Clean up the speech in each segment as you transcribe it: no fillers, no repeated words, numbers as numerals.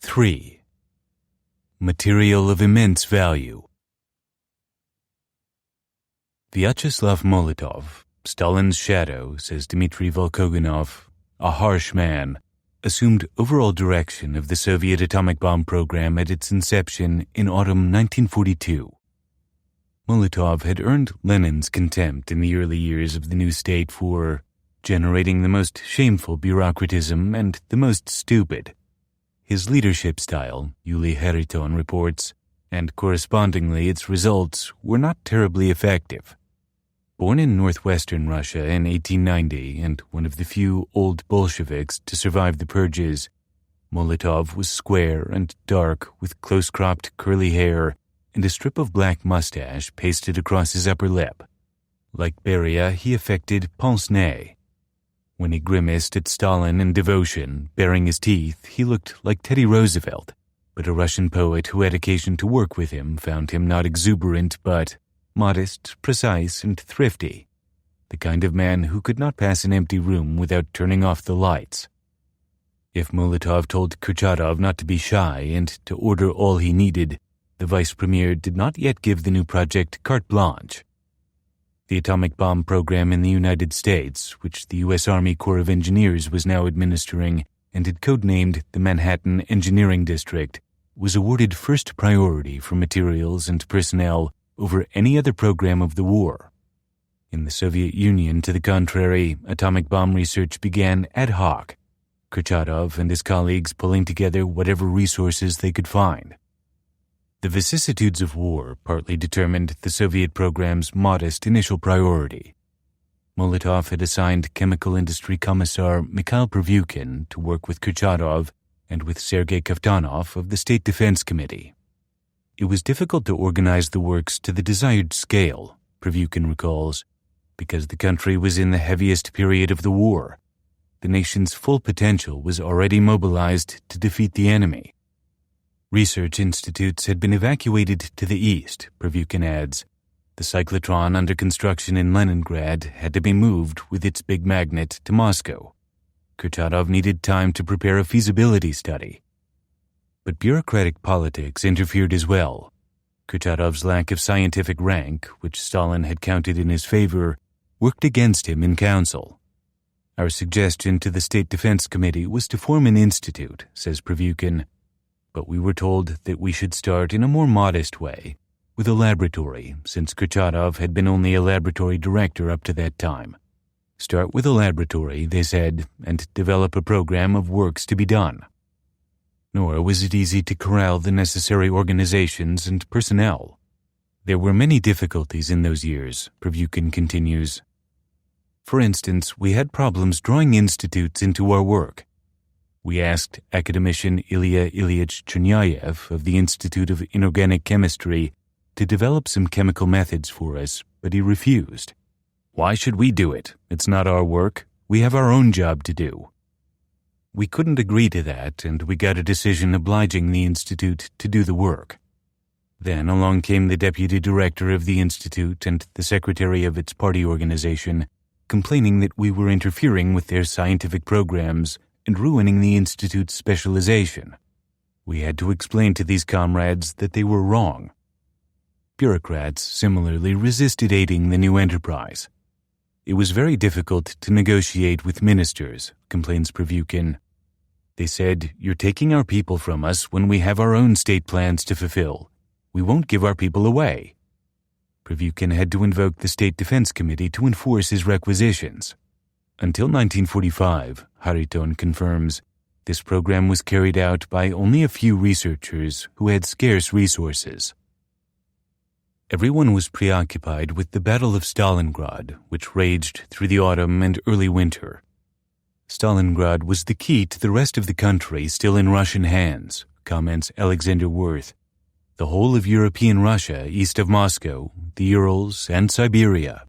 3. Material of immense value. Vyacheslav Molotov, Stalin's shadow, says Dmitry Volkogonov, a harsh man, assumed overall direction of the Soviet atomic bomb program at its inception in autumn 1942. Molotov had earned Lenin's contempt in the early years of the new state for generating the most shameful bureaucratism and the most stupid. His leadership style, Yuli Hariton reports, and correspondingly its results, were not terribly effective. Born in northwestern Russia in 1890 and one of the few old Bolsheviks to survive the purges, Molotov was square and dark with close-cropped curly hair and a strip of black mustache pasted across his upper lip. Like Beria, he affected pince-nez. When he grimaced at Stalin in devotion, baring his teeth, he looked like Teddy Roosevelt, but a Russian poet who had occasion to work with him found him not exuberant but modest, precise, and thrifty, the kind of man who could not pass an empty room without turning off the lights. If Molotov told Kurchatov not to be shy and to order all he needed, the vice premier did not yet give the new project carte blanche. The atomic bomb program in the United States, which the U.S. Army Corps of Engineers was now administering and had codenamed the Manhattan Engineering District, was awarded first priority for materials and personnel over any other program of the war. In the Soviet Union, to the contrary, atomic bomb research began ad hoc, Kurchatov and his colleagues pulling together whatever resources they could find. The vicissitudes of war partly determined the Soviet program's modest initial priority. Molotov had assigned chemical industry commissar Mikhail Pervyukin to work with Kurchatov and with Sergei Kaftanov of the State Defense Committee. It was difficult to organize the works to the desired scale, Pervyukin recalls, because the country was in the heaviest period of the war. The nation's full potential was already mobilized to defeat the enemy. Research institutes had been evacuated to the east, Pervyukin adds. The cyclotron under construction in Leningrad had to be moved with its big magnet to Moscow. Kurchatov needed time to prepare a feasibility study. But bureaucratic politics interfered as well. Kurchatov's lack of scientific rank, which Stalin had counted in his favor, worked against him in council. Our suggestion to the State Defense Committee was to form an institute, says Pervyukin, but we were told that we should start in a more modest way, with a laboratory, since Kurchatov had been only a laboratory director up to that time. Start with a laboratory, they said, and develop a program of works to be done. Nor was it easy to corral the necessary organizations and personnel. There were many difficulties in those years, Pervyukin continues. For instance, we had problems drawing institutes into our work. We asked academician Ilya Ilyich Chernyayev of the Institute of Inorganic Chemistry to develop some chemical methods for us, but he refused. Why should we do it? It's not our work. We have our own job to do. We couldn't agree to that, and we got a decision obliging the Institute to do the work. Then along came the deputy director of the Institute and the secretary of its party organization, complaining that we were interfering with their scientific programs and ruining the Institute's specialization. We had to explain to these comrades that they were wrong. Bureaucrats similarly resisted aiding the new enterprise. It was very difficult to negotiate with ministers, complains Pervyukin. They said, "You're taking our people from us when we have our own state plans to fulfill. We won't give our people away." Pervyukin had to invoke the State Defense Committee to enforce his requisitions. Until 1945, Hariton confirms, this program was carried out by only a few researchers who had scarce resources. Everyone was preoccupied with the Battle of Stalingrad, which raged through the autumn and early winter. Stalingrad was the key to the rest of the country still in Russian hands, comments Alexander Wirth. The whole of European Russia east of Moscow, the Urals, and Siberia.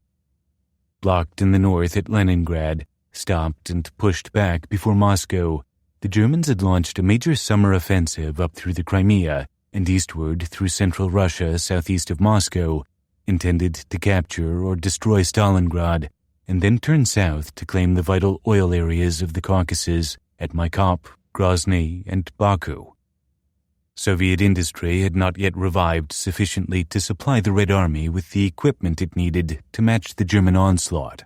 Blocked in the north at Leningrad, stopped and pushed back before Moscow, the Germans had launched a major summer offensive up through the Crimea and eastward through central Russia southeast of Moscow, intended to capture or destroy Stalingrad, and then turn south to claim the vital oil areas of the Caucasus at Maikop, Grozny, and Baku. Soviet industry had not yet revived sufficiently to supply the Red Army with the equipment it needed to match the German onslaught.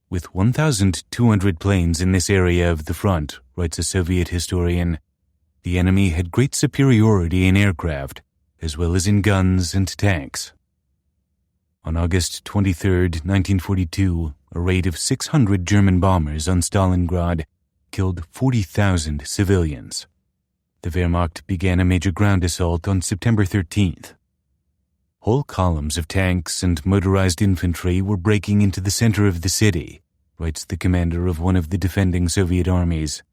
With 1,200 planes in this area of the front, writes a Soviet historian, the enemy had great superiority in aircraft, as well as in guns and tanks. On August 23, 1942, a raid of 600 German bombers on Stalingrad killed 40,000 civilians. The Wehrmacht began a major ground assault on September 13th. Whole columns of tanks and motorized infantry were breaking into the center of the city, writes the commander of one of the defending Soviet armies.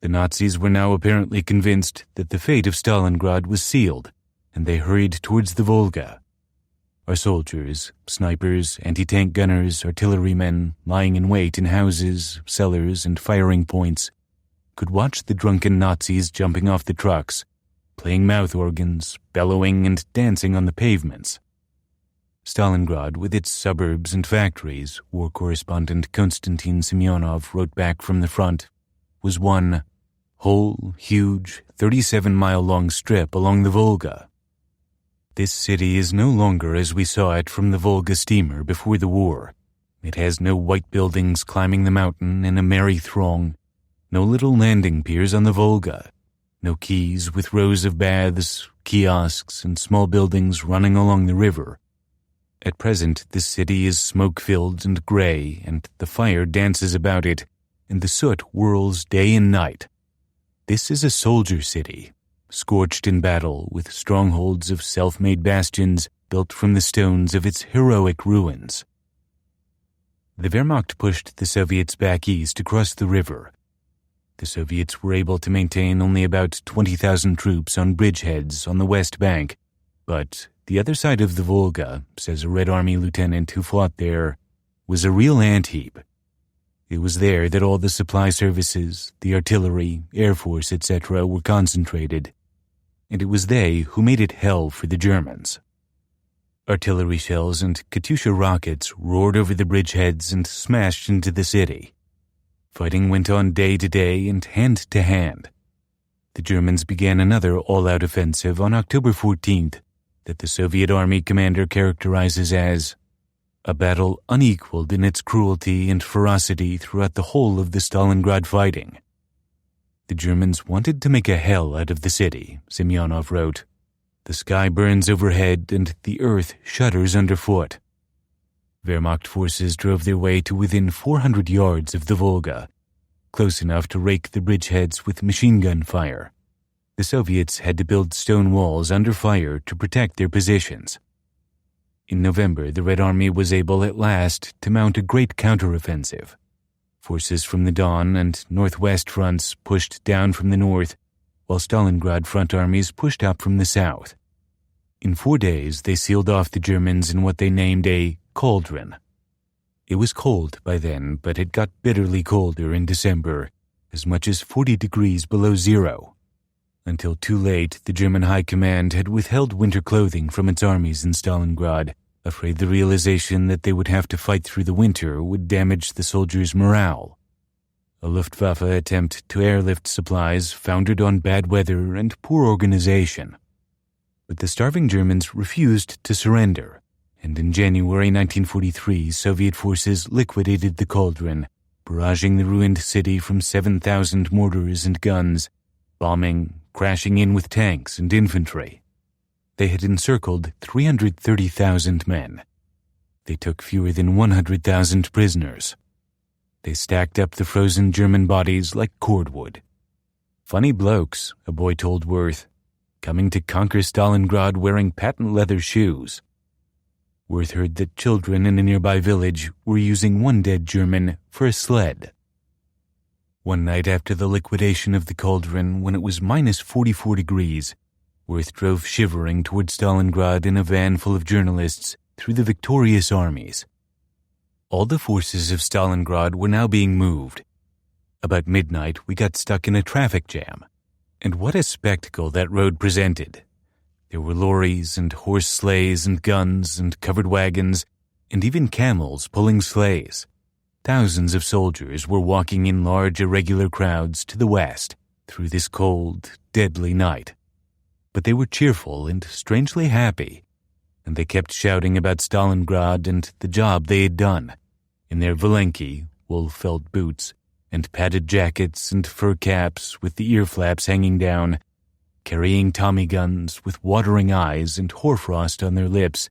The Nazis were now apparently convinced that the fate of Stalingrad was sealed, and they hurried towards the Volga. Our soldiers, snipers, anti-tank gunners, artillerymen, lying in wait in houses, cellars, and firing points, could watch the drunken Nazis jumping off the trucks, playing mouth organs, bellowing, and dancing on the pavements. Stalingrad, with its suburbs and factories, war correspondent Konstantin Semyonov wrote back from the front, was one whole, huge, 37-mile-long strip along the Volga. This city is no longer as we saw it from the Volga steamer before the war. It has no white buildings climbing the mountain in a merry throng, no little landing piers on the Volga, no quays with rows of baths, kiosks, and small buildings running along the river. At present, this city is smoke-filled and gray, and the fire dances about it, and the soot whirls day and night. This is a soldier city, scorched in battle, with strongholds of self-made bastions built from the stones of its heroic ruins. The Wehrmacht pushed the Soviets back east across the river. The Soviets were able to maintain only about 20,000 troops on bridgeheads on the west bank, but the other side of the Volga, says a Red Army lieutenant who fought there, was a real ant-heap. It was there that all the supply services, the artillery, air force, etc. were concentrated, and it was they who made it hell for the Germans. Artillery shells and Katyusha rockets roared over the bridgeheads and smashed into the city. Fighting went on day to day and hand to hand. The Germans began another all-out offensive on October 14th that the Soviet Army commander characterizes as a battle unequaled in its cruelty and ferocity throughout the whole of the Stalingrad fighting. The Germans wanted to make a hell out of the city, Semyonov wrote. The sky burns overhead and the earth shudders underfoot. Wehrmacht forces drove their way to within 400 yards of the Volga, close enough to rake the bridgeheads with machine gun fire. The Soviets had to build stone walls under fire to protect their positions. In November, the Red Army was able at last to mount a great counteroffensive. Forces from the Don and northwest fronts pushed down from the north, while Stalingrad front armies pushed up from the south. In 4 days, they sealed off the Germans in what they named a cauldron. It was cold by then, but it got bitterly colder in December, as much as 40 degrees below zero. Until too late, the German High Command had withheld winter clothing from its armies in Stalingrad, afraid the realization that they would have to fight through the winter would damage the soldiers' morale. A Luftwaffe attempt to airlift supplies foundered on bad weather and poor organization. But the starving Germans refused to surrender, and in January 1943, Soviet forces liquidated the cauldron, barraging the ruined city from 7,000 mortars and guns, bombing, crashing in with tanks and infantry. They had encircled 330,000 men. They took fewer than 100,000 prisoners. They stacked up the frozen German bodies like cordwood. Funny blokes, a boy told Worth, coming to conquer Stalingrad wearing patent leather shoes. Worth heard that children in a nearby village were using one dead German for a sled. One night after the liquidation of the cauldron, when it was minus 44 degrees, Worth drove shivering toward Stalingrad in a van full of journalists through the victorious armies. All the forces of Stalingrad were now being moved. About midnight, we got stuck in a traffic jam. And what a spectacle that road presented. There were lorries and horse sleighs and guns and covered wagons and even camels pulling sleighs. Thousands of soldiers were walking in large irregular crowds to the west through this cold, deadly night. But they were cheerful and strangely happy, and they kept shouting about Stalingrad and the job they had done, in their Valenki, wool-felt boots, and padded jackets and fur caps with the ear flaps hanging down, carrying Tommy guns with watering eyes and hoarfrost on their lips.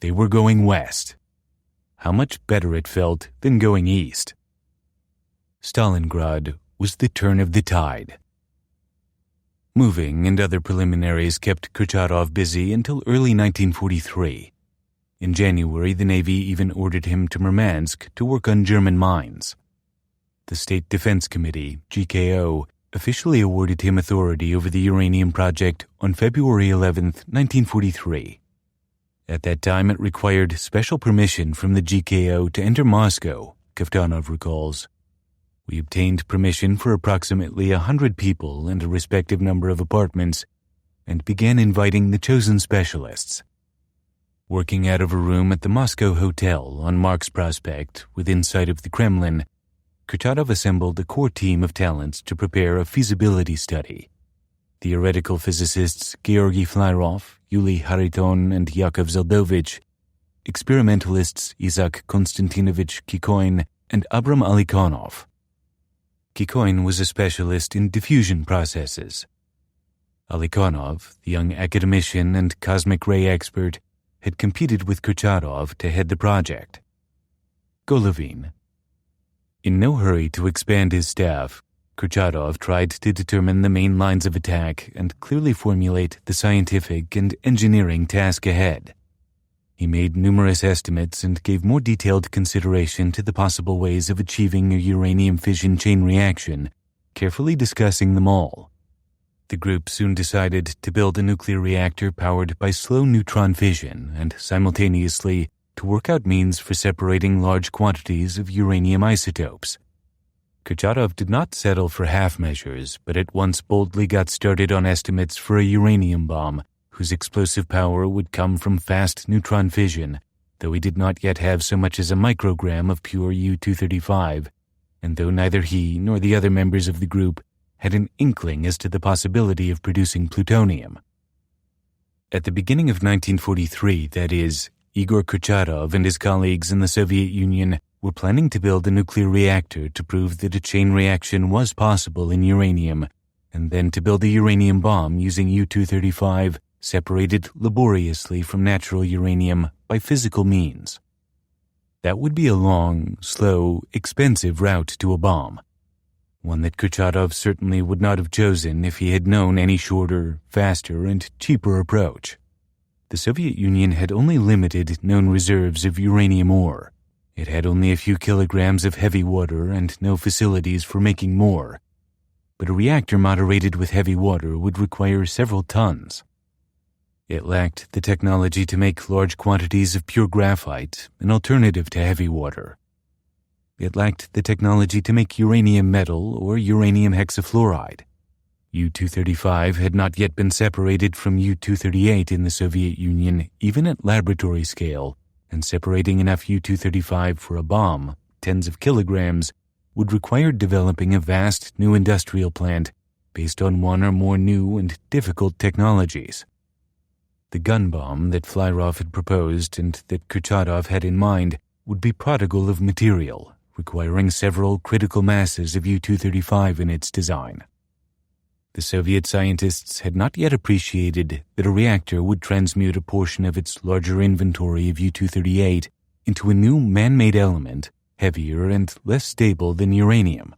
They were going west. How much better it felt than going east. Stalingrad was the turn of the tide. Moving and other preliminaries kept Kurchatov busy until early 1943. In January, the Navy even ordered him to Murmansk to work on German mines. The State Defense Committee, GKO, officially awarded him authority over the uranium project on February 11, 1943. At that time, it required special permission from the GKO to enter Moscow, Kaftanov recalls. We obtained permission for approximately 100 people and a respective number of apartments, and began inviting the chosen specialists. Working out of a room at the Moscow Hotel on Marx Prospect, within sight of the Kremlin, Kurchatov assembled a core team of talents to prepare a feasibility study. Theoretical physicists Georgy Flyrov, Yuli Hariton, and Yakov Zeldovich, experimentalists Isaac Konstantinovich Kikoin, and Abram Alikonov. Kikoin was a specialist in diffusion processes. Alikonov, the young academician and cosmic ray expert, had competed with Kurchatov to head the project. Golovin. In no hurry to expand his staff, Kurchatov tried to determine the main lines of attack and clearly formulate the scientific and engineering task ahead. He made numerous estimates and gave more detailed consideration to the possible ways of achieving a uranium fission chain reaction, carefully discussing them all. The group soon decided to build a nuclear reactor powered by slow neutron fission and simultaneously to work out means for separating large quantities of uranium isotopes. Kurchatov did not settle for half measures, but at once boldly got started on estimates for a uranium bomb whose explosive power would come from fast neutron fission, though he did not yet have so much as a microgram of pure U-235, and though neither he nor the other members of the group had an inkling as to the possibility of producing plutonium. At the beginning of 1943, that is, Igor Kurchatov and his colleagues in the Soviet Union were planning to build a nuclear reactor to prove that a chain reaction was possible in uranium, and then to build a uranium bomb using U-235 separated laboriously from natural uranium by physical means. That would be a long, slow, expensive route to a bomb, one that Kurchatov certainly would not have chosen if he had known any shorter, faster, and cheaper approach. The Soviet Union had only limited known reserves of uranium ore. It had only a few kilograms of heavy water and no facilities for making more. But a reactor moderated with heavy water would require several tons. It lacked the technology to make large quantities of pure graphite, an alternative to heavy water. It lacked the technology to make uranium metal or uranium hexafluoride. U-235 had not yet been separated from U-238 in the Soviet Union, even at laboratory scale, and separating enough U-235 for a bomb, tens of kilograms, would require developing a vast new industrial plant based on one or more new and difficult technologies. The gun bomb that Flyrov had proposed and that Kurchatov had in mind would be prodigal of material, requiring several critical masses of U-235 in its design. The Soviet scientists had not yet appreciated that a reactor would transmute a portion of its larger inventory of U-238 into a new man-made element, heavier and less stable than uranium.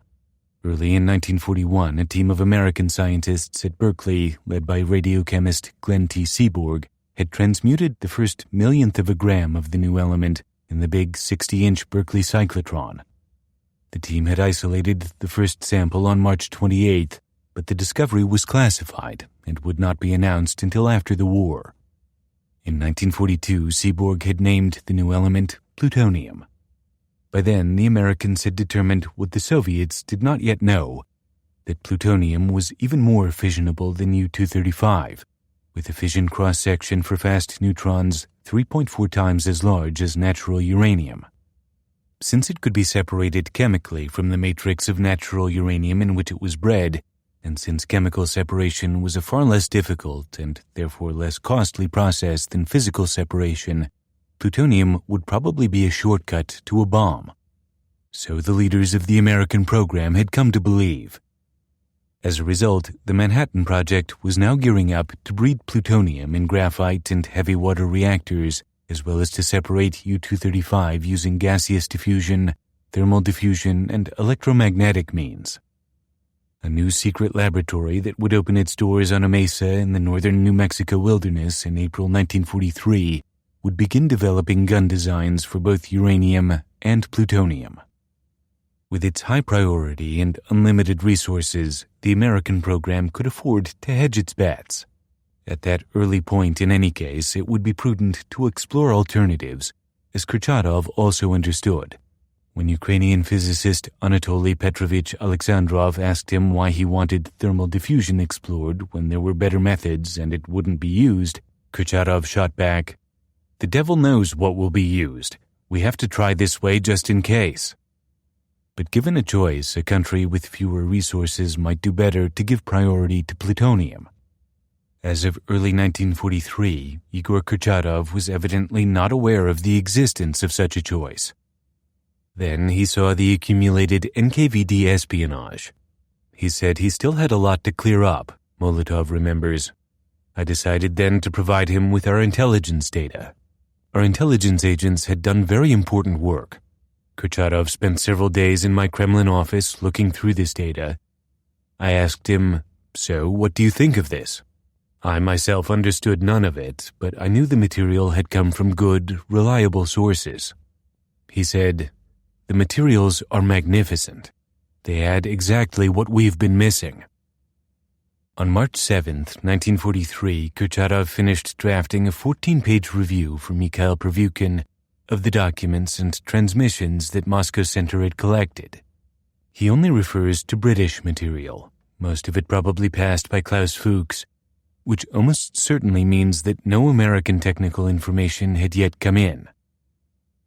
Early in 1941, a team of American scientists at Berkeley, led by radiochemist Glenn T. Seaborg, had transmuted the first millionth of a gram of the new element in the big 60-inch Berkeley cyclotron. The team had isolated the first sample on March 28th, but the discovery was classified and would not be announced until after the war. In 1942, Seaborg had named the new element plutonium. By then, the Americans had determined what the Soviets did not yet know, that plutonium was even more fissionable than U-235, with a fission cross-section for fast neutrons 3.4 times as large as natural uranium. Since it could be separated chemically from the matrix of natural uranium in which it was bred, and since chemical separation was a far less difficult and therefore less costly process than physical separation, plutonium would probably be a shortcut to a bomb. So the leaders of the American program had come to believe. As a result, the Manhattan Project was now gearing up to breed plutonium in graphite and heavy water reactors, as well as to separate U-235 using gaseous diffusion, thermal diffusion, and electromagnetic means. A new secret laboratory that would open its doors on a mesa in the northern New Mexico wilderness in April 1943 would begin developing gun designs for both uranium and plutonium. With its high priority and unlimited resources, the American program could afford to hedge its bets. At that early point, in any case, it would be prudent to explore alternatives, as Kurchatov also understood. When Ukrainian physicist Anatoly Petrovich Alexandrov asked him why he wanted thermal diffusion explored when there were better methods and it wouldn't be used, Kurchatov shot back, "The devil knows what will be used. We have to try this way just in case." But given a choice, a country with fewer resources might do better to give priority to plutonium. As of early 1943, Igor Kurchatov was evidently not aware of the existence of such a choice. Then he saw the accumulated NKVD espionage. He said he still had a lot to clear up, Molotov remembers. "I decided then to provide him with our intelligence data. Our intelligence agents had done very important work. Kurchatov spent several days in my Kremlin office looking through this data. I asked him, 'So, what do you think of this?' I myself understood none of it, but I knew the material had come from good, reliable sources. He said, 'The materials are magnificent. They add exactly what we've been missing.'" On March 7, 1943, Kurchatov finished drafting a 14-page review for Mikhail Pervyukin of the documents and transmissions that Moscow Center had collected. He only refers to British material, most of it probably passed by Klaus Fuchs, which almost certainly means that no American technical information had yet come in.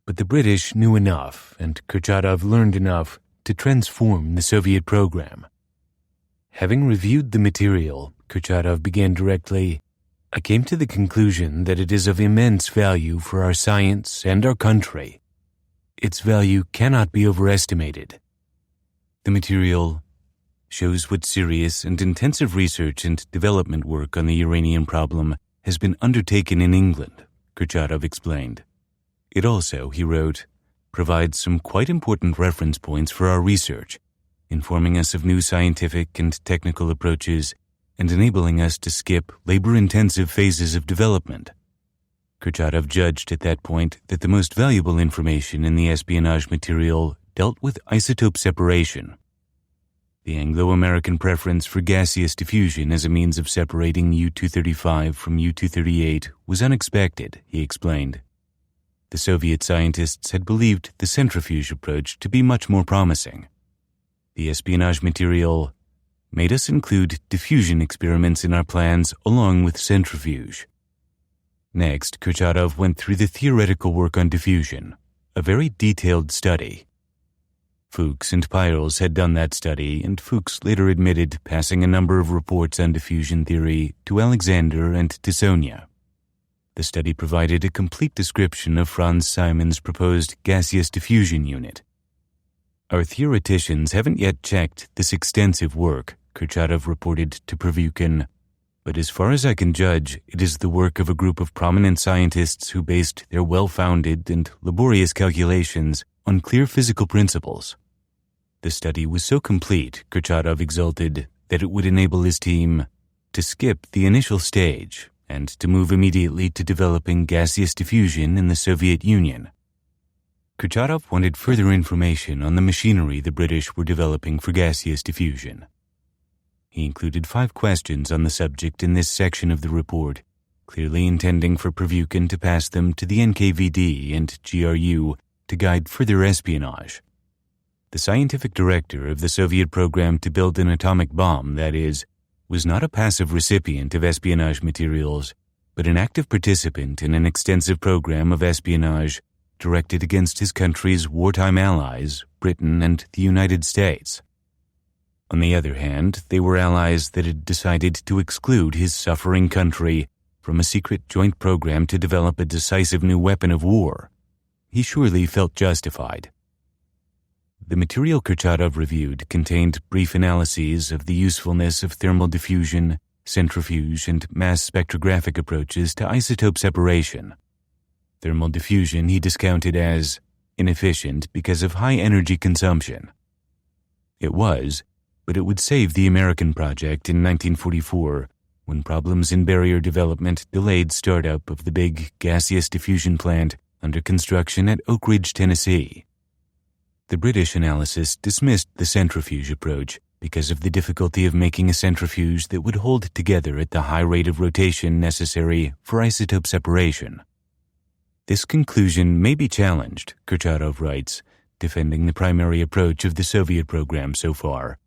But the British knew enough, and Kurchatov learned enough to transform the Soviet program. Having reviewed the material, Kurchatov began directly, "I came to the conclusion that it is of immense value for our science and our country. Its value cannot be overestimated. The material shows what serious and intensive research and development work on the uranium problem has been undertaken in England," Kurchatov explained. "It also," he wrote, "provides some quite important reference points for our research, informing us of new scientific and technical approaches and enabling us to skip labor-intensive phases of development." Kurchatov judged at that point that the most valuable information in the espionage material dealt with isotope separation. The Anglo-American preference for gaseous diffusion as a means of separating U-235 from U-238 was unexpected, he explained. The Soviet scientists had believed the centrifuge approach to be much more promising. The espionage material made us include diffusion experiments in our plans along with centrifuge. Next, Kurchatov went through the theoretical work on diffusion, a very detailed study. Fuchs and Peierls had done that study, and Fuchs later admitted passing a number of reports on diffusion theory to Alexander and to Sonia. The study provided a complete description of Franz Simon's proposed gaseous diffusion unit. "Our theoreticians haven't yet checked this extensive work," Kurchatov reported to Pervyukin, "but as far as I can judge, it is the work of a group of prominent scientists who based their well-founded and laborious calculations on clear physical principles." The study was so complete, Kurchatov exulted, that it would enable his team to skip the initial stage and to move immediately to developing gaseous diffusion in the Soviet Union. Kurchatov wanted further information on the machinery the British were developing for gaseous diffusion. He included 5 questions on the subject in this section of the report, clearly intending for Pervyukin to pass them to the NKVD and GRU to guide further espionage. The scientific director of the Soviet program to build an atomic bomb, that is, was not a passive recipient of espionage materials, but an active participant in an extensive program of espionage directed against his country's wartime allies, Britain and the United States. On the other hand, they were allies that had decided to exclude his suffering country from a secret joint program to develop a decisive new weapon of war. He surely felt justified. The material Kurchatov reviewed contained brief analyses of the usefulness of thermal diffusion, centrifuge, and mass spectrographic approaches to isotope separation. Thermal diffusion he discounted as inefficient because of high energy consumption. It was, but it would save the American project in 1944 when problems in barrier development delayed startup of the big gaseous diffusion plant under construction at Oak Ridge, Tennessee. The British analysis dismissed the centrifuge approach because of the difficulty of making a centrifuge that would hold together at the high rate of rotation necessary for isotope separation. This conclusion may be challenged, Kurchatov writes, defending the primary approach of the Soviet program so far.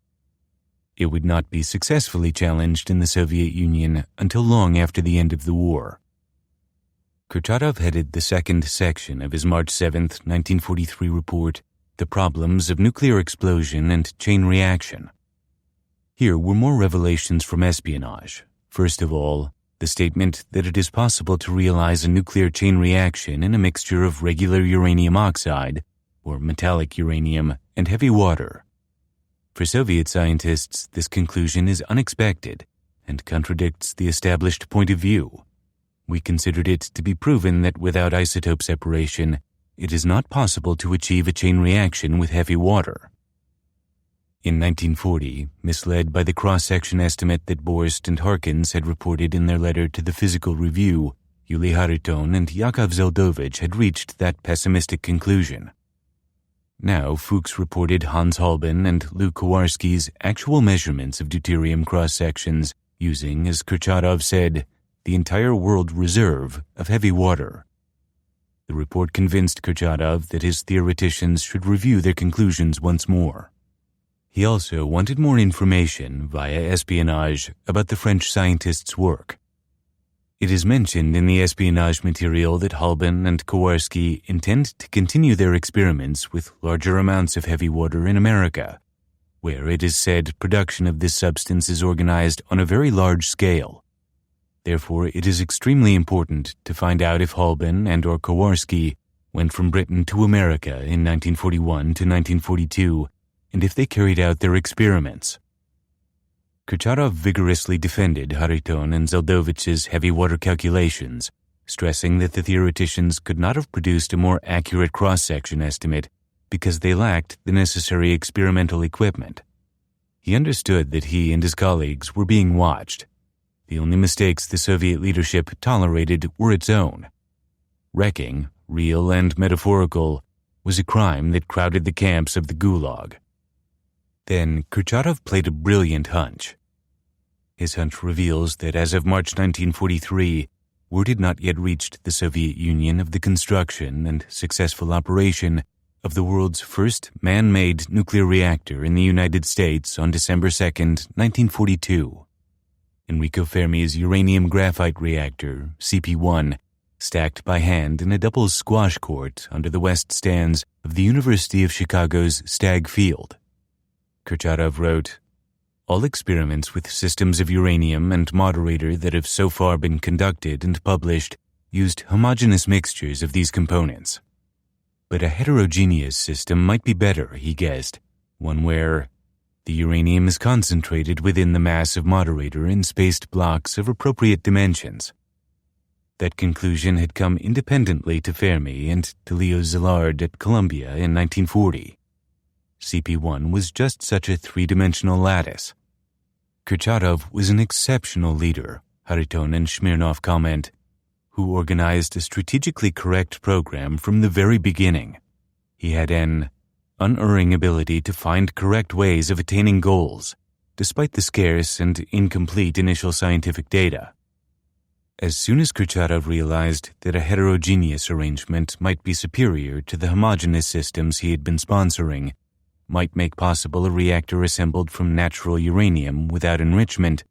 It would not be successfully challenged in the Soviet Union until long after the end of the war. Kurchatov headed the second section of his March 7, 1943 report, The Problems of Nuclear Explosion and Chain Reaction. Here were more revelations from espionage. First of all, the statement that it is possible to realize a nuclear chain reaction in a mixture of regular uranium oxide, or metallic uranium, and heavy water. For Soviet scientists, this conclusion is unexpected and contradicts the established point of view. We considered it to be proven that without isotope separation, it is not possible to achieve a chain reaction with heavy water. In 1940, misled by the cross-section estimate that Borst and Harkins had reported in their letter to the Physical Review, Yuli Hariton and Yakov Zeldovich had reached that pessimistic conclusion. Now, Fuchs reported Hans Halban and Lou Kowarski's actual measurements of deuterium cross-sections using, as Kurchatov said, the entire world reserve of heavy water. The report convinced Kurchatov that his theoreticians should review their conclusions once more. He also wanted more information via espionage about the French scientists' work. It is mentioned in the espionage material that Halban and Kowarski intend to continue their experiments with larger amounts of heavy water in America, where it is said production of this substance is organized on a very large scale. Therefore, it is extremely important to find out if Halban and or Kowarski went from Britain to America in 1941 to 1942, and if they carried out their experiments. Kurchatov vigorously defended Hariton and Zeldovich's heavy water calculations, stressing that the theoreticians could not have produced a more accurate cross-section estimate because they lacked the necessary experimental equipment. He understood that he and his colleagues were being watched. The only mistakes the Soviet leadership tolerated were its own. Wrecking, real and metaphorical, was a crime that crowded the camps of the Gulag. Then Kurchatov played a brilliant hunch. His hunch reveals that as of March 1943, word had not yet reached the Soviet Union of the construction and successful operation of the world's first man-made nuclear reactor in the United States on December 2, 1942. Enrico Fermi's uranium graphite reactor, CP1, stacked by hand in a double squash court under the west stands of the University of Chicago's Stagg Field. Kurchatov wrote, "All experiments with systems of uranium and moderator that have so far been conducted and published used homogeneous mixtures of these components. But a heterogeneous system might be better, he guessed, one where the uranium is concentrated within the mass of moderator in spaced blocks of appropriate dimensions." That conclusion had come independently to Fermi and to Leo Szilard at Columbia in 1940. CP1 was just such a three-dimensional lattice. Kurchatov was an exceptional leader, Hariton and Smirnov comment, who organized a strategically correct program from the very beginning. He had an unerring ability to find correct ways of attaining goals, despite the scarce and incomplete initial scientific data. As soon as Kurchatov realized that a heterogeneous arrangement might be superior to the homogeneous systems he had been sponsoring, might make possible a reactor assembled from natural uranium without enrichment,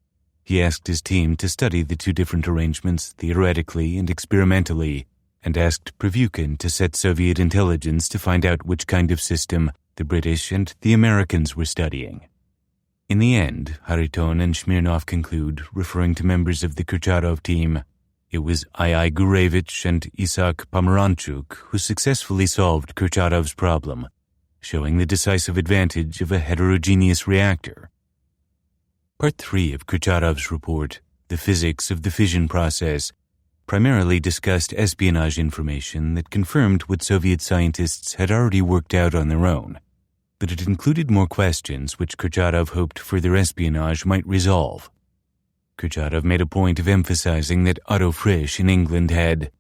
he asked his team to study the two different arrangements theoretically and experimentally, and asked Prevukin to set Soviet intelligence to find out which kind of system the British and the Americans were studying. In the end, Hariton and Smirnov conclude, referring to members of the Kurchatov team, it was I.I. Gurevich and Isak Pomeranchuk who successfully solved Kurchatov's problem, showing the decisive advantage of a heterogeneous reactor. Part 3 of Kurchatov's report, The Physics of the Fission Process, primarily discussed espionage information that confirmed what Soviet scientists had already worked out on their own, but it included more questions which Kurchatov hoped further espionage might resolve. Kurchatov made a point of emphasizing that Otto Frisch in England had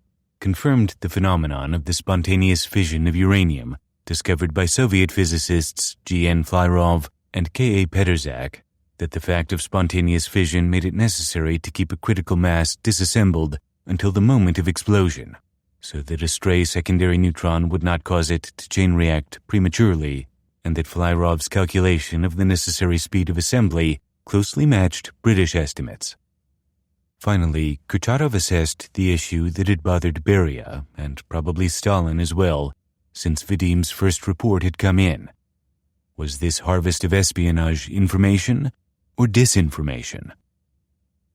confirmed the phenomenon of the spontaneous fission of uranium discovered by Soviet physicists G.N. Flyrov and K.A. Peterzak, that the fact of spontaneous fission made it necessary to keep a critical mass disassembled until the moment of explosion, so that a stray secondary neutron would not cause it to chain react prematurely, and that Flyrov's calculation of the necessary speed of assembly closely matched British estimates. Finally, Kurchatov assessed the issue that had bothered Beria, and probably Stalin as well, since Vadim's first report had come in. Was this harvest of espionage information or disinformation?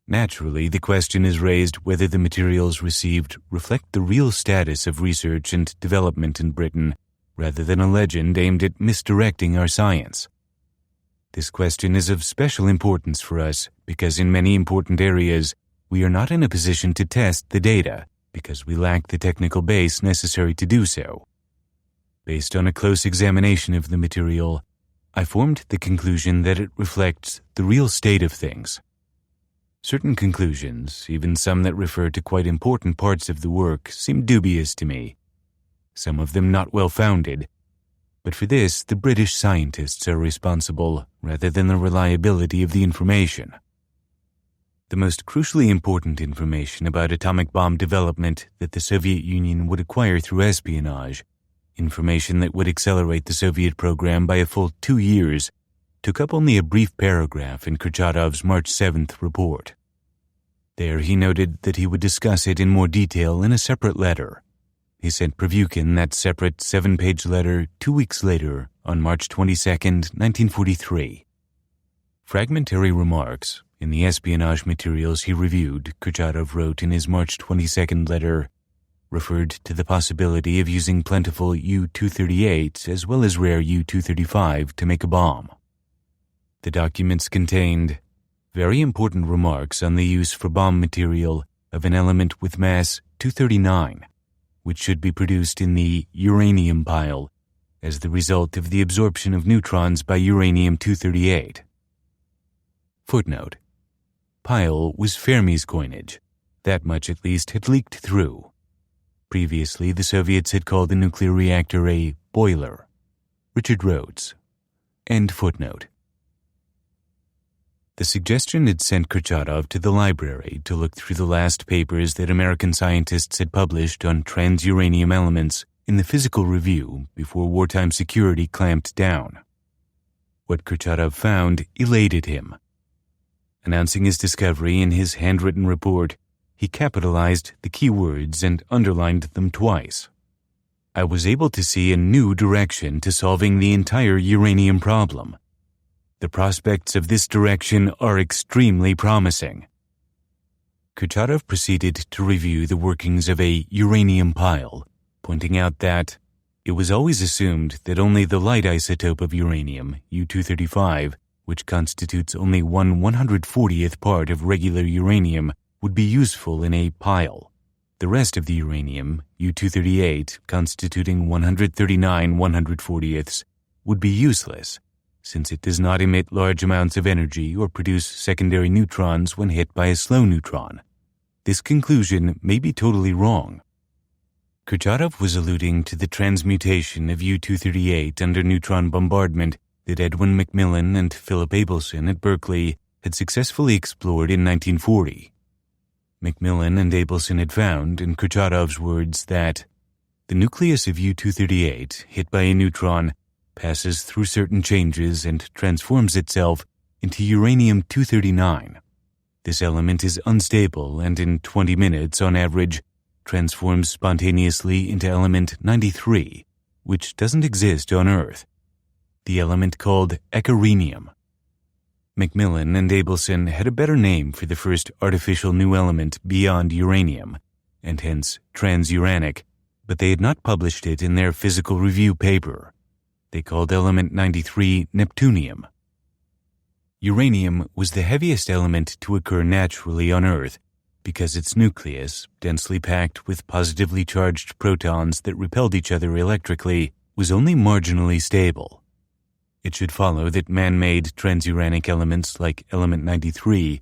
Naturally, the question is raised whether the materials received reflect the real status of research and development in Britain, rather than a legend aimed at misdirecting our science. This question is of special importance for us because in many important areas we are not in a position to test the data because we lack the technical base necessary to do so. Based on a close examination of the material, I formed the conclusion that it reflects the real state of things. Certain conclusions, even some that refer to quite important parts of the work, seem dubious to me, some of them not well-founded, but for this the British scientists are responsible rather than the reliability of the information. The most crucially important information about atomic bomb development that the Soviet Union would acquire through espionage, information that would accelerate the Soviet program by a full 2 years, took up only a brief paragraph in Kurchatov's March 7th report. There he noted that he would discuss it in more detail in a separate letter. He sent Prevukin that separate 7-page letter 2 weeks later, on March 22, 1943. Fragmentary remarks in the espionage materials he reviewed, Kurchatov wrote in his March 22 letter, referred to the possibility of using plentiful U-238 as well as rare U-235 to make a bomb. The documents contained very important remarks on the use for bomb material of an element with mass 239, which should be produced in the uranium pile as the result of the absorption of neutrons by uranium-238. Footnote: Pile was Fermi's coinage. That much at least had leaked through. Previously, the Soviets had called the nuclear reactor a boiler. Richard Rhodes. End footnote. The suggestion had sent Kurchatov to the library to look through the last papers that American scientists had published on trans-uranium elements in the Physical Review before wartime security clamped down. What Kurchatov found elated him. Announcing his discovery in his handwritten report, he capitalized the key words and underlined them twice. I was able to see a new direction to solving the entire uranium problem. The prospects of this direction are extremely promising. Kurchatov proceeded to review the workings of a uranium pile, pointing out that it was always assumed that only the light isotope of uranium, U-235, which constitutes only 1/140th part of regular uranium, would be useful in a pile. The rest of the uranium, U-238, constituting 139/140ths, would be useless, since it does not emit large amounts of energy or produce secondary neutrons when hit by a slow neutron. This conclusion may be totally wrong. Kurchatov was alluding to the transmutation of U-238 under neutron bombardment that Edwin Macmillan and Philip Abelson at Berkeley had successfully explored in 1940. Macmillan and Abelson had found, in Kurchatov's words, that the nucleus of U-238, hit by a neutron, passes through certain changes and transforms itself into uranium-239. This element is unstable and in 20 minutes, on average, transforms spontaneously into element 93, which doesn't exist on Earth, the element called ecarium. Macmillan and Abelson had a better name for the first artificial new element beyond uranium, and hence transuranic, but they had not published it in their physical review paper. They called element 93 neptunium. Uranium was the heaviest element to occur naturally on Earth because its nucleus, densely packed with positively charged protons that repelled each other electrically, was only marginally stable. It should follow that man-made transuranic elements like element 93,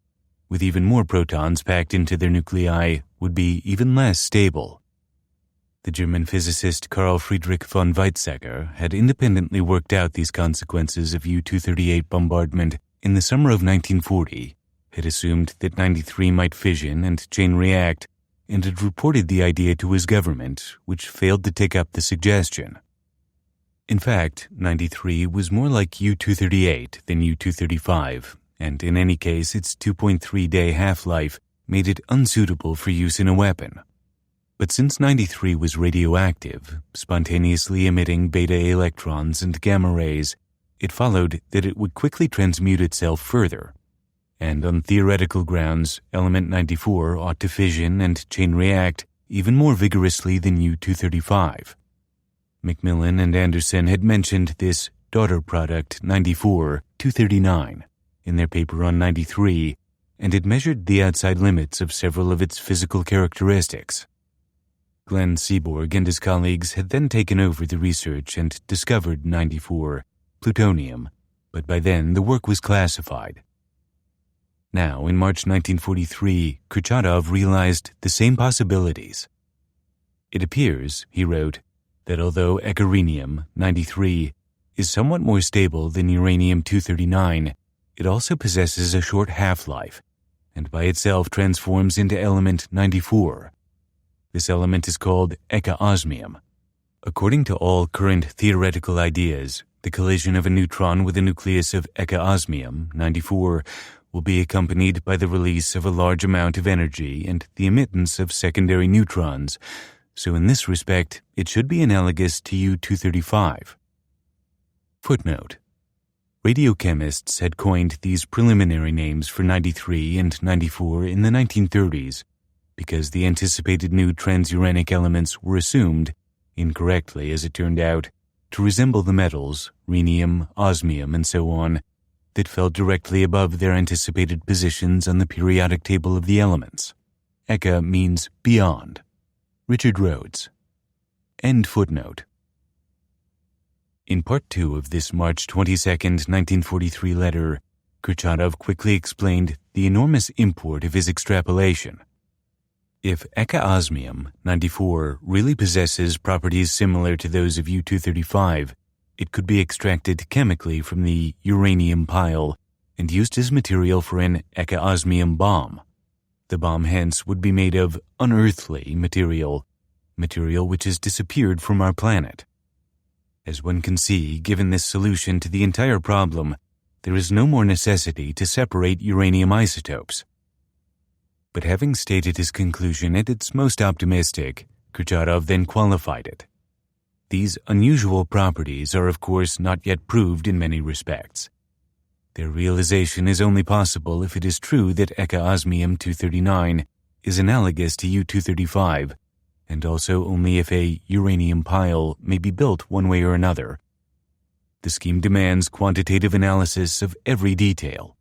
with even more protons packed into their nuclei, would be even less stable. The German physicist Carl Friedrich von Weizsäcker had independently worked out these consequences of U-238 bombardment in the summer of 1940, had assumed that 93 might fission and chain react, and had reported the idea to his government, which failed to take up the suggestion. In fact, 93 was more like U-238 than U-235, and in any case its 2.3-day half-life made it unsuitable for use in a weapon. But since 93 was radioactive, spontaneously emitting beta electrons and gamma rays, it followed that it would quickly transmute itself further. And on theoretical grounds, element 94 ought to fission and chain react even more vigorously than U-235. Macmillan and Anderson had mentioned this daughter product 94-239 in their paper on 93 and had measured the outside limits of several of its physical characteristics. Glenn Seaborg and his colleagues had then taken over the research and discovered 94, plutonium, but by then the work was classified. Now, in March 1943, Kurchatov realized the same possibilities. It appears, he wrote, that although echirinium, 93, is somewhat more stable than uranium-239, it also possesses a short half-life, and by itself transforms into element 94. This element is called eka-osmium. According to all current theoretical ideas, the collision of a neutron with a nucleus of eka-osmium, 94, will be accompanied by the release of a large amount of energy and the emittance of secondary neutrons, so in this respect, it should be analogous to U-235. Footnote: radiochemists had coined these preliminary names for 93 and 94 in the 1930s because the anticipated new transuranic elements were assumed, incorrectly as it turned out, to resemble the metals, rhenium, osmium, and so on, that fell directly above their anticipated positions on the periodic table of the elements. Eka means beyond. Richard Rhodes. End footnote. In Part 2 of this March 22, 1943 letter, Kurchatov quickly explained the enormous import of his extrapolation. If eka-osmium, 94, really possesses properties similar to those of U-235, it could be extracted chemically from the uranium pile and used as material for an eka-osmium bomb. The bomb hence would be made of unearthly material which has disappeared from our planet. As one can see, given this solution to the entire problem, there is no more necessity to separate uranium isotopes. But having stated his conclusion at its most optimistic, Kurchatov then qualified it. These unusual properties are of course not yet proved in many respects. Their realization is only possible if it is true that eka-osmium-239 is analogous to U-235, and also only if a uranium pile may be built one way or another. The scheme demands quantitative analysis of every detail.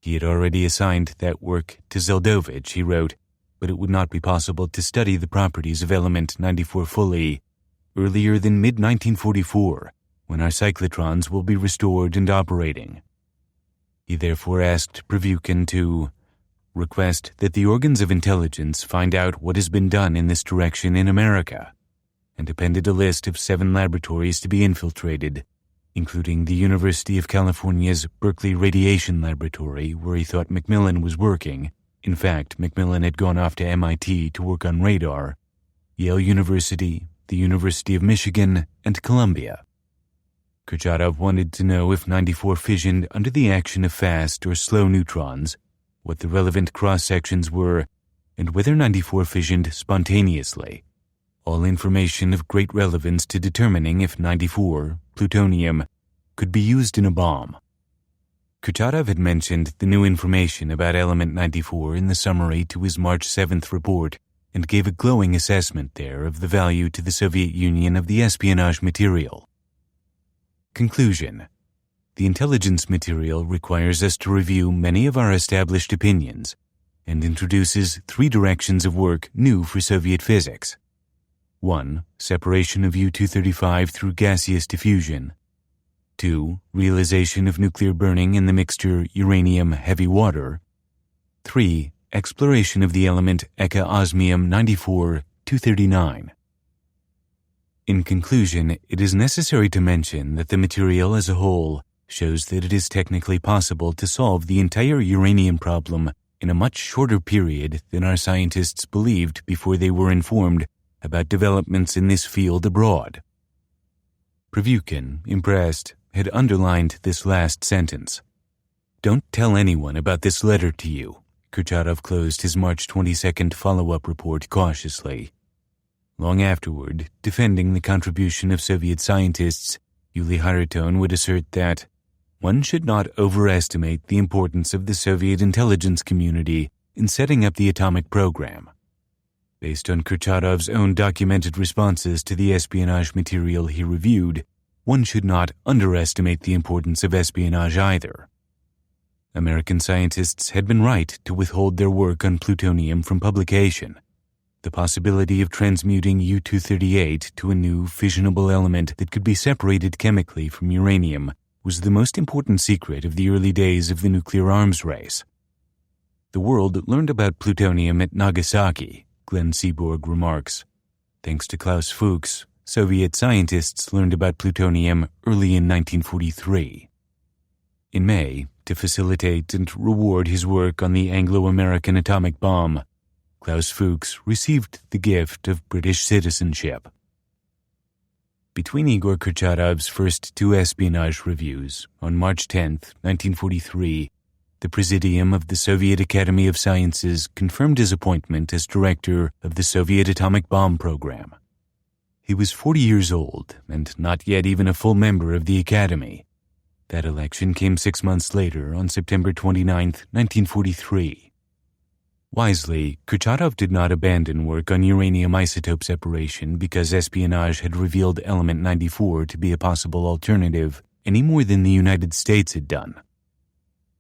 He had already assigned that work to Zeldovich, he wrote, but it would not be possible to study the properties of element 94 fully earlier than mid-1944, when our cyclotrons will be restored and operating. He therefore asked Prevukin to request that the organs of intelligence find out what has been done in this direction in America, and appended a list of 7 laboratories to be infiltrated, including the University of California's Berkeley Radiation Laboratory, where he thought Macmillan was working. In fact, Macmillan had gone off to MIT to work on radar, Yale University, the University of Michigan, and Columbia. Kurchatov wanted to know if 94 fissioned under the action of fast or slow neutrons, what the relevant cross-sections were, and whether 94 fissioned spontaneously. All information of great relevance to determining if 94, plutonium, could be used in a bomb. Kurchatov had mentioned the new information about element 94 in the summary to his March 7th report and gave a glowing assessment there of the value to the Soviet Union of the espionage material. Conclusion. The intelligence material requires us to review many of our established opinions and introduces 3 directions of work new for Soviet physics. 1. Separation of U-235 through gaseous diffusion. 2. Realization of nuclear burning in the mixture uranium-heavy water. 3. Exploration of the element Eka-osmium-94-239. In conclusion, it is necessary to mention that the material as a whole shows that it is technically possible to solve the entire uranium problem in a much shorter period than our scientists believed before they were informed about developments in this field abroad. Prevukin, impressed, had underlined this last sentence. Don't tell anyone about this letter to you. Kurchatov closed his March 22nd follow-up report cautiously. Long afterward, defending the contribution of Soviet scientists, Yuli Hariton would assert that one should not overestimate the importance of the Soviet intelligence community in setting up the atomic program. Based on Kurchatov's own documented responses to the espionage material he reviewed, one should not underestimate the importance of espionage either. American scientists had been right to withhold their work on plutonium from publication. The possibility of transmuting U-238 to a new fissionable element that could be separated chemically from uranium was the most important secret of the early days of the nuclear arms race. The world learned about plutonium at Nagasaki, Glenn Seaborg remarks. Thanks to Klaus Fuchs, Soviet scientists learned about plutonium early in 1943. In May, to facilitate and reward his work on the Anglo-American atomic bomb, Klaus Fuchs received the gift of British citizenship. Between Igor Kurchatov's first 2 espionage reviews, on March 10, 1943, the Presidium of the Soviet Academy of Sciences confirmed his appointment as director of the Soviet atomic bomb program. He was 40 years old and not yet even a full member of the Academy. That election came 6 months later, on September 29, 1943. Wisely, Kurchatov did not abandon work on uranium isotope separation because espionage had revealed element 94 to be a possible alternative any more than the United States had done.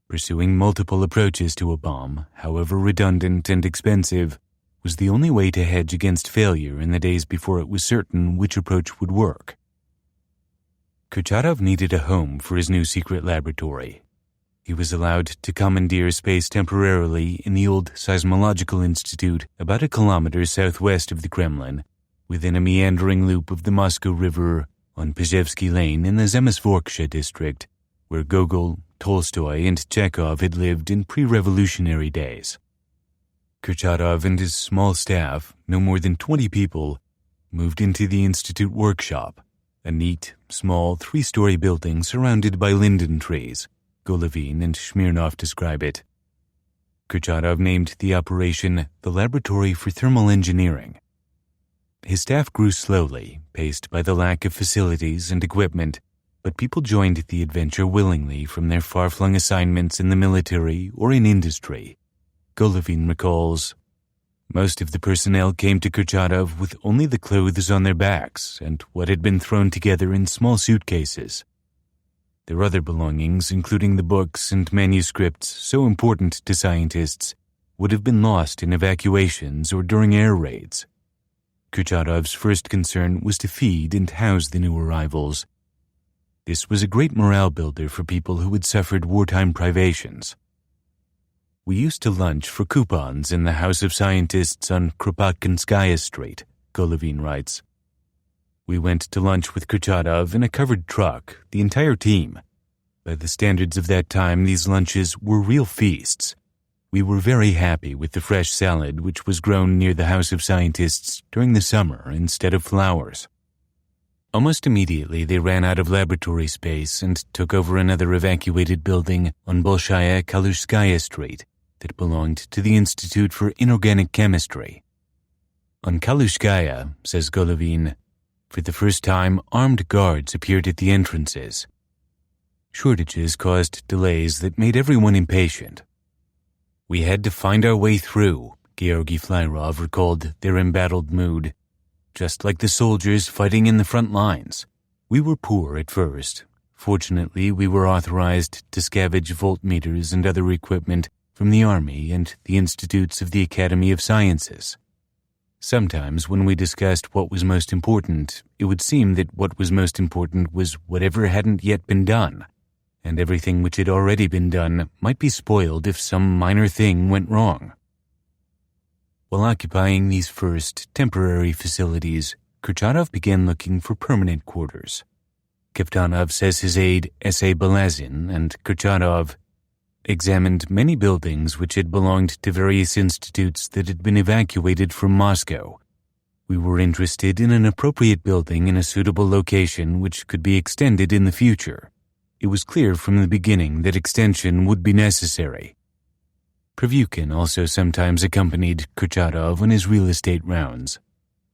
Pursuing multiple approaches to a bomb, however redundant and expensive, was the only way to hedge against failure in the days before it was certain which approach would work. Kurchatov needed a home for his new secret laboratory. He was allowed to commandeer space temporarily in the old Seismological Institute about a kilometer southwest of the Kremlin, within a meandering loop of the Moscow River on Pezhevsky Lane in the Zemsvorksha district, where Gogol, Tolstoy, and Chekhov had lived in pre-revolutionary days. Kurchatov and his small staff, no more than 20 people, moved into the Institute workshop, a neat, small 3-story building surrounded by linden trees. Golovin and Smirnov describe it. Kurchatov named the operation the Laboratory for Thermal Engineering. His staff grew slowly, paced by the lack of facilities and equipment, but people joined the adventure willingly from their far-flung assignments in the military or in industry. Golovin recalls, most of the personnel came to Kurchatov with only the clothes on their backs and what had been thrown together in small suitcases. Their other belongings, including the books and manuscripts so important to scientists, would have been lost in evacuations or during air raids. Kurchatov's first concern was to feed and house the new arrivals. This was a great morale builder for people who had suffered wartime privations. We used to lunch for coupons in the House of Scientists on Kropotkinskaya Street, Golovin writes. We went to lunch with Kurchatov in a covered truck, the entire team. By the standards of that time, these lunches were real feasts. We were very happy with the fresh salad which was grown near the House of Scientists during the summer instead of flowers. Almost immediately, they ran out of laboratory space and took over another evacuated building on Bolshaya Kalushskaya Street that belonged to the Institute for Inorganic Chemistry. On Kalushskaya, says Golovin, for the first time, armed guards appeared at the entrances. Shortages caused delays that made everyone impatient. "We had to find our way through," Georgy Flyrov recalled their embattled mood. "Just like the soldiers fighting in the front lines. We were poor at first. Fortunately, we were authorized to scavenge voltmeters and other equipment from the Army and the institutes of the Academy of Sciences. Sometimes when we discussed what was most important, it would seem that what was most important was whatever hadn't yet been done, and everything which had already been done might be spoiled if some minor thing went wrong." While occupying these first temporary facilities, Kurchatov began looking for permanent quarters. Kaftanov says his aide S.A. Balazin and Kurchatov examined many buildings which had belonged to various institutes that had been evacuated from Moscow. "We were interested in an appropriate building in a suitable location which could be extended in the future. It was clear from the beginning that extension would be necessary." Prevyukin also sometimes accompanied Kurchatov on his real estate rounds.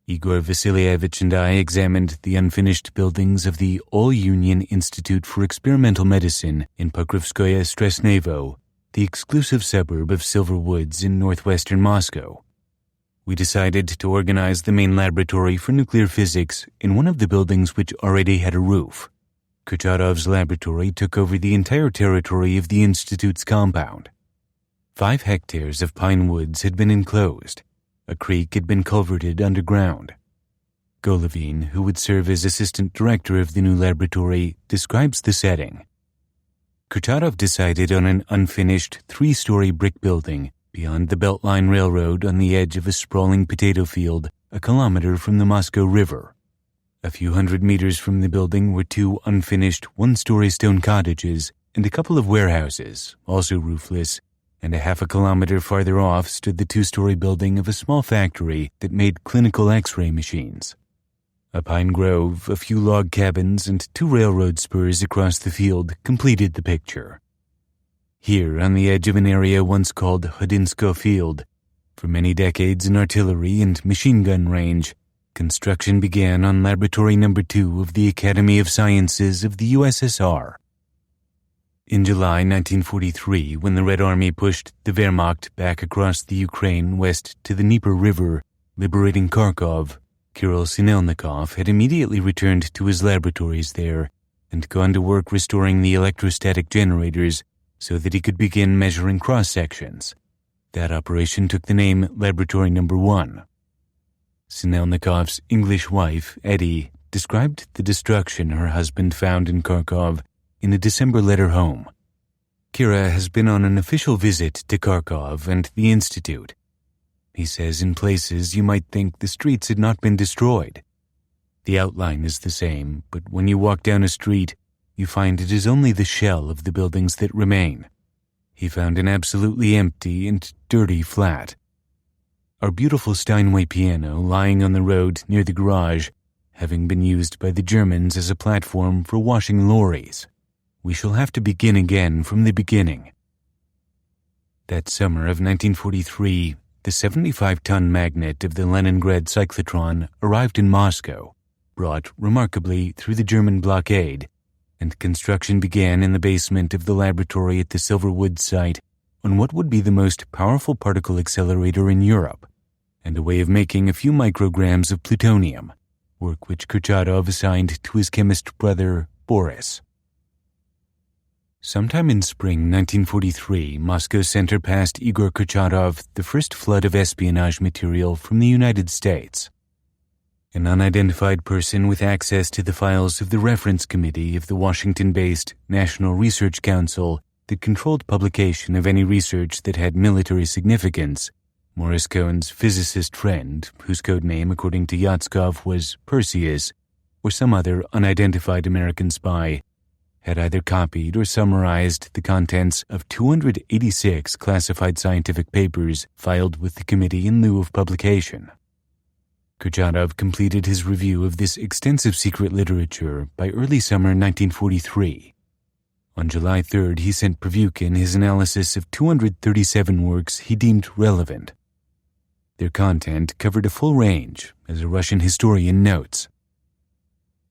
"Igor Vasilievich and I examined the unfinished buildings of the All-Union Institute for Experimental Medicine in Pokrovskoye Stresnevo, the exclusive suburb of Silver Woods in northwestern Moscow. We decided to organize the main laboratory for nuclear physics in one of the buildings which already had a roof. Kurchatov's laboratory took over the entire territory of the Institute's compound. 5 hectares of pine woods had been enclosed. A creek had been culverted underground. Golovin, who would serve as assistant director of the new laboratory, describes the setting. Kurchatov decided on an unfinished 3-story brick building beyond the Beltline Railroad on the edge of a sprawling potato field a kilometer from the Moscow River. A few hundred meters from the building were 2 unfinished 1-story stone cottages and a couple of warehouses, also roofless, and a half a kilometer farther off stood the 2-story building of a small factory that made clinical X-ray machines. A pine grove, a few log cabins, and 2 railroad spurs across the field completed the picture. Here, on the edge of an area once called Hodinsko Field, for many decades an artillery and machine gun range, construction began on Laboratory No. 2 of the Academy of Sciences of the USSR. In July 1943, when the Red Army pushed the Wehrmacht back across the Ukraine west to the Dnieper River, liberating Kharkov, Kirill Sinelnikov had immediately returned to his laboratories there and gone to work restoring the electrostatic generators so that he could begin measuring cross-sections. That operation took the name Laboratory No. 1. Sinelnikov's English wife, Eddie, described the destruction her husband found in Kharkov in a December letter home. "Kira has been on an official visit to Kharkov and the Institute. He says in places you might think the streets had not been destroyed. The outline is the same, but when you walk down a street, you find it is only the shell of the buildings that remain. He found an absolutely empty and dirty flat. Our beautiful Steinway piano lying on the road near the garage, having been used by the Germans as a platform for washing lorries. We shall have to begin again from the beginning." That summer of 1943, the 75-ton magnet of the Leningrad cyclotron arrived in Moscow, brought remarkably through the German blockade, and construction began in the basement of the laboratory at the Silverwood site on what would be the most powerful particle accelerator in Europe, and a way of making a few micrograms of plutonium, work which Kurchatov assigned to his chemist brother, Boris. Sometime in spring 1943, Moscow sent past Igor Kurchatov the first flood of espionage material from the United States. An unidentified person with access to the files of the Reference Committee of the Washington-based National Research Council that controlled publication of any research that had military significance, Morris Cohen's physicist friend, whose code name according to Yatskov was Perseus, or some other unidentified American spy, had either copied or summarized the contents of 286 classified scientific papers filed with the committee in lieu of publication. Kurchatov completed his review of this extensive secret literature by early summer 1943. On July 3rd, he sent Prevyukin his analysis of 237 works he deemed relevant. Their content covered a full range, as a Russian historian notes.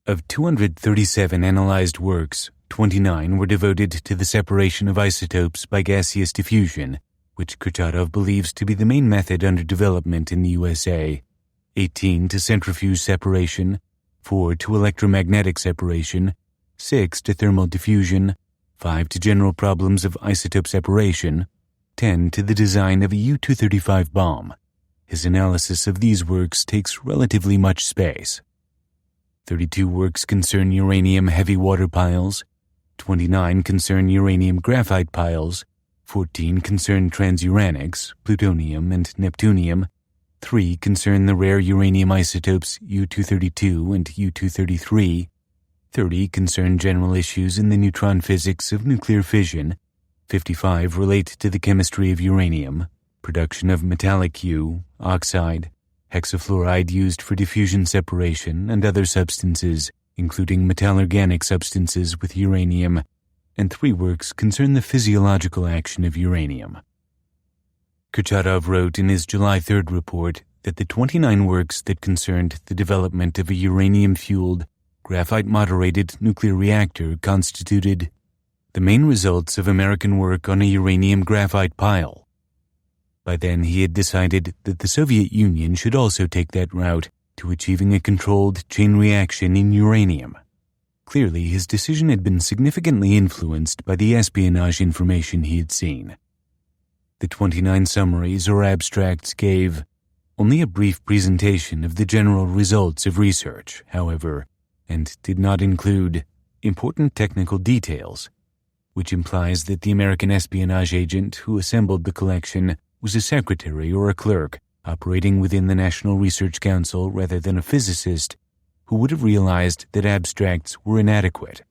Of 237 analyzed works, 29 were devoted to the separation of isotopes by gaseous diffusion, which Kurchatov believes to be the main method under development in the USA, 18 to centrifuge separation, 4 to electromagnetic separation, 6 to thermal diffusion, 5 to general problems of isotope separation, 10 to the design of a U-235 bomb. His analysis of these works takes relatively much space. 32 works concern uranium heavy water piles, 29 concern uranium graphite piles, 14 concern transuranics, plutonium and neptunium, 3 concern the rare uranium isotopes U-232 and U-233, 30 concern general issues in the neutron physics of nuclear fission, 55 relate to the chemistry of uranium, production of metallic U, oxide, hexafluoride used for diffusion separation and other substances, including metal-organic substances with uranium, and 3 works concern the physiological action of uranium. Kurchatov wrote in his July 3rd report that the 29 works that concerned the development of a uranium-fueled, graphite-moderated nuclear reactor constituted the main results of American work on a uranium graphite pile. By then, he had decided that the Soviet Union should also take that route to achieving a controlled chain reaction in uranium. Clearly, his decision had been significantly influenced by the espionage information he had seen. The 29 summaries or abstracts gave only a brief presentation of the general results of research, however, and did not include important technical details, which implies that the American espionage agent who assembled the collection was a secretary or a clerk operating within the National Research Council rather than a physicist who would have realized that abstracts were inadequate.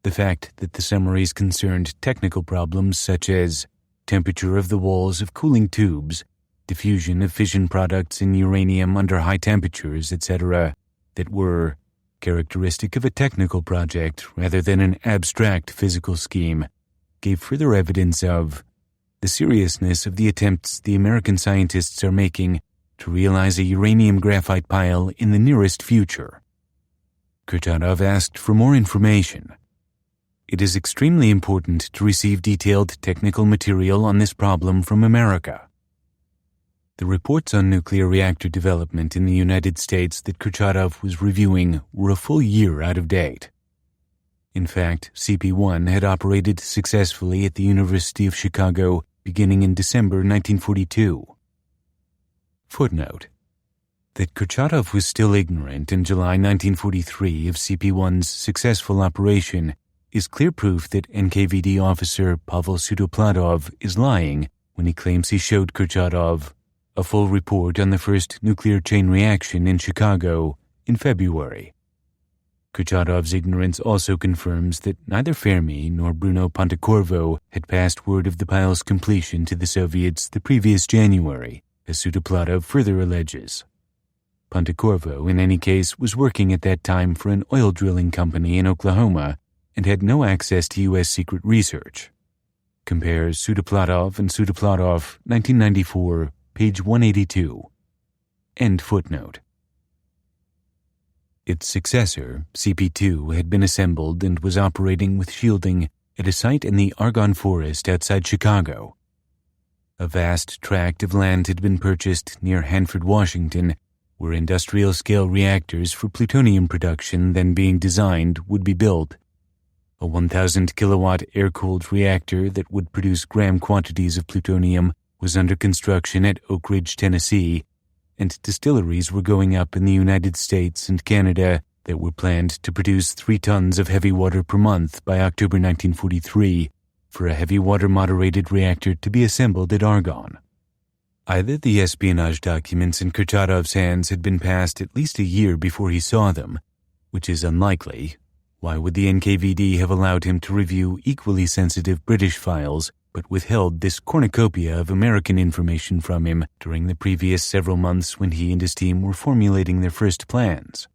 The fact that the summaries concerned technical problems such as temperature of the walls of cooling tubes, diffusion of fission products in uranium under high temperatures, etc., that were characteristic of a technical project rather than an abstract physical scheme, gave further evidence of the seriousness of the attempts the American scientists are making to realize a uranium graphite pile in the nearest future. Kurchatov asked for more information. It is extremely important to receive detailed technical material on this problem from America. The reports on nuclear reactor development in the United States that Kurchatov was reviewing were a full year out of date. In fact, CP1 had operated successfully at the University of Chicago beginning in December 1942. Footnote: that Kurchatov was still ignorant in July 1943 of CP1's successful operation is clear proof that NKVD officer Pavel Sudoplatov is lying when he claims he showed Kurchatov a full report on the first nuclear chain reaction in Chicago in February. Kurchatov's ignorance also confirms that neither Fermi nor Bruno Pontecorvo had passed word of the pile's completion to the Soviets the previous January, as Sudoplatov further alleges. Pontecorvo, in any case, was working at that time for an oil drilling company in Oklahoma and had no access to U.S. secret research. Compare Sudoplatov and Sudoplatov, 1994, page 182. End footnote. Its successor, CP2, had been assembled and was operating with shielding at a site in the Argonne Forest outside Chicago. A vast tract of land had been purchased near Hanford, Washington, where industrial-scale reactors for plutonium production then being designed would be built. A 1,000-kilowatt air-cooled reactor that would produce gram quantities of plutonium was under construction at Oak Ridge, Tennessee, and distilleries were going up in the United States and Canada that were planned to produce 3 tons of heavy water per month by October 1943 for a heavy water moderated reactor to be assembled at Argonne. Either the espionage documents in Kurchatov's hands had been passed at least a year before he saw them, which is unlikely. Why would the NKVD have allowed him to review equally sensitive British files but withheld this cornucopia of American information from him during the previous several months when he and his team were formulating their first plans?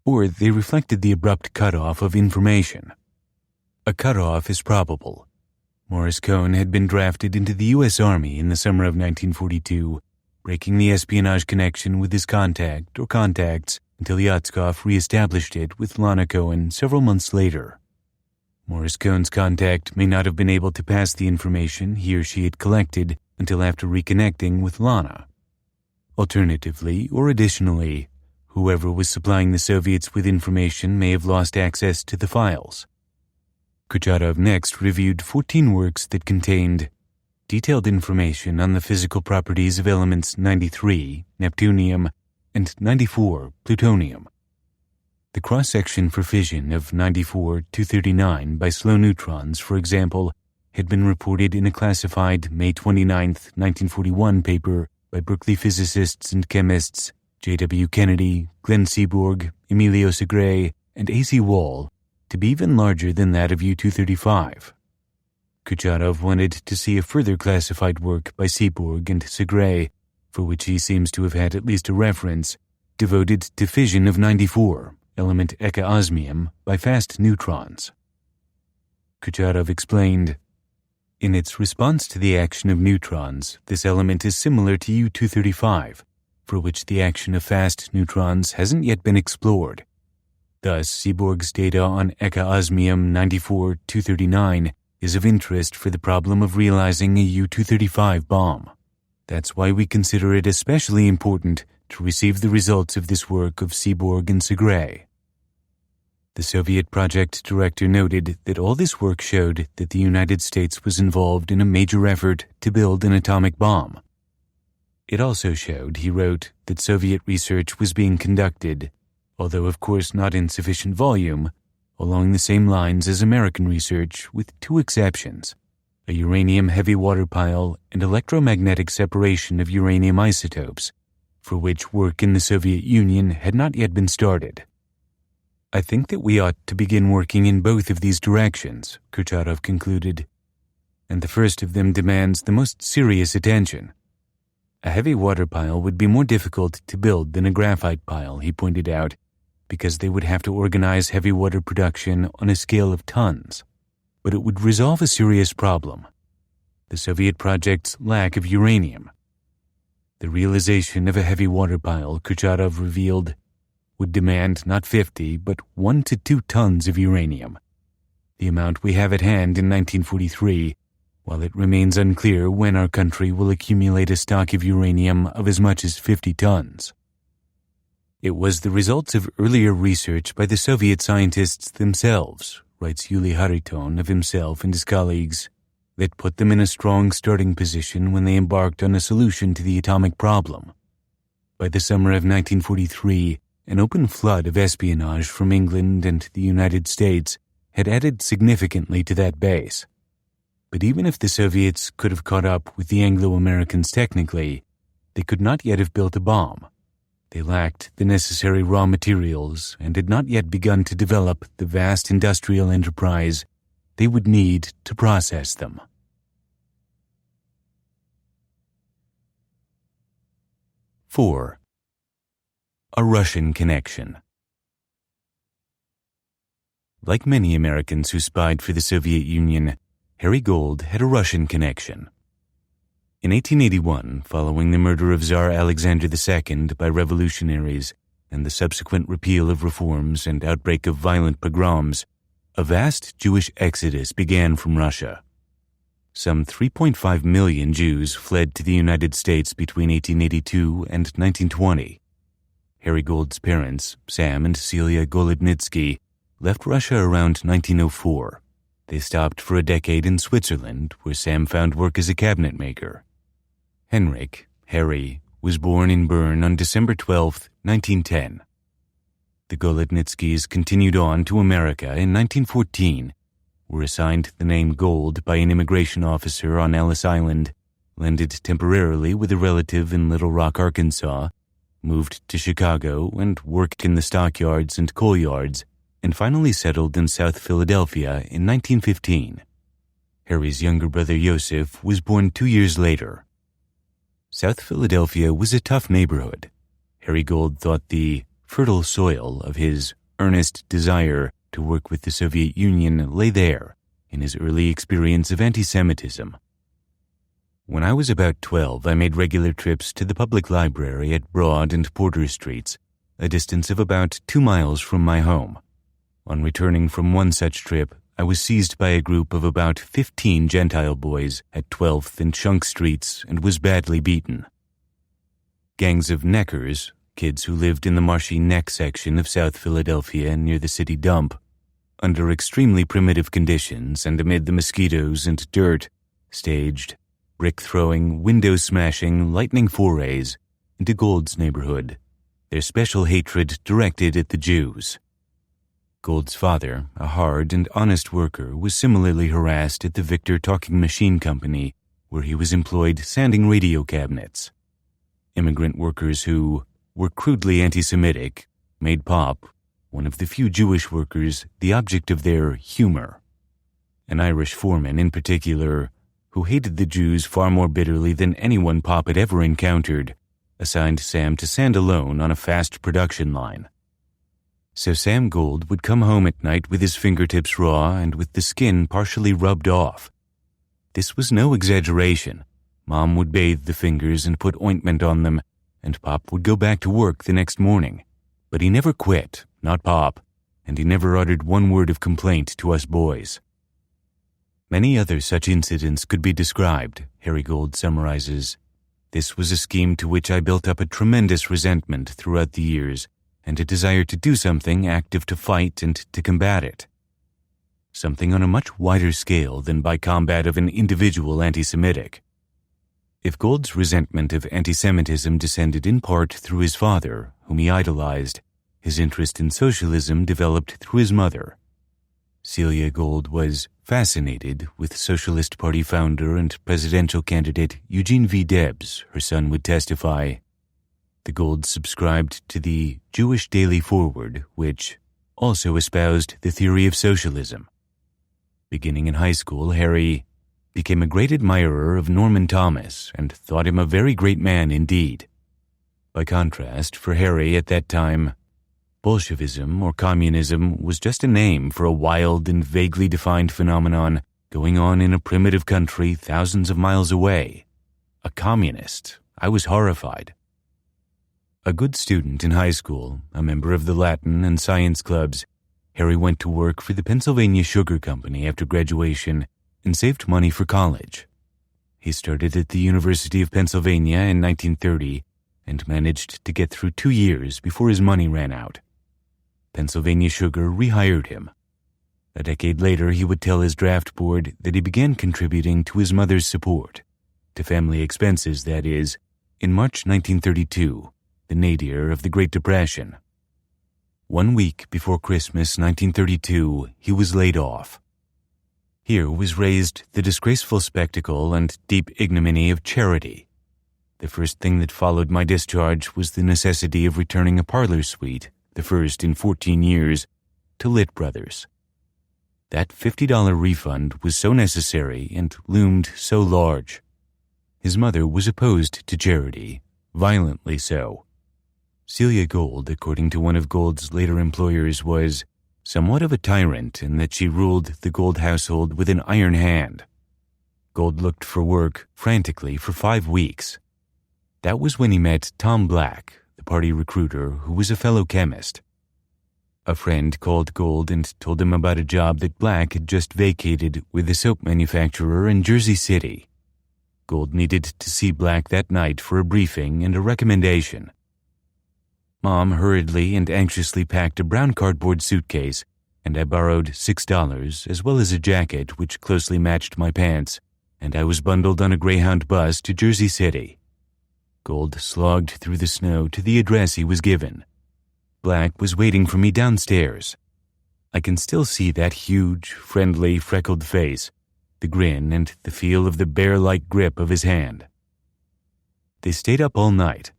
Or they reflected the abrupt cutoff of information. A cutoff is probable. Morris Cohn had been drafted into the U.S. Army in the summer of 1942, breaking the espionage connection with his contact or contacts until Yatskov re-established it with Lana Cohen several months later. Morris-Cohn's contact may not have been able to pass the information he or she had collected until after reconnecting with Lana. Alternatively, or additionally, whoever was supplying the Soviets with information may have lost access to the files. Kurchatov next reviewed 14 works that contained detailed information on the physical properties of elements 93, neptunium, and 94, plutonium. The cross-section for fission of 94-239 by slow neutrons, for example, had been reported in a classified May 29, 1941 paper by Berkeley physicists and chemists J.W. Kennedy, Glenn Seaborg, Emilio Segre, and A.C. Wall to be even larger than that of U-235. Kurchatov wanted to see a further classified work by Seaborg and Segre, for which he seems to have had at least a reference, devoted to fission of 94, element eka-osmium, by fast neutrons. Kurchatov explained, "In its response to the action of neutrons, this element is similar to U-235, for which the action of fast neutrons hasn't yet been explored. Thus, Seaborg's data on eka-osmium 94-239 is of interest for the problem of realizing a U-235 bomb. That's why we consider it especially important to receive the results of this work of Seaborg and Segre." The Soviet project director noted that all this work showed that the United States was involved in a major effort to build an atomic bomb. It also showed, he wrote, that Soviet research was being conducted, although of course not in sufficient volume, along the same lines as American research, with two exceptions: a uranium heavy water pile and electromagnetic separation of uranium isotopes, for which work in the Soviet Union had not yet been started. "I think that we ought to begin working in both of these directions," Kurchatov concluded, "and the first of them demands the most serious attention. A heavy water pile would be more difficult to build than a graphite pile," he pointed out, because they would have to organize heavy water production on a scale of tons. But it would resolve a serious problem: the Soviet project's lack of uranium. The realization of a heavy water pile, Kurchatov revealed, would demand not 50, but 1 to 2 tons of uranium, the amount we have at hand in 1943, while it remains unclear when our country will accumulate a stock of uranium of as much as 50 tons. "It was the results of earlier research by the Soviet scientists themselves," writes Yuli Hariton of himself and his colleagues, "that put them in a strong starting position when they embarked on a solution to the atomic problem. By the summer of 1943, an open flood of espionage from England and the United States had added significantly to that base. But even if the Soviets could have caught up with the Anglo-Americans technically, they could not yet have built a bomb. They lacked the necessary raw materials and had not yet begun to develop the vast industrial enterprise they would need to process them." (4) A Russian connection. Like many Americans who spied for the Soviet Union, Harry Gold had a Russian connection. In 1881, following the murder of Tsar Alexander II by revolutionaries and the subsequent repeal of reforms and outbreak of violent pogroms, a vast Jewish exodus began from Russia. Some 3.5 million Jews fled to the United States between 1882 and 1920. Harry Gold's parents, Sam and Celia Golodnitsky, left Russia around 1904. They stopped for a decade in Switzerland, where Sam found work as a cabinet maker. Henrik, Harry, was born in Bern on December 12, 1910. The Golodnitskys continued on to America in 1914, were assigned the name Gold by an immigration officer on Ellis Island, landed temporarily with a relative in Little Rock, Arkansas, moved to Chicago and worked in the stockyards and coal yards, and finally settled in South Philadelphia in 1915. Harry's younger brother Yosef was born 2 years later. South Philadelphia was a tough neighborhood. Harry Gold thought the fertile soil of his earnest desire to work with the Soviet Union lay there in his early experience of anti-Semitism. "When I was about 12, I made regular trips to the public library at Broad and Porter Streets, a distance of about 2 miles from my home. On returning from one such trip, I was seized by a group of about 15 Gentile boys at 12th and Shunk Streets and was badly beaten. Gangs of neckers, kids who lived in the marshy neck section of South Philadelphia near the city dump, under extremely primitive conditions and amid the mosquitoes and dirt, staged brick-throwing, window-smashing, lightning forays into Gold's neighborhood, their special hatred directed at the Jews. Gold's father, a hard and honest worker, was similarly harassed at the Victor Talking Machine Company, where he was employed sanding radio cabinets. Immigrant workers who were crudely anti-Semitic made Pop, one of the few Jewish workers, the object of their humor. An Irish foreman in particular, who hated the Jews far more bitterly than anyone Pop had ever encountered, assigned Sam to sand alone on a fast production line. So Sam Gold would come home at night with his fingertips raw and with the skin partially rubbed off. This was no exaggeration. Mom would bathe the fingers and put ointment on them, and Pop would go back to work the next morning. But he never quit, not Pop, and he never uttered one word of complaint to us boys. Many other such incidents could be described, Harry Gold summarizes. This was a scheme to which I built up a tremendous resentment throughout the years, and a desire to do something active to fight and to combat it. Something on a much wider scale than by combat of an individual anti-Semitic. If Gold's resentment of anti-Semitism descended in part through his father, whom he idolized, his interest in socialism developed through his mother. Celia Gold was fascinated with Socialist Party founder and presidential candidate Eugene V. Debs, her son would testify. The Golds subscribed to the Jewish Daily Forward, which also espoused the theory of socialism. Beginning in high school, Harry became a great admirer of Norman Thomas and thought him a very great man indeed. By contrast, for Harry at that time, Bolshevism or communism was just a name for a wild and vaguely defined phenomenon going on in a primitive country thousands of miles away. A communist. I was horrified. A good student in high school, a member of the Latin and science clubs, Harry went to work for the Pennsylvania Sugar Company after graduation and saved money for college. He started at the University of Pennsylvania in 1930 and managed to get through 2 years before his money ran out. Pennsylvania Sugar rehired him. A decade later, he would tell his draft board that he began contributing to his mother's support, to family expenses, that is, in March 1932. The nadir of the Great Depression. 1 week before Christmas 1932, he was laid off. Here was raised the disgraceful spectacle and deep ignominy of charity. The first thing that followed my discharge was the necessity of returning a parlor suite, the first in 14 years, to Lit Brothers. That $50 refund was so necessary and loomed so large. His mother was opposed to charity, violently so. Celia Gold, according to one of Gold's later employers, was somewhat of a tyrant in that she ruled the Gold household with an iron hand. Gold looked for work frantically for 5 weeks. That was when he met Tom Black, the party recruiter, who was a fellow chemist. A friend called Gold and told him about a job that Black had just vacated with a soap manufacturer in Jersey City. Gold needed to see Black that night for a briefing and a recommendation. Mom hurriedly and anxiously packed a brown cardboard suitcase, and I borrowed $6 as well as a jacket which closely matched my pants, and I was bundled on a Greyhound bus to Jersey City. Gold slogged through the snow to the address he was given. Black was waiting for me downstairs. I can still see that huge, friendly, freckled face, the grin and the feel of the bear-like grip of his hand. They stayed up all night.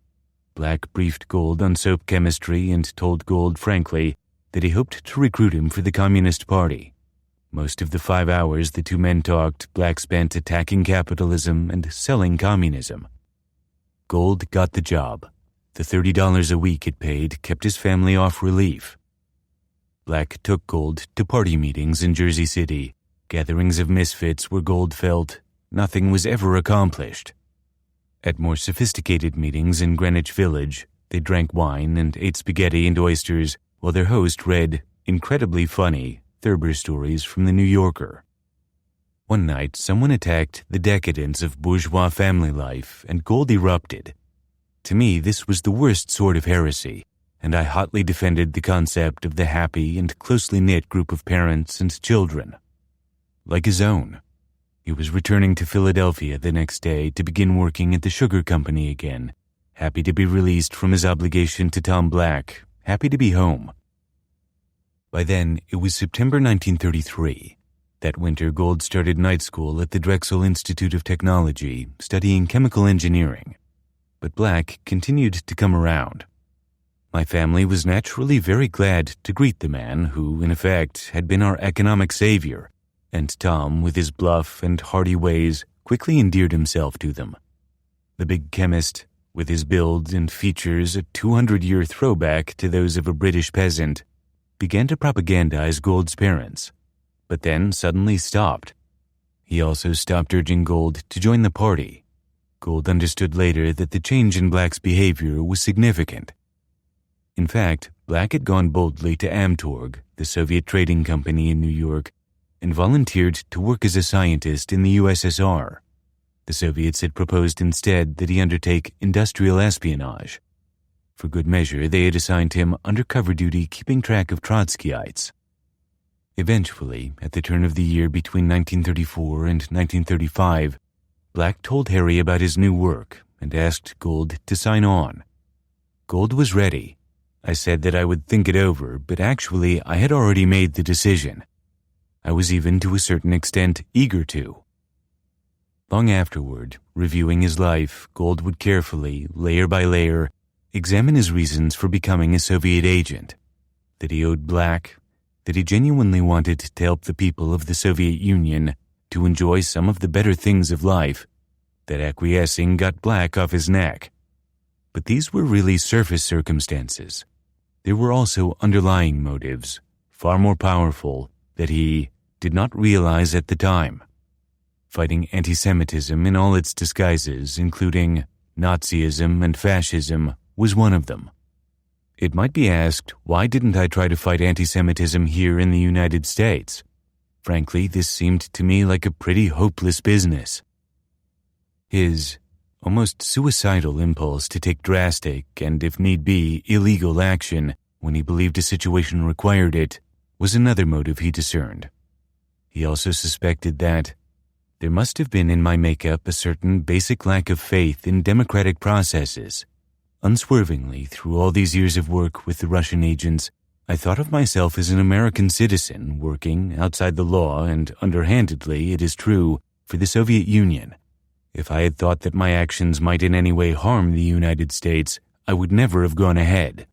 Black briefed Gold on soap chemistry and told Gold frankly that he hoped to recruit him for the Communist Party. Most of the 5 hours the two men talked, Black spent attacking capitalism and selling communism. Gold got the job. The $30 a week it paid kept his family off relief. Black took Gold to party meetings in Jersey City, gatherings of misfits where Gold felt nothing was ever accomplished. At more sophisticated meetings in Greenwich Village, they drank wine and ate spaghetti and oysters while their host read incredibly funny, Thurber stories from The New Yorker. One night, someone attacked the decadence of bourgeois family life, and Gold erupted. To me, this was the worst sort of heresy, and I hotly defended the concept of the happy and closely knit group of parents and children. Like his own. He was returning to Philadelphia the next day to begin working at the sugar company again, happy to be released from his obligation to Tom Black, happy to be home. By then, it was September 1933. That winter, Gold started night school at the Drexel Institute of Technology, studying chemical engineering. But Black continued to come around. My family was naturally very glad to greet the man who, in effect, had been our economic savior, and Tom, with his bluff and hearty ways, quickly endeared himself to them. The big chemist, with his build and features a 200-year throwback to those of a British peasant, began to propagandize Gold's parents, but then suddenly stopped. He also stopped urging Gold to join the party. Gold understood later that the change in Black's behavior was significant. In fact, Black had gone boldly to Amtorg, the Soviet trading company in New York, and volunteered to work as a scientist in the USSR. The Soviets had proposed instead that he undertake industrial espionage. For good measure, they had assigned him undercover duty keeping track of Trotskyites. Eventually, at the turn of the year between 1934 and 1935, Black told Harry about his new work and asked Gold to sign on. Gold was ready. I said that I would think it over, but actually I had already made the decision. I was even to a certain extent eager to. Long afterward, reviewing his life, Gold would carefully, layer by layer, examine his reasons for becoming a Soviet agent, that he owed Black, that he genuinely wanted to help the people of the Soviet Union to enjoy some of the better things of life, that acquiescing got Black off his neck. But these were really surface circumstances. There were also underlying motives, far more powerful, that he did not realize at the time. Fighting anti-Semitism in all its disguises, including Nazism and fascism, was one of them. It might be asked, why didn't I try to fight anti-Semitism here in the United States? Frankly, this seemed to me like a pretty hopeless business. His almost suicidal impulse to take drastic and, if need be, illegal action when he believed a situation required it was another motive he discerned. He also suspected that there must have been in my makeup a certain basic lack of faith in democratic processes. Unswervingly, through all these years of work with the Russian agents, I thought of myself as an American citizen working outside the law and underhandedly, it is true, for the Soviet Union. If I had thought that my actions might in any way harm the United States, I would never have gone ahead.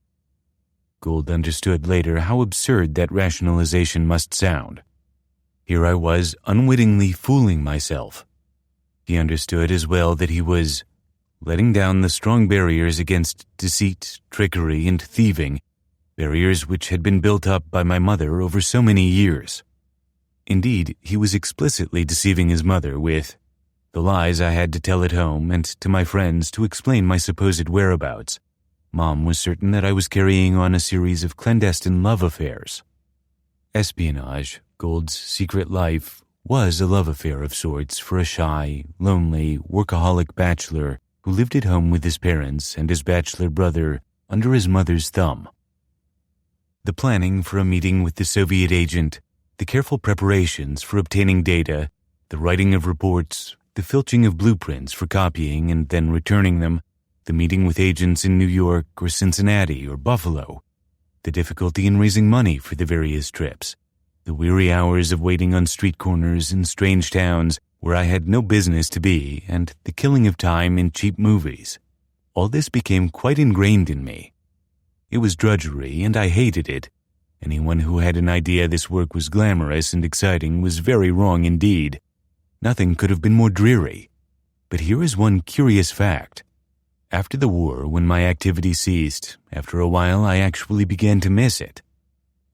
Gold understood later how absurd that rationalization must sound. Here I was unwittingly fooling myself. He understood as well that he was letting down the strong barriers against deceit, trickery, and thieving, barriers which had been built up by my mother over so many years. Indeed, he was explicitly deceiving his mother with the lies I had to tell at home and to my friends to explain my supposed whereabouts. Mom was certain that I was carrying on a series of clandestine love affairs. Espionage, Gold's secret life, was a love affair of sorts for a shy, lonely, workaholic bachelor who lived at home with his parents and his bachelor brother under his mother's thumb. The planning for a meeting with the Soviet agent, the careful preparations for obtaining data, the writing of reports, the filching of blueprints for copying and then returning them, the meeting with agents in New York or Cincinnati or Buffalo, the difficulty in raising money for the various trips, the weary hours of waiting on street corners in strange towns where I had no business to be, and the killing of time in cheap movies. All this became quite ingrained in me. It was drudgery, and I hated it. Anyone who had an idea this work was glamorous and exciting was very wrong indeed. Nothing could have been more dreary. But here is one curious fact. After the war, when my activity ceased, after a while I actually began to miss it.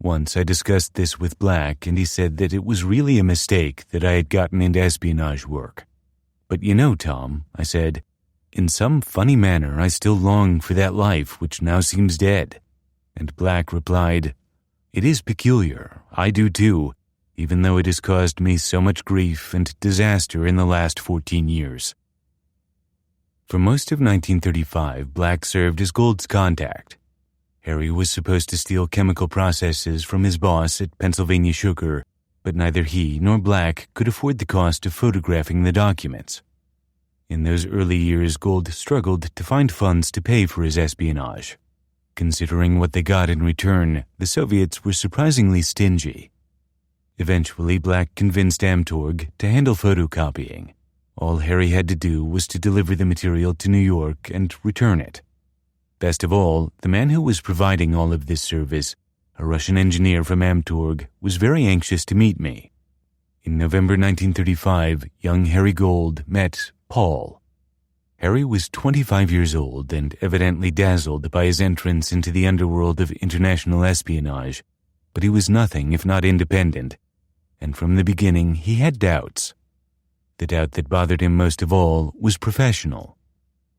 Once I discussed this with Black, and he said that it was really a mistake that I had gotten into espionage work. But you know, Tom, I said, in some funny manner I still long for that life which now seems dead. And Black replied, It is peculiar, I do too, even though it has caused me so much grief and disaster in the last 14 years. For most of 1935, Black served as Gould's contact. Harry was supposed to steal chemical processes from his boss at Pennsylvania Sugar, but neither he nor Black could afford the cost of photographing the documents. In those early years, Gould struggled to find funds to pay for his espionage. Considering what they got in return, the Soviets were surprisingly stingy. Eventually, Black convinced Amtorg to handle photocopying. All Harry had to do was to deliver the material to New York and return it. Best of all, the man who was providing all of this service, a Russian engineer from Amtorg, was very anxious to meet me. In November 1935, young Harry Gould met Paul. Harry was 25 years old and evidently dazzled by his entrance into the underworld of international espionage, but he was nothing if not independent, and from the beginning he had doubts. The doubt that bothered him most of all was professional.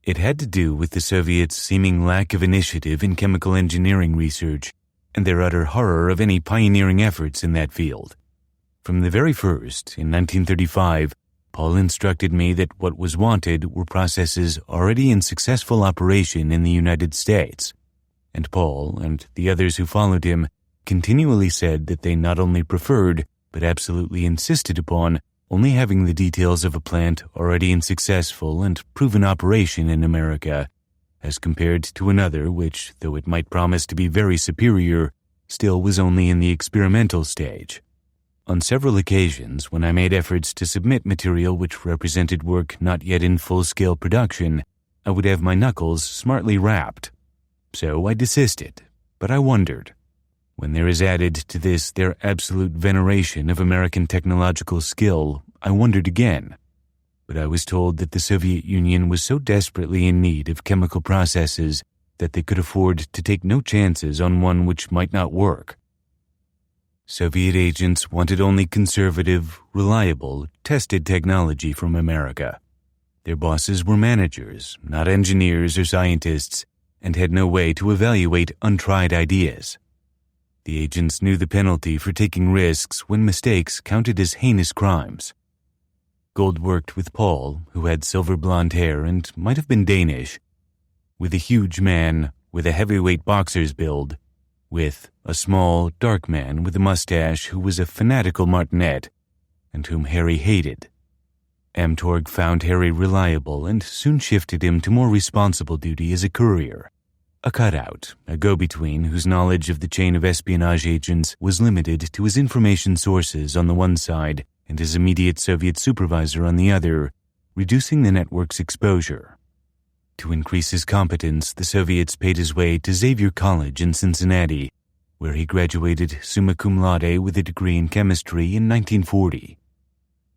It had to do with the Soviets' seeming lack of initiative in chemical engineering research and their utter horror of any pioneering efforts in that field. From the very first, in 1935, Paul instructed me that what was wanted were processes already in successful operation in the United States, and Paul and the others who followed him continually said that they not only preferred, but absolutely insisted upon, only having the details of a plant already in successful and proven operation in America, as compared to another which, though it might promise to be very superior, still was only in the experimental stage. On several occasions, when I made efforts to submit material which represented work not yet in full-scale production, I would have my knuckles smartly rapped. So I desisted, but I wondered. When there is added to this their absolute veneration of American technological skill, I wondered again. But I was told that the Soviet Union was so desperately in need of chemical processes that they could afford to take no chances on one which might not work. Soviet agents wanted only conservative, reliable, tested technology from America. Their bosses were managers, not engineers or scientists, and had no way to evaluate untried ideas. The agents knew the penalty for taking risks when mistakes counted as heinous crimes. Gould worked with Paul, who had silver blonde hair and might have been Danish, with a huge man with a heavyweight boxer's build, with a small, dark man with a mustache who was a fanatical martinet, and whom Harry hated. Amtorg found Harry reliable and soon shifted him to more responsible duty as a courier, a cutout, a go-between whose knowledge of the chain of espionage agents was limited to his information sources on the one side and his immediate Soviet supervisor on the other, reducing the network's exposure. To increase his competence, the Soviets paid his way to Xavier College in Cincinnati, where he graduated summa cum laude with a degree in chemistry in 1940.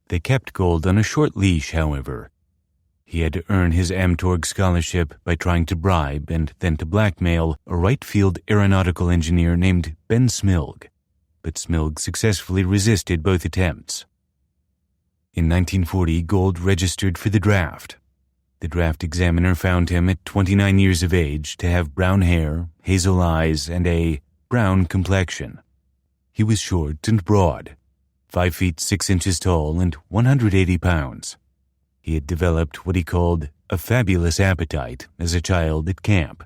They kept Gould on a short leash, however. He had to earn his Amtorg scholarship by trying to bribe and then to blackmail a right-field aeronautical engineer named Ben Smilg, but Smilg successfully resisted both attempts. In 1940, Gould registered for the draft. The draft examiner found him at 29 years of age to have brown hair, hazel eyes, and a brown complexion. He was short and broad, 5 feet 6 inches tall and 180 pounds. He had developed what he called a fabulous appetite as a child at camp.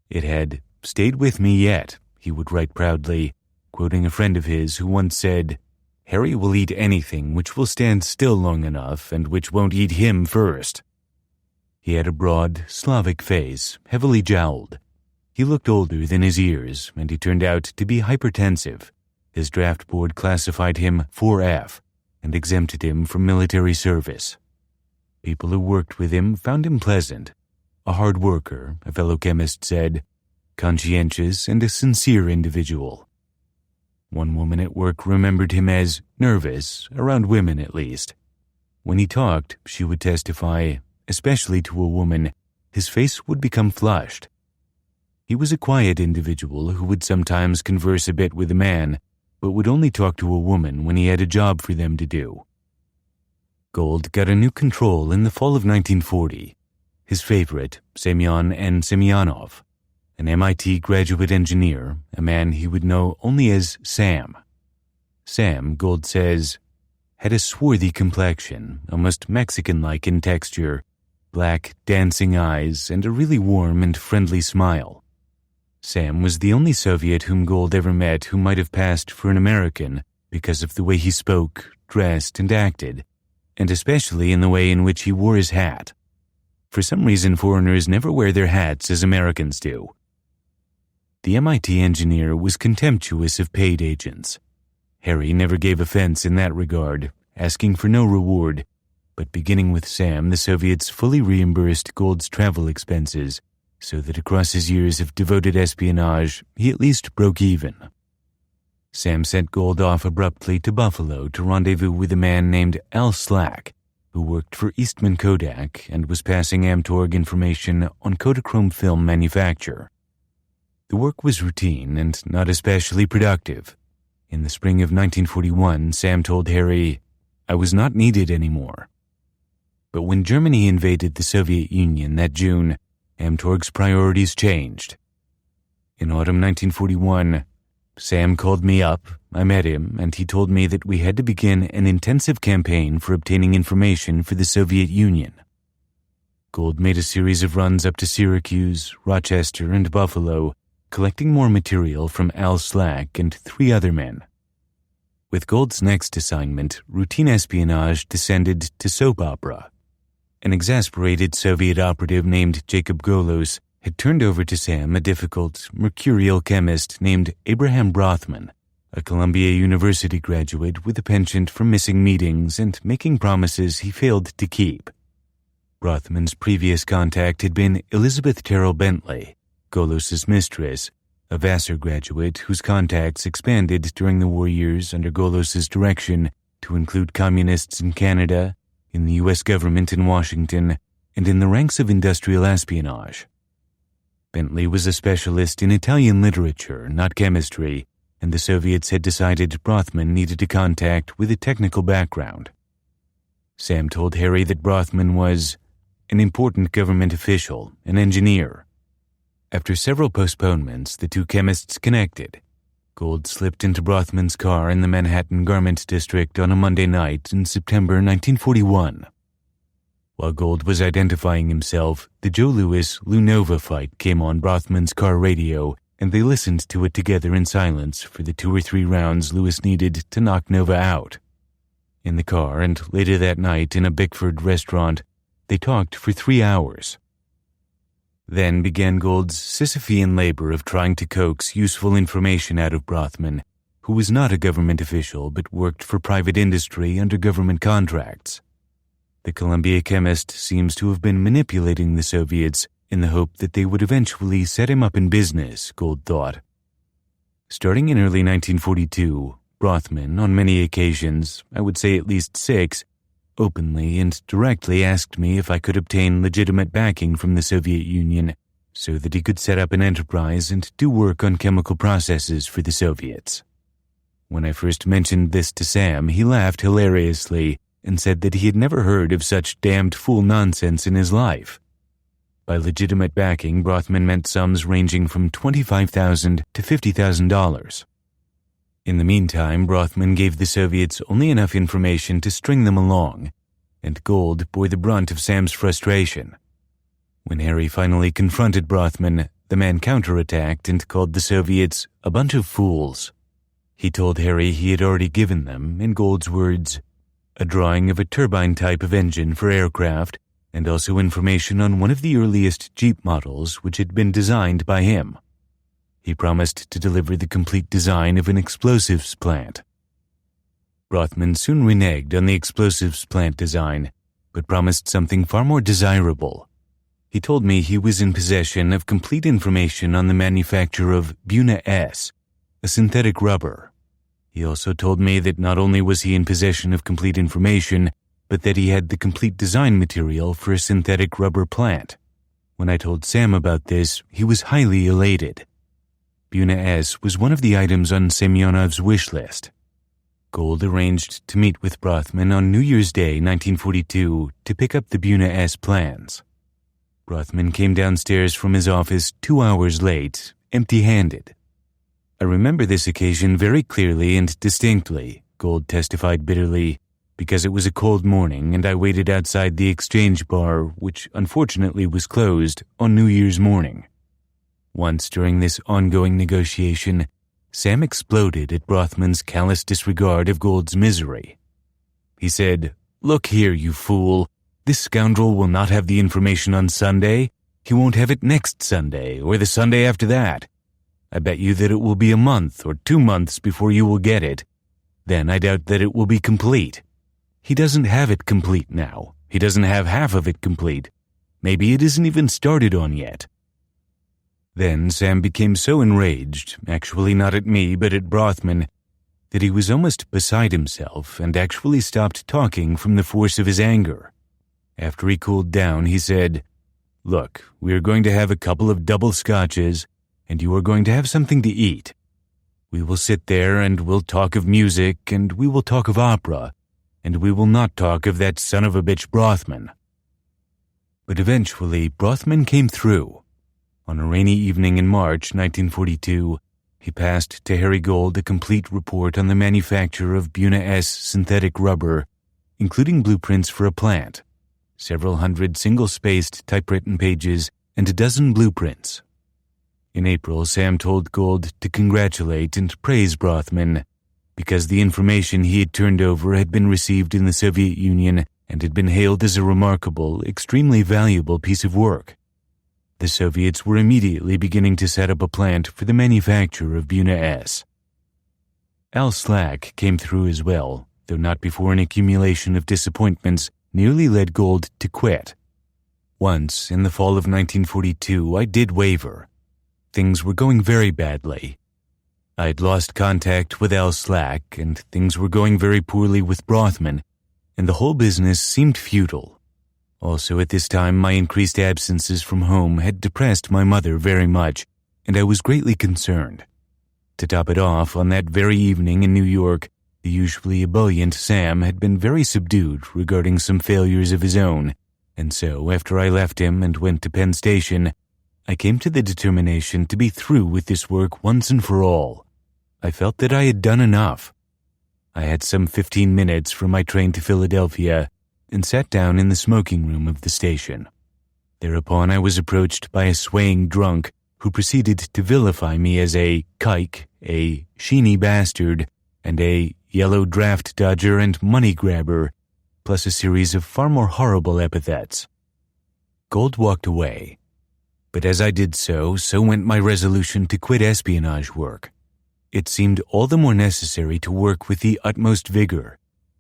It had stayed with me yet, he would write proudly, quoting a friend of his who once said, "Harry will eat anything which will stand still long enough and which won't eat him first." He had a broad, Slavic face, heavily jowled. He looked older than his years, and he turned out to be hypertensive. His draft board classified him 4F and exempted him from military service. People who worked with him found him pleasant, a hard worker, a fellow chemist said, conscientious and a sincere individual. One woman at work remembered him as nervous, around women at least. When he talked, she would testify, especially to a woman, his face would become flushed. He was a quiet individual who would sometimes converse a bit with a man, but would only talk to a woman when he had a job for them to do. Gould got a new control in the fall of 1940, his favorite, Semyon N. Semyonov, an MIT graduate engineer, a man he would know only as Sam. Sam, Gold says, had a swarthy complexion, almost Mexican-like in texture, black, dancing eyes, and a really warm and friendly smile. Sam was the only Soviet whom Gold ever met who might have passed for an American because of the way he spoke, dressed, and acted, and especially in the way in which he wore his hat. For some reason, foreigners never wear their hats as Americans do. The MIT engineer was contemptuous of paid agents. Harry never gave offense in that regard, asking for no reward, but beginning with Sam, the Soviets fully reimbursed Gold's travel expenses, so that across his years of devoted espionage, he at least broke even. Sam sent Gold off abruptly to Buffalo to rendezvous with a man named Al Slack, who worked for Eastman Kodak and was passing Amtorg information on Kodachrome film manufacture. The work was routine and not especially productive. In the spring of 1941, Sam told Harry, "I was not needed anymore." But when Germany invaded the Soviet Union that June, Amtorg's priorities changed. In autumn 1941, Sam called me up, I met him, and he told me that we had to begin an intensive campaign for obtaining information for the Soviet Union. Gold made a series of runs up to Syracuse, Rochester, and Buffalo, collecting more material from Al Slack and 3 other men. With Gold's next assignment, routine espionage descended to soap opera. An exasperated Soviet operative named Jacob Golos had turned over to Sam a difficult, mercurial chemist named Abraham Brothman, a Columbia University graduate with a penchant for missing meetings and making promises he failed to keep. Brothman's previous contact had been Elizabeth Terrell Bentley, Golos's mistress, a Vassar graduate whose contacts expanded during the war years under Golos's direction to include communists in Canada, in the U.S. government in Washington, and in the ranks of industrial espionage. Bentley was a specialist in Italian literature, not chemistry, and the Soviets had decided Brothman needed a contact with a technical background. Sam told Harry that Brothman was an important government official, an engineer. After several postponements, the 2 chemists connected. Gold slipped into Brothman's car in the Manhattan Garment District on a Monday night in September 1941. While Gold was identifying himself, the Joe Louis-Lou Nova fight came on Brothman's car radio, and they listened to it together in silence for the 2 or 3 rounds Louis needed to knock Nova out. In the car and later that night in a Bickford restaurant, they talked for 3 hours. Then began Gold's Sisyphean labor of trying to coax useful information out of Brothman, who was not a government official but worked for private industry under government contracts. The Columbia chemist seems to have been manipulating the Soviets in the hope that they would eventually set him up in business, Gold thought. Starting in early 1942, Brothman, on many occasions, I would say at least 6, openly and directly asked me if I could obtain legitimate backing from the Soviet Union so that he could set up an enterprise and do work on chemical processes for the Soviets. When I first mentioned this to Sam, he laughed hilariously and said that he had never heard of such damned fool nonsense in his life. By legitimate backing, Brothman meant sums ranging from $25,000 to $50,000. In the meantime, Brothman gave the Soviets only enough information to string them along, and Gold bore the brunt of Sam's frustration. When Harry finally confronted Brothman, the man counterattacked and called the Soviets a bunch of fools. He told Harry he had already given them, in Gold's words, a drawing of a turbine type of engine for aircraft, and also information on one of the earliest Jeep models which had been designed by him. He promised to deliver the complete design of an explosives plant. Brothman soon reneged on the explosives plant design, but promised something far more desirable. He told me he was in possession of complete information on the manufacture of Buna S, a synthetic rubber. He also told me that not only was he in possession of complete information, but that he had the complete design material for a synthetic rubber plant. When I told Sam about this, he was highly elated. Buna S was one of the items on Semyonov's wish list. Gold arranged to meet with Brothman on New Year's Day 1942 to pick up the Buna S plans. Brothman came downstairs from his office 2 hours late, empty-handed. I remember this occasion very clearly and distinctly, Gold testified bitterly, because it was a cold morning and I waited outside the Exchange Bar, which unfortunately was closed, on New Year's morning. Once during this ongoing negotiation, Sam exploded at Brothman's callous disregard of Gold's misery. He said, "Look here, you fool. This scoundrel will not have the information on Sunday. He won't have it next Sunday or the Sunday after that. I bet you that it will be a month or 2 months before you will get it. Then I doubt that it will be complete. He doesn't have it complete now. He doesn't have half of it complete. Maybe it isn't even started on yet." Then Sam became so enraged, actually not at me but at Brothman, that he was almost beside himself and actually stopped talking from the force of his anger. After he cooled down, he said, "Look, we are going to have a couple of double scotches, and you are going to have something to eat. We will sit there and we'll talk of music, and we will talk of opera, and we will not talk of that son of a bitch Brothman." But eventually, Brothman came through. On a rainy evening in March 1942, he passed to Harry Gold a complete report on the manufacture of Buna S synthetic rubber, including blueprints for a plant, several hundred single-spaced typewritten pages, and a dozen blueprints. In April, Sam told Gold to congratulate and praise Brothman because the information he had turned over had been received in the Soviet Union and had been hailed as a remarkable, extremely valuable piece of work. The Soviets were immediately beginning to set up a plant for the manufacture of Buna S. Al Slack came through as well, though not before an accumulation of disappointments nearly led Gold to quit. Once, in the fall of 1942, I did waver. Things were going very badly. I had lost contact with Al Slack, and things were going very poorly with Brothman, and the whole business seemed futile. Also, at this time, my increased absences from home had depressed my mother very much, and I was greatly concerned. To top it off, on that very evening in New York, the usually ebullient Sam had been very subdued regarding some failures of his own, and so, after I left him and went to Penn Station, I came to the determination to be through with this work once and for all. I felt that I had done enough. I had some 15 minutes from my train to Philadelphia, and sat down in the smoking room of the station. Thereupon I was approached by a swaying drunk who proceeded to vilify me as a kike, a sheeny bastard, and a yellow draft dodger and money grabber, plus a series of far more horrible epithets. Gold walked away. But as I did so went my resolution to quit espionage work. It seemed all the more necessary to work with the utmost vigor,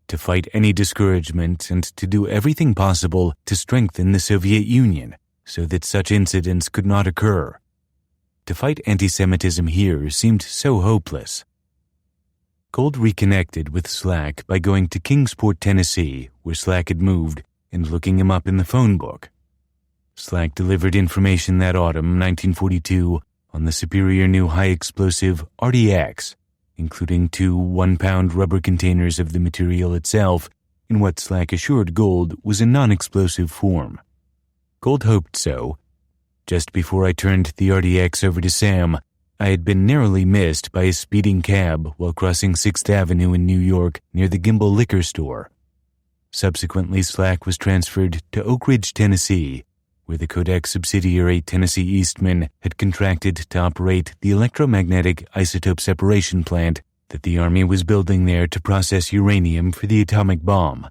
to fight any discouragement, and to do everything possible to strengthen the Soviet Union so that such incidents could not occur. To fight anti-Semitism here seemed so hopeless. Gold reconnected with Slack by going to Kingsport, Tennessee, where Slack had moved, and looking him up in the phone book. Slack delivered information that autumn, 1942, on the superior new high-explosive RDX, including 2 one-pound rubber containers of the material itself in what Slack assured Gold was a non-explosive form. Gold hoped so. Just before I turned the RDX over to Sam, I had been narrowly missed by a speeding cab while crossing 6th Avenue in New York near the Gimbal liquor store. Subsequently, Slack was transferred to Oak Ridge, Tennessee, where the Kodak subsidiary Tennessee Eastman had contracted to operate the electromagnetic isotope separation plant that the Army was building there to process uranium for the atomic bomb.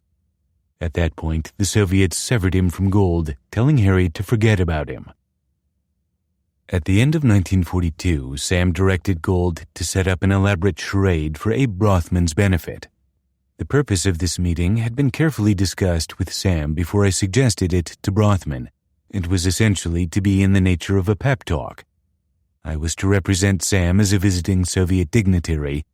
At that point, the Soviets severed him from Gold, telling Harry to forget about him. At the end of 1942, Sam directed Gold to set up an elaborate charade for Abe Brothman's benefit. The purpose of this meeting had been carefully discussed with Sam before I suggested it to Brothman. It was essentially to be in the nature of a pep talk. I was to represent Sam as a visiting Soviet dignitary.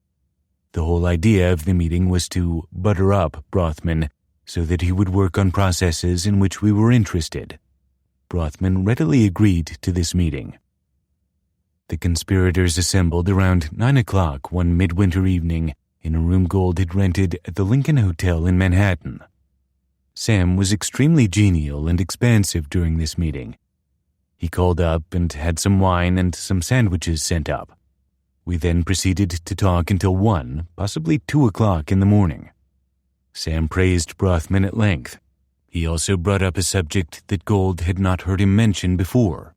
The whole idea of the meeting was to butter up Brothman so that he would work on processes in which we were interested. Brothman readily agreed to this meeting. The conspirators assembled around 9 o'clock one midwinter evening in a room Gold had rented at the Lincoln Hotel in Manhattan. Sam was extremely genial and expansive during this meeting, He called up and had some wine and some sandwiches sent up. We then proceeded to talk until 1, possibly 2 o'clock in the morning. Sam praised Brothman at length. He also brought up a subject that Gold had not heard him mention before.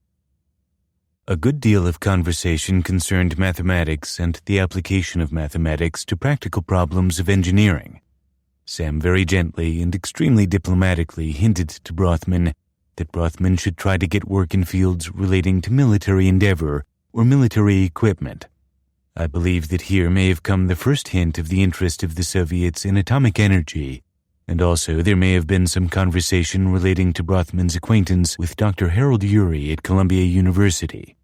A good deal of conversation concerned mathematics and the application of mathematics to practical problems of engineering. Sam very gently and extremely diplomatically hinted to Brothman that Brothman should try to get work in fields relating to military endeavor or military equipment. I believe that here may have come the first hint of the interest of the Soviets in atomic energy, and also there may have been some conversation relating to Brothman's acquaintance with Dr. Harold Urey at Columbia University.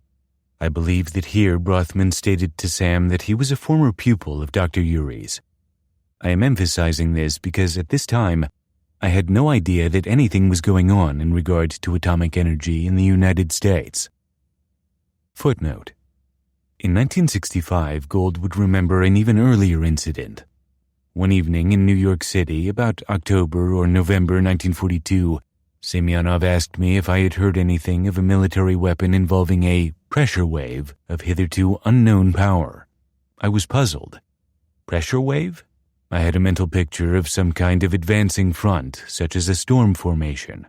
I believe that here Brothman stated to Sam that he was a former pupil of Dr. Urey's. I am emphasizing this because at this time, I had no idea that anything was going on in regard to atomic energy in the United States. Footnote: in 1965, Gold would remember an even earlier incident. One evening in New York City, about October or November 1942, Semyonov asked me if I had heard anything of a military weapon involving a pressure wave of hitherto unknown power. I was puzzled. Pressure wave? I had a mental picture of some kind of advancing front, such as a storm formation.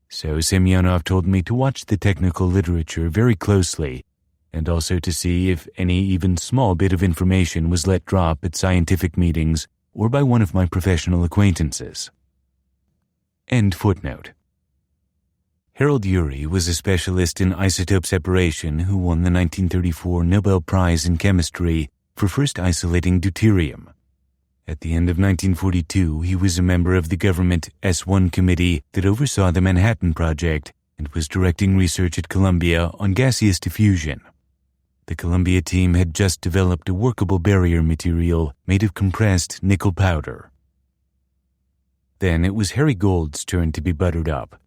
So Semyonov told me to watch the technical literature very closely, and also to see if any even small bit of information was let drop at scientific meetings or by one of my professional acquaintances. End footnote. Harold Urey was a specialist in isotope separation who won the 1934 Nobel Prize in Chemistry for first isolating deuterium. At the end of 1942, he was a member of the government S1 committee that oversaw the Manhattan Project and was directing research at Columbia on gaseous diffusion. The Columbia team had just developed a workable barrier material made of compressed nickel powder. Then it was Harry Gold's turn to be buttered up.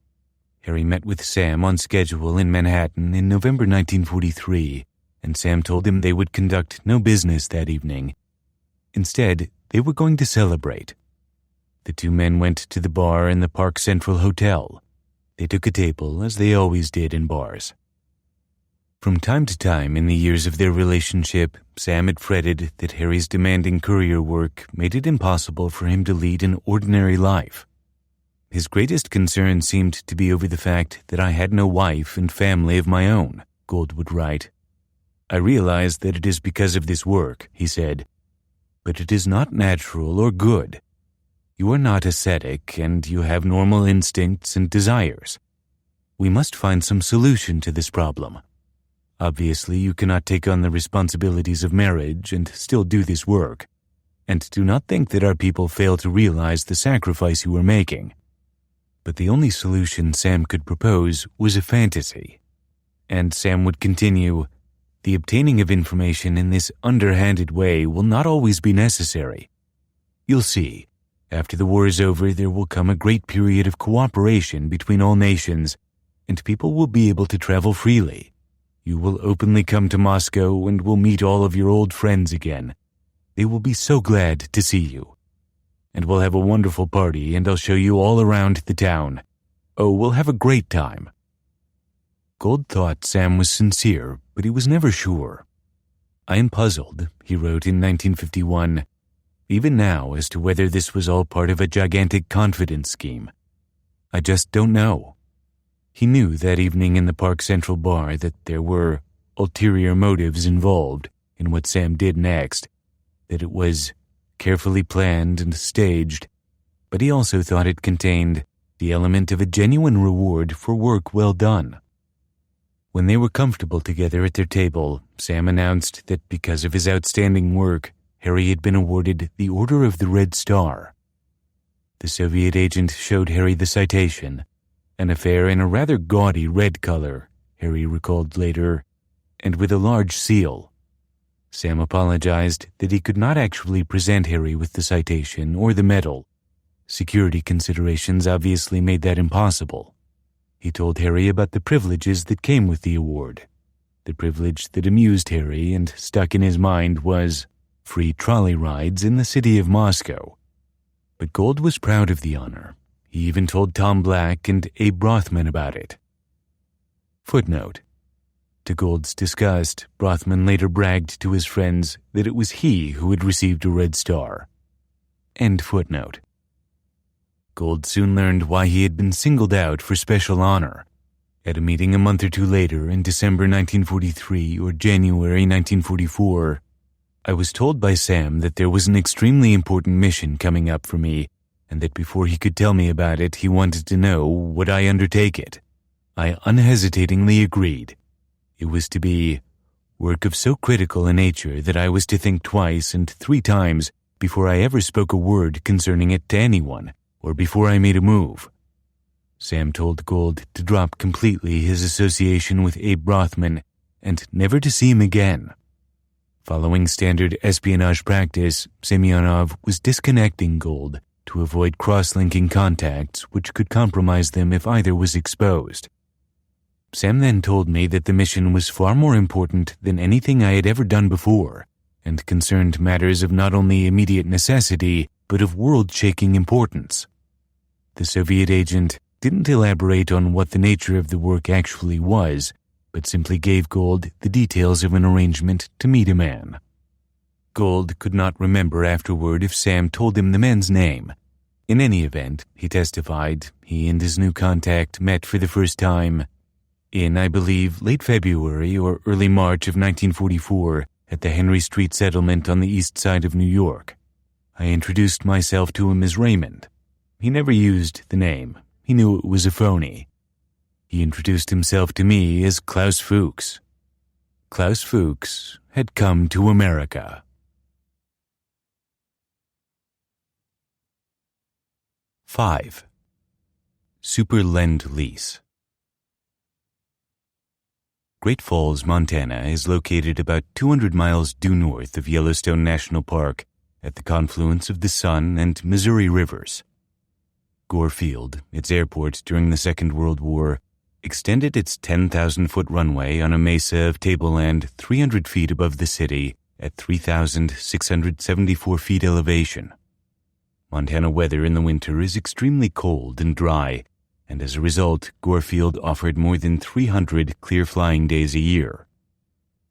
Harry met with Sam on schedule in Manhattan in November 1943, and Sam told him they would conduct no business that evening. Instead, they were going to celebrate. The two men went to the bar in the Park Central Hotel. They took a table, as they always did in bars. From time to time in the years of their relationship, Sam had fretted that Harry's demanding courier work made it impossible for him to lead an ordinary life. His greatest concern seemed to be over the fact that I had no wife and family of my own, Gold would write. I realize that it is because of this work, he said, but it is not natural or good. You are not ascetic and you have normal instincts and desires. We must find some solution to this problem. Obviously, you cannot take on the responsibilities of marriage and still do this work, and do not think that our people fail to realize the sacrifice you are making. But the only solution Sam could propose was a fantasy. And Sam would continue, the obtaining of information in this underhanded way will not always be necessary. You'll see, after the war is over, there will come a great period of cooperation between all nations, and people will be able to travel freely. You will openly come to Moscow and will meet all of your old friends again. They will be so glad to see you. And we'll have a wonderful party, and I'll show you all around the town. Oh, we'll have a great time. Gold thought Sam was sincere, but he was never sure. I am puzzled, he wrote in 1951, even now as to whether this was all part of a gigantic confidence scheme. I just don't know. He knew that evening in the Park Central bar that there were ulterior motives involved in what Sam did next, that it was carefully planned and staged, but he also thought it contained the element of a genuine reward for work well done. When they were comfortable together at their table, Sam announced that because of his outstanding work, Harry had been awarded the Order of the Red Star. The Soviet agent showed Harry the citation, an affair in a rather gaudy red color, Harry recalled later, and with a large seal. Sam apologized that he could not actually present Harry with the citation or the medal. Security considerations obviously made that impossible. He told Harry about the privileges that came with the award. The privilege that amused Harry and stuck in his mind was free trolley rides in the city of Moscow. But Gold was proud of the honor. He even told Tom Black and Abe Rothman about it. Footnote. To Gould's disgust, Brothman later bragged to his friends that it was he who had received a Red Star. End footnote. Gould soon learned why he had been singled out for special honor. At a meeting a month or two later in December 1943 or January 1944, I was told by Sam that there was an extremely important mission coming up for me, and that before he could tell me about it, he wanted to know, would I undertake it? I unhesitatingly agreed. It was to be work of so critical a nature that I was to think twice and 3 times before I ever spoke a word concerning it to anyone, or before I made a move. Sam told Gould to drop completely his association with Abe Brothman and never to see him again. Following standard espionage practice, Semyonov was disconnecting Gould to avoid cross-linking contacts which could compromise them if either was exposed. Sam then told me that the mission was far more important than anything I had ever done before, and concerned matters of not only immediate necessity, but of world-shaking importance. The Soviet agent didn't elaborate on what the nature of the work actually was, but simply gave Gould the details of an arrangement to meet a man. Gould could not remember afterward if Sam told him the man's name. In any event, he testified, he and his new contact met for the first time in, I believe, late February or early March of 1944 at the Henry Street settlement on the east side of New York. I introduced myself to him as Raymond. He never used the name. He knew it was a phony. He introduced himself to me as Klaus Fuchs. Klaus Fuchs had come to America. 5. Super Lend-Lease. Great Falls, Montana is located about 200 miles due north of Yellowstone National Park at the confluence of the Sun and Missouri rivers. Gore Field, its airport during the Second World War, extended its 10,000-foot runway on a mesa of tableland 300 feet above the city at 3,674 feet elevation. Montana weather in the winter is extremely cold and dry, and as a result, Gore Field offered more than 300 clear flying days a year.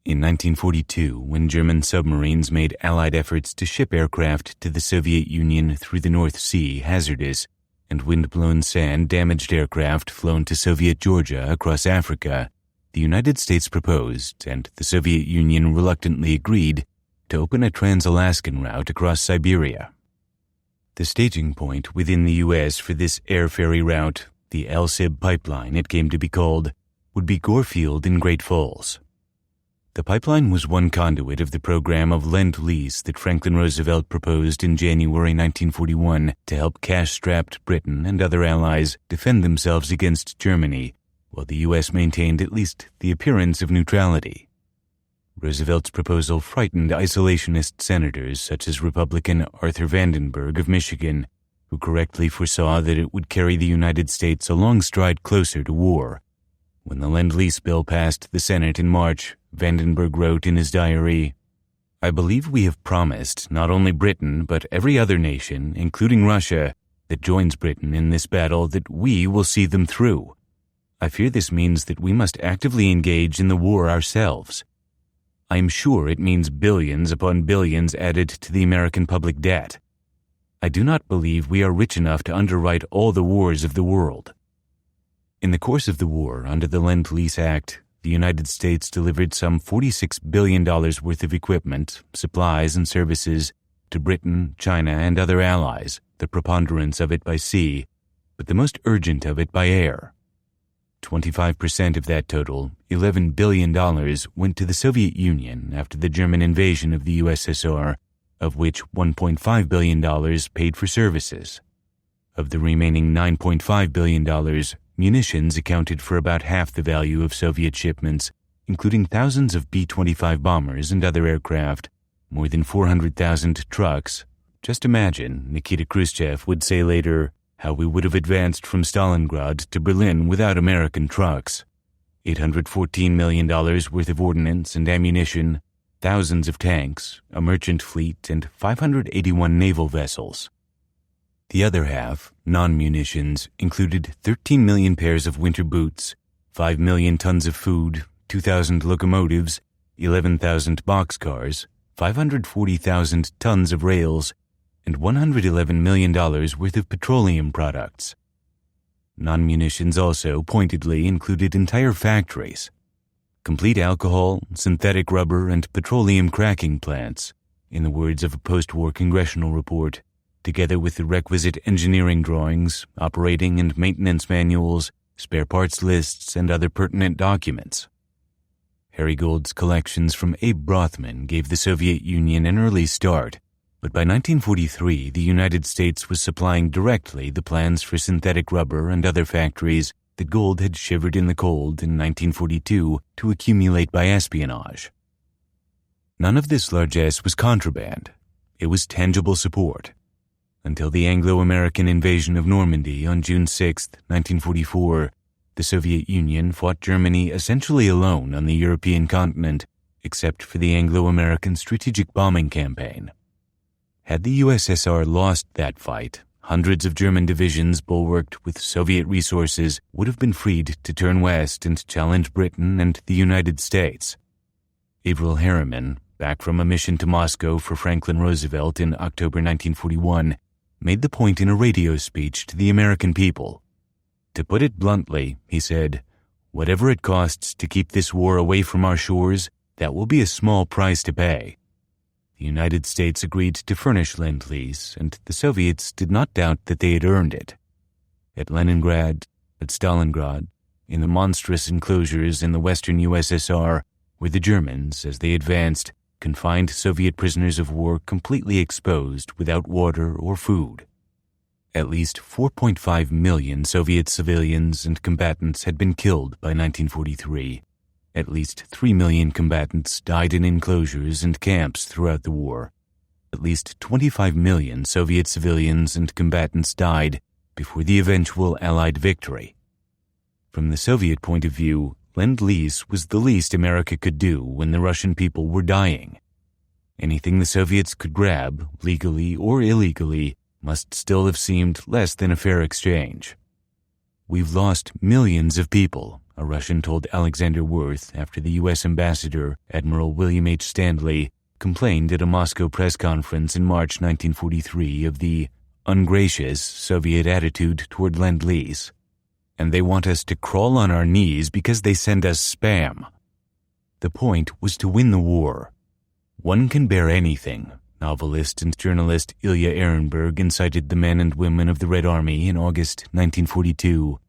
In 1942, when German submarines made Allied efforts to ship aircraft to the Soviet Union through the North Sea hazardous, and wind-blown sand damaged aircraft flown to Soviet Georgia across Africa, the United States proposed, and the Soviet Union reluctantly agreed, to open a trans-Alaskan route across Siberia. The staging point within the U.S. for this air ferry route, the Al-Sib pipeline it came to be called, would be Gore Field in Great Falls. The pipeline was one conduit of the program of Lend-Lease that Franklin Roosevelt proposed in January 1941 to help cash-strapped Britain and other allies defend themselves against Germany, while the U.S. maintained at least the appearance of neutrality. Roosevelt's proposal frightened isolationist senators such as Republican Arthur Vandenberg of Michigan, who correctly foresaw that it would carry the United States a long stride closer to war. When the Lend-Lease bill passed the Senate in March, Vandenberg wrote in his diary, "I believe we have promised not only Britain but every other nation, including Russia, that joins Britain in this battle that we will see them through. I fear this means that we must actively engage in the war ourselves. I am sure it means billions upon billions added to the American public debt. I do not believe we are rich enough to underwrite all the wars of the world." In the course of the war, under the Lend-Lease Act, the United States delivered some $46 billion worth of equipment, supplies, and services to Britain, China, and other allies, the preponderance of it by sea, but the most urgent of it by air. 25% of that total, $11 billion, went to the Soviet Union after the German invasion of the USSR, of which $1.5 billion paid for services. Of the remaining $9.5 billion, munitions accounted for about half the value of Soviet shipments, including thousands of B-25 bombers and other aircraft, more than 400,000 trucks. Just imagine, Nikita Khrushchev would say later, how we would have advanced from Stalingrad to Berlin without American trucks. $814 million worth of ordnance and ammunition, thousands of tanks, a merchant fleet, and 581 naval vessels. The other half, non-munitions, included 13 million pairs of winter boots, 5 million tons of food, 2,000 locomotives, 11,000 boxcars, 540,000 tons of rails, and $111 million worth of petroleum products. Non-munitions also pointedly included entire factories, complete alcohol, synthetic rubber, and petroleum cracking plants, in the words of a post-war congressional report, together with the requisite engineering drawings, operating and maintenance manuals, spare parts lists, and other pertinent documents. Harry Gould's collections from Abe Rothman gave the Soviet Union an early start, but by 1943 the United States was supplying directly the plans for synthetic rubber and other factories that Gould had shivered in the cold in 1942 to accumulate by espionage. None of this largesse was contraband. It was tangible support. Until the Anglo-American invasion of Normandy on June 6, 1944, the Soviet Union fought Germany essentially alone on the European continent, except for the Anglo-American strategic bombing campaign. Had the USSR lost that fight, hundreds of German divisions bulwarked with Soviet resources would have been freed to turn west and challenge Britain and the United States. Averell Harriman, back from a mission to Moscow for Franklin Roosevelt in October 1941, made the point in a radio speech to the American people. To put it bluntly, he said, "Whatever it costs to keep this war away from our shores, that will be a small price to pay." The United States agreed to furnish Lend-Lease, and the Soviets did not doubt that they had earned it. At Leningrad, at Stalingrad, in the monstrous enclosures in the western USSR, where the Germans, as they advanced, confined Soviet prisoners of war completely exposed without water or food. At least 4.5 million Soviet civilians and combatants had been killed by 1943. At least 3 million combatants died in enclosures and camps throughout the war. At least 25 million Soviet civilians and combatants died before the eventual Allied victory. From the Soviet point of view, Lend-Lease was the least America could do when the Russian people were dying. Anything the Soviets could grab, legally or illegally, must still have seemed less than a fair exchange. "We've lost millions of people," a Russian told Alexander Worth after the U.S. ambassador, Admiral William H. Stanley, complained at a Moscow press conference in March 1943 of the ungracious Soviet attitude toward Lend-Lease. "And they want us to crawl on our knees because they send us spam." The point was to win the war. "One can bear anything," novelist and journalist Ilya Ehrenberg incited the men and women of the Red Army in August 1942.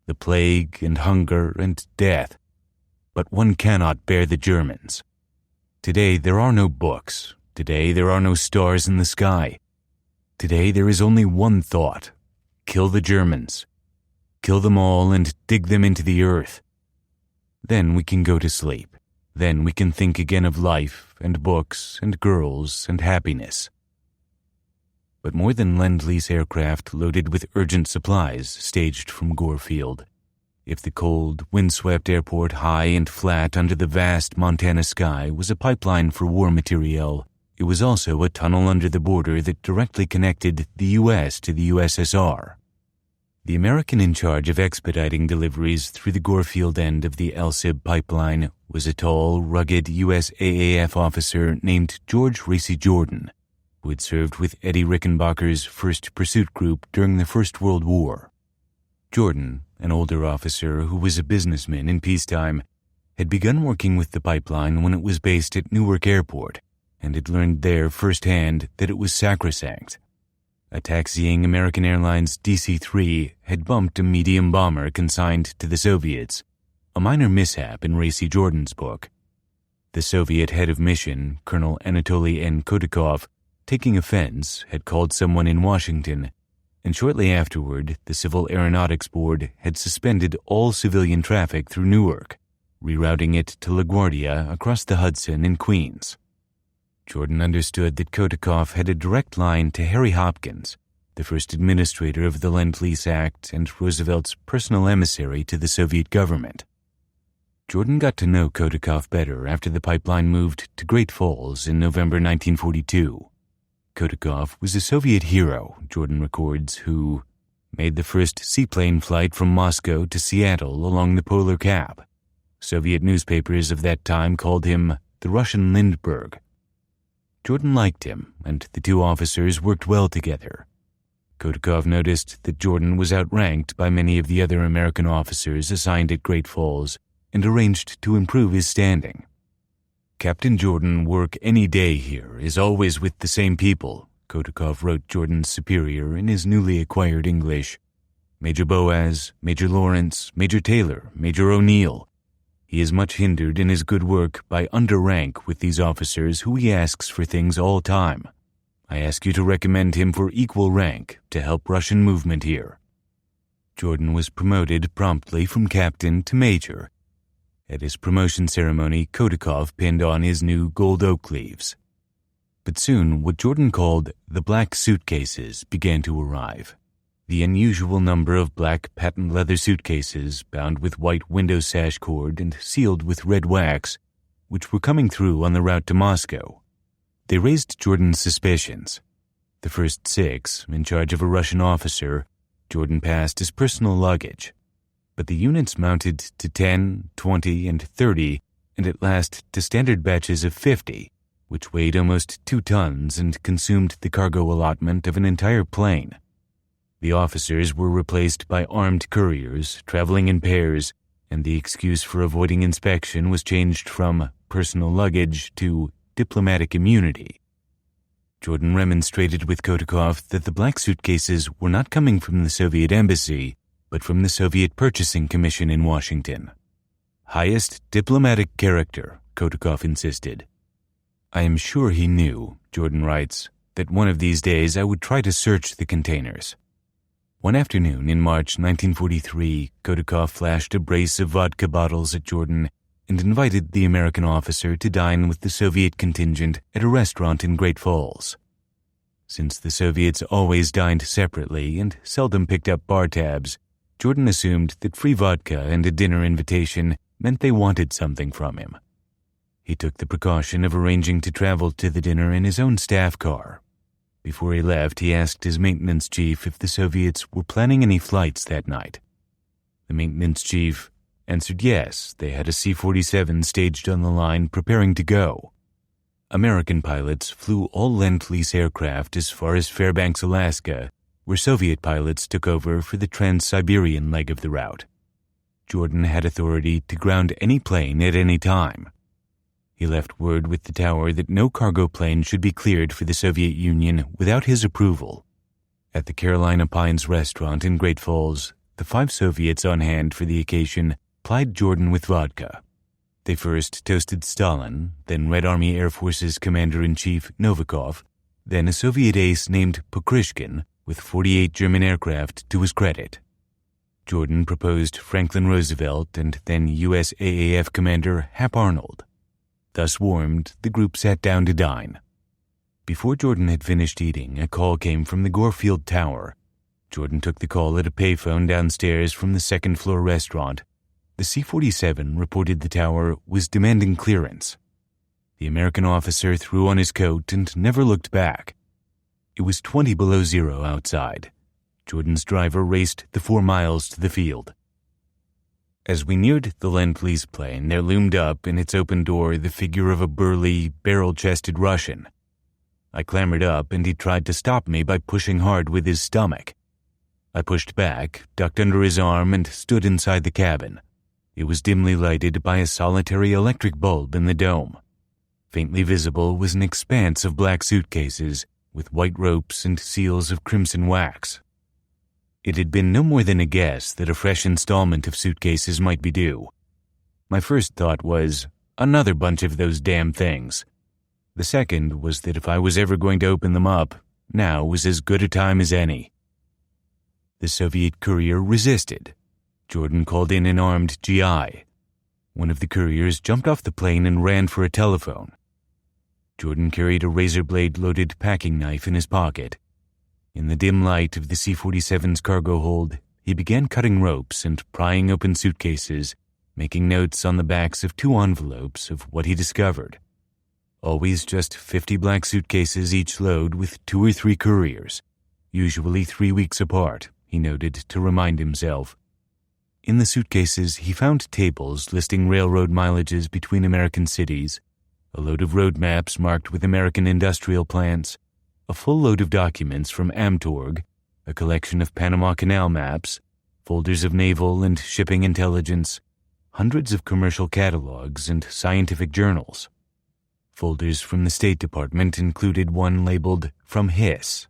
"The plague and hunger and death. But one cannot bear the Germans. Today there are no books. Today there are no stars in the sky. Today there is only one thought: kill the Germans. Kill them all and dig them into the earth. Then we can go to sleep. Then we can think again of life and books and girls and happiness." But more than Lend-Lease aircraft loaded with urgent supplies staged from Gorefield. If the cold, windswept airport high and flat under the vast Montana sky was a pipeline for war materiel, it was also a tunnel under the border that directly connected the U.S. to the USSR. The American in charge of expediting deliveries through the Gorefield end of the LSIB pipeline was a tall, rugged U.S. AAF officer named George Racy Jordan, who had served with Eddie Rickenbacker's 1st Pursuit Group during the First World War. Jordan, an older officer who was a businessman in peacetime, had begun working with the pipeline when it was based at Newark Airport and had learned there firsthand that it was sacrosanct. A taxiing American Airlines DC-3 had bumped a medium bomber consigned to the Soviets, a minor mishap in Racy Jordan's book. The Soviet head of mission, Colonel Anatoly N. Kotikov, taking offense, had called someone in Washington, and shortly afterward, the Civil Aeronautics Board had suspended all civilian traffic through Newark, rerouting it to LaGuardia across the Hudson in Queens. Jordan understood that Kotikov had a direct line to Harry Hopkins, the first administrator of the Lend-Lease Act and Roosevelt's personal emissary to the Soviet government. Jordan got to know Kotikov better after the pipeline moved to Great Falls in November 1942. Kotikov was a Soviet hero, Jordan records, who made the first seaplane flight from Moscow to Seattle along the polar cap. Soviet newspapers of that time called him the Russian Lindbergh. Jordan liked him, and the two officers worked well together. Kotikov noticed that Jordan was outranked by many of the other American officers assigned at Great Falls and arranged to improve his standing. "Captain Jordan work any day here is always with the same people," Kotikov wrote Jordan's superior in his newly acquired English. "Major Boaz, Major Lawrence, Major Taylor, Major O'Neill. He is much hindered in his good work by underrank with these officers who he asks for things all time. I ask you to recommend him for equal rank to help Russian movement here." Jordan was promoted promptly from captain to major. At his promotion ceremony, Kotikov pinned on his new gold oak leaves. But soon, what Jordan called the black suitcases began to arrive. The unusual number of black patent leather suitcases bound with white window sash cord and sealed with red wax, which were coming through on the route to Moscow. They raised Jordan's suspicions. The first 6, in charge of a Russian officer, Jordan passed as personal luggage. But the units mounted to 10, 20, and 30, and at last to standard batches of 50, which weighed almost 2 tons and consumed the cargo allotment of an entire plane. The officers were replaced by armed couriers traveling in pairs, and the excuse for avoiding inspection was changed from personal luggage to diplomatic immunity. Jordan remonstrated with Kotikov that the black suitcases were not coming from the Soviet embassy, but from the Soviet Purchasing Commission in Washington. "Highest diplomatic character," Kotikov insisted. "I am sure he knew," Jordan writes, "that one of these days I would try to search the containers." One afternoon in March 1943, Kotikov flashed a brace of vodka bottles at Jordan and invited the American officer to dine with the Soviet contingent at a restaurant in Great Falls. Since the Soviets always dined separately and seldom picked up bar tabs, Jordan assumed that free vodka and a dinner invitation meant they wanted something from him. He took the precaution of arranging to travel to the dinner in his own staff car. Before he left, he asked his maintenance chief if the Soviets were planning any flights that night. The maintenance chief answered yes, they had a C-47 staged on the line preparing to go. American pilots flew all Lend-Lease aircraft as far as Fairbanks, Alaska, where Soviet pilots took over for the Trans-Siberian leg of the route. Jordan had authority to ground any plane at any time. He left word with the tower that no cargo plane should be cleared for the Soviet Union without his approval. At the Carolina Pines restaurant in Great Falls, the 5 Soviets on hand for the occasion plied Jordan with vodka. They first toasted Stalin, then Red Army Air Forces Commander-in-Chief Novikov, then a Soviet ace named Pokrishkin with 48 German aircraft to his credit. Jordan proposed Franklin Roosevelt and then USAAF Commander Hap Arnold. Thus warmed, the group sat down to dine. Before Jordan had finished eating, a call came from the Gorefield Tower. Jordan took the call at a payphone downstairs from the second-floor restaurant. The C-47 reported the tower was demanding clearance. The American officer threw on his coat and never looked back. It was 20 below zero outside. Jordan's driver raced the 4 miles to the field. As we neared the Lend-Lease plane, there loomed up in its open door the figure of a burly, barrel-chested Russian. I clambered up, and he tried to stop me by pushing hard with his stomach. I pushed back, ducked under his arm, and stood inside the cabin. It was dimly lighted by a solitary electric bulb in the dome. Faintly visible was an expanse of black suitcases with white ropes and seals of crimson wax. It had been no more than a guess that a fresh installment of suitcases might be due. My first thought was, another bunch of those damn things. The second was that if I was ever going to open them up, now was as good a time as any. The Soviet courier resisted. Jordan called in an armed GI. One of the couriers jumped off the plane and ran for a telephone. Jordan carried a razor-blade-loaded packing knife in his pocket. In the dim light of the C-47's cargo hold, he began cutting ropes and prying open suitcases, making notes on the backs of 2 envelopes of what he discovered. Always just 50 black suitcases each load with 2 or 3 couriers, usually 3 weeks apart, he noted to remind himself. In the suitcases, he found tables listing railroad mileages between American cities, a load of road maps marked with American industrial plants, a full load of documents from Amtorg, a collection of Panama Canal maps, folders of naval and shipping intelligence, hundreds of commercial catalogs and scientific journals. Folders from the State Department included one labeled From Hiss.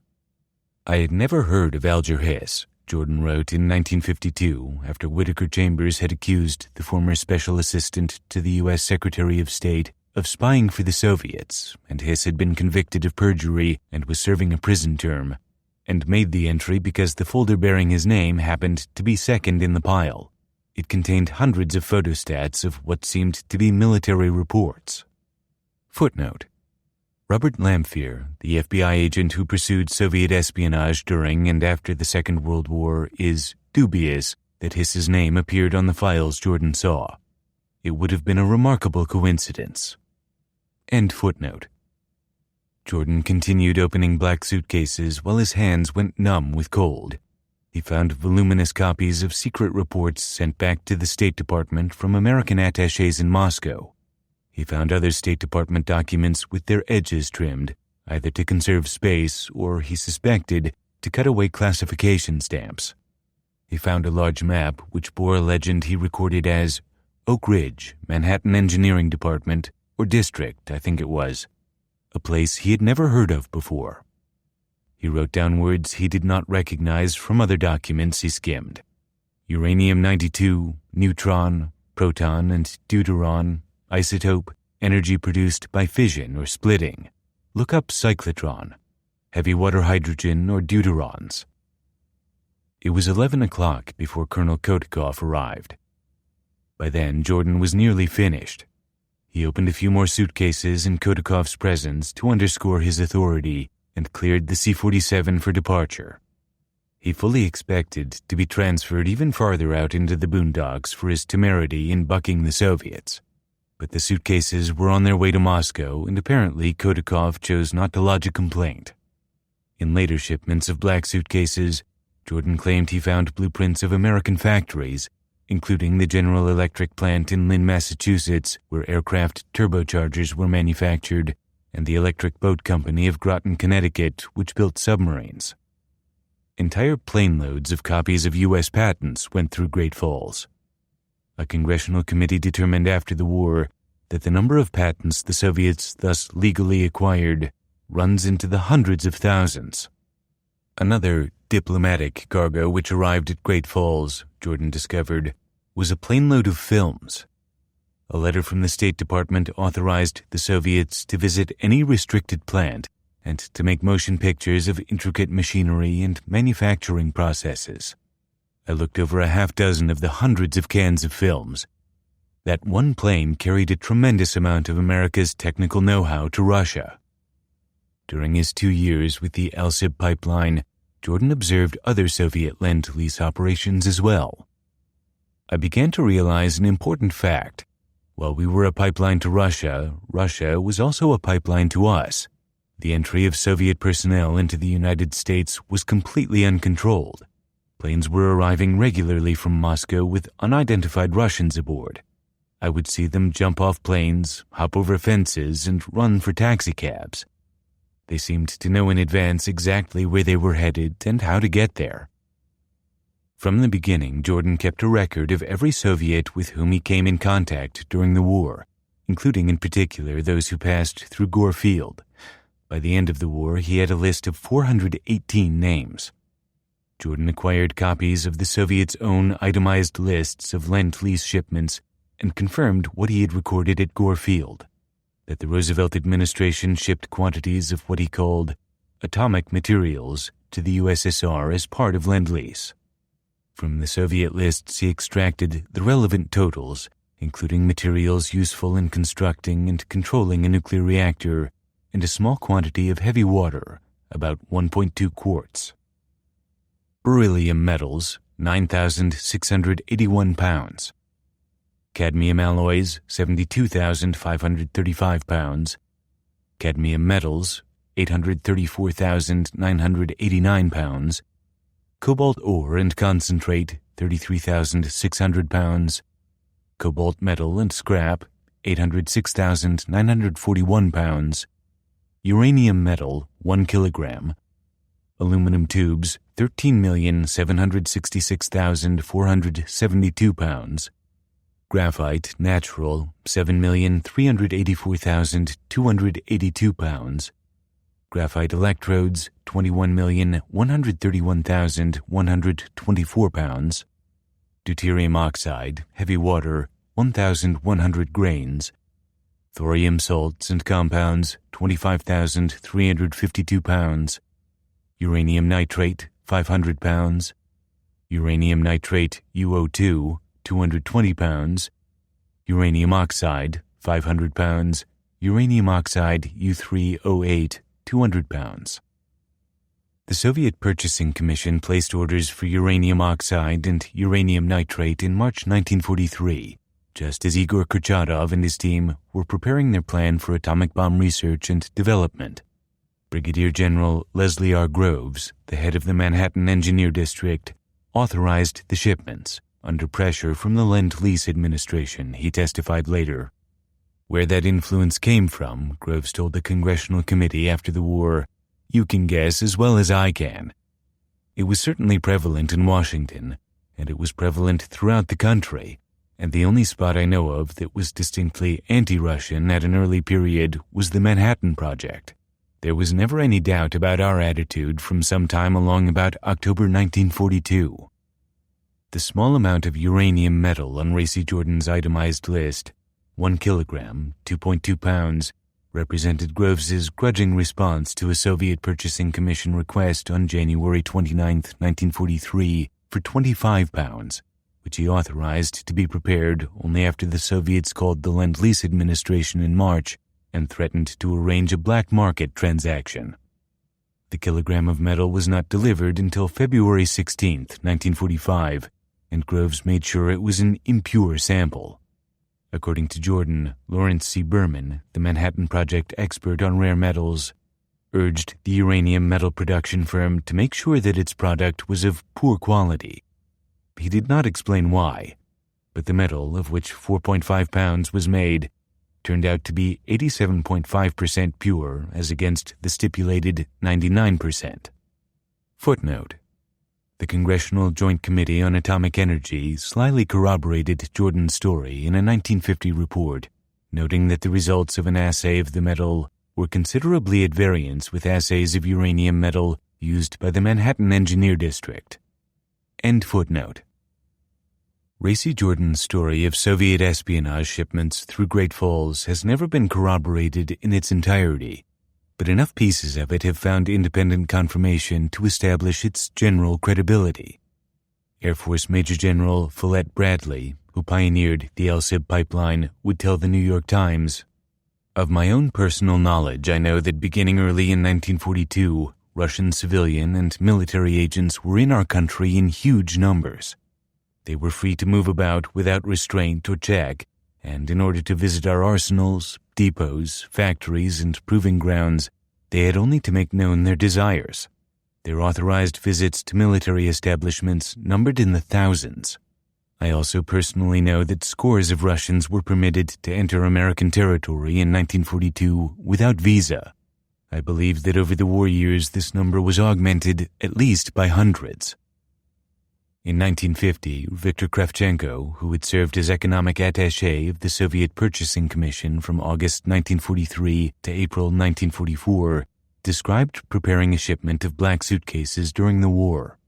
I had never heard of Alger Hiss, Jordan wrote in 1952 after Whittaker Chambers had accused the former special assistant to the U.S. Secretary of State of spying for the Soviets, and Hiss had been convicted of perjury and was serving a prison term, and made the entry because the folder bearing his name happened to be second in the pile. It contained hundreds of photostats of what seemed to be military reports. Footnote: Robert Lamphere, the FBI agent who pursued Soviet espionage during and after the Second World War, is dubious that Hiss's name appeared on the files Jordan saw. It would have been a remarkable coincidence. End footnote. Jordan continued opening black suitcases while his hands went numb with cold. He found voluminous copies of secret reports sent back to the State Department from American attachés in Moscow. He found other State Department documents with their edges trimmed, either to conserve space or, he suspected, to cut away classification stamps. He found a large map which bore a legend he recorded as Oak Ridge, Manhattan Engineering Department, or District, I think it was, a place he had never heard of before. He wrote down words he did not recognize from other documents he skimmed. Uranium-92, neutron, proton, and deuteron, isotope, energy produced by fission or splitting. Look up cyclotron, heavy water hydrogen, or deuterons. It was 11 o'clock before Colonel Kotikov arrived. By then, Jordan was nearly finished. He opened a few more suitcases in Kotikov's presence to underscore his authority and cleared the C-47 for departure. He fully expected to be transferred even farther out into the boondocks for his temerity in bucking the Soviets. But the suitcases were on their way to Moscow, and apparently Kotikov chose not to lodge a complaint. In later shipments of black suitcases, Jordan claimed he found blueprints of American factories, including the General Electric plant in Lynn, Massachusetts, where aircraft turbochargers were manufactured, and the Electric Boat Company of Groton, Connecticut, which built submarines. Entire plane loads of copies of U.S. patents went through Great Falls. A congressional committee determined after the war that the number of patents the Soviets thus legally acquired runs into the hundreds of thousands. Another diplomatic cargo which arrived at Great Falls, Jordan discovered, was a plane load of films. A letter from the State Department authorized the Soviets to visit any restricted plant and to make motion pictures of intricate machinery and manufacturing processes. I looked over a half dozen of the hundreds of cans of films. That one plane carried a tremendous amount of America's technical know-how to Russia. During his 2 years with the Alsip pipeline, Jordan observed other Soviet lend-lease operations as well. I began to realize an important fact. While we were a pipeline to Russia, Russia was also a pipeline to us. The entry of Soviet personnel into the United States was completely uncontrolled. Planes were arriving regularly from Moscow with unidentified Russians aboard. I would see them jump off planes, hop over fences, and run for taxicabs. They seemed to know in advance exactly where they were headed and how to get there. From the beginning, Jordan kept a record of every Soviet with whom he came in contact during the war, including in particular those who passed through Gore Field. By the end of the war, he had a list of 418 names. Jordan acquired copies of the Soviets' own itemized lists of Lend-Lease shipments and confirmed what he had recorded at Gore Field, that the Roosevelt administration shipped quantities of what he called atomic materials to the USSR as part of Lend-Lease. From the Soviet lists, he extracted the relevant totals, including materials useful in constructing and controlling a nuclear reactor, and a small quantity of heavy water, about 1.2 quarts. Beryllium metals, 9,681 pounds. Cadmium alloys, 72,535 pounds. Cadmium metals, 834,989 pounds. cobalt ore and concentrate, 33,600 pounds, cobalt metal and scrap, 806,941 pounds, uranium metal, 1 kilogram, aluminum tubes, 13,766,472 pounds, graphite, natural, 7,384,282 pounds, graphite electrodes, 21,131,124 pounds, deuterium oxide, heavy water, 1,100 grains, thorium salts and compounds, 25,352 pounds, uranium nitrate, 500 pounds, uranium nitrate UO2, 220 pounds, uranium oxide, 500 pounds, uranium oxide U3O8, 200 pounds. The Soviet Purchasing Commission placed orders for uranium oxide and uranium nitrate in March 1943, just as Igor Kurchatov and his team were preparing their plan for atomic bomb research and development. Brigadier General Leslie R. Groves, the head of the Manhattan Engineer District, authorized the shipments, under pressure from the Lend-Lease administration, he testified later. Where that influence came from, Groves told the Congressional Committee after the war, "You can guess as well as I can." It was certainly prevalent in Washington, and it was prevalent throughout the country, and the only spot I know of that was distinctly anti-Russian at an early period was the Manhattan Project. There was never any doubt about our attitude from some time along about October 1942. The small amount of uranium metal on Racy Jordan's itemized list, 1 kilogram, 2.2 pounds, represented Groves's grudging response to a Soviet Purchasing Commission request on January 29, 1943, for 25 pounds, which he authorized to be prepared only after the Soviets called the Lend-Lease administration in March and threatened to arrange a black market transaction. The kilogram of metal was not delivered until February 16, 1945, and Groves made sure it was an impure sample. According to Jordan, Lawrence C. Berman, the Manhattan Project expert on rare metals, urged the uranium metal production firm to make sure that its product was of poor quality. He did not explain why, but the metal, of which 4.5 pounds was made, turned out to be 87.5% pure as against the stipulated 99%. Footnote: the Congressional Joint Committee on Atomic Energy slyly corroborated Jordan's story in a 1950 report, noting that the results of an assay of the metal were considerably at variance with assays of uranium metal used by the Manhattan Engineer District. End footnote. Racy Jordan's story of Soviet espionage shipments through Great Falls has never been corroborated in its entirety, but enough pieces of it have found independent confirmation to establish its general credibility. Air Force Major General Follett Bradley, who pioneered the LSIB pipeline, would tell the New York Times, "Of my own personal knowledge, I know that beginning early in 1942, Russian civilian and military agents were in our country in huge numbers. They were free to move about without restraint or check, and in order to visit our arsenals, depots, factories, and proving grounds, they had only to make known their desires. Their authorized visits to military establishments numbered in the thousands. I also personally know that scores of Russians were permitted to enter American territory in 1942 without visa. I believe that over the war years this number was augmented at least by hundreds." In 1950, Viktor Kravchenko, who had served as economic attaché of the Soviet Purchasing Commission from August 1943 to April 1944, described preparing a shipment of black suitcases during the war.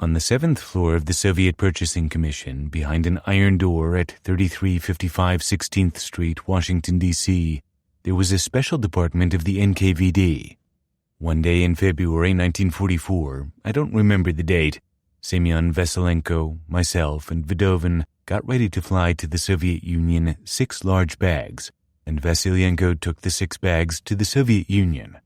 On the 7th floor of the Soviet Purchasing Commission, behind an iron door at 3355 16th Street, Washington, D.C., there was a special department of the NKVD. One day in February 1944, I don't remember the date, Semyon Vasylenko, myself, and Vidovin got ready to fly to the Soviet Union 6 large bags, and Vasylenko took the 6 bags to the Soviet Union.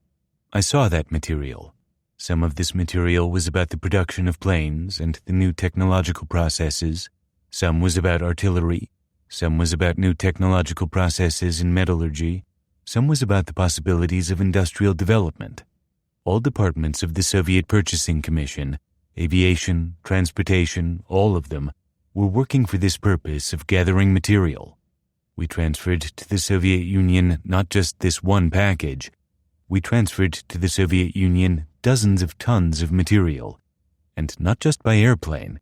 I saw that material. Some of this material was about the production of planes and the new technological processes. Some was about artillery. Some was about new technological processes in metallurgy. Some was about the possibilities of industrial development. All departments of the Soviet Purchasing Commission, aviation, transportation, all of them, were working for this purpose of gathering material. We transferred to the Soviet Union not just this one package. We transferred to the Soviet Union dozens of tons of material, and not just by airplane.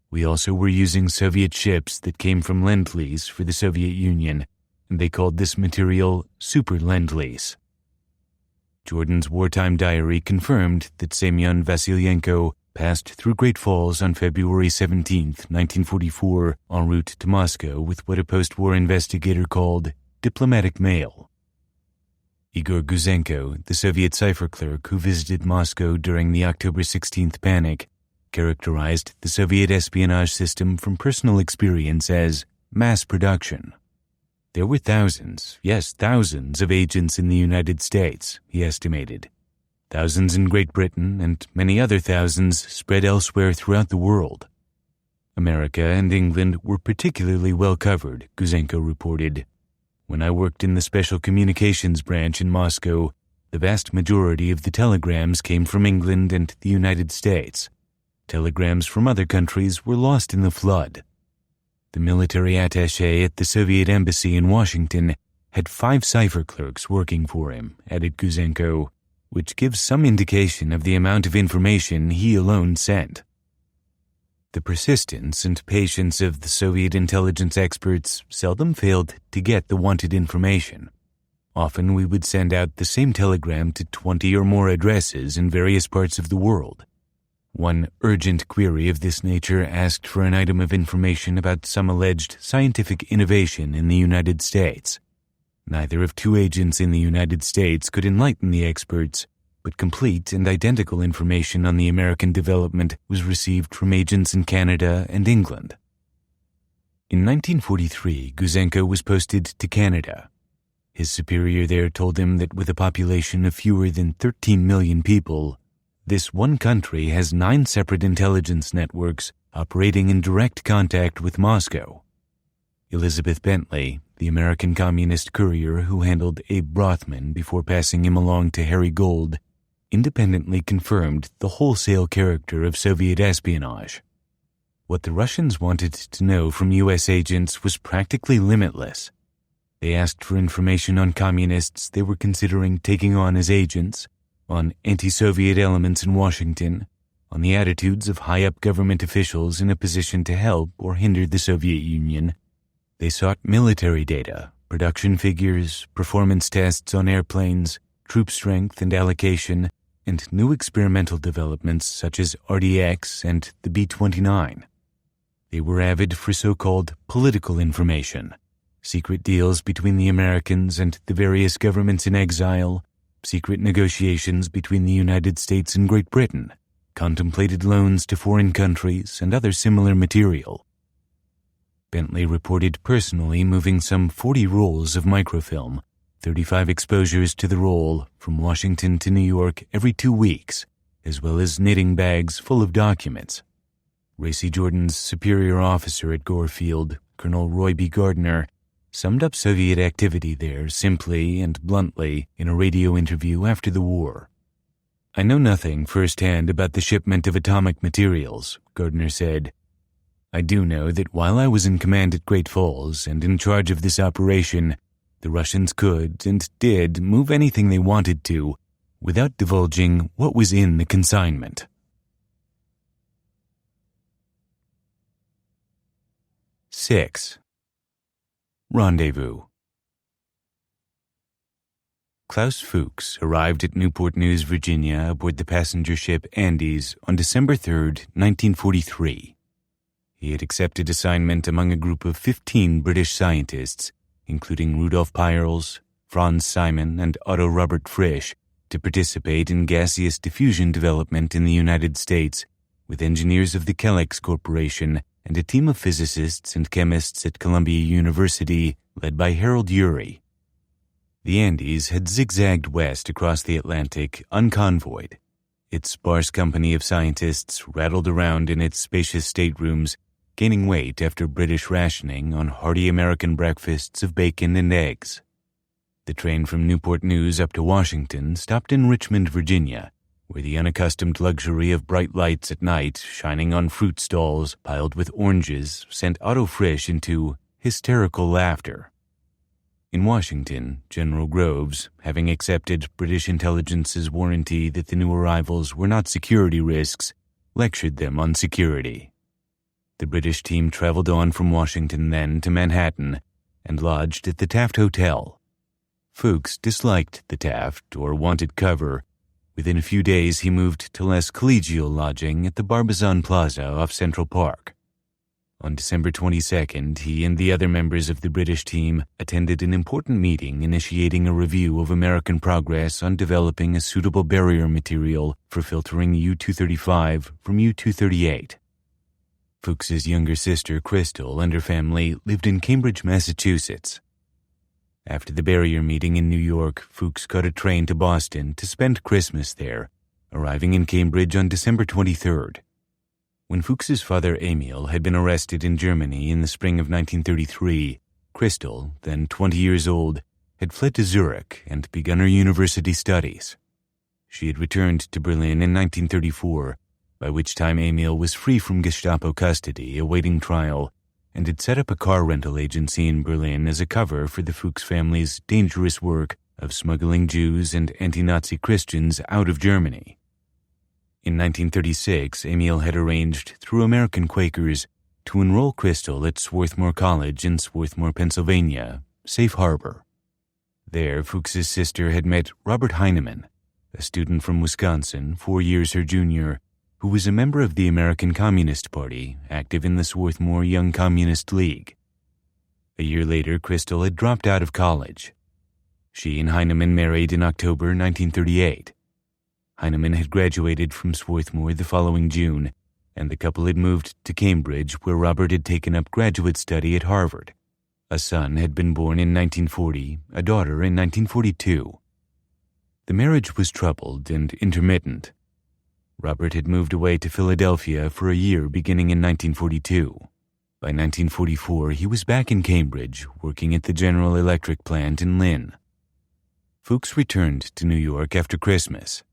We also were using Soviet ships that came from Lend-Lease for the Soviet Union, and they called this material Super Lend-Lease. Jordan's wartime diary confirmed that Semyon Vasilyenko passed through Great Falls on February 17, 1944, en route to Moscow with what a post-war investigator called diplomatic mail. Igor Guzenko, the Soviet cipher clerk who visited Moscow during the October 16th panic, characterized the Soviet espionage system from personal experience as mass production. There were thousands, yes, thousands of agents in the United States, he estimated. Thousands in Great Britain and many other thousands spread elsewhere throughout the world. America and England were particularly well covered, Guzenko reported. When I worked in the Special Communications branch in Moscow, the vast majority of the telegrams came from England and the United States. Telegrams from other countries were lost in the flood. The military attaché at the Soviet embassy in Washington had 5 cipher clerks working for him, added Guzenko, which gives some indication of the amount of information he alone sent. The persistence and patience of the Soviet intelligence experts seldom failed to get the wanted information. Often we would send out the same telegram to 20 or more addresses in various parts of the world. One urgent query of this nature asked for an item of information about some alleged scientific innovation in the United States. Neither of 2 agents in the United States could enlighten the experts, but complete and identical information on the American development was received from agents in Canada and England. In 1943, Guzenko was posted to Canada. His superior there told him that with a population of fewer than 13 million people, this one country has 9 separate intelligence networks operating in direct contact with Moscow. Elizabeth Bentley, the American communist courier who handled Abe Rothman before passing him along to Harry Gold, independently confirmed the wholesale character of Soviet espionage. What the Russians wanted to know from U.S. agents was practically limitless. They asked for information on communists they were considering taking on as agents, on anti-Soviet elements in Washington, on the attitudes of high-up government officials in a position to help or hinder the Soviet Union. They sought military data, production figures, performance tests on airplanes, troop strength and allocation, and new experimental developments such as RDX and the B-29. They were avid for so-called political information, secret deals between the Americans and the various governments in exile, secret negotiations between the United States and Great Britain, contemplated loans to foreign countries, and other similar material. Bentley reported personally moving some 40 rolls of microfilm, 35 exposures to the roll, from Washington to New York every 2 weeks, as well as knitting bags full of documents. Racy Jordan's superior officer at Gorefield, Colonel Roy B. Gardner, summed up Soviet activity there simply and bluntly in a radio interview after the war. "I know nothing firsthand about the shipment of atomic materials," Gardner said. "I do know that while I was in command at Great Falls and in charge of this operation, the Russians could and did move anything they wanted to without divulging what was in the consignment." Six. Rendezvous. Klaus Fuchs arrived at Newport News, Virginia aboard the passenger ship Andes on December 3, 1943. He had accepted assignment among a group of 15 British scientists, including Rudolf Peierls, Franz Simon, and Otto Robert Frisch, to participate in gaseous diffusion development in the United States with engineers of the Kellex Corporation and a team of physicists and chemists at Columbia University led by Harold Urey. The Andes had zigzagged west across the Atlantic unconvoyed. Its sparse company of scientists rattled around in its spacious staterooms, gaining weight after British rationing on hearty American breakfasts of bacon and eggs. The train from Newport News up to Washington stopped in Richmond, Virginia, where the unaccustomed luxury of bright lights at night shining on fruit stalls piled with oranges sent Otto Frisch into hysterical laughter. In Washington, General Groves, having accepted British intelligence's warranty that the new arrivals were not security risks, lectured them on security. The British team traveled on from Washington then to Manhattan and lodged at the Taft Hotel. Fuchs disliked the Taft, or wanted cover. Within a few days he moved to less collegial lodging at the Barbizon Plaza off Central Park. On December 22nd, he and the other members of the British team attended an important meeting initiating a review of American progress on developing a suitable barrier material for filtering U-235 from U-238. Fuchs's younger sister, Crystal, and her family lived in Cambridge, Massachusetts. After the barrier meeting in New York, Fuchs caught a train to Boston to spend Christmas there, arriving in Cambridge on December 23rd. When Fuchs's father, Emil, had been arrested in Germany in the spring of 1933, Crystal, then 20 years old, had fled to Zurich and begun her university studies. She had returned to Berlin in 1934, by which time Emil was free from Gestapo custody, awaiting trial, and had set up a car rental agency in Berlin as a cover for the Fuchs family's dangerous work of smuggling Jews and anti-Nazi Christians out of Germany. In 1936, Emil had arranged, through American Quakers, to enroll Crystal at Swarthmore College in Swarthmore, Pennsylvania, Safe Harbor. There, Fuchs's sister had met Robert Heinemann, a student from Wisconsin, 4 years her junior, who was a member of the American Communist Party, active in the Swarthmore Young Communist League. A year later, Crystal had dropped out of college. She and Heinemann married in October 1938. Heinemann had graduated from Swarthmore the following June, and the couple had moved to Cambridge, where Robert had taken up graduate study at Harvard. A son had been born in 1940, a daughter in 1942. The marriage was troubled and intermittent. Robert had moved away to Philadelphia for a year beginning in 1942. By 1944, he was back in Cambridge, working at the General Electric plant in Lynn. Fuchs returned to New York after Christmas.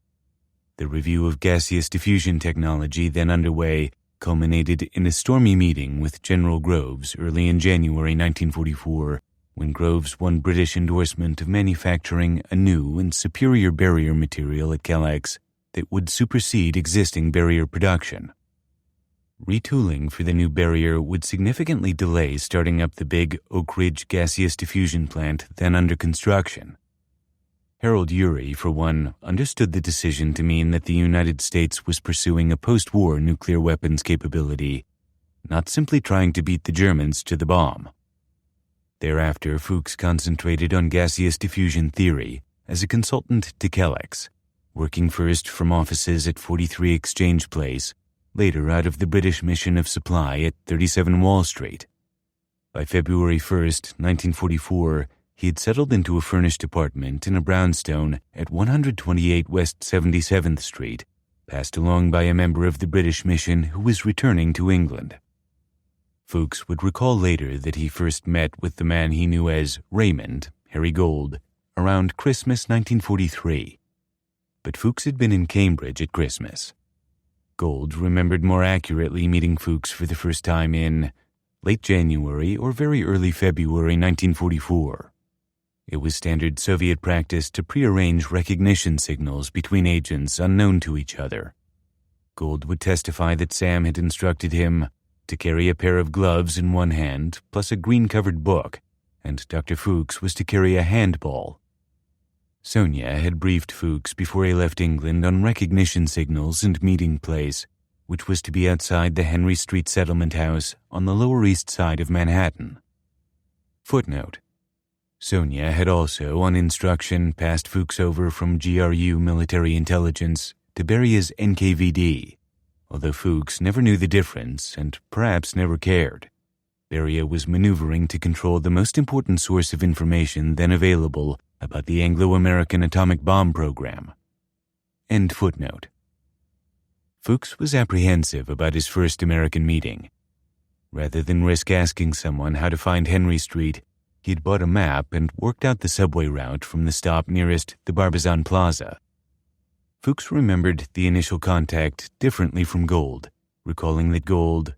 The review of gaseous diffusion technology then underway culminated in a stormy meeting with General Groves early in January 1944, when Groves won British endorsement of manufacturing a new and superior barrier material at Kellex that would supersede existing barrier production. Retooling for the new barrier would significantly delay starting up the big Oak Ridge gaseous diffusion plant then under construction. Harold Urey, for one, understood the decision to mean that the United States was pursuing a post-war nuclear weapons capability, not simply trying to beat the Germans to the bomb. Thereafter, Fuchs concentrated on gaseous diffusion theory as a consultant to Kellex, working first from offices at 43 Exchange Place, later out of the British mission of supply at 37 Wall Street. By February 1st, 1944, he had settled into a furnished apartment in a brownstone at 128 West 77th Street, passed along by a member of the British mission who was returning to England. Fuchs would recall later that he first met with the man he knew as Raymond, Harry Gold, around Christmas 1943. But Fuchs had been in Cambridge at Christmas. Gold remembered more accurately meeting Fuchs for the first time in late January or very early February 1944. It was standard Soviet practice to prearrange recognition signals between agents unknown to each other. Gold would testify that Sam had instructed him to carry a pair of gloves in one hand plus a green-covered book, and Dr. Fuchs was to carry a handball. Sonia had briefed Fuchs before he left England on recognition signals and meeting place, which was to be outside the Henry Street Settlement House on the Lower East Side of Manhattan. Footnote: Sonia had also, on instruction, passed Fuchs over from GRU military intelligence to Beria's NKVD, although Fuchs never knew the difference and perhaps never cared. Beria was maneuvering to control the most important source of information then available about the Anglo-American atomic bomb program. End footnote. Fuchs was apprehensive about his first American meeting. Rather than risk asking someone how to find Henry Street, he had bought a map and worked out the subway route from the stop nearest the Barbizon Plaza. Fuchs remembered the initial contact differently from Gold, recalling that Gold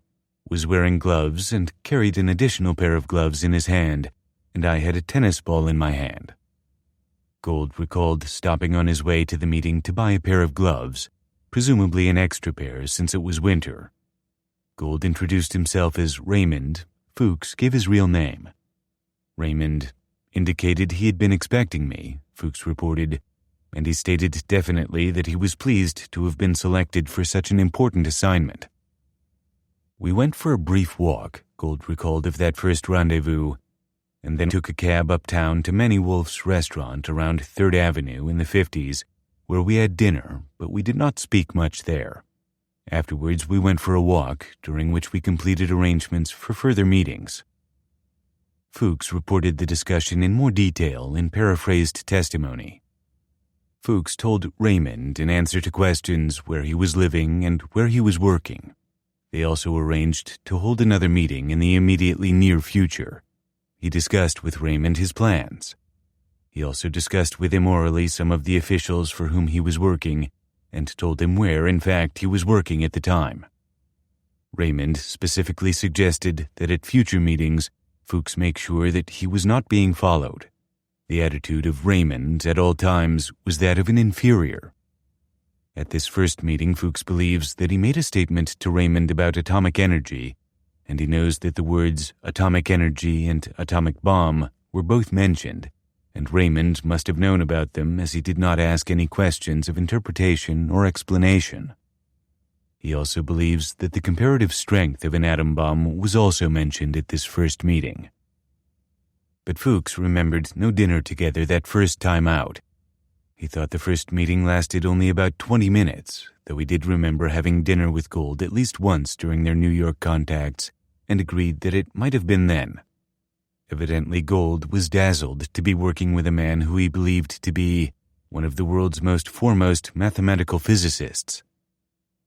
was wearing gloves and carried an additional pair of gloves in his hand, and I had a tennis ball in my hand. Gold recalled stopping on his way to the meeting to buy a pair of gloves, presumably an extra pair since it was winter. Gold introduced himself as Raymond. Fuchs gave his real name. Raymond indicated he had been expecting me, Fuchs reported, and he stated definitely that he was pleased to have been selected for such an important assignment. We went for a brief walk, Gold recalled, of that first rendezvous, and then took a cab uptown to Manny Wolf's restaurant around 3rd Avenue in the 50s, where we had dinner, but we did not speak much there. Afterwards, we went for a walk, during which we completed arrangements for further meetings. Fuchs reported the discussion in more detail in paraphrased testimony. Fuchs told Raymond in answer to questions where he was living and where he was working. They also arranged to hold another meeting in the immediately near future. He discussed with Raymond his plans. He also discussed with him orally some of the officials for whom he was working and told him where, in fact, he was working at the time. Raymond specifically suggested that at future meetings, Fuchs make sure that he was not being followed. The attitude of Raymond at all times was that of an inferior. At this first meeting, Fuchs believes that he made a statement to Raymond about atomic energy, and he knows that the words atomic energy and atomic bomb were both mentioned, and Raymond must have known about them as he did not ask any questions of interpretation or explanation. He also believes that the comparative strength of an atom bomb was also mentioned at this first meeting. But Fuchs remembered no dinner together that first time out. He thought the first meeting lasted only about 20 minutes, though he did remember having dinner with Gold at least once during their New York contacts, and agreed that it might have been then. Evidently, Gold was dazzled to be working with a man who he believed to be one of the world's most foremost mathematical physicists.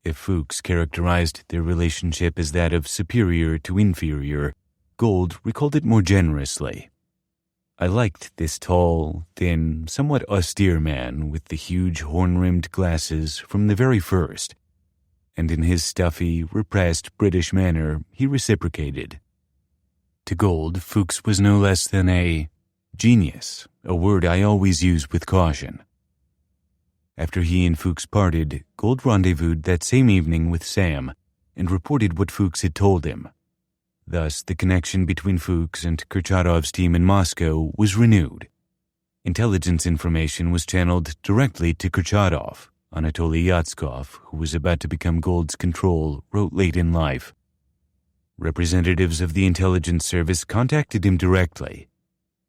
If Fuchs characterized their relationship as that of superior to inferior, Gold recalled it more generously. I liked this tall, thin, somewhat austere man with the huge horn-rimmed glasses from the very first, and in his stuffy, repressed British manner he reciprocated. To Gold, Fuchs was no less than a genius, a word I always use with caution. After he and Fuchs parted, Gold rendezvoused that same evening with Sam and reported what Fuchs had told him. Thus, the connection between Fuchs and Kurchatov's team in Moscow was renewed. Intelligence information was channeled directly to Kurchatov. Anatoly Yatskov, who was about to become Gold's control, wrote late in life. Representatives of the intelligence service contacted him directly.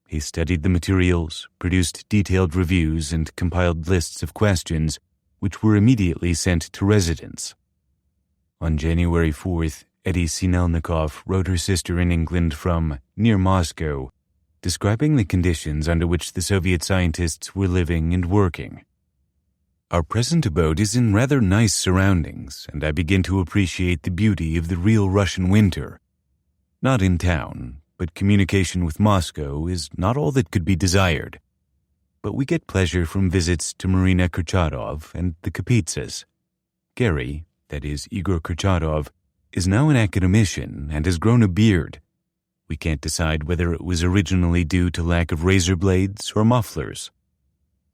He studied the materials, produced detailed reviews, and compiled lists of questions, which were immediately sent to residents. On January 4th, Eddie Sinelnikov wrote her sister in England from near Moscow, describing the conditions under which the Soviet scientists were living and working. Our present abode is in rather nice surroundings, and I begin to appreciate the beauty of the real Russian winter. Not in town, but communication with Moscow is not all that could be desired. But we get pleasure from visits to Marina Kurchatov and the Kapitsas. Gary, that is Igor Kurchatov, is now an academician and has grown a beard. We can't decide whether it was originally due to lack of razor blades or mufflers.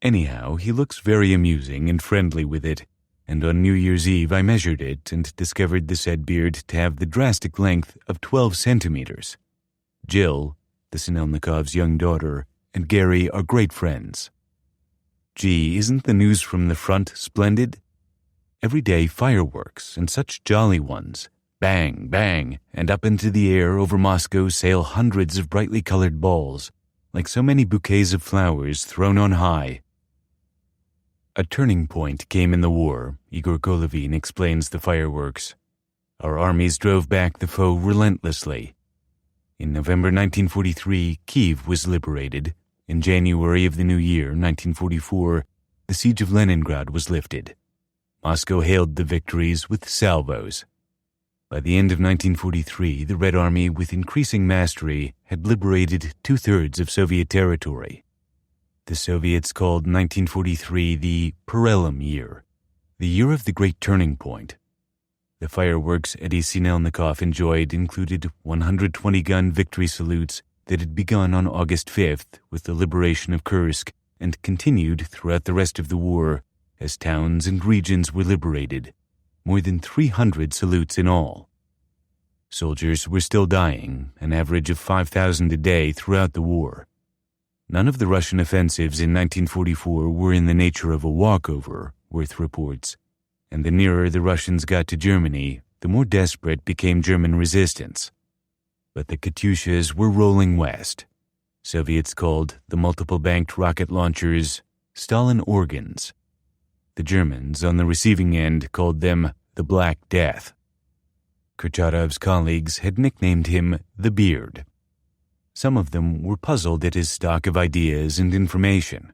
Anyhow, he looks very amusing and friendly with it, and on New Year's Eve I measured it and discovered the said beard to have the drastic length of 12 centimeters. Jill, the Sinelnikovs' young daughter, and Gary are great friends. Gee, isn't the news from the front splendid? Every day fireworks, and such jolly ones. Bang, bang, and up into the air over Moscow sail hundreds of brightly colored balls, like so many bouquets of flowers thrown on high. A turning point came in the war, Igor Golovin explains the fireworks. Our armies drove back the foe relentlessly. In November 1943, Kiev was liberated. In January of the new year, 1944, the siege of Leningrad was lifted. Moscow hailed the victories with salvos. By the end of 1943, the Red Army, with increasing mastery, had liberated 2/3 of Soviet territory. The Soviets called 1943 the Perelem year, The year of the Great Turning Point. The fireworks Eddie Sinelnikov enjoyed included 120-gun victory salutes that had begun on August 5th with the liberation of Kursk and continued throughout the rest of the war as towns and regions were liberated, more than 300 salutes in all. Soldiers were still dying, an average of 5,000 a day throughout the war. None of the Russian offensives in 1944 were in the nature of a walkover, Worth reports, and the nearer the Russians got to Germany, the more desperate became German resistance. But the Katyushas were rolling west. Soviets called the multiple-banked rocket launchers Stalin organs. The Germans, on the receiving end, called them the Black Death. Kurchatov's colleagues had nicknamed him the Beard. Some of them were puzzled at his stock of ideas and information.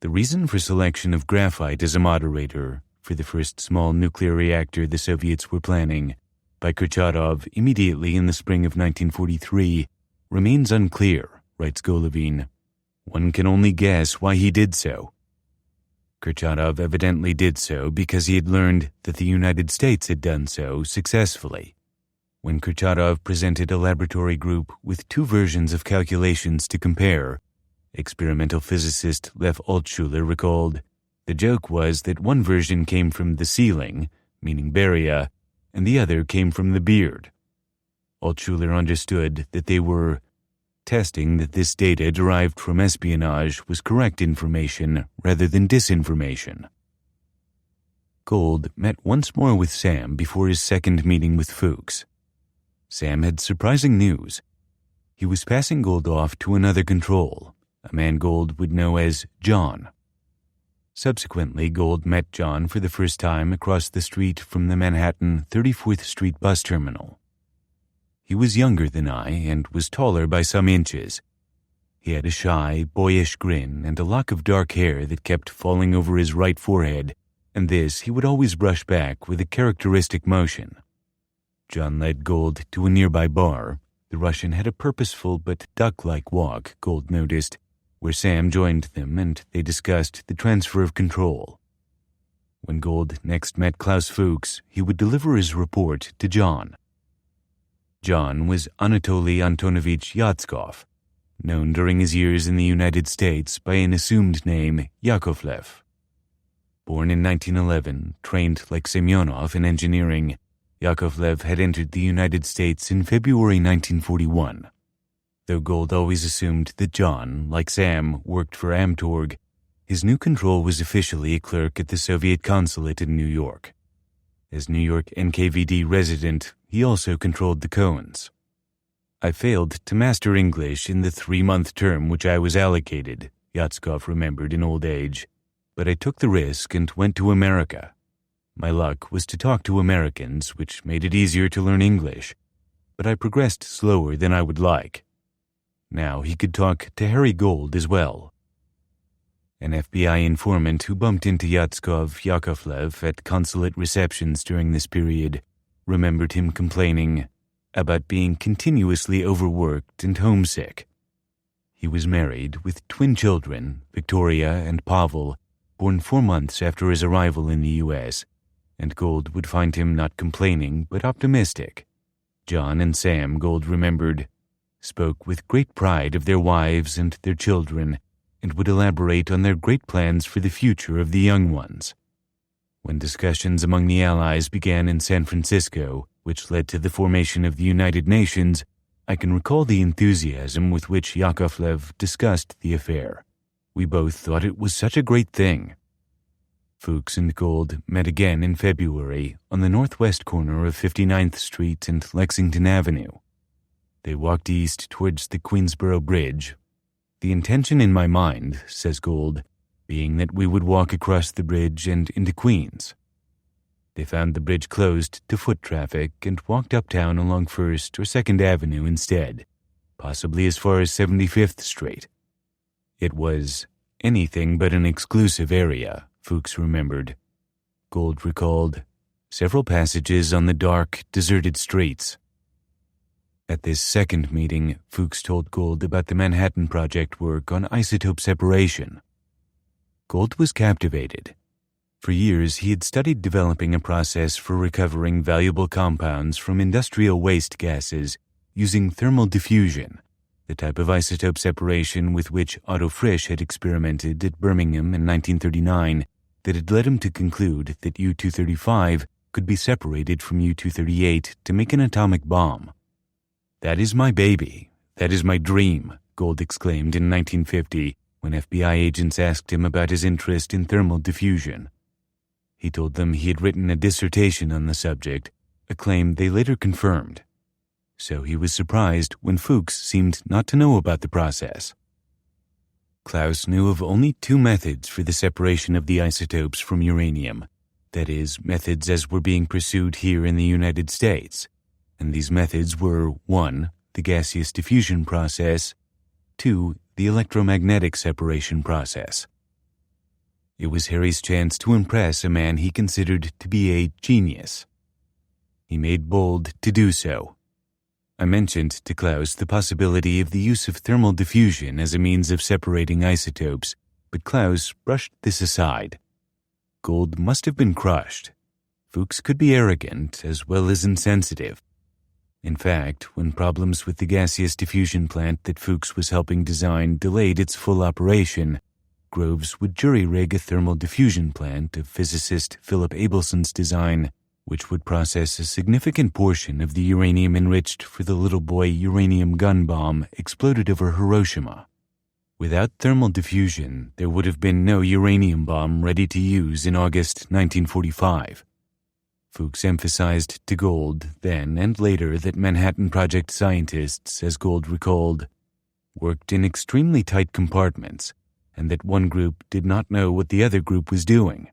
The reason for selection of graphite as a moderator for the first small nuclear reactor the Soviets were planning by Kurchatov immediately in the spring of 1943 remains unclear, writes Golovin. One can only guess why he did so. Kurchatov evidently did so because he had learned that the United States had done so successfully. When Kurchatov presented a laboratory group with two versions of calculations to compare, experimental physicist Lev Altshuler recalled, the joke was that one version came from the ceiling, meaning Beria, and the other came from the beard. Altshuler understood that they were testing that this data derived from espionage was correct information rather than disinformation. Gold met once more with Sam before his second meeting with Fuchs. Sam had surprising news. He was passing Gold off to another control, a man Gold would know as John. Subsequently, Gold met John for the first time across the street from the Manhattan 34th Street bus terminal. He was younger than I and was taller by some inches. He had a shy, boyish grin and a lock of dark hair that kept falling over his right forehead, and this he would always brush back with a characteristic motion. John led Gold to a nearby bar. The Russian had a purposeful but duck-like walk, Gold noticed, where Sam joined them and they discussed the transfer of control. When Gold next met Klaus Fuchs, he would deliver his report to John. John was Anatoly Antonovich Yatskov, known during his years in the United States by an assumed name Yakovlev. Born in 1911, trained like Semyonov in engineering, Yakovlev had entered the United States in February 1941. Though Gold always assumed that John, like Sam, worked for Amtorg, his new control was officially a clerk at the Soviet consulate in New York. As New York NKVD resident, he also controlled the Cohens. I failed to master English in the 3-month term which I was allocated, Yatskov remembered in old age, but I took the risk and went to America. My luck was to talk to Americans, which made it easier to learn English, but I progressed slower than I would like. Now he could talk to Harry Gold as well. An FBI informant who bumped into Yakovlev at consulate receptions during this period remembered him complaining about being continuously overworked and homesick. He was married with twin children, Victoria and Pavel, born 4 months after his arrival in the U.S., and Gold would find him not complaining but optimistic. John and Sam, Gold remembered, spoke with great pride of their wives and their children and would elaborate on their great plans for the future of the young ones. When discussions among the Allies began in San Francisco, which led to the formation of the United Nations, I can recall the enthusiasm with which Yakovlev discussed the affair. We both thought it was such a great thing. Fuchs and Gold met again in February on the northwest corner of 59th Street and Lexington Avenue. They walked east towards the Queensboro Bridge. The intention in my mind, says Gold, being that we would walk across the bridge and into Queens. They found the bridge closed to foot traffic and walked uptown along 1st or 2nd Avenue instead, possibly as far as 75th Street. It was anything but an exclusive area, Fuchs remembered. Gold recalled several passages on the dark, deserted streets. At this second meeting, Fuchs told Gold about the Manhattan Project work on isotope separation. Gold was captivated. For years, he had studied developing a process for recovering valuable compounds from industrial waste gases using thermal diffusion, the type of isotope separation with which Otto Frisch had experimented at Birmingham in 1939 that had led him to conclude that U-235 could be separated from U-238 to make an atomic bomb. "That is my baby. That is my dream," Gold exclaimed in 1950 when FBI agents asked him about his interest in thermal diffusion. He told them he had written a dissertation on the subject, a claim they later confirmed. So he was surprised when Fuchs seemed not to know about the process. Klaus knew of only two methods for the separation of the isotopes from uranium, that is, methods as were being pursued here in the United States, and these methods were 1. The gaseous diffusion process, 2. The electromagnetic separation process. It was Harry's chance to impress a man he considered to be a genius. He made bold to do so. I mentioned to Klaus the possibility of the use of thermal diffusion as a means of separating isotopes, but Klaus brushed this aside. Gold must have been crushed. Fuchs could be arrogant as well as insensitive. In fact, when problems with the gaseous diffusion plant that Fuchs was helping design delayed its full operation, Groves would jury-rig a thermal diffusion plant of physicist Philip Abelson's design, which would process a significant portion of the uranium enriched for the little boy uranium gun bomb exploded over Hiroshima. Without thermal diffusion, there would have been no uranium bomb ready to use in August 1945. Fuchs emphasized to Gold then and later that Manhattan Project scientists, as Gold recalled, worked in extremely tight compartments, and that one group did not know what the other group was doing.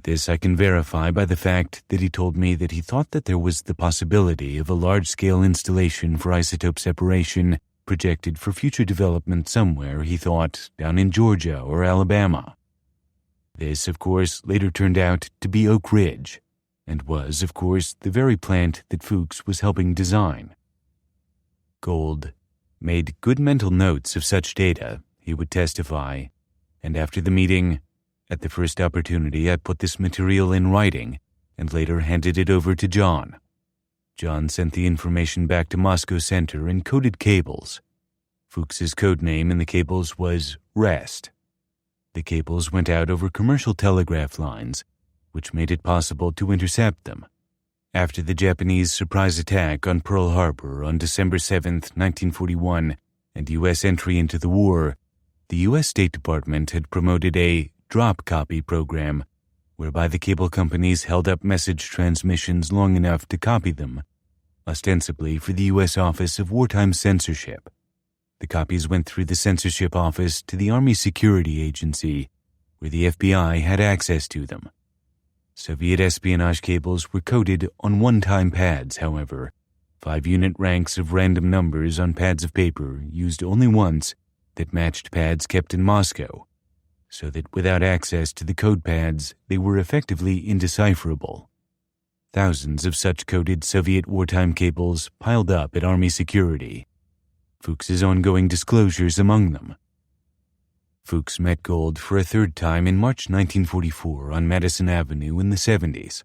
This I can verify by the fact that he told me that he thought that there was the possibility of a large-scale installation for isotope separation projected for future development somewhere, he thought, down in Georgia or Alabama. This, of course, later turned out to be Oak Ridge, and was, of course, the very plant that Fuchs was helping design. Gold made good mental notes of such data, he would testify, and after the meeting, "At the first opportunity, I put this material in writing and later handed it over to John. John sent the information back to Moscow Center in coded cables. Fuchs's code name in the cables was REST. The cables went out over commercial telegraph lines, which made it possible to intercept them. After the Japanese surprise attack on Pearl Harbor on December 7, 1941, and U.S. entry into the war, the U.S. State Department had promoted a drop copy program, whereby the cable companies held up message transmissions long enough to copy them, ostensibly for the U.S. Office of Wartime Censorship. The copies went through the censorship office to the Army Security Agency, where the FBI had access to them. Soviet espionage cables were coded on one-time pads, however, 5-unit ranks of random numbers on pads of paper used only once that matched pads kept in Moscow, so that without access to the code pads, they were effectively indecipherable. Thousands of such coded Soviet wartime cables piled up at Army security, Fuchs's ongoing disclosures among them. Fuchs met Gold for a third time in March 1944 on Madison Avenue in the 70s.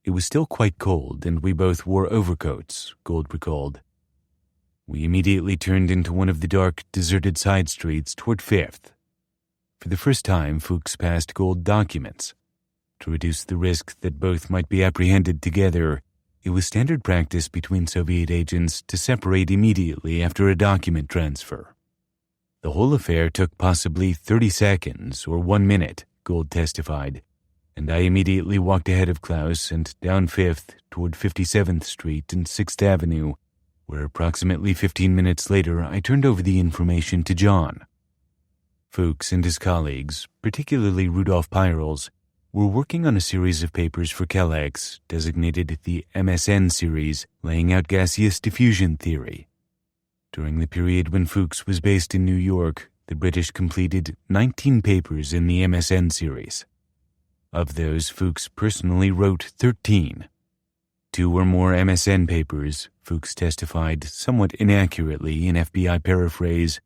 It was still quite cold, and we both wore overcoats, Gold recalled. We immediately turned into one of the dark, deserted side streets toward 5th. For the first time, Fuchs passed Gold documents. To reduce the risk that both might be apprehended together, it was standard practice between Soviet agents to separate immediately after a document transfer. The whole affair took possibly 30 seconds or 1 minute, Gold testified, and I immediately walked ahead of Klaus and down 5th toward 57th Street and 6th Avenue, where approximately 15 minutes later I turned over the information to John. Fuchs and his colleagues, particularly Rudolf Peierls, were working on a series of papers for Kellex, designated the MSN series, laying out gaseous diffusion theory. During the period when Fuchs was based in New York, the British completed 19 papers in the MSN series. Of those, Fuchs personally wrote 13. 2 or more MSN papers, Fuchs testified somewhat inaccurately in FBI paraphrase,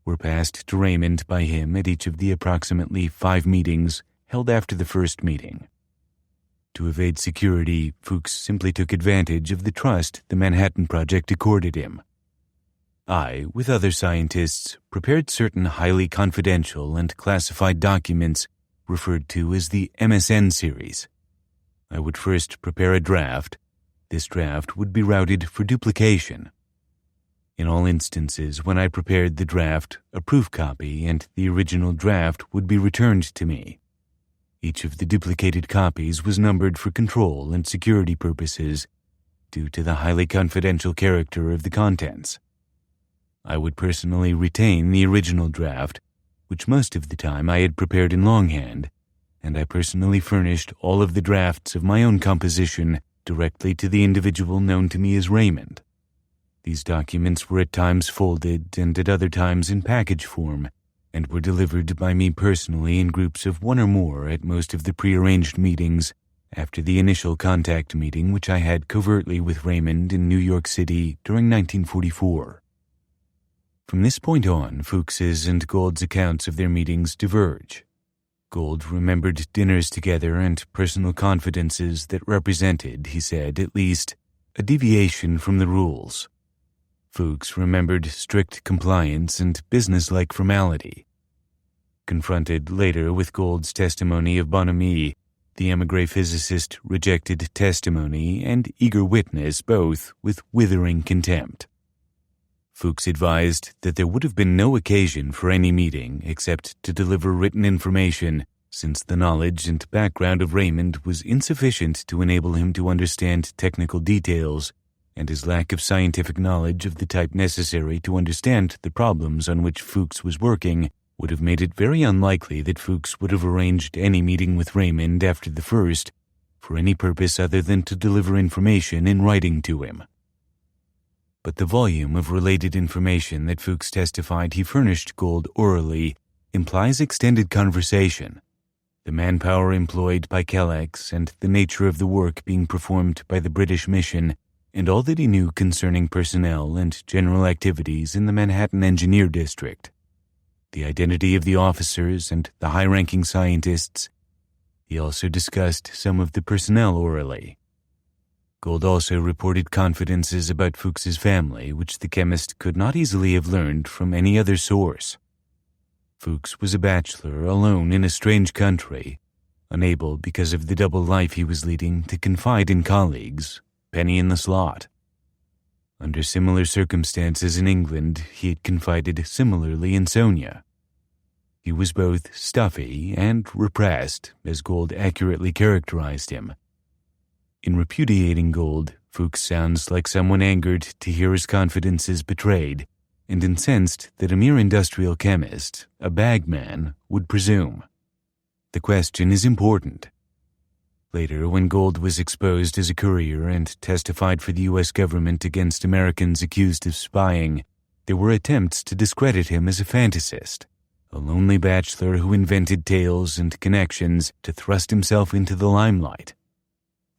were passed to Raymond by him at each of the approximately 5 meetings held after the first meeting. To evade security, Fuchs simply took advantage of the trust the Manhattan Project accorded him. I, with other scientists, prepared certain highly confidential and classified documents referred to as the MSN series. I would first prepare a draft. This draft would be routed for duplication. In all instances, when I prepared the draft, a proof copy and the original draft would be returned to me. Each of the duplicated copies was numbered for control and security purposes due to the highly confidential character of the contents. I would personally retain the original draft, which most of the time I had prepared in longhand, and I personally furnished all of the drafts of my own composition directly to the individual known to me as Raymond. These documents were at times folded and at other times in package form, and were delivered by me personally in groups of one or more at most of the prearranged meetings after the initial contact meeting which I had covertly with Raymond in New York City during 1944. From this point on, Fuchs's and Gould's accounts of their meetings diverge. Gould remembered dinners together and personal confidences that represented, he said, at least, a deviation from the rules. Fuchs remembered strict compliance and business-like formality. Confronted later with Gould's testimony of bonhomie, the émigré physicist rejected testimony and eager witness both with withering contempt. Fuchs advised that there would have been no occasion for any meeting except to deliver written information, since the knowledge and background of Raymond was insufficient to enable him to understand technical details, and his lack of scientific knowledge of the type necessary to understand the problems on which Fuchs was working would have made it very unlikely that Fuchs would have arranged any meeting with Raymond after the first for any purpose other than to deliver information in writing to him. But the volume of related information that Fuchs testified he furnished Gould orally implies extended conversation. The manpower employed by Kellex and the nature of the work being performed by the British mission and all that he knew concerning personnel and general activities in the Manhattan Engineer District, the identity of the officers and the high-ranking scientists. He also discussed some of the personnel orally. Gould also reported confidences about Fuchs's family, which the chemist could not easily have learned from any other source. Fuchs was a bachelor alone in a strange country, unable, because of the double life he was leading, to confide in colleagues, penny in the slot. Under similar circumstances in England, he had confided similarly in Sonia. He was both stuffy and repressed, as Gould accurately characterized him. In repudiating Gould, Fuchs sounds like someone angered to hear his confidences betrayed, and incensed that a mere industrial chemist, a bagman, would presume. The question is important. Later, when Gould was exposed as a courier and testified for the U.S. government against Americans accused of spying, there were attempts to discredit him as a fantasist, a lonely bachelor who invented tales and connections to thrust himself into the limelight.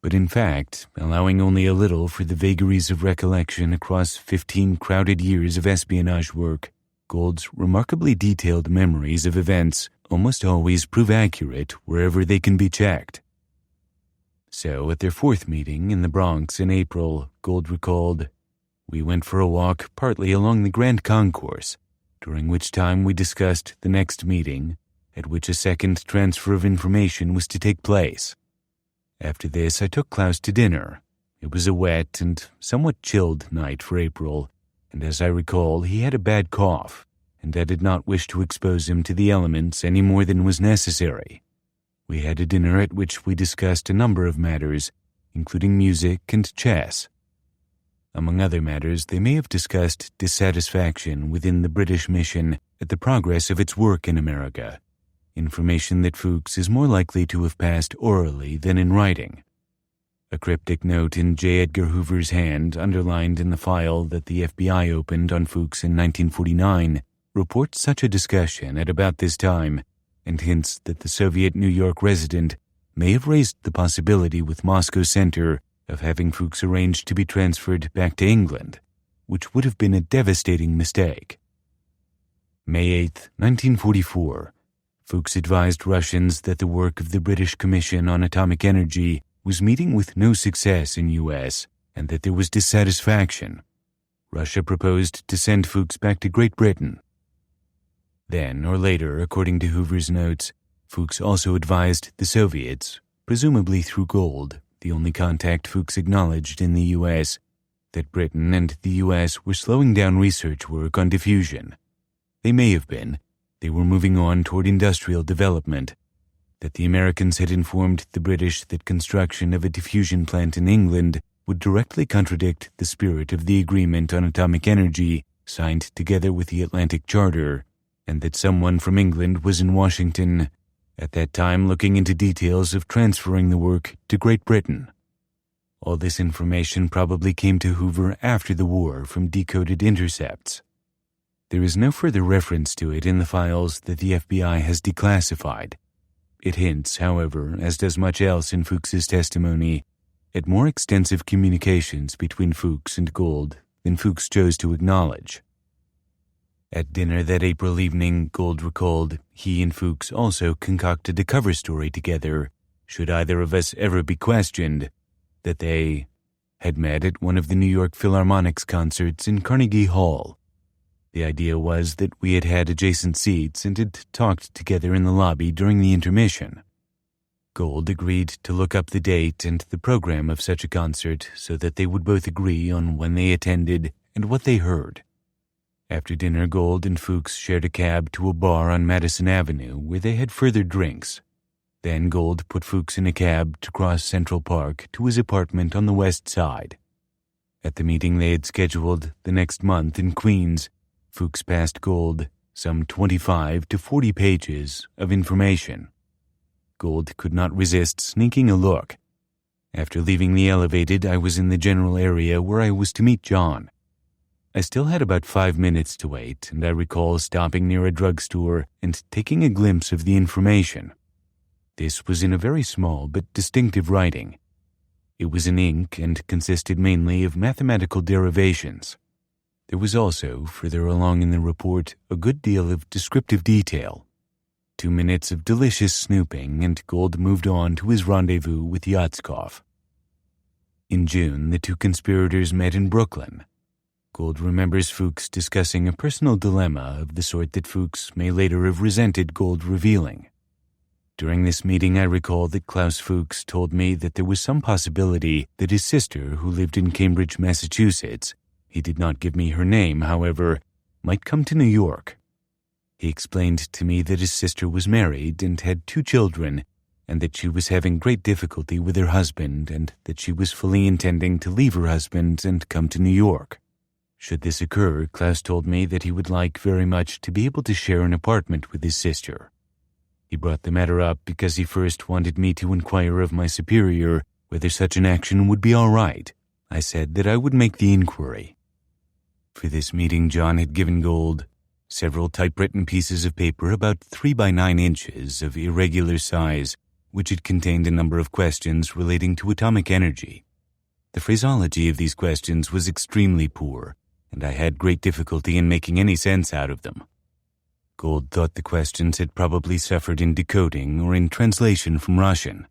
But in fact, allowing only a little for the vagaries of recollection across 15 crowded years of espionage work, Gould's remarkably detailed memories of events almost always prove accurate wherever they can be checked. So, at their fourth meeting in the Bronx in April, Gould recalled, "We went for a walk partly along the Grand Concourse, during which time we discussed the next meeting, at which a second transfer of information was to take place. After this, I took Klaus to dinner. It was a wet and somewhat chilled night for April, and as I recall, he had a bad cough, and I did not wish to expose him to the elements any more than was necessary. We had a dinner at which we discussed a number of matters, including music and chess. Among other matters, they may have discussed dissatisfaction within the British mission at the progress of its work in America, information that Fuchs is more likely to have passed orally than in writing. A cryptic note in J. Edgar Hoover's hand, underlined in the file that the FBI opened on Fuchs in 1949, reports such a discussion at about this time, and hints that the Soviet New York resident may have raised the possibility with Moscow Center of having Fuchs arranged to be transferred back to England, which would have been a devastating mistake. May 8, 1944. Fuchs advised Russians that the work of the British Commission on Atomic Energy was meeting with no success in U.S. and that there was dissatisfaction. Russia proposed to send Fuchs back to Great Britain. Then, or later, according to Hoover's notes, Fuchs also advised the Soviets, presumably through Gold, the only contact Fuchs acknowledged in the U.S., that Britain and the U.S. were slowing down research work on diffusion. They may have been. They were moving on toward industrial development, that the Americans had informed the British that construction of a diffusion plant in England would directly contradict the spirit of the agreement on atomic energy signed together with the Atlantic Charter, and that someone from England was in Washington at that time looking into details of transferring the work to Great Britain. All this information probably came to Hoover after the war from decoded intercepts. There is no further reference to it in the files that the FBI has declassified. It hints, however, as does much else in Fuchs's testimony, at more extensive communications between Fuchs and Gold than Fuchs chose to acknowledge. At dinner that April evening, Gold recalled he and Fuchs also concocted a cover story together, should either of us ever be questioned, that they had met at one of the New York Philharmonic's concerts in Carnegie Hall. The idea was that we had adjacent seats and had talked together in the lobby during the intermission. Gold agreed to look up the date and the program of such a concert so that they would both agree on when they attended and what they heard. After dinner, Gold and Fuchs shared a cab to a bar on Madison Avenue where they had further drinks. Then Gold put Fuchs in a cab to cross Central Park to his apartment on the west side. At the meeting they had scheduled the next month in Queens, Fuchs passed Gold some 25 to 40 pages of information. Gold could not resist sneaking a look. After leaving the elevated, I was in the general area where I was to meet John. I still had about 5 minutes to wait, and I recall stopping near a drugstore and taking a glimpse of the information. This was in a very small but distinctive writing. It was in ink and consisted mainly of mathematical derivations. There was also, further along in the report, a good deal of descriptive detail. 2 minutes of delicious snooping, and Gold moved on to his rendezvous with Yatskov. In June, the two conspirators met in Brooklyn. Gold remembers Fuchs discussing a personal dilemma of the sort that Fuchs may later have resented Gold revealing. During this meeting, I recall that Klaus Fuchs told me that there was some possibility that his sister, who lived in Cambridge, Massachusetts, he did not give me her name, however, might come to New York. He explained to me that his sister was married and had 2 children, and that she was having great difficulty with her husband, and that she was fully intending to leave her husband and come to New York. Should this occur, Klaus told me that he would like very much to be able to share an apartment with his sister. He brought the matter up because he first wanted me to inquire of my superior whether such an action would be all right. I said that I would make the inquiry. For this meeting, John had given Gold several typewritten pieces of paper about 3 by 9 inches of irregular size, which had contained a number of questions relating to atomic energy. The phraseology of these questions was extremely poor, and I had great difficulty in making any sense out of them. Gold thought the questions had probably suffered in decoding or in translation from Russian.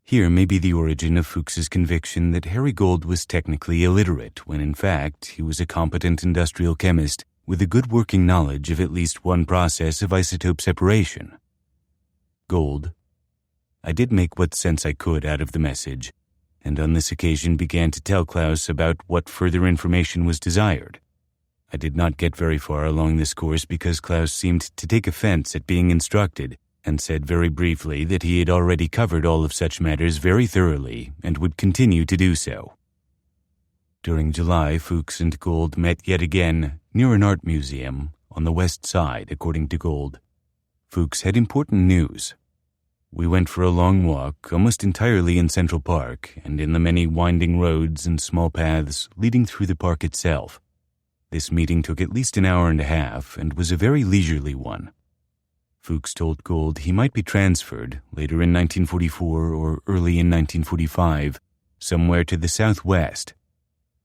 Here may be the origin of Fuchs's conviction that Harry Gold was technically illiterate, when in fact he was a competent industrial chemist with a good working knowledge of at least one process of isotope separation. Gold. I did make what sense I could out of the message, and on this occasion began to tell Klaus about what further information was desired. I did not get very far along this course because Klaus seemed to take offense at being instructed, and said very briefly that he had already covered all of such matters very thoroughly and would continue to do so. During July, Fuchs and Gold met yet again near an art museum on the west side, according to Gold. Fuchs had important news. We went for a long walk, almost entirely in Central Park, and in the many winding roads and small paths leading through the park itself. This meeting took at least an hour and a half, and was a very leisurely one. Fuchs told Gold he might be transferred, later in 1944 or early in 1945, somewhere to the southwest.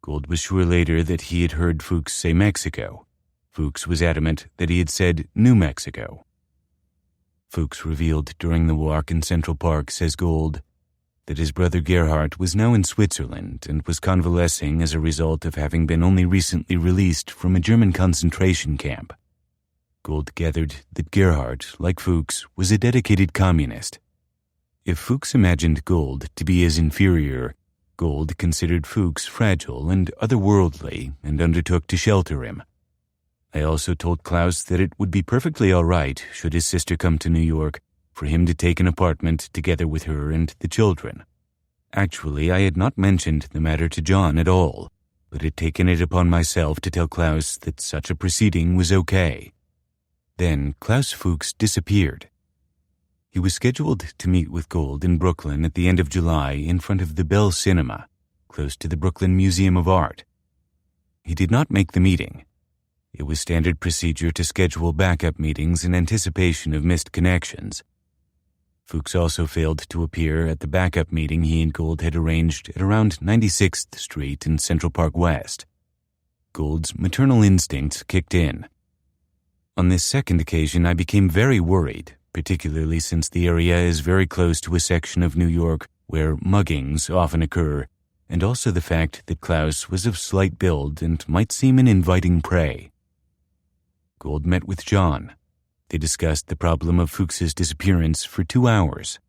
Gold was sure later that he had heard Fuchs say Mexico. Fuchs was adamant that he had said New Mexico. Fuchs revealed during the walk in Central Park, says Gold, that his brother Gerhard was now in Switzerland and was convalescing as a result of having been only recently released from a German concentration camp. Gold gathered that Gerhard, like Fuchs, was a dedicated communist. If Fuchs imagined Gold to be his inferior, Gold considered Fuchs fragile and otherworldly and undertook to shelter him. I also told Klaus that it would be perfectly all right, should his sister come to New York, for him to take an apartment together with her and the children. Actually, I had not mentioned the matter to John at all, but had taken it upon myself to tell Klaus that such a proceeding was okay. Then Klaus Fuchs disappeared. He was scheduled to meet with Gold in Brooklyn at the end of July in front of the Bell Cinema, close to the Brooklyn Museum of Art. He did not make the meeting. It was standard procedure to schedule backup meetings in anticipation of missed connections. Fuchs also failed to appear at the backup meeting he and Gold had arranged at around 96th Street in Central Park West. Gold's maternal instincts kicked in. On this second occasion, I became very worried, particularly since the area is very close to a section of New York where muggings often occur, and also the fact that Klaus was of slight build and might seem an inviting prey. Gold met with John. They discussed the problem of Fuchs's disappearance for 2 hours.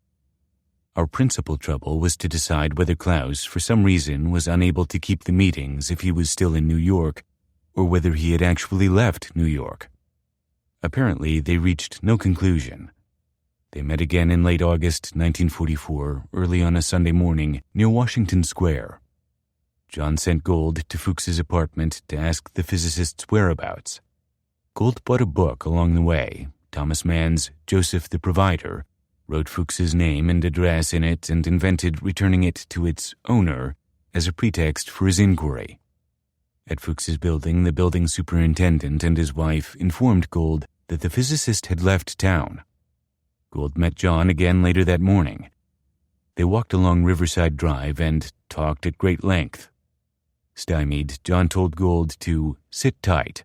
Our principal trouble was to decide whether Klaus, for some reason, was unable to keep the meetings if he was still in New York, or whether he had actually left New York. Apparently, they reached no conclusion. They met again in late August 1944, early on a Sunday morning, near Washington Square. John sent Gold to Fuchs's apartment to ask the physicist's whereabouts. Gold bought a book along the way. Thomas Mann's Joseph the Provider, wrote Fuchs's name and address in it and invented returning it to its owner as a pretext for his inquiry. At Fuchs's building, the building superintendent and his wife informed Gold that the physicist had left town. Gold met John again later that morning. They walked along Riverside Drive and talked at great length. Stymied, John told Gold to sit tight.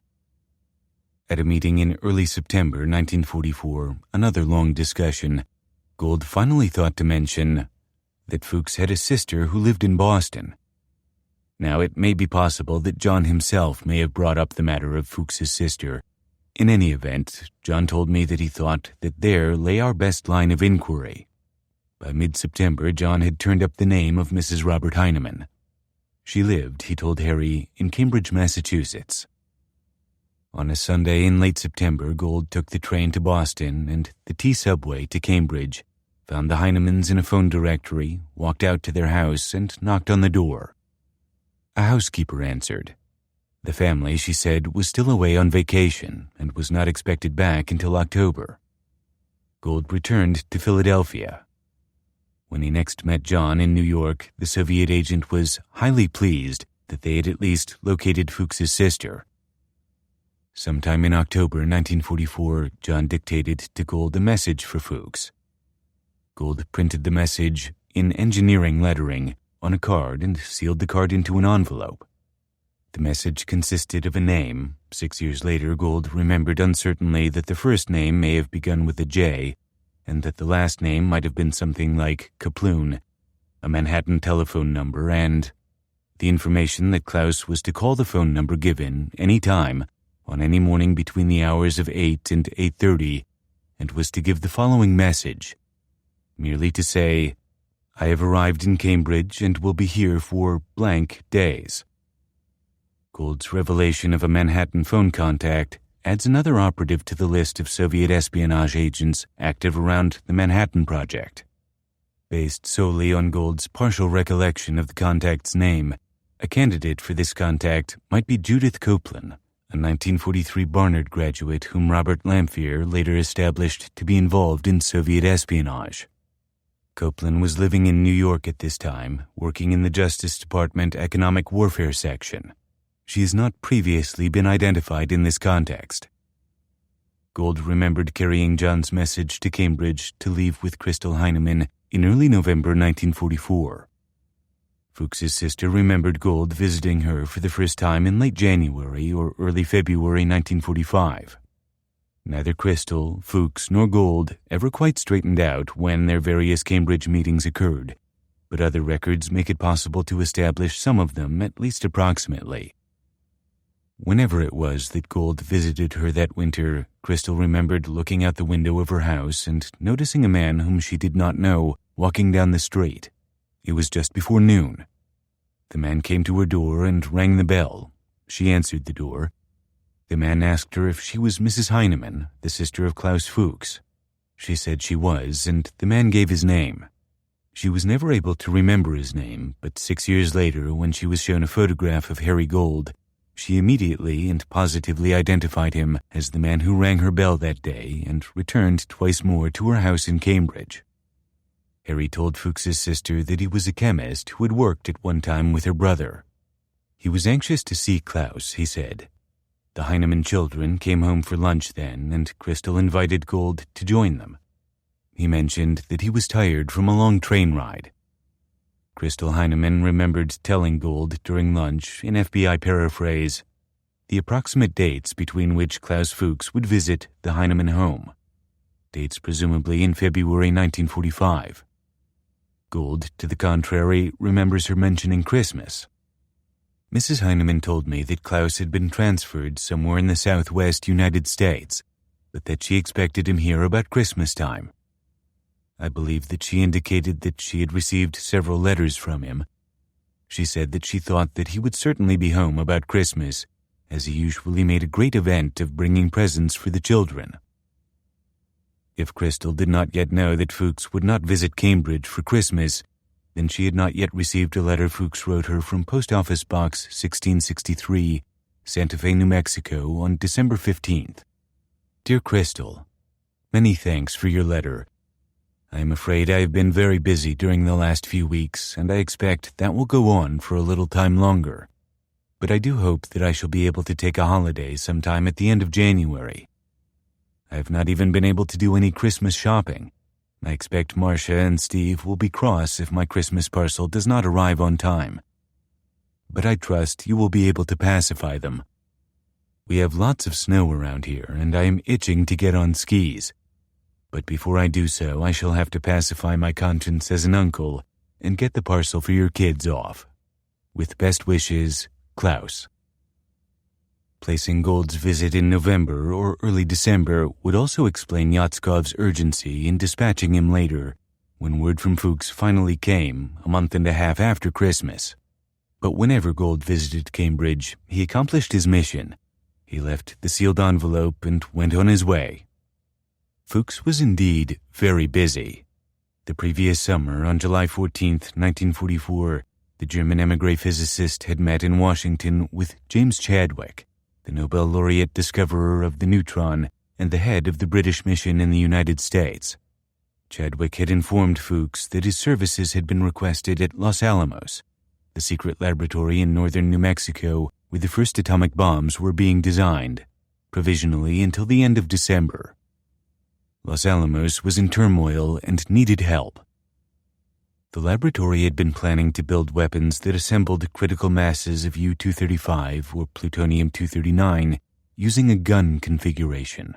At a meeting in early September 1944, another long discussion, Gold finally thought to mention that Fuchs had a sister who lived in Boston. Now, it may be possible that John himself may have brought up the matter of Fuchs's sister. In any event, John told me that he thought that there lay our best line of inquiry. By mid-September, John had turned up the name of Mrs. Robert Heinemann. She lived, he told Harry, in Cambridge, Massachusetts. On a Sunday in late September, Gold took the train to Boston and the T-subway to Cambridge, found the Heinemanns in a phone directory, walked out to their house, and knocked on the door. A housekeeper answered. The family, she said, was still away on vacation and was not expected back until October. Gold returned to Philadelphia. When he next met John in New York, the Soviet agent was highly pleased that they had at least located Fuchs's sister. Sometime in October 1944, John dictated to Gold a message for Fuchs. Gold printed the message in engineering lettering on a card and sealed the card into an envelope. The message consisted of a name. 6 years later, Gold remembered uncertainly that the first name may have begun with a J, and that the last name might have been something like Kaploon, a Manhattan telephone number, and the information that Klaus was to call the phone number given any time on any morning between the hours of 8 and 8:30, and was to give the following message, merely to say, "I have arrived in Cambridge and will be here for blank days." Gold's revelation of a Manhattan phone contact adds another operative to the list of Soviet espionage agents active around the Manhattan Project. Based solely on Gold's partial recollection of the contact's name, a candidate for this contact might be Judith Copeland, a 1943 Barnard graduate whom Robert Lamphere later established to be involved in Soviet espionage. Copeland was living in New York at this time, working in the Justice Department Economic Warfare Section. She has not previously been identified in this context. Gold remembered carrying John's message to Cambridge to leave with Crystal Heinemann in early November 1944. Fuchs's sister remembered Gold visiting her for the first time in late January or early February 1945. Neither Crystal, Fuchs, nor Gold ever quite straightened out when their various Cambridge meetings occurred, but other records make it possible to establish some of them at least approximately. Whenever it was that Gold visited her that winter, Crystal remembered looking out the window of her house and noticing a man whom she did not know walking down the street. It was just before noon. The man came to her door and rang the bell. She answered the door. The man asked her if she was Mrs. Heinemann, the sister of Klaus Fuchs. She said she was, and the man gave his name. She was never able to remember his name, but 6 years later, when she was shown a photograph of Harry Gold, she immediately and positively identified him as the man who rang her bell that day and returned twice more to her house in Cambridge. Harry told Fuchs's sister that he was a chemist who had worked at one time with her brother. He was anxious to see Klaus, he said. The Heinemann children came home for lunch then, and Crystal invited Gold to join them. He mentioned that he was tired from a long train ride. Crystal Heinemann remembered telling Gold during lunch, in FBI paraphrase, the approximate dates between which Klaus Fuchs would visit the Heinemann home. Dates presumably in February 1945. Gold, to the contrary, remembers her mentioning Christmas. Mrs. Heinemann told me that Klaus had been transferred somewhere in the southwest United States, but that she expected him here about Christmas time. I believe that she indicated that she had received several letters from him. She said that she thought that he would certainly be home about Christmas, as he usually made a great event of bringing presents for the children. If Crystal did not yet know that Fuchs would not visit Cambridge for Christmas, then she had not yet received a letter Fuchs wrote her from Post Office Box 1663, Santa Fe, New Mexico, on December 15th. Dear Crystal, many thanks for your letter. I am afraid I have been very busy during the last few weeks, and I expect that will go on for a little time longer. But I do hope that I shall be able to take a holiday sometime at the end of January. I have not even been able to do any Christmas shopping. I expect Marcia and Steve will be cross if my Christmas parcel does not arrive on time. But I trust you will be able to pacify them. We have lots of snow around here, and I am itching to get on skis. But before I do so, I shall have to pacify my conscience as an uncle and get the parcel for your kids off. With best wishes, Klaus. Placing Gold's visit in November or early December would also explain Yatskov's urgency in dispatching him later, when word from Fuchs finally came, a month and a half after Christmas. But whenever Gold visited Cambridge, he accomplished his mission. He left the sealed envelope and went on his way. Fuchs was indeed very busy. The previous summer, on July 14, 1944, the German émigré physicist had met in Washington with James Chadwick, the Nobel laureate discoverer of the neutron and the head of the British mission in the United States. Chadwick had informed Fuchs that his services had been requested at Los Alamos, the secret laboratory in northern New Mexico where the first atomic bombs were being designed, provisionally until the end of December. Los Alamos was in turmoil and needed help. The laboratory had been planning to build weapons that assembled critical masses of U-235 or plutonium-239 using a gun configuration,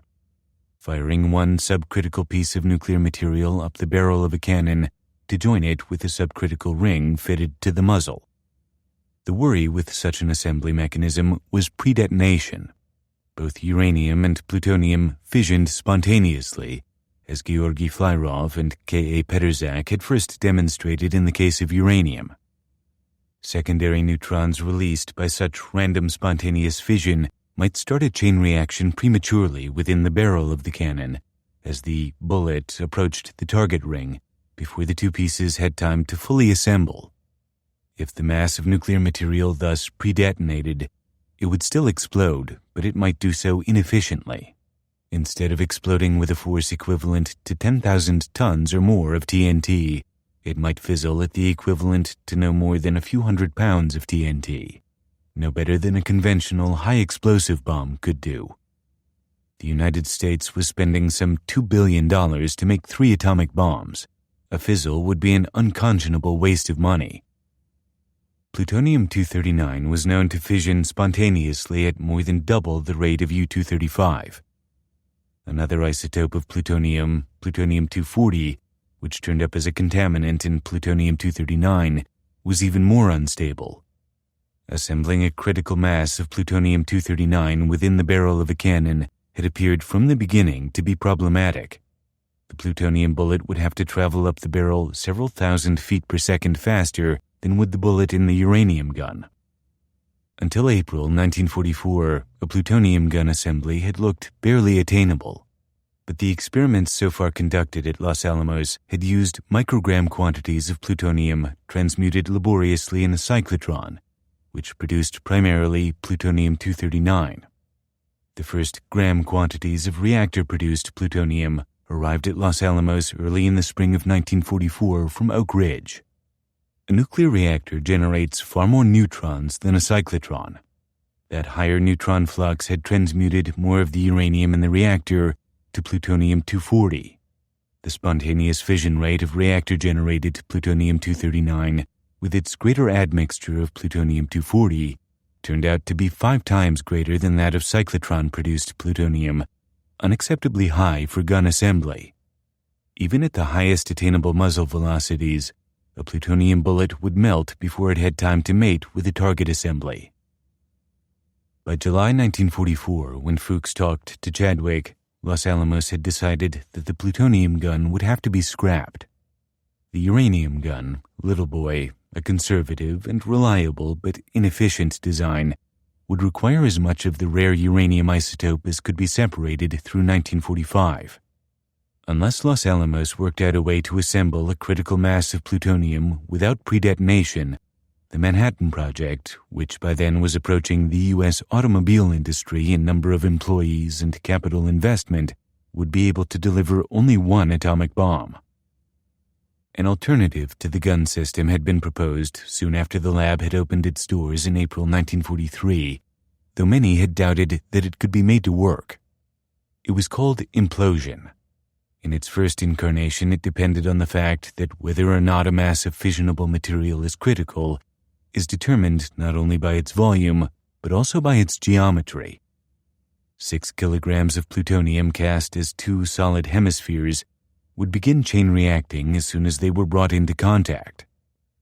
firing one subcritical piece of nuclear material up the barrel of a cannon to join it with a subcritical ring fitted to the muzzle. The worry with such an assembly mechanism was pre-detonation. Both uranium and plutonium fissioned spontaneously, as Georgy Flyrov and K.A. Peterzak had first demonstrated in the case of uranium. Secondary neutrons released by such random spontaneous fission might start a chain reaction prematurely within the barrel of the cannon, as the bullet approached the target ring before the two pieces had time to fully assemble. If the mass of nuclear material thus pre-detonated, it would still explode, but it might do so inefficiently. Instead of exploding with a force equivalent to 10,000 tons or more of TNT, it might fizzle at the equivalent to no more than a few hundred pounds of TNT, no better than a conventional high-explosive bomb could do. The United States was spending some $2 billion to make 3 atomic bombs. A fizzle would be an unconscionable waste of money. Plutonium-239 was known to fission spontaneously at more than double the rate of U-235. Another isotope of plutonium, plutonium-240, which turned up as a contaminant in plutonium-239, was even more unstable. Assembling a critical mass of plutonium-239 within the barrel of a cannon had appeared from the beginning to be problematic. The plutonium bullet would have to travel up the barrel several thousand feet per second faster than would the bullet in the uranium gun. Until April 1944, a plutonium gun assembly had looked barely attainable, but the experiments so far conducted at Los Alamos had used microgram quantities of plutonium transmuted laboriously in a cyclotron, which produced primarily plutonium-239. The first gram quantities of reactor-produced plutonium arrived at Los Alamos early in the spring of 1944 from Oak Ridge. A nuclear reactor generates far more neutrons than a cyclotron. That higher neutron flux had transmuted more of the uranium in the reactor to plutonium-240. The spontaneous fission rate of reactor-generated plutonium-239 with its greater admixture of plutonium-240 turned out to be 5 times greater than that of cyclotron-produced plutonium, unacceptably high for gun assembly. Even at the highest attainable muzzle velocities, a plutonium bullet would melt before it had time to mate with the target assembly. By July 1944, when Fuchs talked to Chadwick, Los Alamos had decided that the plutonium gun would have to be scrapped. The uranium gun, Little Boy, a conservative and reliable but inefficient design, would require as much of the rare uranium isotope as could be separated through 1945. Unless Los Alamos worked out a way to assemble a critical mass of plutonium without pre-detonation, the Manhattan Project, which by then was approaching the U.S. automobile industry in number of employees and capital investment, would be able to deliver only one atomic bomb. An alternative to the gun system had been proposed soon after the lab had opened its doors in April 1943, though many had doubted that it could be made to work. It was called implosion. In its first incarnation, it depended on the fact that whether or not a mass of fissionable material is critical is determined not only by its volume, but also by its geometry. 6 kilograms of plutonium cast as 2 solid hemispheres would begin chain reacting as soon as they were brought into contact.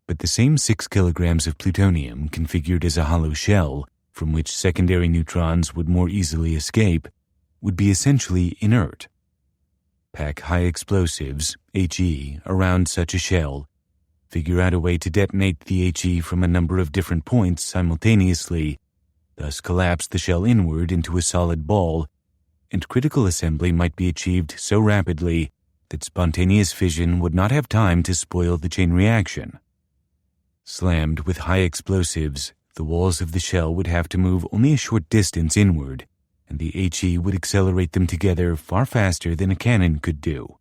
But the same 6 kilograms of plutonium configured as a hollow shell, from which secondary neutrons would more easily escape, would be essentially inert. Pack high explosives, HE, around such a shell, figure out a way to detonate the HE from a number of different points simultaneously, thus collapse the shell inward into a solid ball, and critical assembly might be achieved so rapidly that spontaneous fission would not have time to spoil the chain reaction. Slammed with high explosives, the walls of the shell would have to move only a short distance inward, and the HE would accelerate them together far faster than a cannon could do.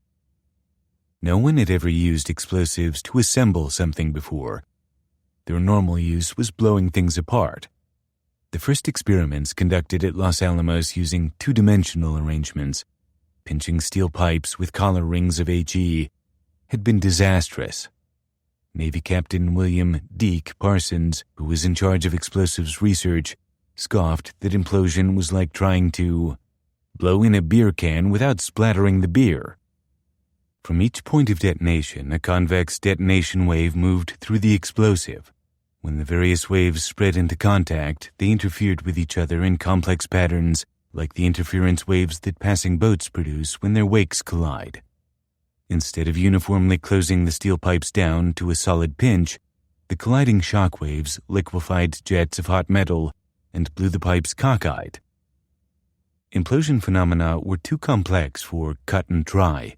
No one had ever used explosives to assemble something before. Their normal use was blowing things apart. The first experiments conducted at Los Alamos using 2-dimensional arrangements, pinching steel pipes with collar rings of HE, had been disastrous. Navy Captain William Deke Parsons, who was in charge of explosives research, scoffed that implosion was like trying to blow in a beer can without splattering the beer. From each point of detonation, a convex detonation wave moved through the explosive. When the various waves spread into contact, they interfered with each other in complex patterns like the interference waves that passing boats produce when their wakes collide. Instead of uniformly closing the steel pipes down to a solid pinch, the colliding shock waves liquefied jets of hot metal and blew the pipes cockeyed. Implosion phenomena were too complex for cut and dry.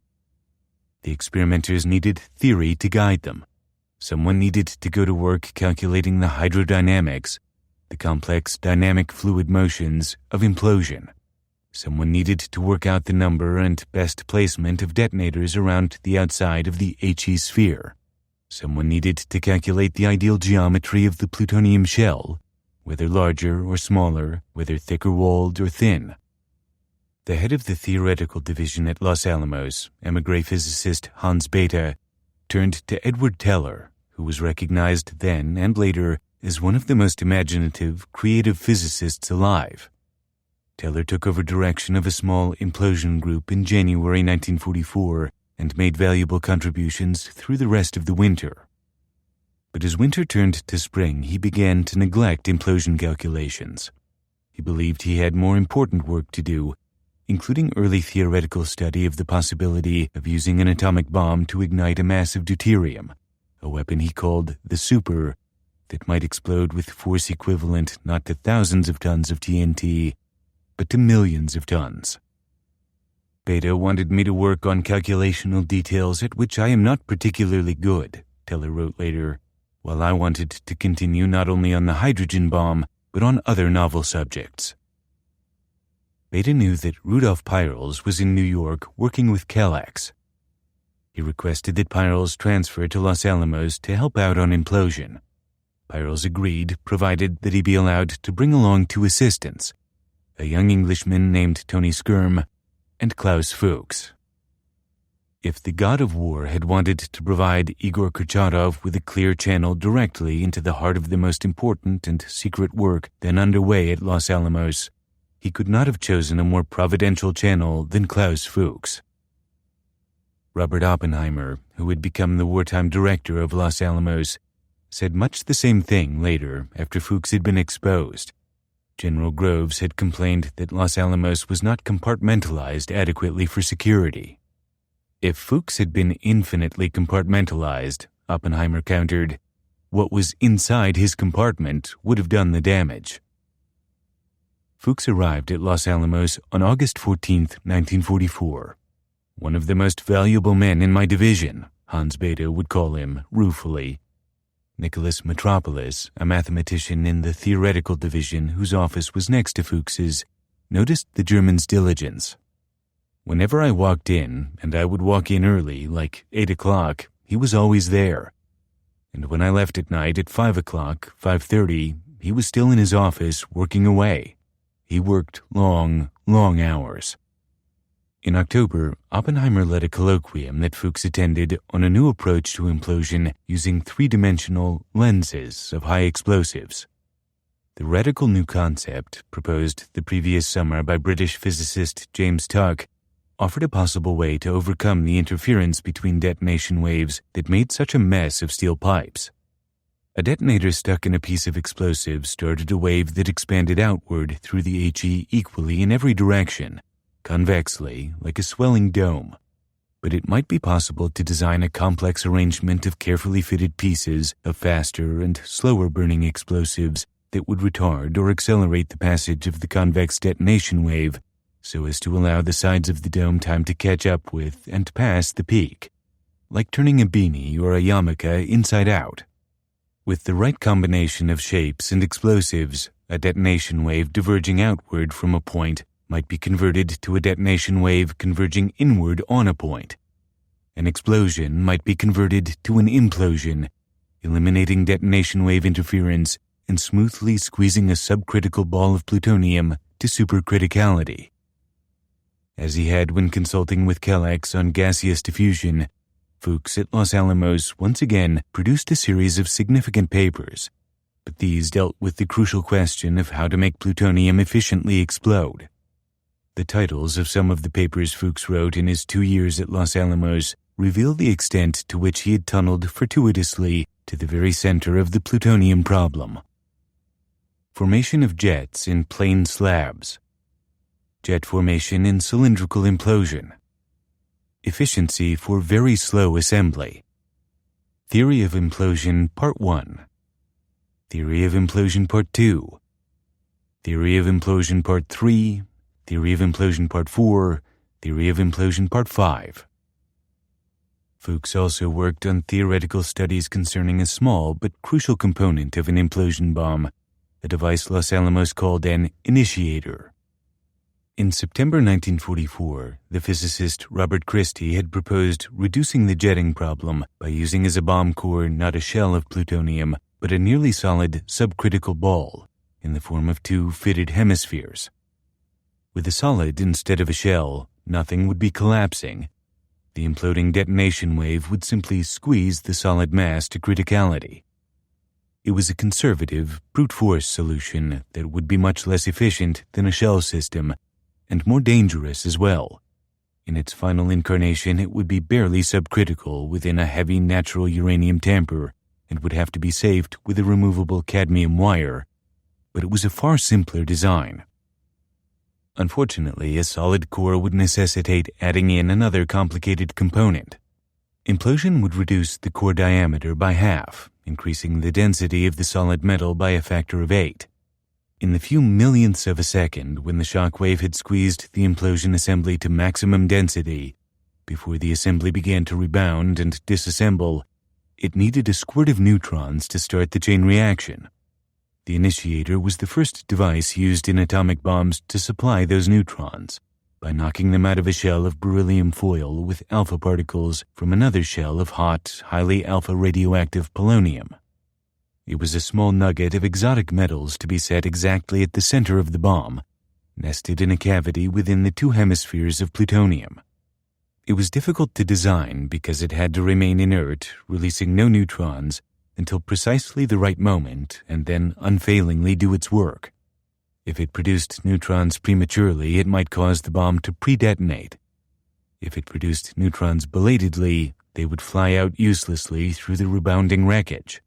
The experimenters needed theory to guide them. Someone needed to go to work calculating the hydrodynamics, the complex dynamic fluid motions of implosion. Someone needed to work out the number and best placement of detonators around the outside of the HE sphere. Someone needed to calculate the ideal geometry of the plutonium shell, whether larger or smaller, whether thicker walled or thin. The head of the theoretical division at Los Alamos, emigre physicist Hans Bethe, turned to Edward Teller, who was recognized then and later as one of the most imaginative, creative physicists alive. Teller took over direction of a small implosion group in January 1944 and made valuable contributions through the rest of the winter. But as winter turned to spring, he began to neglect implosion calculations. He believed he had more important work to do, including early theoretical study of the possibility of using an atomic bomb to ignite a mass of deuterium, a weapon he called the super, that might explode with force equivalent not to thousands of tons of TNT, but to millions of tons. Beta wanted me to work on calculational details at which I am not particularly good, Teller wrote later, while I wanted to continue not only on the hydrogen bomb, but on other novel subjects. Beta knew that Rudolf Peierls was in New York working with Kellex. He requested that Peierls transfer to Los Alamos to help out on implosion. Peierls agreed, provided that he be allowed to bring along two assistants, a young Englishman named Tony Skirm and Klaus Fuchs. If the god of war had wanted to provide Igor Kurchatov with a clear channel directly into the heart of the most important and secret work then underway at Los Alamos, he could not have chosen a more providential channel than Klaus Fuchs. Robert Oppenheimer, who had become the wartime director of Los Alamos, said much the same thing later after Fuchs had been exposed. General Groves had complained that Los Alamos was not compartmentalized adequately for security. If Fuchs had been infinitely compartmentalized, Oppenheimer countered, what was inside his compartment would have done the damage. Fuchs arrived at Los Alamos on August 14, 1944. One of the most valuable men in my division, Hans Bethe would call him ruefully. Nicholas Metropolis, a mathematician in the theoretical division whose office was next to Fuchs's, noticed the German's diligence. Whenever I walked in, and I would walk in early, like 8 o'clock, he was always there. And when I left at night at 5 o'clock, 5:30, he was still in his office working away. He worked long, long hours. In October, Oppenheimer led a colloquium that Fuchs attended on a new approach to implosion using three-dimensional lenses of high explosives. The radical new concept, proposed the previous summer by British physicist James Tuck, offered a possible way to overcome the interference between detonation waves that made such a mess of steel pipes. A detonator stuck in a piece of explosive started a wave that expanded outward through the HE equally in every direction, convexly, like a swelling dome. But it might be possible to design a complex arrangement of carefully fitted pieces of faster and slower burning explosives that would retard or accelerate the passage of the convex detonation wave so as to allow the sides of the dome time to catch up with and pass the peak, like turning a beanie or a yarmulke inside out. With the right combination of shapes and explosives, a detonation wave diverging outward from a point might be converted to a detonation wave converging inward on a point. An explosion might be converted to an implosion, eliminating detonation wave interference and smoothly squeezing a subcritical ball of plutonium to supercriticality. As he had when consulting with Kellex on gaseous diffusion, Fuchs at Los Alamos once again produced a series of significant papers, but these dealt with the crucial question of how to make plutonium efficiently explode. The titles of some of the papers Fuchs wrote in his 2 years at Los Alamos reveal the extent to which he had tunneled fortuitously to the very center of the plutonium problem. Formation of jets in plain slabs. Jet formation in cylindrical implosion. Efficiency for very slow assembly. Theory of implosion Part 1. Theory of implosion Part 2. Theory of implosion Part 3. Theory of implosion Part 4. Theory of implosion Part 5. Fuchs also worked on theoretical studies concerning a small but crucial component of an implosion bomb, a device Los Alamos called an initiator. In September 1944, the physicist Robert Christie had proposed reducing the jetting problem by using as a bomb core not a shell of plutonium, but a nearly solid subcritical ball in the form of two fitted hemispheres. With a solid instead of a shell, nothing would be collapsing. The imploding detonation wave would simply squeeze the solid mass to criticality. It was a conservative, brute force solution that would be much less efficient than a shell system, and more dangerous as well. In its final incarnation, it would be barely subcritical within a heavy natural uranium tamper and would have to be saved with a removable cadmium wire, but it was a far simpler design. Unfortunately, a solid core would necessitate adding in another complicated component. Implosion would reduce the core diameter by half, increasing the density of the solid metal by a factor of 8. In the few millionths of a second when the shock wave had squeezed the implosion assembly to maximum density, before the assembly began to rebound and disassemble, it needed a squirt of neutrons to start the chain reaction. The initiator was the first device used in atomic bombs to supply those neutrons, by knocking them out of a shell of beryllium foil with alpha particles from another shell of hot, highly alpha radioactive polonium. It was a small nugget of exotic metals to be set exactly at the center of the bomb, nested in a cavity within the two hemispheres of plutonium. It was difficult to design because it had to remain inert, releasing no neutrons, until precisely the right moment and then unfailingly do its work. If it produced neutrons prematurely, it might cause the bomb to pre-detonate. If it produced neutrons belatedly, they would fly out uselessly through the rebounding wreckage.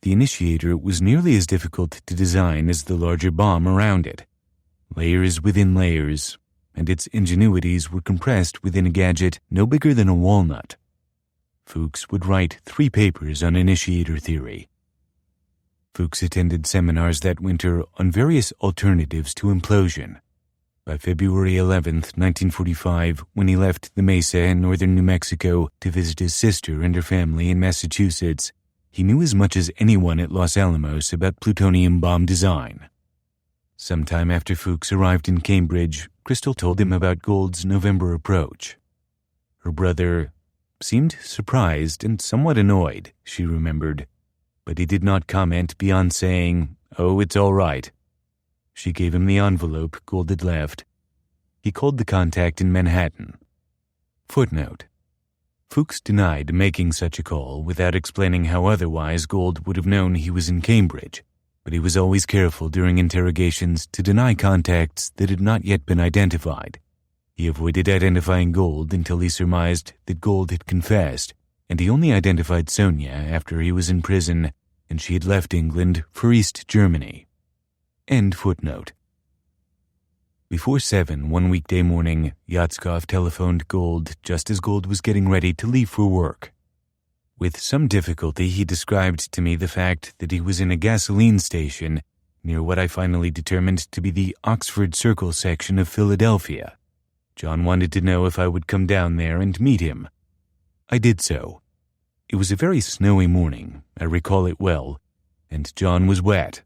The initiator was nearly as difficult to design as the larger bomb around it, layers within layers, and its ingenuities were compressed within a gadget no bigger than a walnut. Fuchs would write 3 papers on initiator theory. Fuchs attended seminars that winter on various alternatives to implosion. By February 11th, 1945, when he left the Mesa in northern New Mexico to visit his sister and her family in Massachusetts, he knew as much as anyone at Los Alamos about plutonium bomb design. Sometime after Fuchs arrived in Cambridge, Crystal told him about Gould's November approach. Her brother seemed surprised and somewhat annoyed, she remembered, but he did not comment beyond saying, "Oh, it's all right." She gave him the envelope Gould had left. He called the contact in Manhattan. Footnote: Fuchs denied making such a call without explaining how otherwise Gould would have known he was in Cambridge, but he was always careful during interrogations to deny contacts that had not yet been identified. He avoided identifying Gould until he surmised that Gould had confessed, and he only identified Sonia after he was in prison and she had left England for East Germany. End footnote. Before 7 one weekday morning, Yatskov telephoned Gould just as Gould was getting ready to leave for work. With some difficulty, he described to me the fact that he was in a gasoline station near what I finally determined to be the Oxford Circle section of Philadelphia. John wanted to know if I would come down there and meet him. I did so. It was a very snowy morning, I recall it well, and John was wet.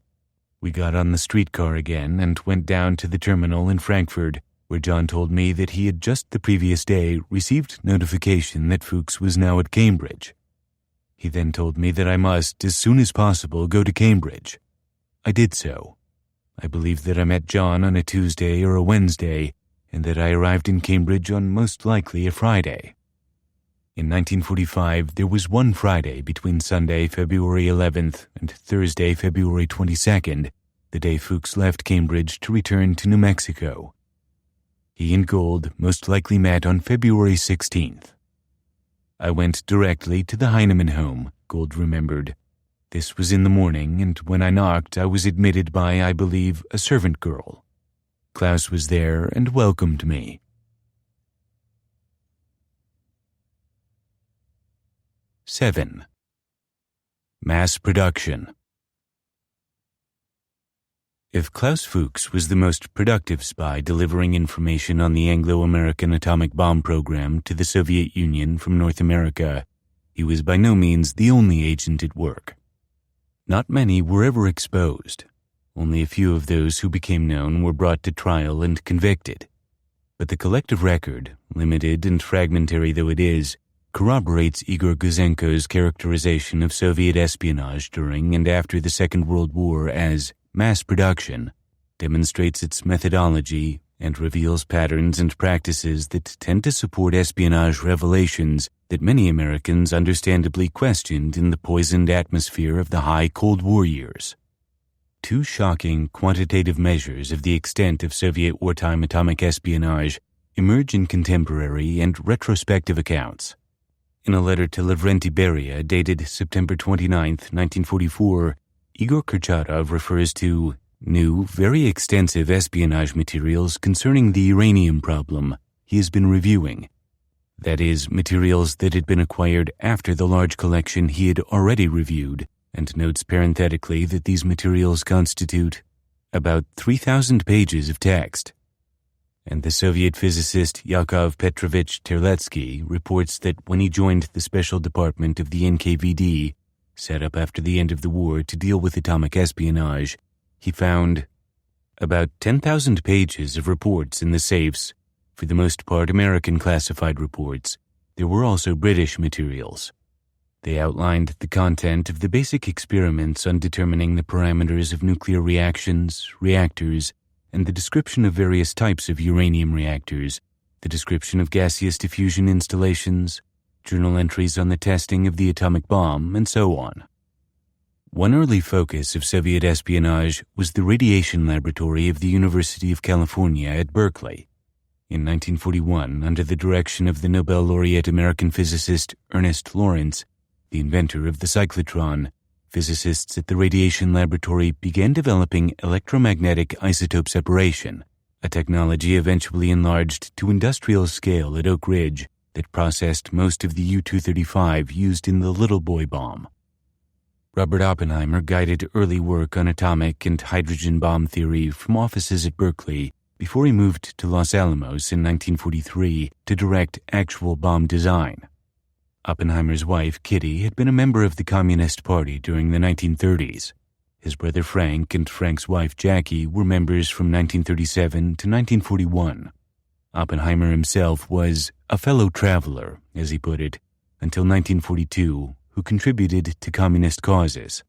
We got on the streetcar again and went down to the terminal in Frankfurt, where John told me that he had just the previous day received notification that Fuchs was now at Cambridge. He then told me that I must, as soon as possible, go to Cambridge. I did so. I believe that I met John on a Tuesday or a Wednesday, and that I arrived in Cambridge on most likely a Friday. In 1945, there was one Friday between Sunday, February 11th, and Thursday, February 22nd, the day Fuchs left Cambridge to return to New Mexico. He and Gould most likely met on February 16th. I went directly to the Heinemann home, Gould remembered. This was in the morning, and when I knocked, I was admitted by, I believe, a servant girl. Klaus was there and welcomed me. Seven. Mass production. If Klaus Fuchs was the most productive spy delivering information on the Anglo-American atomic bomb program to the Soviet Union from North America, he was by no means the only agent at work. Not many were ever exposed. Only a few of those who became known were brought to trial and convicted. But the collective record, limited and fragmentary though it is, corroborates Igor Guzenko's characterization of Soviet espionage during and after the Second World War as mass production, demonstrates its methodology, and reveals patterns and practices that tend to support espionage revelations that many Americans understandably questioned in the poisoned atmosphere of the high Cold War years. Two shocking quantitative measures of the extent of Soviet wartime atomic espionage emerge in contemporary and retrospective accounts. In a letter to Lavrenti Beria dated September 29, 1944, Igor Kurchatov refers to new, very extensive espionage materials concerning the uranium problem he has been reviewing. That is, materials that had been acquired after the large collection he had already reviewed, and notes parenthetically that these materials constitute about 3,000 pages of text. And the Soviet physicist Yakov Petrovich Terletsky reports that when he joined the Special Department of the NKVD, set up after the end of the war to deal with atomic espionage, he found about 10,000 pages of reports in the safes, for the most part American classified reports. There were also British materials. They outlined the content of the basic experiments on determining the parameters of nuclear reactions, reactors, and the description of various types of uranium reactors, the description of gaseous diffusion installations, journal entries on the testing of the atomic bomb, and so on. One early focus of Soviet espionage was the radiation laboratory of the University of California at Berkeley. In 1941, under the direction of the Nobel laureate American physicist Ernest Lawrence, the inventor of the cyclotron, physicists at the radiation laboratory began developing electromagnetic isotope separation, a technology eventually enlarged to industrial scale at Oak Ridge that processed most of the U-235 used in the Little Boy bomb. Robert Oppenheimer guided early work on atomic and hydrogen bomb theory from offices at Berkeley before he moved to Los Alamos in 1943 to direct actual bomb design. Oppenheimer's wife, Kitty, had been a member of the Communist Party during the 1930s. His brother Frank and Frank's wife, Jackie, were members from 1937 to 1941. Oppenheimer himself was a fellow traveler, as he put it, until 1942, who contributed to communist causes.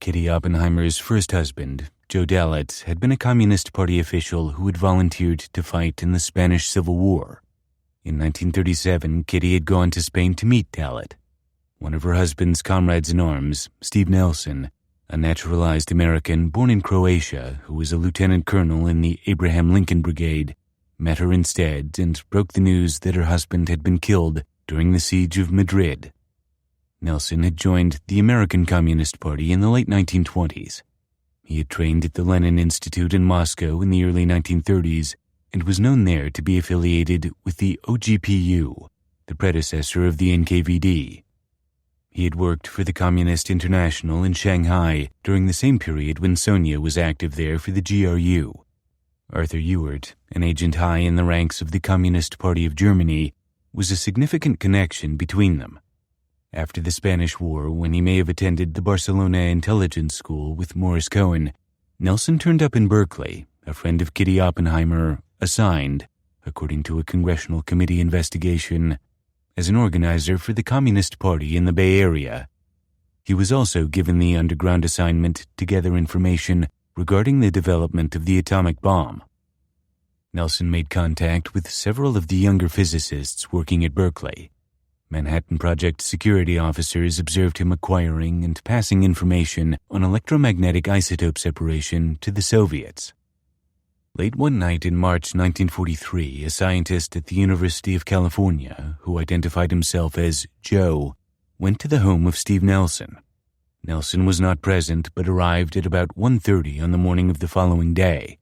Kitty Oppenheimer's first husband, Joe Dallatt, had been a Communist Party official who had volunteered to fight in the Spanish Civil War. In 1937, Kitty had gone to Spain to meet Dallatt. One of her husband's comrades in arms, Steve Nelson, a naturalized American born in Croatia who was a lieutenant colonel in the Abraham Lincoln Brigade, met her instead and broke the news that her husband had been killed during the siege of Madrid. Nelson had joined the American Communist Party in the late 1920s. He had trained at the Lenin Institute in Moscow in the early 1930s and was known there to be affiliated with the OGPU, the predecessor of the NKVD. He had worked for the Communist International in Shanghai during the same period when Sonia was active there for the GRU. Arthur Ewart, an agent high in the ranks of the Communist Party of Germany, was a significant connection between them. After the Spanish War, when he may have attended the Barcelona Intelligence School with Morris Cohen, Nelson turned up in Berkeley, a friend of Kitty Oppenheimer, assigned, according to a Congressional Committee investigation, as an organizer for the Communist Party in the Bay Area. He was also given the underground assignment to gather information regarding the development of the atomic bomb. Nelson made contact with several of the younger physicists working at Berkeley. Manhattan Project security officers observed him acquiring and passing information on electromagnetic isotope separation to the Soviets. Late one night in March 1943, a scientist at the University of California, who identified himself as Joe, went to the home of Steve Nelson. Nelson was not present but arrived at about 1:30 on the morning of the following day.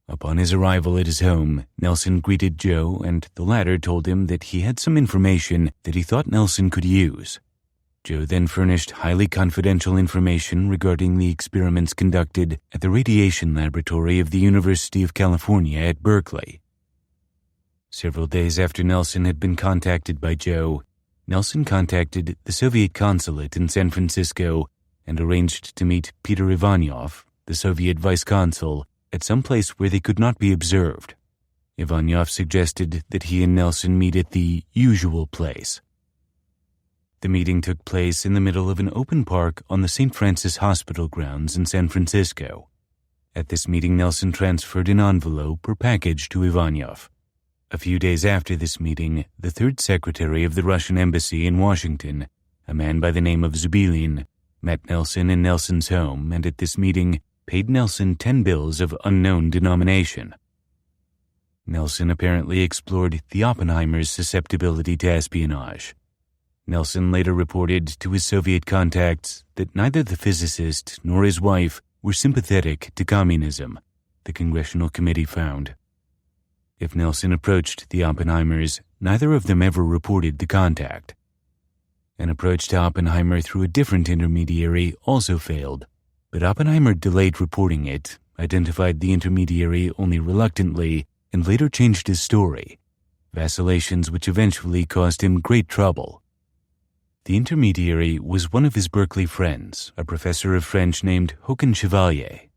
Upon his arrival at his home, Nelson greeted Joe, and the latter told him that he had some information that he thought Nelson could use. Joe then furnished highly confidential information regarding the experiments conducted at the radiation laboratory of the University of California at Berkeley. Several days after Nelson had been contacted by Joe, Nelson contacted the Soviet consulate in San Francisco and arranged to meet Peter Ivanov, the Soviet vice consul, at some place where they could not be observed. Ivanov suggested that he and Nelson meet at the usual place. The meeting took place in the middle of an open park on the St. Francis Hospital grounds in San Francisco. At this meeting, Nelson transferred an envelope or package to Ivanov. A few days after this meeting, the third secretary of the Russian embassy in Washington, a man by the name of Zubilin, met Nelson in Nelson's home and at this meeting paid Nelson 10 bills of unknown denomination. Nelson apparently explored the Oppenheimers' susceptibility to espionage. Nelson later reported to his Soviet contacts that neither the physicist nor his wife were sympathetic to communism, the Congressional Committee found. If Nelson approached the Oppenheimers, neither of them ever reported the contact. An approach to Oppenheimer through a different intermediary also failed, but Oppenheimer delayed reporting it, identified the intermediary only reluctantly, and later changed his story, vacillations which eventually caused him great trouble. The intermediary was one of his Berkeley friends, a professor of French named Håkan Chevalier.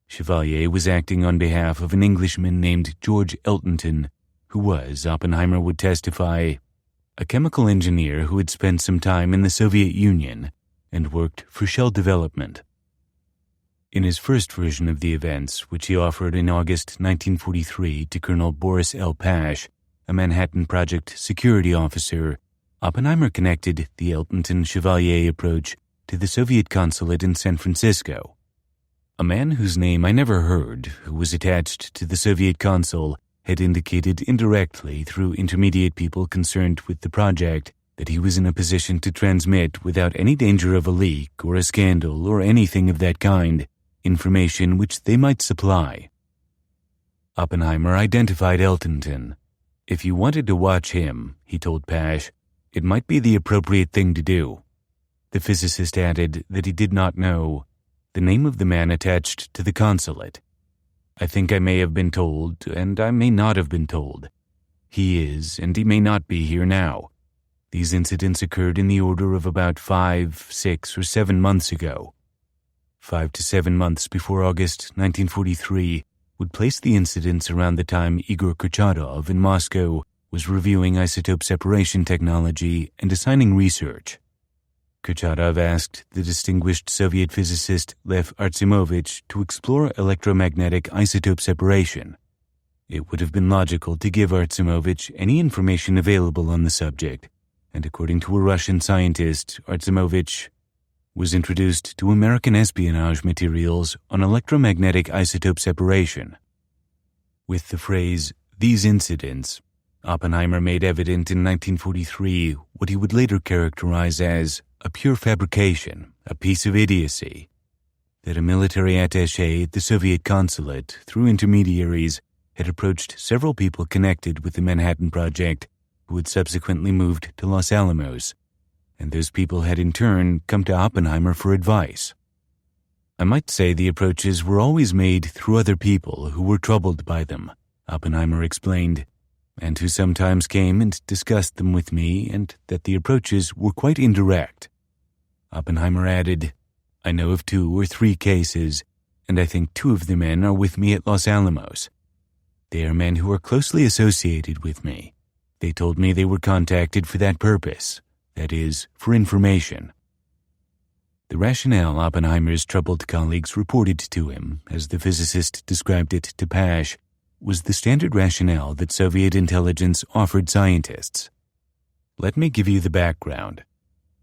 Chevalier was acting on behalf of an Englishman named George Eltonton, who was, Oppenheimer would testify, a chemical engineer who had spent some time in the Soviet Union and worked for shell development. In his first version of the events, which he offered in August 1943 to Colonel Boris L. Pash, a Manhattan Project security officer, Oppenheimer connected the Eltonton-Chevalier approach to the Soviet consulate in San Francisco. A man whose name I never heard, who was attached to the Soviet consul, had indicated indirectly through intermediate people concerned with the project that he was in a position to transmit without any danger of a leak or a scandal or anything of that kind, information which they might supply. Oppenheimer identified Eltonton. If you wanted to watch him, he told Pash, it might be the appropriate thing to do. The physicist added that he did not know the name of the man attached to the consulate. I think I may have been told, and I may not have been told. He is, and he may not be here now. These incidents occurred in the order of about 5, 6, or 7 months ago. 5 to 7 months before August 1943 would place the incidents around the time Igor Kurchatov in Moscow was reviewing isotope separation technology and assigning research. Kurchatov asked the distinguished Soviet physicist Lev Artsimovich to explore electromagnetic isotope separation. It would have been logical to give Artsimovich any information available on the subject, and according to a Russian scientist, Artsimovich was introduced to American espionage materials on electromagnetic isotope separation. With the phrase, "these incidents," Oppenheimer made evident in 1943 what he would later characterize as a pure fabrication, a piece of idiocy, that a military attaché at the Soviet consulate, through intermediaries, had approached several people connected with the Manhattan Project who had subsequently moved to Los Alamos, and those people had in turn come to Oppenheimer for advice. I might say the approaches were always made through other people who were troubled by them, Oppenheimer explained, and who sometimes came and discussed them with me, and that the approaches were quite indirect. Oppenheimer added, I know of 2 or 3 cases, and I think 2 of the men are with me at Los Alamos. They are men who are closely associated with me. They told me they were contacted for that purpose, that is, for information. The rationale Oppenheimer's troubled colleagues reported to him, as the physicist described it to Pash, was the standard rationale that Soviet intelligence offered scientists. Let me give you the background.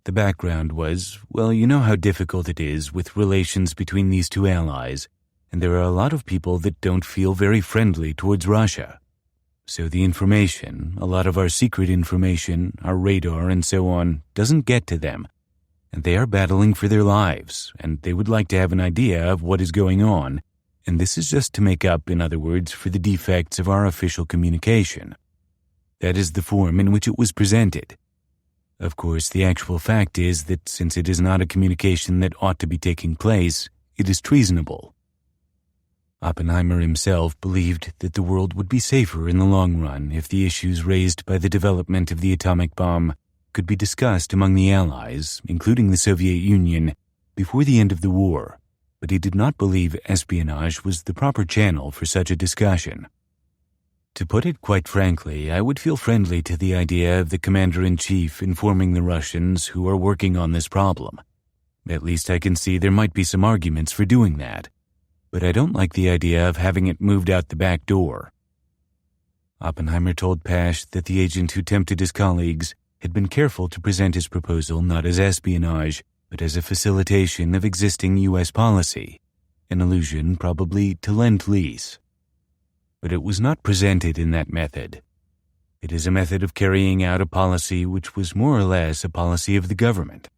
The background was, well, you know how difficult it is with relations between these 2 allies, and there are a lot of people that don't feel very friendly towards Russia. So the information, a lot of our secret information, our radar and so on, doesn't get to them, and they are battling for their lives, and they would like to have an idea of what is going on, and this is just to make up, in other words, for the defects of our official communication. That is the form in which it was presented. Of course, the actual fact is that since it is not a communication that ought to be taking place, it is treasonable. Oppenheimer himself believed that the world would be safer in the long run if the issues raised by the development of the atomic bomb could be discussed among the Allies, including the Soviet Union, before the end of the war, but he did not believe espionage was the proper channel for such a discussion. To put it quite frankly, I would feel friendly to the idea of the commander-in-chief informing the Russians who are working on this problem. At least I can see there might be some arguments for doing that. but I don't like the idea of having it moved out the back door." Oppenheimer told Pash that the agent who tempted his colleagues had been careful to present his proposal not as espionage, but as a facilitation of existing U.S. policy, an allusion probably to Lend-Lease. But it was not presented in that method. It is a method of carrying out a policy which was more or less a policy of the government.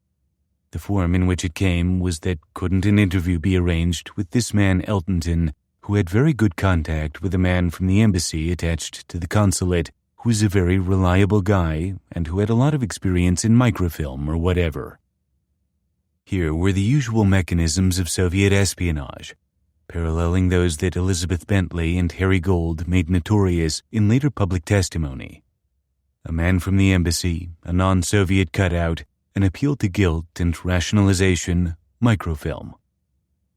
The form in which it came was that couldn't an interview be arranged with this man Eltonton, who had very good contact with a man from the embassy attached to the consulate, who was a very reliable guy and who had a lot of experience in microfilm or whatever. Here were the usual mechanisms of Soviet espionage, paralleling those that Elizabeth Bentley and Harry Gold made notorious in later public testimony. A man from the embassy, a non-Soviet cutout, an appeal to guilt and rationalization, microfilm.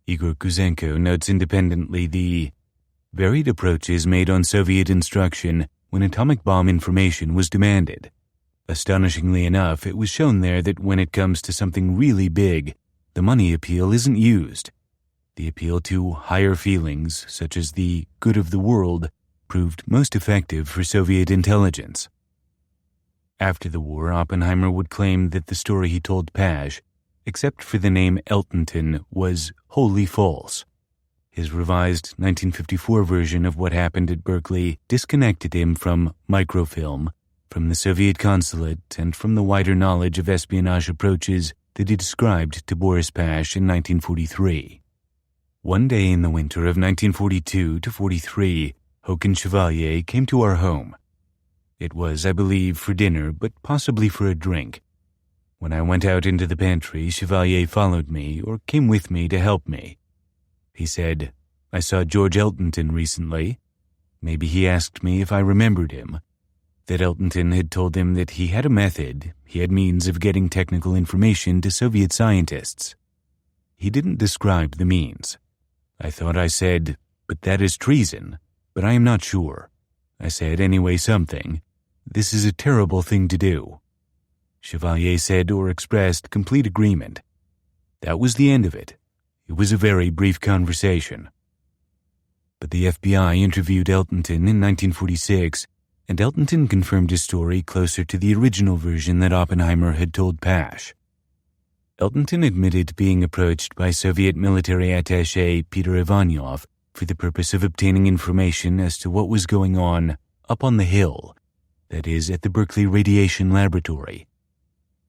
Igor Kuzenko notes independently the varied approaches made on Soviet instruction when atomic bomb information was demanded. Astonishingly enough, it was shown there that when it comes to something really big, the money appeal isn't used. The appeal to higher feelings, such as the good of the world, proved most effective for Soviet intelligence. After the war, Oppenheimer would claim that the story he told Pash, except for the name Eltonton, was wholly false. His revised 1954 version of what happened at Berkeley disconnected him from microfilm, from the Soviet consulate, and from the wider knowledge of espionage approaches that he described to Boris Pash in 1943. One day in the winter of 1942-43, Håkan Chevalier came to our home. It was, I believe, for dinner, but possibly for a drink. When I went out into the pantry, Chevalier followed me, or came with me to help me. He said, "I saw George Eltonton recently." Maybe he asked me if I remembered him. That Eltonton had told him that he had a method, he had means of getting technical information to Soviet scientists. He didn't describe the means. I thought I said, "But that is treason," but I am not sure. I said anyway something. "This is a terrible thing to do." Chevalier said or expressed complete agreement. That was the end of it. It was a very brief conversation. But the FBI interviewed Eltonton in 1946, and Eltonton confirmed his story closer to the original version that Oppenheimer had told Pash. Eltonton admitted being approached by Soviet military attaché Peter Ivanov for the purpose of obtaining information as to what was going on up on the hill, that is, at the Berkeley Radiation Laboratory.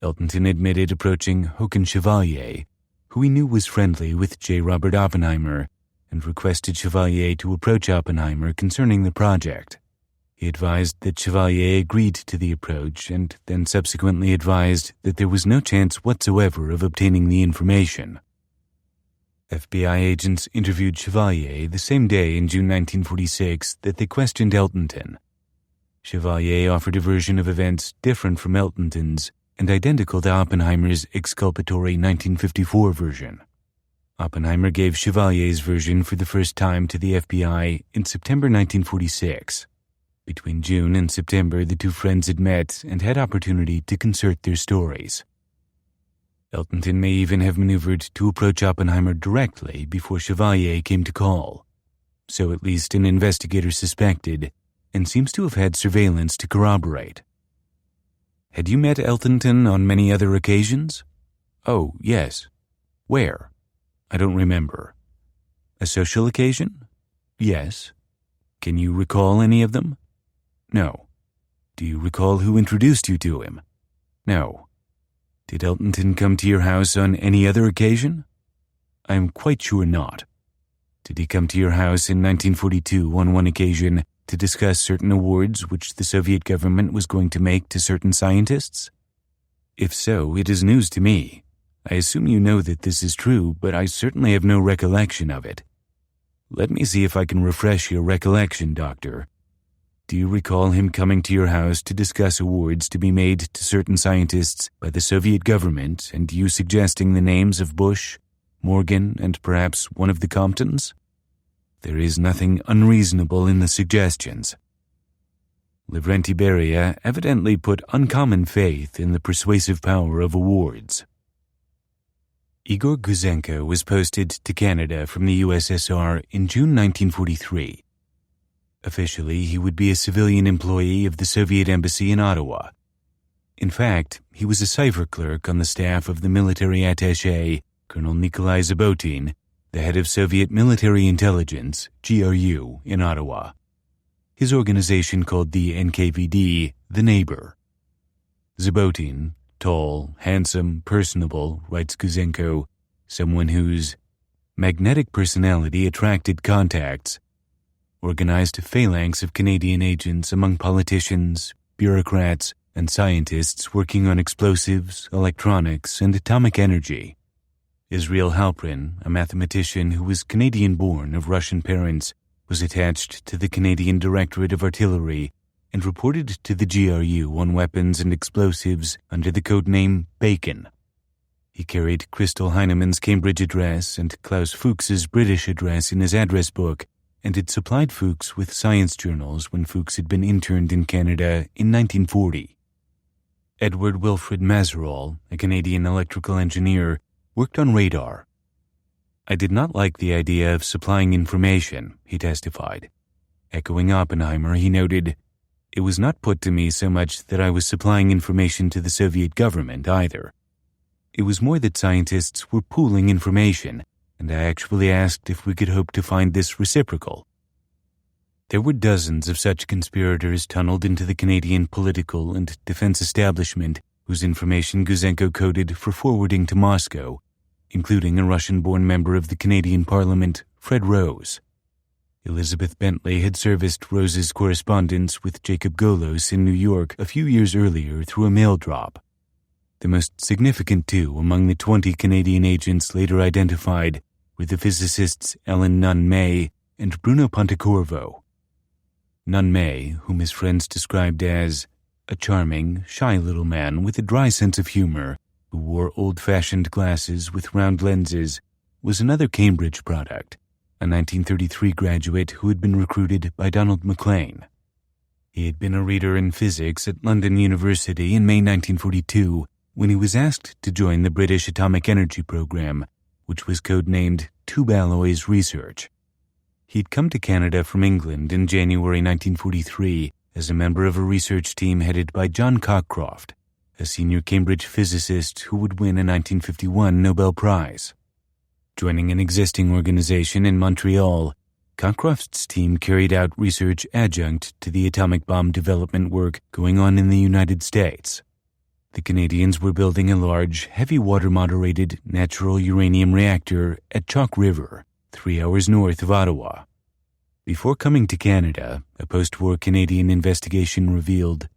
Eltonton admitted approaching Håkan Chevalier, who he knew was friendly with J. Robert Oppenheimer, and requested Chevalier to approach Oppenheimer concerning the project. He advised that Chevalier agreed to the approach and then subsequently advised that there was no chance whatsoever of obtaining the information. FBI agents interviewed Chevalier the same day in June 1946 that they questioned Eltonton. Chevalier offered a version of events different from Eltonton's and identical to Oppenheimer's exculpatory 1954 version. Oppenheimer gave Chevalier's version for the first time to the FBI in September 1946. Between June and September, the two friends had met and had opportunity to concert their stories. Eltonton may even have maneuvered to approach Oppenheimer directly before Chevalier came to call. So at least an investigator suspected, and seems to have had surveillance to corroborate. Had you met Eltonton on many other occasions? Oh, yes. Where? I don't remember. A social occasion? Yes. Can you recall any of them? No. Do you recall who introduced you to him? No. Did Eltonton come to your house on any other occasion? I am quite sure not. Did he come to your house in 1942 on one occasion to discuss certain awards which the Soviet government was going to make to certain scientists? If so, it is news to me. I assume you know that this is true, but I certainly have no recollection of it. Let me see if I can refresh your recollection, Doctor. Do you recall him coming to your house to discuss awards to be made to certain scientists by the Soviet government, and you suggesting the names of Bush, Morgan, and perhaps one of the Comptons? There is nothing unreasonable in the suggestions. Lavrenti Beria evidently put uncommon faith in the persuasive power of awards. Igor Guzenko was posted to Canada from the USSR in June 1943. Officially, he would be a civilian employee of the Soviet Embassy in Ottawa. In fact, he was a cipher clerk on the staff of the military attaché, Colonel Nikolai Zabotin, the head of Soviet Military Intelligence, GRU, in Ottawa. His organization called the NKVD the Neighbor. Zabotin, tall, handsome, personable, writes Guzenko, someone whose magnetic personality attracted contacts, organized a phalanx of Canadian agents among politicians, bureaucrats, and scientists working on explosives, electronics, and atomic energy. Israel Halprin, a mathematician who was Canadian-born of Russian parents, was attached to the Canadian Directorate of Artillery and reported to the GRU on weapons and explosives under the codename Bacon. He carried Crystal Heinemann's Cambridge address and Klaus Fuchs's British address in his address book, and had supplied Fuchs with science journals when Fuchs had been interned in Canada in 1940. Edward Wilfrid Mazerol, a Canadian electrical engineer, worked on radar. "I did not like the idea of supplying information," he testified. Echoing Oppenheimer, he noted, "It was not put to me so much that I was supplying information to the Soviet government either. It was more that scientists were pooling information, and I actually asked if we could hope to find this reciprocal." There were dozens of such conspirators tunneled into the Canadian political and defense establishment whose information Guzenko coded for forwarding to Moscow, including a Russian-born member of the Canadian Parliament, Fred Rose. Elizabeth Bentley had serviced Rose's correspondence with Jacob Golos in New York a few years earlier through a mail drop. The most significant two among the 20 Canadian agents later identified were the physicists Ellen Nunn May and Bruno Pontecorvo. Nunn May, whom his friends described as a charming, shy little man with a dry sense of humor who wore old-fashioned glasses with round lenses, was another Cambridge product, a 1933 graduate who had been recruited by Donald Maclean. He had been a reader in physics at London University in May 1942 when he was asked to join the British Atomic Energy Program, which was codenamed Tube Alloys Research. He'd come to Canada from England in January 1943 as a member of a research team headed by John Cockcroft, a senior Cambridge physicist who would win a 1951 Nobel Prize. Joining an existing organization in Montreal, Cockcroft's team carried out research adjunct to the atomic bomb development work going on in the United States. The Canadians were building a large, heavy water-moderated natural uranium reactor at Chalk River, 3 hours north of Ottawa. Before coming to Canada, a post-war Canadian investigation revealed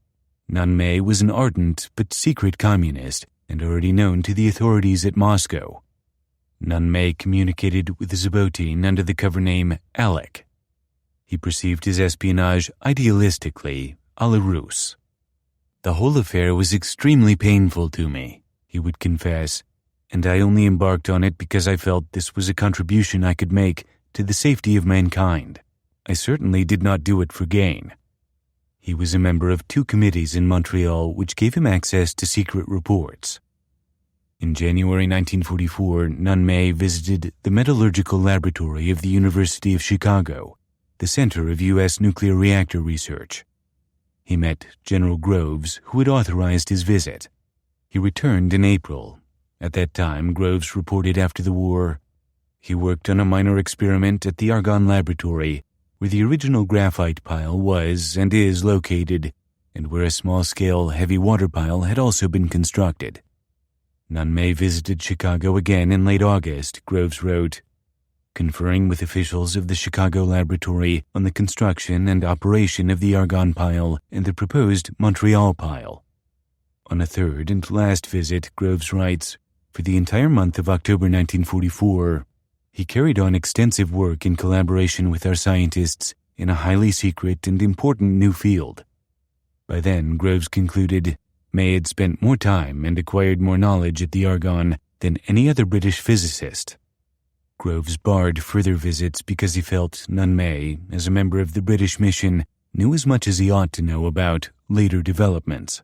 Nunn May was an ardent but secret communist and already known to the authorities at Moscow. Nunn May communicated with Zabotin under the cover name Alec. He perceived his espionage idealistically, a la Russe. "The whole affair was extremely painful to me," he would confess, "and I only embarked on it because I felt this was a contribution I could make to the safety of mankind. I certainly did not do it for gain." He was a member of 2 committees in Montreal which gave him access to secret reports. In January 1944, Nunn May visited the Metallurgical Laboratory of the University of Chicago, the center of U.S. nuclear reactor research. He met General Groves, who had authorized his visit. He returned in April. At that time, Groves reported after the war, he worked on a minor experiment at the Argonne Laboratory, where the original graphite pile was and is located, and where a small-scale heavy water pile had also been constructed. Nunn May visited Chicago again in late August, Groves wrote, conferring with officials of the Chicago Laboratory on the construction and operation of the Argonne pile and the proposed Montreal pile. On a third and last visit, Groves writes, for the entire month of October 1944, he carried on extensive work in collaboration with our scientists in a highly secret and important new field. By then, Groves concluded, May had spent more time and acquired more knowledge at the Argonne than any other British physicist. Groves barred further visits because he felt Nunn May, as a member of the British mission, knew as much as he ought to know about later developments.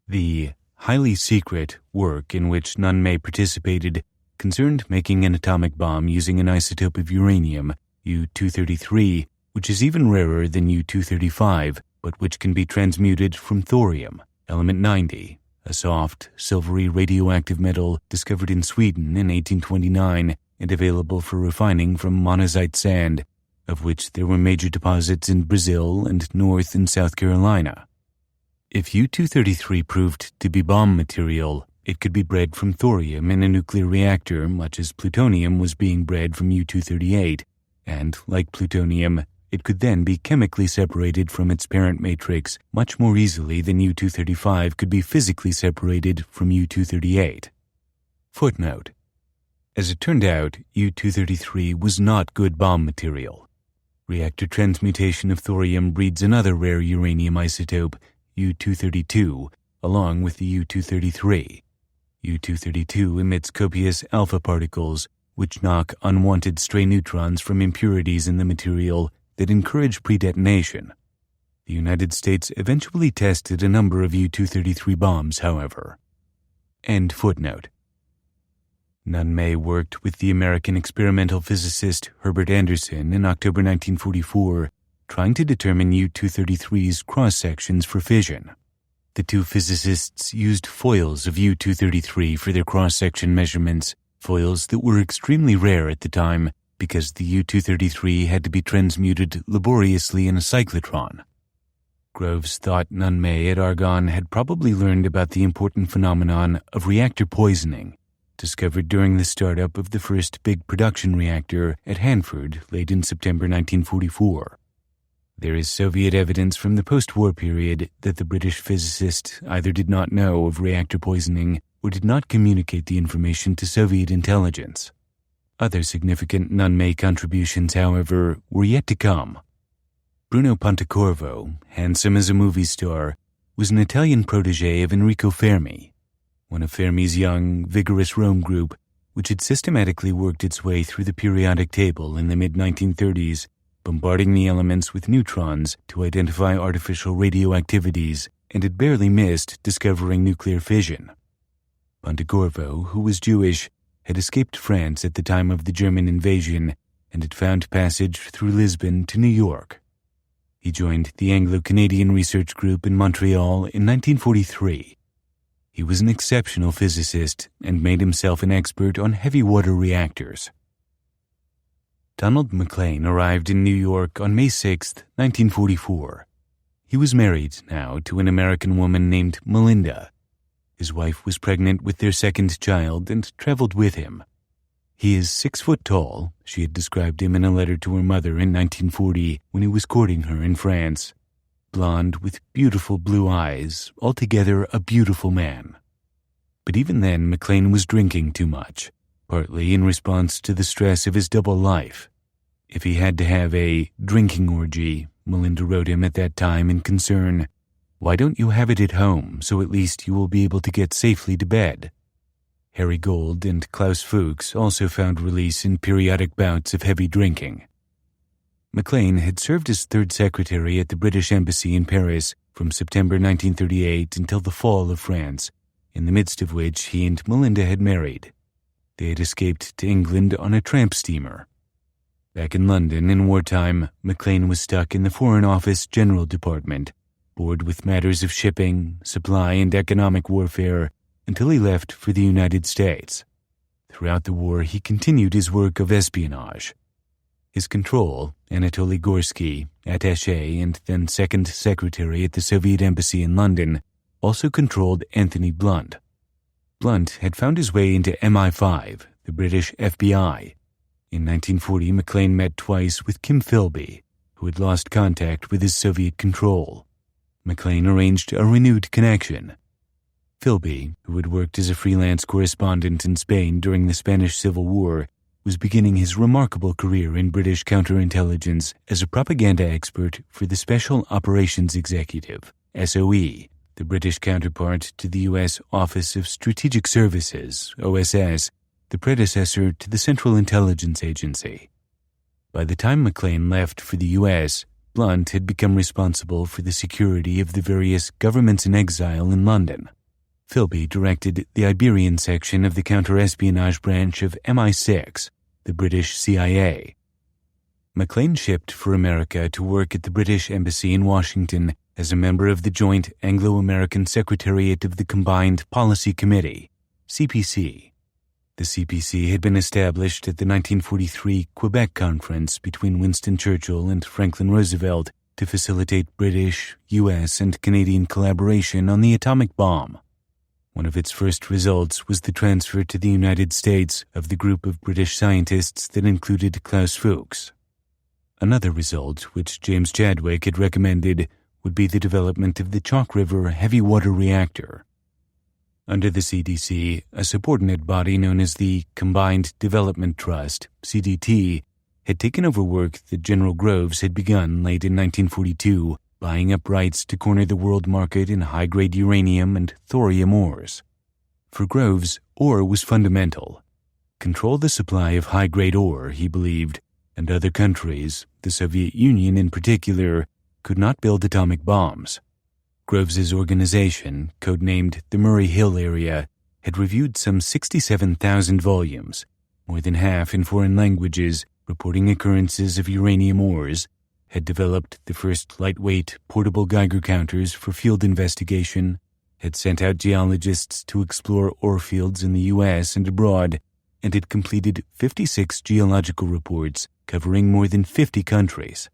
The highly secret work in which Nunn May participated concerned making an atomic bomb using an isotope of uranium, U-233, which is even rarer than U-235, but which can be transmuted from thorium, element 90, a soft, silvery radioactive metal discovered in Sweden in 1829 and available for refining from monazite sand, of which there were major deposits in Brazil and North and South Carolina. If U-233 proved to be bomb material, it could be bred from thorium in a nuclear reactor, much as plutonium was being bred from U-238, and, like plutonium, it could then be chemically separated from its parent matrix much more easily than U-235 could be physically separated from U-238. Footnote: as it turned out, U-233 was not good bomb material. Reactor transmutation of thorium breeds another rare uranium isotope, U-232, along with the U-233. U-232 emits copious alpha particles, which knock unwanted stray neutrons from impurities in the material that encourage pre-detonation. The United States eventually tested a number of U-233 bombs, however. End footnote. Nunn-May worked with the American experimental physicist Herbert Anderson in October 1944, trying to determine U-233's cross-sections for fission. The two physicists used foils of U-233 for their cross-section measurements, foils that were extremely rare at the time because the U-233 had to be transmuted laboriously in a cyclotron. Groves thought Nunn-May at Argonne had probably learned about the important phenomenon of reactor poisoning, discovered during the startup of the first big production reactor at Hanford late in September 1944. There is Soviet evidence from the post-war period that the British physicist either did not know of reactor poisoning or did not communicate the information to Soviet intelligence. Other significant Nunn-May contributions, however, were yet to come. Bruno Pontecorvo, handsome as a movie star, was an Italian protégé of Enrico Fermi, one of Fermi's young, vigorous Rome group, which had systematically worked its way through the periodic table in the mid-1930s, bombarding the elements with neutrons to identify artificial radioactivities, and had barely missed discovering nuclear fission. Pontecorvo, who was Jewish, had escaped France at the time of the German invasion and had found passage through Lisbon to New York. He joined the Anglo-Canadian Research Group in Montreal in 1943. He was an exceptional physicist and made himself an expert on heavy water reactors. Donald McLean arrived in New York on May 6, 1944. He was married now to an American woman named Melinda. His wife was pregnant with their second child and traveled with him. He is 6 foot tall, she had described him in a letter to her mother in 1940 when he was courting her in France. Blonde with beautiful blue eyes, altogether a beautiful man. But even then, McLean was drinking too much, partly in response to the stress of his double life. If he had to have a drinking orgy, Melinda wrote him at that time in concern, "Why don't you have it at home, so at least you will be able to get safely to bed?" Harry Gold and Klaus Fuchs also found release in periodic bouts of heavy drinking. McLean had served as third secretary at the British Embassy in Paris from September 1938 until the fall of France, in the midst of which he and Melinda had married. They had escaped to England on a tramp steamer. Back in London in wartime, McLean was stuck in the Foreign Office General Department, bored with matters of shipping, supply, and economic warfare, until he left for the United States. Throughout the war, he continued his work of espionage. His control, Anatoly Gorsky, attaché and then second secretary at the Soviet Embassy in London, also controlled Anthony Blunt. Blunt had found his way into MI5, the British FBI. In 1940, McLean met twice with Kim Philby, who had lost contact with his Soviet control. McLean arranged a renewed connection. Philby, who had worked as a freelance correspondent in Spain during the Spanish Civil War, was beginning his remarkable career in British counterintelligence as a propaganda expert for the Special Operations Executive, SOE, the British counterpart to the U.S. Office of Strategic Services, OSS, the predecessor to the Central Intelligence Agency. By the time McLean left for the U.S., Blunt had become responsible for the security of the various governments in exile in London. Philby directed the Iberian section of the counter-espionage branch of MI6, the British CIA. Maclean shipped for America to work at the British Embassy in Washington as a member of the Joint Anglo-American Secretariat of the Combined Policy Committee, CPC. The CPC had been established at the 1943 Quebec Conference between Winston Churchill and Franklin Roosevelt to facilitate British, U.S., and Canadian collaboration on the atomic bomb. One of its first results was the transfer to the United States of the group of British scientists that included Klaus Fuchs. Another result, which James Chadwick had recommended, would be the development of the Chalk River heavy water reactor. Under the CDC, a subordinate body known as the Combined Development Trust, CDT, had taken over work that General Groves had begun late in 1942, buying up rights to corner the world market in high-grade uranium and thorium ores. For Groves, ore was fundamental. Control the supply of high-grade ore, he believed, and other countries, the Soviet Union in particular, could not build atomic bombs. Groves's organization, codenamed the Murray Hill Area, had reviewed some 67,000 volumes, more than half in foreign languages, reporting occurrences of uranium ores, had developed the first lightweight, portable Geiger counters for field investigation, had sent out geologists to explore ore fields in the U.S. and abroad, and had completed 56 geological reports covering more than 50 countries.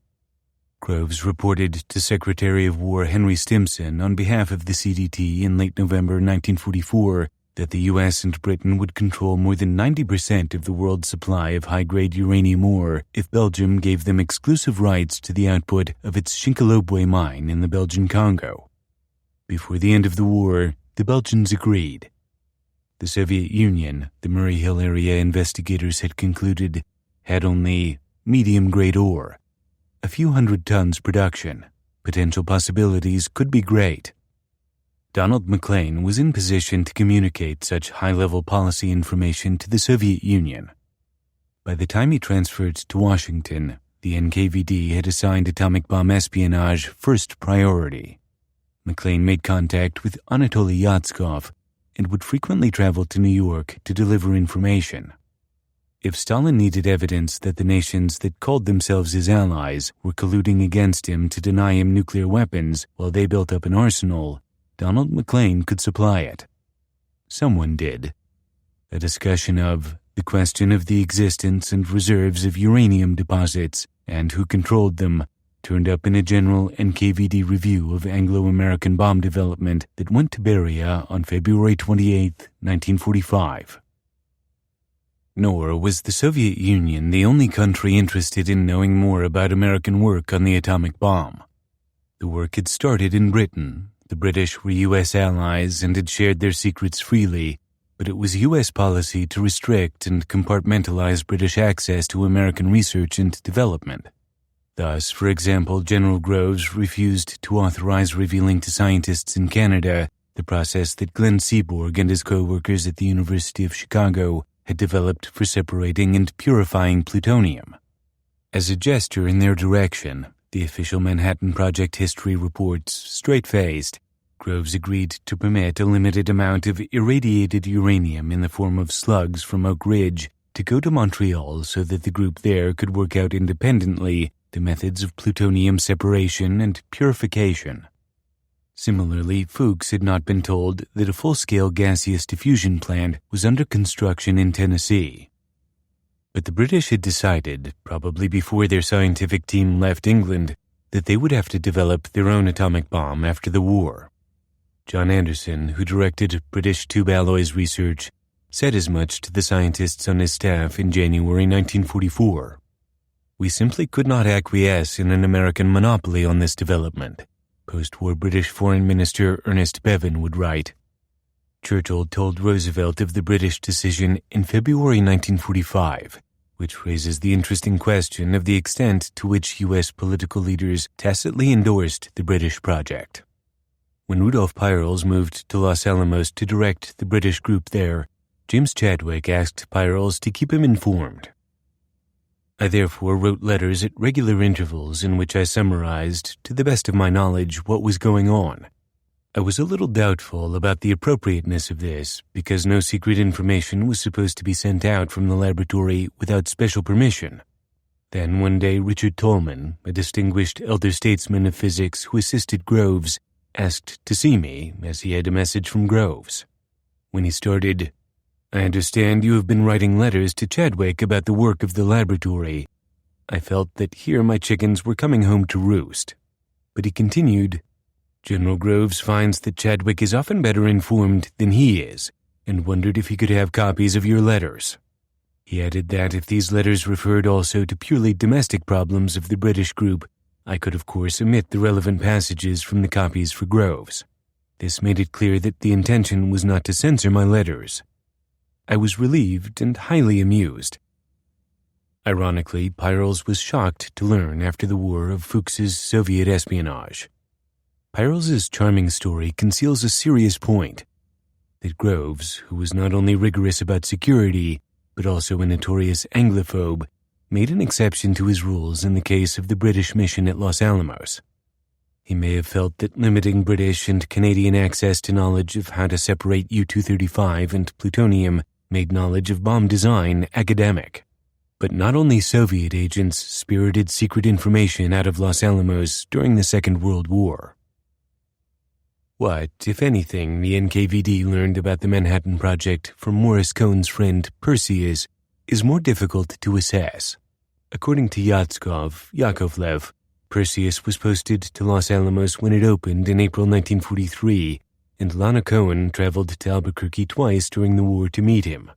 Groves reported to Secretary of War Henry Stimson on behalf of the CDT in late November 1944 that the U.S. and Britain would control more than 90% of the world's supply of high-grade uranium ore if Belgium gave them exclusive rights to the output of its Shinkolobwe mine in the Belgian Congo. Before the end of the war, the Belgians agreed. The Soviet Union, the Murray Hill Area investigators had concluded, had only medium-grade ore. A few hundred tons production. Potential possibilities could be great. Donald Maclean was in position to communicate such high-level policy information to the Soviet Union. By the time he transferred to Washington, the NKVD had assigned atomic bomb espionage first priority. Maclean made contact with Anatoly Yatskov and would frequently travel to New York to deliver information. If Stalin needed evidence that the nations that called themselves his allies were colluding against him to deny him nuclear weapons while they built up an arsenal, Donald Maclean could supply it. Someone did. A discussion of the question of the existence and reserves of uranium deposits and who controlled them turned up in a general NKVD review of Anglo-American bomb development that went to Beria on February 28, 1945. Nor was the Soviet Union the only country interested in knowing more about American work on the atomic bomb. The work had started in Britain. The British were U.S. allies and had shared their secrets freely, but it was U.S. policy to restrict and compartmentalize British access to American research and development. Thus, for example, General Groves refused to authorize revealing to scientists in Canada the process that Glenn Seaborg and his co-workers at the University of Chicago had developed for separating and purifying plutonium. As a gesture in their direction, the official Manhattan Project history reports straight-faced, Groves agreed to permit a limited amount of irradiated uranium in the form of slugs from Oak Ridge to go to Montreal so that the group there could work out independently the methods of plutonium separation and purification. Similarly, Fuchs had not been told that a full-scale gaseous diffusion plant was under construction in Tennessee. But the British had decided, probably before their scientific team left England, that they would have to develop their own atomic bomb after the war. John Anderson, who directed British tube alloys research, said as much to the scientists on his staff in January 1944. "We simply could not acquiesce in an American monopoly on this development," post-war British Foreign Minister Ernest Bevin would write. Churchill told Roosevelt of the British decision in February 1945, which raises the interesting question of the extent to which U.S. political leaders tacitly endorsed the British project. When Rudolph Peierls moved to Los Alamos to direct the British group there, James Chadwick asked Peierls to keep him informed. I therefore wrote letters at regular intervals in which I summarized, to the best of my knowledge, what was going on. I was a little doubtful about the appropriateness of this because no secret information was supposed to be sent out from the laboratory without special permission. Then one day Richard Tolman, a distinguished elder statesman of physics who assisted Groves, asked to see me as he had a message from Groves. When he started, "I understand you have been writing letters to Chadwick about the work of the laboratory." I felt that here my chickens were coming home to roost. But he continued, "General Groves finds that Chadwick is often better informed than he is, and wondered if he could have copies of your letters." He added that if these letters referred also to purely domestic problems of the British group, I could of course omit the relevant passages from the copies for Groves. This made it clear that the intention was not to censor my letters. I was relieved and highly amused. Ironically, Peierls was shocked to learn after the war of Fuchs's Soviet espionage. Peierls's charming story conceals a serious point, that Groves, who was not only rigorous about security, but also a notorious Anglophobe, made an exception to his rules in the case of the British mission at Los Alamos. He may have felt that limiting British and Canadian access to knowledge of how to separate U-235 and plutonium made knowledge of bomb design academic. But not only Soviet agents spirited secret information out of Los Alamos during the Second World War. What, if anything, the NKVD learned about the Manhattan Project from Morris Cohn's friend Perseus is more difficult to assess. According to Yakovlev, Perseus was posted to Los Alamos when it opened in April 1943, and Lana Cohen traveled to Albuquerque twice during the war to meet him.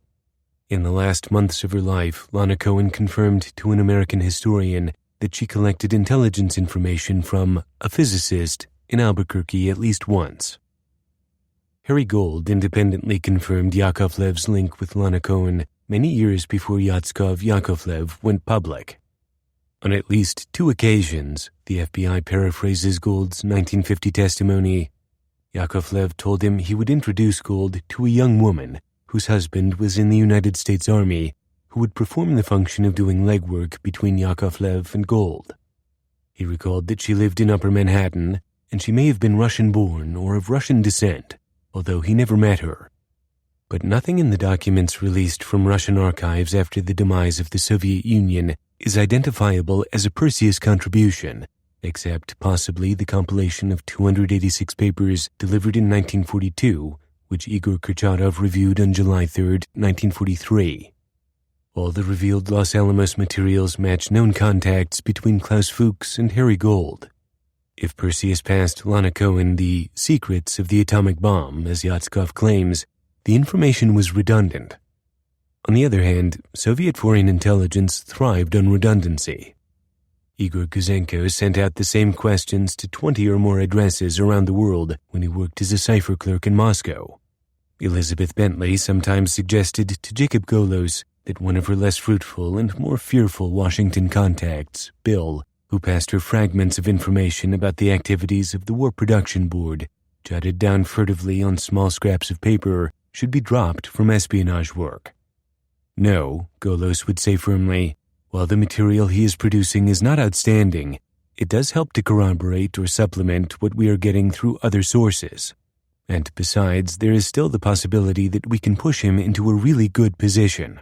In the last months of her life, Lana Cohen confirmed to an American historian that she collected intelligence information from a physicist in Albuquerque at least once. Harry Gold independently confirmed Yakovlev's link with Lana Cohen many years before Yakovlev went public. On at least 2 occasions, the FBI paraphrases Gold's 1950 testimony. Yakovlev told him he would introduce Gold to a young woman whose husband was in the United States Army, who would perform the function of doing legwork between Yakovlev and Gold. He recalled that she lived in Upper Manhattan, and she may have been Russian-born or of Russian descent, although he never met her. But nothing in the documents released from Russian archives after the demise of the Soviet Union is identifiable as a Perseus contribution, except possibly the compilation of 286 papers delivered in 1942, which Igor Kurchatov reviewed on July 3, 1943. All the revealed Los Alamos materials match known contacts between Klaus Fuchs and Harry Gold. If Perseus passed Lana Cohen the secrets of the atomic bomb, as Yatskov claims, the information was redundant. On the other hand, Soviet foreign intelligence thrived on redundancy. Igor Kuzenko sent out the same questions to 20 or more addresses around the world when he worked as a cipher clerk in Moscow. Elizabeth Bentley sometimes suggested to Jacob Golos that one of her less fruitful and more fearful Washington contacts, Bill, who passed her fragments of information about the activities of the War Production Board, jotted down furtively on small scraps of paper, should be dropped from espionage work. No, Golos would say firmly, while the material he is producing is not outstanding, it does help to corroborate or supplement what we are getting through other sources. And besides, there is still the possibility that we can push him into a really good position.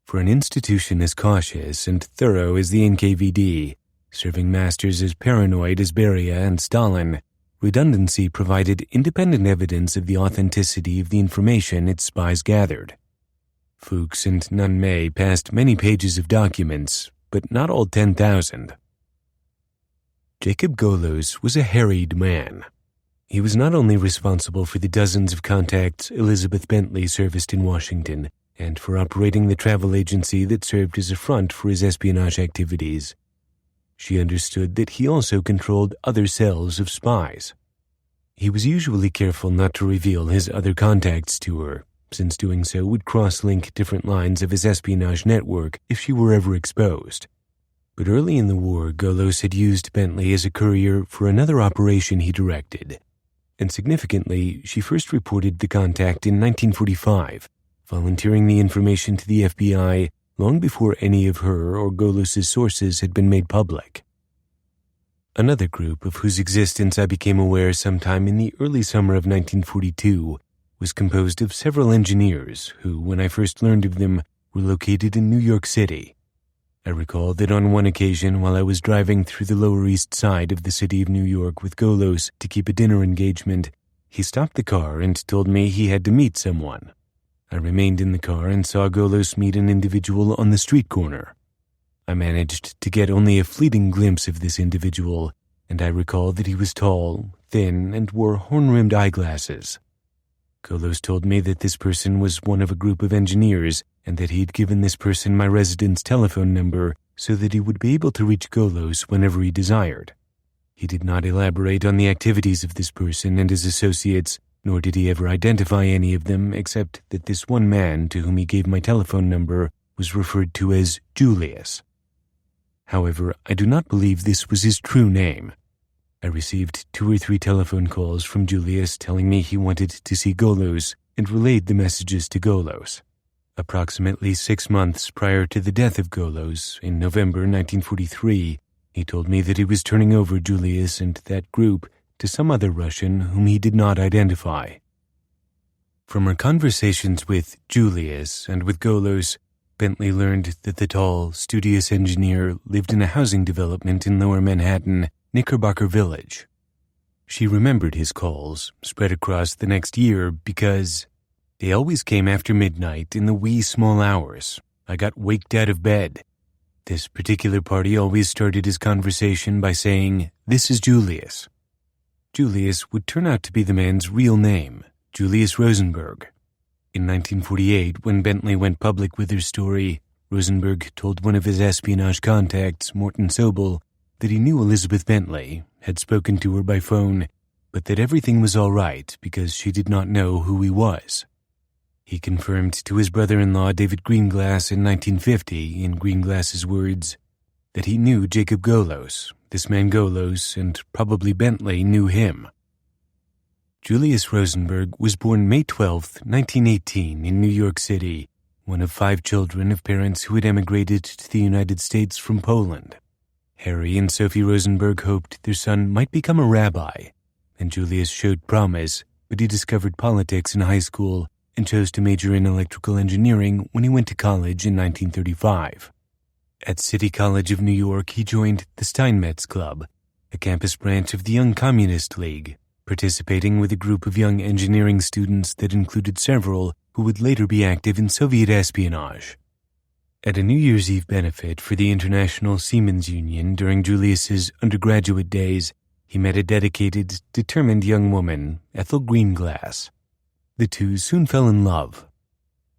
For an institution as cautious and thorough as the NKVD, serving masters as paranoid as Beria and Stalin, redundancy provided independent evidence of the authenticity of the information its spies gathered. Fuchs and Nunn-May passed many pages of documents, but not all 10,000. Jacob Golos was a harried man. He was not only responsible for the dozens of contacts Elizabeth Bentley serviced in Washington, and for operating the travel agency that served as a front for his espionage activities. She understood that he also controlled other cells of spies. He was usually careful not to reveal his other contacts to her, since doing so would cross-link different lines of his espionage network if she were ever exposed. But early in the war, Golos had used Bentley as a courier for another operation he directed. And significantly, she first reported the contact in 1945, volunteering the information to the FBI long before any of her or Golos's sources had been made public. Another group of whose existence I became aware sometime in the early summer of 1942 was composed of several engineers who, when I first learned of them, were located in New York City. I recall that on one occasion while I was driving through the Lower East Side of the city of New York with Golos to keep a dinner engagement, he stopped the car and told me he had to meet someone. I remained in the car and saw Golos meet an individual on the street corner. I managed to get only a fleeting glimpse of this individual, and I recall that he was tall, thin, and wore horn-rimmed eyeglasses. Golos told me that this person was one of a group of engineers and that he had given this person my resident's telephone number so that he would be able to reach Golos whenever he desired. He did not elaborate on the activities of this person and his associates, nor did he ever identify any of them except that this one man to whom he gave my telephone number was referred to as Julius. However, I do not believe this was his true name. I received 2 or 3 telephone calls from Julius telling me he wanted to see Golos and relayed the messages to Golos. Approximately 6 months prior to the death of Golos, in November 1943, he told me that he was turning over Julius and that group to some other Russian whom he did not identify. From our conversations with Julius and with Golos, Bentley learned that the tall, studious engineer lived in a housing development in Lower Manhattan, Knickerbocker Village. She remembered his calls, spread across the next year, because they always came after midnight in the wee small hours. I got waked out of bed. This particular party always started his conversation by saying, "This is Julius." Julius would turn out to be the man's real name, Julius Rosenberg. In 1948, when Bentley went public with her story, Rosenberg told one of his espionage contacts, Morton Sobel, that he knew Elizabeth Bentley, had spoken to her by phone, but that everything was all right because she did not know who he was. He confirmed to his brother-in-law David Greenglass in 1950, in Greenglass's words, that he knew Jacob Golos, this man Golos, and probably Bentley knew him. Julius Rosenberg was born May 12, 1918, in New York City, one of 5 children of parents who had emigrated to the United States from Poland. Harry and Sophie Rosenberg hoped their son might become a rabbi, and Julius showed promise, but he discovered politics in high school and chose to major in electrical engineering when he went to college in 1935. At City College of New York, he joined the Steinmetz Club, a campus branch of the Young Communist League, participating with a group of young engineering students that included several who would later be active in Soviet espionage. At a New Year's Eve benefit for the International Seamen's Union during Julius's undergraduate days, he met a dedicated, determined young woman, Ethel Greenglass. The two soon fell in love.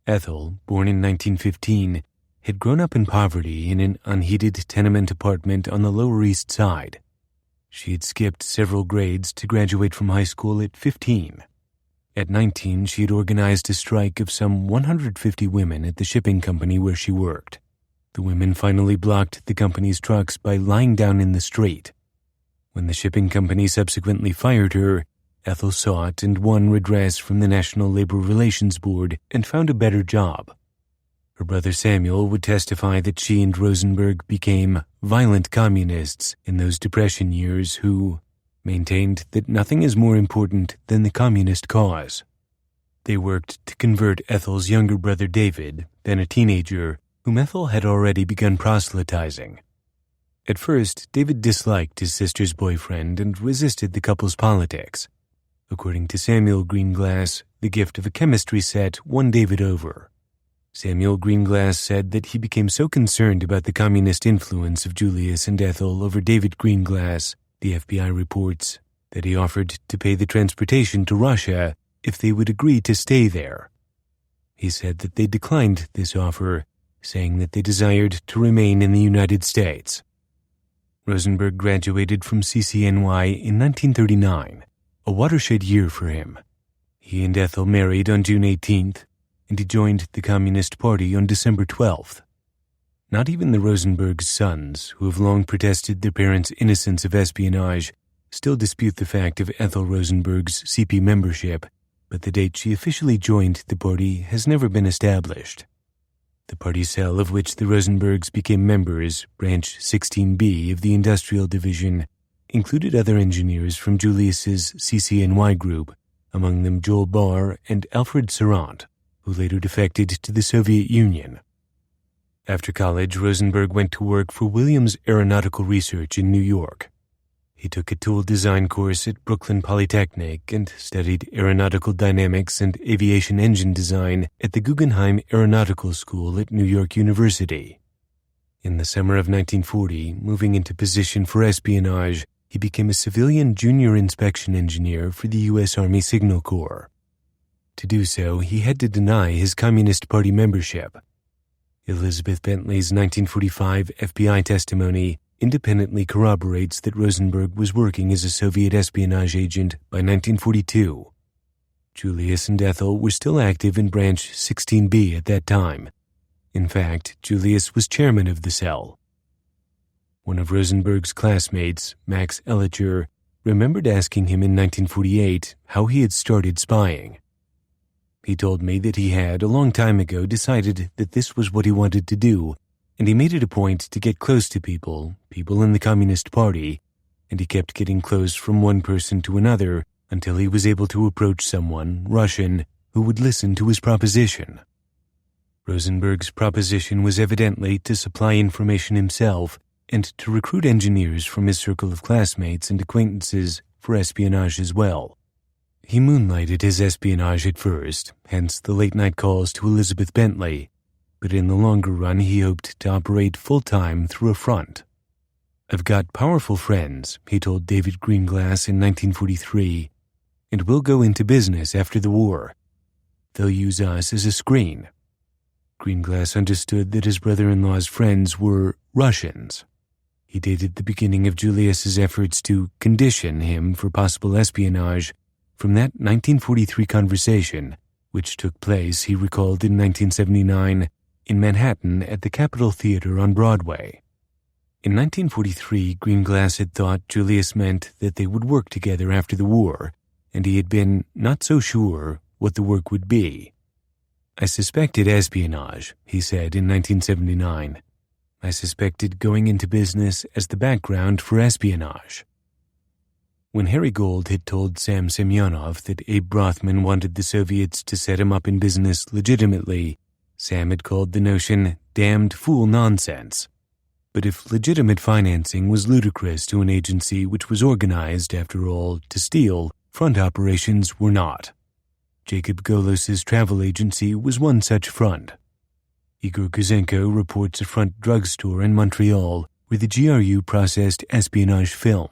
Ethel, born in 1915, had grown up in poverty in an unheated tenement apartment on the Lower East Side. She had skipped several grades to graduate from high school at 15. At 19, she had organized a strike of some 150 women at the shipping company where she worked. The women finally blocked the company's trucks by lying down in the street. When the shipping company subsequently fired her, Ethel sought and won redress from the National Labor Relations Board and found a better job. Her brother Samuel would testify that she and Rosenberg became violent communists in those Depression years who maintained that nothing is more important than the communist cause. They worked to convert Ethel's younger brother David, then a teenager, whom Ethel had already begun proselytizing. At first, David disliked his sister's boyfriend and resisted the couple's politics. According to Samuel Greenglass, the gift of a chemistry set won David over. Samuel Greenglass said that he became so concerned about the communist influence of Julius and Ethel over David Greenglass, the FBI reports, that he offered to pay the transportation to Russia if they would agree to stay there. He said that they declined this offer, saying that they desired to remain in the United States. Rosenberg graduated from CCNY in 1939, a watershed year for him. He and Ethel married on June 18th, and he joined the Communist Party on December 12th. Not even the Rosenberg's sons, who have long protested their parents' innocence of espionage, still dispute the fact of Ethel Rosenberg's CP membership, but the date she officially joined the party has never been established. The party cell of which the Rosenbergs became members, Branch 16B of the Industrial Division, included other engineers from Julius's CCNY group, among them Joel Barr and Alfred Serant, who later defected to the Soviet Union. After college, Rosenberg went to work for Williams Aeronautical Research in New York. He took a tool design course at Brooklyn Polytechnic and studied aeronautical dynamics and aviation engine design at the Guggenheim Aeronautical School at New York University. In the summer of 1940, moving into position for espionage, he became a civilian junior inspection engineer for the U.S. Army Signal Corps. To do so, he had to deny his Communist Party membership. Elizabeth Bentley's 1945 FBI testimony independently corroborates that Rosenberg was working as a Soviet espionage agent by 1942. Julius and Ethel were still active in Branch 16B at that time. In fact, Julius was chairman of the cell. One of Rosenberg's classmates, Max Ellicher, remembered asking him in 1948 how he had started spying. He told me that he had, a long time ago, decided that this was what he wanted to do, and he made it a point to get close to people in the Communist Party, and he kept getting close from one person to another until he was able to approach someone, Russian, who would listen to his proposition. Rosenberg's proposition was evidently to supply information himself and to recruit engineers from his circle of classmates and acquaintances for espionage as well. He moonlighted his espionage at first, hence the late-night calls to Elizabeth Bentley, but in the longer run he hoped to operate full-time through a front. "I've got powerful friends," he told David Greenglass in 1943, "and we'll go into business after the war. They'll use us as a screen." Greenglass understood that his brother-in-law's friends were Russians. He dated the beginning of Julius's efforts to condition him for possible espionage from that 1943 conversation, which took place, he recalled, in 1979 in Manhattan at the Capitol Theater on Broadway. In 1943, Greenglass had thought Julius meant that they would work together after the war, and he had been not so sure what the work would be. "I suspected espionage," he said in 1979. "I suspected going into business as the background for espionage." When Harry Gold had told Sam Semyonov that Abe Rothman wanted the Soviets to set him up in business legitimately, Sam had called the notion damned fool nonsense. But if legitimate financing was ludicrous to an agency which was organized, after all, to steal, front operations were not. Jacob Golos's travel agency was one such front. Igor Kuzenko reports a front drugstore in Montreal where the GRU processed espionage film.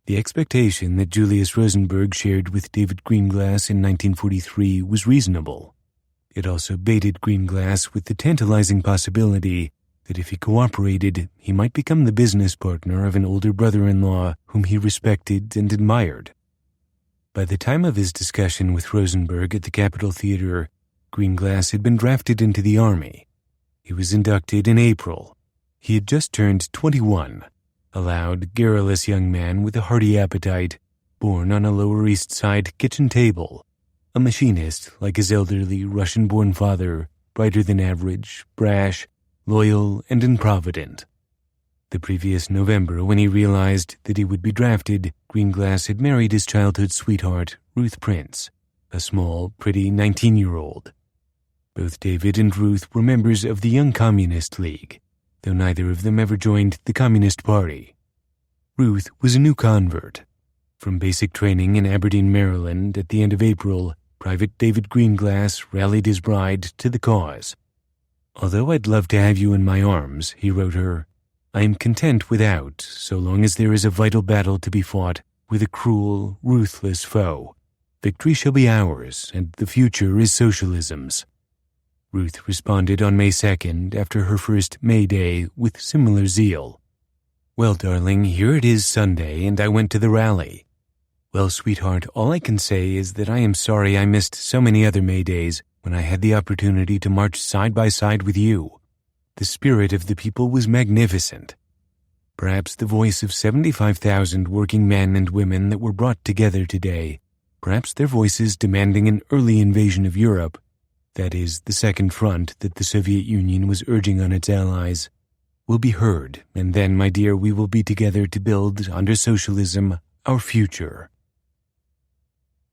The expectation that Julius Rosenberg shared with David Greenglass in 1943 was reasonable. It also baited Greenglass with the tantalizing possibility that if he cooperated, he might become the business partner of an older brother-in-law whom he respected and admired. By the time of his discussion with Rosenberg at the Capitol Theater, Greenglass had been drafted into the Army. He was inducted in April. He had just turned 21, a loud, garrulous young man with a hearty appetite, born on a Lower East Side kitchen table, a machinist like his elderly Russian-born father, brighter than average, brash, loyal, and improvident. The previous November, when he realized that he would be drafted, Greenglass had married his childhood sweetheart, Ruth Prince, a small, pretty 19-year-old. Both David and Ruth were members of the Young Communist League, though neither of them ever joined the Communist Party. Ruth was a new convert. From basic training in Aberdeen, Maryland, at the end of April, Private David Greenglass rallied his bride to the cause. "Although I'd love to have you in my arms," he wrote her, "I am content without, so long as there is a vital battle to be fought with a cruel, ruthless foe. Victory shall be ours, and the future is socialism's." Ruth responded on May 2nd, after her first May Day, with similar zeal. "Well, darling, here it is Sunday, and I went to the rally. Well, sweetheart, all I can say is that I am sorry I missed so many other May Days when I had the opportunity to march side by side with you. The spirit of the people was magnificent. Perhaps the voice of 75,000 working men and women that were brought together today, perhaps their voices demanding an early invasion of Europe, that is, the second front that the Soviet Union was urging on its allies, will be heard, and then, my dear, we will be together to build, under socialism, our future.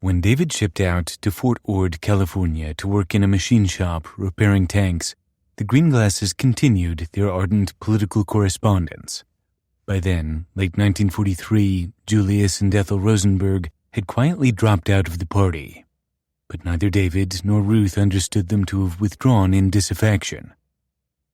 When David shipped out to Fort Ord, California to work in a machine shop repairing tanks, the Greenglasses continued their ardent political correspondence. By then, late 1943, Julius and Ethel Rosenberg had quietly dropped out of the party. But neither David nor Ruth understood them to have withdrawn in disaffection.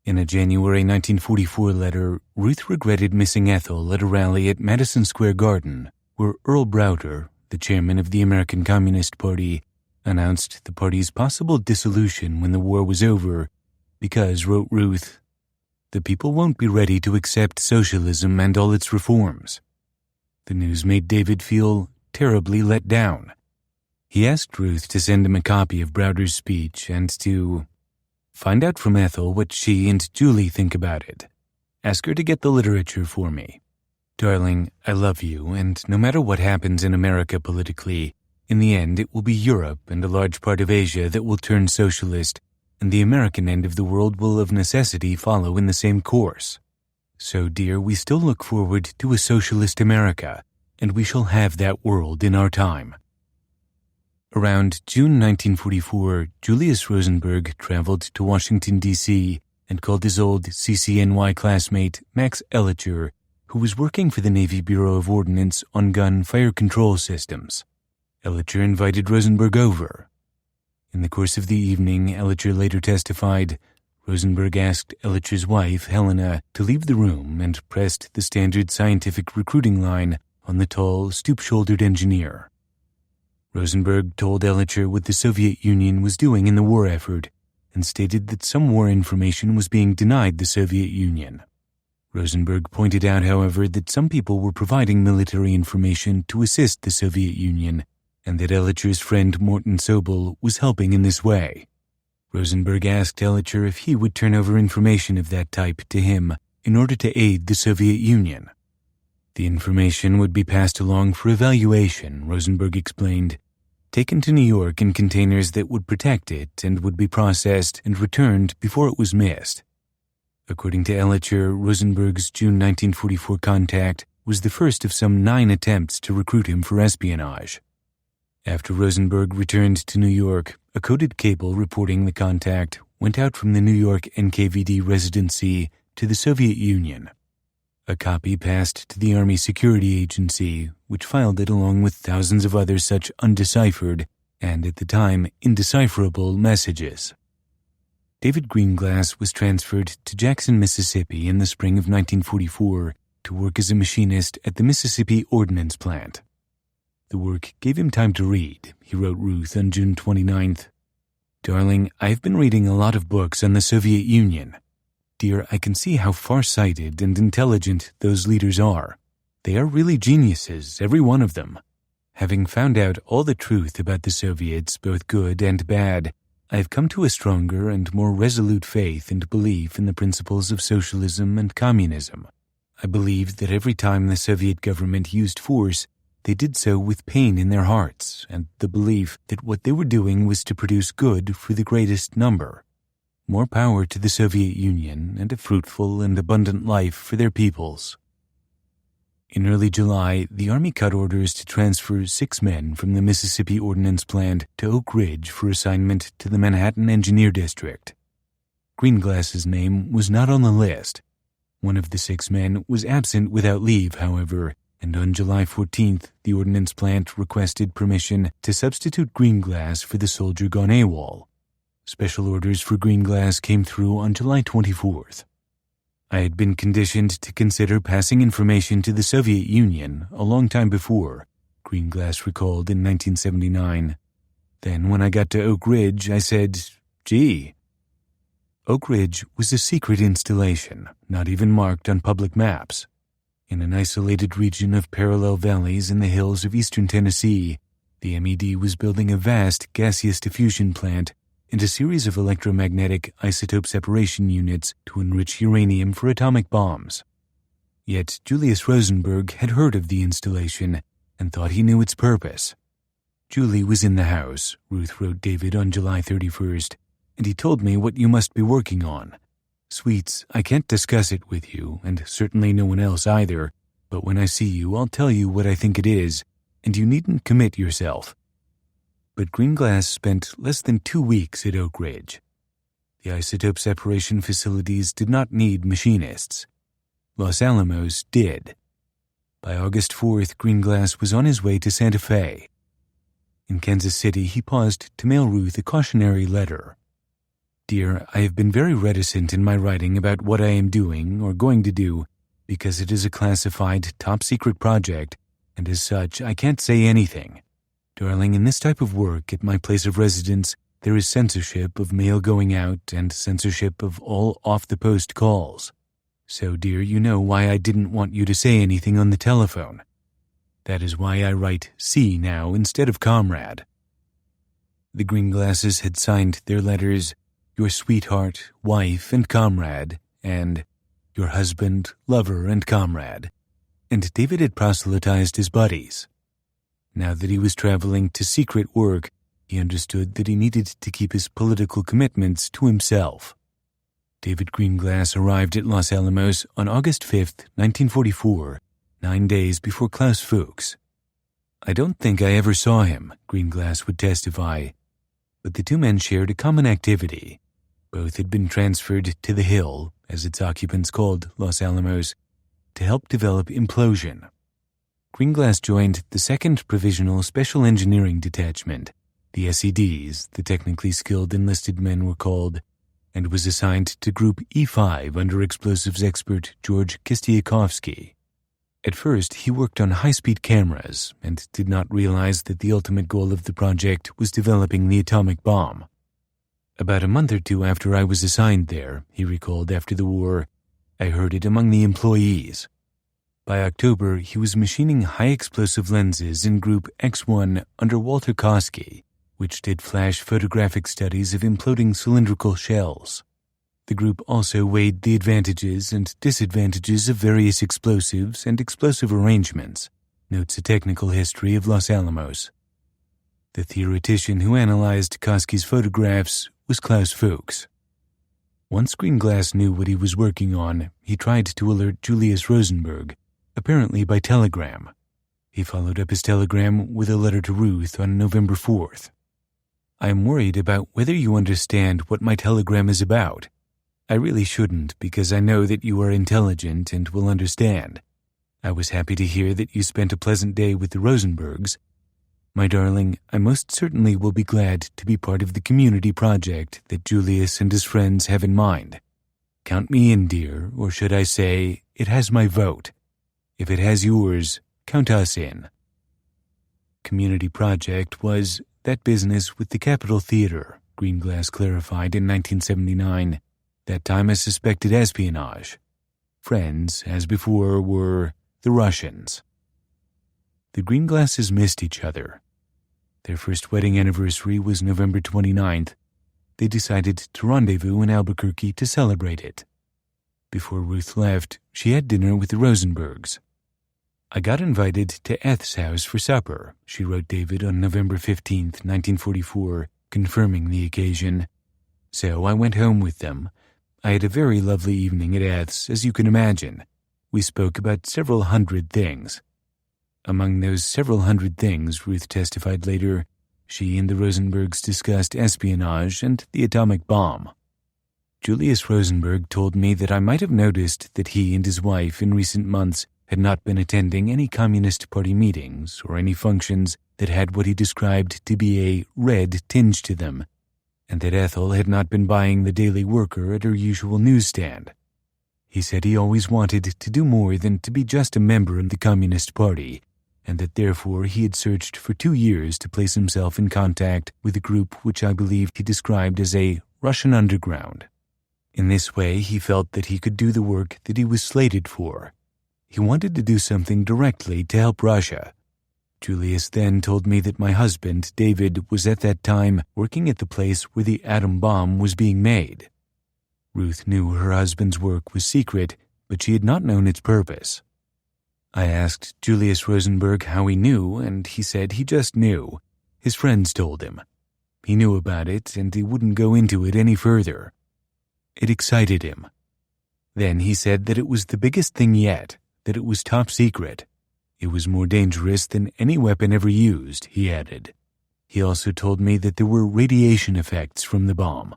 In a January 1944 letter, Ruth regretted missing Ethel at a rally at Madison Square Garden, where Earl Browder, the chairman of the American Communist Party, announced the party's possible dissolution when the war was over because, wrote Ruth, the people won't be ready to accept socialism and all its reforms. The news made David feel terribly let down. He asked Ruth to send him a copy of Browder's speech and to find out from Ethel what she and Julie think about it. Ask her to get the literature for me. Darling, I love you, and no matter what happens in America politically, in the end it will be Europe and a large part of Asia that will turn socialist, and the American end of the world will of necessity follow in the same course. So, dear, we still look forward to a socialist America, and we shall have that world in our time. Around June 1944, Julius Rosenberg traveled to Washington, D.C., and called his old CCNY classmate, Max Ellicher, who was working for the Navy Bureau of Ordnance on gun fire control systems. Ellicher invited Rosenberg over. In the course of the evening, Ellicher later testified, Rosenberg asked Ellicher's wife, Helena, to leave the room and pressed the standard scientific recruiting line on the tall, stoop-shouldered engineer. Rosenberg told Ellicher what the Soviet Union was doing in the war effort and stated that some war information was being denied the Soviet Union. Rosenberg pointed out, however, that some people were providing military information to assist the Soviet Union and that Ellicher's friend Morton Sobel was helping in this way. Rosenberg asked Ellicher if he would turn over information of that type to him in order to aid the Soviet Union. The information would be passed along for evaluation, Rosenberg explained, taken to New York in containers that would protect it and would be processed and returned before it was missed. According to Ellicher, Rosenberg's June 1944 contact was the first of some 9 attempts to recruit him for espionage. After Rosenberg returned to New York, a coded cable reporting the contact went out from the New York NKVD residency to the Soviet Union. A copy passed to the Army Security Agency, which filed it along with thousands of other such undeciphered and, at the time, indecipherable messages. David Greenglass was transferred to Jackson, Mississippi in the spring of 1944 to work as a machinist at the Mississippi Ordnance Plant. The work gave him time to read. He wrote Ruth on June 29th, Darling, I've been reading a lot of books on the Soviet Union. Dear, I can see how far-sighted and intelligent those leaders are. They are really geniuses, every one of them. Having found out all the truth about the Soviets, both good and bad, I have come to a stronger and more resolute faith and belief in the principles of socialism and communism. I believe that every time the Soviet government used force, they did so with pain in their hearts and the belief that what they were doing was to produce good for the greatest number. More power to the Soviet Union and a fruitful and abundant life for their peoples. In early July, the Army cut orders to transfer 6 men from the Mississippi Ordnance Plant to Oak Ridge for assignment to the Manhattan Engineer District. Greenglass's name was not on the list. One of the 6 men was absent without leave, however, and on July 14th, the Ordnance Plant requested permission to substitute Greenglass for the soldier gone AWOL. Special orders for Greenglass came through on July 24th. I had been conditioned to consider passing information to the Soviet Union a long time before, Greenglass recalled in 1979. Then when I got to Oak Ridge, I said, gee. Oak Ridge was a secret installation, not even marked on public maps. In an isolated region of parallel valleys in the hills of eastern Tennessee, the MED was building a vast gaseous diffusion plant and a series of electromagnetic isotope separation units to enrich uranium for atomic bombs. Yet Julius Rosenberg had heard of the installation and thought he knew its purpose. Julie was in the house, Ruth wrote David on July 31st, and he told me what you must be working on. Sweets, I can't discuss it with you, and certainly no one else either, but when I see you, I'll tell you what I think it is, and you needn't commit yourself. But Greenglass spent less than 2 weeks at Oak Ridge. The isotope separation facilities did not need machinists. Los Alamos did. By August 4th, Greenglass was on his way to Santa Fe. In Kansas City, he paused to mail Ruth a cautionary letter. Dear, I have been very reticent in my writing about what I am doing or going to do because it is a classified, top-secret project, and as such, I can't say anything. Darling, in this type of work at my place of residence, there is censorship of mail going out and censorship of all off-the-post calls. So, dear, you know why I didn't want you to say anything on the telephone. That is why I write C now instead of comrade. The Greenglasses had signed their letters your sweetheart, wife, and comrade, and your husband, lover, and comrade. And David had proselytized his buddies. Now that he was traveling to secret work, he understood that he needed to keep his political commitments to himself. David Greenglass arrived at Los Alamos on August 5th, 1944, 9 days before Klaus Fuchs. I don't think I ever saw him, Greenglass would testify, but the two men shared a common activity. Both had been transferred to the Hill, as its occupants called Los Alamos, to help develop implosion. Greenglass joined the 2nd Provisional Special Engineering Detachment, the SEDs, the technically skilled enlisted men were called, and was assigned to Group E5 under explosives expert George Kistiakovsky. At first, he worked on high-speed cameras and did not realize that the ultimate goal of the project was developing the atomic bomb. About a month or two after I was assigned there, he recalled after the war, I heard it among the employees. By October, he was machining high-explosive lenses in Group X1 under Walter Koski, which did flash photographic studies of imploding cylindrical shells. The group also weighed the advantages and disadvantages of various explosives and explosive arrangements, notes a technical history of Los Alamos. The theoretician who analyzed Koski's photographs was Klaus Fuchs. Once Greenglass knew what he was working on, he tried to alert Julius Rosenberg, apparently by telegram. He followed up his telegram with a letter to Ruth on November 4th. I am worried about whether you understand what my telegram is about. I really shouldn't because I know that you are intelligent and will understand. I was happy to hear that you spent a pleasant day with the Rosenbergs. My darling, I most certainly will be glad to be part of the community project that Julius and his friends have in mind. Count me in, dear, or should I say, it has my vote. If it has yours, count us in. Community project was that business with the Capitol Theater, Greenglass clarified in 1979. That time I suspected espionage. Friends, as before, were the Russians. The Greenglasses missed each other. Their first wedding anniversary was November 29th. They decided to rendezvous in Albuquerque to celebrate it. Before Ruth left, she had dinner with the Rosenbergs. I got invited to Eth's house for supper, she wrote David on November 15th, 1944, confirming the occasion. So I went home with them. I had a very lovely evening at Eth's, as you can imagine. We spoke about several hundred things. Among those several hundred things, Ruth testified later, she and the Rosenbergs discussed espionage and the atomic bomb. Julius Rosenberg told me that I might have noticed that he and his wife in recent months had not been attending any Communist Party meetings or any functions that had what he described to be a red tinge to them, and that Ethel had not been buying the Daily Worker at her usual newsstand. He said he always wanted to do more than to be just a member of the Communist Party, and that therefore he had searched for 2 years to place himself in contact with a group which I believe he described as a Russian underground. In this way, he felt that he could do the work that he was slated for. He wanted to do something directly to help Russia. Julius then told me that my husband, David, was at that time working at the place where the atom bomb was being made. Ruth knew her husband's work was secret, but she had not known its purpose. I asked Julius Rosenberg how he knew, and he said he just knew. His friends told him. He knew about it, and he wouldn't go into it any further. It excited him. Then he said that it was the biggest thing yet, that it was top secret. It was more dangerous than any weapon ever used, he added. He also told me that there were radiation effects from the bomb.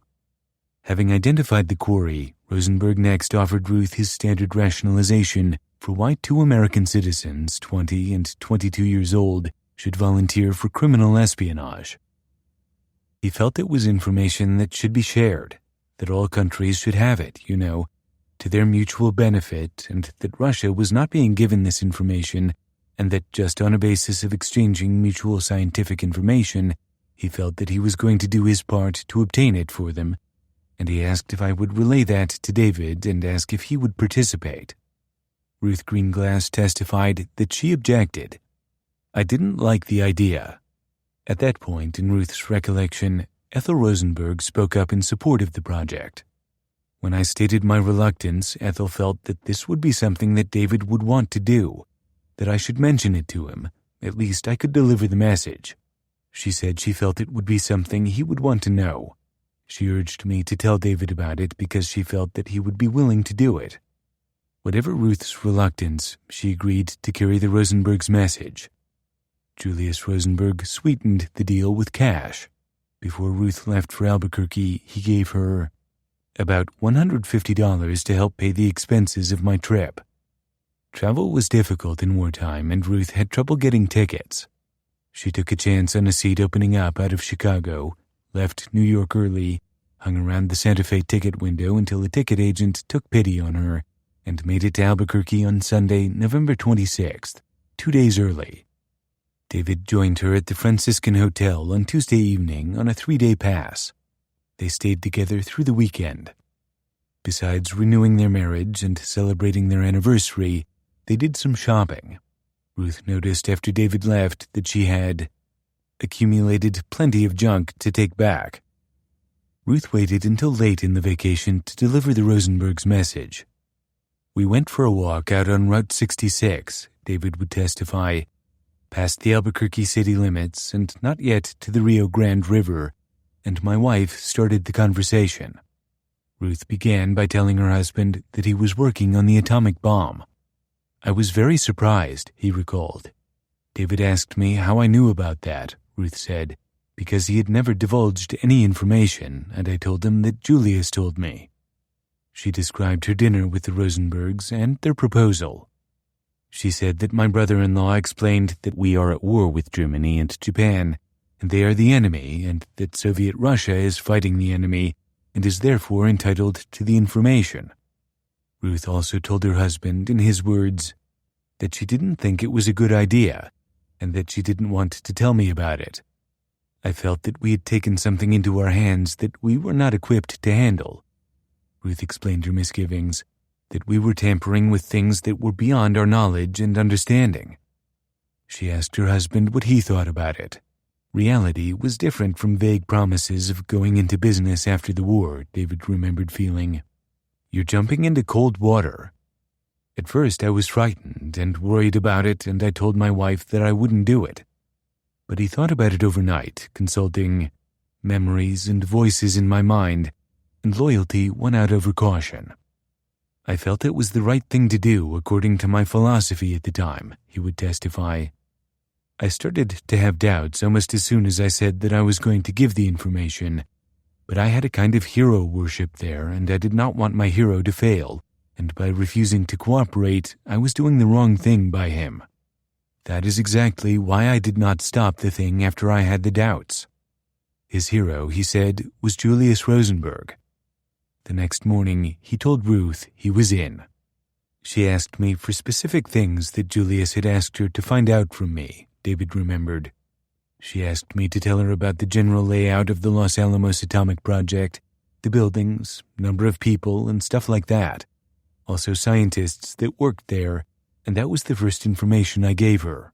Having identified the quarry, Rosenberg next offered Ruth his standard rationalization for why two American citizens, 20 and 22 years old, should volunteer for criminal espionage. He felt it was information that should be shared, that all countries should have it, to their mutual benefit, and that Russia was not being given this information, and that just on a basis of exchanging mutual scientific information, he felt that he was going to do his part to obtain it for them, and he asked if I would relay that to David and ask if he would participate. Ruth Greenglass testified that she objected. I didn't like the idea. At that point in Ruth's recollection, Ethel Rosenberg spoke up in support of the project. When I stated my reluctance, Ethel felt that this would be something that David would want to do, that I should mention it to him. At least I could deliver the message. She said she felt it would be something he would want to know. She urged me to tell David about it because she felt that he would be willing to do it. Whatever Ruth's reluctance, she agreed to carry the Rosenberg's message. Julius Rosenberg sweetened the deal with cash. Before Ruth left for Albuquerque, he gave her about $150 to help pay the expenses of my trip. Travel was difficult in wartime, and Ruth had trouble getting tickets. She took a chance on a seat opening up out of Chicago, left New York early, hung around the Santa Fe ticket window until a ticket agent took pity on her, and made it to Albuquerque on Sunday, November 26th, 2 days early. David joined her at the Franciscan Hotel on Tuesday evening on a 3-day pass. They stayed together through the weekend. Besides renewing their marriage and celebrating their anniversary, they did some shopping. Ruth noticed after David left that she had accumulated plenty of junk to take back. Ruth waited until late in the vacation to deliver the Rosenberg's message. We went for a walk out on Route 66, David would testify, past the Albuquerque city limits and not yet to the Rio Grande River, and my wife started the conversation. Ruth began by telling her husband that he was working on the atomic bomb. I was very surprised, he recalled. David asked me how I knew about that, Ruth said, because he had never divulged any information, and I told him that Julius told me. She described her dinner with the Rosenbergs and their proposal. She said that my brother-in-law explained that we are at war with Germany and Japan, and they are the enemy, and that Soviet Russia is fighting the enemy and is therefore entitled to the information. Ruth also told her husband, in his words, that she didn't think it was a good idea, and that she didn't want to tell me about it. I felt that we had taken something into our hands that we were not equipped to handle. Ruth explained her misgivings, that we were tampering with things that were beyond our knowledge and understanding. She asked her husband what he thought about it. Reality was different from vague promises of going into business after the war, David remembered feeling. You're jumping into cold water. At first I was frightened and worried about it, and I told my wife that I wouldn't do it. But he thought about it overnight, consulting memories and voices in my mind, and loyalty won out over caution. I felt it was the right thing to do according to my philosophy at the time, he would testify. I started to have doubts almost as soon as I said that I was going to give the information, but I had a kind of hero worship there, and I did not want my hero to fail, and by refusing to cooperate, I was doing the wrong thing by him. That is exactly why I did not stop the thing after I had the doubts. His hero, he said, was Julius Rosenberg. The next morning, he told Ruth he was in. She asked me for specific things that Julius had asked her to find out from me, David remembered. She asked me to tell her about the general layout of the Los Alamos Atomic Project, the buildings, number of people, and stuff like that. Also scientists that worked there, and that was the first information I gave her.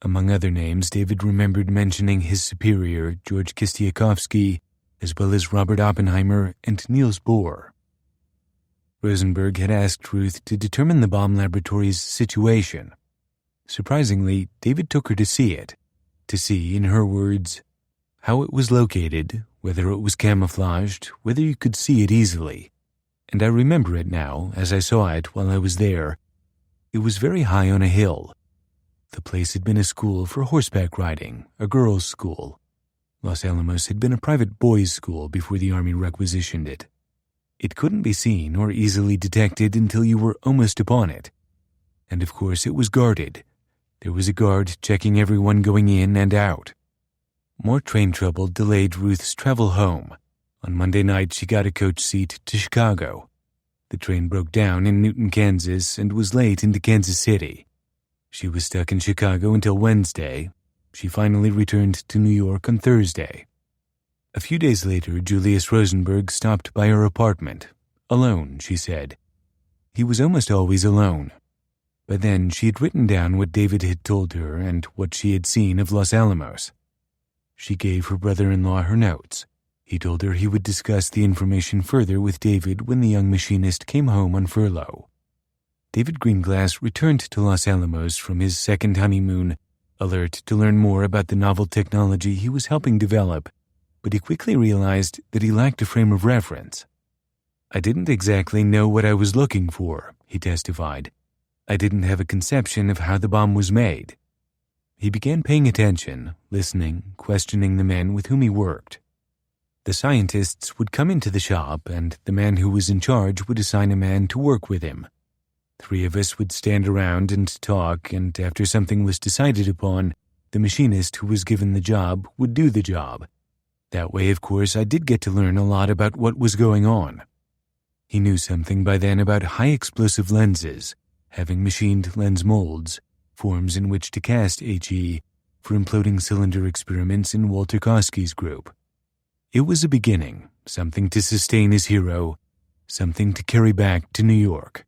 Among other names, David remembered mentioning his superior, George Kistiakovsky, as well as Robert Oppenheimer and Niels Bohr. Rosenberg had asked Ruth to determine the bomb laboratory's situation. Surprisingly, David took her to see it, to see, in her words, how it was located, whether it was camouflaged, whether you could see it easily. and I remember it now as I saw it while I was there. It was very high on a hill. The place had been a school for horseback riding, a girls' school. Los Alamos had been a private boys' school before the Army requisitioned it. It couldn't be seen or easily detected until you were almost upon it. And of course it was guarded. There was a guard checking everyone going in and out. More train trouble delayed Ruth's travel home. On Monday night, she got a coach seat to Chicago. The train broke down in Newton, Kansas, and was late into Kansas City. She was stuck in Chicago until Wednesday. She finally returned to New York on Thursday. A few days later, Julius Rosenberg stopped by her apartment. Alone, she said. He was almost always alone. By then, she had written down what David had told her and what she had seen of Los Alamos. She gave her brother-in-law her notes. He told her he would discuss the information further with David when the young machinist came home on furlough. David Greenglass returned to Los Alamos from his second honeymoon, alert to learn more about the novel technology he was helping develop, but he quickly realized that he lacked a frame of reference. "I didn't exactly know what I was looking for," he testified. "I didn't have a conception of how the bomb was made." He began paying attention, listening, questioning the men with whom he worked. The scientists would come into the shop, and the man who was in charge would assign a man to work with him. 3 of us would stand around and talk, and after something was decided upon, the machinist who was given the job would do the job. That way, of course, I did get to learn a lot about what was going on. He knew something by then about high-explosive lenses, having machined lens molds, forms in which to cast HE, for imploding cylinder experiments in Walter Koski's group. It was a beginning, something to sustain his hero, something to carry back to New York.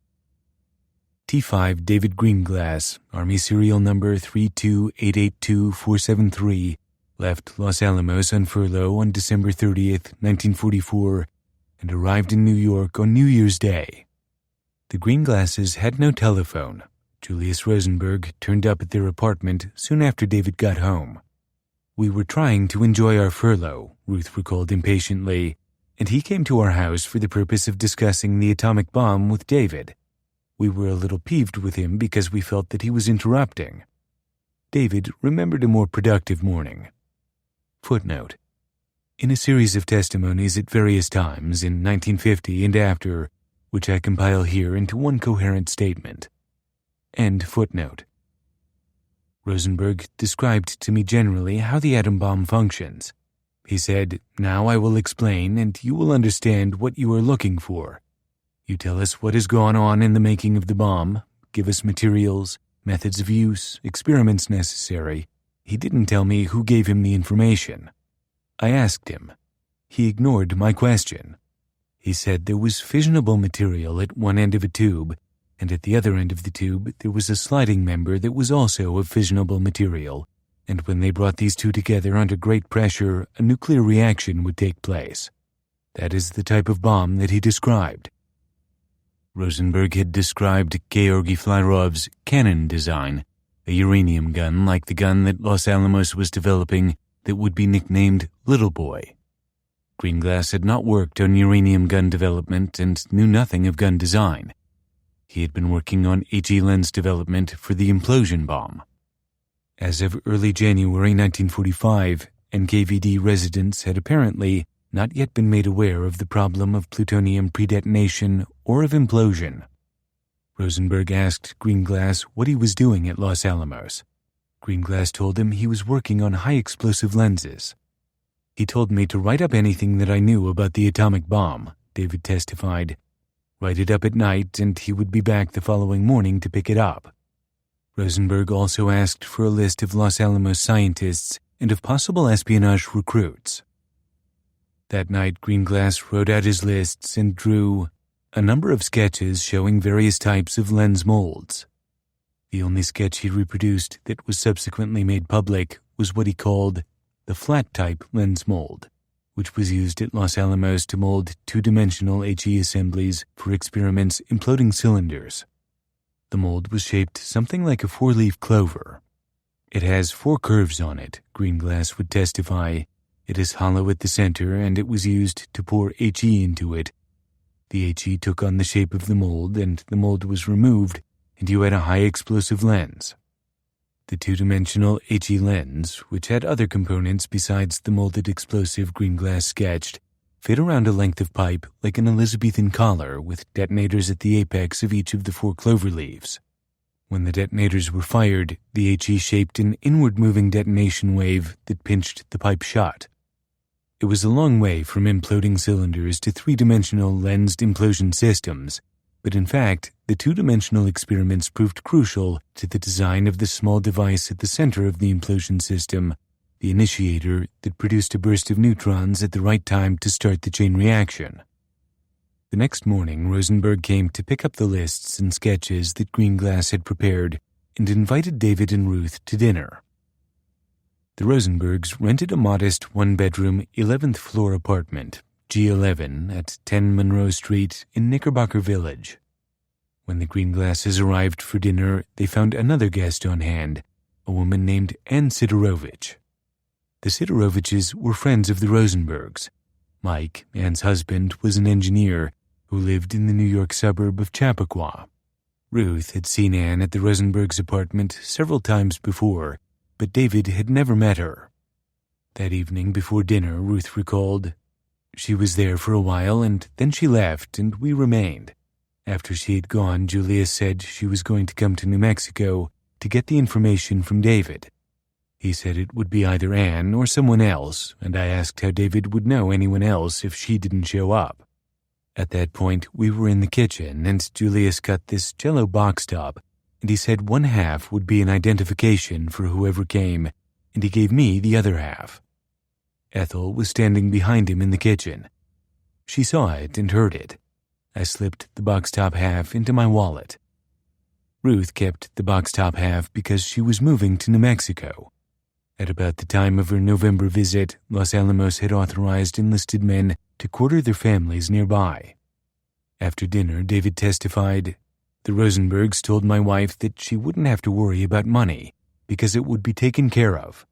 T5 David Greenglass, Army serial number 32882-473, left Los Alamos on furlough on December 30th, 1944, and arrived in New York on New Year's Day. The Greenglasses had no telephone. Julius Rosenberg turned up at their apartment soon after David got home. "We were trying to enjoy our furlough," Ruth recalled impatiently, "and he came to our house for the purpose of discussing the atomic bomb with David. We were a little peeved with him because we felt that he was interrupting. David remembered a more productive morning." Footnote: in a series of testimonies at various times in 1950 and after, which I compile here into one coherent statement. End footnote. Rosenberg described to me generally how the atom bomb functions. He said, "Now I will explain, and you will understand what you are looking for. You tell us what has gone on in the making of the bomb, give us materials, methods of use, experiments necessary." He didn't tell me who gave him the information. I asked him. He ignored my question. He said there was fissionable material at one end of a tube, and at the other end of the tube there was a sliding member that was also of fissionable material, and when they brought these two together under great pressure, a nuclear reaction would take place. That is the type of bomb that he described. Rosenberg had described Georgy Flyrov's cannon design, a uranium gun like the gun that Los Alamos was developing that would be nicknamed Little Boy. Greenglass had not worked on uranium gun development and knew nothing of gun design. He had been working on HE lens development for the implosion bomb. As of early January 1945, NKVD residents had apparently not yet been made aware of the problem of plutonium predetonation or of implosion. Rosenberg asked Greenglass what he was doing at Los Alamos. Greenglass told him he was working on high-explosive lenses. "He told me to write up anything that I knew about the atomic bomb," David testified. "Write it up at night, and he would be back the following morning to pick it up." Rosenberg also asked for a list of Los Alamos scientists and of possible espionage recruits. That night, Greenglass wrote out his lists and drew a number of sketches showing various types of lens molds. The only sketch he reproduced that was subsequently made public was what he called the flat-type lens mold, which was used at Los Alamos to mold two-dimensional HE assemblies for experiments imploding cylinders. The mold was shaped something like a 4-leaf clover. "It has 4 curves on it," Greenglass would testify. "It is hollow at the center, and it was used to pour HE into it. The HE took on the shape of the mold, and the mold was removed, and you had a high-explosive lens. The two-dimensional HE lens, which had other components besides the molded explosive green glass sketched, fit around a length of pipe like an Elizabethan collar with detonators at the apex of each of the 4 clover leaves. When the detonators were fired, the HE shaped an inward-moving detonation wave that pinched the pipe shut. It was a long way from imploding cylinders to 3-dimensional lensed implosion systems, but in fact, the 2-dimensional experiments proved crucial to the design of the small device at the center of the implosion system, the initiator that produced a burst of neutrons at the right time to start the chain reaction. The next morning, Rosenberg came to pick up the lists and sketches that Green Glass had prepared and invited David and Ruth to dinner. The Rosenbergs rented a modest 1-bedroom, 11th floor apartment, G11, at 10 Monroe Street in Knickerbocker Village. When the Green Glasses arrived for dinner, they found another guest on hand, a woman named Ann Sidorovich. The Sidoroviches were friends of the Rosenbergs. Mike, Ann's husband, was an engineer who lived in the New York suburb of Chappaqua. Ruth had seen Ann at the Rosenbergs' apartment several times before, but David had never met her. That evening before dinner, Ruth recalled, "She was there for a while, and then she left, and we remained. After she had gone, Julius said she was going to come to New Mexico to get the information from David. He said it would be either Ann or someone else, and I asked how David would know anyone else if she didn't show up. At that point, we were in the kitchen, and Julius got this Jell-O box top, and he said one half would be an identification for whoever came, and he gave me the other half. Ethel was standing behind him in the kitchen. She saw it and heard it. I slipped the box top half into my wallet. Ruth kept the box top half because she was moving to New Mexico. At about the time of her November visit, Los Alamos had authorized enlisted men to quarter their families nearby. After dinner, David testified, "The Rosenbergs told my wife that she wouldn't have to worry about money because it would be taken care of.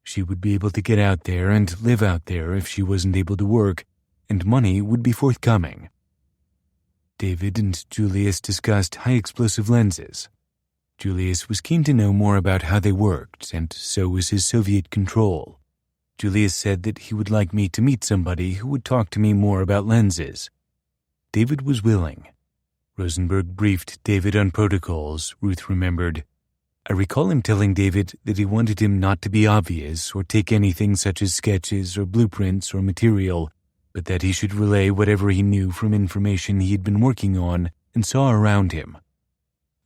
She would be able to get out there and live out there if she wasn't able to work, and money would be forthcoming." David and Julius discussed high-explosive lenses. Julius was keen to know more about how they worked, and so was his Soviet control. Julius said that he would like me to meet somebody who would talk to me more about lenses. David was willing. Rosenberg briefed David on protocols, Ruth remembered. I recall him telling David that he wanted him not to be obvious or take anything such as sketches or blueprints or material, but that he should relay whatever he knew from information he had been working on and saw around him.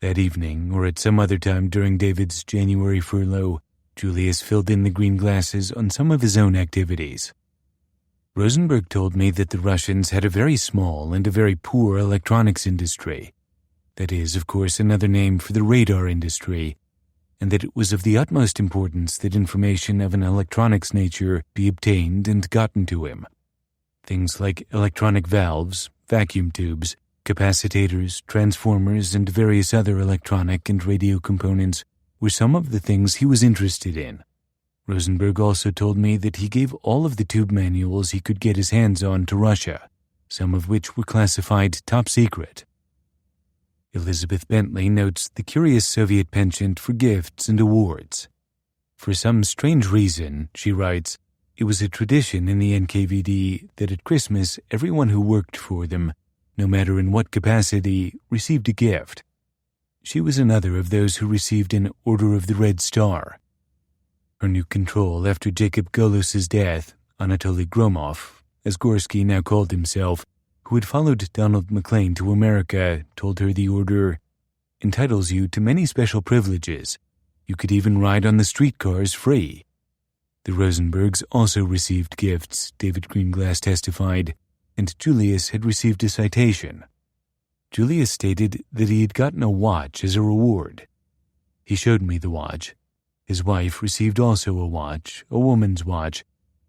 That evening, or at some other time during David's January furlough, Julius filled in the Green Glasses on some of his own activities. Rosenberg told me that the Russians had a very small and a very poor electronics industry. That is, of course, another name for the radar industry, and that it was of the utmost importance that information of an electronics nature be obtained and gotten to him. Things like electronic valves, vacuum tubes, capacitors, transformers, and various other electronic and radio components were some of the things he was interested in. Rosenberg also told me that he gave all of the tube manuals he could get his hands on to Russia, some of which were classified top secret. Elizabeth Bentley notes the curious Soviet penchant for gifts and awards. For some strange reason, she writes, it was a tradition in the NKVD that at Christmas everyone who worked for them, no matter in what capacity, received a gift. She was another of those who received an Order of the Red Star. Her new control after Jacob Golos's death, Anatoly Gromov, as Gorsky now called himself, who had followed Donald McLean to America, told her the order entitles you to many special privileges. You could even ride on the streetcars free. The Rosenbergs also received gifts, David Greenglass testified, and Julius had received a citation. Julius stated that he had gotten a watch as a reward. He showed me the watch. His wife received also a watch, a woman's watch,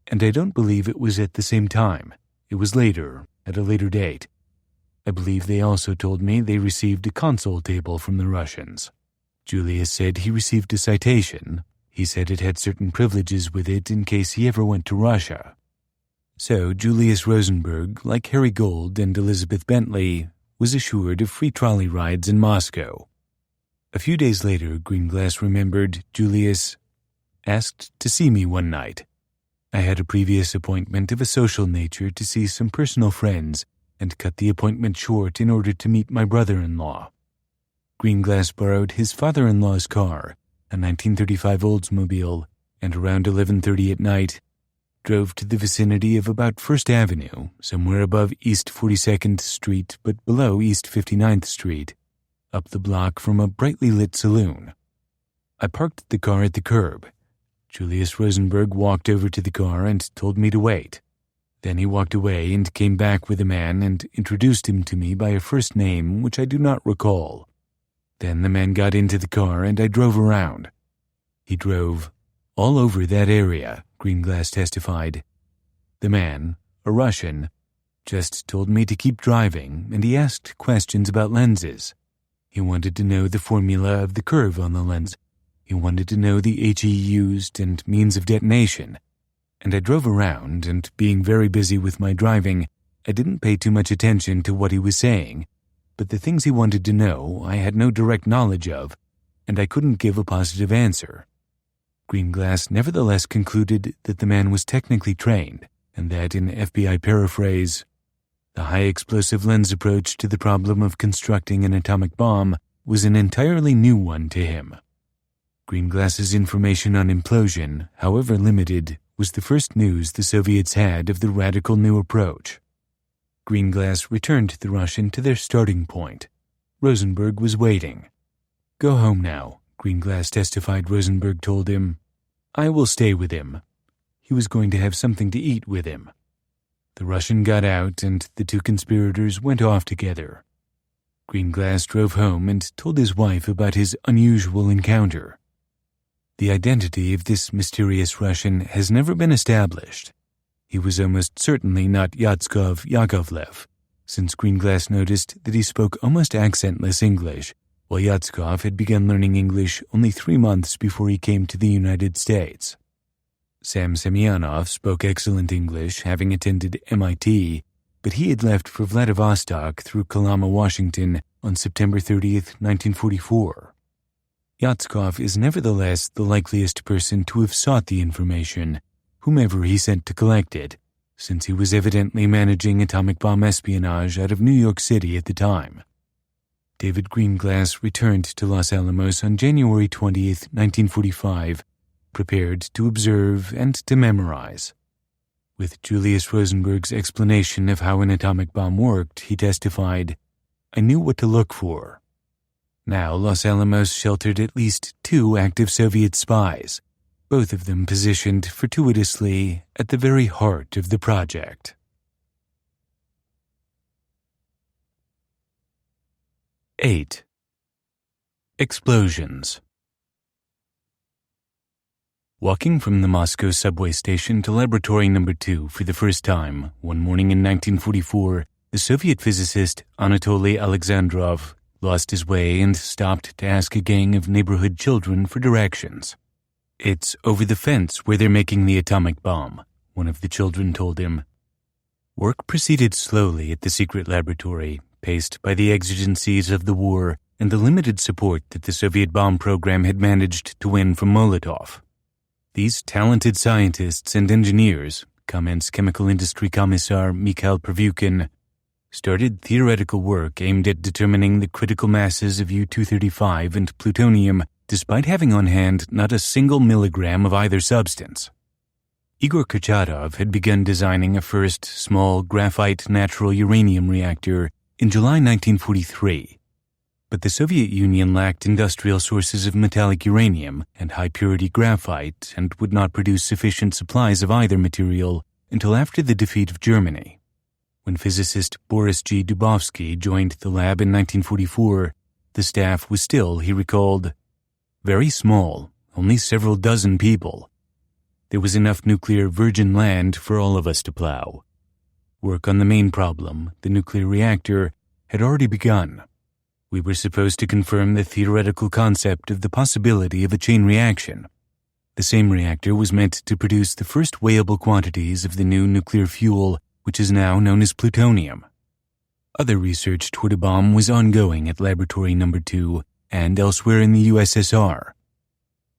and I don't believe it was at the same time. It was later, at a later date. I believe they also told me they received a console table from the Russians. Julius said he received a citation. He said it had certain privileges with it in case he ever went to Russia. So Julius Rosenberg, like Harry Gold and Elizabeth Bentley, was assured of free trolley rides in Moscow. A few days later, Greenglass remembered Julius asked to see me one night. I had a previous appointment of a social nature to see some personal friends and cut the appointment short in order to meet my brother-in-law. Greenglass borrowed his father-in-law's car, a 1935 Oldsmobile, and around 11:30 at night, drove to the vicinity of about First Avenue, somewhere above East 42nd Street but below East 59th Street, up the block from a brightly lit saloon. I parked the car at the curb. Julius Rosenberg walked over to the car and told me to wait. Then he walked away and came back with a man and introduced him to me by a first name which I do not recall. Then the man got into the car and I drove around. He drove all over that area, Greenglass testified. The man, a Russian, just told me to keep driving, and he asked questions about lenses. He wanted to know the formula of the curve on the lens. He wanted to know the HE used and means of detonation. And I drove around, and being very busy with my driving, I didn't pay too much attention to what he was saying, but the things he wanted to know I had no direct knowledge of, and I couldn't give a positive answer. Greenglass nevertheless concluded that the man was technically trained, and that, in FBI paraphrase, the high-explosive lens approach to the problem of constructing an atomic bomb was an entirely new one to him. Greenglass's information on implosion, however limited, was the first news the Soviets had of the radical new approach. Greenglass returned the Russian to their starting point. Rosenberg was waiting. "Go home now," Greenglass testified. Rosenberg told him. "I will stay with him." He was going to have something to eat with him. The Russian got out and the two conspirators went off together. Greenglass drove home and told his wife about his unusual encounter. The identity of this mysterious Russian has never been established. He was almost certainly not Yatskov Yakovlev, since Greenglass noticed that he spoke almost accentless English, while Yatskov had begun learning English only 3 months before he came to the United States. Sam Semyonov spoke excellent English, having attended MIT, but he had left for Vladivostok through Kalama, Washington, on September 30th, 1944. Yatskov is nevertheless the likeliest person to have sought the information, whomever he sent to collect it, since he was evidently managing atomic bomb espionage out of New York City at the time. David Greenglass returned to Los Alamos on January 20th, 1945, prepared to observe and to memorize. With Julius Rosenberg's explanation of how an atomic bomb worked, he testified, "I knew what to look for." Now Los Alamos sheltered at least 2 active Soviet spies, both of them positioned fortuitously at the very heart of the project. 8. Explosions. Walking from the Moscow subway station to Laboratory No. 2 for the first time, one morning in 1944, the Soviet physicist Anatoly Alexandrov lost his way and stopped to ask a gang of neighborhood children for directions. "It's over the fence where they're making the atomic bomb," one of the children told him. Work proceeded slowly at the secret laboratory, paced by the exigencies of the war and the limited support that the Soviet bomb program had managed to win from Molotov. These talented scientists and engineers, comments Chemical Industry Commissar Mikhail Pervyukin, started theoretical work aimed at determining the critical masses of U-235 and plutonium, despite having on hand not a single milligram of either substance. Igor Kurchatov had begun designing a first small graphite natural uranium reactor in July 1943, but the Soviet Union lacked industrial sources of metallic uranium and high-purity graphite and would not produce sufficient supplies of either material until after the defeat of Germany. When physicist Boris G. Dubovsky joined the lab in 1944, the staff was still, he recalled, very small, only several dozen people. There was enough nuclear virgin land for all of us to plow. Work on the main problem, the nuclear reactor, had already begun. We were supposed to confirm the theoretical concept of the possibility of a chain reaction. The same reactor was meant to produce the first weighable quantities of the new nuclear fuel, which is now known as plutonium. Other research toward a bomb was ongoing at Laboratory No. 2 and elsewhere in the USSR.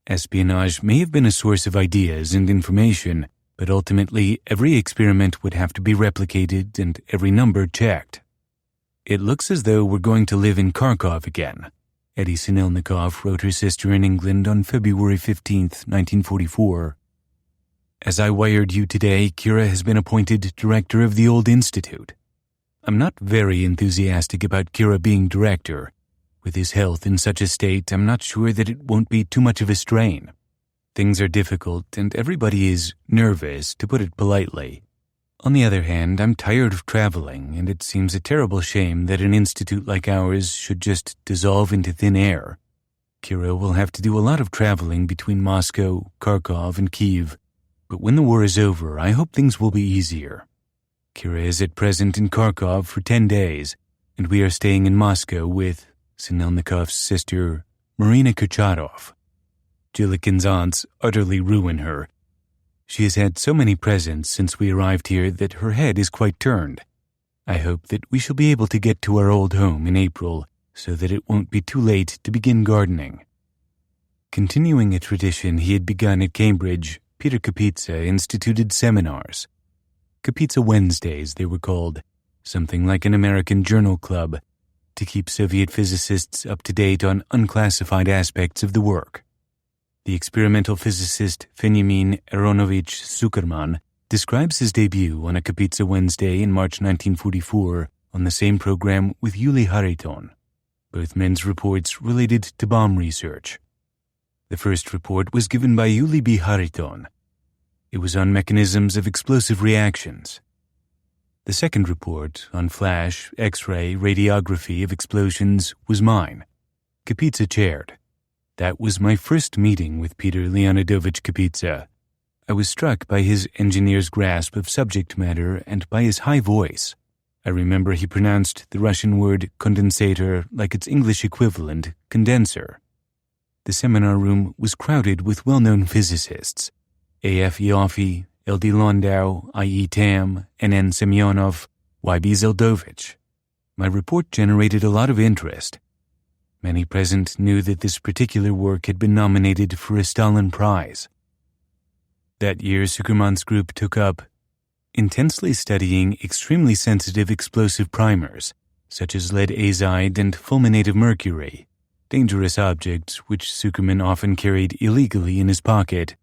Espionage may have been a source of ideas and information, but ultimately every experiment would have to be replicated and every number checked. It looks as though we're going to live in Kharkov again, Eddie Sinelnikov wrote her sister in England on February 15, 1944. As I wired you today, Kira has been appointed director of the Old Institute. I'm not very enthusiastic about Kira being director. With his health in such a state, I'm not sure that it won't be too much of a strain. Things are difficult and everybody is nervous, to put it politely. On the other hand, I'm tired of traveling, and it seems a terrible shame that an institute like ours should just dissolve into thin air. Kira will have to do a lot of traveling between Moscow, Kharkov, and Kyiv, but when the war is over, I hope things will be easier. Kira is at present in Kharkov for 10 days, and we are staying in Moscow with Sinelnikov's sister, Marina Kurchatov. Jilikin's aunts utterly ruin her. She has had so many presents since we arrived here that her head is quite turned. I hope that we shall be able to get to our old home in April so that it won't be too late to begin gardening. Continuing a tradition he had begun at Cambridge, Peter Kapitsa instituted seminars. Kapitsa Wednesdays, they were called, something like an American journal club, to keep Soviet physicists up to date on unclassified aspects of the work. The experimental physicist Fenyamin Aronovich Zuckerman describes his debut on a Kapitsa Wednesday in March 1944 on the same program with Yuli Hariton. Both men's reports related to bomb research. The first report was given by Yuli B. Hariton. It was on mechanisms of explosive reactions. The second report, on flash, X-ray, radiography of explosions, was mine. Kapitsa chaired. That was my first meeting with Peter Leonidovich Kapitsa. I was struck by his engineer's grasp of subject matter and by his high voice. I remember he pronounced the Russian word condensator like its English equivalent, condenser. The seminar room was crowded with well-known physicists. A.F. Ioffe, L.D. Landau, I.E. Tam, N.N. Semyonov, Y.B. Zeldovich. My report generated a lot of interest. Many present knew that this particular work had been nominated for a Stalin Prize. That year, Zuckerman's group took up intensely studying extremely sensitive explosive primers, such as lead azide and fulminate of mercury, dangerous objects which Zuckerman often carried illegally in his pocket,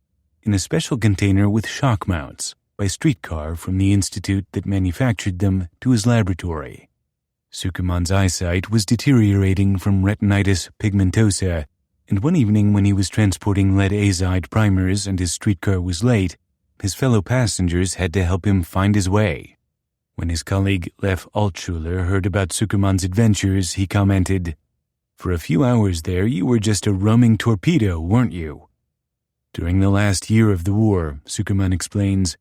in a special container with shock mounts, by streetcar from the institute that manufactured them to his laboratory. Zuckerman's eyesight was deteriorating from retinitis pigmentosa, and one evening when he was transporting lead azide primers and his streetcar was late, his fellow passengers had to help him find his way. When his colleague Lev Altshuler heard about Zuckerman's adventures, he commented, "For a few hours there you were just a roaming torpedo, weren't you?" During the last year of the war, Zuckerman explains,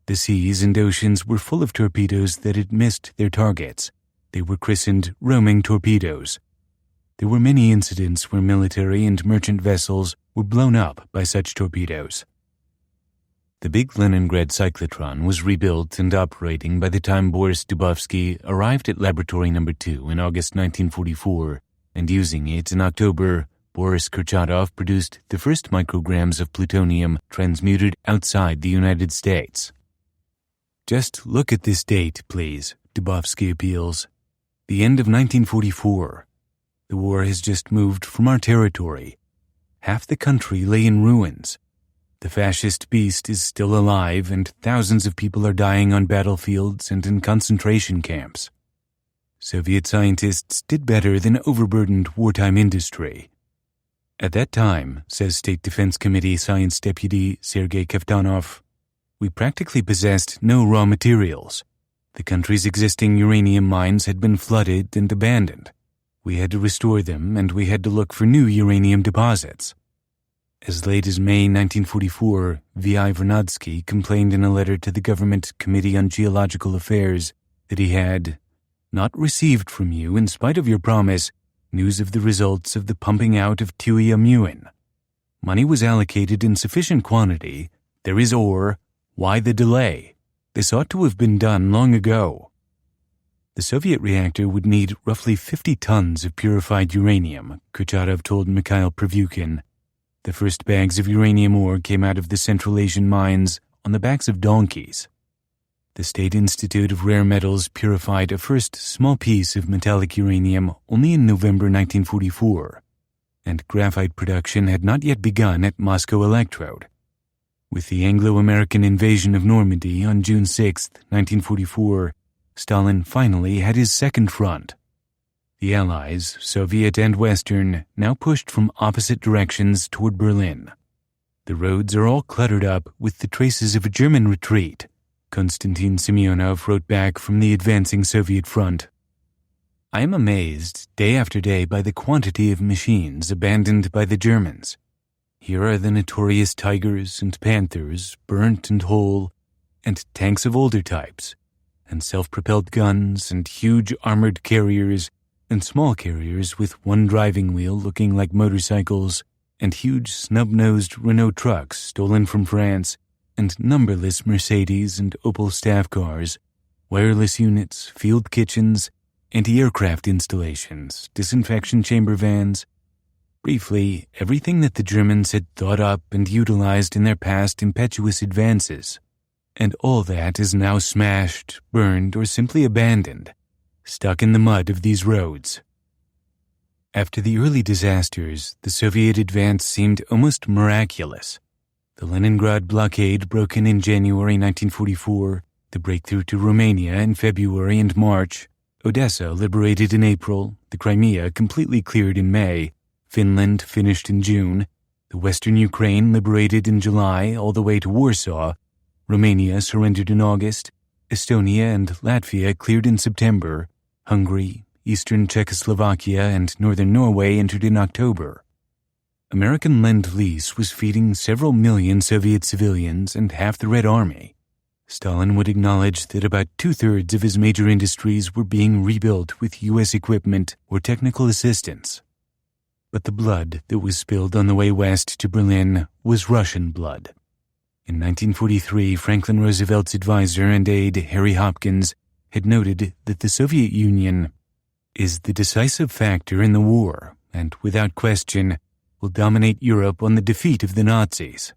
the seas and oceans were full of torpedoes that had missed their targets. They were christened roaming torpedoes. There were many incidents where military and merchant vessels were blown up by such torpedoes. The big Leningrad cyclotron was rebuilt and operating by the time Boris Dubovsky arrived at Laboratory No. 2 in August 1944, and using it in October, Boris Kurchatov produced the first micrograms of plutonium transmuted outside the United States. Just look at this date, please, Dubovsky appeals. The end of 1944. The war has just moved from our territory. Half the country lay in ruins. The fascist beast is still alive, and thousands of people are dying on battlefields and in concentration camps. Soviet scientists did better than overburdened wartime industry. At that time, says State Defense Committee Science Deputy Sergei Kaftanov, we practically possessed no raw materials. The country's existing uranium mines had been flooded and abandoned. We had to restore them, and we had to look for new uranium deposits. As late as May 1944, V.I. Vernadsky complained in a letter to the Government Committee on Geological Affairs that he had not received from you, in spite of your promise, news of the results of the pumping out of Tuyamuin. Money was allocated in sufficient quantity. There is ore. Why the delay? This ought to have been done long ago. The Soviet reactor would need roughly 50 tons of purified uranium, Kurchatov told Mikhail Pravyukin. The first bags of uranium ore came out of the Central Asian mines on the backs of donkeys. The State Institute of Rare Metals purified a first small piece of metallic uranium only in November 1944, and graphite production had not yet begun at Moscow Electrode. With the Anglo-American invasion of Normandy on June 6, 1944, Stalin finally had his second front. The Allies, Soviet and Western, now pushed from opposite directions toward Berlin. The roads are all cluttered up with the traces of a German retreat, Konstantin Semyonov wrote back from the advancing Soviet front. I am amazed, day after day, by the quantity of machines abandoned by the Germans. Here are the notorious Tigers and Panthers, burnt and whole, and tanks of older types, and self-propelled guns, and huge armored carriers, and small carriers with one driving wheel looking like motorcycles, and huge snub-nosed Renault trucks stolen from France, and numberless Mercedes and Opel staff cars, wireless units, field kitchens, anti-aircraft installations, disinfection chamber vans. Briefly, everything that the Germans had thought up and utilized in their past impetuous advances. And all that is now smashed, burned, or simply abandoned, stuck in the mud of these roads. After the early disasters, the Soviet advance seemed almost miraculous. The Leningrad blockade broken in January 1944, the breakthrough to Romania in February and March, Odessa liberated in April, the Crimea completely cleared in May, Finland finished in June, the Western Ukraine liberated in July all the way to Warsaw, Romania surrendered in August, Estonia and Latvia cleared in September, Hungary, Eastern Czechoslovakia and Northern Norway entered in October. American Lend-Lease was feeding several million Soviet civilians and half the Red Army. Stalin would acknowledge that about two-thirds of his major industries were being rebuilt with U.S. equipment or technical assistance. But the blood that was spilled on the way west to Berlin was Russian blood. In 1943, Franklin Roosevelt's advisor and aide, Harry Hopkins, had noted that the Soviet Union is the decisive factor in the war and, without question, will dominate Europe on the defeat of the Nazis.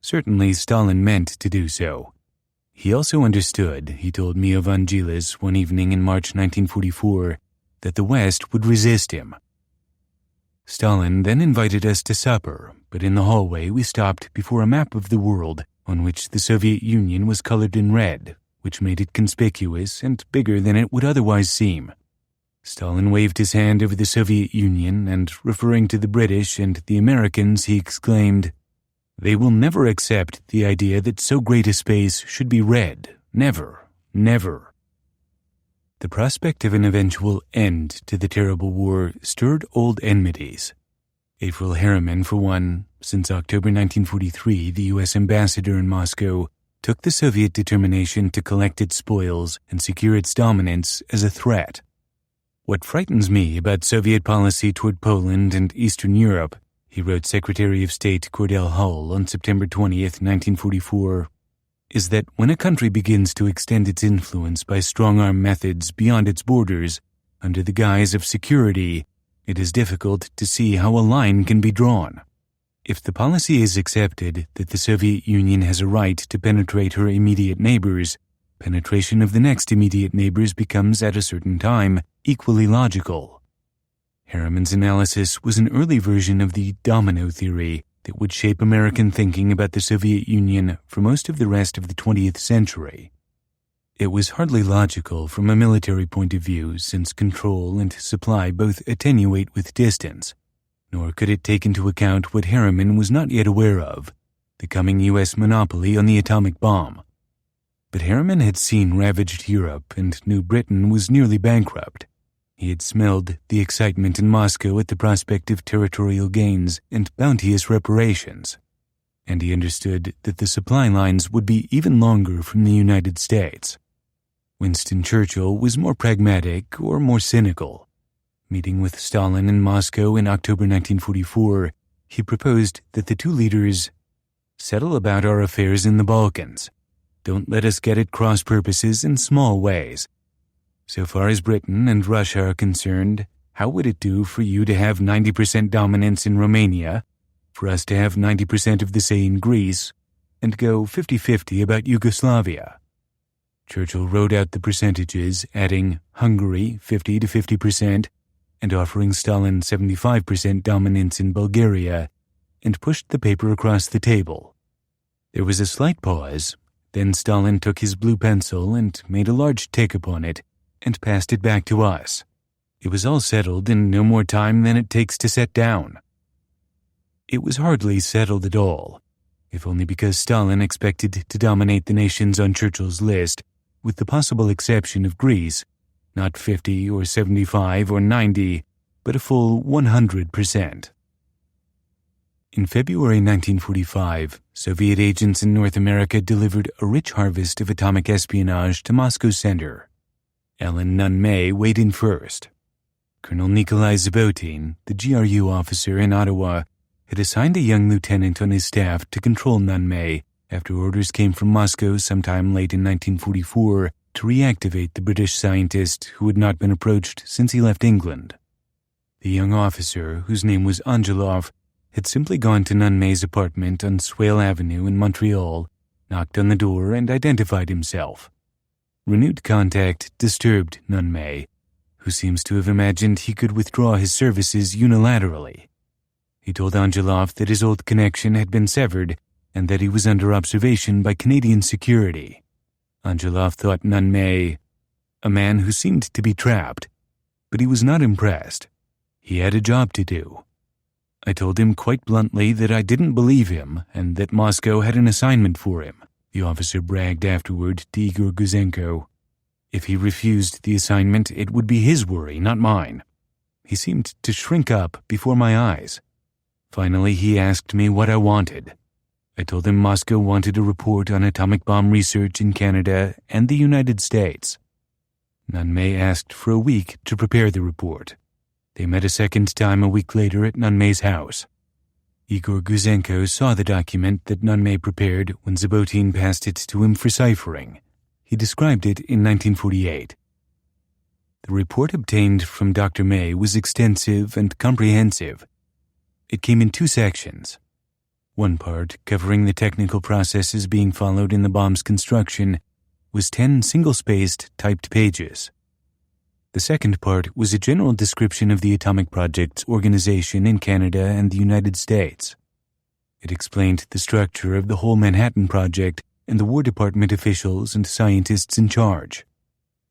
Certainly, Stalin meant to do so. He also understood, he told Mio van Gielis one evening in March 1944, that the West would resist him. Stalin then invited us to supper, but in the hallway we stopped before a map of the world on which the Soviet Union was colored in red, which made it conspicuous and bigger than it would otherwise seem. Stalin waved his hand over the Soviet Union and, referring to the British and the Americans, he exclaimed, "They will never accept the idea that so great a space should be red. Never, never." The prospect of an eventual end to the terrible war stirred old enmities. Avril Harriman, for one, since October 1943, the U.S. ambassador in Moscow, took the Soviet determination to collect its spoils and secure its dominance as a threat. What frightens me about Soviet policy toward Poland and Eastern Europe, he wrote Secretary of State Cordell Hull on September 20th, 1944, is that when a country begins to extend its influence by strong-arm methods beyond its borders under the guise of security, it is difficult to see how a line can be drawn. If the policy is accepted that the Soviet Union has a right to penetrate her immediate neighbors, penetration of the next immediate neighbors becomes, at a certain time, equally logical. Harriman's analysis was an early version of the domino theory that would shape American thinking about the Soviet Union for most of the rest of the 20th century. It was hardly logical from a military point of view, since control and supply both attenuate with distance, nor could it take into account what Harriman was not yet aware of, the coming U.S. monopoly on the atomic bomb. But Harriman had seen ravaged Europe and knew Britain was nearly bankrupt. He had smelled the excitement in Moscow at the prospect of territorial gains and bounteous reparations, and he understood that the supply lines would be even longer from the United States. Winston Churchill was more pragmatic or more cynical. Meeting with Stalin in Moscow in October 1944, He proposed that the two leaders settle about our affairs in the Balkans. Don't let us get at cross purposes in small ways. So far as Britain and Russia are concerned, how would it do for you to have 90% dominance in Romania, for us to have 90% of the say in Greece, and go 50-50 about Yugoslavia? Churchill wrote out the percentages, adding Hungary 50 to 50% and offering Stalin 75% dominance in Bulgaria, and pushed the paper across the table. There was a slight pause. Then Stalin took his blue pencil and made a large tick upon it and passed it back to us. It was all settled in no more time than it takes to set down. It was hardly settled at all, if only because Stalin expected to dominate the nations on Churchill's list, with the possible exception of Greece, not 50 or 75 or 90, but a full 100%. In February 1945, Soviet agents in North America delivered a rich harvest of atomic espionage to Moscow's center. Alan Nunn May weighed in first. Colonel Nikolai Zabotin, the GRU officer in Ottawa, had assigned a young lieutenant on his staff to control Nunn May after orders came from Moscow sometime late in 1944 to reactivate the British scientist who had not been approached since he left England. The young officer, whose name was Angelov, had simply gone to Nunn May's apartment on Swale Avenue in Montreal, knocked on the door, and identified himself. Renewed contact disturbed Nunn May, who seems to have imagined he could withdraw his services unilaterally. He told Angelov that his old connection had been severed and that he was under observation by Canadian security. Angelov thought Nunn May a man who seemed to be trapped, but he was not impressed. He had a job to do. I told him quite bluntly that I didn't believe him and that Moscow had an assignment for him, the officer bragged afterward to Igor Guzenko. If he refused the assignment, it would be his worry, not mine. He seemed to shrink up before my eyes. Finally, he asked me what I wanted. I told him Moscow wanted a report on atomic bomb research in Canada and the United States. Nunn May asked for a week to prepare the report. They met a second time a week later at Nunn May's house. Igor Guzenko saw the document that Nunn May prepared when Zabotin passed it to him for ciphering. He described it in 1948. The report obtained from Dr. May was extensive and comprehensive. It came in 2 sections. One part, covering the technical processes being followed in the bomb's construction, was 10 single-spaced, typed pages. The second part was a general description of the atomic project's organization in Canada and the United States. It explained the structure of the whole Manhattan Project and the War Department officials and scientists in charge.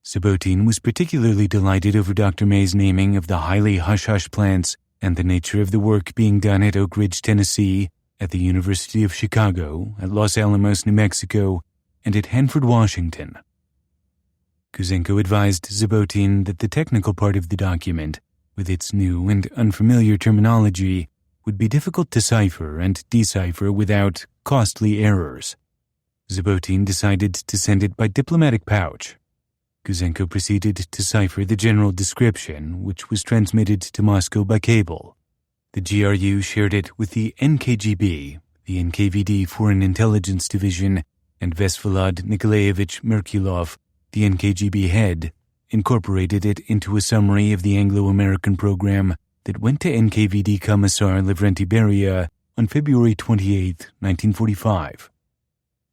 Zabotin was particularly delighted over Dr. May's naming of the highly hush-hush plants and the nature of the work being done at Oak Ridge, Tennessee, at the University of Chicago, at Los Alamos, New Mexico, and at Hanford, Washington. Guzenko advised Zabotin that the technical part of the document, with its new and unfamiliar terminology, would be difficult to cipher and decipher without costly errors. Zabotin decided to send it by diplomatic pouch. Guzenko proceeded to cipher the general description, which was transmitted to Moscow by cable. The GRU shared it with the NKGB, the NKVD Foreign Intelligence Division, and Vesvolod Nikolaevich Merkulov, the NKGB head, incorporated it into a summary of the Anglo-American program that went to NKVD Commissar Lavrenti Beria on February 28, 1945.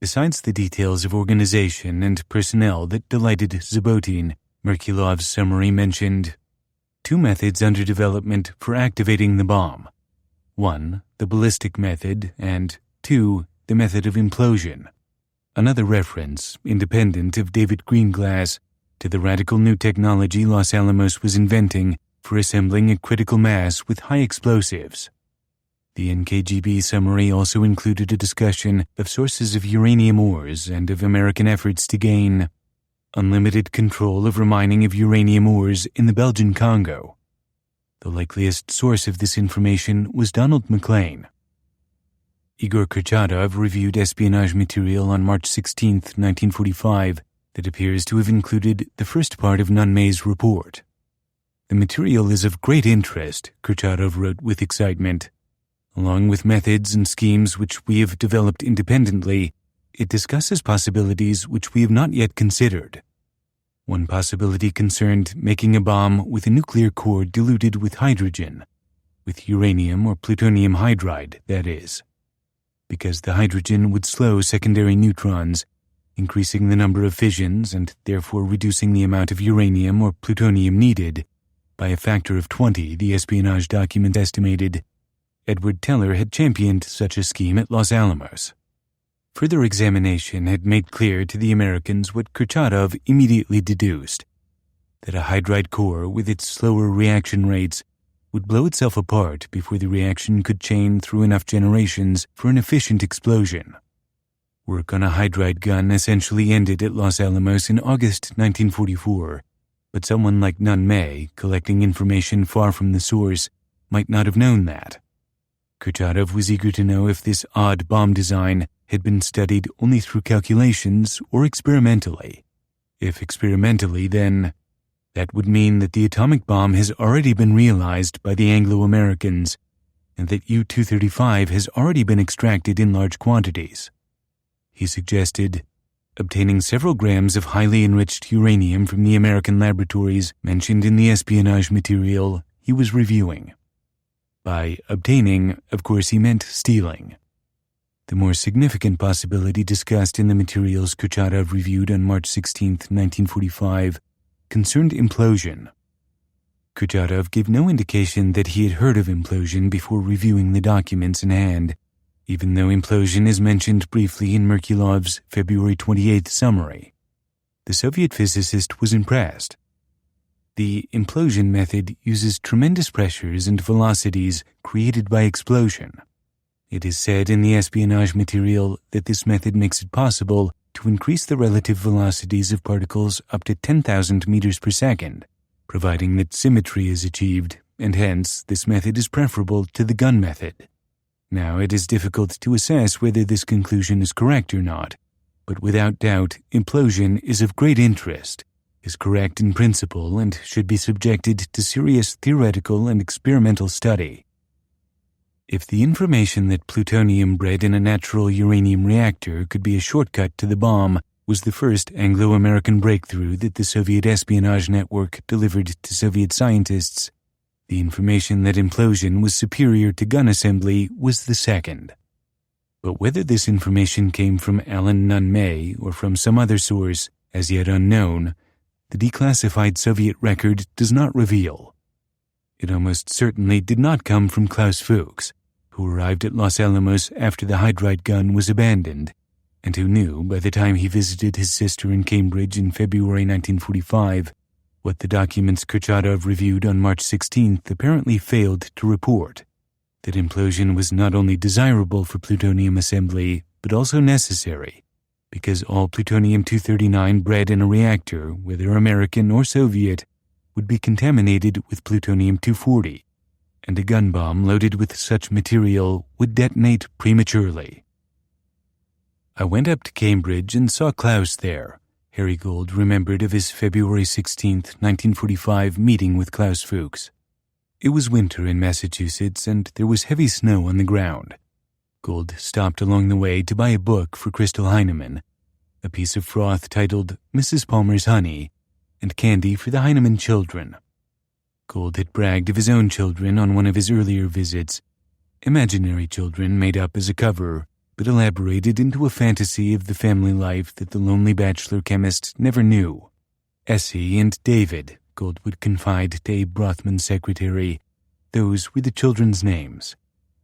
Besides the details of organization and personnel that delighted Zabotin, Merkulov's summary mentioned 2 methods under development for activating the bomb. 1, the ballistic method, and 2, the method of implosion. Another reference, independent of David Greenglass, to the radical new technology Los Alamos was inventing for assembling a critical mass with high explosives. The NKGB summary also included a discussion of sources of uranium ores and of American efforts to gain unlimited control over mining of uranium ores in the Belgian Congo. The likeliest source of this information was Donald MacLean. Igor Kurchatov reviewed espionage material on March 16, 1945, that appears to have included the first part of Nunn May's report. The material is of great interest, Kurchatov wrote with excitement. Along with methods and schemes which we have developed independently, it discusses possibilities which we have not yet considered. One possibility concerned making a bomb with a nuclear core diluted with hydrogen, with uranium or plutonium hydride, that is, because the hydrogen would slow secondary neutrons, increasing the number of fissions and therefore reducing the amount of uranium or plutonium needed by a factor of 20, the espionage document estimated. Edward Teller had championed such a scheme at Los Alamos. Further examination had made clear to the Americans what Kurchatov immediately deduced, that a hydride core with its slower reaction rates would blow itself apart before the reaction could chain through enough generations for an efficient explosion. Work on a hydride gun essentially ended at Los Alamos in August 1944, but someone like Nunn May, collecting information far from the source, might not have known that. Kurchatov was eager to know if this odd bomb design had been studied only through calculations or experimentally. If experimentally, then that would mean that the atomic bomb has already been realized by the Anglo-Americans and that U-235 has already been extracted in large quantities. He suggested obtaining several grams of highly enriched uranium from the American laboratories mentioned in the espionage material he was reviewing. By obtaining, of course, he meant stealing. The more significant possibility discussed in the materials Kurchatov reviewed on March 16, 1945, concerned implosion. Kurchatov gave no indication that he had heard of implosion before reviewing the documents in hand, even though implosion is mentioned briefly in Merkulov's February 28th summary. The Soviet physicist was impressed. The implosion method uses tremendous pressures and velocities created by explosion. It is said in the espionage material that this method makes it possible to increase the relative velocities of particles up to 10,000 meters per second, providing that symmetry is achieved, and hence this method is preferable to the gun method. Now, it is difficult to assess whether this conclusion is correct or not, but without doubt, implosion is of great interest, is correct in principle, and should be subjected to serious theoretical and experimental study. If the information that plutonium bred in a natural uranium reactor could be a shortcut to the bomb was the first Anglo-American breakthrough that the Soviet espionage network delivered to Soviet scientists, the information that implosion was superior to gun assembly was the second. But whether this information came from Alan Nunn May or from some other source, as yet unknown, the declassified Soviet record does not reveal. It almost certainly did not come from Klaus Fuchs, who arrived at Los Alamos after the hydride gun was abandoned, and who knew, by the time he visited his sister in Cambridge in February 1945, what the documents Kurchatov reviewed on March 16th apparently failed to report, that implosion was not only desirable for plutonium assembly, but also necessary, because all plutonium-239 bred in a reactor, whether American or Soviet, would be contaminated with plutonium-240, and a gun bomb loaded with such material would detonate prematurely. I went up to Cambridge and saw Klaus there. Harry Gold remembered of his February 16, 1945 meeting with Klaus Fuchs. It was winter in Massachusetts and there was heavy snow on the ground. Gold stopped along the way to buy a book for Crystal Heinemann, a piece of froth titled Mrs. Palmer's Honey, and candy for the Heinemann children. Gold had bragged of his own children on one of his earlier visits, imaginary children made up as a cover, but elaborated into a fantasy of the family life that the lonely bachelor chemist never knew. Essie and David, Gold would confide to Abe Rothman's secretary. Those were the children's names.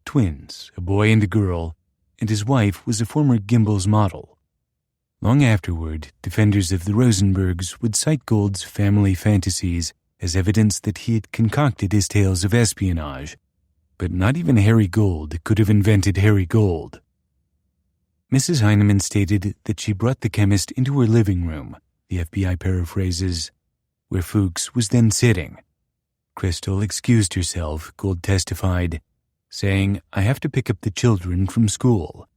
Twins, a boy and a girl, and his wife was a former Gimbel's model. Long afterward, defenders of the Rosenbergs would cite Gold's family fantasies as evidence that he had concocted his tales of espionage, but not even Harry Gold could have invented Harry Gold. Mrs. Heinemann stated that she brought the chemist into her living room, the FBI paraphrases, where Fuchs was then sitting. Crystal excused herself, Gold testified, saying, "I have to pick up the children from school."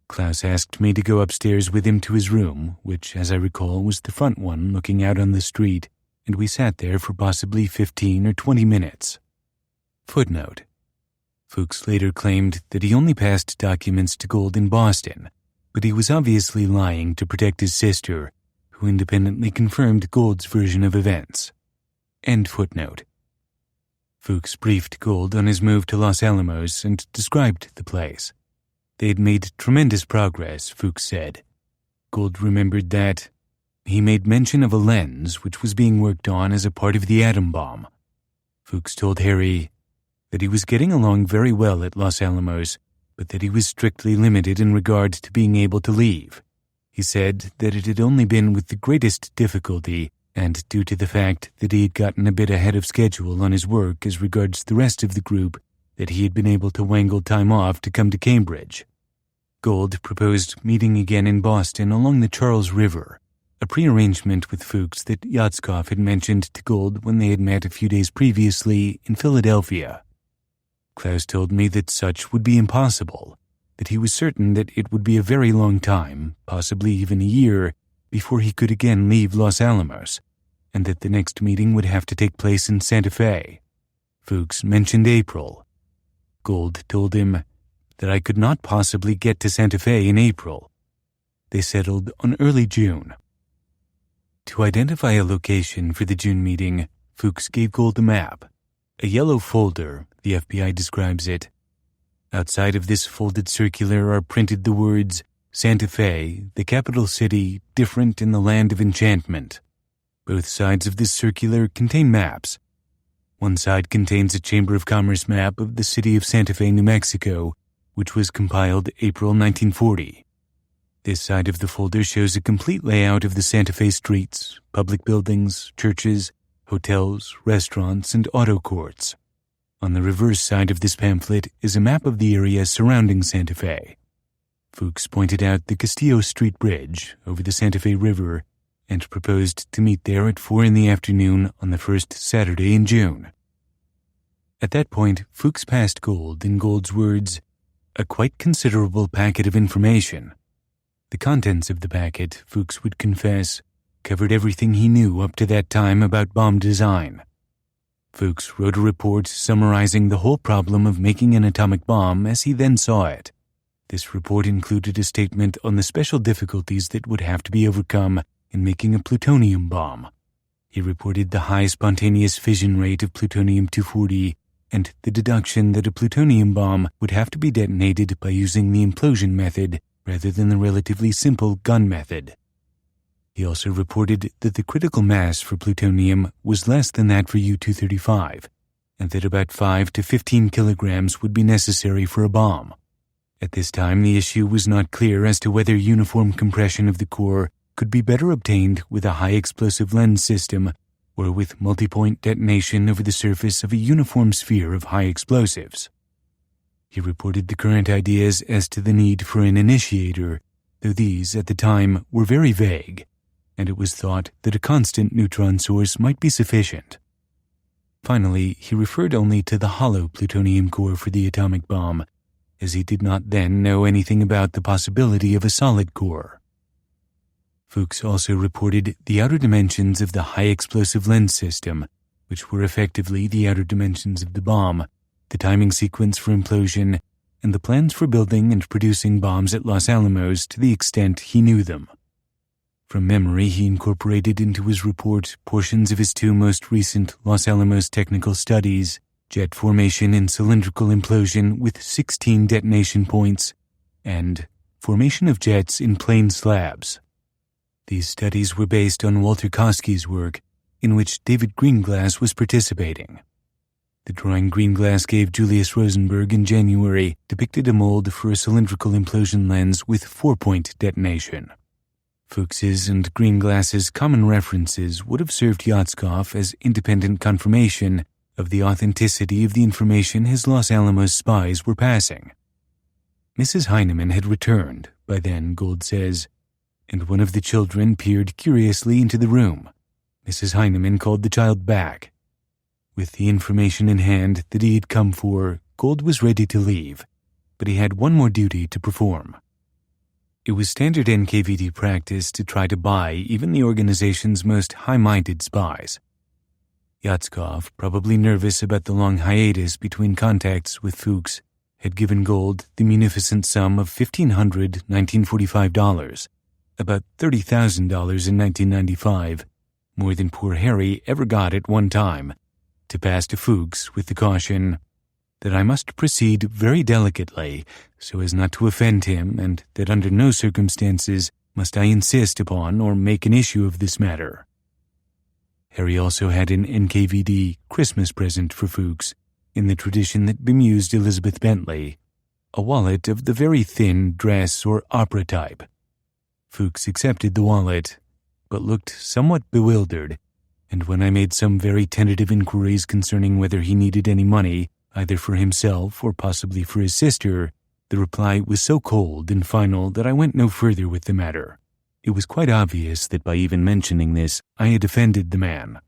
Klaus asked me to go upstairs with him to his room, which, as I recall, was the front one looking out on the street, and we sat there for possibly 15 or 20 minutes. Footnote: Fuchs later claimed that he only passed documents to Gold in Boston, but he was obviously lying to protect his sister, who independently confirmed Gold's version of events. End footnote. Fuchs briefed Gold on his move to Los Alamos and described the place. They had made tremendous progress, Fuchs said. Gold remembered that he made mention of a lens which was being worked on as a part of the atom bomb. Fuchs told Harry that he was getting along very well at Los Alamos, but that he was strictly limited in regard to being able to leave. He said that it had only been with the greatest difficulty and due to the fact that he had gotten a bit ahead of schedule on his work as regards the rest of the group that he had been able to wangle time off to come to Cambridge. Gold proposed meeting again in Boston along the Charles River, a prearrangement with Fuchs that Yatskov had mentioned to Gold when they had met a few days previously in Philadelphia. Klaus told me that such would be impossible, that he was certain that it would be a very long time, possibly even a year, before he could again leave Los Alamos, and that the next meeting would have to take place in Santa Fe. Fuchs mentioned April. Gold told him that I could not possibly get to Santa Fe in April. They settled on early June. To identify a location for the June meeting, Fuchs gave Gold a map. A yellow folder, the FBI describes it. Outside of this folded circular are printed the words, Santa Fe, the capital city, different in the land of enchantment. Both sides of this circular contain maps. One side contains a Chamber of Commerce map of the city of Santa Fe, New Mexico, which was compiled April 1940. This side of the folder shows a complete layout of the Santa Fe streets, public buildings, churches, hotels, restaurants, and auto courts. On the reverse side of this pamphlet is a map of the area surrounding Santa Fe. Fuchs pointed out the Castillo Street Bridge over the Santa Fe River and proposed to meet there at 4 p.m. on the first Saturday in June. At that point, Fuchs passed Gold, in Gold's words, a quite considerable packet of information. The contents of the packet, Fuchs would confess, covered everything he knew up to that time about bomb design. Fuchs wrote a report summarizing the whole problem of making an atomic bomb as he then saw it. This report included a statement on the special difficulties that would have to be overcome in making a plutonium bomb. He reported the high spontaneous fission rate of plutonium-240 and the deduction that a plutonium bomb would have to be detonated by using the implosion method rather than the relatively simple gun method. He also reported that the critical mass for plutonium was less than that for U-235, and that about 5 to 15 kilograms would be necessary for a bomb. At this time, the issue was not clear as to whether uniform compression of the core could be better obtained with a high-explosive lens system or with multi-point detonation over the surface of a uniform sphere of high explosives. He reported the current ideas as to the need for an initiator, though these, at the time, were very vague, and it was thought that a constant neutron source might be sufficient. Finally, he referred only to the hollow plutonium core for the atomic bomb, as he did not then know anything about the possibility of a solid core. Fuchs also reported the outer dimensions of the high-explosive lens system, which were effectively the outer dimensions of the bomb, the timing sequence for implosion, and the plans for building and producing bombs at Los Alamos to the extent he knew them. From memory, he incorporated into his report portions of his 2 most recent Los Alamos technical studies, jet formation and cylindrical implosion with 16 detonation points, and formation of jets in plain slabs. These studies were based on Walter Koski's work, in which David Greenglass was participating. The drawing Greenglass gave Julius Rosenberg in January depicted a mold for a cylindrical implosion lens with 4-point detonation. Fuchs's and Greenglass's common references would have served Yatskov as independent confirmation of the authenticity of the information his Los Alamos spies were passing. Mrs. Heinemann had returned, by then, Gold says, and one of the children peered curiously into the room. Mrs. Heinemann called the child back. With the information in hand that he had come for, Gold was ready to leave, but he had one more duty to perform. It was standard NKVD practice to try to buy even the organization's most high-minded spies. Yatskov, probably nervous about the long hiatus between contacts with Fuchs, had given Gold the munificent sum of $1,500 $1945, about $30,000 in 1995, more than poor Harry ever got at one time, to pass to Fuchs with the caution that I must proceed very delicately so as not to offend him, and that under no circumstances must I insist upon or make an issue of this matter. Harry also had an NKVD Christmas present for Fuchs, in the tradition that bemused Elizabeth Bentley, a wallet of the very thin dress or opera type. Fuchs accepted the wallet, but looked somewhat bewildered, and when I made some very tentative inquiries concerning whether he needed any money, either for himself or possibly for his sister, the reply was so cold and final that I went no further with the matter. It was quite obvious that by even mentioning this, I had offended the man.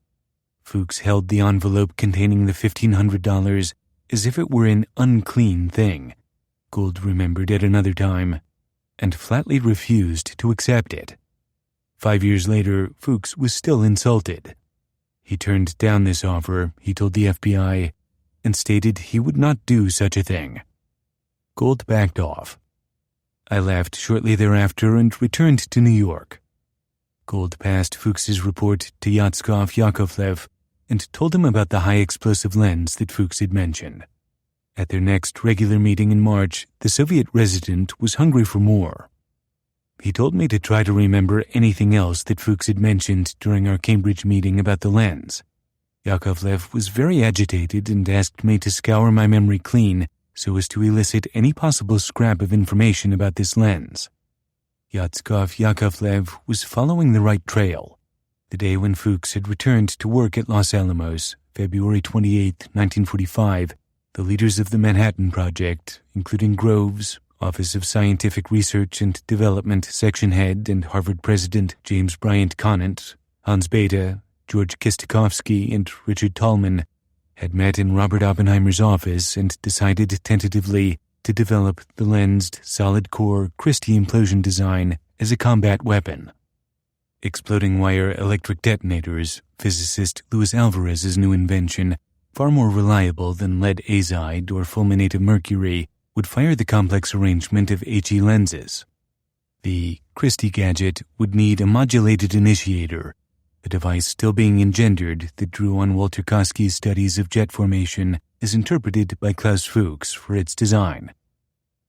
Fuchs held the envelope containing the $1,500 as if it were an unclean thing, Gould remembered at another time, and flatly refused to accept it. 5 years later, Fuchs was still insulted. He turned down this offer, he told the FBI, and stated he would not do such a thing. Gould backed off. I left shortly thereafter and returned to New York. Gould passed Fuchs's report to Yatskov Yakovlev and told him about the high-explosive lens that Fuchs had mentioned. At their next regular meeting in March, the Soviet resident was hungry for more. He told me to try to remember anything else that Fuchs had mentioned during our Cambridge meeting about the lens. Yakovlev was very agitated and asked me to scour my memory clean so as to elicit any possible scrap of information about this lens. Yatskov Yakovlev was following the right trail. The day when Fuchs had returned to work at Los Alamos, February 28, 1945, the leaders of the Manhattan Project, including Groves, Office of Scientific Research and Development Section Head and Harvard President James Bryant Conant, Hans Bethe, George Kistikovsky, and Richard Tolman, had met in Robert Oppenheimer's office and decided tentatively to develop the lensed, solid-core Christie implosion design as a combat weapon. Exploding wire electric detonators, physicist Luis Alvarez's new invention, far more reliable than lead azide or fulminate of mercury, would fire the complex arrangement of HE lenses. The Christie gadget would need a modulated initiator, a device still being engendered that drew on Walter Koski's studies of jet formation as interpreted by Klaus Fuchs for its design.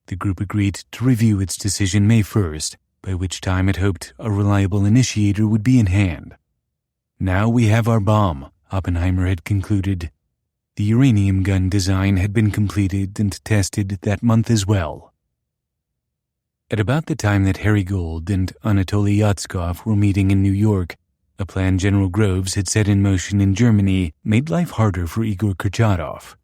The group agreed to review its decision May 1st, by which time it hoped a reliable initiator would be in hand. Now we have our bomb, Oppenheimer had concluded. The uranium gun design had been completed and tested that month as well. At about the time that Harry Gould and Anatoly Yatskov were meeting in New York, a plan General Groves had set in motion in Germany made life harder for Igor Kurchatov.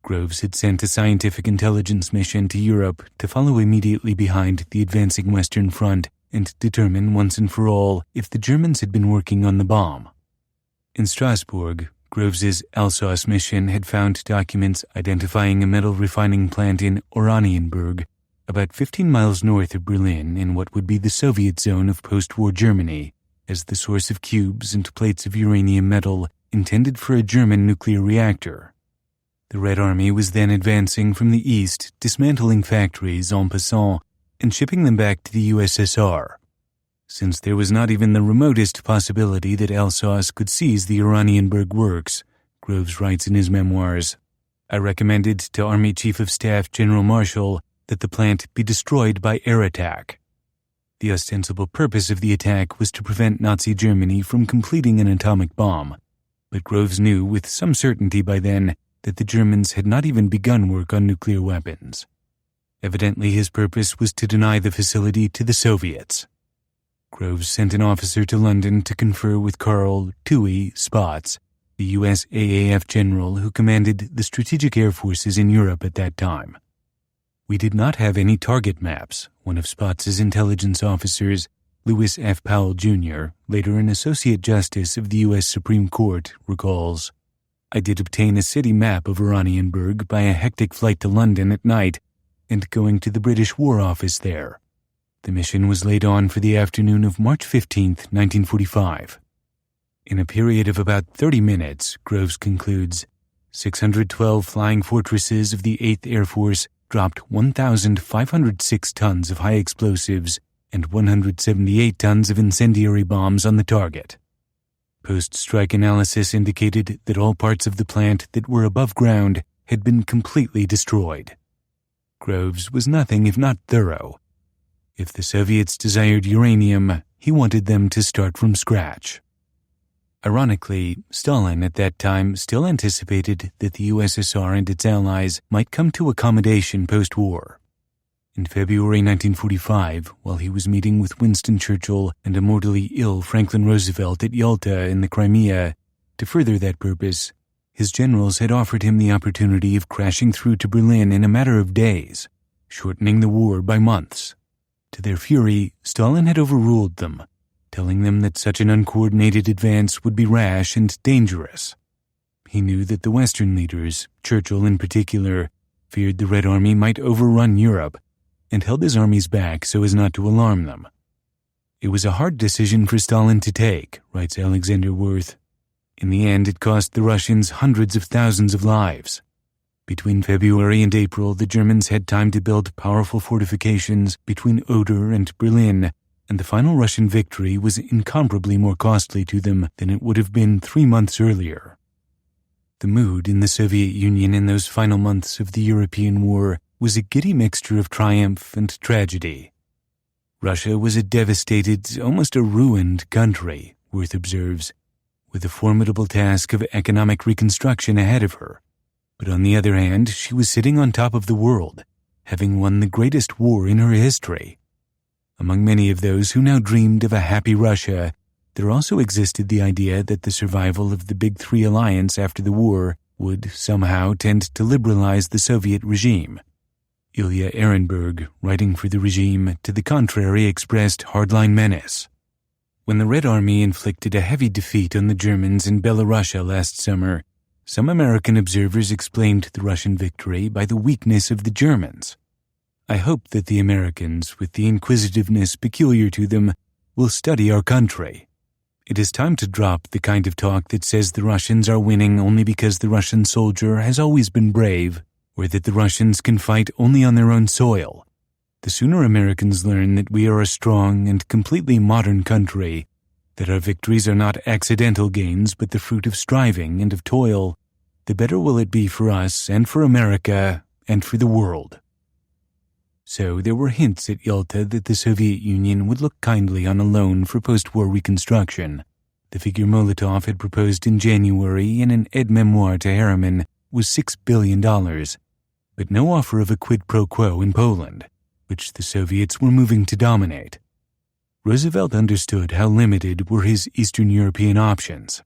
Groves had sent a scientific intelligence mission to Europe to follow immediately behind the advancing Western Front and determine once and for all if the Germans had been working on the bomb. In Strasbourg, Groves's Alsace mission had found documents identifying a metal refining plant in Oranienburg, about 15 miles north of Berlin in what would be the Soviet zone of post-war Germany, as the source of cubes and plates of uranium metal intended for a German nuclear reactor. The Red Army was then advancing from the east, dismantling factories en passant and shipping them back to the USSR. Since there was not even the remotest possibility that Alsace could seize the Oranienburg works, Groves writes in his memoirs, I recommended to Army Chief of Staff General Marshall that the plant be destroyed by air attack. The ostensible purpose of the attack was to prevent Nazi Germany from completing an atomic bomb, but Groves knew with some certainty by then that the Germans had not even begun work on nuclear weapons. Evidently his purpose was to deny the facility to the Soviets. Groves sent an officer to London to confer with Karl Toohey Spaatz, the U.S. AAF general who commanded the strategic air forces in Europe at that time. We did not have any target maps, one of Spaatz's intelligence officers, Lewis F. Powell, Jr., later an Associate Justice of the U.S. Supreme Court, recalls, I did obtain a city map of Oranienburg by a hectic flight to London at night and going to the British War Office there. The mission was laid on for the afternoon of March 15, 1945. In a period of about 30 minutes, Groves concludes, 612 flying fortresses of the 8th Air Force dropped 1,506 tons of high explosives and 178 tons of incendiary bombs on the target. Post-strike analysis indicated that all parts of the plant that were above ground had been completely destroyed. Groves was nothing if not thorough. If the Soviets desired uranium, he wanted them to start from scratch. Ironically, Stalin at that time still anticipated that the USSR and its allies might come to accommodation post-war. In February 1945, while he was meeting with Winston Churchill and a mortally ill Franklin Roosevelt at Yalta in the Crimea, to further that purpose, his generals had offered him the opportunity of crashing through to Berlin in a matter of days, shortening the war by months. To their fury, Stalin had overruled them, telling them that such an uncoordinated advance would be rash and dangerous. He knew that the Western leaders, Churchill in particular, feared the Red Army might overrun Europe, and held his armies back so as not to alarm them. It was a hard decision for Stalin to take, writes Alexander Worth. In the end, it cost the Russians hundreds of thousands of lives. Between February and April, the Germans had time to build powerful fortifications between Oder and Berlin, and the final Russian victory was incomparably more costly to them than it would have been 3 months earlier. The mood in the Soviet Union in those final months of the European war was a giddy mixture of triumph and tragedy. Russia was a devastated, almost a ruined country, Worth observes, with a formidable task of economic reconstruction ahead of her. But on the other hand, she was sitting on top of the world, having won the greatest war in her history. Among many of those who now dreamed of a happy Russia, there also existed the idea that the survival of the Big Three alliance after the war would somehow tend to liberalize the Soviet regime. Ilya Ehrenberg, writing for the regime, to the contrary expressed hardline menace. When the Red Army inflicted a heavy defeat on the Germans in Belorussia last summer, some American observers explained the Russian victory by the weakness of the Germans. I hope that the Americans, with the inquisitiveness peculiar to them, will study our country. It is time to drop the kind of talk that says the Russians are winning only because the Russian soldier has always been brave, or that the Russians can fight only on their own soil. The sooner Americans learn that we are a strong and completely modern country, that our victories are not accidental gains but the fruit of striving and of toil, the better will it be for us and for America and for the world. So there were hints at Yalta that the Soviet Union would look kindly on a loan for post-war reconstruction. The figure Molotov had proposed in January in an aide-memoire to Harriman was $6 billion, but no offer of a quid pro quo in Poland, which the Soviets were moving to dominate. Roosevelt understood how limited were his Eastern European options.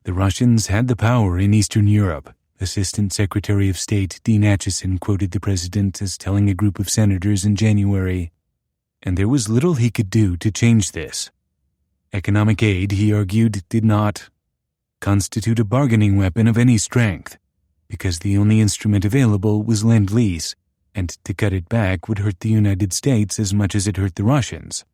The Russians had the power in Eastern Europe, Assistant Secretary of State Dean Acheson quoted the president as telling a group of senators in January, and there was little he could do to change this. Economic aid, he argued, did not constitute a bargaining weapon of any strength, because the only instrument available was Lend-Lease, and to cut it back would hurt the United States as much as it hurt the Russians.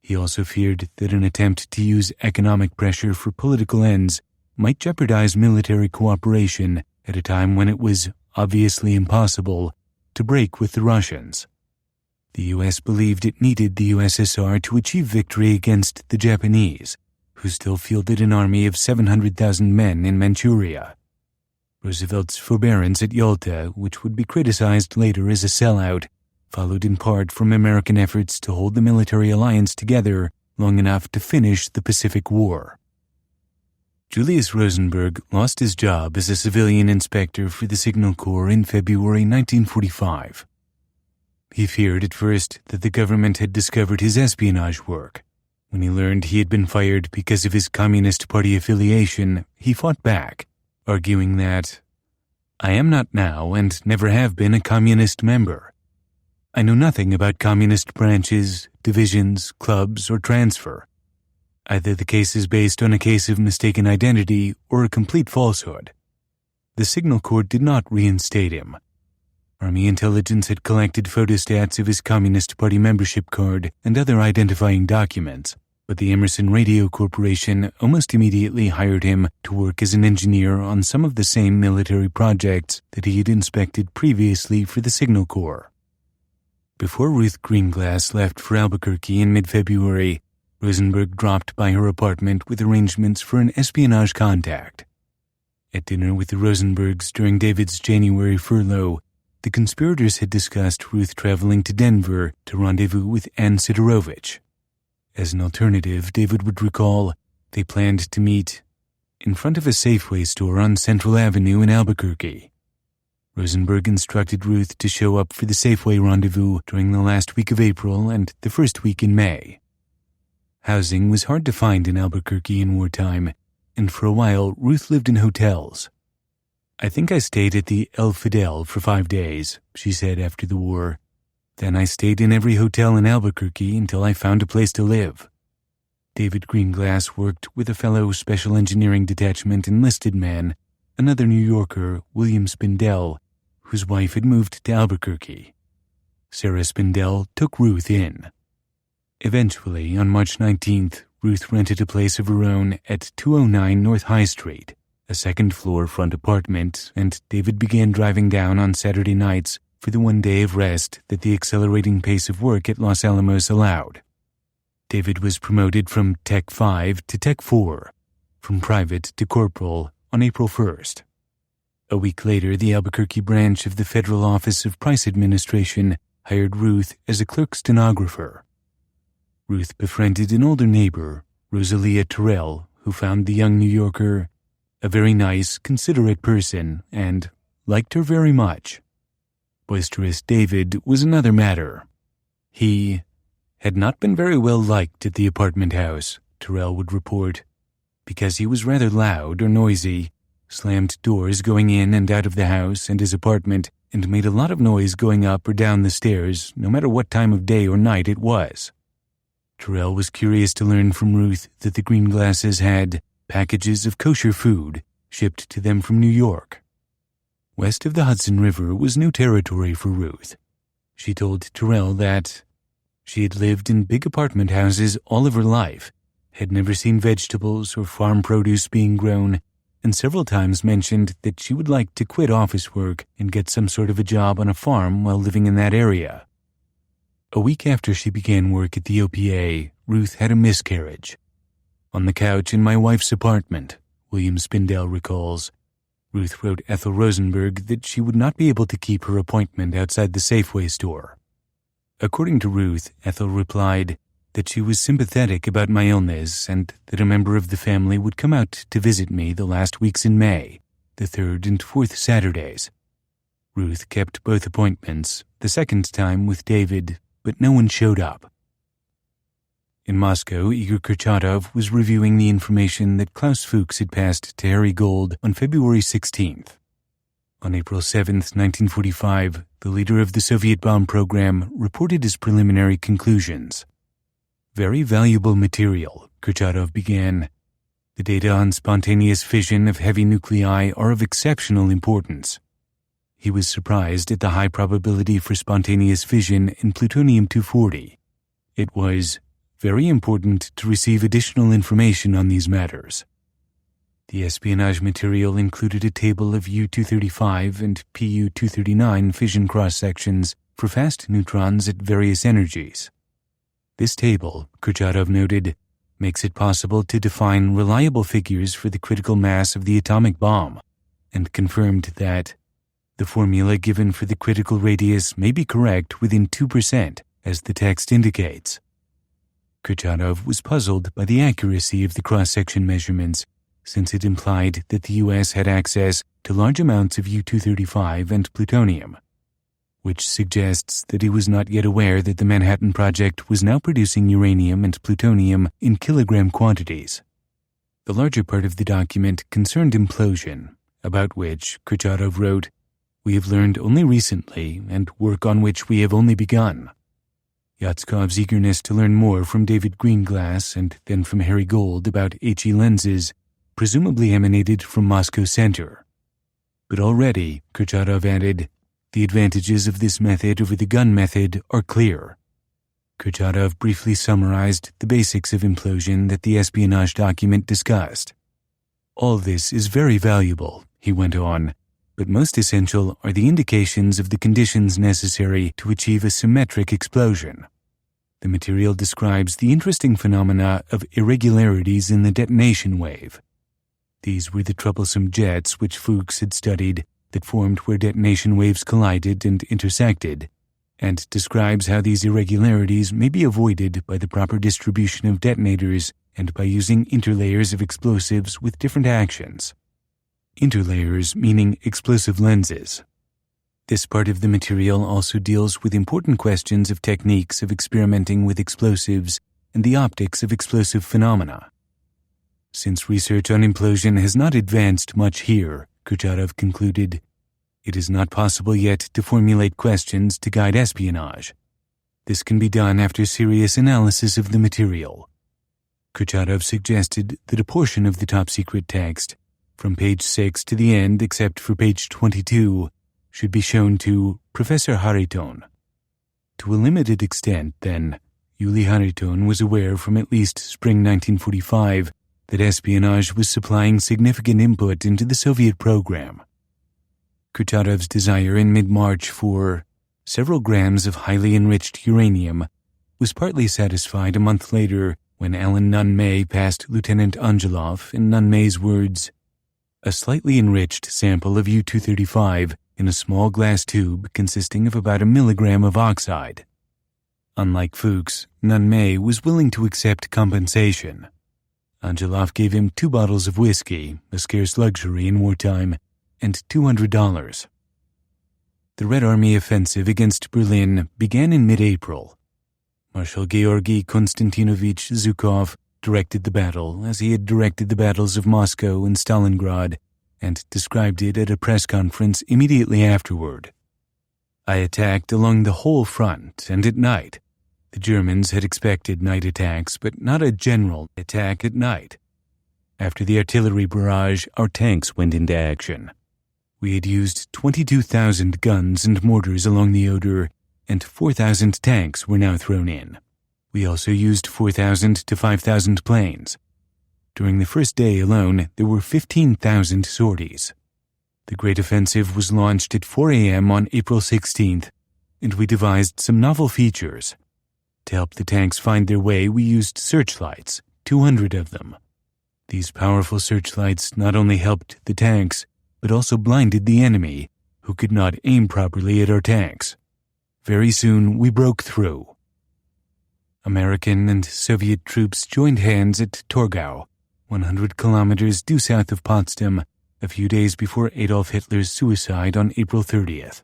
He also feared that an attempt to use economic pressure for political ends might jeopardize military cooperation at a time when it was obviously impossible to break with the Russians. The U.S. believed it needed the USSR to achieve victory against the Japanese, who still fielded an army of 700,000 men in Manchuria. Roosevelt's forbearance at Yalta, which would be criticized later as a sellout, followed in part from American efforts to hold the military alliance together long enough to finish the Pacific War. Julius Rosenberg lost his job as a civilian inspector for the Signal Corps in February 1945. He feared at first that the government had discovered his espionage work. When he learned he had been fired because of his Communist Party affiliation, he fought back, arguing that, "I am not now and never have been a communist member. I know nothing about communist branches, divisions, clubs, or transfer. Either the case is based on a case of mistaken identity or a complete falsehood." The Signal Corps did not reinstate him. Army intelligence had collected photostats of his Communist Party membership card and other identifying documents, but the Emerson Radio Corporation almost immediately hired him to work as an engineer on some of the same military projects that he had inspected previously for the Signal Corps. Before Ruth Greenglass left for Albuquerque in mid-February, Rosenberg dropped by her apartment with arrangements for an espionage contact. At dinner with the Rosenbergs during David's January furlough, the conspirators had discussed Ruth traveling to Denver to rendezvous with Ann Sidorovich. As an alternative, David would recall, they planned to meet in front of a Safeway store on Central Avenue in Albuquerque. Rosenberg instructed Ruth to show up for the Safeway rendezvous during the last week of April and the first week in May. Housing was hard to find in Albuquerque in wartime, and for a while Ruth lived in hotels. "I think I stayed at the El Fidel for 5 days," she said after the war. "Then I stayed in every hotel in Albuquerque until I found a place to live." David Greenglass worked with a fellow Special Engineering Detachment enlisted man, another New Yorker, William Spindell, whose wife had moved to Albuquerque. Sarah Spindell took Ruth in. Eventually, on March 19th, Ruth rented a place of her own at 209 North High Street, a second-floor front apartment, and David began driving down on Saturday nights for the 1 day of rest that the accelerating pace of work at Los Alamos allowed. David was promoted from Tech 5 to Tech 4, from private to corporal, on April 1st. A week later, the Albuquerque branch of the Federal Office of Price Administration hired Ruth as a clerk stenographer. Ruth befriended an older neighbor, Rosalia Terrell, who found the young New Yorker a very nice, considerate person and liked her very much. Boisterous David was another matter. He had not been very well liked at the apartment house, Terrell would report, because he was rather loud or noisy, slammed doors going in and out of the house and his apartment, and made a lot of noise going up or down the stairs, no matter what time of day or night it was. Terrell was curious to learn from Ruth that the Greenglasses had packages of kosher food shipped to them from New York. West of the Hudson River was new territory for Ruth. She told Terrell that she had lived in big apartment houses all of her life, had never seen vegetables or farm produce being grown, and several times mentioned that she would like to quit office work and get some sort of a job on a farm while living in that area. A week after she began work at the OPA, Ruth had a miscarriage. "On the couch in my wife's apartment," William Spindell recalls. Ruth wrote Ethel Rosenberg that she would not be able to keep her appointment outside the Safeway store. According to Ruth, Ethel replied that she was sympathetic about my illness and that a member of the family would come out to visit me the last weeks in May, the 3rd and 4th Saturdays. Ruth kept both appointments, the second time with David, but no one showed up. In Moscow, Igor Kurchatov was reviewing the information that Klaus Fuchs had passed to Harry Gold on February 16th. On April 7, 1945, the leader of the Soviet bomb program reported his preliminary conclusions. "Very valuable material," Kurchatov began. "The data on spontaneous fission of heavy nuclei are of exceptional importance." He was surprised at the high probability for spontaneous fission in plutonium-240. It was very important to receive additional information on these matters. The espionage material included a table of U-235 and Pu-239 fission cross-sections for fast neutrons at various energies. This table, Kurchatov noted, makes it possible to define reliable figures for the critical mass of the atomic bomb, and confirmed that the formula given for the critical radius may be correct within 2%, as the text indicates. Kurchatov was puzzled by the accuracy of the cross-section measurements, since it implied that the U.S. had access to large amounts of U-235 and plutonium, which suggests that he was not yet aware that the Manhattan Project was now producing uranium and plutonium in kilogram quantities. The larger part of the document concerned implosion, about which Kurchatov wrote, "We have learned only recently, and work on which we have only begun." Yatskov's eagerness to learn more from David Greenglass and then from Harry Gold about HE lenses presumably emanated from Moscow Center. But already, Kurchatov added, the advantages of this method over the gun method are clear. Kurchatov briefly summarized the basics of implosion that the espionage document discussed. All this is very valuable, he went on, but most essential are the indications of the conditions necessary to achieve a symmetric explosion. The material describes the interesting phenomena of irregularities in the detonation wave. These were the troublesome jets which Fuchs had studied that formed where detonation waves collided and intersected, and describes how these irregularities may be avoided by the proper distribution of detonators and by using interlayers of explosives with different actions. Interlayers meaning explosive lenses. This part of the material also deals with important questions of techniques of experimenting with explosives and the optics of explosive phenomena. Since research on implosion has not advanced much here, Kurchatov concluded, it is not possible yet to formulate questions to guide espionage. This can be done after serious analysis of the material. Kurchatov suggested that a portion of the top-secret text, from page 6 to the end except for page 22, should be shown to Professor Hariton. To a limited extent, then, Yuli Hariton was aware from at least spring 1945 that espionage was supplying significant input into the Soviet program. Kurchatov's desire in mid-March for several grams of highly enriched uranium was partly satisfied a month later when Alan Nunn-May passed Lieutenant Angelov in Nunn-May's words, a slightly enriched sample of U-235 in a small glass tube consisting of about 1 milligram of oxide. Unlike Fuchs, Nunn-May was willing to accept compensation. Angelov gave him 2 bottles of whiskey, a scarce luxury in wartime, and $200. The Red Army offensive against Berlin began in mid-April. Marshal Georgy Konstantinovich Zhukov directed the battle as he had directed the battles of Moscow and Stalingrad, and described it at a press conference immediately afterward. I attacked along the whole front, and at night. The Germans had expected night attacks, but not a general attack at night. After the artillery barrage, our tanks went into action. We had used 22,000 guns and mortars along the Oder, and 4,000 tanks were now thrown in. We also used 4,000 to 5,000 planes. During the first day alone, there were 15,000 sorties. The Great Offensive was launched at 4 a.m. on April 16th, and we devised some novel features. To help the tanks find their way, we used searchlights, 200 of them. These powerful searchlights not only helped the tanks, but also blinded the enemy, who could not aim properly at our tanks. Very soon, we broke through. American and Soviet troops joined hands at Torgau, 100 kilometers due south of Potsdam, a few days before Adolf Hitler's suicide on April 30th.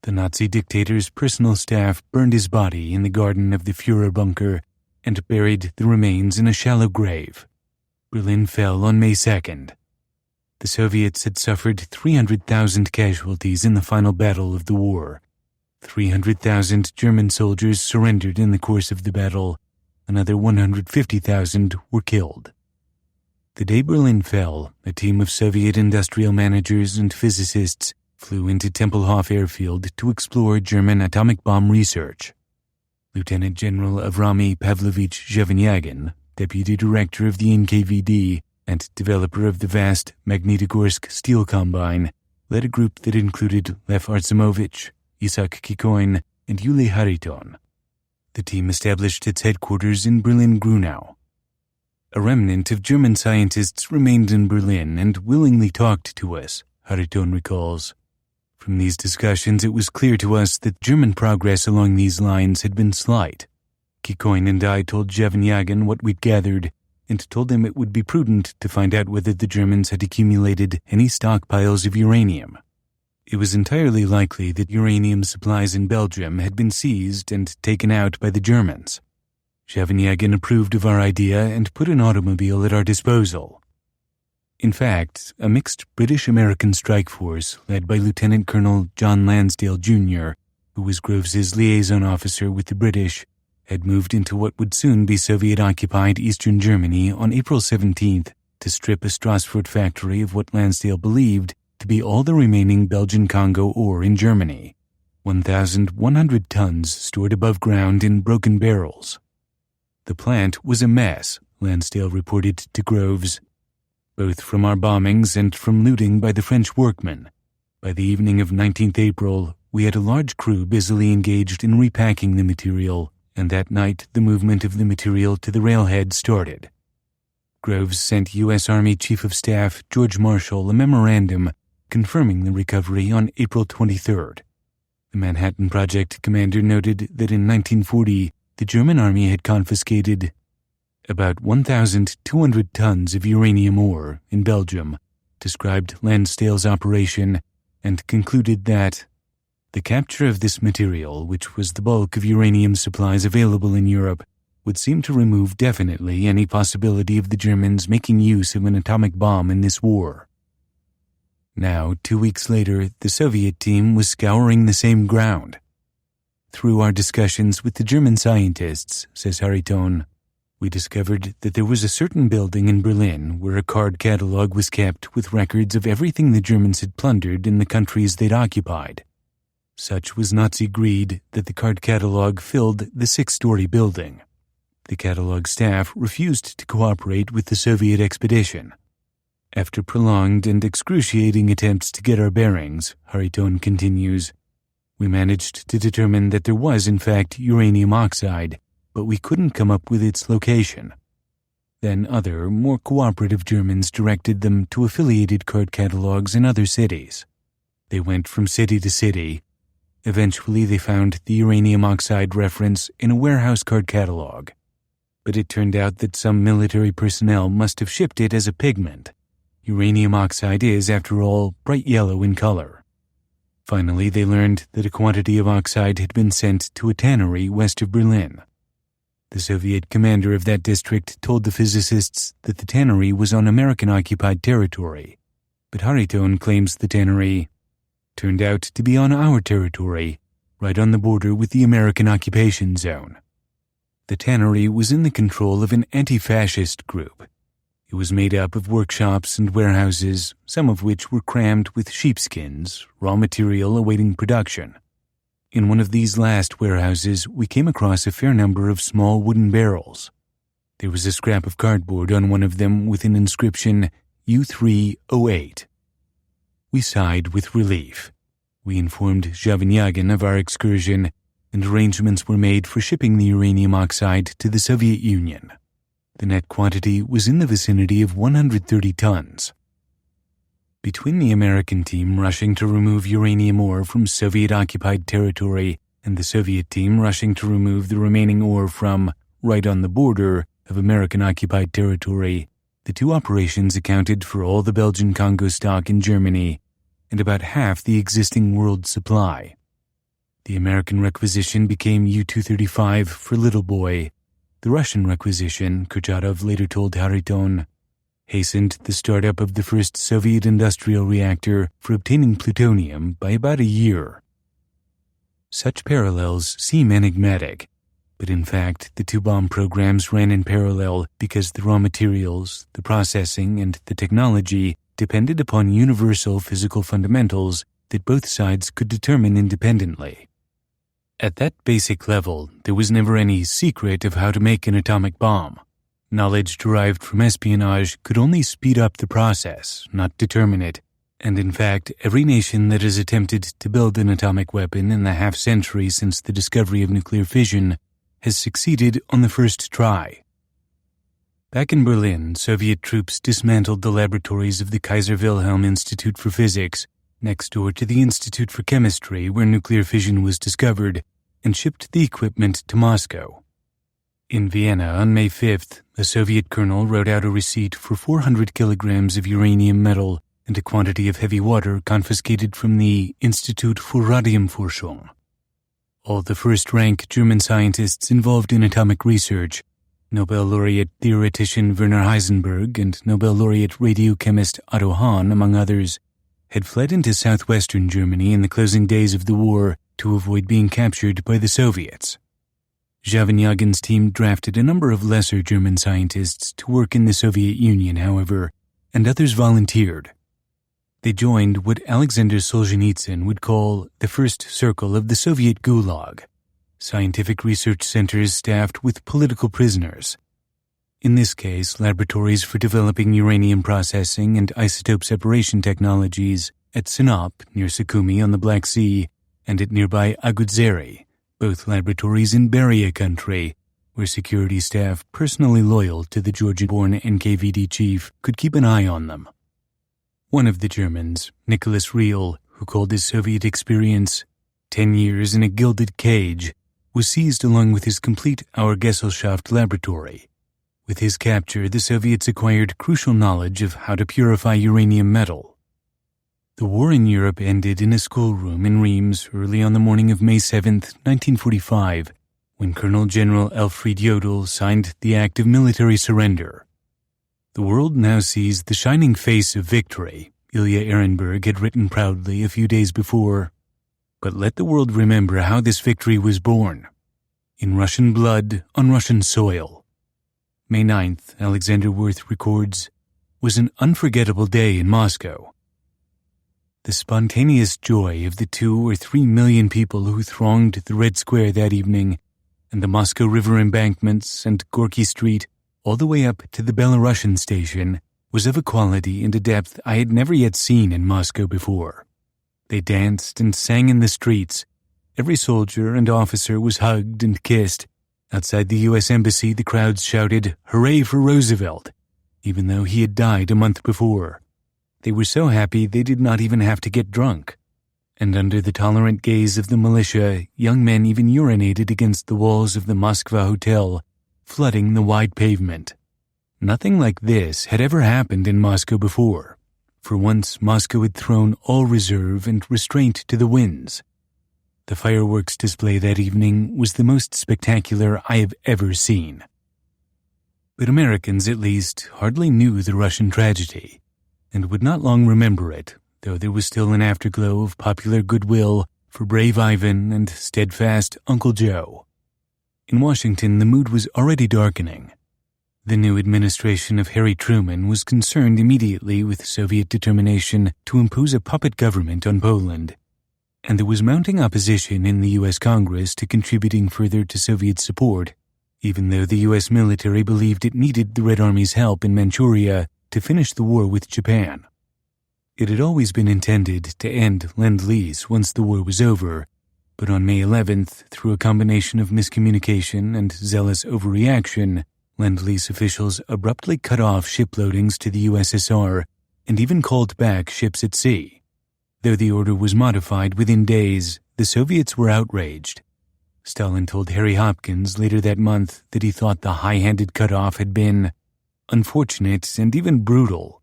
The Nazi dictator's personal staff burned his body in the garden of the Führer bunker and buried the remains in a shallow grave. Berlin fell on May 2nd. The Soviets had suffered 300,000 casualties in the final battle of the war. 300,000 German soldiers surrendered in the course of the battle. Another 150,000 were killed. The day Berlin fell, a team of Soviet industrial managers and physicists flew into Tempelhof airfield to explore German atomic bomb research. Lieutenant General Avrami Pavlovich Zhevenyagin, deputy director of the NKVD and developer of the vast Magnitogorsk steel combine, led a group that included Lev Artsemovich, Isak Kikoin, and Yuli Hariton. The team established its headquarters in Berlin-Grunau. A remnant of German scientists remained in Berlin and willingly talked to us, Hariton recalls. From these discussions, it was clear to us that German progress along these lines had been slight. Kikoin and I told Zhevenyagin what we'd gathered and told him it would be prudent to find out whether the Germans had accumulated any stockpiles of uranium. It was entirely likely that uranium supplies in Belgium had been seized and taken out by the Germans. Zhevenyagin approved of our idea and put an automobile at our disposal. In fact, a mixed British-American strike force led by Lieutenant Colonel John Lansdale, Jr., who was Groves's liaison officer with the British, had moved into what would soon be Soviet-occupied eastern Germany on April 17th to strip a Stassfurt factory of what Lansdale believed to be all the remaining Belgian Congo ore in Germany. 1,100 tons stored above ground in broken barrels. The plant was a mess, Lansdale reported to Groves, both from our bombings and from looting by the French workmen. By the evening of 19th April, we had a large crew busily engaged in repacking the material, and that night the movement of the material to the railhead started. Groves sent U.S. Army Chief of Staff George Marshall a memorandum confirming the recovery on April 23rd. The Manhattan Project commander noted that in 1940, the German army had confiscated about 1,200 tons of uranium ore in Belgium, described Lansdale's operation, and concluded that the capture of this material, which was the bulk of uranium supplies available in Europe, would seem to remove definitely any possibility of the Germans making use of an atomic bomb in this war. Now, 2 weeks later, the Soviet team was scouring the same ground. Through our discussions with the German scientists, says Hariton, we discovered that there was a certain building in Berlin where a card catalog was kept with records of everything the Germans had plundered in the countries they'd occupied. Such was Nazi greed that the card catalog filled the 6-story building. The catalog staff refused to cooperate with the Soviet expedition. After prolonged and excruciating attempts to get our bearings, Hariton continues, we managed to determine that there was in fact uranium oxide, but we couldn't come up with its location. Then other, more cooperative Germans directed them to affiliated card catalogs in other cities. They went from city to city. Eventually they found the uranium oxide reference in a warehouse card catalog. But it turned out that some military personnel must have shipped it as a pigment. Uranium oxide is, after all, bright yellow in color. Finally, they learned that a quantity of oxide had been sent to a tannery west of Berlin. The Soviet commander of that district told the physicists that the tannery was on American-occupied territory, but Hariton claims the tannery turned out to be on our territory, right on the border with the American occupation zone. The tannery was in the control of an anti-fascist group. It was made up of workshops and warehouses, some of which were crammed with sheepskins, raw material awaiting production. In one of these last warehouses, we came across a fair number of small wooden barrels. There was a scrap of cardboard on one of them with an inscription U308. We sighed with relief. We informed Zhavinagin of our excursion, and arrangements were made for shipping the uranium oxide to the Soviet Union. The net quantity was in the vicinity of 130 tons. Between the American team rushing to remove uranium ore from Soviet-occupied territory and the Soviet team rushing to remove the remaining ore from right on the border of American-occupied territory, the two operations accounted for all the Belgian Congo stock in Germany and about half the existing world supply. The American requisition became U-235 for Little Boy. The Russian requisition, Kurchatov later told Hariton, hastened the startup of the first Soviet industrial reactor for obtaining plutonium by about a year. Such parallels seem enigmatic, but in fact the two bomb programs ran in parallel because the raw materials, the processing, and the technology depended upon universal physical fundamentals that both sides could determine independently. At that basic level, there was never any secret of how to make an atomic bomb. Knowledge derived from espionage could only speed up the process, not determine it, and in fact, every nation that has attempted to build an atomic weapon in the half-century since the discovery of nuclear fission has succeeded on the first try. Back in Berlin, Soviet troops dismantled the laboratories of the Kaiser Wilhelm Institute for Physics, next door to the Institute for Chemistry where nuclear fission was discovered, and shipped the equipment to Moscow. In Vienna on May 5th, a Soviet colonel wrote out a receipt for 400 kilograms of uranium metal and a quantity of heavy water confiscated from the Institut für Radiumforschung. All the first-rank German scientists involved in atomic research, Nobel laureate theoretician Werner Heisenberg and Nobel laureate radiochemist Otto Hahn, among others, had fled into southwestern Germany in the closing days of the war to avoid being captured by the Soviets. Zhavinagin's team drafted a number of lesser German scientists to work in the Soviet Union, however, and others volunteered. They joined what Alexander Solzhenitsyn would call the first circle of the Soviet Gulag, scientific research centers staffed with political prisoners. In this case, laboratories for developing uranium processing and isotope separation technologies at Sinop near Sukhumi on the Black Sea and at nearby Agudzeri, both laboratories in Beria country, where security staff personally loyal to the Georgian-born NKVD chief could keep an eye on them. One of the Germans, Nicholas Riehl, who called his Soviet experience 10 years in a gilded cage, was seized along with his complete Auergesellschaft laboratory. With his capture, the Soviets acquired crucial knowledge of how to purify uranium metal. The war in Europe ended in a schoolroom in Reims early on the morning of May 7, 1945, when Colonel General Alfred Jodl signed the Act of Military Surrender. The world now sees the shining face of victory, Ilya Ehrenberg had written proudly a few days before. But let the world remember how this victory was born. In Russian blood, on Russian soil. May 9th, Alexander Wirth records, was an unforgettable day in Moscow. The spontaneous joy of the 2 or 3 million people who thronged the Red Square that evening, and the Moscow River embankments and Gorky Street, all the way up to the Belarusian station, was of a quality and a depth I had never yet seen in Moscow before. They danced and sang in the streets. Every soldier and officer was hugged and kissed. Outside the U.S. Embassy, the crowds shouted, "Hooray for Roosevelt," even though he had died a month before. They were so happy they did not even have to get drunk. And under the tolerant gaze of the militia, young men even urinated against the walls of the Moskva Hotel, flooding the wide pavement. Nothing like this had ever happened in Moscow before. For once, Moscow had thrown all reserve and restraint to the winds. The fireworks display that evening was the most spectacular I have ever seen. But Americans, at least, hardly knew the Russian tragedy, and would not long remember it, though there was still an afterglow of popular goodwill for brave Ivan and steadfast Uncle Joe. In Washington, the mood was already darkening. The new administration of Harry Truman was concerned immediately with Soviet determination to impose a puppet government on Poland, and there was mounting opposition in the U.S. Congress to contributing further to Soviet support, even though the U.S. military believed it needed the Red Army's help in Manchuria to finish the war with Japan. It had always been intended to end Lend-Lease once the war was over, but on May 11th, through a combination of miscommunication and zealous overreaction, Lend-Lease officials abruptly cut off ship loadings to the USSR and even called back ships at sea. Though the order was modified within days, the Soviets were outraged. Stalin told Harry Hopkins later that month that he thought the high-handed cutoff had been unfortunate and even brutal.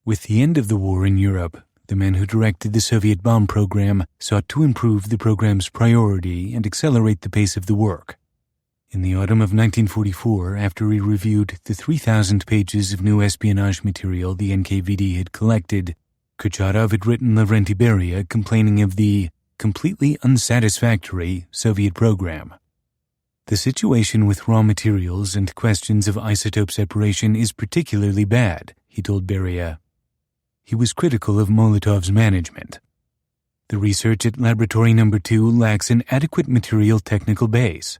With the end of the war in Europe, the men who directed the Soviet bomb program sought to improve the program's priority and accelerate the pace of the work. In the autumn of 1944, after he reviewed the 3,000 pages of new espionage material the NKVD had collected, Kurchatov had written Lavrenti Beria complaining of the completely unsatisfactory Soviet program. The situation with raw materials and questions of isotope separation is particularly bad, he told Beria. He was critical of Molotov's management. The research at Laboratory No. 2 lacks an adequate material technical base.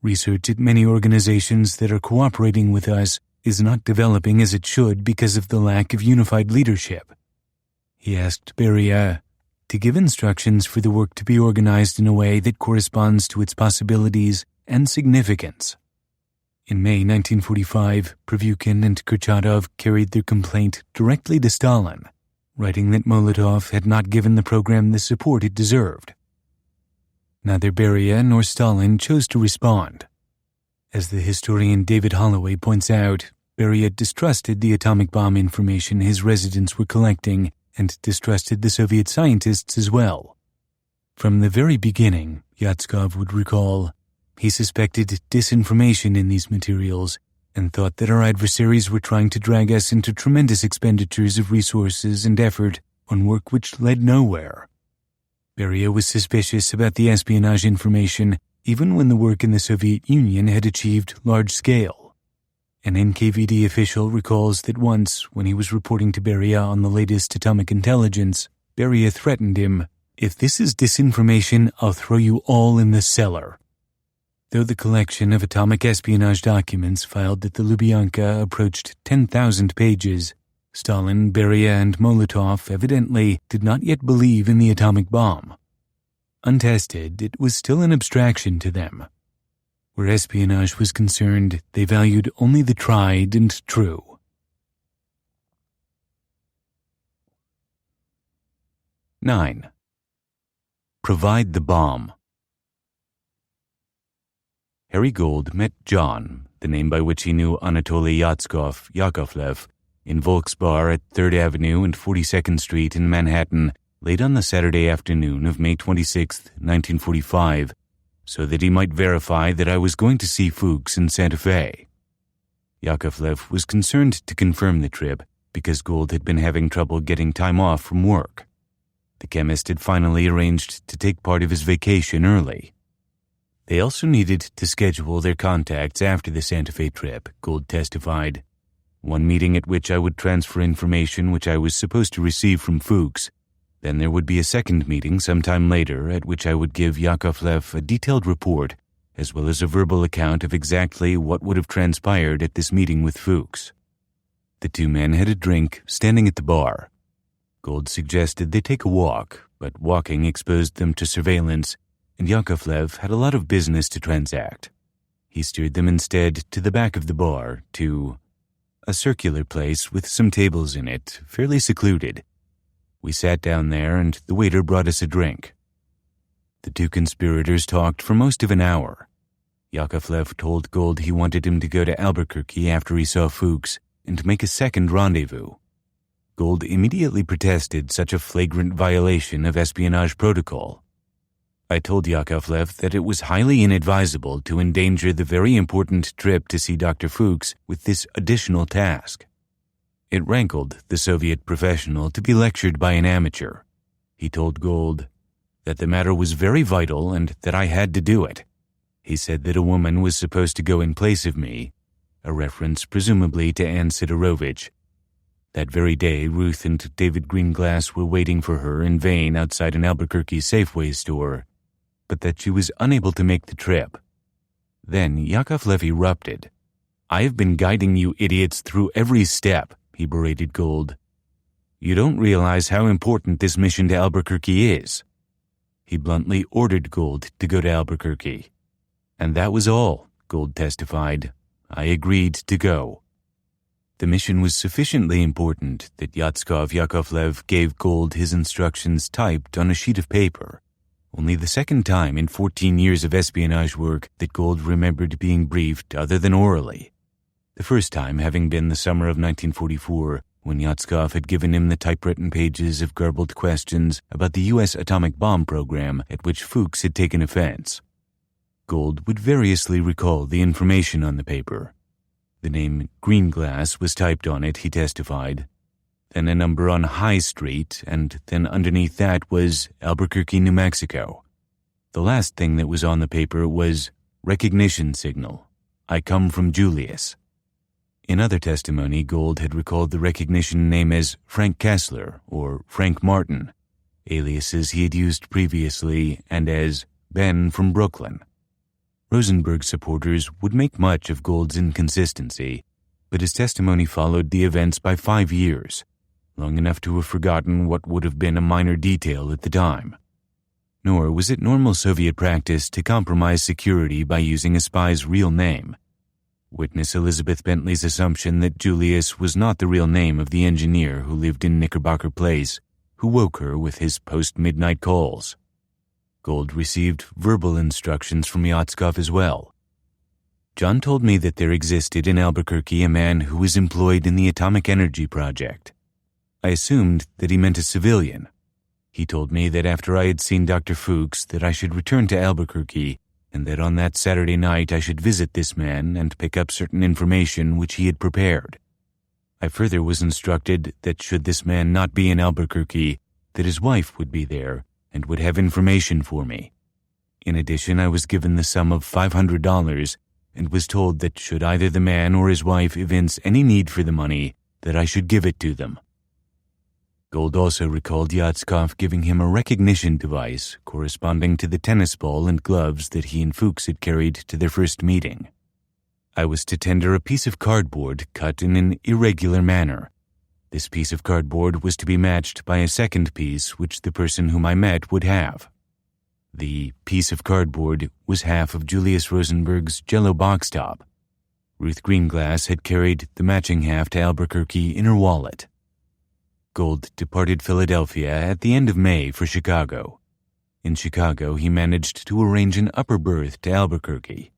Research at many organizations that are cooperating with us is not developing as it should because of the lack of unified leadership. He asked Beria to give instructions for the work to be organized in a way that corresponds to its possibilities and significance. In May 1945, Prevyukin and Kurchatov carried their complaint directly to Stalin, writing that Molotov had not given the program the support it deserved. Neither Beria nor Stalin chose to respond. As the historian David Holloway points out, Beria distrusted the atomic bomb information his residents were collecting and distrusted the Soviet scientists as well. From the very beginning, Yatskov would recall, he suspected disinformation in these materials and thought that our adversaries were trying to drag us into tremendous expenditures of resources and effort on work which led nowhere. Beria was suspicious about the espionage information even when the work in the Soviet Union had achieved large scale. An NKVD official recalls that once, when he was reporting to Beria on the latest atomic intelligence, Beria threatened him, "If this is disinformation, I'll throw you all in the cellar." Though the collection of atomic espionage documents filed at the Lubyanka approached 10,000 pages, Stalin, Beria, and Molotov evidently did not yet believe in the atomic bomb. Untested, it was still an abstraction to them. Where espionage was concerned, they valued only the tried and true. 9. Provide the bomb. Harry Gold met John, the name by which he knew Anatoly Yakovlev, in Volk's Bar at 3rd Avenue and 42nd Street in Manhattan late on the Saturday afternoon of May 26, 1945, so that he might verify that I was going to see Fuchs in Santa Fe. Yakovlev was concerned to confirm the trip because Gold had been having trouble getting time off from work. The chemist had finally arranged to take part of his vacation early. They also needed to schedule their contacts after the Santa Fe trip, Gold testified. One meeting at which I would transfer information which I was supposed to receive from Fuchs. Then there would be a second meeting sometime later at which I would give Yakovlev a detailed report as well as a verbal account of exactly what would have transpired at this meeting with Fuchs. The two men had a drink standing at the bar. Gold suggested they take a walk, but walking exposed them to surveillance, and Yakovlev had a lot of business to transact. He steered them instead to the back of the bar, to a circular place with some tables in it, fairly secluded. We sat down there, and the waiter brought us a drink. The two conspirators talked for most of an hour. Yakovlev told Gold he wanted him to go to Albuquerque after he saw Fuchs and make a second rendezvous. Gold immediately protested such a flagrant violation of espionage protocol. I told Yakovlev that it was highly inadvisable to endanger the very important trip to see Dr. Fuchs with this additional task. It rankled the Soviet professional to be lectured by an amateur. He told Gold that the matter was very vital and that I had to do it. He said that a woman was supposed to go in place of me, a reference presumably to Ann Sidorovich. That very day, Ruth and David Greenglass were waiting for her in vain outside an Albuquerque Safeway store, but that she was unable to make the trip. Then Yakovlev erupted. "I have been guiding you idiots through every step," he berated Gold. "You don't realize how important this mission to Albuquerque is." He bluntly ordered Gold to go to Albuquerque. And that was all, Gold testified. I agreed to go. The mission was sufficiently important that Yakovlev gave Gold his instructions typed on a sheet of paper. Only the second time in 14 years of espionage work that Gold remembered being briefed other than orally. The first time having been the summer of 1944, when Yatskov had given him the typewritten pages of garbled questions about the U.S. atomic bomb program at which Fuchs had taken offense. Gold would variously recall the information on the paper. The name Greenglass was typed on it, he testified. Then a number on High Street, and then underneath that was Albuquerque, New Mexico. The last thing that was on the paper was recognition signal. I come from Julius. In other testimony, Gold had recalled the recognition name as Frank Kessler or Frank Martin, aliases he had used previously, and as Ben from Brooklyn. Rosenberg supporters would make much of Gold's inconsistency, but his testimony followed the events by 5 years, long enough to have forgotten what would have been a minor detail at the time. Nor was it normal Soviet practice to compromise security by using a spy's real name. Witness Elizabeth Bentley's assumption that Julius was not the real name of the engineer who lived in Knickerbocker Place, who woke her with his post-midnight calls. Gold received verbal instructions from Yatskov as well. John told me that there existed in Albuquerque a man who was employed in the atomic energy project. I assumed that he meant a civilian. He told me that after I had seen Dr. Fuchs that I should return to Albuquerque and that on that Saturday night I should visit this man and pick up certain information which he had prepared. I further was instructed that should this man not be in Albuquerque, that his wife would be there and would have information for me. In addition, I was given the sum of $500 and was told that should either the man or his wife evince any need for the money, that I should give it to them. Gold also recalled Yatskov giving him a recognition device corresponding to the tennis ball and gloves that he and Fuchs had carried to their first meeting. I was to tender a piece of cardboard cut in an irregular manner. This piece of cardboard was to be matched by a second piece which the person whom I met would have. The piece of cardboard was half of Julius Rosenberg's Jell-O box top. Ruth Greenglass had carried the matching half to Albuquerque in her wallet. Gold departed Philadelphia at the end of May for Chicago. In Chicago, he managed to arrange an upper berth to Albuquerque.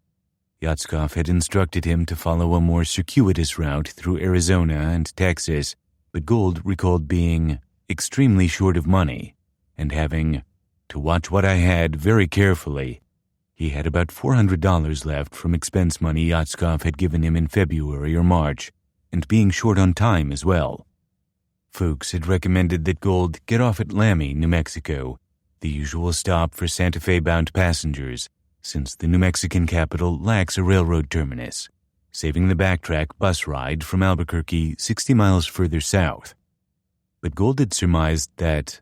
Yatskov had instructed him to follow a more circuitous route through Arizona and Texas, but Gold recalled being extremely short of money and having to watch what I had very carefully. He had about $400 left from expense money Yatskov had given him in February or March, and being short on time as well. Fuchs had recommended that Gold get off at Lamy, New Mexico, the usual stop for Santa Fe-bound passengers, since the New Mexican capital lacks a railroad terminus, saving the backtrack bus ride from Albuquerque 60 miles further south. But Gold had surmised that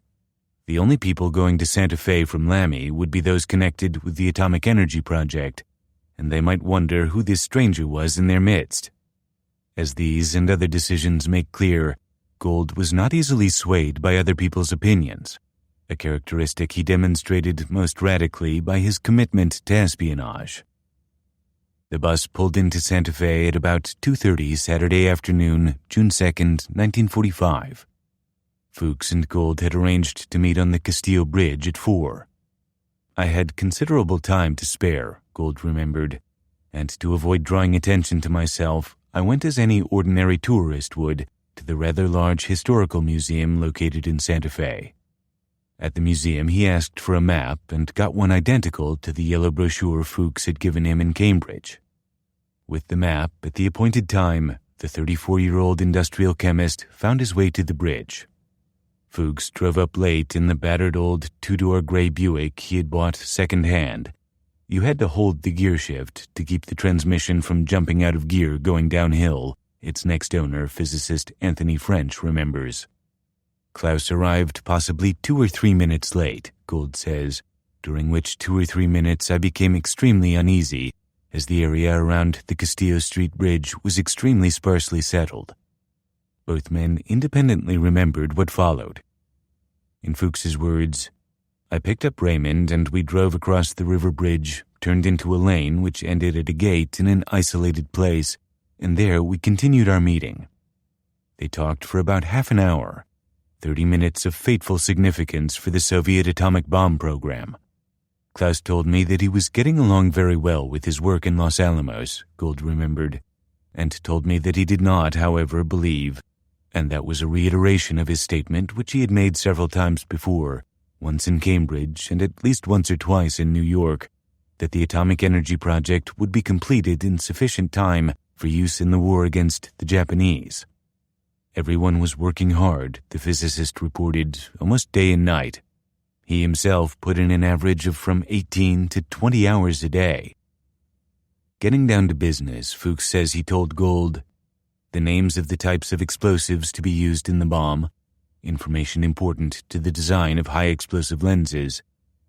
the only people going to Santa Fe from Lamy would be those connected with the Atomic Energy Project, and they might wonder who this stranger was in their midst. As these and other decisions make clear, Gold was not easily swayed by other people's opinions, a characteristic he demonstrated most radically by his commitment to espionage. The bus pulled into Santa Fe at about 2:30 Saturday afternoon, June 2nd, 1945. Fuchs and Gold had arranged to meet on the Castillo Bridge at 4. I had considerable time to spare, Gold remembered, and to avoid drawing attention to myself, I went as any ordinary tourist would to the rather large historical museum located in Santa Fe. At the museum, he asked for a map and got one identical to the yellow brochure Fuchs had given him in Cambridge. With the map, at the appointed time, the 34-year-old industrial chemist found his way to the bridge. Fuchs drove up late in the battered old two-door gray Buick he had bought second-hand. You had to hold the gear shift to keep the transmission from jumping out of gear going downhill, its next owner, physicist Anthony French, remembers. Klaus arrived possibly 2 or 3 minutes late, Gold says, during which 2 or 3 minutes I became extremely uneasy, as the area around the Castillo Street Bridge was extremely sparsely settled. Both men independently remembered what followed. In Fuchs's words, I picked up Raymond and we drove across the river bridge, turned into a lane which ended at a gate in an isolated place, and there we continued our meeting. They talked for about half an hour, 30 minutes of fateful significance for the Soviet atomic bomb program. Klaus told me that he was getting along very well with his work in Los Alamos, Gold remembered, and told me that he did not, however, believe, and that was a reiteration of his statement which he had made several times before, once in Cambridge and at least once or twice in New York, that the Atomic Energy Project would be completed in sufficient time for use in the war against the Japanese. Everyone was working hard, the physicist reported, almost day and night. He himself put in an average of from 18 to 20 hours a day. Getting down to business, Fuchs says he told Gold the names of the types of explosives to be used in the bomb, information important to the design of high-explosive lenses,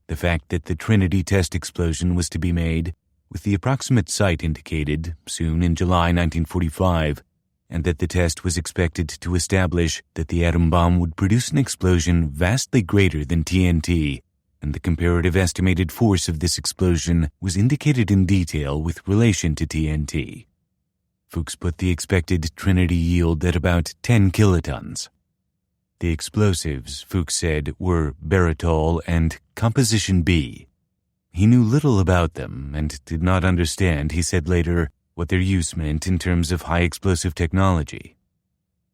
the fact that the Trinity test explosion was to be made, with the approximate site indicated, soon in July 1945, and that the test was expected to establish that the atom bomb would produce an explosion vastly greater than TNT, and the comparative estimated force of this explosion was indicated in detail with relation to TNT. Fuchs put the expected Trinity yield at about 10 kilotons. The explosives, Fuchs said, were baritol and composition B. He knew little about them and did not understand, he said later, what their use meant in terms of high-explosive technology.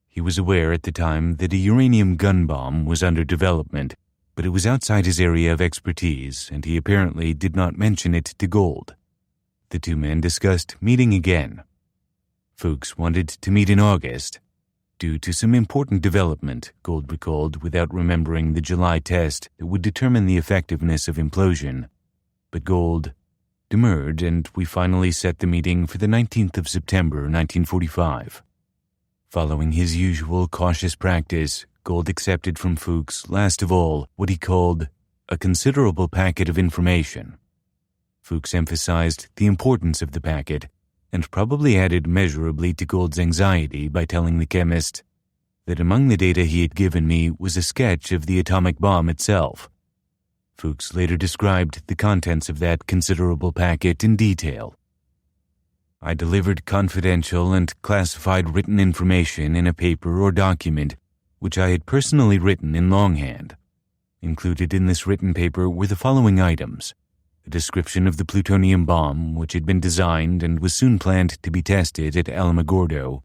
He was aware at the time that a uranium gun bomb was under development, but it was outside his area of expertise, and he apparently did not mention it to Gold. The two men discussed meeting again. Fuchs wanted to meet in August, due to some important development, Gold recalled without remembering the July test that would determine the effectiveness of implosion. But Gold demurred, and we finally set the meeting for the 19th of September, 1945. Following his usual cautious practice, Gold accepted from Fuchs, last of all, what he called a considerable packet of information. Fuchs emphasized the importance of the packet and probably added measurably to Gold's anxiety by telling the chemist that among the data he had given me was a sketch of the atomic bomb itself. Fuchs later described the contents of that considerable packet in detail. I delivered confidential and classified written information in a paper or document which I had personally written in longhand. Included in this written paper were the following items: a description of the plutonium bomb, which had been designed and was soon planned to be tested at Alamogordo,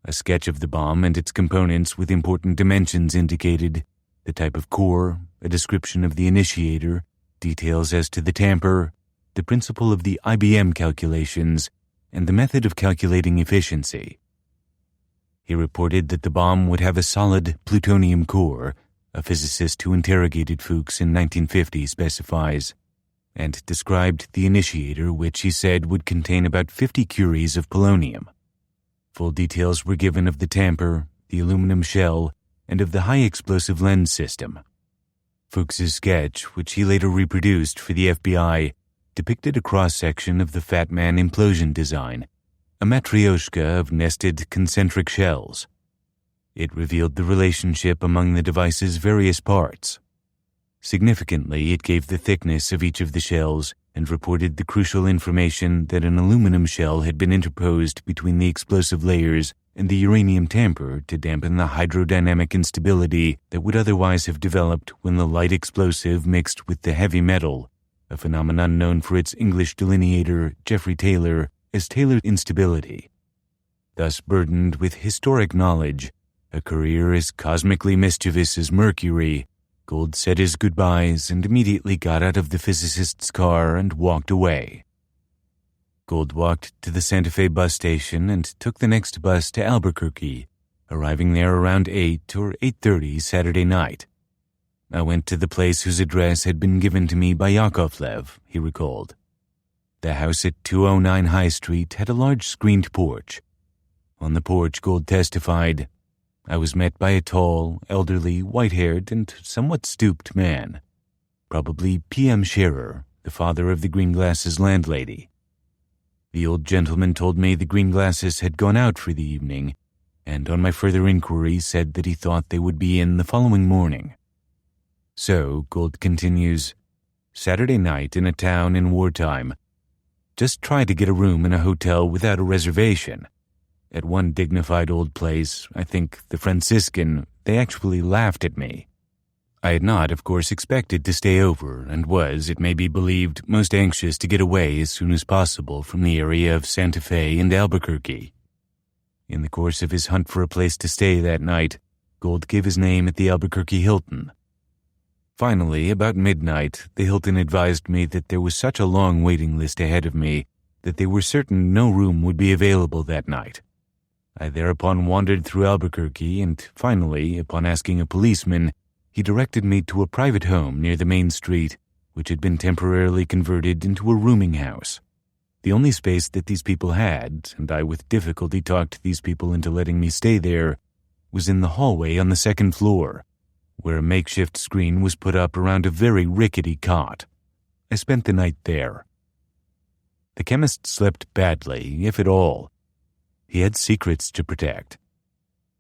a sketch of the bomb and its components with important dimensions indicated, the type of core, a description of the initiator, details as to the tamper, the principle of the IBM calculations, and the method of calculating efficiency. He reported that the bomb would have a solid plutonium core, a physicist who interrogated Fuchs in 1950 specifies, and described the initiator, which he said would contain about 50 curies of polonium. Full details were given of the tamper, the aluminum shell, and of the high-explosive lens system. Fuchs's sketch, which he later reproduced for the FBI, depicted a cross-section of the Fat Man implosion design, a matryoshka of nested concentric shells. It revealed the relationship among the device's various parts. Significantly, it gave the thickness of each of the shells and reported the crucial information that an aluminum shell had been interposed between the explosive layers and the uranium tamper to dampen the hydrodynamic instability that would otherwise have developed when the light explosive mixed with the heavy metal, a phenomenon known for its English delineator, Geoffrey Taylor, as Taylor instability. Thus burdened with historic knowledge, a career as cosmically mischievous as Mercury, Gold said his goodbyes and immediately got out of the physicist's car and walked away. Gold walked to the Santa Fe bus station and took the next bus to Albuquerque, arriving there around 8 or 8:30 Saturday night. I went to the place whose address had been given to me by Yakovlev, he recalled. The house at 209 High Street had a large screened porch. On the porch, Gold testified, I was met by a tall, elderly, white-haired, and somewhat stooped man, probably P.M. Scherer, the father of the Green Glasses landlady. The old gentleman told me the Green Glasses had gone out for the evening, and on my further inquiry said that he thought they would be in the following morning. So, Gold continues, Saturday night in a town in wartime. Just tried to get a room in a hotel without a reservation. At one dignified old place, I think the Franciscan, they actually laughed at me. I had not, of course, expected to stay over and was, it may be believed, most anxious to get away as soon as possible from the area of Santa Fe and Albuquerque. In the course of his hunt for a place to stay that night, Gold gave his name at the Albuquerque Hilton. Finally, about midnight, the Hilton advised me that there was such a long waiting list ahead of me that they were certain no room would be available that night. I thereupon wandered through Albuquerque, and finally, upon asking a policeman, he directed me to a private home near the main street, which had been temporarily converted into a rooming house. The only space that these people had, and I with difficulty talked these people into letting me stay there, was in the hallway on the second floor, where a makeshift screen was put up around a very rickety cot. I spent the night there. The chemist slept badly, if at all. He had secrets to protect.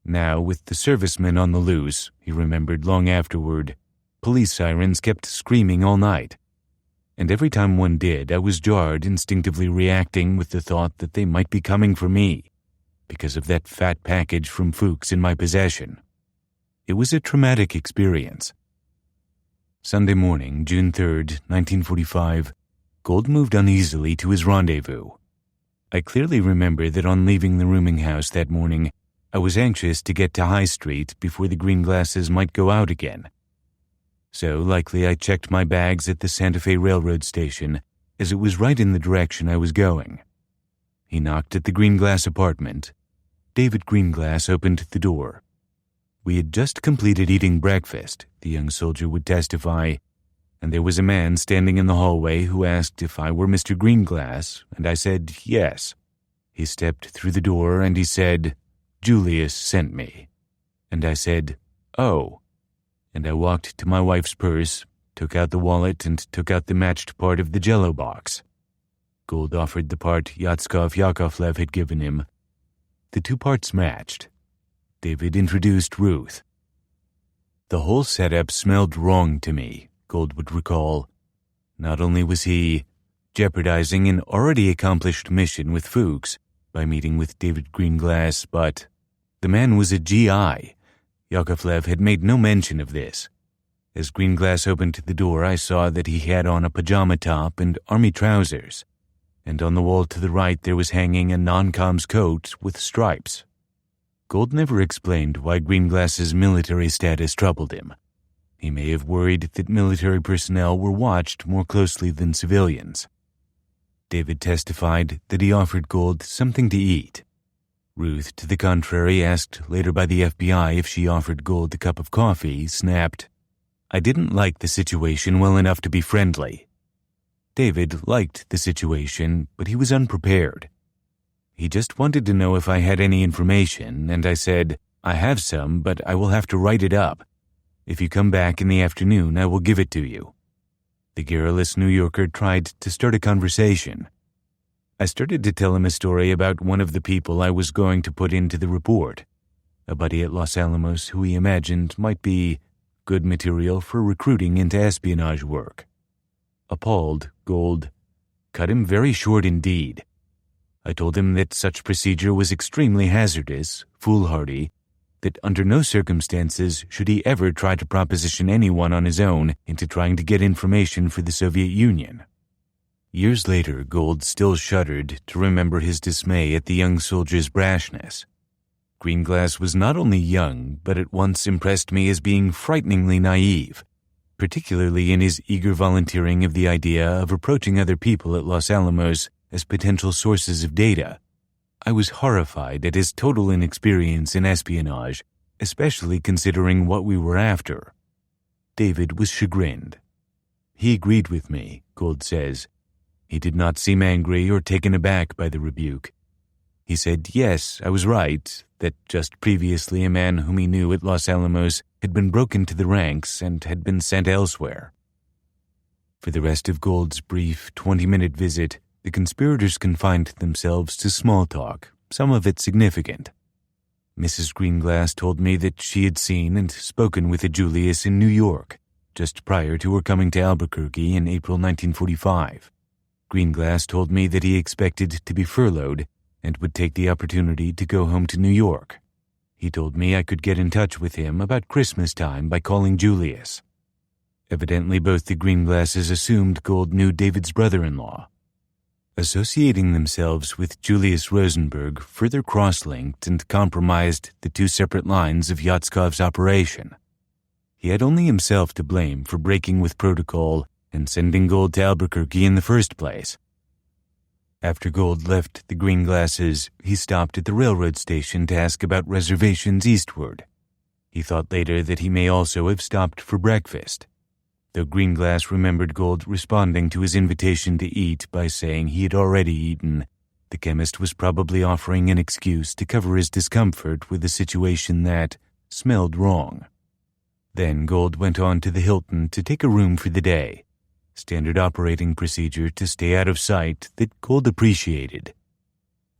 Now, with the servicemen on the loose, he remembered long afterward, police sirens kept screaming all night. And every time one did, I was jarred, instinctively reacting with the thought that they might be coming for me, because of that fat package from Fuchs in my possession. It was a traumatic experience. Sunday morning, June 3rd, 1945, Gold moved uneasily to his rendezvous. I clearly remember that on leaving the rooming house that morning, I was anxious to get to High Street before the Green Glasses might go out again. So likely I checked my bags at the Santa Fe Railroad station, as it was right in the direction I was going. He knocked at the Greenglass apartment. David Greenglass opened the door. We had just completed eating breakfast, the young soldier would testify, and there was a man standing in the hallway who asked if I were Mr. Greenglass, and I said yes. He stepped through the door and he said, "Julius sent me." And I said, "Oh." And I walked to my wife's purse, took out the wallet, and took out the matched part of the Jell-O box. Gold offered the part Yatskov Yakovlev had given him. The two parts matched. David introduced Ruth. The whole setup smelled wrong to me, Gold would recall. Not only was he jeopardizing an already accomplished mission with Fuchs by meeting with David Greenglass, but the man was a GI. Yakovlev had made no mention of this. As Greenglass opened the door, I saw that he had on a pajama top and army trousers, and on the wall to the right there was hanging a non-com's coat with stripes. Gold never explained why Greenglass's military status troubled him. He may have worried that military personnel were watched more closely than civilians. David testified that he offered Gold something to eat. Ruth, to the contrary, asked later by the FBI if she offered Gold a cup of coffee, snapped, "I didn't like the situation well enough to be friendly." David liked the situation, but he was unprepared. He just wanted to know if I had any information, and I said, "I have some, but I will have to write it up. If you come back in the afternoon, I will give it to you." The garrulous New Yorker tried to start a conversation. I started to tell him a story about one of the people I was going to put into the report, a buddy at Los Alamos who he imagined might be good material for recruiting into espionage work. Appalled, Gold cut him very short indeed. I told him that such procedure was extremely hazardous, foolhardy, that under no circumstances should he ever try to proposition anyone on his own into trying to get information for the Soviet Union. Years later, Gold still shuddered to remember his dismay at the young soldier's brashness. Greenglass was not only young, but at once impressed me as being frighteningly naive, particularly in his eager volunteering of the idea of approaching other people at Los Alamos as potential sources of data. I was horrified at his total inexperience in espionage, especially considering what we were after. David was chagrined. He agreed with me, Gold says. He did not seem angry or taken aback by the rebuke. He said, yes, I was right, that just previously a man whom he knew at Los Alamos had been broken to the ranks and had been sent elsewhere. For the rest of Gold's brief 20-minute visit, the conspirators confined themselves to small talk, some of it significant. Mrs. Greenglass told me that she had seen and spoken with a Julius in New York, just prior to her coming to Albuquerque in April 1945. Greenglass told me that he expected to be furloughed and would take the opportunity to go home to New York. He told me I could get in touch with him about Christmas time by calling Julius. Evidently, both the Greenglasses assumed Gold knew David's brother-in-law. Associating themselves with Julius Rosenberg further cross-linked and compromised the two separate lines of Yatskov's operation. He had only himself to blame for breaking with protocol and sending Gold to Albuquerque in the first place. After Gold left the Greenglasses, he stopped at the railroad station to ask about reservations eastward. He thought later that he may also have stopped for breakfast, though Greenglass remembered Gold responding to his invitation to eat by saying he had already eaten. The chemist was probably offering an excuse to cover his discomfort with a situation that smelled wrong. Then Gold went on to the Hilton to take a room for the day, standard operating procedure to stay out of sight that Gold appreciated.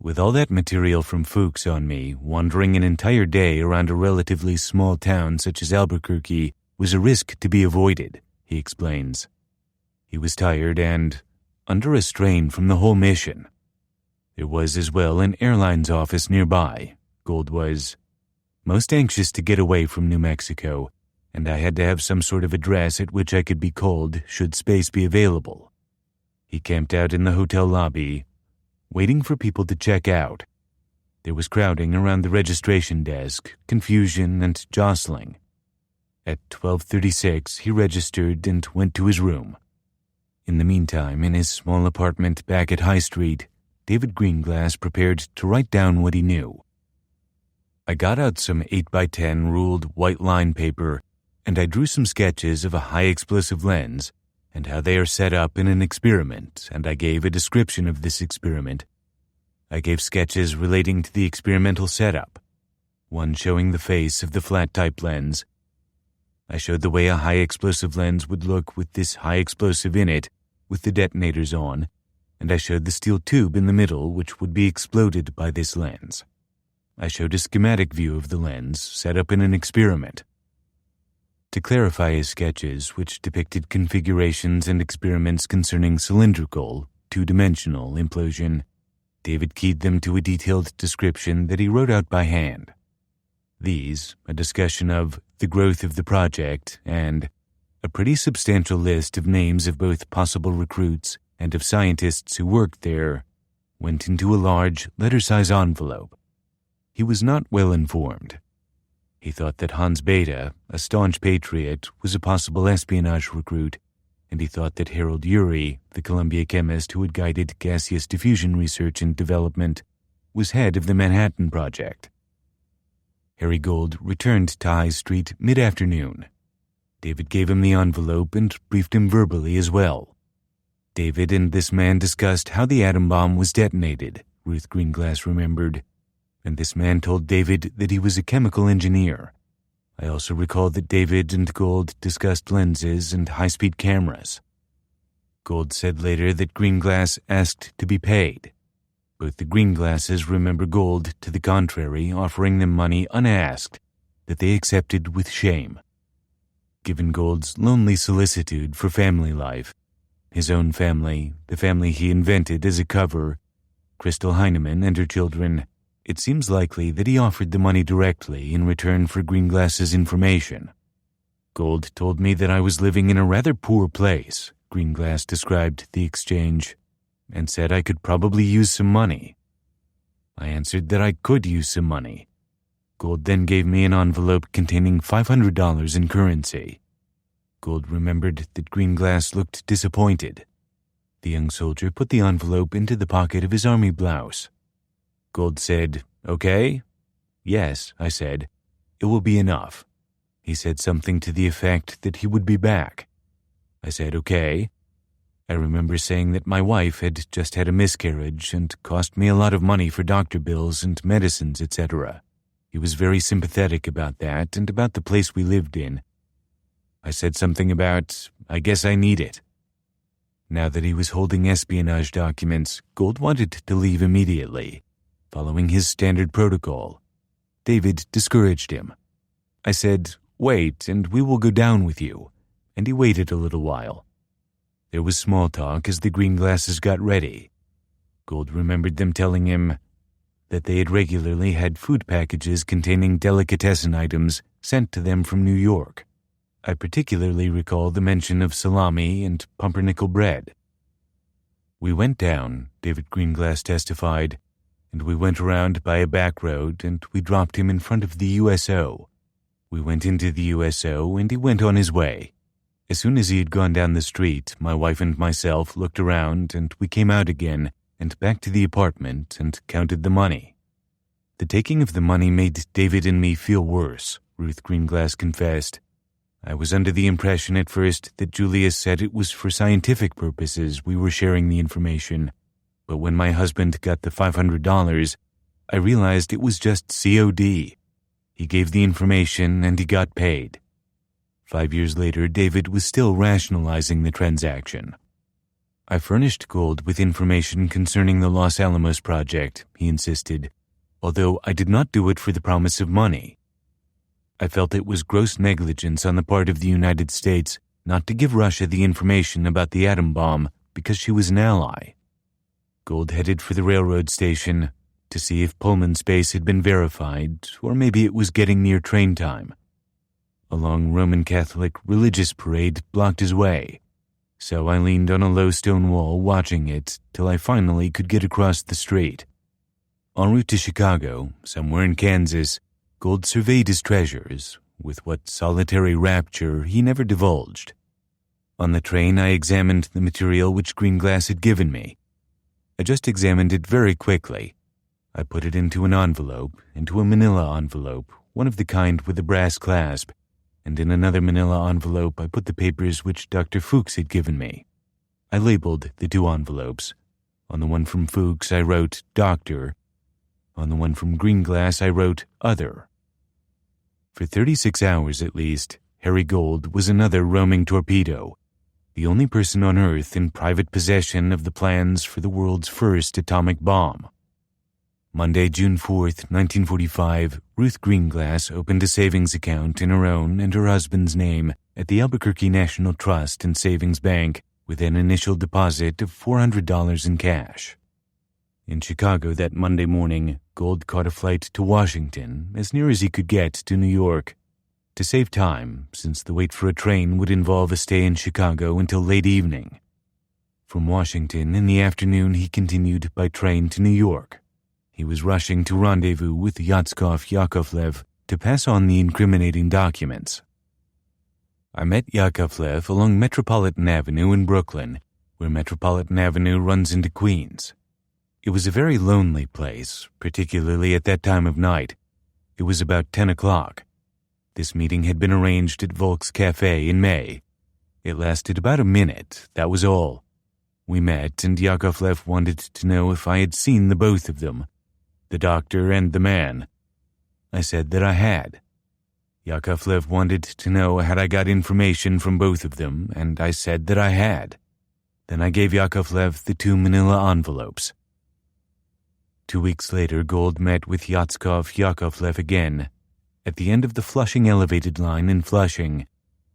With all that material from Fuchs on me, wandering an entire day around a relatively small town such as Albuquerque was a risk to be avoided, he explains. He was tired and under a strain from the whole mission. There was as well an airline's office nearby. Gold was most anxious to get away from New Mexico, and I had to have some sort of address at which I could be called should space be available. He camped out in the hotel lobby, waiting for people to check out. There was crowding around the registration desk, confusion and jostling. At 12:36, he registered and went to his room. In the meantime, in his small apartment back at High Street, David Greenglass prepared to write down what he knew. I got out some 8x10 ruled white line paper, and I drew some sketches of a high-explosive lens, and how they are set up in an experiment, and I gave a description of this experiment. I gave sketches relating to the experimental setup, one showing the face of the flat-type lens. I showed the way a high-explosive lens would look with this high-explosive in it, with the detonators on, and I showed the steel tube in the middle which would be exploded by this lens. I showed a schematic view of the lens set up in an experiment. To clarify his sketches, which depicted configurations and experiments concerning cylindrical, two-dimensional implosion, David keyed them to a detailed description that he wrote out by hand. These, a discussion of the growth of the project, and a pretty substantial list of names of both possible recruits and of scientists who worked there, went into a large, letter-size envelope. He was not well informed. He thought that Hans Bethe, a staunch patriot, was a possible espionage recruit, and he thought that Harold Urey, the Columbia chemist who had guided gaseous diffusion research and development, was head of the Manhattan Project. Harry Gold returned to High Street mid-afternoon. David gave him the envelope and briefed him verbally as well. David and this man discussed how the atom bomb was detonated, Ruth Greenglass remembered, and this man told David that he was a chemical engineer. I also recall that David and Gold discussed lenses and high-speed cameras. Gold said later that Greenglass asked to be paid. Both the Greenglasses remember Gold, to the contrary, offering them money unasked, that they accepted with shame. Given Gold's lonely solicitude for family life, his own family, the family he invented as a cover, Crystal Heinemann and her children, it seems likely that he offered the money directly in return for Greenglass's information. Gold told me that I was living in a rather poor place, Greenglass described the exchange, and said I could probably use some money. I answered that I could use some money. Gold then gave me an envelope containing $500 in currency. Gold remembered that Greenglass looked disappointed. The young soldier put the envelope into the pocket of his army blouse. Gold said, "Okay?" "Yes," I said. "It will be enough." He said something to the effect that he would be back. I said, "Okay." I remember saying that my wife had just had a miscarriage and cost me a lot of money for doctor bills and medicines, etc. He was very sympathetic about that and about the place we lived in. I said something about, "I guess I need it." Now that he was holding espionage documents, Gold wanted to leave immediately, following his standard protocol. David discouraged him. I said, "Wait, and we will go down with you," and he waited a little while. There was small talk as the Greenglasses got ready. Gold remembered them telling him that they had regularly had food packages containing delicatessen items sent to them from New York. I particularly recall the mention of salami and pumpernickel bread. We went down, David Greenglass testified, and we went around by a back road and we dropped him in front of the USO. We went into the USO and he went on his way. As soon as he had gone down the street, my wife and myself looked around and we came out again and back to the apartment and counted the money. The taking of the money made David and me feel worse, Ruth Greenglass confessed. I was under the impression at first that Julius said it was for scientific purposes we were sharing the information, but when my husband got the $500, I realized it was just COD. He gave the information and he got paid. 5 years later, David was still rationalizing the transaction. I furnished Gold with information concerning the Los Alamos project, he insisted, although I did not do it for the promise of money. I felt it was gross negligence on the part of the United States not to give Russia the information about the atom bomb because she was an ally. Gold headed for the railroad station to see if Pullman space had been verified, or maybe it was getting near train time. A long Roman Catholic religious parade blocked his way, so I leaned on a low stone wall watching it till I finally could get across the street. En route to Chicago, somewhere in Kansas, Gold surveyed his treasures, with what solitary rapture he never divulged. On the train, I examined the material which Greenglass had given me. I just examined it very quickly. I put it into an envelope, into a manila envelope, one of the kind with a brass clasp, and in another manila envelope I put the papers which Dr. Fuchs had given me. I labeled the two envelopes. On the one from Fuchs I wrote Doctor. On the one from Greenglass I wrote Other. For 36 hours at least, Harry Gold was another roaming torpedo, the only person on Earth in private possession of the plans for the world's first atomic bomb. Monday, June 4th, 1945, Ruth Greenglass opened a savings account in her own and her husband's name at the Albuquerque National Trust and Savings Bank with an initial deposit of $400 in cash. In Chicago that Monday morning, Gold caught a flight to Washington, as near as he could get to New York, to save time, since the wait for a train would involve a stay in Chicago until late evening. From Washington in the afternoon he continued by train to New York. He was rushing to rendezvous with Yakovlev to pass on the incriminating documents. I met Yakovlev along Metropolitan Avenue in Brooklyn, where Metropolitan Avenue runs into Queens. It was a very lonely place, particularly at that time of night. It was about 10 o'clock. This meeting had been arranged at Volk's Cafe in May. It lasted about a minute, that was all. We met, and Yakovlev wanted to know if I had seen the both of them, the doctor and the man. I said that I had. Yakovlev wanted to know had I got information from both of them, and I said that I had. Then I gave Yakovlev the two manila envelopes. 2 weeks later, Gold met with Yakovlev again, at the end of the Flushing elevated line in Flushing,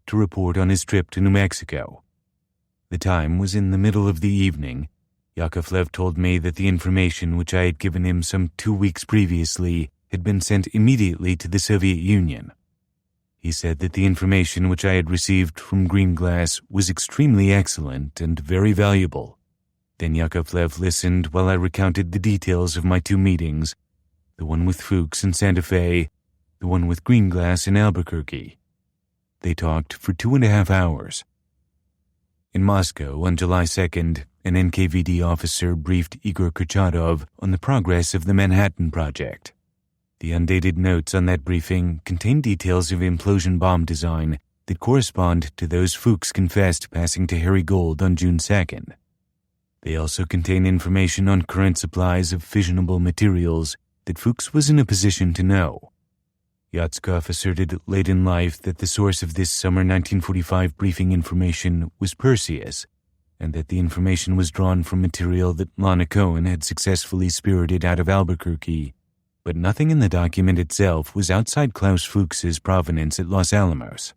to report on his trip to New Mexico. The time was in the middle of the evening. Yakovlev told me that the information which I had given him some 2 weeks previously had been sent immediately to the Soviet Union. He said that the information which I had received from Greenglass was extremely excellent and very valuable. Then Yakovlev listened while I recounted the details of my two meetings, the one with Fuchs in Santa Fe, the one with Greenglass in Albuquerque. They talked for 2.5 hours. In Moscow, on July 2nd, an NKVD officer briefed Igor Kurchatov on the progress of the Manhattan Project. The undated notes on that briefing contain details of implosion bomb design that correspond to those Fuchs confessed passing to Harry Gold on June 2nd. They also contain information on current supplies of fissionable materials that Fuchs was in a position to know. Yatskov asserted late in life that the source of this summer 1945 briefing information was Perseus, and that the information was drawn from material that Lana Cohen had successfully spirited out of Albuquerque, but nothing in the document itself was outside Klaus Fuchs's provenance at Los Alamos.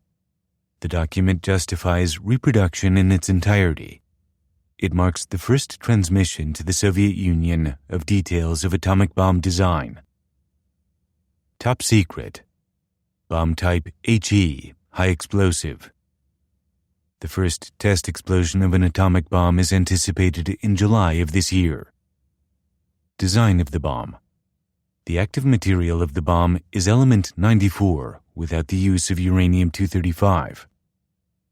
The document justifies reproduction in its entirety. It marks the first transmission to the Soviet Union of details of atomic bomb design. Top secret. Bomb type HE, high explosive. The first test explosion of an atomic bomb is anticipated in July of this year. Design of the bomb. The active material of the bomb is element 94 without the use of uranium-235.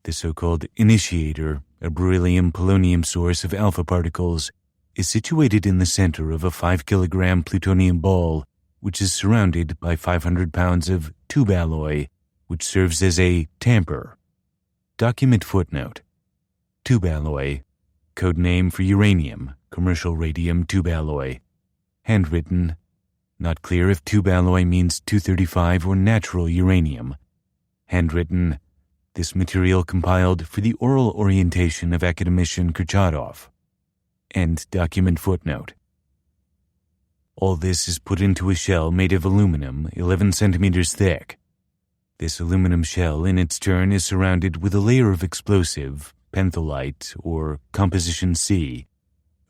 The so-called initiator, a beryllium-polonium source of alpha particles, is situated in the center of a 5-kilogram plutonium ball, which is surrounded by 500 pounds of tube alloy, which serves as a tamper. Document footnote. Tube alloy, code name for uranium, commercial radium tube alloy. Handwritten. Not clear if tube alloy means 235 or natural uranium. Handwritten. This material compiled for the oral orientation of academician Kurchatov. End document footnote. All this is put into a shell made of aluminum 11 centimeters thick. This aluminum shell in its turn is surrounded with a layer of explosive, pentholite, or composition C,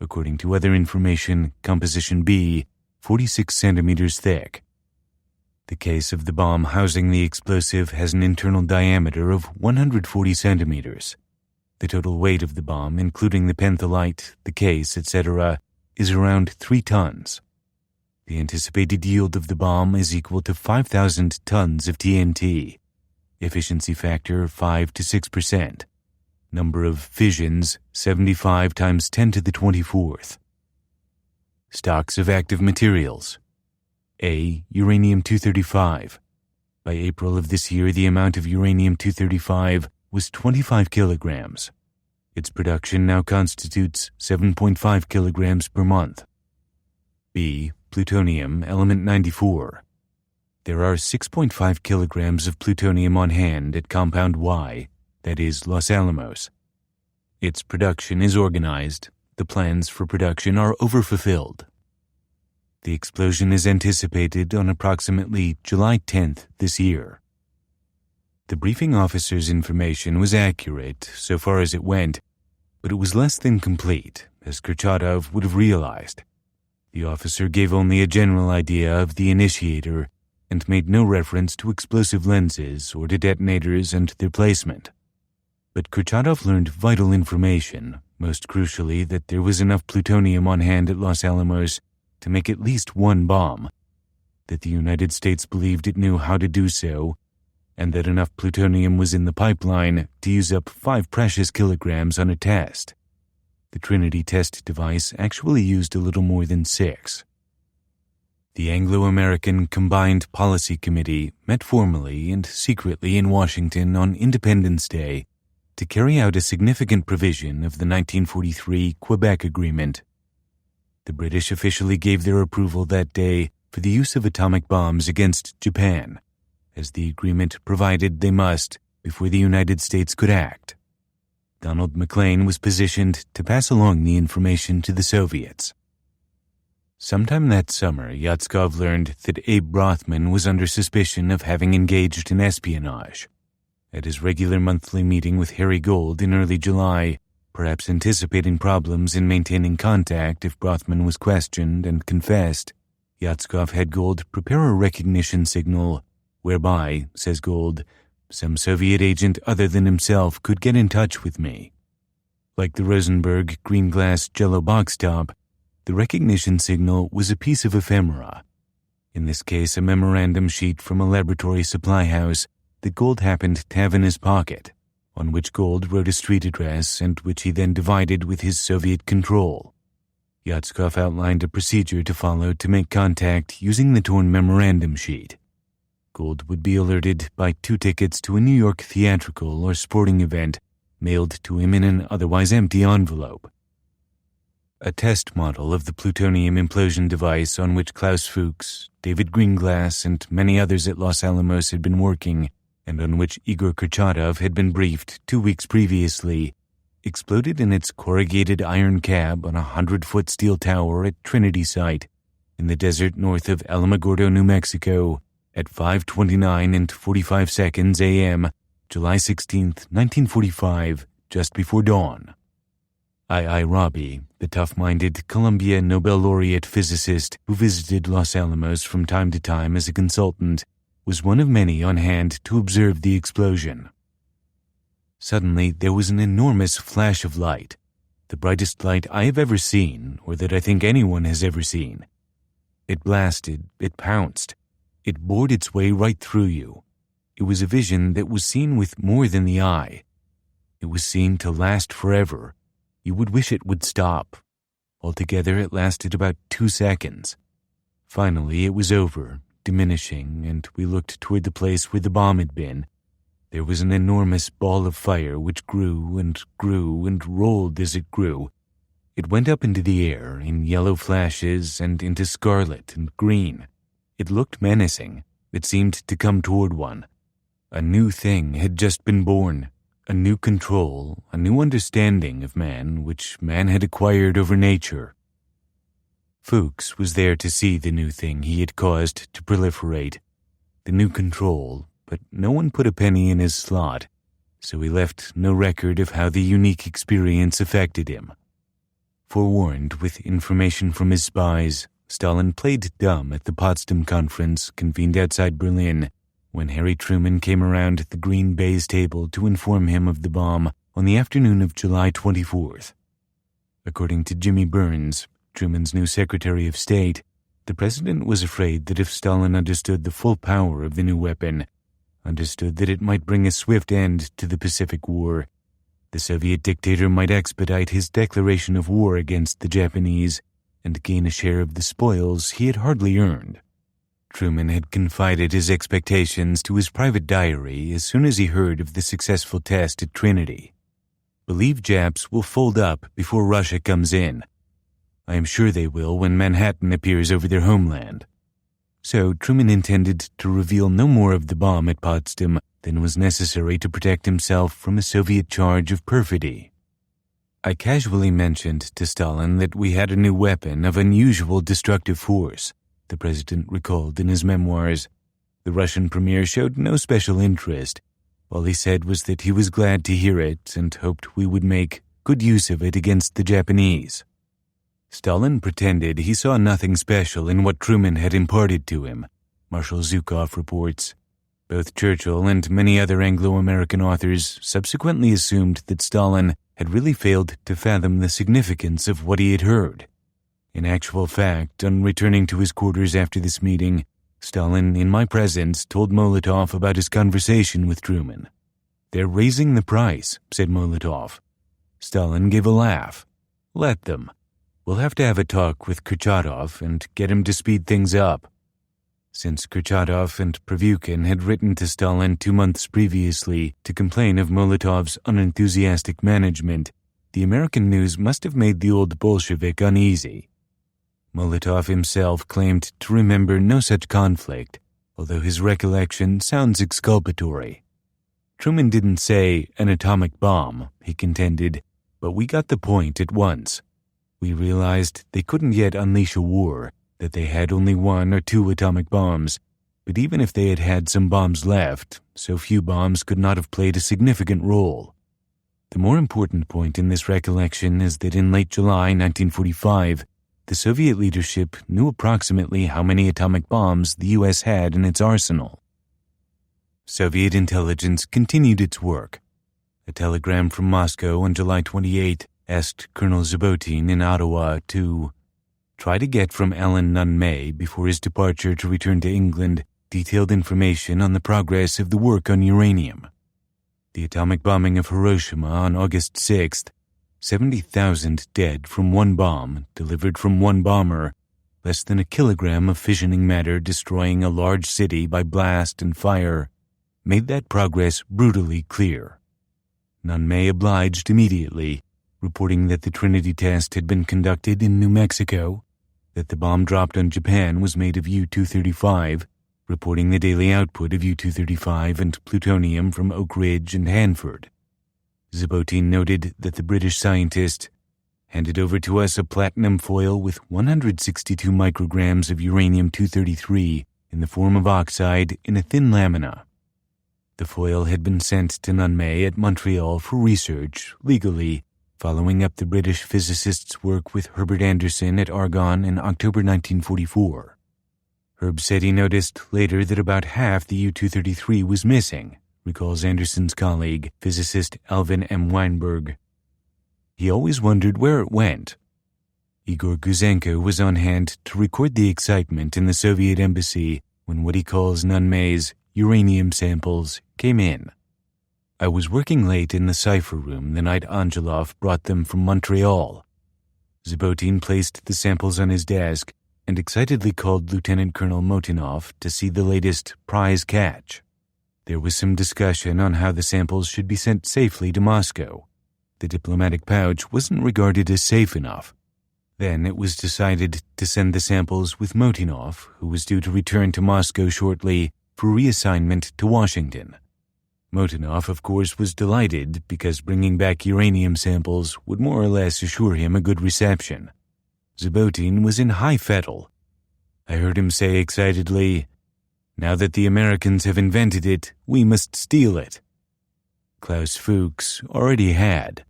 according to other information, composition B, 46 centimeters thick. The case of the bomb housing the explosive has an internal diameter of 140 centimeters. The total weight of the bomb, including the pentholite, the case, etc., is around 3 tons. The anticipated yield of the bomb is equal to 5,000 tons of TNT. Efficiency factor 5 to 6%. Number of fissions 75 times 10 to the 24th. Stocks of active materials. A. Uranium-235. By April of this year, the amount of uranium-235 was 25 kilograms. Its production now constitutes 7.5 kilograms per month. B. Plutonium, element 94. There are 6.5 kilograms of plutonium on hand at Compound Y, that is, Los Alamos. Its production is organized. The plans for production are overfulfilled. The explosion is anticipated on approximately July 10th this year. The briefing officer's information was accurate so far as it went, but it was less than complete, as Kurchatov would have realized. The officer gave only a general idea of the initiator and made no reference to explosive lenses or to detonators and their placement. But Kurchatov learned vital information, most crucially that there was enough plutonium on hand at Los Alamos to make at least one bomb, that the United States believed it knew how to do so, and that enough plutonium was in the pipeline to use up 5 precious kilograms on a test. The Trinity test device actually used a little more than 6. The Anglo-American Combined Policy Committee met formally and secretly in Washington on Independence Day to carry out a significant provision of the 1943 Quebec Agreement. The British officially gave their approval that day for the use of atomic bombs against Japan, as the agreement provided they must before the United States could act. Donald MacLean was positioned to pass along the information to the Soviets. Sometime that summer, Yatskov learned that Abe Rothman was under suspicion of having engaged in espionage. At his regular monthly meeting with Harry Gold in early July, perhaps anticipating problems in maintaining contact if Rothman was questioned and confessed, Yatskov had Gold prepare a recognition signal whereby, says Gold, some Soviet agent other than himself could get in touch with me. Like the Rosenberg green glass Jello box top, the recognition signal was a piece of ephemera. In this case, a memorandum sheet from a laboratory supply house that Gold happened to have in his pocket, on which Gold wrote a street address and which he then divided with his Soviet control. Yatskov outlined a procedure to follow to make contact using the torn memorandum sheet. Gold would be alerted by 2 tickets to a New York theatrical or sporting event mailed to him in an otherwise empty envelope. A test model of the plutonium implosion device on which Klaus Fuchs, David Greenglass, and many others at Los Alamos had been working, and on which Igor Kurchatov had been briefed 2 weeks previously, exploded in its corrugated iron cab on a 100-foot steel tower at Trinity Site in the desert north of Alamogordo, New Mexico, at 5:29 and 45 seconds a.m., July 16, 1945, just before dawn. I. Rabi, the tough-minded Columbia Nobel laureate physicist who visited Los Alamos from time to time as a consultant, was one of many on hand to observe the explosion. Suddenly, there was an enormous flash of light, the brightest light I have ever seen, or that I think anyone has ever seen. It blasted, it pounced, it bored its way right through you. It was a vision that was seen with more than the eye. It was seen to last forever. You would wish it would stop. Altogether, it lasted about 2 seconds. Finally, it was over, diminishing, and we looked toward the place where the bomb had been. There was an enormous ball of fire which grew and grew and rolled as it grew. It went up into the air in yellow flashes and into scarlet and green. It looked menacing. It seemed to come toward one. A new thing had just been born, a new control, a new understanding of man which man had acquired over nature. Fuchs was there to see the new thing he had caused to proliferate, the new control, but no one put a penny in his slot, so he left no record of how the unique experience affected him. Forewarned with information from his spies, Stalin played dumb at the Potsdam Conference convened outside Berlin when Harry Truman came around at the Green Baize table to inform him of the bomb on the afternoon of July 24th. According to Jimmy Burns, Truman's new Secretary of State, the president was afraid that if Stalin understood the full power of the new weapon, understood that it might bring a swift end to the Pacific War, the Soviet dictator might expedite his declaration of war against the Japanese and gain a share of the spoils he had hardly earned. Truman had confided his expectations to his private diary as soon as he heard of the successful test at Trinity. "Believe Japs will fold up before Russia comes in. I am sure they will when Manhattan appears over their homeland." So Truman intended to reveal no more of the bomb at Potsdam than was necessary to protect himself from a Soviet charge of perfidy. "I casually mentioned to Stalin that we had a new weapon of unusual destructive force," the president recalled in his memoirs. The Russian premier showed no special interest. All he said was that he was glad to hear it and hoped we would make good use of it against the Japanese. Stalin pretended he saw nothing special in what Truman had imparted to him, Marshal Zhukov reports. Both Churchill and many other Anglo-American authors subsequently assumed that Stalin had really failed to fathom the significance of what he had heard. In actual fact, on returning to his quarters after this meeting, Stalin, in my presence, told Molotov about his conversation with Truman. "They're raising the price," said Molotov. Stalin gave a laugh. "Let them. We'll have to have a talk with Kurchatov and get him to speed things up." Since Kurchatov and Prevyukin had written to Stalin 2 months previously to complain of Molotov's unenthusiastic management, the American news must have made the old Bolshevik uneasy. Molotov himself claimed to remember no such conflict, although his recollection sounds exculpatory. Truman didn't say an atomic bomb, he contended, but we got the point at once. We realized they couldn't yet unleash a war, that they had only 1 or 2 atomic bombs, but even if they had had some bombs left, so few bombs could not have played a significant role. The more important point in this recollection is that in late July 1945, the Soviet leadership knew approximately how many atomic bombs the U.S. had in its arsenal. Soviet intelligence continued its work. A telegram from Moscow on July 28 asked Colonel Zhabotin in Ottawa to try to get from Alan Nunn-May before his departure to return to England detailed information on the progress of the work on uranium. The atomic bombing of Hiroshima on August 6th, 70,000 dead from 1 bomb delivered from 1 bomber, less than a kilogram of fissioning matter destroying a large city by blast and fire, made that progress brutally clear. Nunn-May obliged immediately, reporting that the Trinity test had been conducted in New Mexico, that the bomb dropped on Japan was made of U-235, reporting the daily output of U-235 and plutonium from Oak Ridge and Hanford. Zhabotin noted that the British scientist handed over to us a platinum foil with 162 micrograms of uranium-233 in the form of oxide in a thin lamina. The foil had been sent to Nunn-May at Montreal for research, legally, following up the British physicist's work with Herbert Anderson at Argonne in October 1944. Herb said he noticed later that about half the U-233 was missing, recalls Anderson's colleague, physicist Alvin M. Weinberg. He always wondered where it went. Igor Guzenko was on hand to record the excitement in the Soviet embassy when what he calls Nunn-May's uranium samples came in. "I was working late in the cipher room the night Angelov brought them from Montreal." Zhabotin placed the samples on his desk and excitedly called Lieutenant Colonel Motinov to see the latest prize catch. There was some discussion on how the samples should be sent safely to Moscow. The diplomatic pouch wasn't regarded as safe enough. Then it was decided to send the samples with Motinov, who was due to return to Moscow shortly for reassignment to Washington. Motinov, of course, was delighted because bringing back uranium samples would more or less assure him a good reception. Zhabotin was in high fettle. I heard him say excitedly, "Now that the Americans have invented it, we must steal it." Klaus Fuchs already had.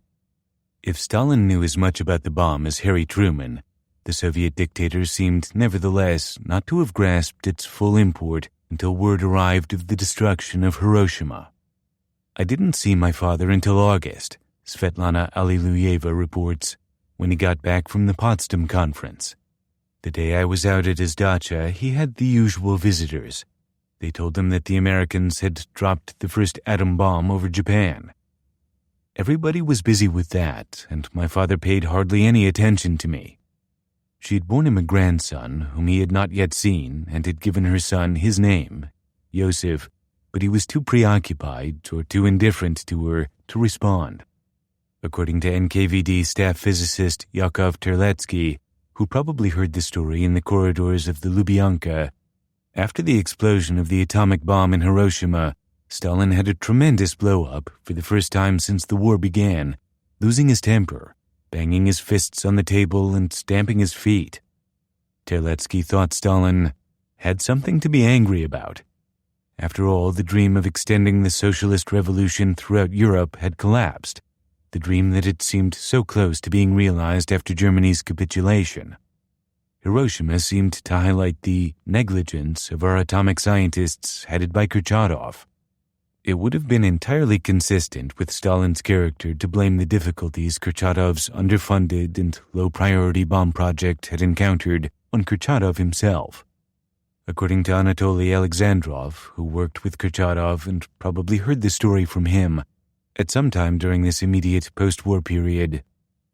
If Stalin knew as much about the bomb as Harry Truman, the Soviet dictator seemed nevertheless not to have grasped its full import until word arrived of the destruction of Hiroshima. "I didn't see my father until August," Svetlana Alliluyeva reports, when he got back from the Potsdam conference. "The day I was out at his dacha, he had the usual visitors. They told him that the Americans had dropped the first atom bomb over Japan. Everybody was busy with that, and my father paid hardly any attention to me. She had borne him a grandson whom he had not yet seen and had given her son his name, Yosef, but he was too preoccupied or too indifferent to her to respond. According to NKVD staff physicist Yakov Terletsky, who probably heard the story in the corridors of the Lubyanka, after the explosion of the atomic bomb in Hiroshima, Stalin had a tremendous blow-up for the first time since the war began, losing his temper, banging his fists on the table and stamping his feet. Terletsky thought Stalin had something to be angry about. After all, the dream of extending the socialist revolution throughout Europe had collapsed, the dream that had seemed so close to being realized after Germany's capitulation. Hiroshima seemed to highlight the negligence of our atomic scientists headed by Kurchatov. It would have been entirely consistent with Stalin's character to blame the difficulties Kurchatov's underfunded and low-priority bomb project had encountered on Kurchatov himself. According to Anatoly Alexandrov, who worked with Kurchatov and probably heard the story from him, at some time during this immediate post-war period,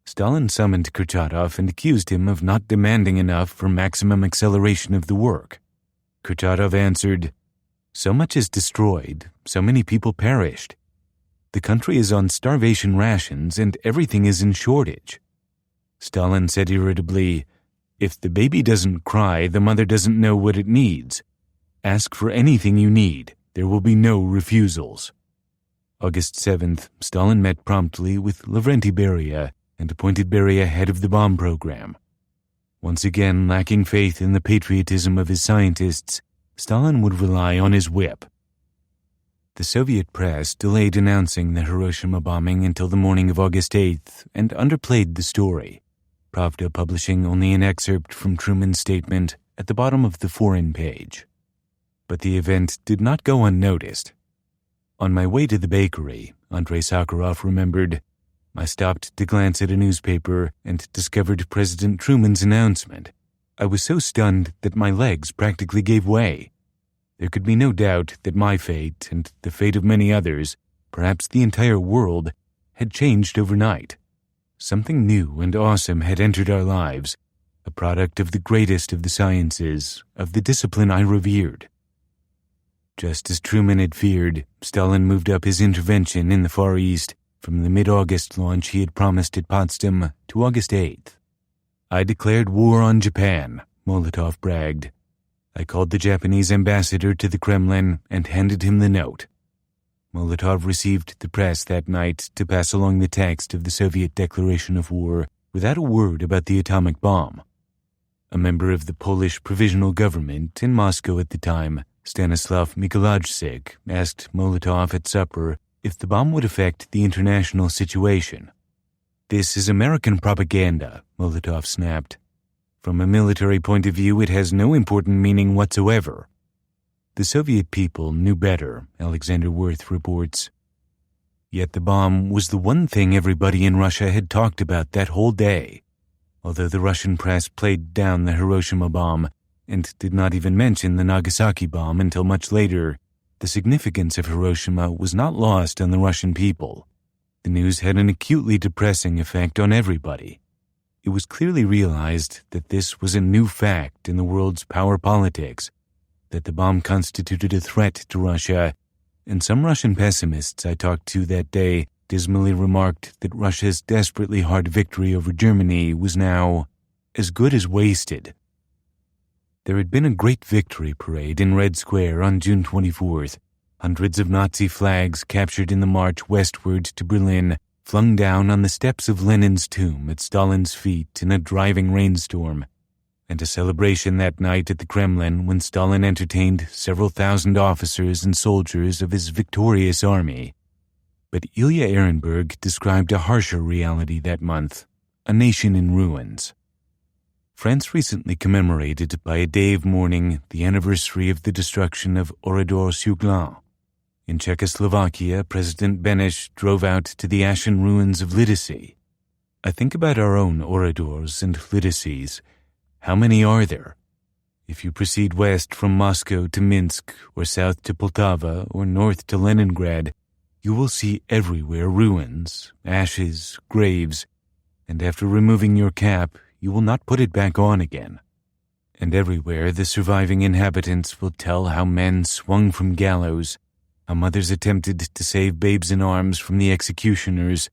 Stalin summoned Kurchatov and accused him of not demanding enough for maximum acceleration of the work. Kurchatov answered, "So much is destroyed, so many people perished. The country is on starvation rations and everything is in shortage." Stalin said irritably, "If the baby doesn't cry, the mother doesn't know what it needs. Ask for anything you need. There will be no refusals." August 7th, Stalin met promptly with Lavrenti Beria and appointed Beria head of the bomb program. Once again, lacking faith in the patriotism of his scientists, Stalin would rely on his whip. The Soviet press delayed announcing the Hiroshima bombing until the morning of August 8th and underplayed the story, Pravda publishing only an excerpt from Truman's statement at the bottom of the foreign page. But the event did not go unnoticed. On my way to the bakery, Andrei Sakharov remembered, I stopped to glance at a newspaper and discovered President Truman's announcement. I was so stunned that my legs practically gave way. There could be no doubt that my fate and the fate of many others, perhaps the entire world, had changed overnight. Something new and awesome had entered our lives, a product of the greatest of the sciences, of the discipline I revered. Just as Truman had feared, Stalin moved up his intervention in the Far East from the mid-August launch he had promised at Potsdam to August 8th. "I declared war on Japan," Molotov bragged. I called the Japanese ambassador to the Kremlin and handed him the note. Molotov received the press that night to pass along the text of the Soviet declaration of war without a word about the atomic bomb. A member of the Polish provisional government in Moscow at the time, Stanislav Mikolajczyk, asked Molotov at supper if the bomb would affect the international situation. "This is American propaganda," Molotov snapped. "From a military point of view, it has no important meaning whatsoever." The Soviet people knew better, Alexander Wirth reports. Yet the bomb was the one thing everybody in Russia had talked about that whole day. Although the Russian press played down the Hiroshima bomb and did not even mention the Nagasaki bomb until much later, the significance of Hiroshima was not lost on the Russian people. The news had an acutely depressing effect on everybody. It was clearly realized that this was a new fact in the world's power politics, that the bomb constituted a threat to Russia, and some Russian pessimists I talked to that day dismally remarked that Russia's desperately hard victory over Germany was now as good as wasted. There had been a great victory parade in Red Square on June 24th, hundreds of Nazi flags captured in the march westward to Berlin, flung down on the steps of Lenin's tomb at Stalin's feet in a driving rainstorm, and a celebration that night at the Kremlin when Stalin entertained several thousand officers and soldiers of his victorious army. But Ilya Ehrenberg described a harsher reality that month, a nation in ruins. France recently commemorated by a day of mourning the anniversary of the destruction of Oradour-sur-Glane. In Czechoslovakia, President Beneš drove out to the ashen ruins of Lidice. I think about our own Oradours and Lidices. How many are there? If you proceed west from Moscow to Minsk, or south to Poltava, or north to Leningrad, you will see everywhere ruins, ashes, graves, and after removing your cap, you will not put it back on again. And everywhere the surviving inhabitants will tell how men swung from gallows, how mothers attempted to save babes in arms from the executioners,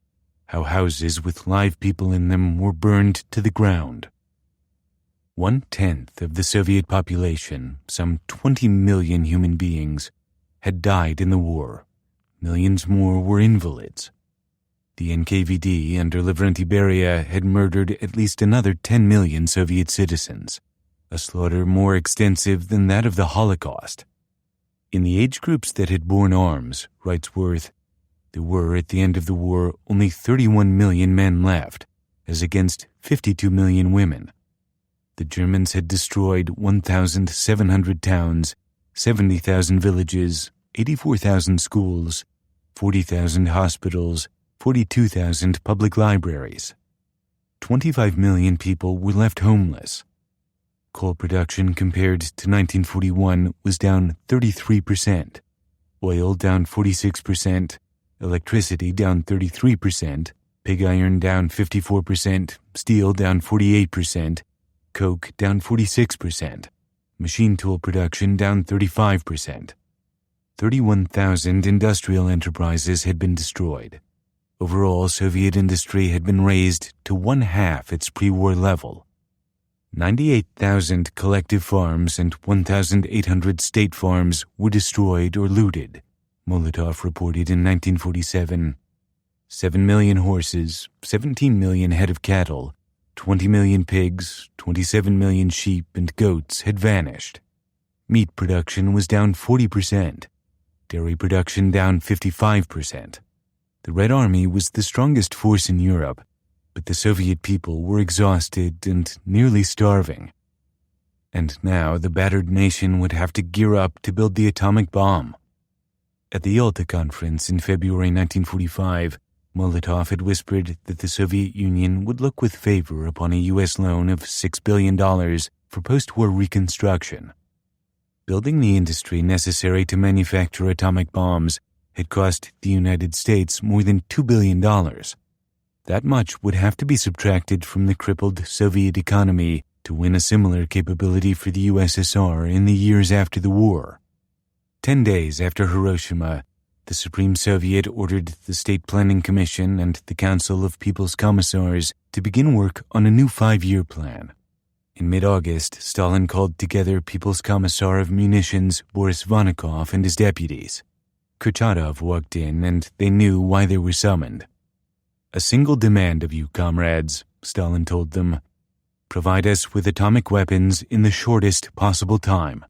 how houses with live people in them were burned to the ground. 1/10 of the Soviet population, some 20 million human beings, had died in the war. Millions more were invalids. The NKVD under Lavrenti Beria had murdered at least another 10 million Soviet citizens, a slaughter more extensive than that of the Holocaust. In the age groups that had borne arms, writes Worth, there were at the end of the war only 31 million men left, as against 52 million women. The Germans had destroyed 1,700 towns, 70,000 villages, 84,000 schools, 40,000 hospitals, 42,000 public libraries. 25 million people were left homeless. Coal production compared to 1941 was down 33%, oil down 46%, electricity down 33%, pig iron down 54%, steel down 48%, coke down 46%, machine tool production down 35%. 31,000 industrial enterprises had been destroyed. Overall, Soviet industry had been raised to 1/2 its pre-war level. 98,000 collective farms and 1,800 state farms were destroyed or looted, Molotov reported in 1947. 7 million horses, 17 million head of cattle, 20 million pigs, 27 million sheep and goats had vanished. Meat production was down 40%, dairy production down 55%. The Red Army was the strongest force in Europe, but the Soviet people were exhausted and nearly starving. And now the battered nation would have to gear up to build the atomic bomb. At the Yalta Conference in February 1945, Molotov had whispered that the Soviet Union would look with favor upon a U.S. loan of $6 billion for post-war reconstruction. Building the industry necessary to manufacture atomic bombs had cost the United States more than $2 billion. That much would have to be subtracted from the crippled Soviet economy to win a similar capability for the USSR in the years after the war. 10 days after Hiroshima, the Supreme Soviet ordered the State Planning Commission and the Council of People's Commissars to begin work on a new 5-year plan. In mid-August, Stalin called together People's Commissar of Munitions Boris Vannikov and his deputies. Kurchatov walked in, and they knew why they were summoned. "A single demand of you, comrades," Stalin told them. "Provide us with atomic weapons in the shortest possible time.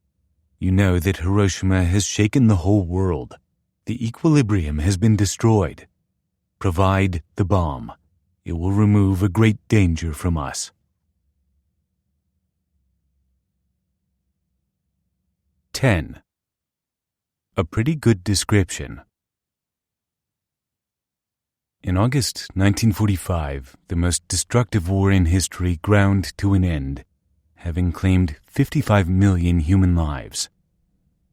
You know that Hiroshima has shaken the whole world. The equilibrium has been destroyed. Provide the bomb. It will remove a great danger from us." 10. A pretty good description. In August 1945, the most destructive war in history ground to an end, having claimed 55 million human lives.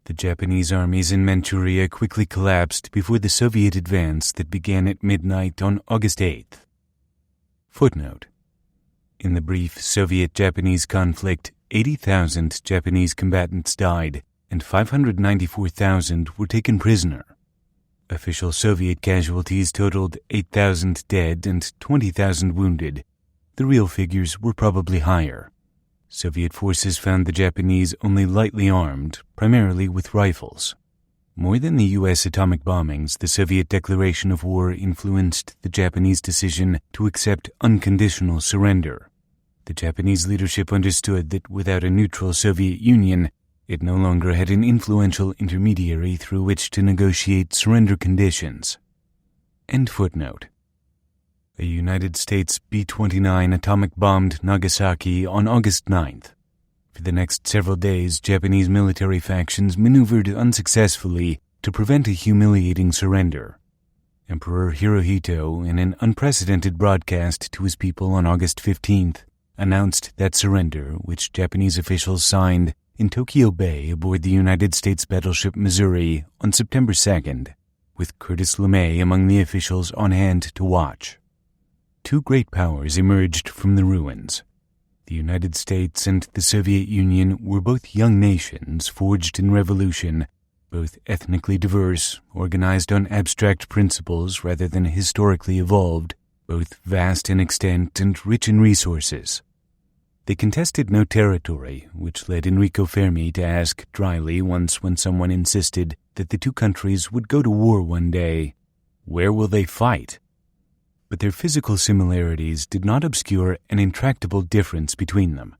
The Japanese armies in Manchuria quickly collapsed before the Soviet advance that began at midnight on August 8th. Footnote: in the brief Soviet-Japanese conflict, 80,000 Japanese combatants died and 594,000 were taken prisoner. Official Soviet casualties totaled 8,000 dead and 20,000 wounded. The real figures were probably higher. Soviet forces found the Japanese only lightly armed, primarily with rifles. More than the U.S. atomic bombings, the Soviet declaration of war influenced the Japanese decision to accept unconditional surrender. The Japanese leadership understood that without a neutral Soviet Union, it no longer had an influential intermediary through which to negotiate surrender conditions. End footnote. A United States B-29 atomic bombed Nagasaki on August 9th. For the next several days, Japanese military factions maneuvered unsuccessfully to prevent a humiliating surrender. Emperor Hirohito, in an unprecedented broadcast to his people on August 15th, announced that surrender, which Japanese officials signed in Tokyo Bay aboard the United States battleship Missouri on September 2nd, with Curtis LeMay among the officials on hand to watch. Two great powers emerged from the ruins. The United States and the Soviet Union were both young nations forged in revolution, both ethnically diverse, organized on abstract principles rather than historically evolved, both vast in extent and rich in resources. They contested no territory, which led Enrico Fermi to ask dryly once when someone insisted that the two countries would go to war one day, "Where will they fight?" But their physical similarities did not obscure an intractable difference between them.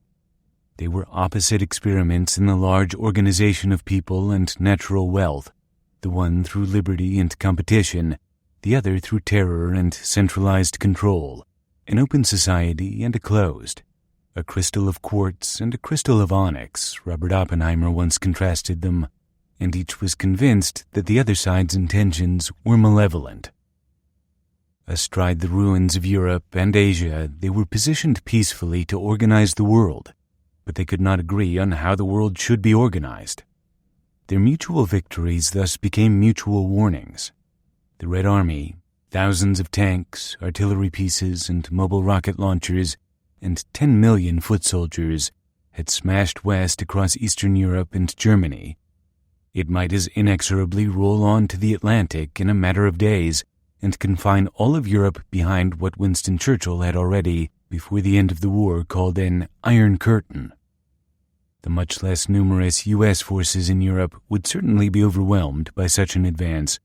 They were opposite experiments in the large organization of people and natural wealth, the one through liberty and competition, the other through terror and centralized control, an open society and a closed. A crystal of quartz and a crystal of onyx, Robert Oppenheimer once contrasted them, and each was convinced that the other side's intentions were malevolent. Astride the ruins of Europe and Asia, they were positioned peacefully to organize the world, but they could not agree on how the world should be organized. Their mutual victories thus became mutual warnings. The Red Army, thousands of tanks, artillery pieces, and mobile rocket launchers, and 10 million foot soldiers, had smashed west across Eastern Europe and Germany. It might as inexorably roll on to the Atlantic in a matter of days and confine all of Europe behind what Winston Churchill had already, before the end of the war, called an Iron Curtain. The much less numerous U.S. forces in Europe would certainly be overwhelmed by such an advance,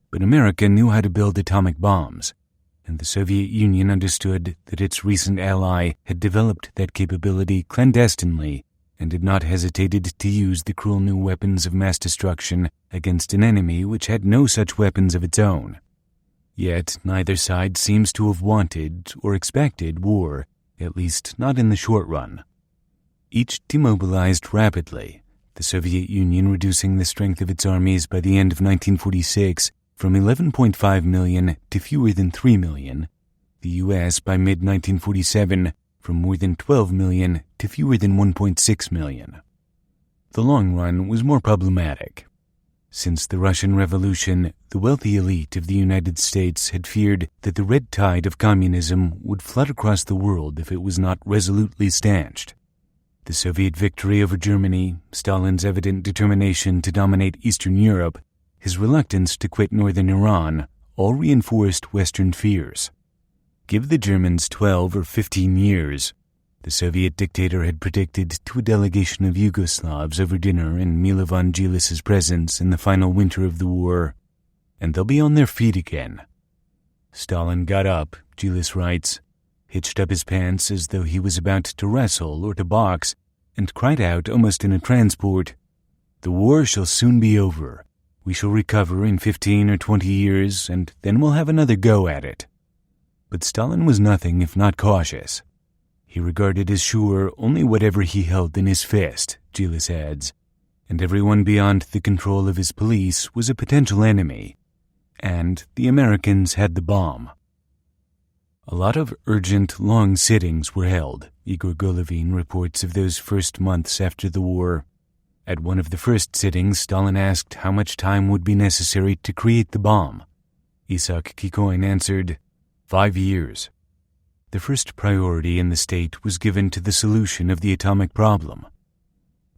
but America knew how to build atomic bombs, and the Soviet Union understood that its recent ally had developed that capability clandestinely and had not hesitated to use the cruel new weapons of mass destruction against an enemy which had no such weapons of its own. Yet neither side seems to have wanted or expected war, at least not in the short run. Each demobilized rapidly, the Soviet Union reducing the strength of its armies by the end of 1946 from 11.5 million to fewer than 3 million, the U.S. by mid-1947 from more than 12 million to fewer than 1.6 million. The long run was more problematic. Since the Russian Revolution, the wealthy elite of the United States had feared that the red tide of communism would flood across the world if it was not resolutely stanched. The Soviet victory over Germany, Stalin's evident determination to dominate Eastern Europe, his reluctance to quit northern Iran, all reinforced Western fears. Give the Germans 12 or 15 years, the Soviet dictator had predicted to a delegation of Yugoslavs over dinner in Milo Vangelis's presence in the final winter of the war, and they'll be on their feet again. Stalin got up, Gilis writes, hitched up his pants as though he was about to wrestle or to box, and cried out almost in a transport, "The war shall soon be over. We shall recover in 15 or 20 years, and then we'll have another go at it." But Stalin was nothing if not cautious. He regarded as sure only whatever he held in his fist, Gilis adds, and everyone beyond the control of his police was a potential enemy. And the Americans had the bomb. A lot of urgent, long sittings were held, Igor Golovin reports of those first months after the war. At one of the first sittings, Stalin asked how much time would be necessary to create the bomb. Isak Kikoin answered, 5 years. The first priority in the state was given to the solution of the atomic problem.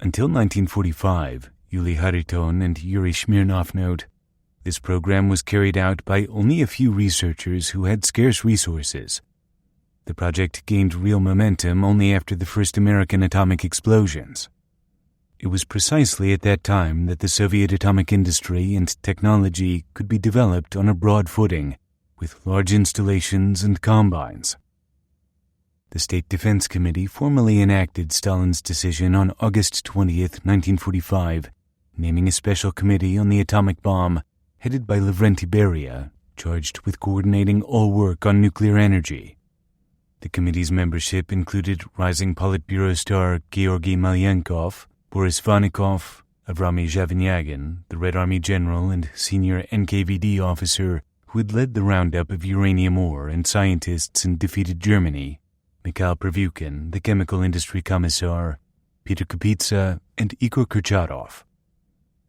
Until 1945, Yuli Hariton and Yuri Smirnov note, this program was carried out by only a few researchers who had scarce resources. The project gained real momentum only after the first American atomic explosions. It was precisely at that time that the Soviet atomic industry and technology could be developed on a broad footing, with large installations and combines. The State Defense Committee formally enacted Stalin's decision on August 20th, 1945, naming a special committee on the atomic bomb, headed by Lavrenti Beria, charged with coordinating all work on nuclear energy. The committee's membership included rising Politburo star Georgy Malyenkov, Boris Vanikov, Avrami Zhavinyagin, the Red Army general and senior NKVD officer who had led the roundup of uranium ore and scientists in defeated Germany, Mikhail Pravyukin, the chemical industry commissar, Peter Kapitsa, and Igor Kurchatov.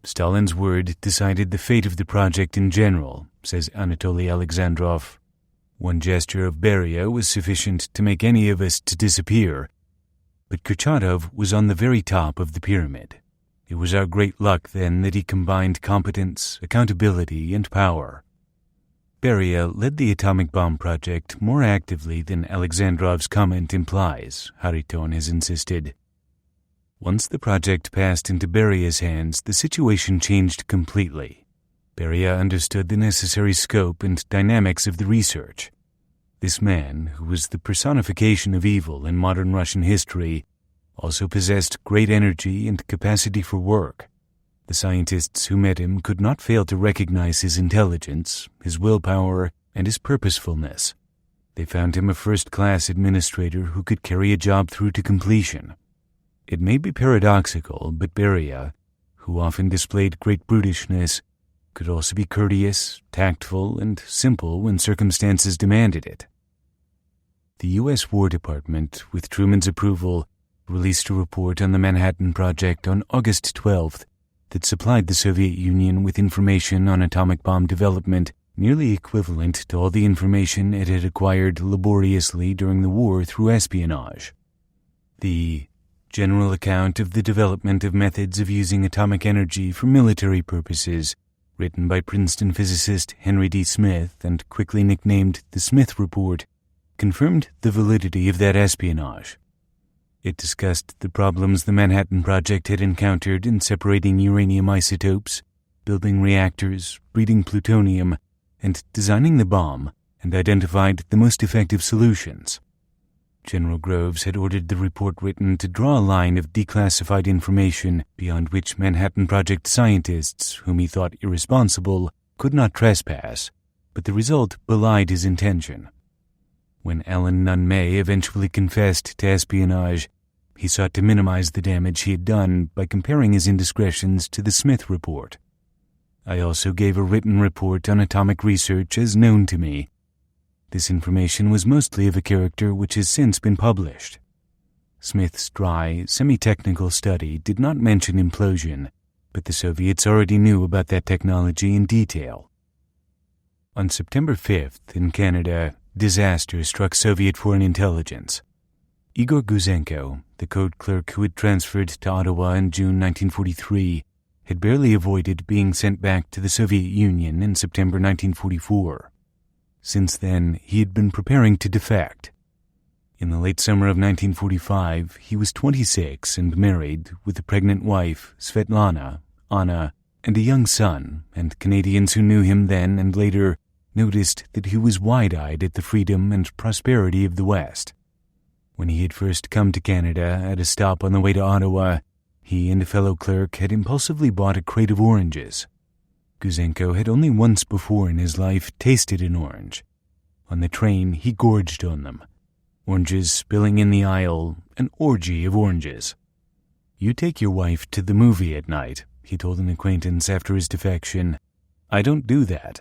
Stalin's word decided the fate of the project in general, says Anatoly Alexandrov. One gesture of Beria was sufficient to make any of us to disappear, but Kurchatov was on the very top of the pyramid. It was our great luck then that he combined competence, accountability, and power. Beria led the atomic bomb project more actively than Alexandrov's comment implies, Hariton has insisted. Once the project passed into Beria's hands, the situation changed completely. Beria understood the necessary scope and dynamics of the research. This man, who was the personification of evil in modern Russian history, also possessed great energy and capacity for work. The scientists who met him could not fail to recognize his intelligence, his willpower, and his purposefulness. They found him a first-class administrator who could carry a job through to completion. It may be paradoxical, but Beria, who often displayed great brutishness, could also be courteous, tactful, and simple when circumstances demanded it. The U.S. War Department, with Truman's approval, released a report on the Manhattan Project on August 12th that supplied the Soviet Union with information on atomic bomb development nearly equivalent to all the information it had acquired laboriously during the war through espionage. The General Account of the Development of Methods of Using Atomic Energy for Military Purposes, written by Princeton physicist Henry D. Smith and quickly nicknamed the Smith Report, confirmed the validity of that espionage. It discussed the problems the Manhattan Project had encountered in separating uranium isotopes, building reactors, breeding plutonium, and designing the bomb, and identified the most effective solutions. General Groves had ordered the report written to draw a line of declassified information beyond which Manhattan Project scientists, whom he thought irresponsible, could not trespass, but the result belied his intention. When Alan Nunn May eventually confessed to espionage, he sought to minimize the damage he had done by comparing his indiscretions to the Smith Report. I also gave a written report on atomic research as known to me. This information was mostly of a character which has since been published. Smith's dry, semi-technical study did not mention implosion, but the Soviets already knew about that technology in detail. On September 5th, in Canada, disaster struck Soviet foreign intelligence. Igor Guzenko, the code clerk who had transferred to Ottawa in June 1943, had barely avoided being sent back to the Soviet Union in September 1944. Since then, he had been preparing to defect. In the late summer of 1945, he was 26 and married, with a pregnant wife, Svetlana, Anna, and a young son, and Canadians who knew him then and later noticed that he was wide-eyed at the freedom and prosperity of the West. When he had first come to Canada at a stop on the way to Ottawa, he and a fellow clerk had impulsively bought a crate of oranges. Guzenko had only once before in his life tasted an orange. On the train, he gorged on them. Oranges spilling in the aisle, an orgy of oranges. "You take your wife to the movie at night," he told an acquaintance after his defection. "I don't do that.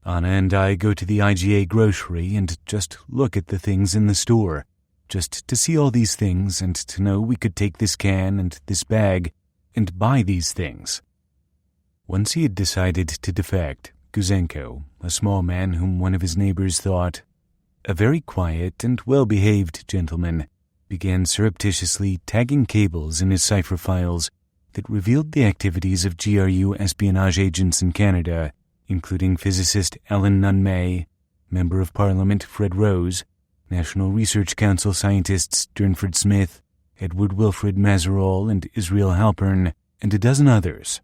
Anna and I go to the IGA grocery and just look at the things in the store, just to see all these things and to know we could take this can and this bag and buy these things." Once he had decided to defect, Guzenko, a small man whom one of his neighbors thought a very quiet and well-behaved gentleman, began surreptitiously tagging cables in his cipher files that revealed the activities of GRU espionage agents in Canada, including physicist Alan Nunn May, Member of Parliament Fred Rhodes, National Research Council scientists Durnford Smith, Edward Wilfrid Mazerol, and Israel Halpern, and a dozen others.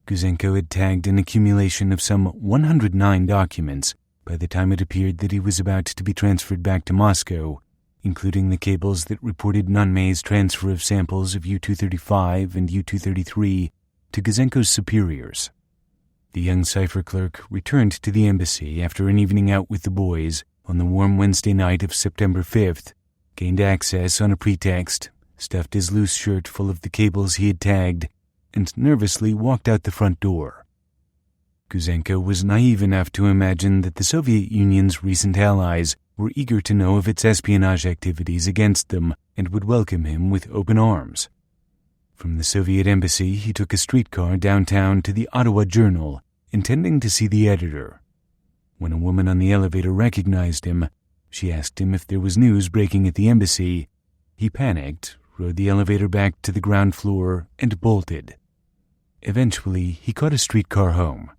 Guzenko had tagged an accumulation of some 109 documents by the time it appeared that he was about to be transferred back to Moscow, including the cables that reported Nunn May's transfer of samples of U-235 and U-233 to Guzenko's superiors. The young cipher clerk returned to the embassy after an evening out with the boys on the warm Wednesday night of September 5th, gained access on a pretext, stuffed his loose shirt full of the cables he had tagged, and nervously walked out the front door. Guzenko was naive enough to imagine that the Soviet Union's recent allies were eager to know of its espionage activities against them and would welcome him with open arms. From the Soviet embassy, he took a streetcar downtown to the Ottawa Journal, intending to see the editor. When a woman on the elevator recognized him, she asked him if there was news breaking at the embassy. He panicked, rode the elevator back to the ground floor, and bolted. Eventually, he caught a streetcar home.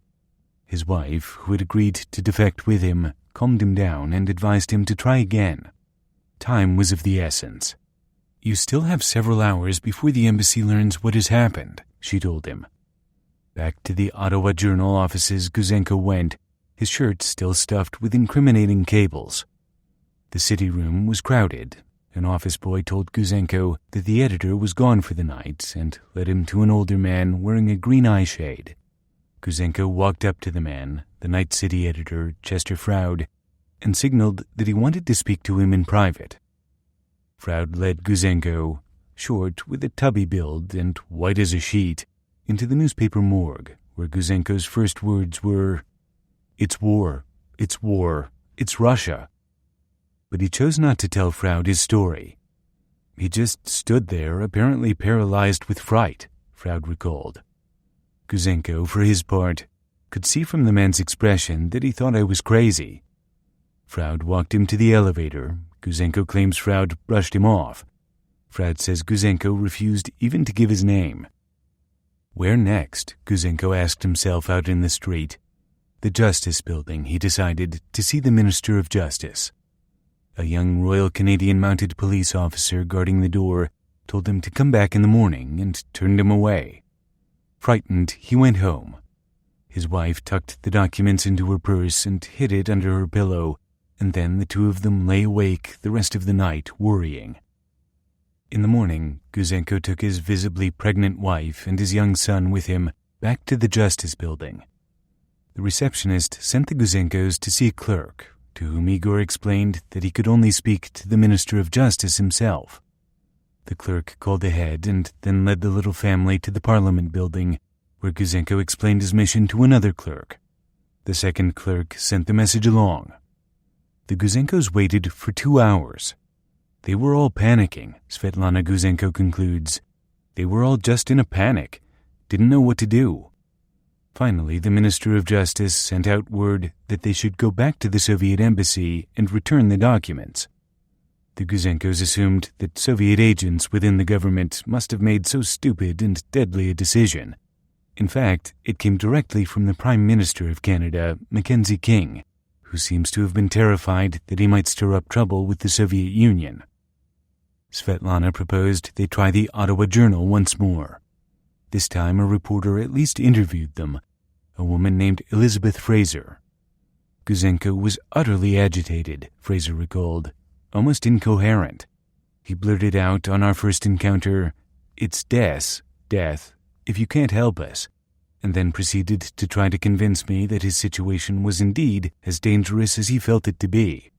His wife, who had agreed to defect with him, calmed him down and advised him to try again. Time was of the essence. "You still have several hours before the embassy learns what has happened," she told him. Back to the Ottawa Journal offices Guzenko went, his shirt still stuffed with incriminating cables. The city room was crowded. An office boy told Guzenko that the editor was gone for the night and led him to an older man wearing a green eye shade. Guzenko walked up to the man, the night city editor, Chester Froude, and signaled that he wanted to speak to him in private. Froude led Guzenko, short with a tubby build and white as a sheet, into the newspaper morgue, where Guzenko's first words were, "It's war, it's war, it's Russia." But he chose not to tell Froude his story. "He just stood there, apparently paralyzed with fright," Froude recalled. Guzenko, for his part, could see from the man's expression that he thought I was crazy. Froude walked him to the elevator. Guzenko claims Froude brushed him off. Froude says Guzenko refused even to give his name. Where next? Guzenko asked himself out in the street. The Justice Building, he decided, to see the Minister of Justice. A young Royal Canadian Mounted Police officer guarding the door told him to come back in the morning and turned him away. Frightened, he went home. His wife tucked the documents into her purse and hid it under her pillow, and then the two of them lay awake the rest of the night, worrying. In the morning, Guzenko took his visibly pregnant wife and his young son with him back to the Justice Building. The receptionist sent the Guzenkos to see a clerk, to whom Igor explained that he could only speak to the Minister of Justice himself. The clerk called ahead and then led the little family to the Parliament Building, where Guzenko explained his mission to another clerk. The second clerk sent the message along. The Guzenkos waited for 2 hours. They were all panicking, Svetlana Guzenko concludes. They were all just in a panic, didn't know what to do. Finally, the Minister of Justice sent out word that they should go back to the Soviet embassy and return the documents. The Guzenkos assumed that Soviet agents within the government must have made so stupid and deadly a decision. In fact, it came directly from the Prime Minister of Canada, Mackenzie King, who seems to have been terrified that he might stir up trouble with the Soviet Union. Svetlana proposed they try the Ottawa Journal once more. This time a reporter at least interviewed them, a woman named Elizabeth Fraser. Guzenko was utterly agitated, Fraser recalled, almost incoherent. He blurted out on our first encounter, "It's death, if you can't help us," and then proceeded to try to convince me that his situation was indeed as dangerous as he felt it to be.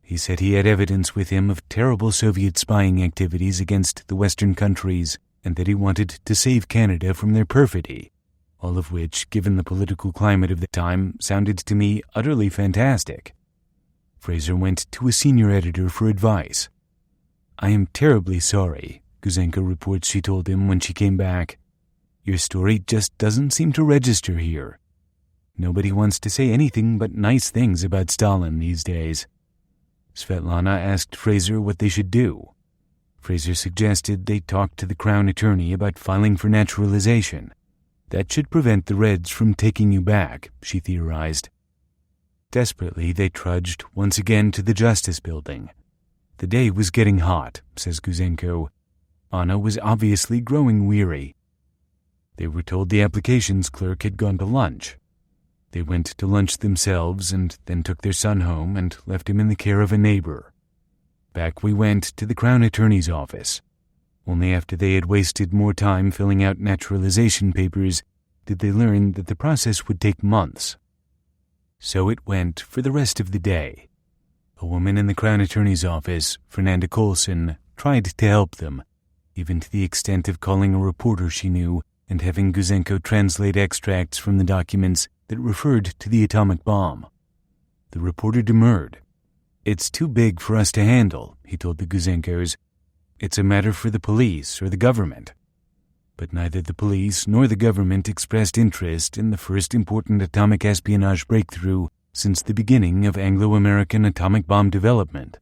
He said he had evidence with him of terrible Soviet spying activities against the Western countries, and that he wanted to save Canada from their perfidy, all of which, given the political climate of the time, sounded to me utterly fantastic. Fraser went to a senior editor for advice. "I am terribly sorry," Guzenko reports she told him when she came back. "Your story just doesn't seem to register here. Nobody wants to say anything but nice things about Stalin these days." Svetlana asked Fraser what they should do. Fraser suggested they talk to the Crown Attorney about filing for naturalization. That should prevent the Reds from taking you back, she theorized. Desperately, they trudged once again to the Justice Building. The day was getting hot, says Guzenko. Anna was obviously growing weary. They were told the applications clerk had gone to lunch. They went to lunch themselves and then took their son home and left him in the care of a neighbor. Back we went to the Crown Attorney's office. Only after they had wasted more time filling out naturalization papers did they learn that the process would take months. So it went for the rest of the day. A woman in the Crown Attorney's office, Fernanda Colson, tried to help them, even to the extent of calling a reporter she knew and having Guzenko translate extracts from the documents that referred to the atomic bomb. The reporter demurred. "It's too big for us to handle," he told the Guzenkos. "It's a matter for the police or the government." But neither the police nor the government expressed interest in the first important atomic espionage breakthrough since the beginning of Anglo-American atomic bomb development.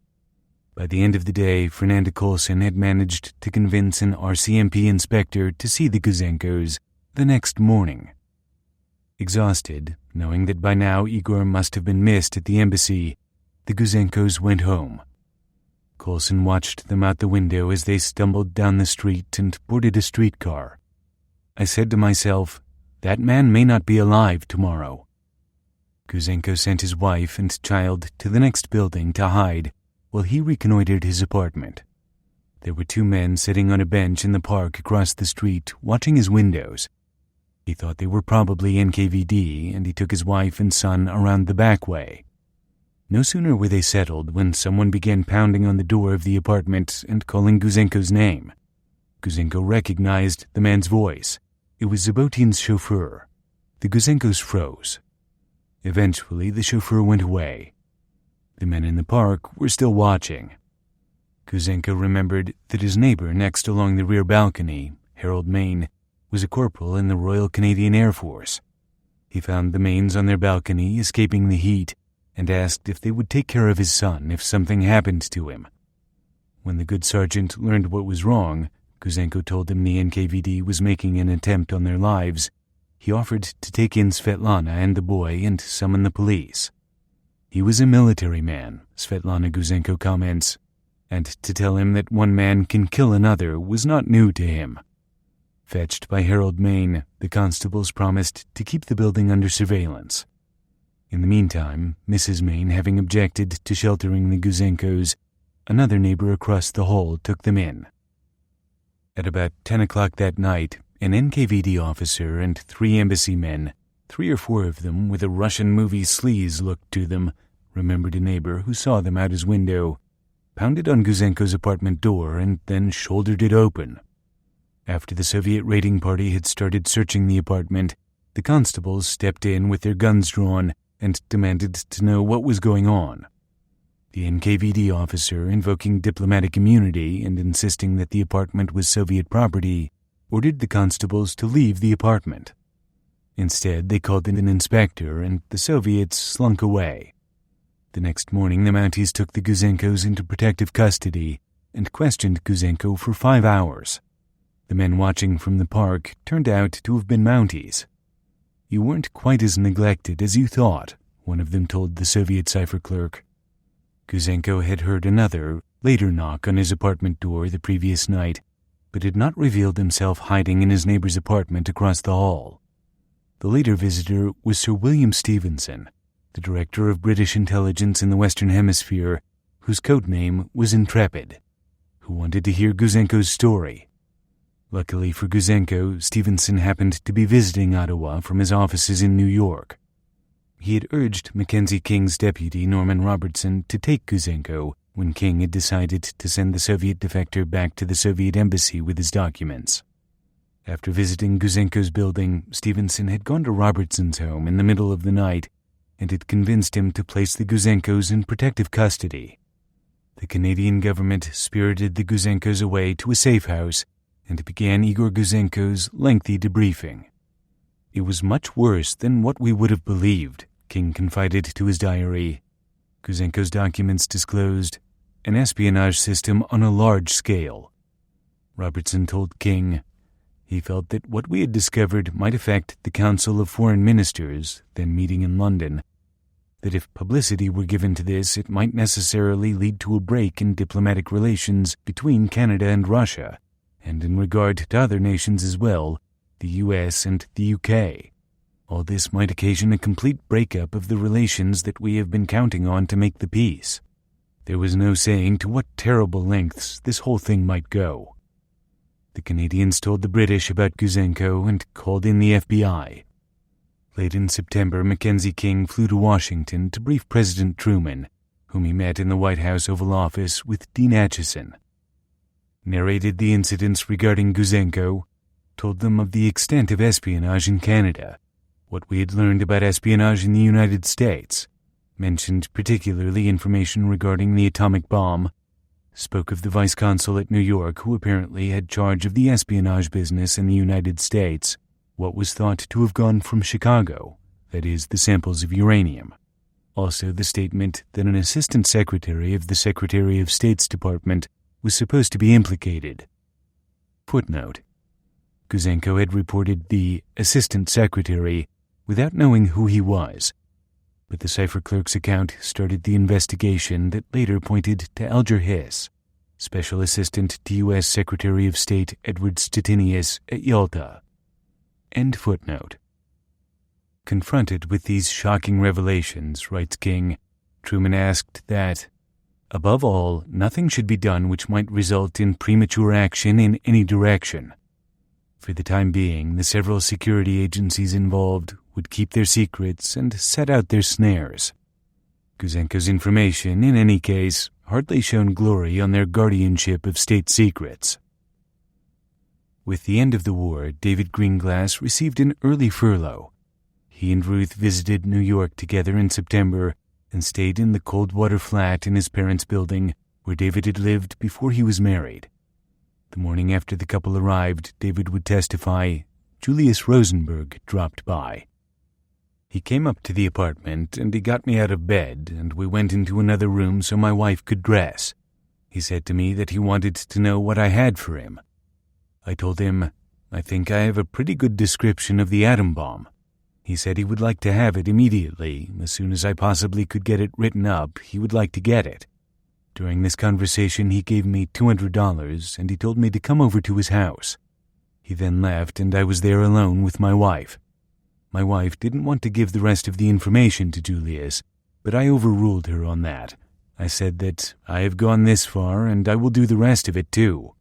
By the end of the day, Fernanda Coulson had managed to convince an RCMP inspector to see the Guzenkos the next morning. Exhausted, knowing that by now Igor must have been missed at the embassy, the Guzenkos went home. Coulson watched them out the window as they stumbled down the street and boarded a streetcar. I said to myself, that man may not be alive tomorrow. Guzenko sent his wife and child to the next building to hide while he reconnoitered his apartment. There were two men sitting on a bench in the park across the street watching his windows. He thought they were probably NKVD, and he took his wife and son around the back way. No sooner were they settled when someone began pounding on the door of the apartment and calling Guzenko's name. Guzenko recognized the man's voice. It was Zabotin's chauffeur. The Guzenkos froze. Eventually, the chauffeur went away. The men in the park were still watching. Guzenko remembered that his neighbor next along the rear balcony, Harold Mayne, was a corporal in the Royal Canadian Air Force. He found the Maynes on their balcony escaping the heat and asked if they would take care of his son if something happened to him. When the good sergeant learned what was wrong, Guzenko told him the NKVD was making an attempt on their lives. He offered to take in Svetlana and the boy and summon the police. He was a military man, Svetlana Guzenko comments, and to tell him that one man can kill another was not new to him. Fetched by Harold Mayne, the constables promised to keep the building under surveillance. In the meantime, Mrs. Mayne having objected to sheltering the Guzenkos, another neighbor across the hall took them in. At about 10 o'clock that night, an NKVD officer and 3 embassy men, 3 or 4 of them with a Russian movie sleaze look to them, remembered a neighbor who saw them out his window, pounded on Guzenko's apartment door and then shouldered it open. After the Soviet raiding party had started searching the apartment, the constables stepped in with their guns drawn and demanded to know what was going on. The NKVD officer, invoking diplomatic immunity and insisting that the apartment was Soviet property, ordered the constables to leave the apartment. Instead, they called in an inspector, and the Soviets slunk away. The next morning, the Mounties took the Guzenkos into protective custody and questioned Guzenko for 5 hours. The men watching from the park turned out to have been Mounties. "You weren't quite as neglected as you thought," one of them told the Soviet cipher clerk. Guzenko had heard another, later knock on his apartment door the previous night, but had not revealed himself hiding in his neighbor's apartment across the hall. The later visitor was Sir William Stevenson, the director of British intelligence in the Western Hemisphere, whose code name was Intrepid, who wanted to hear Guzenko's story. Luckily for Guzenko, Stevenson happened to be visiting Ottawa from his offices in New York. He had urged Mackenzie King's deputy, Norman Robertson, to take Guzenko when King had decided to send the Soviet defector back to the Soviet embassy with his documents. After visiting Guzenko's building, Stevenson had gone to Robertson's home in the middle of the night and had convinced him to place the Guzenkos in protective custody. The Canadian government spirited the Guzenkos away to a safe house and began Igor Guzenko's lengthy debriefing. "It was much worse than what we would have believed," King confided to his diary. Guzenko's documents disclosed an espionage system on a large scale. Robertson told King he felt that what we had discovered might affect the Council of Foreign Ministers, then meeting in London, that if publicity were given to this, it might necessarily lead to a break in diplomatic relations between Canada and Russia, and in regard to other nations as well, the US and the UK. All this might occasion a complete breakup of the relations that we have been counting on to make the peace. There was no saying to what terrible lengths this whole thing might go. The Canadians told the British about Guzenko and called in the FBI. Late in September, Mackenzie King flew to Washington to brief President Truman, whom he met in the White House Oval Office with Dean Acheson. Narrated the incidents regarding Guzenko, told them of the extent of espionage in Canada, what we had learned about espionage in the United States, mentioned particularly information regarding the atomic bomb, spoke of the vice consul at New York who apparently had charge of the espionage business in the United States, what was thought to have gone from Chicago, that is, the samples of uranium. Also, the statement that an assistant secretary of the Secretary of State's Department was supposed to be implicated. Footnote: Kuzenko had reported the assistant secretary without knowing who he was, but the cipher clerk's account started the investigation that later pointed to Alger Hiss, Special Assistant to U.S. Secretary of State Edward Stettinius at Yalta. End footnote. Confronted with these shocking revelations, writes King, Truman asked that, above all, nothing should be done which might result in premature action in any direction. For the time being, the several security agencies involved would keep their secrets and set out their snares. Kuzenko's information, in any case, hardly shone glory on their guardianship of state secrets. With the end of the war, David Greenglass received an early furlough. He and Ruth visited New York together in September and stayed in the Coldwater flat in his parents' building where David had lived before he was married. The morning after the couple arrived, David would testify, Julius Rosenberg dropped by. He came up to the apartment and he got me out of bed and we went into another room so my wife could dress. He said to me that he wanted to know what I had for him. I told him, I think I have a pretty good description of the atom bomb. He said he would like to have it immediately. As soon as I possibly could get it written up, he would like to get it. During this conversation, he gave me $200 and he told me to come over to his house. He then left and I was there alone with my wife. My wife didn't want to give the rest of the information to Julius, but I overruled her on that. I said that I have gone this far and I will do the rest of it too.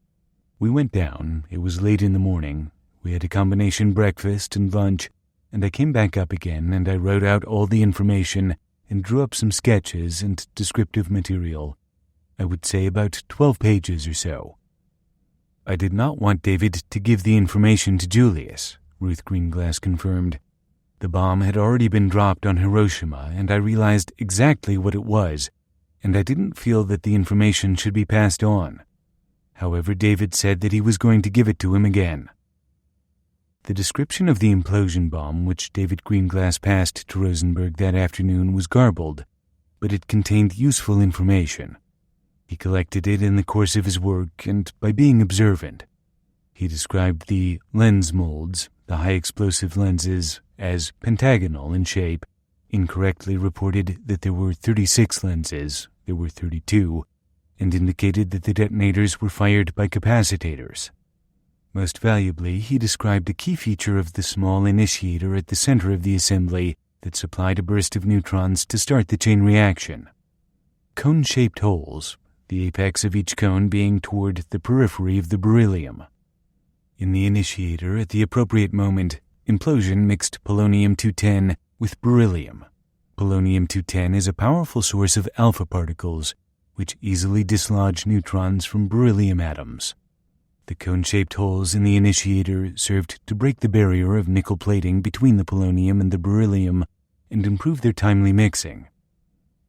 We went down. It was late in the morning. We had a combination breakfast and lunch, and I came back up again and I wrote out all the information and drew up some sketches and descriptive material. I would say about 12 pages or so. I did not want David to give the information to Julius, Ruth Greenglass confirmed. The bomb had already been dropped on Hiroshima and I realized exactly what it was, and I didn't feel that the information should be passed on. However, David said that he was going to give it to him again. The description of the implosion bomb which David Greenglass passed to Rosenberg that afternoon was garbled, but it contained useful information. He collected it in the course of his work and by being observant. He described the lens molds, the high-explosive lenses, as pentagonal in shape, incorrectly reported that there were 36 lenses, there were 32, and indicated that the detonators were fired by capacitors. Most valuably, he described a key feature of the small initiator at the center of the assembly that supplied a burst of neutrons to start the chain reaction. Cone-shaped holes, the apex of each cone being toward the periphery of the beryllium. In the initiator, at the appropriate moment, implosion mixed polonium-210 with beryllium. Polonium-210 is a powerful source of alpha particles, which easily dislodge neutrons from beryllium atoms. The cone-shaped holes in the initiator served to break the barrier of nickel plating between the polonium and the beryllium and improve their timely mixing.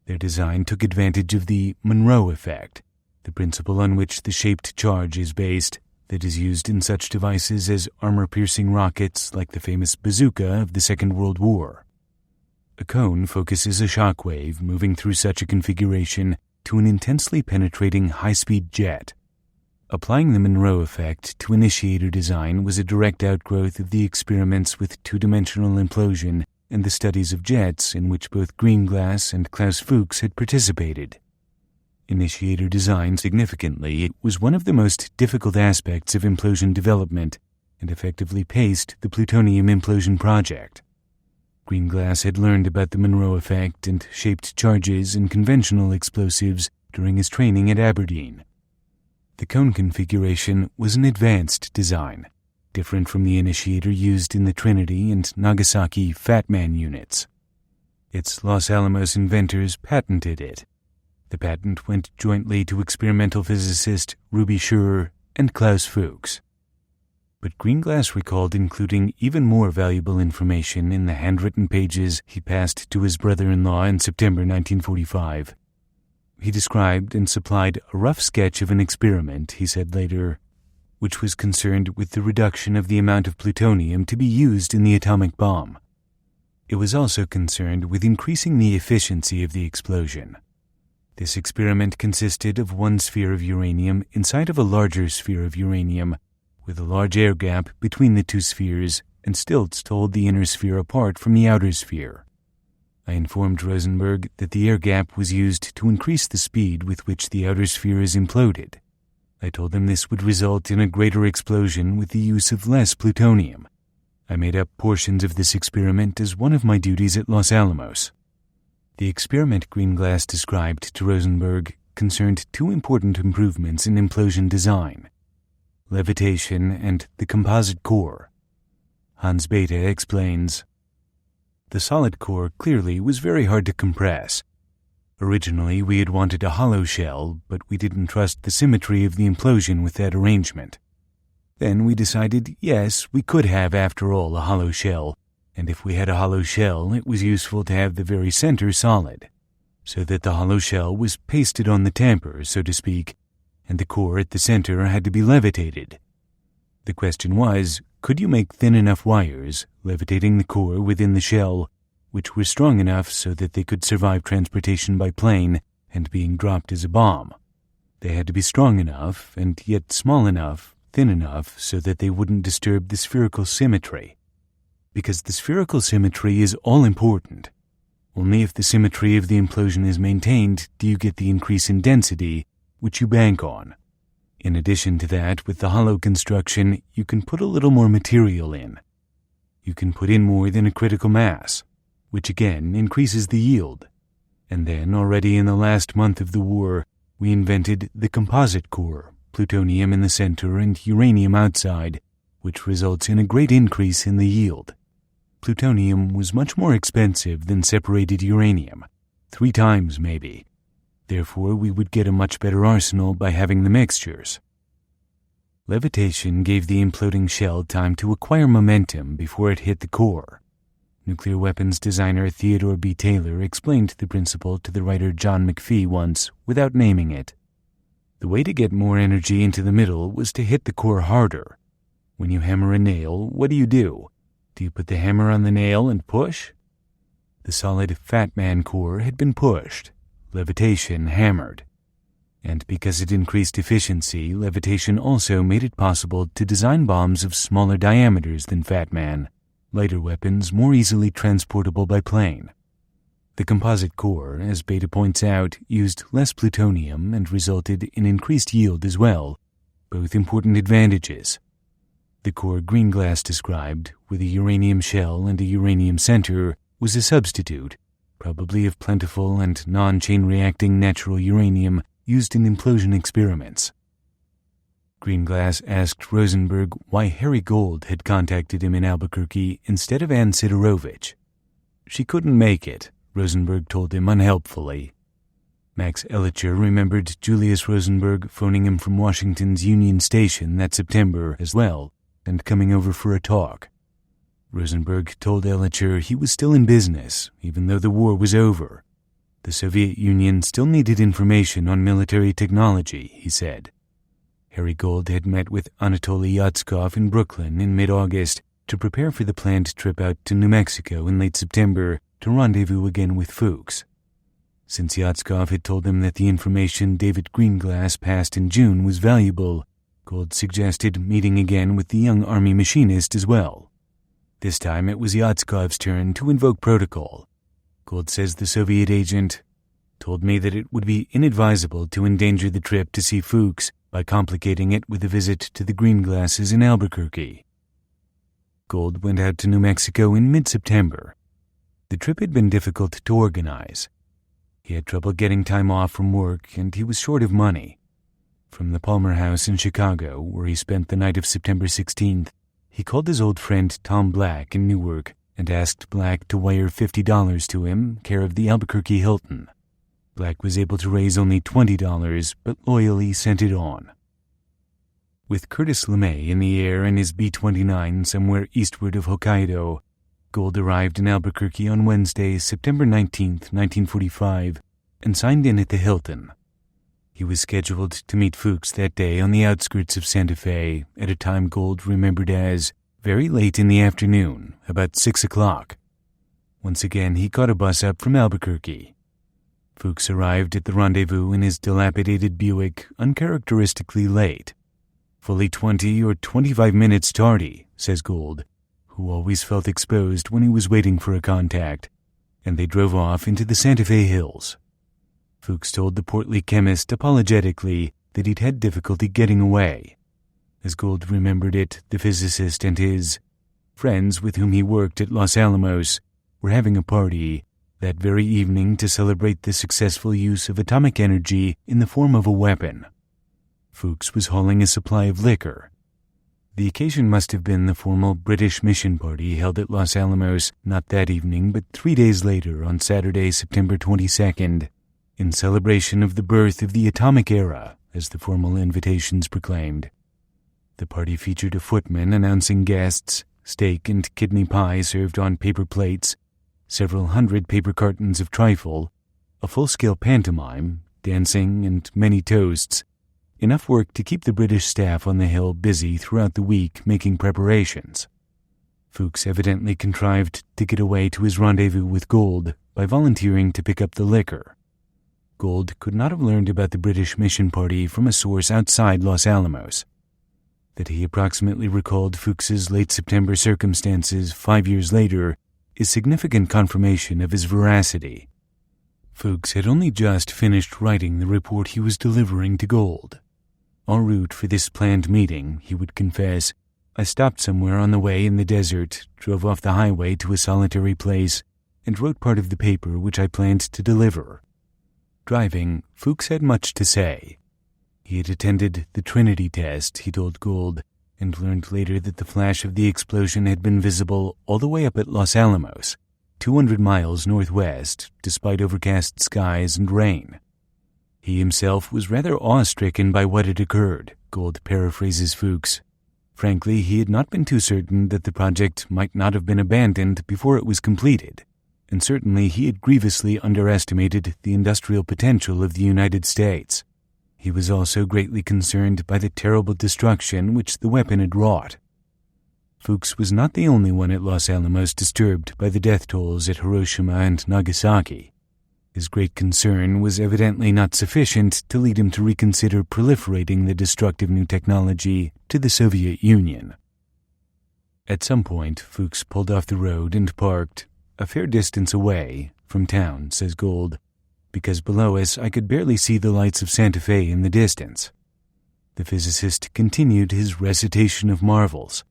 Their design took advantage of the Monroe effect, the principle on which the shaped charge is based, that is used in such devices as armor-piercing rockets like the famous bazooka of the Second World War. A cone focuses a shock wave moving through such a configuration to an intensely penetrating high-speed jet. Applying the Monroe effect to initiator design was a direct outgrowth of the experiments with two-dimensional implosion and the studies of jets in which both Greenglass and Klaus Fuchs had participated. Initiator design, significantly, it was one of the most difficult aspects of implosion development and effectively paced the plutonium implosion project. Greenglass had learned about the Monroe effect and shaped charges in conventional explosives during his training at Aberdeen. The cone configuration was an advanced design, different from the initiator used in the Trinity and Nagasaki Fat Man units. Its Los Alamos inventors patented it. The patent went jointly to experimental physicist Ruby Schurer and Klaus Fuchs. But Greenglass recalled including even more valuable information in the handwritten pages he passed to his brother-in-law in September 1945. He described and supplied a rough sketch of an experiment, he said later, which was concerned with the reduction of the amount of plutonium to be used in the atomic bomb. It was also concerned with increasing the efficiency of the explosion. This experiment consisted of one sphere of uranium inside of a larger sphere of uranium, with a large air gap between the two spheres and stilts to hold the inner sphere apart from the outer sphere. I informed Rosenberg that the air gap was used to increase the speed with which the outer sphere is imploded. I told him this would result in a greater explosion with the use of less plutonium. I made up portions of this experiment as one of my duties at Los Alamos. The experiment Greenglass described to Rosenberg concerned two important improvements in implosion design: levitation and the composite core. Hans Bethe explains, "The solid core clearly was very hard to compress. Originally, we had wanted a hollow shell, but we didn't trust the symmetry of the implosion with that arrangement. Then we decided, yes, we could have, after all, a hollow shell, and if we had a hollow shell, it was useful to have the very center solid, so that the hollow shell was pasted on the tamper, so to speak, and the core at the center had to be levitated. The question was, could you make thin enough wires, levitating the core within the shell, which were strong enough so that they could survive transportation by plane and being dropped as a bomb? They had to be strong enough, and yet small enough, thin enough, so that they wouldn't disturb the spherical symmetry. Because the spherical symmetry is all important. Only if the symmetry of the implosion is maintained do you get the increase in density, which you bank on. In addition to that, with the hollow construction, you can put a little more material in. You can put in more than a critical mass, which again increases the yield. And then, already in the last month of the war, we invented the composite core, plutonium in the center and uranium outside, which results in a great increase in the yield. Plutonium was much more expensive than separated uranium, 3 times maybe. Therefore, we would get a much better arsenal by having the mixtures. Levitation gave the imploding shell time to acquire momentum before it hit the core. Nuclear weapons designer Theodore B. Taylor explained the principle to the writer John McPhee once without naming it. The way to get more energy into the middle was to hit the core harder. When you hammer a nail, what do? Do you put the hammer on the nail and push? The solid Fat Man core had been pushed, levitation hammered. And because it increased efficiency, levitation also made it possible to design bombs of smaller diameters than Fat Man, lighter weapons more easily transportable by plane. The composite core, as Bethe points out, used less plutonium and resulted in increased yield as well, both important advantages. The core Greenglass described, with a uranium shell and a uranium center, was a substitute, probably of plentiful and non-chain reacting natural uranium used in implosion experiments. Greenglass asked Rosenberg why Harry Gold had contacted him in Albuquerque instead of Ann Sidorovich. She couldn't make it, Rosenberg told him unhelpfully. Max Ellicher remembered Julius Rosenberg phoning him from Washington's Union Station that September as well, and coming over for a talk. Rosenberg told Ellicher he was still in business, even though the war was over. The Soviet Union still needed information on military technology, he said. Harry Gold had met with Anatoly Yatskov in Brooklyn in mid-August to prepare for the planned trip out to New Mexico in late September to rendezvous again with Fuchs. Since Yatskov had told them that the information David Greenglass passed in June was valuable, Gold suggested meeting again with the young Army machinist as well. This time it was Yatskov's turn to invoke protocol. Gold says the Soviet agent told me that it would be inadvisable to endanger the trip to see Fuchs by complicating it with a visit to the Greenglasses in Albuquerque. Gold went out to New Mexico in mid-September. The trip had been difficult to organize. He had trouble getting time off from work, and he was short of money. From the Palmer House in Chicago, where he spent the night of September 16th, he called his old friend Tom Black in Newark and asked Black to wire $50 to him, care of the Albuquerque Hilton. Black was able to raise only $20, but loyally sent it on. With Curtis LeMay in the air in his B-29 somewhere eastward of Hokkaido, Gold arrived in Albuquerque on Wednesday, September 19, 1945, and signed in at the Hilton. He was scheduled to meet Fuchs that day on the outskirts of Santa Fe at a time Gold remembered as very late in the afternoon, about 6 o'clock. Once again, he caught a bus up from Albuquerque. Fuchs arrived at the rendezvous in his dilapidated Buick uncharacteristically late. Fully 20 or 25 minutes tardy, says Gould, who always felt exposed when he was waiting for a contact, and they drove off into the Santa Fe hills. Fuchs told the portly chemist apologetically that he'd had difficulty getting away. As Gould remembered it, the physicist and his friends with whom he worked at Los Alamos were having a party that very evening to celebrate the successful use of atomic energy in the form of a weapon. Fuchs was hauling a supply of liquor. The occasion must have been the formal British mission party held at Los Alamos not that evening but 3 days later on Saturday, September 22nd, in celebration of the birth of the atomic era, as the formal invitations proclaimed. The party featured a footman announcing guests, steak and kidney pie served on paper plates, several hundred paper cartons of trifle, a full-scale pantomime, dancing, and many toasts, enough work to keep the British staff on the Hill busy throughout the week making preparations. Fuchs evidently contrived to get away to his rendezvous with Gould by volunteering to pick up the liquor. Gould could not have learned about the British mission party from a source outside Los Alamos. That he approximately recalled Fuchs's late September circumstances 5 years later is significant confirmation of his veracity. Fuchs had only just finished writing the report he was delivering to Gould. En route for this planned meeting, he would confess, I stopped somewhere on the way in the desert, drove off the highway to a solitary place, and wrote part of the paper which I planned to deliver. Driving, Fuchs had much to say. He had attended the Trinity test, he told Gould, and learned later that the flash of the explosion had been visible all the way up at Los Alamos, 200 miles northwest, despite overcast skies and rain. He himself was rather awe-stricken by what had occurred, Gould paraphrases Fuchs. Frankly, he had not been too certain that the project might not have been abandoned before it was completed, and certainly he had grievously underestimated the industrial potential of the United States. He was also greatly concerned by the terrible destruction which the weapon had wrought. Fuchs was not the only one at Los Alamos disturbed by the death tolls at Hiroshima and Nagasaki. His great concern was evidently not sufficient to lead him to reconsider proliferating the destructive new technology to the Soviet Union. At some point, Fuchs pulled off the road and parked, a fair distance away from town, says Gould, because below us I could barely see the lights of Santa Fe in the distance. The physicist continued his recitation of marvels.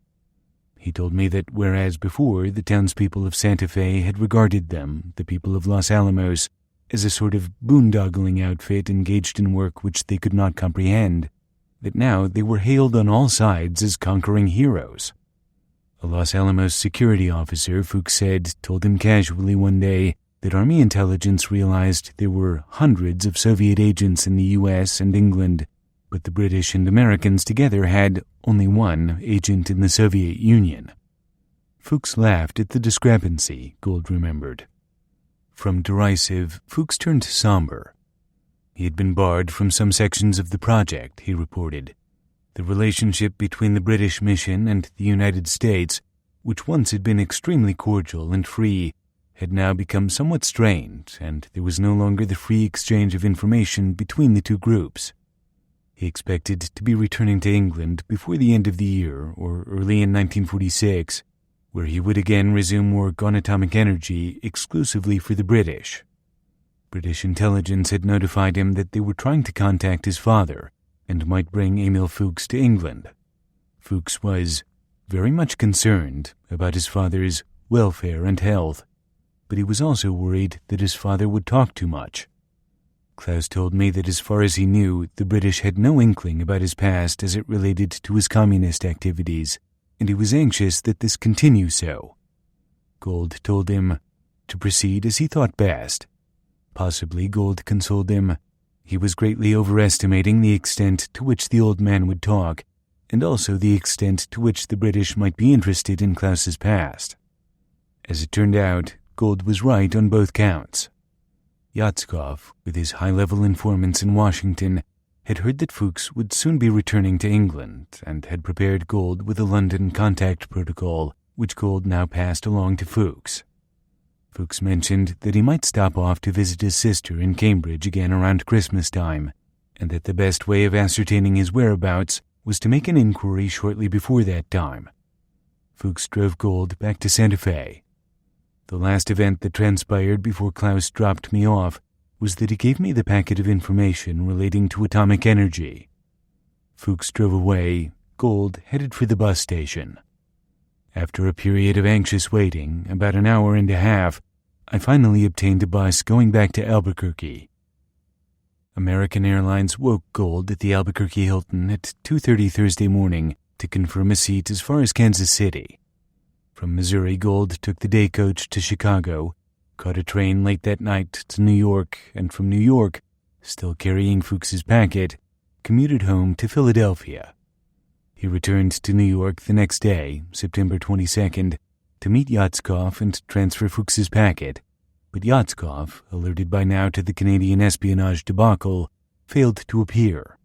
He told me that whereas before the townspeople of Santa Fe had regarded them, the people of Los Alamos, as a sort of boondoggling outfit engaged in work which they could not comprehend, that now they were hailed on all sides as conquering heroes. A Los Alamos security officer, Fuchs said, told him casually one day that Army intelligence realized there were hundreds of Soviet agents in the U.S. and England, but the British and Americans together had only one agent in the Soviet Union. Fuchs laughed at the discrepancy, Gould remembered. From derisive, Fuchs turned somber. He had been barred from some sections of the project, he reported. The relationship between the British mission and the United States, which once had been extremely cordial and free, had now become somewhat strained, and there was no longer the free exchange of information between the two groups. He expected to be returning to England before the end of the year, or early in 1946, where he would again resume work on atomic energy exclusively for the British. British intelligence had notified him that they were trying to contact his father and might bring Emil Fuchs to England. Fuchs was very much concerned about his father's welfare and health, but he was also worried that his father would talk too much. Klaus told me that as far as he knew, the British had no inkling about his past as it related to his communist activities, and he was anxious that this continue so. Gould told him to proceed as he thought best. Possibly, Gould consoled him, he was greatly overestimating the extent to which the old man would talk, and also the extent to which the British might be interested in Klaus's past. As it turned out, Gould was right on both counts. Yatskov, with his high-level informants in Washington, had heard that Fuchs would soon be returning to England and had prepared Gould with a London contact protocol, which Gould now passed along to Fuchs. Fuchs mentioned that he might stop off to visit his sister in Cambridge again around Christmas time, and that the best way of ascertaining his whereabouts was to make an inquiry shortly before that time. Fuchs drove Gold back to Santa Fe. The last event that transpired before Klaus dropped me off was that he gave me the packet of information relating to atomic energy. Fuchs drove away. Gold headed for the bus station. After a period of anxious waiting, about an hour and a half, I finally obtained a bus going back to Albuquerque. American Airlines woke Gold at the Albuquerque Hilton at 2:30 Thursday morning to confirm a seat as far as Kansas City. From Missouri, Gold took the day coach to Chicago, caught a train late that night to New York, and from New York, still carrying Fuchs's packet, commuted home to Philadelphia. He returned to New York the next day, September 22nd, to meet Yatskov and transfer Fuchs's packet, but Yatskov, alerted by now to the Canadian espionage debacle, failed to appear.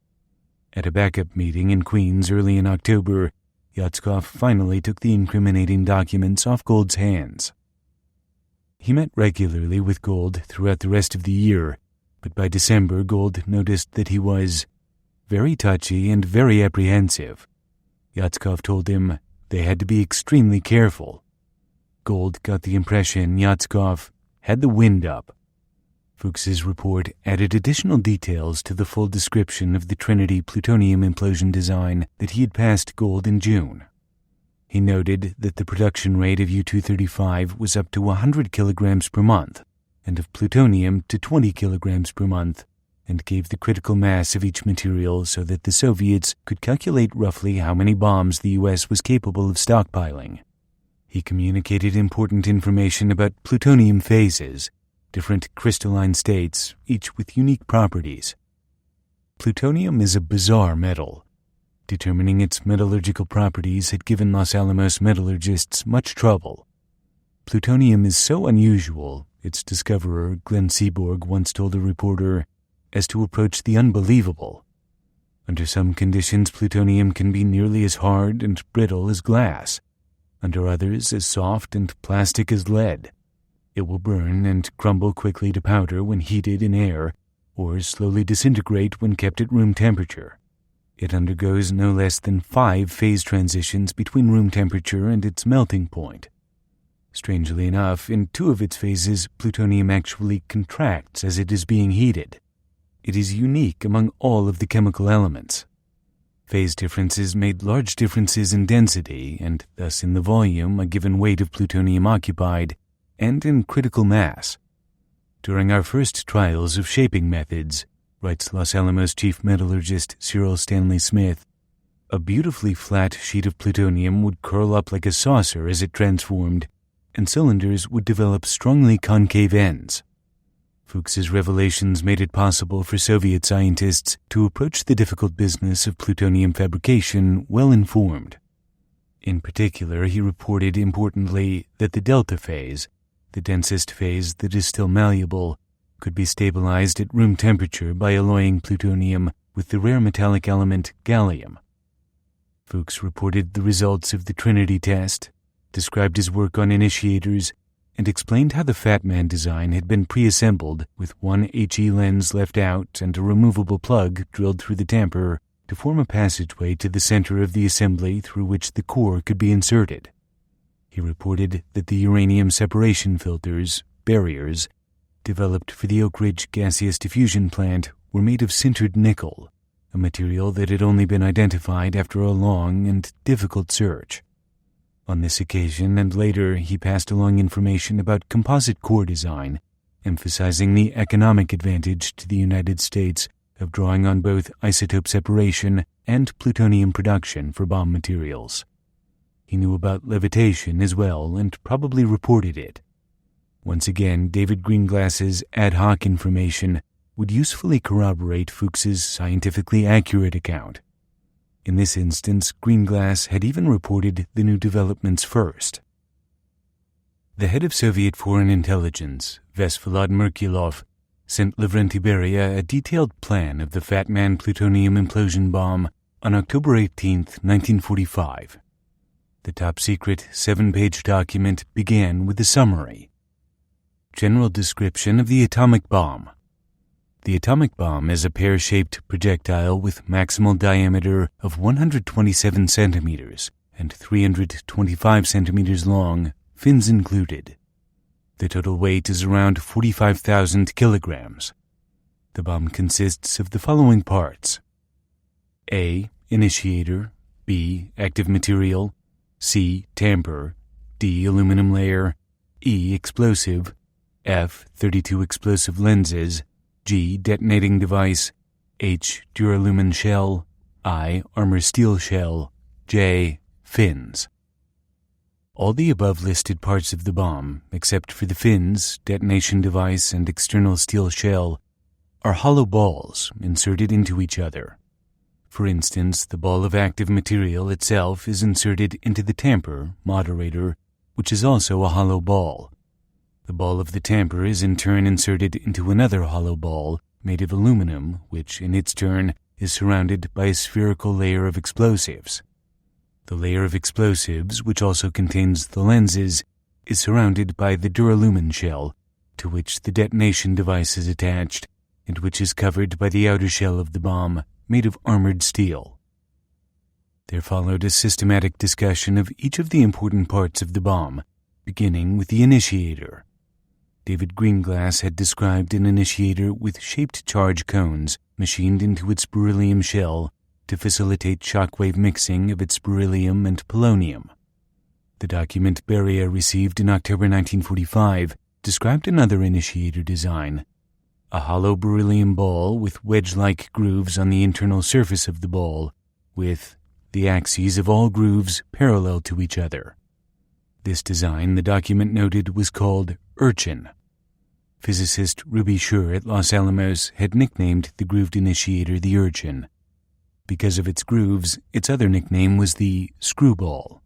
At a backup meeting in Queens early in October, Yatskov finally took the incriminating documents off Gold's hands. He met regularly with Gold throughout the rest of the year, but by December Gold noticed that he was very touchy and very apprehensive. Yatskov told him they had to be extremely careful. Gold got the impression Yatskov had the wind up. Fuchs's report added additional details to the full description of the Trinity plutonium implosion design that he had passed Gold in June. He noted that the production rate of U-235 was up to 100 kilograms per month, and of plutonium to 20 kilograms per month, and gave the critical mass of each material so that the Soviets could calculate roughly how many bombs the U.S. was capable of stockpiling. He communicated important information about plutonium phases, different crystalline states, each with unique properties. Plutonium is a bizarre metal. Determining its metallurgical properties had given Los Alamos metallurgists much trouble. Plutonium is so unusual, its discoverer, Glenn Seaborg, once told a reporter, as to approach the unbelievable. Under some conditions, plutonium can be nearly as hard and brittle as glass. Under others, as soft and plastic as lead. It will burn and crumble quickly to powder when heated in air, or slowly disintegrate when kept at room temperature. It undergoes no less than 5 phase transitions between room temperature and its melting point. Strangely enough, in 2 of its phases, plutonium actually contracts as it is being heated. It is unique among all of the chemical elements. Phase differences made large differences in density, and thus in the volume a given weight of plutonium occupied, and in critical mass. During our first trials of shaping methods, writes Los Alamos chief metallurgist Cyril Stanley Smith, a beautifully flat sheet of plutonium would curl up like a saucer as it transformed, and cylinders would develop strongly concave ends. Fuchs's revelations made it possible for Soviet scientists to approach the difficult business of plutonium fabrication well informed. In particular, he reported importantly that the delta phase, the densest phase that is still malleable, could be stabilized at room temperature by alloying plutonium with the rare metallic element gallium. Fuchs reported the results of the Trinity test, described his work on initiators, and explained how the Fat Man design had been pre-assembled with one HE lens left out and a removable plug drilled through the tamper to form a passageway to the center of the assembly through which the core could be inserted. He reported that the uranium separation filters, barriers, developed for the Oak Ridge gaseous diffusion plant were made of sintered nickel, a material that had only been identified after a long and difficult search. On this occasion and later, he passed along information about composite core design, emphasizing the economic advantage to the United States of drawing on both isotope separation and plutonium production for bomb materials. He knew about levitation as well and probably reported it. Once again, David Greenglass's ad hoc information would usefully corroborate Fuchs's scientifically accurate account. In this instance, Greenglass had even reported the new developments first. The head of Soviet foreign intelligence, Vsevolod Merkulov, sent Lavrenti Beria a detailed plan of the Fat Man plutonium implosion bomb on October 18, 1945. The top-secret 7-page document began with a summary. General description of the atomic bomb. The atomic bomb is a pear-shaped projectile with maximal diameter of 127 centimeters and 325 centimeters long, fins included. The total weight is around 45,000 kilograms. The bomb consists of the following parts: A. Initiator, B. Active material, C. Tamper, D. Aluminum layer, E. Explosive, F. 32 explosive lenses, G. Detonating device, H. Duralumin shell, I. Armor steel shell, J. Fins. All the above listed parts of the bomb, except for the fins, detonation device, and external steel shell, are hollow balls inserted into each other. For instance, the ball of active material itself is inserted into the tamper, moderator, which is also a hollow ball. The ball of the tamper is in turn inserted into another hollow ball made of aluminum, which in its turn is surrounded by a spherical layer of explosives. The layer of explosives, which also contains the lenses, is surrounded by the duralumin shell, to which the detonation device is attached, and which is covered by the outer shell of the bomb, made of armored steel. There followed a systematic discussion of each of the important parts of the bomb, beginning with the initiator. David Greenglass had described an initiator with shaped charge cones machined into its beryllium shell to facilitate shockwave mixing of its beryllium and polonium. The document Beria received in October 1945 described another initiator design: a hollow beryllium ball with wedge-like grooves on the internal surface of the ball, with the axes of all grooves parallel to each other. This design, the document noted, was called Urchin. Physicist Ruby Schur at Los Alamos had nicknamed the grooved initiator the Urchin. Because of its grooves, its other nickname was the Screwball.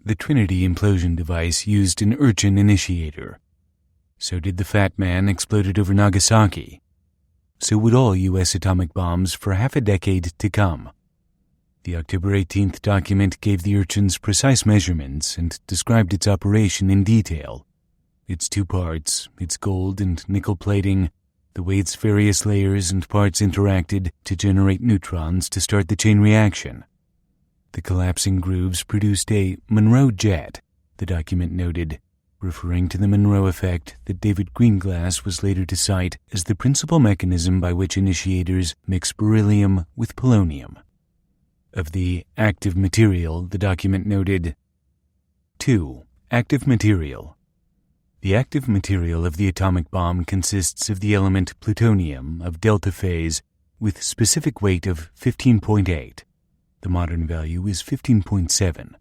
The Trinity implosion device used an Urchin initiator. So did the Fat Man exploded over Nagasaki. So would all U.S. atomic bombs for half a decade to come. The October 18th document gave the Urchin's precise measurements and described its operation in detail. Its two parts, its gold and nickel plating, the way its various layers and parts interacted to generate neutrons to start the chain reaction. The collapsing grooves produced a Monroe jet, the document noted, referring to the Monroe effect that David Greenglass was later to cite as the principal mechanism by which initiators mix beryllium with polonium. Of the active material, the document noted, 2. Active material. The active material of the atomic bomb consists of the element plutonium of delta phase with specific weight of 15.8. The modern value is 15.7.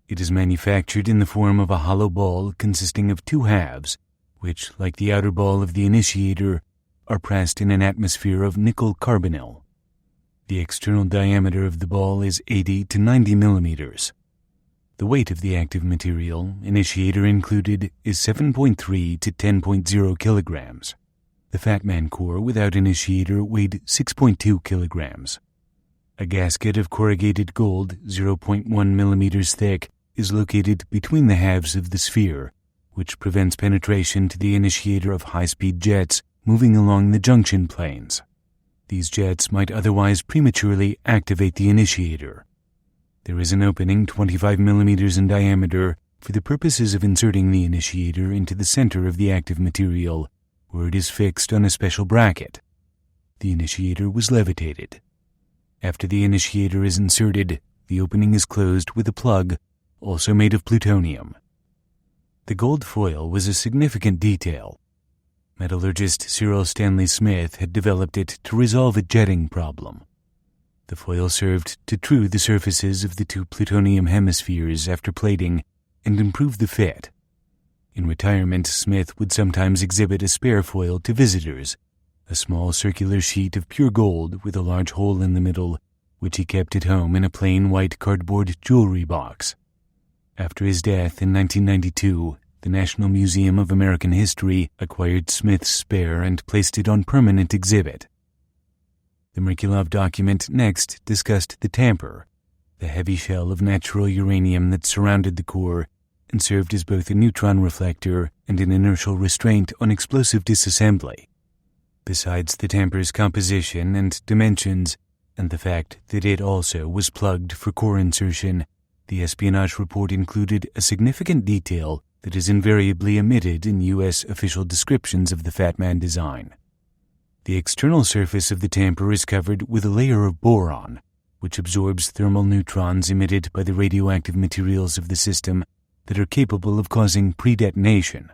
It is manufactured in the form of a hollow ball consisting of two halves, which, like the outer ball of the initiator, are pressed in an atmosphere of nickel carbonyl. The external diameter of the ball is 80 to 90 millimeters. The weight of the active material, initiator included, is 7.3 to 10.0 kilograms. The Fat Man core without initiator weighed 6.2 kilograms. A gasket of corrugated gold, 0.1 millimeters thick, is located between the halves of the sphere, which prevents penetration to the initiator of high-speed jets moving along the junction planes. These jets might otherwise prematurely activate the initiator. There is an opening 25 millimeters in diameter for the purposes of inserting the initiator into the center of the active material, where it is fixed on a special bracket. The initiator was levitated. After the initiator is inserted, the opening is closed with a plug, also made of plutonium. The gold foil was a significant detail. Metallurgist Cyril Stanley Smith had developed it to resolve a jetting problem. The foil served to true the surfaces of the two plutonium hemispheres after plating and improve the fit. In retirement, Smith would sometimes exhibit a spare foil to visitors, a small circular sheet of pure gold with a large hole in the middle, which he kept at home in a plain white cardboard jewelry box. After his death in 1992, the National Museum of American History acquired Smith's spare and placed it on permanent exhibit. The Merkulov document next discussed the tamper, the heavy shell of natural uranium that surrounded the core, and served as both a neutron reflector and an inertial restraint on explosive disassembly. Besides the tamper's composition and dimensions, and the fact that it also was plugged for core insertion, the espionage report included a significant detail that is invariably omitted in U.S. official descriptions of the Fat Man design. The external surface of the tamper is covered with a layer of boron, which absorbs thermal neutrons emitted by the radioactive materials of the system that are capable of causing pre-detonation.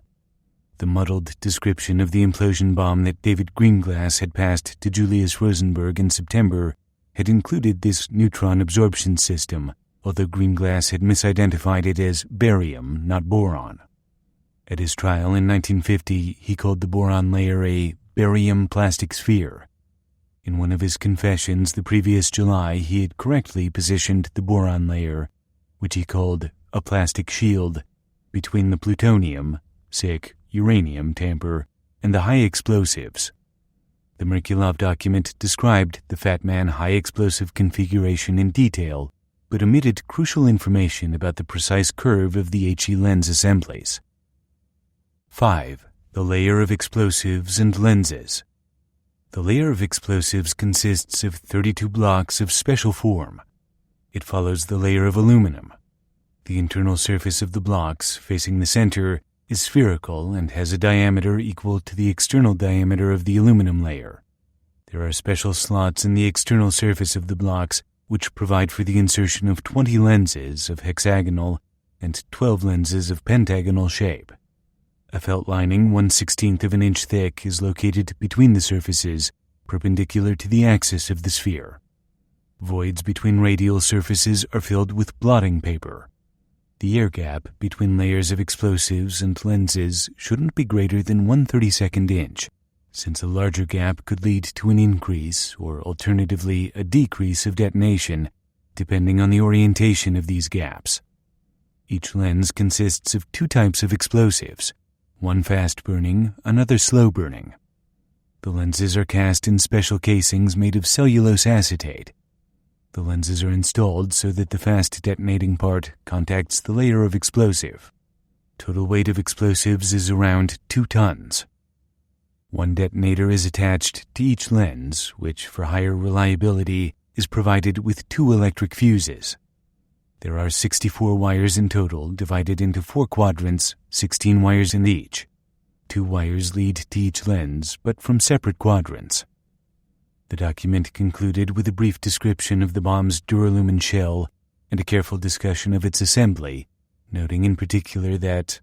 The muddled description of the implosion bomb that David Greenglass had passed to Julius Rosenberg in September had included this neutron absorption system, although Greenglass had misidentified it as barium, not boron. At his trial in 1950, he called the boron layer a barium plastic sphere. In one of his confessions the previous July, he had correctly positioned the boron layer, which he called a plastic shield, between the plutonium, uranium tamper, and the high explosives. The Merkulov document described the Fat Man high explosive configuration in detail, but omitted crucial information about the precise curve of the HE lens assemblies. 5. The layer of explosives and lenses. The layer of explosives consists of 32 blocks of special form. It follows the layer of aluminum. The internal surface of the blocks, facing the center, is spherical and has a diameter equal to the external diameter of the aluminum layer. There are special slots in the external surface of the blocks which provide for the insertion of 20 lenses of hexagonal and 12 lenses of pentagonal shape. A felt lining 1/16 of an inch thick is located between the surfaces, perpendicular to the axis of the sphere. Voids between radial surfaces are filled with blotting paper. The air gap between layers of explosives and lenses shouldn't be greater than 1/32 inch, since a larger gap could lead to an increase or alternatively a decrease of detonation, depending on the orientation of these gaps. Each lens consists of 2 types of explosives, one fast-burning, another slow-burning. The lenses are cast in special casings made of cellulose acetate. The lenses are installed so that the fast-detonating part contacts the layer of explosive. Total weight of explosives is around 2 tons. One detonator is attached to each lens, which, for higher reliability, is provided with 2 electric fuses. There are 64 wires in total, divided into 4 quadrants, 16 wires in each. 2 wires lead to each lens, but from separate quadrants. The document concluded with a brief description of the bomb's duralumin shell and a careful discussion of its assembly, noting in particular that,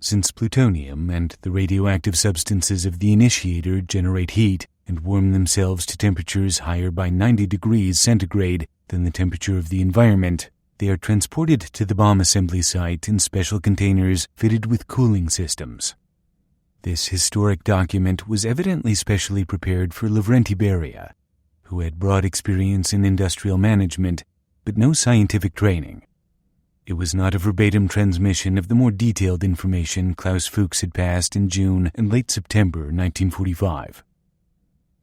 since plutonium and the radioactive substances of the initiator generate heat and warm themselves to temperatures higher by 90 degrees centigrade than the temperature of the environment, they are transported to the bomb assembly site in special containers fitted with cooling systems. This historic document was evidently specially prepared for Lavrenti Beria, who had broad experience in industrial management but no scientific training. It was not a verbatim transmission of the more detailed information Klaus Fuchs had passed in June and late September 1945.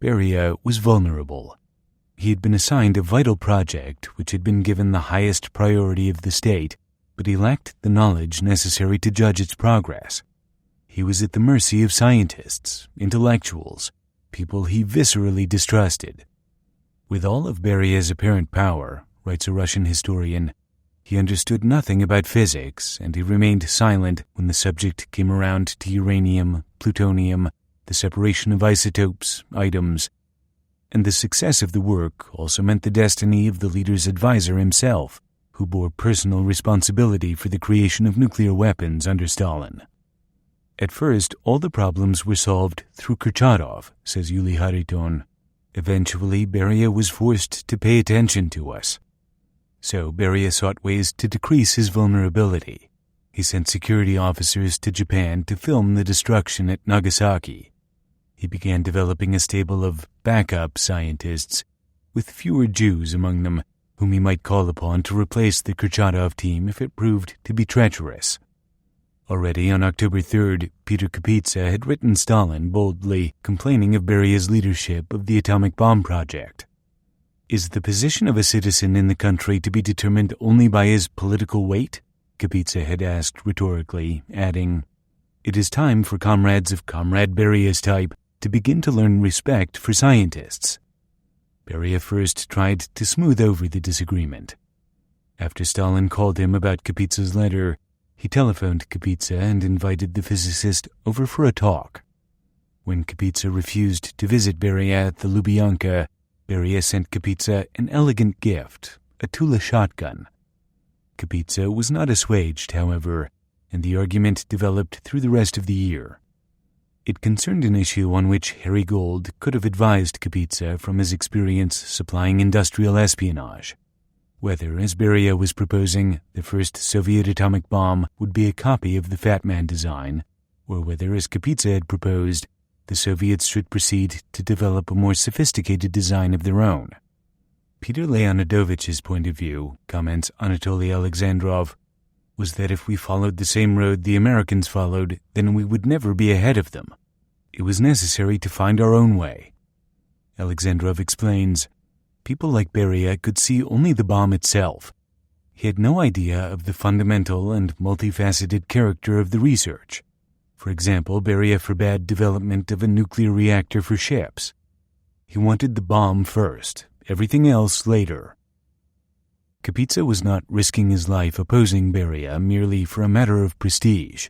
Beria was vulnerable. He had been assigned a vital project which had been given the highest priority of the state, but he lacked the knowledge necessary to judge its progress. He was at the mercy of scientists, intellectuals, people he viscerally distrusted. With all of Beria's apparent power, writes a Russian historian, he understood nothing about physics, and he remained silent when the subject came around to uranium, plutonium, the separation of isotopes, items, and the success of the work also meant the destiny of the leader's advisor himself, who bore personal responsibility for the creation of nuclear weapons under Stalin. At first, all the problems were solved through Kurchatov, says Yuli Hariton. Eventually, Beria was forced to pay attention to us. So Beria sought ways to decrease his vulnerability. He sent security officers to Japan to film the destruction at Nagasaki. He began developing a stable of backup scientists, with fewer Jews among them, whom he might call upon to replace the Kurchatov team if it proved to be treacherous. Already on October 3rd, Peter Kapitsa had written Stalin boldly complaining of Beria's leadership of the atomic bomb project. Is the position of a citizen in the country to be determined only by his political weight? Kapitsa had asked rhetorically, adding, "It is time for comrades of Comrade Beria's type to begin to learn respect for scientists." Beria first tried to smooth over the disagreement. After Stalin called him about Kapitsa's letter, he telephoned Kapitsa and invited the physicist over for a talk. When Kapitsa refused to visit Beria at the Lubyanka, Beria sent Kapitsa an elegant gift, a Tula shotgun. Kapitsa was not assuaged, however, and the argument developed through the rest of the year. It concerned an issue on which Harry Gold could have advised Kapitsa from his experience supplying industrial espionage. Whether, as Beria was proposing, the first Soviet atomic bomb would be a copy of the Fat Man design, or whether, as Kapitsa had proposed, the Soviets should proceed to develop a more sophisticated design of their own. Peter Leonidovich's point of view, comments Anatoly Alexandrov, was that if we followed the same road the Americans followed, then we would never be ahead of them. It was necessary to find our own way. Alexandrov explains, people like Beria could see only the bomb itself. He had no idea of the fundamental and multifaceted character of the research. For example, Beria forbade development of a nuclear reactor for ships. He wanted the bomb first, everything else later. Kapitsa was not risking his life opposing Beria merely for a matter of prestige.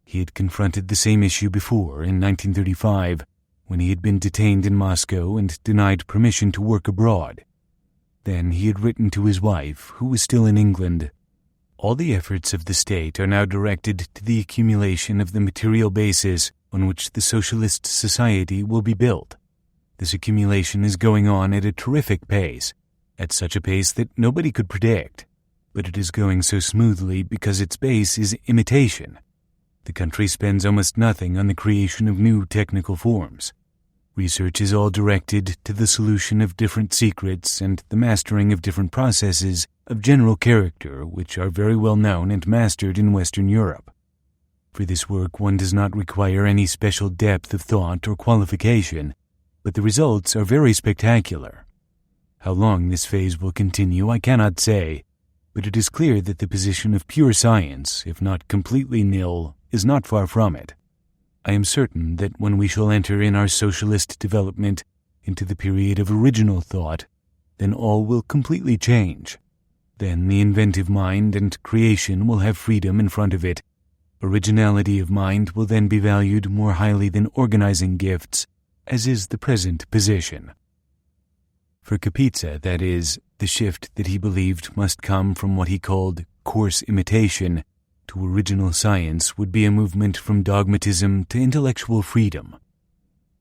He had confronted the same issue before in 1935, when he had been detained in Moscow and denied permission to work abroad. Then he had written to his wife, who was still in England, "All the efforts of the state are now directed to the accumulation of the material basis on which the socialist society will be built. This accumulation is going on at a terrific pace, at such a pace that nobody could predict, but it is going so smoothly because its base is imitation. The country spends almost nothing on the creation of new technical forms. Research is all directed to the solution of different secrets and the mastering of different processes of general character which are very well known and mastered in Western Europe. For this work one does not require any special depth of thought or qualification, but the results are very spectacular. How long this phase will continue I cannot say, but it is clear that the position of pure science, if not completely nil, is not far from it. I am certain that when we shall enter in our socialist development into the period of original thought, then all will completely change. Then the inventive mind and creation will have freedom in front of it. Originality of mind will then be valued more highly than organizing gifts, as is the present position." For Kapitsa, that is, the shift that he believed must come from what he called coarse imitation to original science would be a movement from dogmatism to intellectual freedom.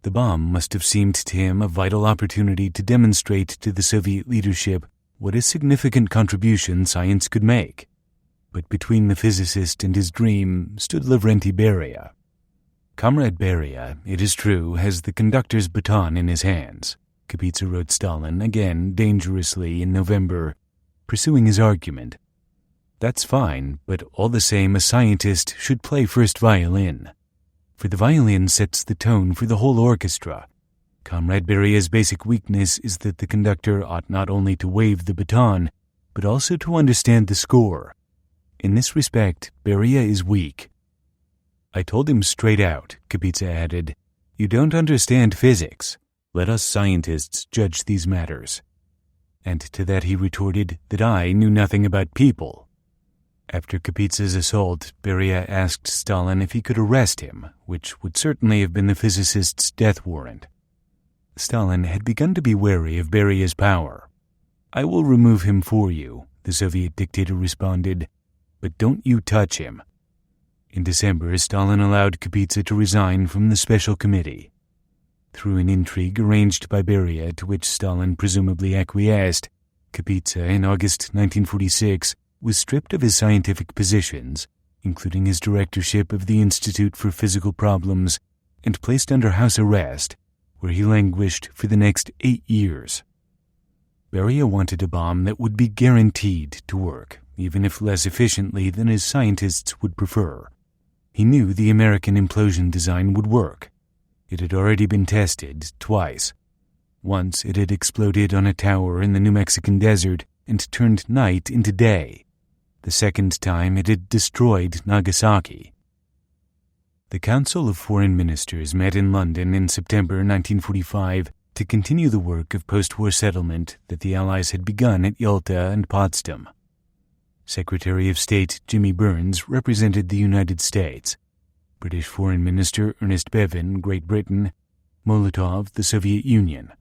The bomb must have seemed to him a vital opportunity to demonstrate to the Soviet leadership what a significant contribution science could make. But between the physicist and his dream stood Lavrenti Beria. Comrade Beria, it is true, has the conductor's baton in his hands, Kapitsa wrote Stalin, again dangerously in November, pursuing his argument. That's fine, but all the same a scientist should play first violin. For the violin sets the tone for the whole orchestra. Comrade Beria's basic weakness is that the conductor ought not only to wave the baton, but also to understand the score. In this respect, Beria is weak. I told him straight out, Kapitsa added, "You don't understand physics. Let us scientists judge these matters." And to that he retorted that I knew nothing about people. After Kapitsa's assault, Beria asked Stalin if he could arrest him, which would certainly have been the physicist's death warrant. Stalin had begun to be wary of Beria's power. "I will remove him for you," the Soviet dictator responded, "but don't you touch him." In December, Stalin allowed Kapitsa to resign from the special committee. Through an intrigue arranged by Beria, to which Stalin presumably acquiesced, Kapitsa, in August 1946, was stripped of his scientific positions, including his directorship of the Institute for Physical Problems, and placed under house arrest, where he languished for the next 8 years. Beria wanted a bomb that would be guaranteed to work, even if less efficiently than his scientists would prefer. He knew the American implosion design would work. It had already been tested twice. Once it had exploded on a tower in the New Mexican desert and turned night into day. The second time it had destroyed Nagasaki. The Council of Foreign Ministers met in London in September 1945 to continue the work of post-war settlement that the Allies had begun at Yalta and Potsdam. Secretary of State Jimmy Burns represented the United States, British Foreign Minister Ernest Bevin, Great Britain, Molotov, the Soviet Union.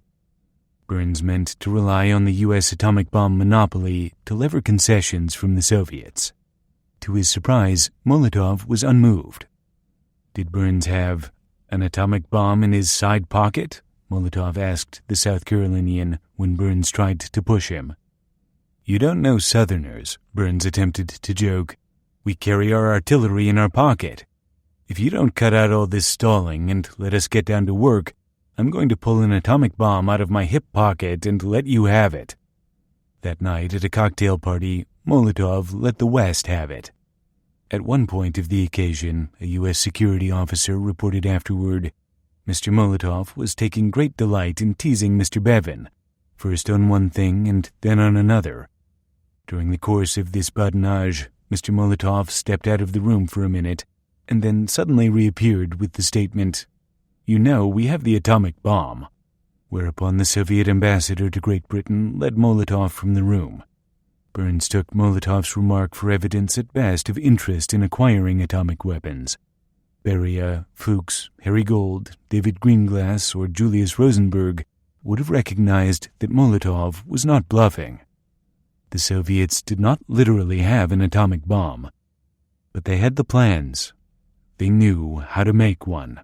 Burns meant to rely on the U.S. atomic bomb monopoly to lever concessions from the Soviets. To his surprise, Molotov was unmoved. Did Burns have an atomic bomb in his side pocket? Molotov asked the South Carolinian when Burns tried to push him. You don't know Southerners, Burns attempted to joke. We carry our artillery in our pocket. If you don't cut out all this stalling and let us get down to work, I'm going to pull an atomic bomb out of my hip pocket and let you have it. That night at a cocktail party, Molotov let the West have it. At one point of the occasion, a U.S. security officer reported afterward, Mr. Molotov was taking great delight in teasing Mr. Bevin, first on one thing and then on another. During the course of this badinage, Mr. Molotov stepped out of the room for a minute and then suddenly reappeared with the statement, You know, we have the atomic bomb. Whereupon the Soviet ambassador to Great Britain led Molotov from the room. Burns took Molotov's remark for evidence at best of interest in acquiring atomic weapons. Beria, Fuchs, Harry Gold, David Greenglass, or Julius Rosenberg would have recognized that Molotov was not bluffing. The Soviets did not literally have an atomic bomb, but they had the plans. They knew how to make one.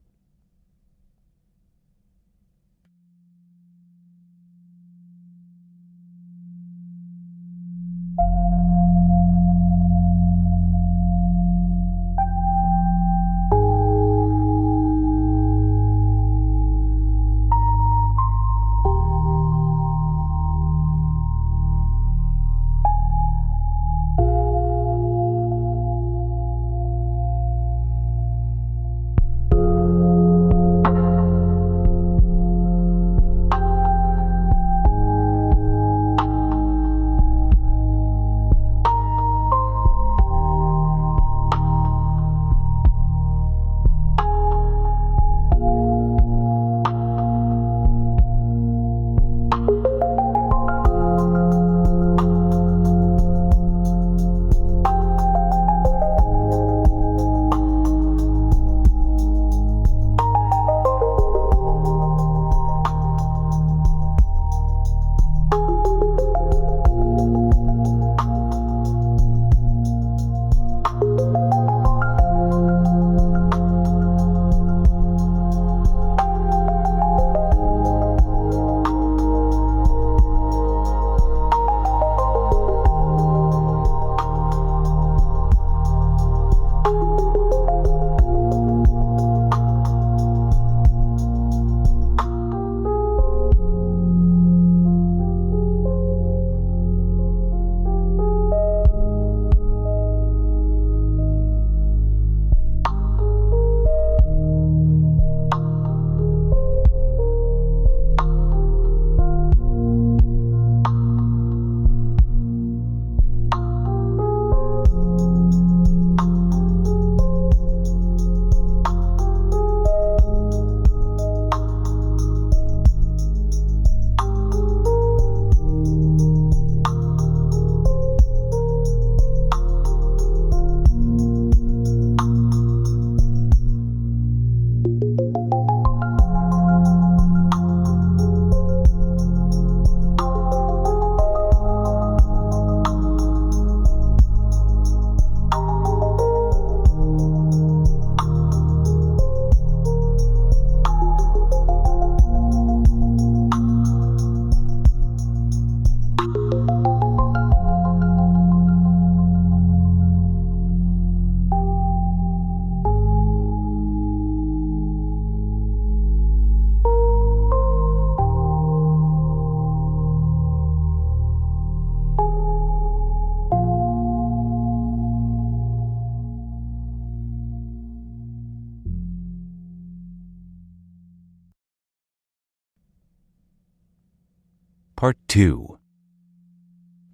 Part 2.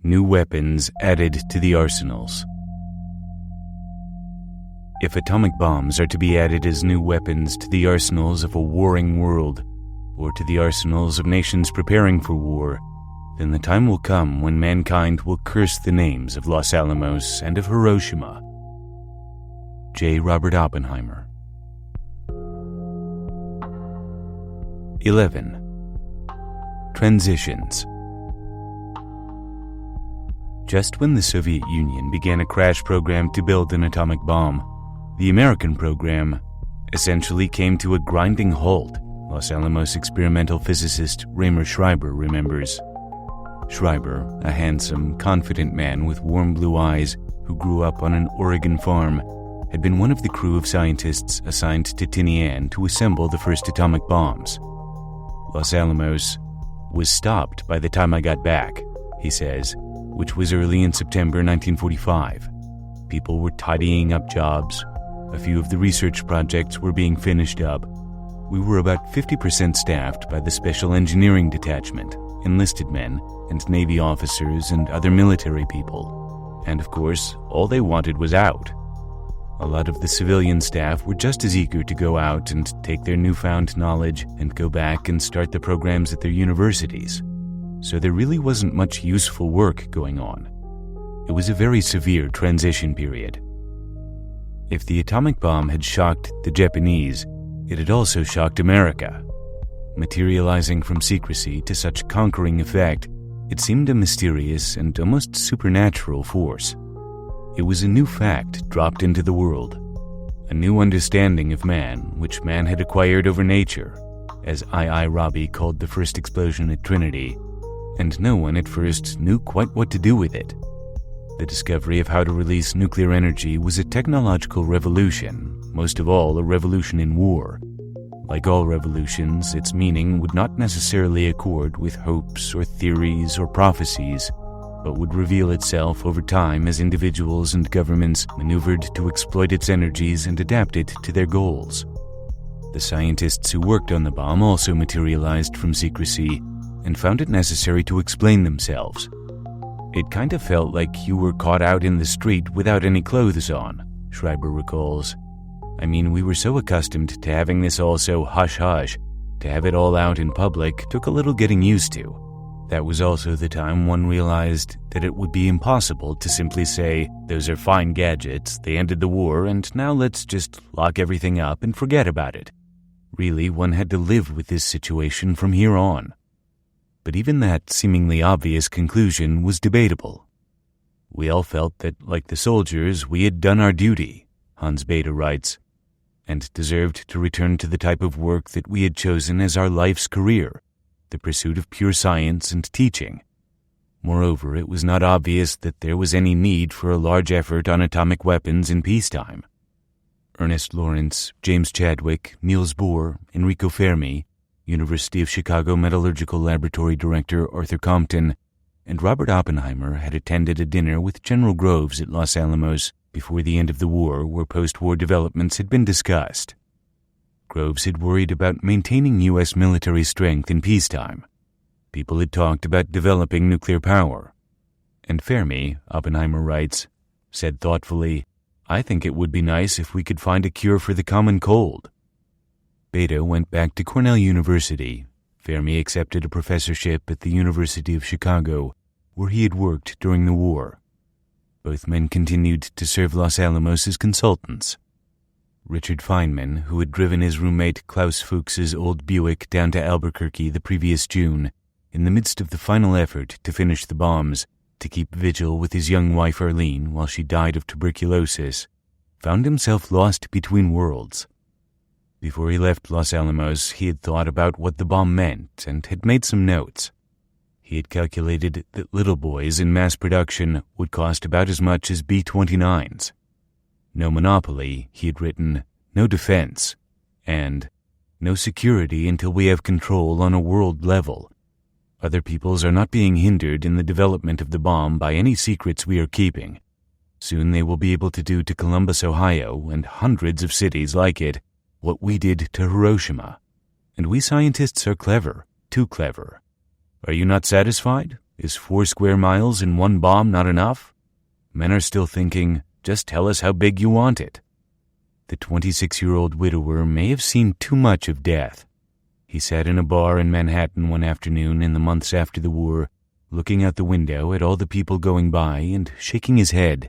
New weapons added to the arsenals. If atomic bombs are to be added as new weapons to the arsenals of a warring world, or to the arsenals of nations preparing for war, then the time will come when mankind will curse the names of Los Alamos and of Hiroshima. J. Robert Oppenheimer. 11. Transitions. Just when the Soviet Union began a crash program to build an atomic bomb, the American program essentially came to a grinding halt, Los Alamos experimental physicist Ramer Schreiber remembers. Schreiber, a handsome, confident man with warm blue eyes who grew up on an Oregon farm, had been one of the crew of scientists assigned to Tinian to assemble the first atomic bombs. Los Alamos was stopped by the time I got back, he says, which was early in September 1945. People were tidying up jobs. A few of the research projects were being finished up. We were about 50% staffed by the Special Engineering Detachment, enlisted men, and Navy officers and other military people. And of course, all they wanted was out. A lot of the civilian staff were just as eager to go out and take their newfound knowledge and go back and start the programs at their universities. So there really wasn't much useful work going on. It was a very severe transition period. If the atomic bomb had shocked the Japanese, it had also shocked America. Materializing from secrecy to such conquering effect, it seemed a mysterious and almost supernatural force. It was a new fact dropped into the world, a new understanding of man which man had acquired over nature, as I. Rabi called the first explosion at Trinity, and no one at first knew quite what to do with it. The discovery of how to release nuclear energy was a technological revolution, most of all a revolution in war. Like all revolutions, its meaning would not necessarily accord with hopes or theories or prophecies, but would reveal itself over time as individuals and governments maneuvered to exploit its energies and adapt it to their goals. The scientists who worked on the bomb also materialized from secrecy and found it necessary to explain themselves. It kind of felt like you were caught out in the street without any clothes on, Schreiber recalls. I mean, we were so accustomed to having this all so hush-hush, to have it all out in public took a little getting used to. That was also the time one realized that it would be impossible to simply say, those are fine gadgets, they ended the war, and now let's just lock everything up and forget about it. Really, one had to live with this situation from here on. But even that seemingly obvious conclusion was debatable. We all felt that, like the soldiers, we had done our duty, Hans Bethe writes, and deserved to return to the type of work that we had chosen as our life's career, the pursuit of pure science and teaching. Moreover, it was not obvious that there was any need for a large effort on atomic weapons in peacetime. Ernest Lawrence, James Chadwick, Niels Bohr, Enrico Fermi, University of Chicago Metallurgical Laboratory Director Arthur Compton, and Robert Oppenheimer had attended a dinner with General Groves at Los Alamos before the end of the war, where post-war developments had been discussed. Groves had worried about maintaining U.S. military strength in peacetime. People had talked about developing nuclear power. And Fermi, Oppenheimer writes, said thoughtfully, I think it would be nice if we could find a cure for the common cold. Bethe went back to Cornell University. Fermi accepted a professorship at the University of Chicago, where he had worked during the war. Both men continued to serve Los Alamos as consultants. Richard Feynman, who had driven his roommate Klaus Fuchs's old Buick down to Albuquerque the previous June, in the midst of the final effort to finish the bombs, to keep vigil with his young wife Arlene while she died of tuberculosis, found himself lost between worlds. Before he left Los Alamos, he had thought about what the bomb meant and had made some notes. He had calculated that little boys in mass production would cost about as much as B-29s. No monopoly, he had written, no defense, and no security until we have control on a world level. Other peoples are not being hindered in the development of the bomb by any secrets we are keeping. Soon they will be able to do to Columbus, Ohio, and hundreds of cities like it, what we did to Hiroshima. And we scientists are clever, too clever. Are you not satisfied? Is 4 square miles in one bomb not enough? Men are still thinking, just tell us how big you want it. The 26-year-old widower may have seen too much of death. He sat in a bar in Manhattan one afternoon in the months after the war, looking out the window at all the people going by and shaking his head,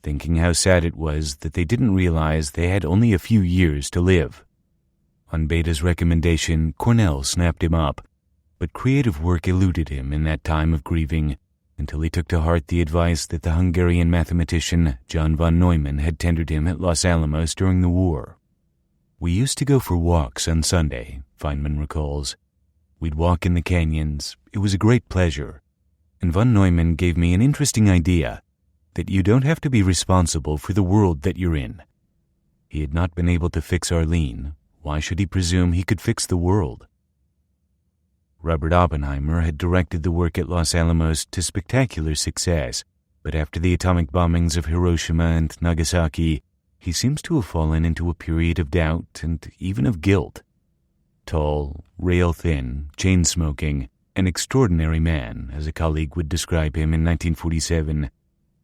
thinking how sad it was that they didn't realize they had only a few years to live. On Beta's recommendation, Cornell snapped him up, but creative work eluded him in that time of grieving until he took to heart the advice that the Hungarian mathematician John von Neumann had tendered him at Los Alamos during the war. "We used to go for walks on Sunday," Feynman recalls. "We'd walk in the canyons. It was a great pleasure. And von Neumann gave me an interesting idea, that you don't have to be responsible for the world that you're in. He had not been able to fix Arlene. Why should he presume he could fix the world?" Robert Oppenheimer had directed the work at Los Alamos to spectacular success, but after the atomic bombings of Hiroshima and Nagasaki, he seems to have fallen into a period of doubt and even of guilt. Tall, rail-thin, chain-smoking, an extraordinary man, as a colleague would describe him in 1947,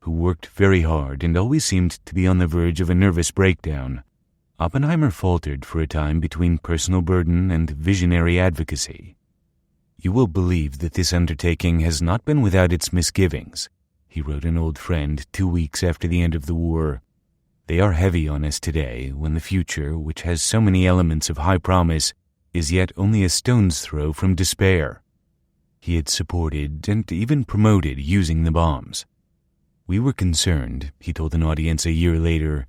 who worked very hard and always seemed to be on the verge of a nervous breakdown, Oppenheimer faltered for a time between personal burden and visionary advocacy. "You will believe that this undertaking has not been without its misgivings," he wrote an old friend 2 weeks after the end of the war. "They are heavy on us today, when the future, which has so many elements of high promise, is yet only a stone's throw from despair." He had supported and even promoted using the bombs. "We were concerned," he told an audience a year later.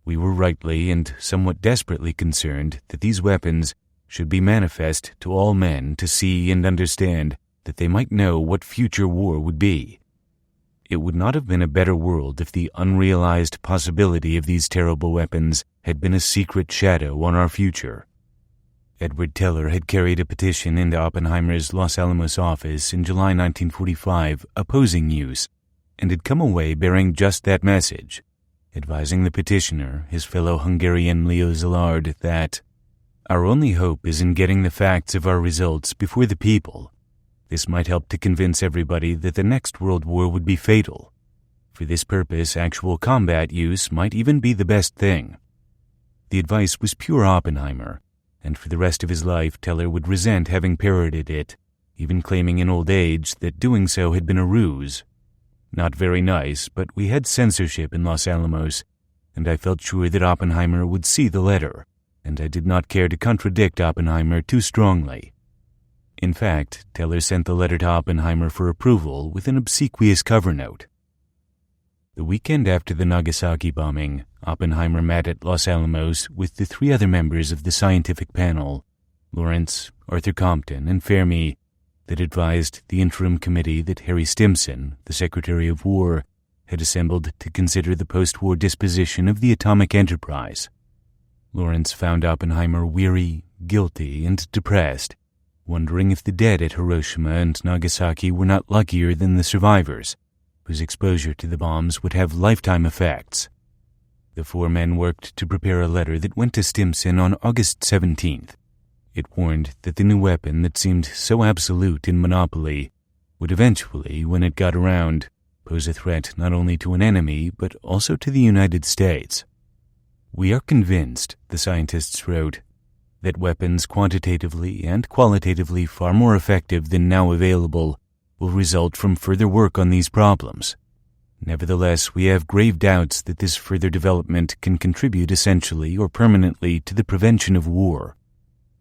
"We were rightly and somewhat desperately concerned that these weapons should be manifest to all men to see and understand, that they might know what future war would be. It would not have been a better world if the unrealized possibility of these terrible weapons had been a secret shadow on our future." Edward Teller had carried a petition into Oppenheimer's Los Alamos office in July 1945 opposing use, and had come away bearing just that message, advising the petitioner, his fellow Hungarian Leo Szilard, that "Our only hope is in getting the facts of our results before the people. This might help to convince everybody that the next World War would be fatal. For this purpose, actual combat use might even be the best thing." The advice was pure Oppenheimer, and for the rest of his life Teller would resent having parroted it, even claiming in old age that doing so had been a ruse. "Not very nice, but we had censorship in Los Alamos, and I felt sure that Oppenheimer would see the letter, and I did not care to contradict Oppenheimer too strongly." In fact, Teller sent the letter to Oppenheimer for approval with an obsequious cover note. The weekend after the Nagasaki bombing, Oppenheimer met at Los Alamos with the 3 other members of the scientific panel, Lawrence, Arthur Compton, and Fermi, that advised the interim committee that Harry Stimson, the Secretary of War, had assembled to consider the post-war disposition of the atomic enterprise. Lawrence found Oppenheimer weary, guilty, and depressed, wondering if the dead at Hiroshima and Nagasaki were not luckier than the survivors, whose exposure to the bombs would have lifetime effects. The 4 men worked to prepare a letter that went to Stimson on August 17th. It warned that the new weapon that seemed so absolute in monopoly would eventually, when it got around, pose a threat not only to an enemy but also to the United States. "We are convinced," the scientists wrote, "that weapons quantitatively and qualitatively far more effective than now available will result from further work on these problems. Nevertheless, we have grave doubts that this further development can contribute essentially or permanently to the prevention of war.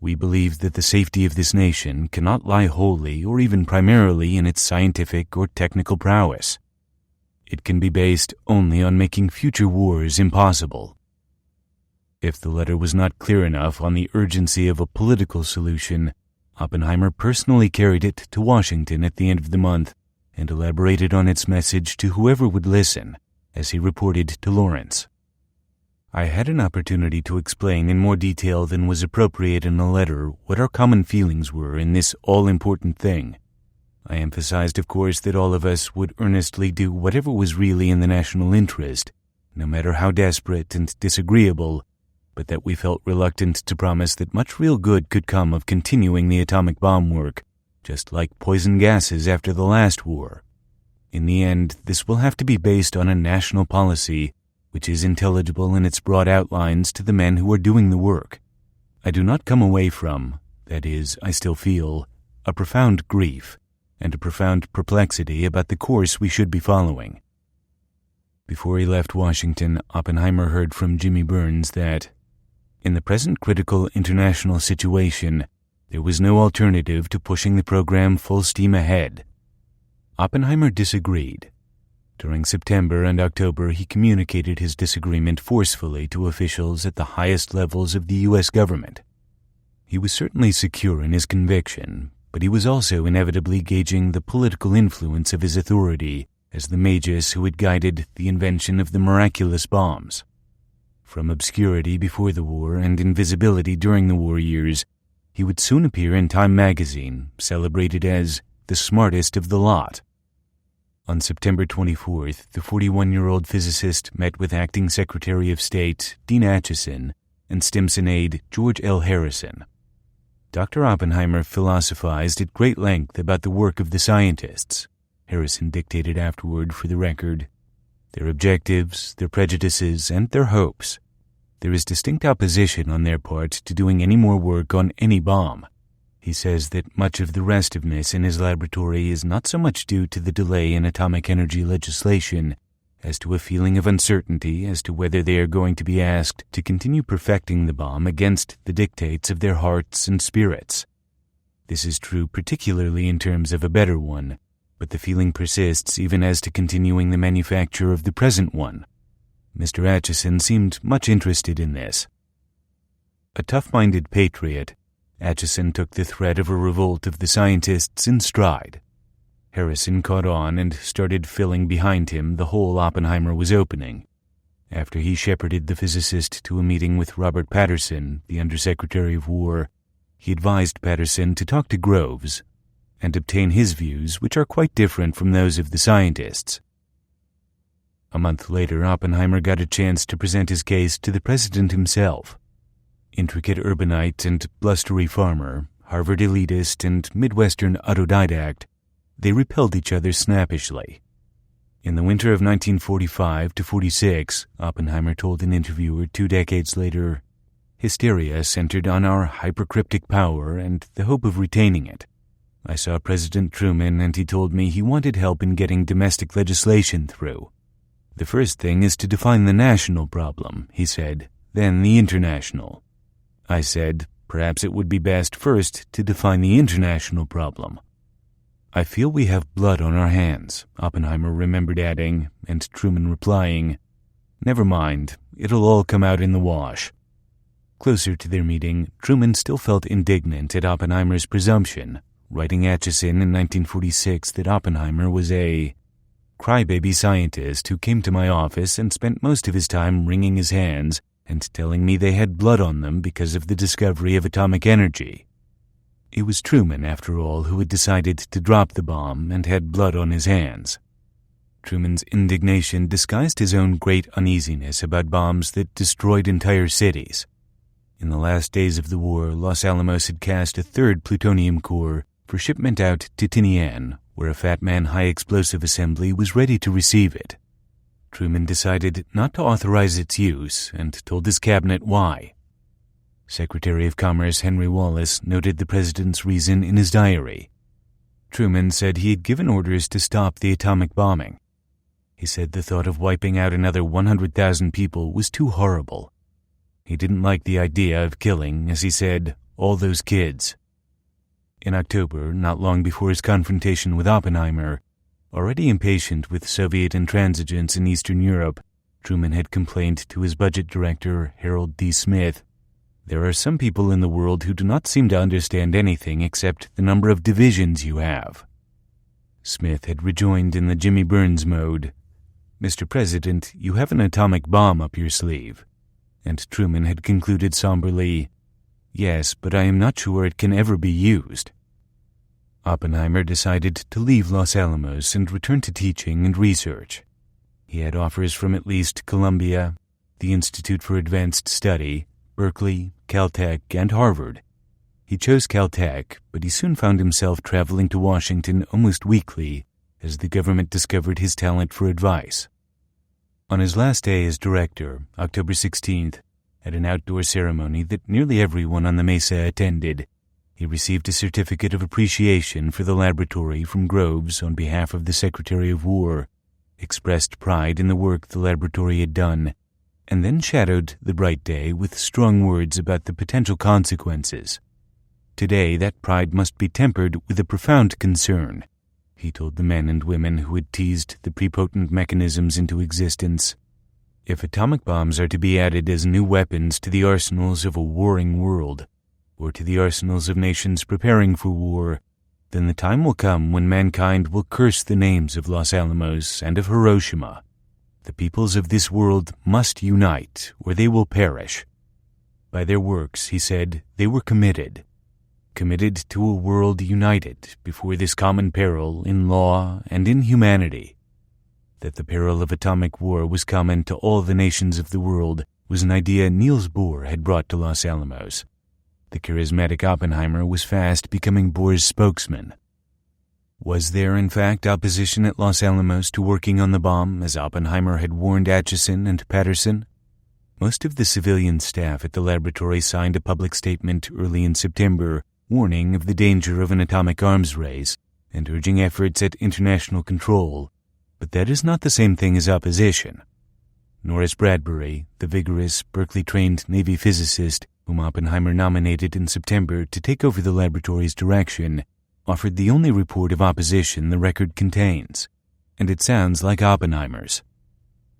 We believe that the safety of this nation cannot lie wholly or even primarily in its scientific or technical prowess. It can be based only on making future wars impossible." If the letter was not clear enough on the urgency of a political solution, Oppenheimer personally carried it to Washington at the end of the month and elaborated on its message to whoever would listen, as he reported to Lawrence. "I had an opportunity to explain in more detail than was appropriate in a letter what our common feelings were in this all-important thing. I emphasized, of course, that all of us would earnestly do whatever was really in the national interest, no matter how desperate and disagreeable, but that we felt reluctant to promise that much real good could come of continuing the atomic bomb work, just like poison gases after the last war. In the end, this will have to be based on a national policy which is intelligible in its broad outlines to the men who are doing the work. I do not come away from, that is, I still feel, a profound grief and a profound perplexity about the course we should be following. Before he left Washington, Oppenheimer heard from Jimmy Burns that, in the present critical international situation, there was no alternative to pushing the program full steam ahead. Oppenheimer disagreed. During September and October, he communicated his disagreement forcefully to officials at the highest levels of the U.S. government. He was certainly secure in his conviction, but he was also inevitably gauging the political influence of his authority as the magus who had guided the invention of the miraculous bombs. From obscurity before the war and invisibility during the war years, he would soon appear in Time magazine, celebrated as the smartest of the lot. On September 24th, the 41-year-old physicist met with Acting Secretary of State Dean Acheson and Stimson aide George L. Harrison. Dr. Oppenheimer philosophized at great length about the work of the scientists. Harrison dictated afterward for the record, their objectives, their prejudices, and their hopes. There is distinct opposition on their part to doing any more work on any bomb. He says that much of the restiveness in his laboratory is not so much due to the delay in atomic energy legislation as to a feeling of uncertainty as to whether they are going to be asked to continue perfecting the bomb against the dictates of their hearts and spirits. This is true particularly in terms of a better one, but the feeling persists even as to continuing the manufacture of the present one. Mr. Acheson seemed much interested in this. A tough-minded patriot, Acheson took the threat of a revolt of the scientists in stride. Harrison caught on and started filling behind him the hole Oppenheimer was opening. After he shepherded the physicist to a meeting with Robert Patterson, the Undersecretary of War, he advised Patterson to talk to Groves and obtain his views, which are quite different from those of the scientists. A month later, Oppenheimer got a chance to present his case to the president himself. Intricate urbanite and blustery farmer, Harvard elitist and Midwestern autodidact, they repelled each other snappishly. In the winter of 1945 to 46, Oppenheimer told an interviewer 2 decades later, hysteria centered on our hypercryptic power and the hope of retaining it. I saw President Truman and he told me he wanted help in getting domestic legislation through. The first thing is to define the national problem, he said, then the international. I said, perhaps it would be best first to define the international problem. I feel we have blood on our hands, Oppenheimer remembered adding, and Truman replying, never mind, it'll all come out in the wash. Closer to their meeting, Truman still felt indignant at Oppenheimer's presumption, writing Acheson in 1946 that Oppenheimer was a crybaby scientist who came to my office and spent most of his time wringing his hands and telling me they had blood on them because of the discovery of atomic energy. It was Truman, after all, who had decided to drop the bomb and had blood on his hands. Truman's indignation disguised his own great uneasiness about bombs that destroyed entire cities. In the last days of the war, Los Alamos had cast a 3rd plutonium core for shipment out to Tinian, where a Fat Man high-explosive assembly was ready to receive it. Truman decided not to authorize its use and told his cabinet why. Secretary of Commerce Henry Wallace noted the president's reason in his diary. Truman said he had given orders to stop the atomic bombing. He said the thought of wiping out another 100,000 people was too horrible. He didn't like the idea of killing, as he said, all those kids. In October, not long before his confrontation with Oppenheimer, already impatient with Soviet intransigence in Eastern Europe, Truman had complained to his budget director, Harold D. Smith, "There are some people in the world who do not seem to understand anything except the number of divisions you have." Smith had rejoined in the Jimmy Burns mode, "Mr. President, you have an atomic bomb up your sleeve." And Truman had concluded somberly, "Yes, but I am not sure it can ever be used." Oppenheimer decided to leave Los Alamos and return to teaching and research. He had offers from at least Columbia, the Institute for Advanced Study, Berkeley, Caltech, and Harvard. He chose Caltech, but he soon found himself traveling to Washington almost weekly as the government discovered his talent for advice. On his last day as director, October 16th, at an outdoor ceremony that nearly everyone on the Mesa attended, he received a certificate of appreciation for the laboratory from Groves on behalf of the Secretary of War, expressed pride in the work the laboratory had done, and then shadowed the bright day with strong words about the potential consequences. Today, that pride must be tempered with a profound concern, he told the men and women who had teased the prepotent mechanisms into existence. If atomic bombs are to be added as new weapons to the arsenals of a warring world, or to the arsenals of nations preparing for war, then the time will come when mankind will curse the names of Los Alamos and of Hiroshima. The peoples of this world must unite, or they will perish. By their works, he said, they were committed to a world united before this common peril in law and in humanity. That the peril of atomic war was common to all the nations of the world was an idea Niels Bohr had brought to Los Alamos. The charismatic Oppenheimer was fast becoming Bohr's spokesman. Was there, in fact, opposition at Los Alamos to working on the bomb, as Oppenheimer had warned Acheson and Patterson? Most of the civilian staff at the laboratory signed a public statement early in September warning of the danger of an atomic arms race and urging efforts at international control, but that is not the same thing as opposition. Norris Bradbury, the vigorous, Berkeley-trained Navy physicist whom Oppenheimer nominated in September to take over the laboratory's direction, offered the only report of opposition the record contains, and it sounds like Oppenheimer's.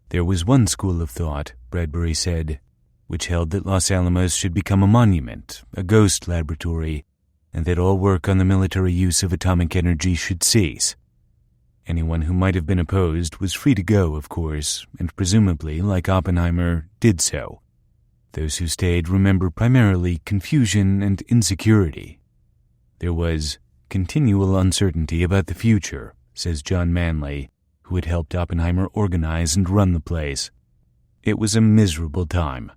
There was one school of thought, Bradbury said, which held that Los Alamos should become a monument, a ghost laboratory, and that all work on the military use of atomic energy should cease. Anyone who might have been opposed was free to go, of course, and presumably, like Oppenheimer, did so. Those who stayed remember primarily confusion and insecurity. There was continual uncertainty about the future, says John Manley, who had helped Oppenheimer organize and run the place. It was a miserable time.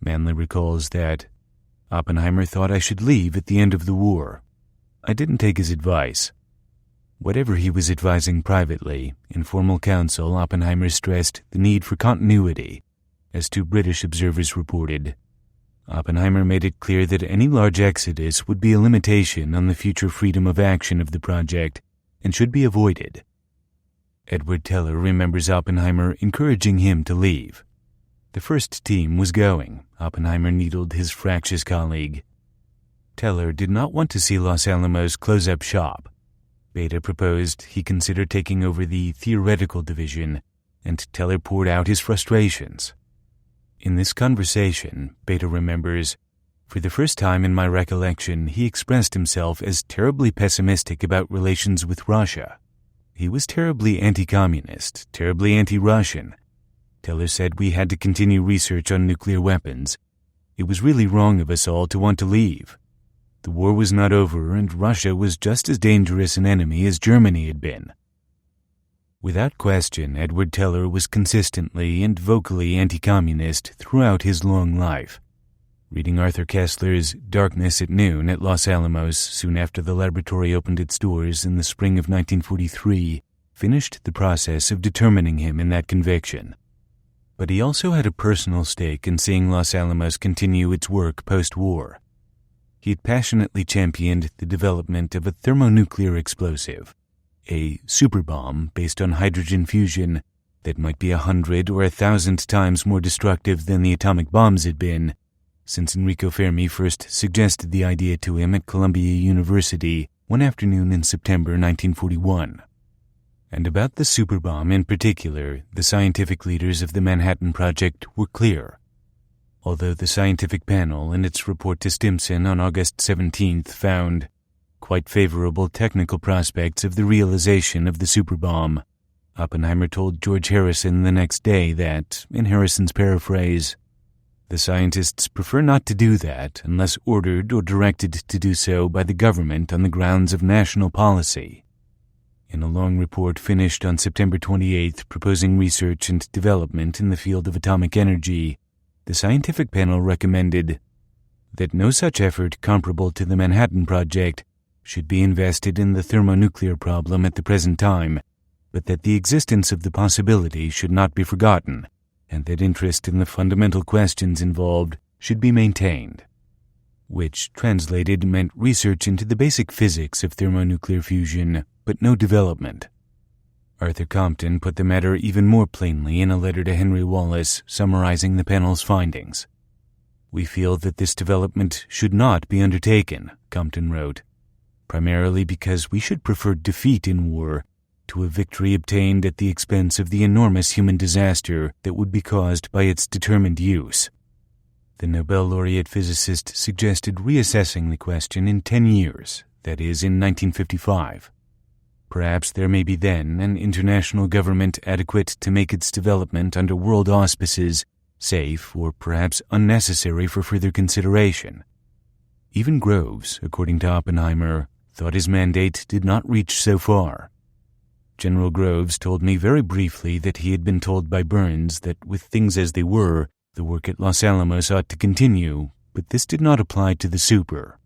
Manley recalls that Oppenheimer thought I should leave at the end of the war. I didn't take his advice. Whatever he was advising privately, in formal council, Oppenheimer stressed the need for continuity, as two British observers reported. Oppenheimer made it clear that any large exodus would be a limitation on the future freedom of action of the project and should be avoided. Edward Teller remembers Oppenheimer encouraging him to leave. The first team was going, Oppenheimer needled his fractious colleague. Teller did not want to see Los Alamos close up shop. Beta proposed he consider taking over the theoretical division, and Teller poured out his frustrations. In this conversation, Beta remembers, for the first time in my recollection, he expressed himself as terribly pessimistic about relations with Russia. He was terribly anti-communist, terribly anti-Russian. Teller said we had to continue research on nuclear weapons. It was really wrong of us all to want to leave. The war was not over, and Russia was just as dangerous an enemy as Germany had been. Without question, Edward Teller was consistently and vocally anti-communist throughout his long life. Reading Arthur Koestler's Darkness at Noon at Los Alamos soon after the laboratory opened its doors in the spring of 1943 finished the process of determining him in that conviction. But he also had a personal stake in seeing Los Alamos continue its work post-war. He had passionately championed the development of a thermonuclear explosive, a superbomb based on hydrogen fusion that might be 100 or 1,000 times more destructive than the atomic bombs had been, since Enrico Fermi first suggested the idea to him at Columbia University one afternoon in September 1941. And about the superbomb in particular, the scientific leaders of the Manhattan Project were clear. Although the scientific panel in its report to Stimson on August 17th found quite favorable technical prospects of the realization of the superbomb, Oppenheimer told George Harrison the next day that, in Harrison's paraphrase, the scientists prefer not to do that unless ordered or directed to do so by the government on the grounds of national policy. In a long report finished on September 28th proposing research and development in the field of atomic energy, the scientific panel recommended that no such effort comparable to the Manhattan Project should be invested in the thermonuclear problem at the present time, but that the existence of the possibility should not be forgotten, and that interest in the fundamental questions involved should be maintained. Which, translated, meant research into the basic physics of thermonuclear fusion, but no development. Arthur Compton put the matter even more plainly in a letter to Henry Wallace summarizing the panel's findings. "We feel that this development should not be undertaken," Compton wrote, "primarily because we should prefer defeat in war to a victory obtained at the expense of the enormous human disaster that would be caused by its determined use." The Nobel laureate physicist suggested reassessing the question in 10 years, that is, in 1955. Perhaps there may be then an international government adequate to make its development under world auspices safe or perhaps unnecessary for further consideration. Even Groves, according to Oppenheimer, thought his mandate did not reach so far. General Groves told me very briefly that he had been told by Burns that with things as they were, the work at Los Alamos ought to continue, but this did not apply to the super.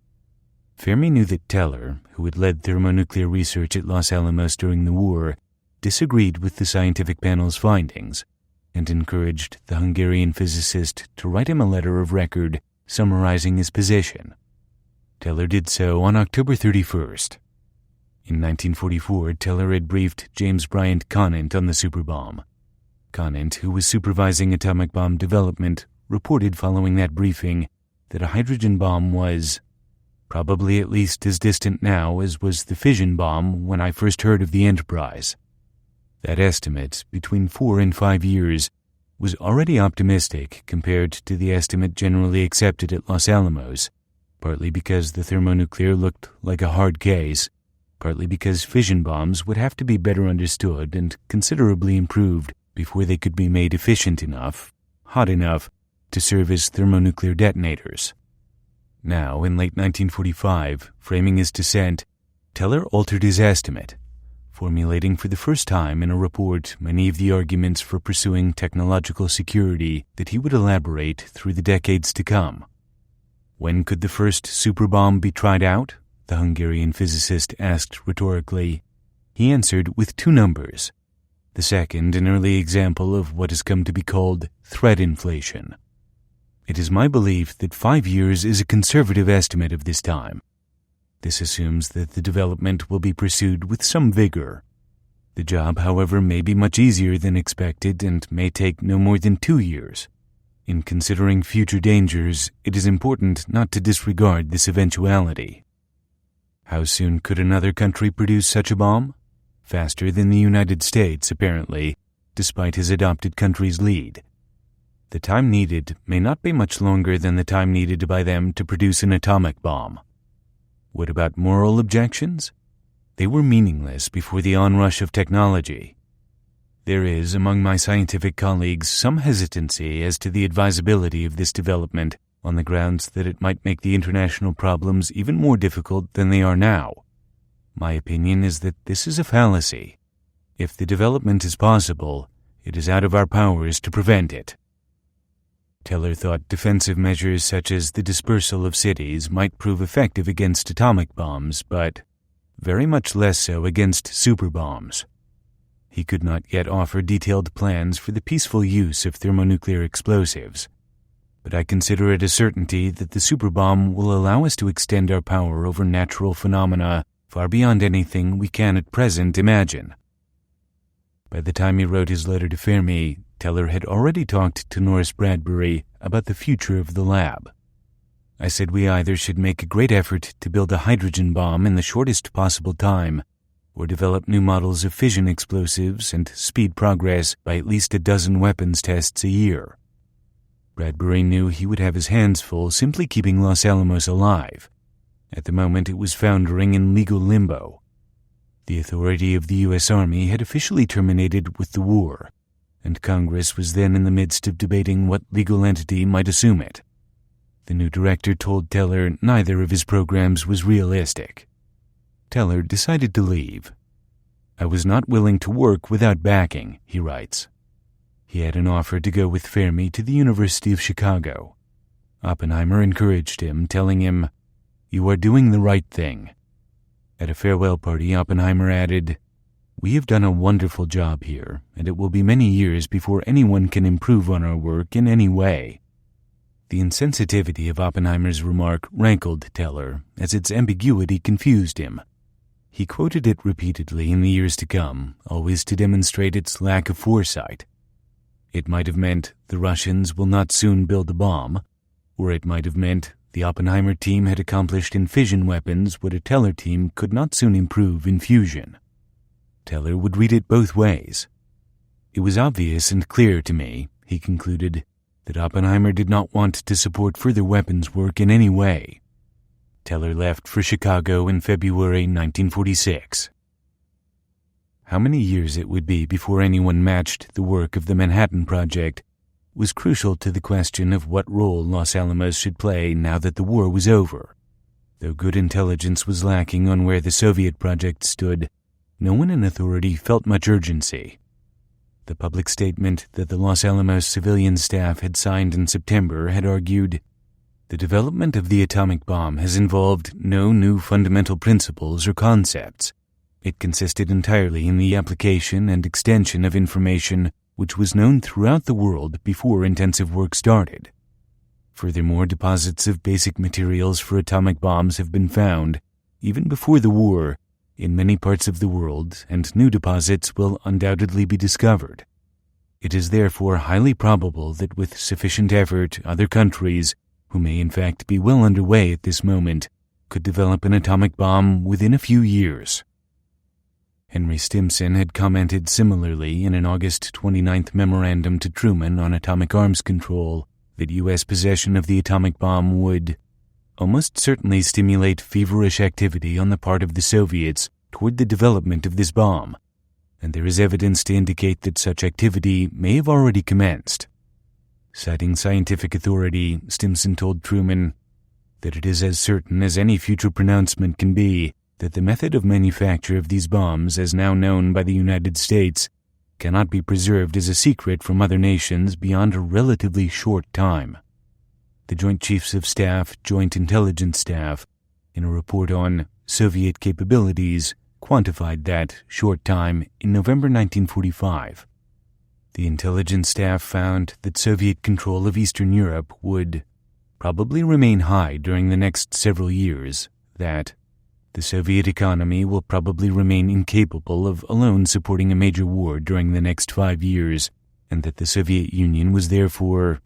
Fermi knew that Teller, who had led thermonuclear research at Los Alamos during the war, disagreed with the scientific panel's findings, and encouraged the Hungarian physicist to write him a letter of record summarizing his position. Teller did so on October 31st. In 1944, Teller had briefed James Bryant Conant on the superbomb. Conant, who was supervising atomic bomb development, reported following that briefing that a hydrogen bomb was probably at least as distant now as was the fission bomb when I first heard of the enterprise. That estimate, between 4 and 5 years, was already optimistic compared to the estimate generally accepted at Los Alamos, partly because the thermonuclear looked like a hard case, partly because fission bombs would have to be better understood and considerably improved before they could be made efficient enough, hot enough, to serve as thermonuclear detonators. Now, in late 1945, framing his dissent, Teller altered his estimate, formulating for the first time in a report many of the arguments for pursuing technological security that he would elaborate through the decades to come. When could the first superbomb be tried out? The Hungarian physicist asked rhetorically. He answered with 2 numbers. The second, an early example of what has come to be called threat inflation. It is my belief that 5 years is a conservative estimate of this time. This assumes that the development will be pursued with some vigor. The job, however, may be much easier than expected and may take no more than 2 years. In considering future dangers, it is important not to disregard this eventuality. How soon could another country produce such a bomb? Faster than the United States, apparently, despite his adopted country's lead. The time needed may not be much longer than the time needed by them to produce an atomic bomb. What about moral objections? They were meaningless before the onrush of technology. There is, among my scientific colleagues, some hesitancy as to the advisability of this development on the grounds that it might make the international problems even more difficult than they are now. My opinion is that this is a fallacy. If the development is possible, it is out of our powers to prevent it. Teller thought defensive measures such as the dispersal of cities might prove effective against atomic bombs, but very much less so against superbombs. He could not yet offer detailed plans for the peaceful use of thermonuclear explosives, but I consider it a certainty that the superbomb will allow us to extend our power over natural phenomena far beyond anything we can at present imagine. By the time he wrote his letter to Fermi, Teller had already talked to Norris Bradbury about the future of the lab. I said we either should make a great effort to build a hydrogen bomb in the shortest possible time, or develop new models of fission explosives and speed progress by at least a dozen weapons tests a year. Bradbury knew he would have his hands full simply keeping Los Alamos alive. At the moment, it was foundering in legal limbo. The authority of the U.S. Army had officially terminated with the war, and Congress was then in the midst of debating what legal entity might assume it. The new director told Teller neither of his programs was realistic. Teller decided to leave. I was not willing to work without backing, he writes. He had an offer to go with Fermi to the University of Chicago. Oppenheimer encouraged him, telling him, "You are doing the right thing." At a farewell party, Oppenheimer added, We have done a wonderful job here, and it will be many years before anyone can improve on our work in any way." The insensitivity of Oppenheimer's remark rankled Teller, as its ambiguity confused him. He quoted it repeatedly in the years to come, always to demonstrate its lack of foresight. It might have meant the Russians will not soon build a bomb, or it might have meant the Oppenheimer team had accomplished in fission weapons what a Teller team could not soon improve in fusion. Teller would read it both ways. "It was obvious and clear to me," he concluded, "that Oppenheimer did not want to support further weapons work in any way." Teller left for Chicago in February 1946. How many years it would be before anyone matched the work of the Manhattan Project was crucial to the question of what role Los Alamos should play now that the war was over. Though good intelligence was lacking on where the Soviet project stood, no one in authority felt much urgency. The public statement that the Los Alamos civilian staff had signed in September had argued, "The development of the atomic bomb has involved no new fundamental principles or concepts. It consisted entirely in the application and extension of information which was known throughout the world before intensive work started. Furthermore, deposits of basic materials for atomic bombs have been found, even before the war, in many parts of the world, and new deposits will undoubtedly be discovered. It is therefore highly probable that with sufficient effort, other countries, who may in fact be well underway at this moment, could develop an atomic bomb within a few years." Henry Stimson had commented similarly in an August 29th memorandum to Truman on atomic arms control that U.S. possession of the atomic bomb would almost certainly stimulate feverish activity on the part of the Soviets toward the development of this bomb, and there is evidence to indicate that such activity may have already commenced. Citing scientific authority, Stimson told Truman that it is as certain as any future pronouncement can be that the method of manufacture of these bombs, as now known by the United States, cannot be preserved as a secret from other nations beyond a relatively short time. The Joint Chiefs of Staff, Joint Intelligence Staff, in a report on Soviet capabilities, quantified that short time in November 1945. The intelligence staff found that Soviet control of Eastern Europe would probably remain high during the next several years, that the Soviet economy will probably remain incapable of alone supporting a major war during the next 5 years, and that the Soviet Union was therefore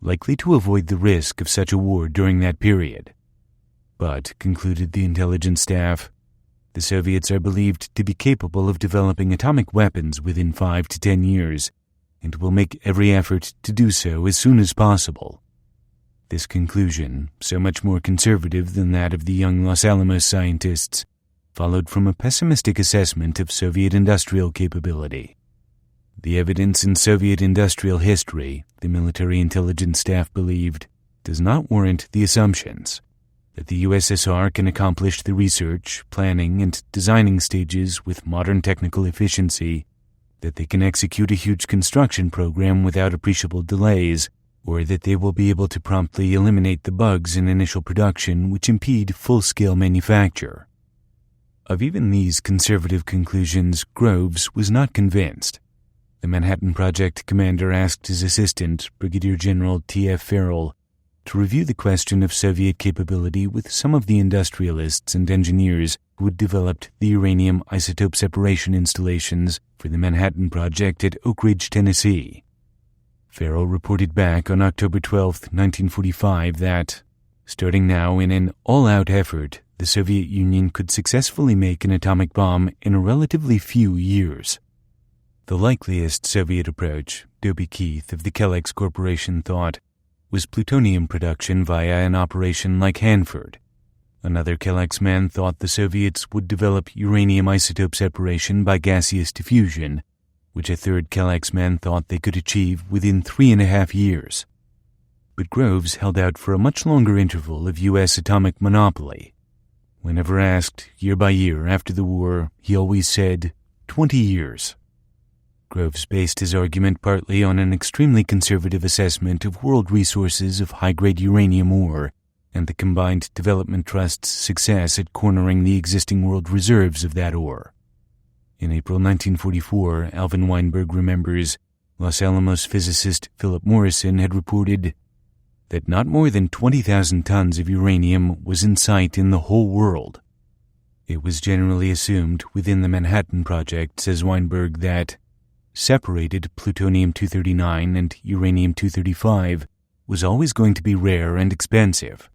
likely to avoid the risk of such a war during that period. But, concluded the intelligence staff, the Soviets are believed to be capable of developing atomic weapons within 5 to 10 years, and will make every effort to do so as soon as possible. This conclusion, so much more conservative than that of the young Los Alamos scientists, followed from a pessimistic assessment of Soviet industrial capability. The evidence in Soviet industrial history, the military intelligence staff believed, does not warrant the assumptions that the USSR can accomplish the research, planning, and designing stages with modern technical efficiency, that they can execute a huge construction program without appreciable delays, or that they will be able to promptly eliminate the bugs in initial production which impede full-scale manufacture. Of even these conservative conclusions, Groves was not convinced. The Manhattan Project commander asked his assistant, Brigadier General T.F. Farrell, to review the question of Soviet capability with some of the industrialists and engineers who had developed the uranium isotope separation installations for the Manhattan Project at Oak Ridge, Tennessee. Farrell reported back on October 12, 1945 that, starting now in an all-out effort, the Soviet Union could successfully make an atomic bomb in a relatively few years. The likeliest Soviet approach, Dobie Keith of the Kellex Corporation thought, was plutonium production via an operation like Hanford. Another Kellex man thought the Soviets would develop uranium isotope separation by gaseous diffusion, which a third Kellex man thought they could achieve within 3.5 years. But Groves held out for a much longer interval of U.S. atomic monopoly. Whenever asked, year by year after the war, he always said, 20 years. Groves based his argument partly on an extremely conservative assessment of world resources of high-grade uranium ore and the Combined Development Trust's success at cornering the existing world reserves of that ore. In April 1944, Alvin Weinberg remembers, Los Alamos physicist Philip Morrison had reported that not more than 20,000 tons of uranium was in sight in the whole world. It was generally assumed within the Manhattan Project, says Weinberg, that separated plutonium-239 and uranium-235 was always going to be rare and expensive.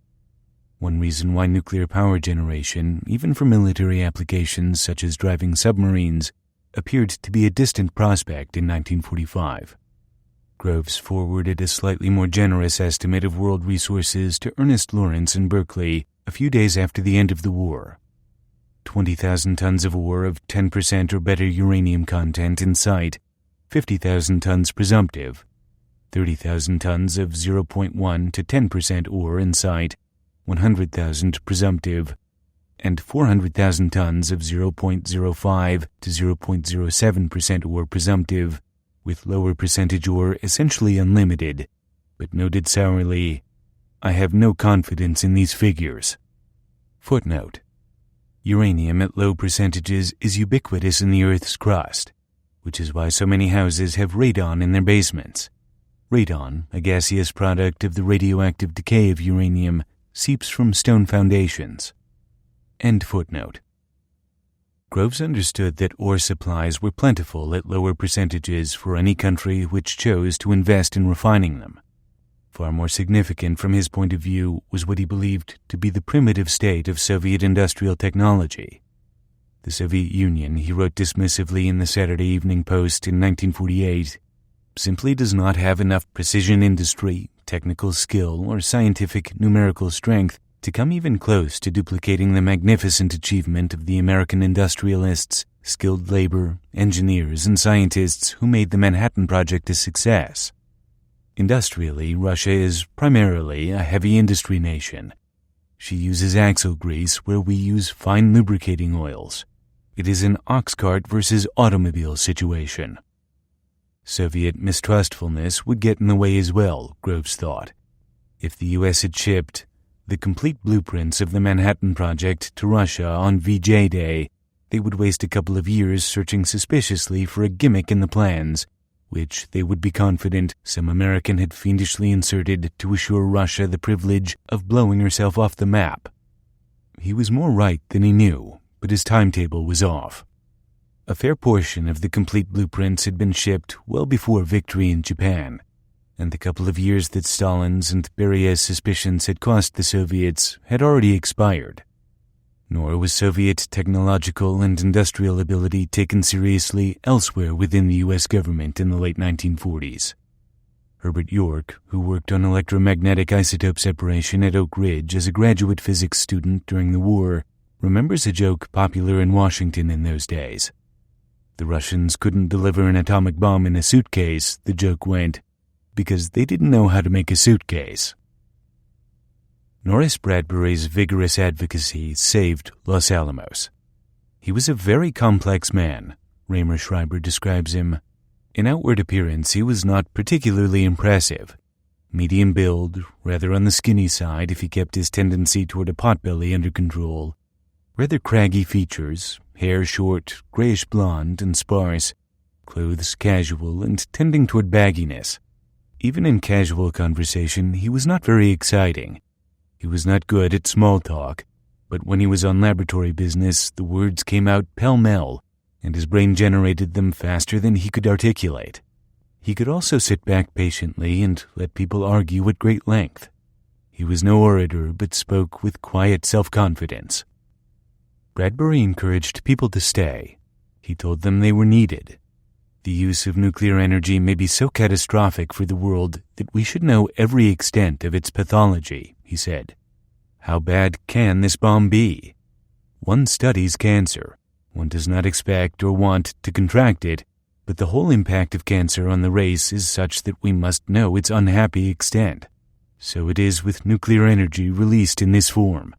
One reason why nuclear power generation, even for military applications such as driving submarines, appeared to be a distant prospect in 1945. Groves forwarded a slightly more generous estimate of world resources to Ernest Lawrence in Berkeley a few days after the end of the war. 20,000 tons of ore of 10% or better uranium content in sight, 50,000 tons presumptive, 30,000 tons of 0.1 to 10% ore in sight, 100,000 presumptive, and 400,000 tons of 0.05 to 0.07% ore presumptive, with lower percentage ore essentially unlimited, but noted sourly, I have no confidence in these figures. Footnote: uranium at low percentages is ubiquitous in the Earth's crust, which is why so many houses have radon in their basements. Radon, a gaseous product of the radioactive decay of uranium, seeps from stone foundations. End footnote. Groves understood that ore supplies were plentiful at lower percentages for any country which chose to invest in refining them. Far more significant from his point of view was what he believed to be the primitive state of Soviet industrial technology. The Soviet Union, he wrote dismissively in the Saturday Evening Post in 1948, simply does not have enough precision industry, technical skill, or scientific numerical strength to come even close to duplicating the magnificent achievement of the American industrialists, skilled labor, engineers, and scientists who made the Manhattan Project a success. Industrially, Russia is primarily a heavy industry nation. She uses axle grease where we use fine lubricating oils. It is an ox cart versus automobile situation. Soviet mistrustfulness would get in the way as well, Groves thought. If the U.S. had shipped the complete blueprints of the Manhattan Project to Russia on VJ Day, they would waste a couple of years searching suspiciously for a gimmick in the plans, which they would be confident some American had fiendishly inserted to assure Russia the privilege of blowing herself off the map. He was more right than he knew, but his timetable was off. A fair portion of the complete blueprints had been shipped well before victory in Japan, and the couple of years that Stalin's and Beria's suspicions had cost the Soviets had already expired. Nor was Soviet technological and industrial ability taken seriously elsewhere within the U.S. government in the late 1940s. Herbert York, who worked on electromagnetic isotope separation at Oak Ridge as a graduate physics student during the war, remembers a joke popular in Washington in those days. The Russians couldn't deliver an atomic bomb in a suitcase, the joke went, because they didn't know how to make a suitcase. Norris Bradbury's vigorous advocacy saved Los Alamos. He was a very complex man, Raymer Schreiber describes him. In outward appearance, he was not particularly impressive. Medium build, rather on the skinny side if he kept his tendency toward a potbelly under control. Rather craggy features, hair short, grayish blonde and sparse, clothes casual and tending toward bagginess. Even in casual conversation, he was not very exciting. He was not good at small talk, but when he was on laboratory business, the words came out pell-mell, and his brain generated them faster than he could articulate. He could also sit back patiently and let people argue at great length. He was no orator, but spoke with quiet self-confidence. Bradbury encouraged people to stay. He told them they were needed. The use of nuclear energy may be so catastrophic for the world that we should know every extent of its pathology, he said. How bad can this bomb be? One studies cancer. One does not expect or want to contract it, but the whole impact of cancer on the race is such that we must know its unhappy extent. So it is with nuclear energy released in this form.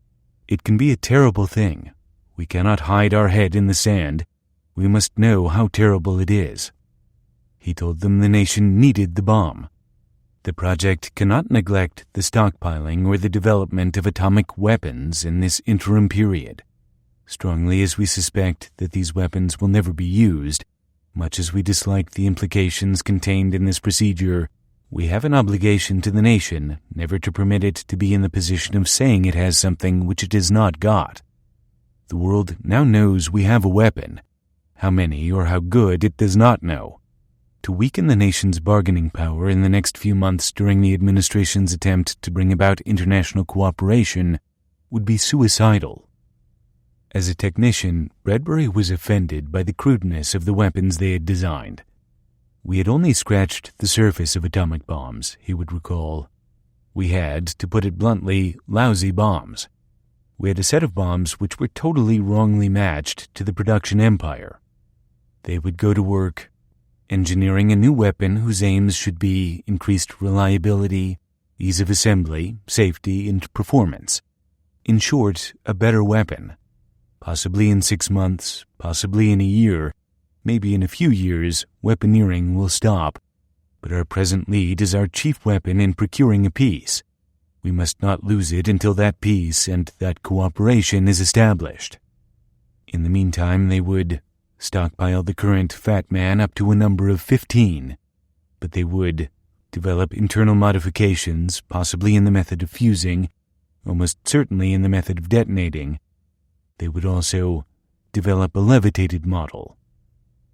It can be a terrible thing. We cannot hide our head in the sand. We must know how terrible it is. He told them the nation needed the bomb. The project cannot neglect the stockpiling or the development of atomic weapons in this interim period. Strongly as we suspect that these weapons will never be used, much as we dislike the implications contained in this procedure, we have an obligation to the nation never to permit it to be in the position of saying it has something which it has not got. The world now knows we have a weapon. How many or how good it does not know. To weaken the nation's bargaining power in the next few months during the administration's attempt to bring about international cooperation would be suicidal. As a technician, Bradbury was offended by the crudeness of the weapons they had designed. We had only scratched the surface of atomic bombs, he would recall. We had, to put it bluntly, lousy bombs. We had a set of bombs which were totally wrongly matched to the production empire. They would go to work, engineering a new weapon whose aims should be increased reliability, ease of assembly, safety, and performance. In short, a better weapon. Possibly in 6 months, possibly in a year, maybe in a few years, weaponeering will stop. But our present lead is our chief weapon in procuring a peace. We must not lose it until that peace and that cooperation is established. In the meantime, they would stockpile the current Fat Man up to a number of 15, but they would develop internal modifications, possibly in the method of fusing, almost certainly in the method of detonating. They would also develop a levitated model,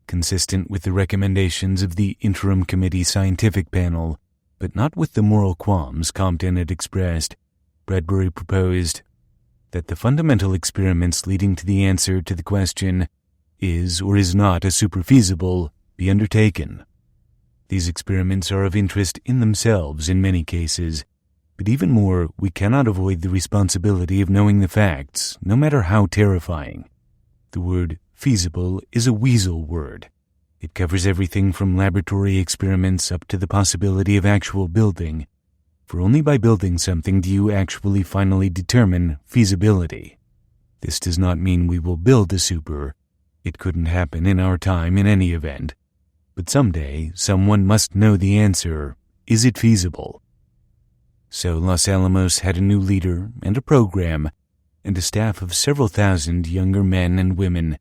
consistent with the recommendations of the Interim Committee Scientific Panel, but not with the moral qualms Compton had expressed. Bradbury proposed that the fundamental experiments leading to the answer to the question, is or is not a super-feasible, be undertaken. These experiments are of interest in themselves in many cases, but even more, we cannot avoid the responsibility of knowing the facts, no matter how terrifying. The word feasible is a weasel word. It covers everything from laboratory experiments up to the possibility of actual building, for only by building something do you actually finally determine feasibility. This does not mean we will build a super. It couldn't happen in our time in any event. But someday, someone must know the answer, is it feasible? So Los Alamos had a new leader and a program, and a staff of several thousand younger men and women,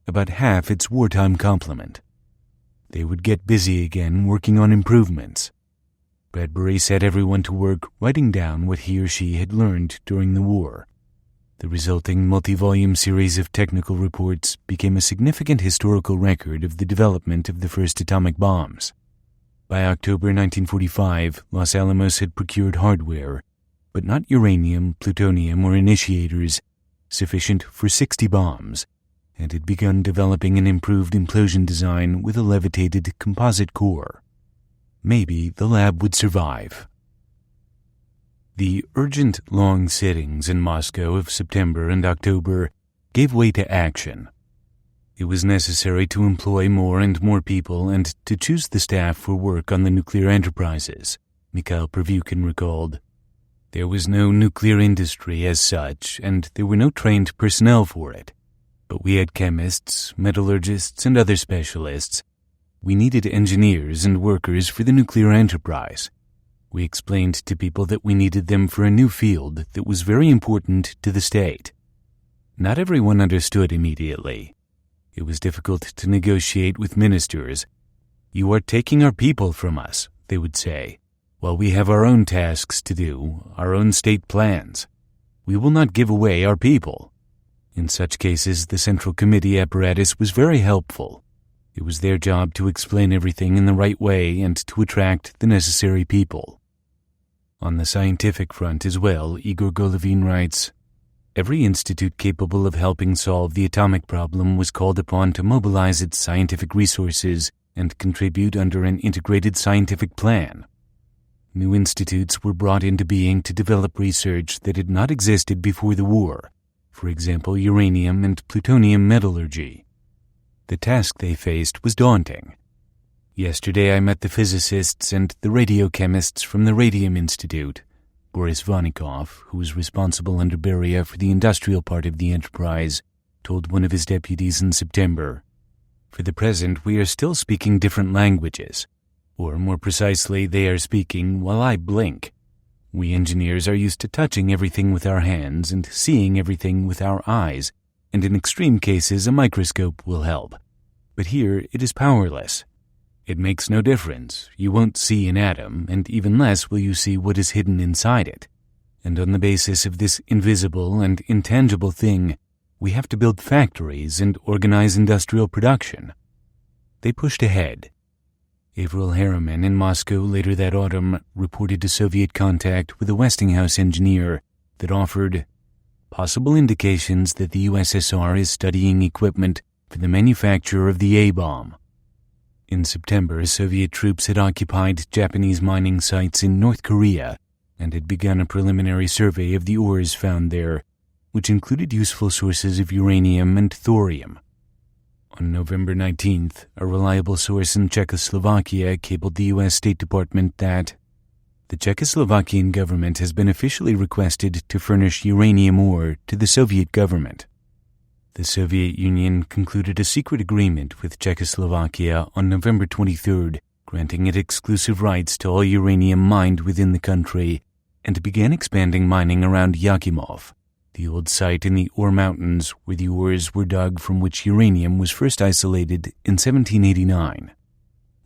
about half its wartime complement. They would get busy again working on improvements. Bradbury set everyone to work writing down what he or she had learned during the war. The resulting multi-volume series of technical reports became a significant historical record of the development of the first atomic bombs. By October 1945, Los Alamos had procured hardware, but not uranium, plutonium, or initiators, sufficient for 60 bombs, and had begun developing an improved implosion design with a levitated composite core. Maybe the lab would survive. The urgent long sittings in Moscow of September and October gave way to action. It was necessary to employ more and more people and to choose the staff for work on the nuclear enterprises, Mikhail Pervyukin recalled. There was no nuclear industry as such, and there were no trained personnel for it. But we had chemists, metallurgists, and other specialists. We needed engineers and workers for the nuclear enterprise. We explained to people that we needed them for a new field that was very important to the state. Not everyone understood immediately. It was difficult to negotiate with ministers. You are taking our people from us, they would say, while we have our own tasks to do, our own state plans. We will not give away our people. In such cases, the Central Committee apparatus was very helpful. It was their job to explain everything in the right way and to attract the necessary people. On the scientific front as well, Igor Golovin writes, every institute capable of helping solve the atomic problem was called upon to mobilize its scientific resources and contribute under an integrated scientific plan. New institutes were brought into being to develop research that had not existed before the war, for example, uranium and plutonium metallurgy. The task they faced was daunting. Yesterday I met the physicists and the radiochemists from the Radium Institute. Boris Vannikov, who was responsible under Beria for the industrial part of the enterprise, told one of his deputies in September, for the present we are still speaking different languages, or more precisely, they are speaking while I blink. We engineers are used to touching everything with our hands and seeing everything with our eyes, and in extreme cases a microscope will help. But here it is powerless. It makes no difference. You won't see an atom, and even less will you see what is hidden inside it. And on the basis of this invisible and intangible thing, we have to build factories and organize industrial production. They pushed ahead. Avril Harriman in Moscow later that autumn reported to Soviet contact with a Westinghouse engineer that offered possible indications that the USSR is studying equipment for the manufacture of the A-bomb. In September, Soviet troops had occupied Japanese mining sites in North Korea and had begun a preliminary survey of the ores found there, which included useful sources of uranium and thorium. On November 19th, a reliable source in Czechoslovakia cabled the U.S. State Department that the Czechoslovakian government has been officially requested to furnish uranium ore to the Soviet government. The Soviet Union concluded a secret agreement with Czechoslovakia on November 23rd, granting it exclusive rights to all uranium mined within the country, and began expanding mining around Yakimov, the old site in the Ore Mountains where the ores were dug from which uranium was first isolated in 1789.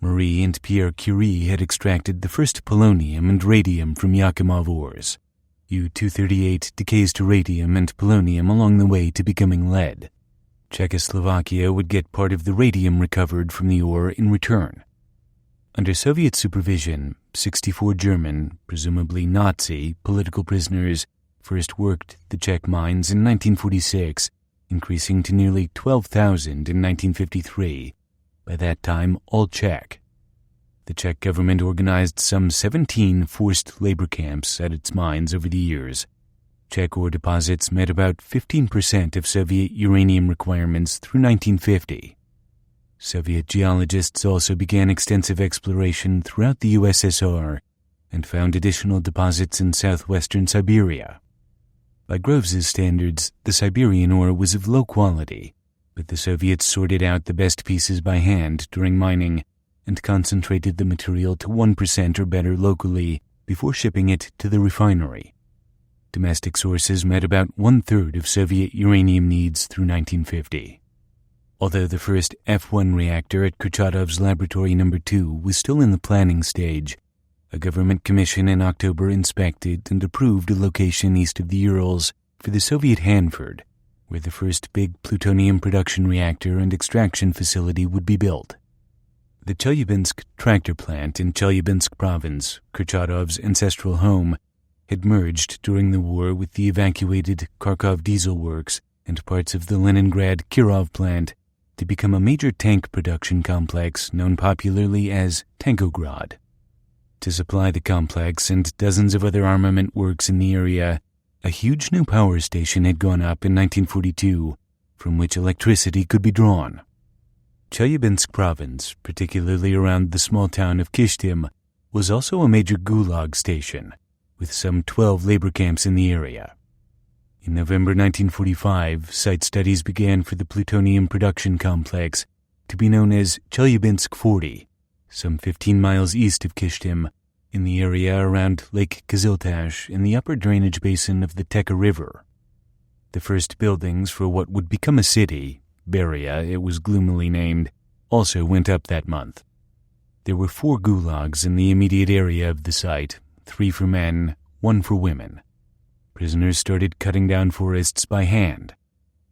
Marie and Pierre Curie had extracted the first polonium and radium from Yakimov ores. U-238 decays to radium and polonium along the way to becoming lead. Czechoslovakia would get part of the radium recovered from the ore in return. Under Soviet supervision, 64 German, presumably Nazi, political prisoners first worked the Czech mines in 1946, increasing to nearly 12,000 in 1953, by that time all Czech. The Czech government organized some 17 forced labor camps at its mines over the years. Czech ore deposits met about 15% of Soviet uranium requirements through 1950. Soviet geologists also began extensive exploration throughout the USSR and found additional deposits in southwestern Siberia. By Groves's standards, the Siberian ore was of low quality, but the Soviets sorted out the best pieces by hand during mining and concentrated the material to 1% or better locally before shipping it to the refinery. Domestic sources met about one-third of Soviet uranium needs through 1950. Although the first F-1 reactor at Kurchatov's Laboratory No. 2 was still in the planning stage, a government commission in October inspected and approved a location east of the Urals for the Soviet Hanford, where the first big plutonium production reactor and extraction facility would be built. The Chelyabinsk tractor plant in Chelyabinsk province, Kurchatov's ancestral home, had merged during the war with the evacuated Kharkov diesel works and parts of the Leningrad Kirov plant to become a major tank production complex known popularly as Tankograd. To supply the complex and dozens of other armament works in the area, a huge new power station had gone up in 1942, from which electricity could be drawn. Chelyabinsk province, particularly around the small town of Kishtim, was also a major gulag station, with some 12 labor camps in the area. In November 1945, site studies began for the plutonium production complex to be known as Chelyabinsk 40, some 15 miles east of Kishtim, in the area around Lake Kiziltash in the upper drainage basin of the Teka River. The first buildings for what would become a city, Beria, it was gloomily named, also went up that month. There were 4 gulags in the immediate area of the site, 3 for men, 1 for women. Prisoners started cutting down forests by hand.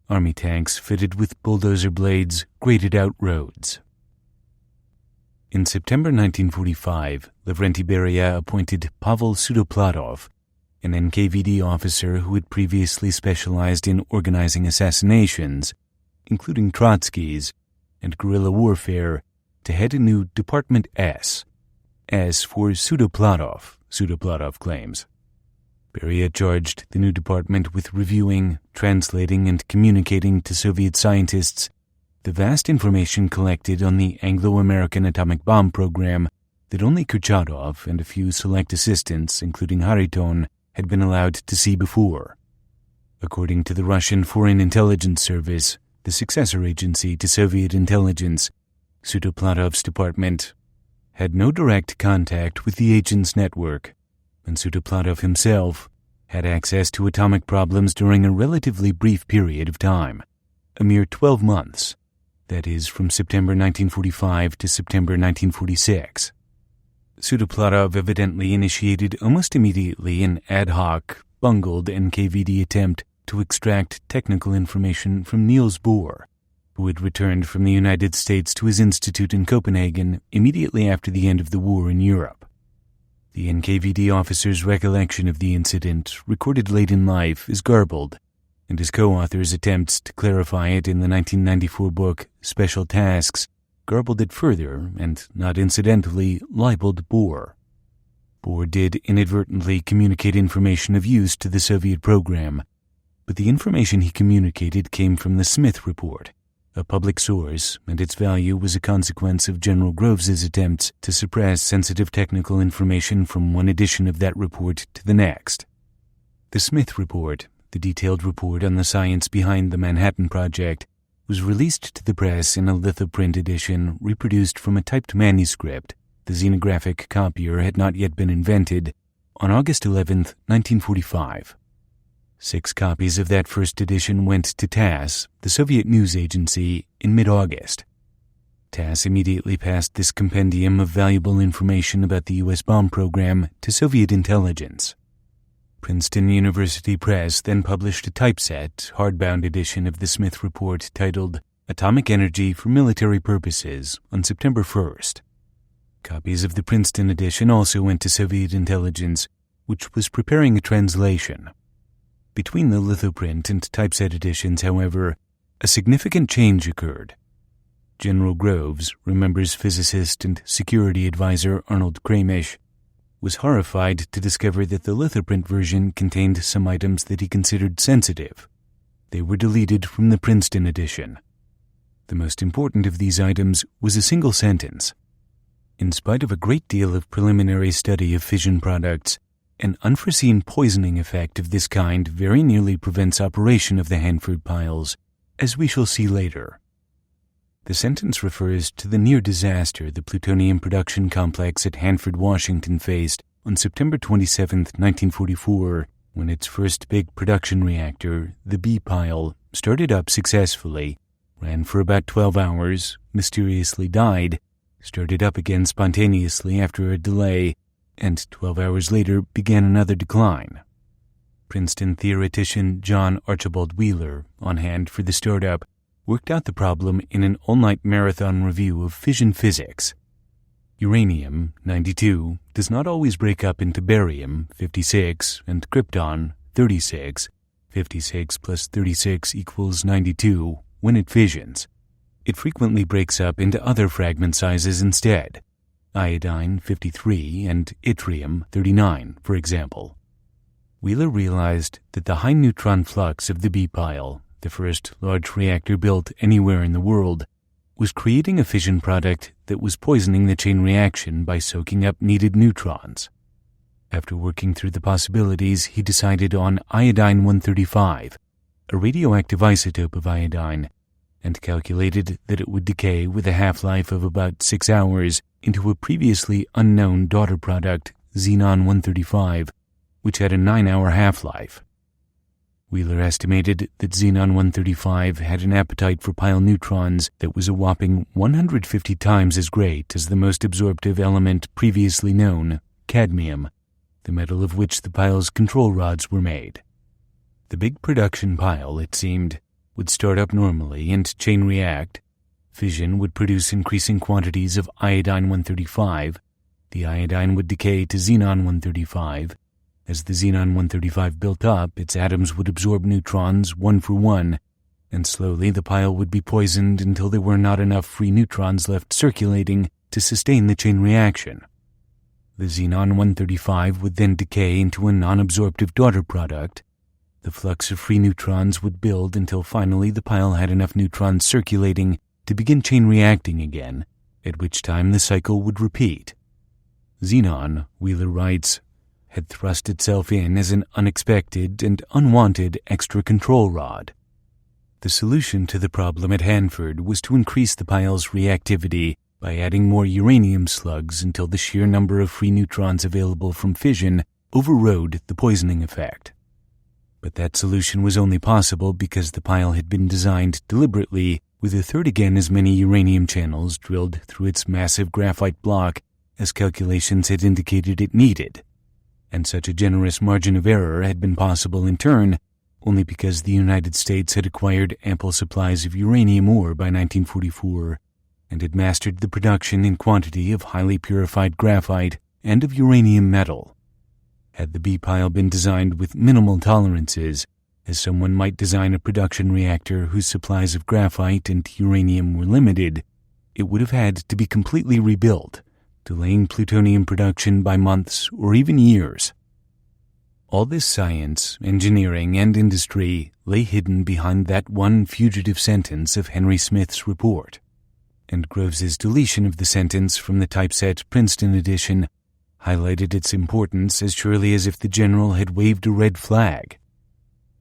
Army tanks fitted with bulldozer blades graded out roads. In September 1945, Lavrenti Beria appointed Pavel Sudoplatov, an NKVD officer who had previously specialized in organizing assassinations, including Trotsky's, and guerrilla warfare, to head a new Department S. S for Sudoplatov, Sudoplatov claims. Beria charged the new department with reviewing, translating, and communicating to Soviet scientists the vast information collected on the Anglo-American atomic bomb program that only Kurchatov and a few select assistants, including Hariton, had been allowed to see before. According to the Russian Foreign Intelligence Service, the successor agency to Soviet intelligence, Sudoplatov's department had no direct contact with the agent's network, and Sudoplatov himself had access to atomic problems during a relatively brief period of time, a mere 12 months, that is, from September 1945 to September 1946. Sudoplatov evidently initiated almost immediately an ad hoc, bungled NKVD attempt to extract technical information from Niels Bohr, who had returned from the United States to his institute in Copenhagen immediately after the end of the war in Europe. The NKVD officer's recollection of the incident, recorded late in life, is garbled, and his co-author's attempts to clarify it in the 1994 book Special Tasks garbled it further and, not incidentally, libeled Bohr. Bohr did inadvertently communicate information of use to the Soviet program, but the information he communicated came from the Smith Report, a public source, and its value was a consequence of General Groves's attempts to suppress sensitive technical information from one edition of that report to the next. The Smith Report, the detailed report on the science behind the Manhattan Project, was released to the press in a lithoprint edition reproduced from a typed manuscript. The xenographic copier had not yet been invented, on August 11, 1945. 6 copies of that first edition went to TASS, the Soviet news agency, in mid-August. TASS immediately passed this compendium of valuable information about the U.S. bomb program to Soviet intelligence. Princeton University Press then published a typeset, hardbound edition of the Smith Report titled Atomic Energy for Military Purposes on September 1st. Copies of the Princeton edition also went to Soviet intelligence, which was preparing a translation. Between the lithoprint and typeset editions, however, a significant change occurred. General Groves, remembers physicist and security advisor Arnold Kramish, was horrified to discover that the lithoprint version contained some items that he considered sensitive. They were deleted from the Princeton edition. The most important of these items was a single sentence. In spite of a great deal of preliminary study of fission products, an unforeseen poisoning effect of this kind very nearly prevents operation of the Hanford piles, as we shall see later. The sentence refers to the near disaster the plutonium production complex at Hanford, Washington faced on September 27, 1944, when its first big production reactor, the B pile, started up successfully, ran for about 12 hours, mysteriously died, started up again spontaneously after a delay, and 12 hours later began another decline. Princeton theoretician John Archibald Wheeler, on hand for the startup, worked out the problem in an all-night marathon review of fission physics. Uranium, 92, does not always break up into barium, 56, and krypton, 36. 56 plus 36 equals 92 when it fissions. It frequently breaks up into other fragment sizes instead. Iodine, 53, and yttrium, 39, for example. Wheeler realized that the high neutron flux of the B pile, the first large reactor built anywhere in the world, was creating a fission product that was poisoning the chain reaction by soaking up needed neutrons. After working through the possibilities, he decided on iodine-135, a radioactive isotope of iodine, and calculated that it would decay with a half-life of about 6 hours into a previously unknown daughter product, xenon-135, which had a 9-hour half-life. Wheeler estimated that xenon-135 had an appetite for pile neutrons that was a whopping 150 times as great as the most absorptive element previously known, cadmium, the metal of which the pile's control rods were made. The big production pile, it seemed, would start up normally and chain react. Fission would produce increasing quantities of iodine-135. The iodine would decay to xenon-135. As the xenon-135 built up, its atoms would absorb neutrons one for one, and slowly the pile would be poisoned until there were not enough free neutrons left circulating to sustain the chain reaction. The xenon-135 would then decay into a non-absorptive daughter product. The flux of free neutrons would build until finally the pile had enough neutrons circulating to begin chain reacting again, at which time the cycle would repeat. Xenon, Wheeler writes, had thrust itself in as an unexpected and unwanted extra control rod. The solution to the problem at Hanford was to increase the pile's reactivity by adding more uranium slugs until the sheer number of free neutrons available from fission overrode the poisoning effect. But that solution was only possible because the pile had been designed deliberately with a third again as many uranium channels drilled through its massive graphite block as calculations had indicated it needed. And such a generous margin of error had been possible in turn only because the United States had acquired ample supplies of uranium ore by 1944 and had mastered the production and quantity of highly purified graphite and of uranium metal. Had the B-pile been designed with minimal tolerances, as someone might design a production reactor whose supplies of graphite and uranium were limited, it would have had to be completely rebuilt, delaying plutonium production by months or even years. All this science, engineering, and industry lay hidden behind that one fugitive sentence of Henry Smith's report, and Groves's deletion of the sentence from the typeset Princeton edition highlighted its importance as surely as if the general had waved a red flag.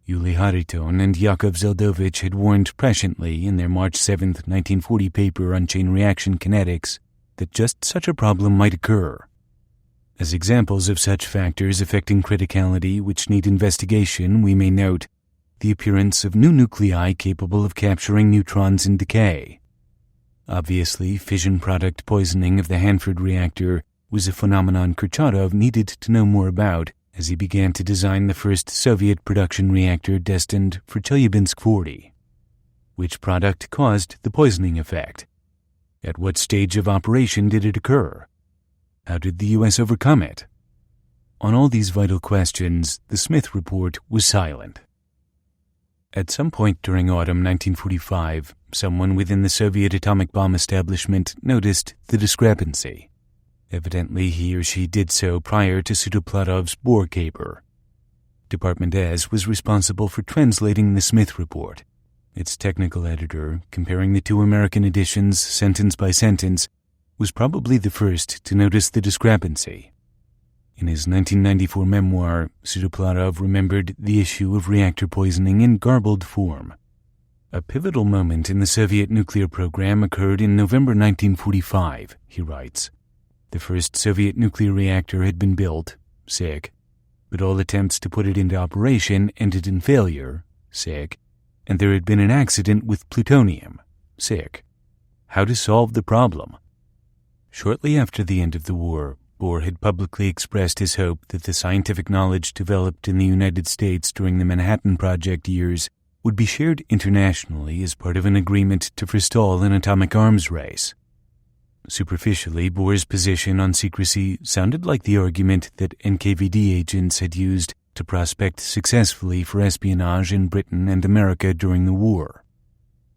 Uli Hariton and Yakov Zeldovich had warned presciently in their March 7, 1940 paper on chain reaction kinetics that just such a problem might occur. As examples of such factors affecting criticality which need investigation, we may note the appearance of new nuclei capable of capturing neutrons in decay. Obviously, fission product poisoning of the Hanford reactor was a phenomenon Kurchatov needed to know more about as he began to design the first Soviet production reactor destined for Chelyabinsk-40. Which product caused the poisoning effect? At what stage of operation did it occur? How did the U.S. overcome it? On all these vital questions, the Smith report was silent. At some point during autumn 1945, someone within the Soviet atomic bomb establishment noticed the discrepancy. Evidently, he or she did so prior to Sutoplatov's Bohr caper. Department S was responsible for translating the Smith report. Its technical editor, comparing the two American editions sentence by sentence, was probably the first to notice the discrepancy. In his 1994 memoir, Sudoplatov remembered the issue of reactor poisoning in garbled form. A pivotal moment in the Soviet nuclear program occurred in November 1945, he writes. The first Soviet nuclear reactor had been built, but all attempts to put it into operation ended in failure, and there had been an accident with plutonium, How to solve the problem? Shortly after the end of the war, Bohr had publicly expressed his hope that the scientific knowledge developed in the United States during the Manhattan Project years would be shared internationally as part of an agreement to forestall an atomic arms race. Superficially, Bohr's position on secrecy sounded like the argument that NKVD agents had used to prospect successfully for espionage in Britain and America during the war.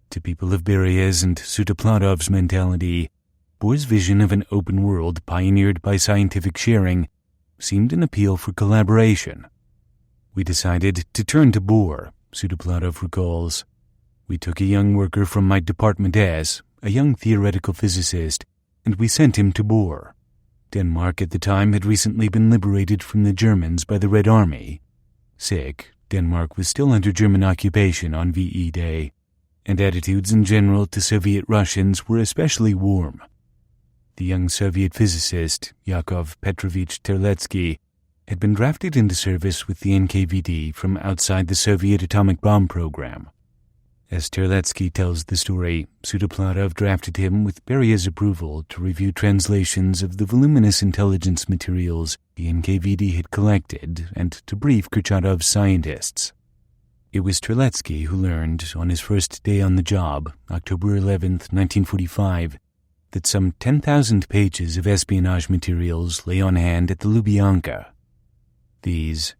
To people of Beria's and Sutoplatov's mentality, Bohr's vision of an open world pioneered by scientific sharing seemed an appeal for collaboration. We decided to turn to Bohr, Sudoplatov recalls. We took a young worker from my department S, a young theoretical physicist, and we sent him to Bohr. Denmark at the time had recently been liberated from the Germans by the Red Army. Denmark was still under German occupation on VE Day, and attitudes in general to Soviet Russians were especially warm. The young Soviet physicist, Yakov Petrovich Terletsky, had been drafted into service with the NKVD from outside the Soviet atomic bomb program. As Terletsky tells the story, Sudoplatov drafted him with Beria's approval to review translations of the voluminous intelligence materials the NKVD had collected and to brief Kurchatov's scientists. It was Terletsky who learned, on his first day on the job, October 11, 1945, that some 10,000 pages of espionage materials lay on hand at the Lubyanka. These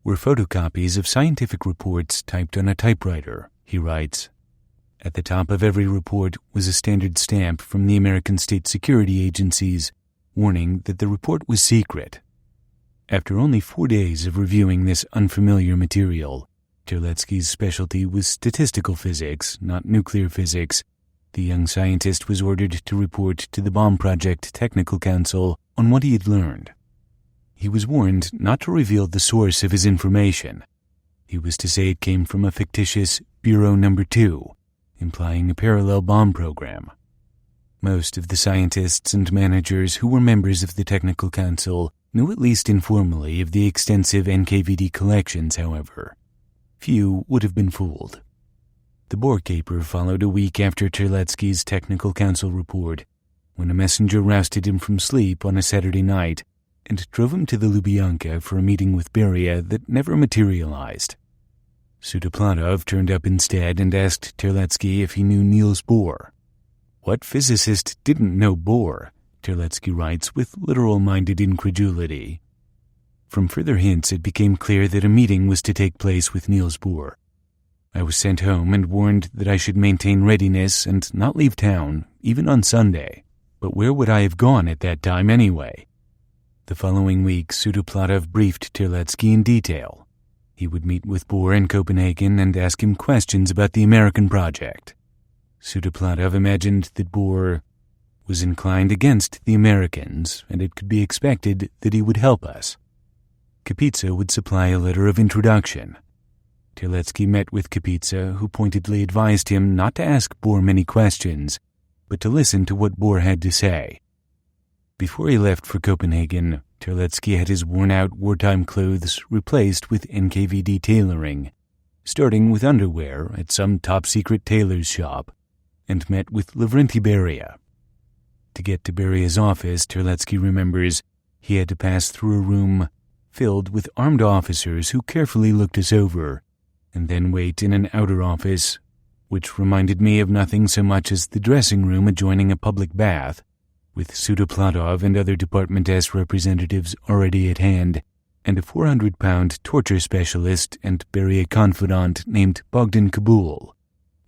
were photocopies of scientific reports typed on a typewriter, he writes. At the top of every report was a standard stamp from the American state security agencies warning that the report was secret. After only 4 days of reviewing this unfamiliar material, Terletsky's specialty was statistical physics, not nuclear physics. The young scientist was ordered to report to the Bomb Project Technical Council on what he had learned. He was warned not to reveal the source of his information. He was to say it came from a fictitious Bureau No. 2, implying a parallel bomb program. Most of the scientists and managers who were members of the Technical Council knew at least informally of the extensive NKVD collections, however. few would have been fooled. The boar caper followed a week after Terletsky's technical council report, when a messenger rousted him from sleep on a Saturday night and drove him to the Lubyanka for a meeting with Beria that never materialized. Sudoplatov turned up instead and asked Terletsky if he knew Niels Bohr. What physicist didn't know Bohr? Terletsky writes with literal-minded incredulity. From further hints, it became clear that a meeting was to take place with Niels Bohr. I was sent home and warned that I should maintain readiness and not leave town, even on Sunday. But where would I have gone at that time anyway? The following week, Sudoplatov briefed Terletsky in detail. He would meet with Bohr in Copenhagen and ask him questions about the American project. Sudoplatov imagined that Bohr was inclined against the Americans, and it could be expected that he would help us. Kapitsa would supply a letter of introduction. Terletsky met with Kapitsa, who pointedly advised him not to ask Bohr many questions, but to listen to what Bohr had to say. Before he left for Copenhagen, Terletsky had his worn-out wartime clothes replaced with NKVD tailoring, starting with underwear at some top-secret tailor's shop, and met with Lavrenti Beria. To get to Beria's office, Terletsky remembers, he had to pass through a room filled with armed officers who carefully looked us over, and then wait in an outer office, which reminded me of nothing so much as the dressing room adjoining a public bath, with Sudoplatov and other Department S representatives already at hand, and a 400-pound torture specialist and Beria confidant named Bogdan Kabul.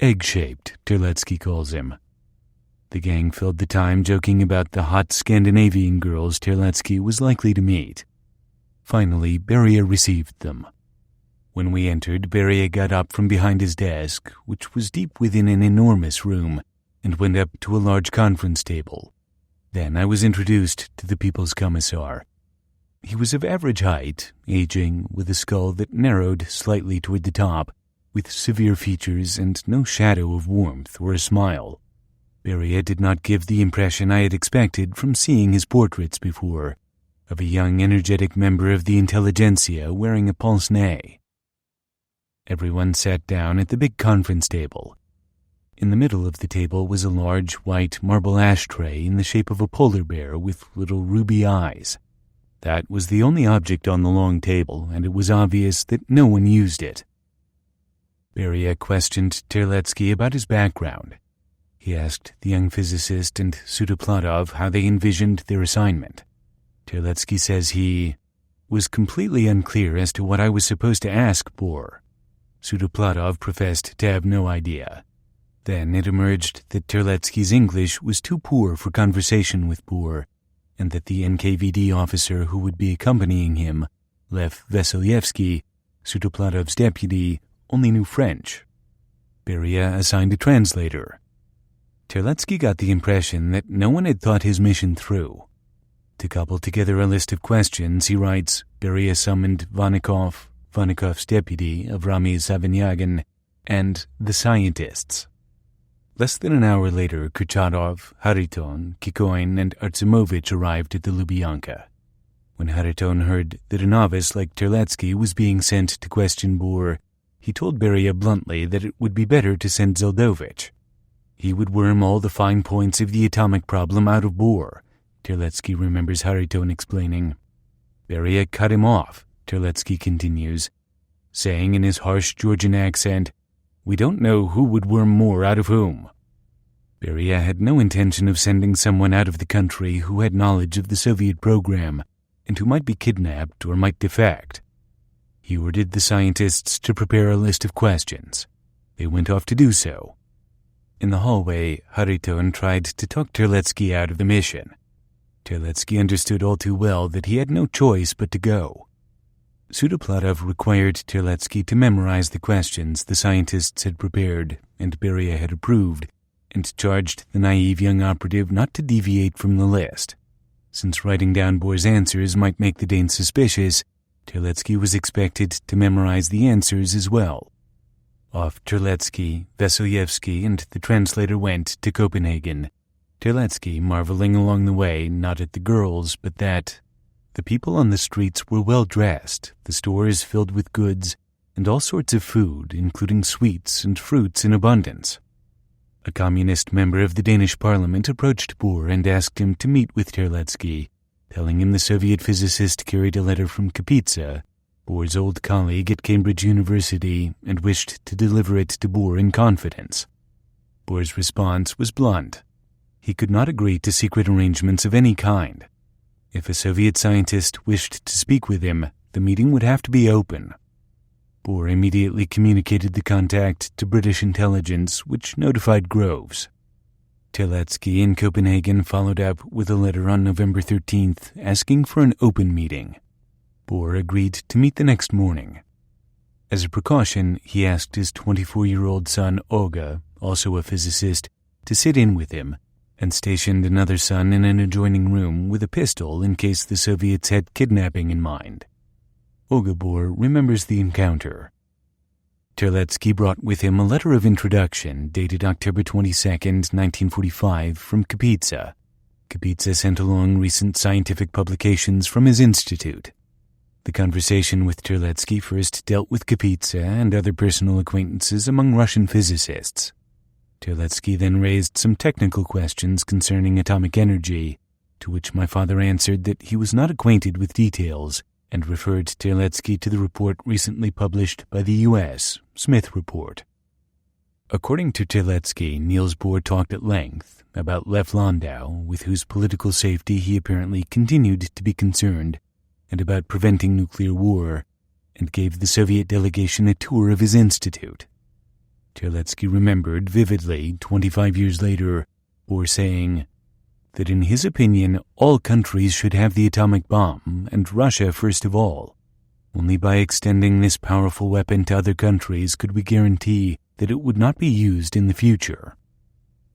Egg-shaped, Terletsky calls him. The gang filled the time joking about the hot Scandinavian girls Terletsky was likely to meet. Finally, Beria received them. When we entered, Beria got up from behind his desk, which was deep within an enormous room, and went up to a large conference table. Then I was introduced to the People's Commissar. He was of average height, aging, with a skull that narrowed slightly toward the top, with severe features and no shadow of warmth or a smile. Beria did not give the impression I had expected from seeing his portraits before, of a young, energetic member of the intelligentsia wearing a pince-nez. Everyone sat down at the big conference table. In the middle of the table was a large, white marble ashtray in the shape of a polar bear with little ruby eyes. That was the only object on the long table, and it was obvious that no one used it. Beria questioned Terletsky about his background. He asked the young physicist and Sudoplatov how they envisioned their assignment. Terletsky says he was completely unclear as to what I was supposed to ask Bohr. Sudoplatov professed to have no idea. Then it emerged that Terletsky's English was too poor for conversation with Bohr, and that the NKVD officer who would be accompanying him, Lev Vasilyevsky, Sudoplatov's deputy, only knew French. Beria assigned a translator. Terletsky got the impression that no one had thought his mission through. To cobble together a list of questions, he writes, Beria summoned Vanikov, Vanikov's deputy, Avrami Savinyagan, and the scientists. Less than an hour later, Kurchatov, Hariton, Kikoin, and Artsimovich arrived at the Lubyanka. When Hariton heard that a novice like Terletsky was being sent to question Bohr, he told Beria bluntly that it would be better to send Zeldovich. He would worm all the fine points of the atomic problem out of Bohr, Terletsky remembers Hariton explaining. Beria cut him off, Terletsky continues, saying in his harsh Georgian accent, "We don't know who would worm more out of whom." Beria had no intention of sending someone out of the country who had knowledge of the Soviet program and who might be kidnapped or might defect. He ordered the scientists to prepare a list of questions. They went off to do so. In the hallway, Hariton tried to talk Terletsky out of the mission. Terletsky understood all too well that he had no choice but to go. Sudoplatov required Terletsky to memorize the questions the scientists had prepared and Beria had approved, and charged the naive young operative not to deviate from the list. Since writing down Bohr's answers might make the Danes suspicious, Terletsky was expected to memorize the answers as well. Off Terletsky, Vasilyevsky, and the translator went to Copenhagen, Terletsky marveling along the way not at the girls, but that the people on the streets were well dressed, the stores filled with goods, and all sorts of food, including sweets and fruits in abundance. A communist member of the Danish parliament approached Bohr and asked him to meet with Terlecki, telling him the Soviet physicist carried a letter from Kapitsa, Bohr's old colleague at Cambridge University, and wished to deliver it to Bohr in confidence. Bohr's response was blunt. He could not agree to secret arrangements of any kind. If a Soviet scientist wished to speak with him, the meeting would have to be open. Bohr immediately communicated the contact to British intelligence, which notified Groves. Terlecki in Copenhagen followed up with a letter on November 13th asking for an open meeting. Bohr agreed to meet the next morning. As a precaution, he asked his 24-year-old son Olga, also a physicist, to sit in with him, and stationed another son in an adjoining room with a pistol in case the Soviets had kidnapping in mind. Olga Bohr remembers the encounter. Terlecki brought with him a letter of introduction dated October 22, 1945, from Kapitsa. Kapitsa sent along recent scientific publications from his institute. The conversation with Terlecki first dealt with Kapitsa and other personal acquaintances among Russian physicists. Terlecki then raised some technical questions concerning atomic energy, to which my father answered that he was not acquainted with details, and referred Terlecki to the report recently published by the U.S., Smith Report. According to Terlecki, Niels Bohr talked at length about Lev Landau, with whose political safety he apparently continued to be concerned, and about preventing nuclear war, and gave the Soviet delegation a tour of his institute. Terlecki remembered vividly, 25 years later, Bohr saying that in his opinion all countries should have the atomic bomb, and Russia first of all. Only by extending this powerful weapon to other countries could we guarantee that it would not be used in the future.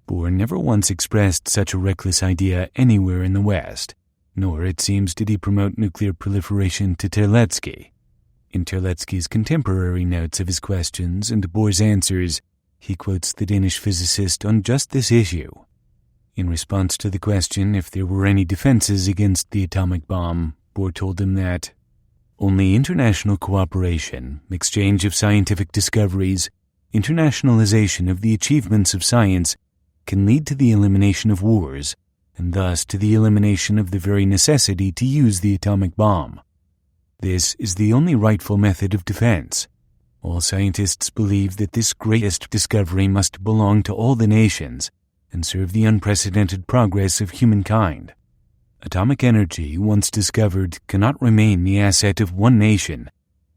Bohr never once expressed such a reckless idea anywhere in the West, nor, it seems, did he promote nuclear proliferation to Terlecki. In Terlecki's contemporary notes of his questions and Bohr's answers, he quotes the Danish physicist on just this issue. In response to the question if there were any defenses against the atomic bomb, Bohr told him that only international cooperation, exchange of scientific discoveries, internationalization of the achievements of science can lead to the elimination of wars, and thus to the elimination of the very necessity to use the atomic bomb. This is the only rightful method of defense. All scientists believe that this greatest discovery must belong to all the nations and serve the unprecedented progress of humankind. Atomic energy, once discovered, cannot remain the asset of one nation,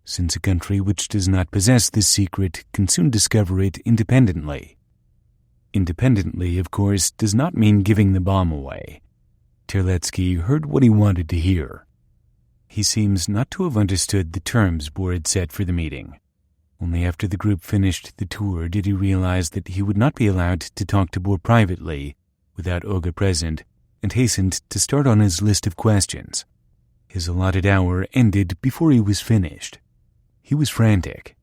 since a country which does not possess this secret can soon discover it independently. Independently, of course, does not mean giving the bomb away. Terlecki heard what he wanted to hear. He seems not to have understood the terms Bohr had set for the meeting. Only after the group finished the tour did he realize that he would not be allowed to talk to Bohr privately, without Olga present, and hastened to start on his list of questions. His allotted hour ended before he was finished. He was frantic.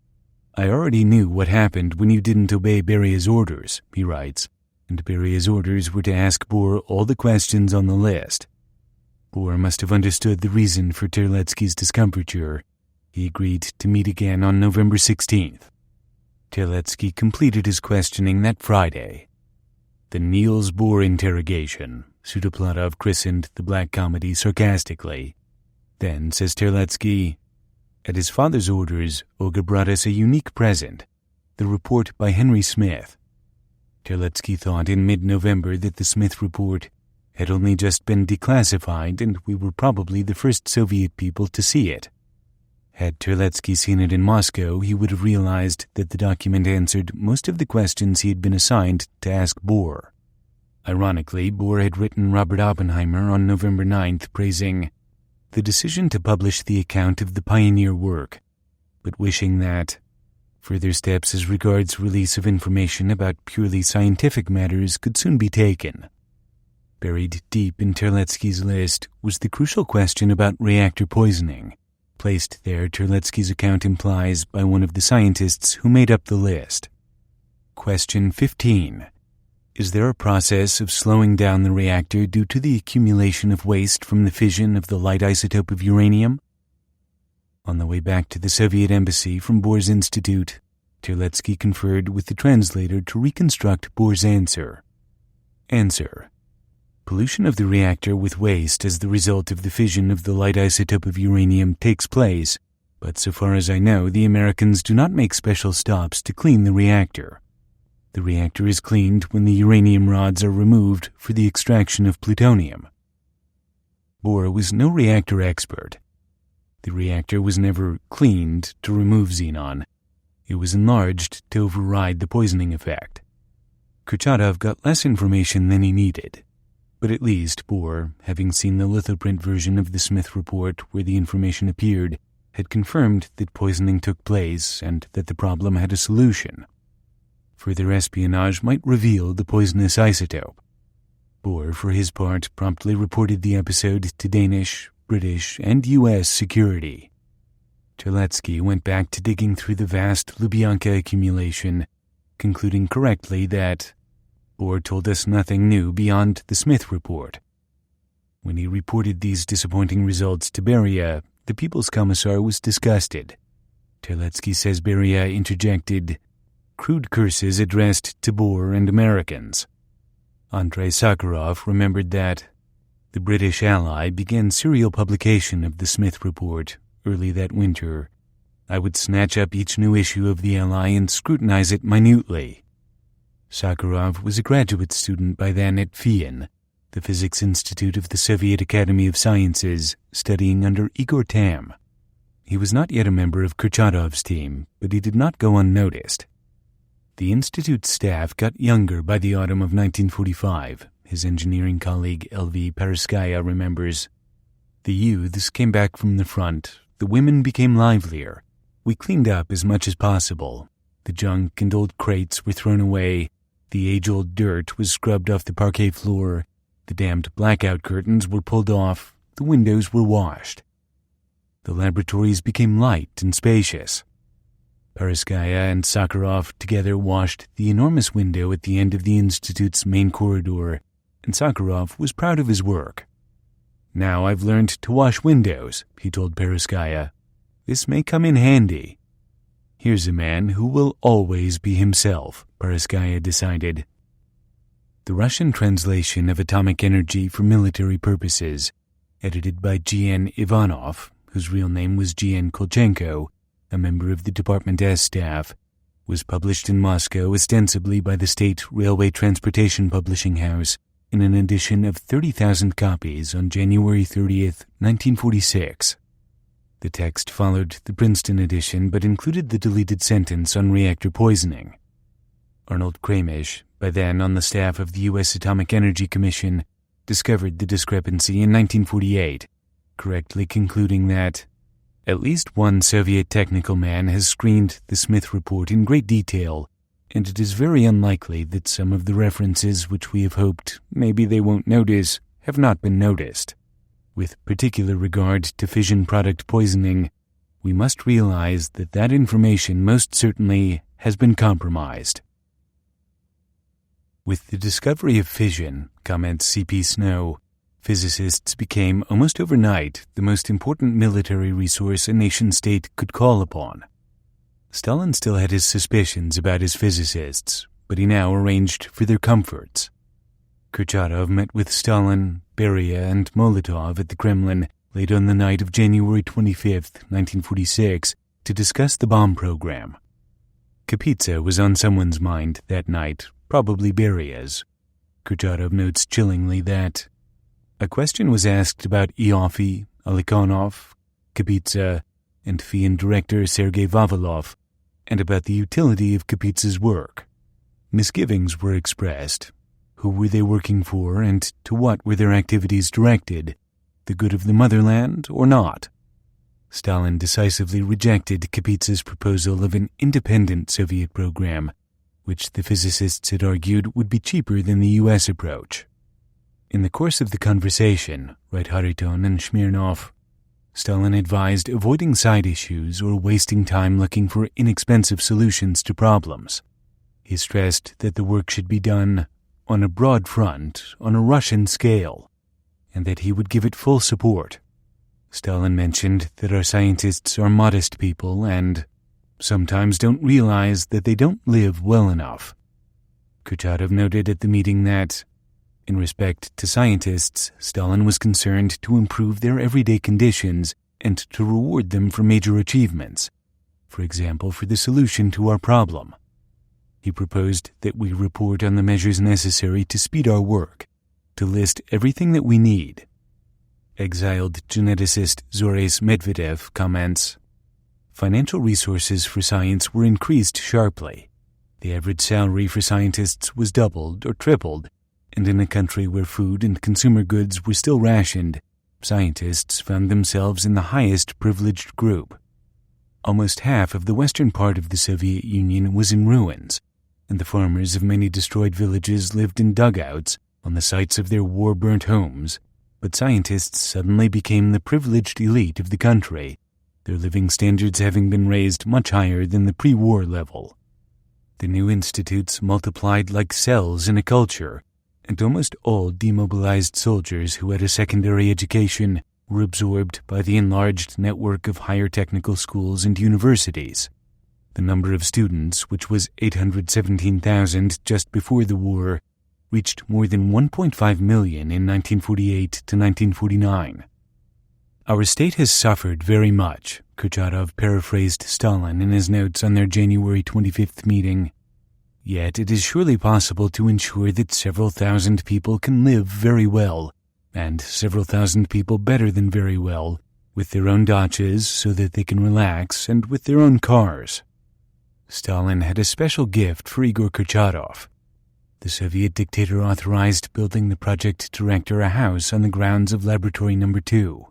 "I already knew what happened when you didn't obey Beria's orders," he writes, and Beria's orders were to ask Bohr all the questions on the list. Bohr must have understood the reason for Terlecki's discomfiture. He agreed to meet again on November 16th. Terlecki completed his questioning that Friday. The Niels Bohr interrogation, Sudoplatov christened the black comedy sarcastically. Then, says Terlecki, at his father's orders, Olga brought us a unique present, the report by Henry Smith. Terlecki thought in mid-November that the Smith report had only just been declassified and we were probably the first Soviet people to see it. Had Terlecki seen it in Moscow, he would have realized that the document answered most of the questions he had been assigned to ask Bohr. Ironically, Bohr had written Robert Oppenheimer on November 9th praising the decision to publish the account of the pioneer work, but wishing that further steps as regards release of information about purely scientific matters could soon be taken. Buried deep in Terlecki's list was the crucial question about reactor poisoning, placed there, Terlecki's account implies, by one of the scientists who made up the list. Question 15. Is there a process of slowing down the reactor due to the accumulation of waste from the fission of the light isotope of uranium? On the way back to the Soviet embassy from Bohr's Institute, Terletsky conferred with the translator to reconstruct Bohr's answer. Answer: pollution of the reactor with waste as the result of the fission of the light isotope of uranium takes place, but so far as I know, the Americans do not make special stops to clean the reactor. The reactor is cleaned when the uranium rods are removed for the extraction of plutonium. Bohr was no reactor expert. The reactor was never cleaned to remove xenon. It was enlarged to override the poisoning effect. Kurchatov got less information than he needed, but at least Bohr, having seen the lithoprint version of the Smith report where the information appeared, had confirmed that poisoning took place and that the problem had a solution. Further espionage might reveal the poisonous isotope. Bohr, for his part, promptly reported the episode to Danish, British, and U.S. security. Terletsky went back to digging through the vast Lubyanka accumulation, concluding correctly that Bohr told us nothing new beyond the Smith report. When he reported these disappointing results to Beria, the People's Commissar was disgusted. Terletsky says Beria interjected crude curses addressed to Bohr and Americans. Andrei Sakharov remembered that the British ally began serial publication of the Smith report early that winter. I would snatch up each new issue of the ally and scrutinize it minutely. Sakharov was a graduate student by then at FIAN, the Physics Institute of the Soviet Academy of Sciences, studying under Igor Tamm. He was not yet a member of Kurchatov's team, but he did not go unnoticed. The Institute's staff got younger by the autumn of 1945, his engineering colleague L.V. Perovskaya remembers. The youths came back from the front, the women became livelier. We cleaned up as much as possible. The junk and old crates were thrown away, the age-old dirt was scrubbed off the parquet floor, the damned blackout curtains were pulled off, the windows were washed. The laboratories became light and spacious. Perovskaya and Sakharov together washed the enormous window at the end of the Institute's main corridor, and Sakharov was proud of his work. Now I've learned to wash windows, he told Perovskaya. This may come in handy. Here's a man who will always be himself, Perovskaya decided. The Russian translation of Atomic Energy for Military Purposes, edited by G.N. Ivanov, whose real name was G.N. Kolchenko, a member of the Department S staff, was published in Moscow ostensibly by the State Railway Transportation Publishing House in an edition of 30,000 copies on January 30th, 1946. The text followed the Princeton edition but included the deleted sentence on reactor poisoning. Arnold Kramish, by then on the staff of the U.S. Atomic Energy Commission, discovered the discrepancy in 1948, correctly concluding that at least one Soviet technical man has screened the Smith report in great detail, and it is very unlikely that some of the references which we have hoped maybe they won't notice have not been noticed. With particular regard to fission product poisoning, we must realize that that information most certainly has been compromised. With the discovery of fission, comments C.P. Snow, physicists became almost overnight the most important military resource a nation-state could call upon. Stalin still had his suspicions about his physicists, but he now arranged for their comforts. Kurchatov met with Stalin, Beria, and Molotov at the Kremlin late on the night of January 25, 1946, to discuss the bomb program. Kapitsa was on someone's mind that night, probably Beria's. Kurchatov notes chillingly that a question was asked about Ioffe, Alikhanov, Kapitsa, and FIAN director Sergei Vavilov, and about the utility of Kapitsa's work. Misgivings were expressed. Who were they working for, and to what were their activities directed? The good of the motherland or not? Stalin decisively rejected Kapitsa's proposal of an independent Soviet program, which the physicists had argued would be cheaper than the U.S. approach. In the course of the conversation, write Hariton and Smirnov, Stalin advised avoiding side issues or wasting time looking for inexpensive solutions to problems. He stressed that the work should be done on a broad front, on a Russian scale, and that he would give it full support. Stalin mentioned that our scientists are modest people and sometimes don't realize that they don't live well enough. Kurchatov noted at the meeting that, in respect to scientists, Stalin was concerned to improve their everyday conditions and to reward them for major achievements, for example, for the solution to our problem. He proposed that we report on the measures necessary to speed our work, to list everything that we need. Exiled geneticist Zores Medvedev comments, "Financial resources for science were increased sharply. The average salary for scientists was doubled or tripled, and in a country where food and consumer goods were still rationed, scientists found themselves in the highest privileged group. Almost half of the western part of the Soviet Union was in ruins, and the farmers of many destroyed villages lived in dugouts on the sites of their war-burnt homes, but scientists suddenly became the privileged elite of the country, their living standards having been raised much higher than the pre-war level. The new institutes multiplied like cells in a culture, and almost all demobilized soldiers who had a secondary education were absorbed by the enlarged network of higher technical schools and universities. The number of students, which was 817,000 just before the war, reached more than 1.5 million in 1948 to 1949. Our state has suffered very much," Kurchatov paraphrased Stalin in his notes on their January 25th meeting. "Yet it is surely possible to ensure that several thousand people can live very well, and several thousand people better than very well, with their own dachas so that they can relax, and with their own cars." Stalin had a special gift for Igor Kurchatov. The Soviet dictator authorized building the project director a house on the grounds of Laboratory No. 2.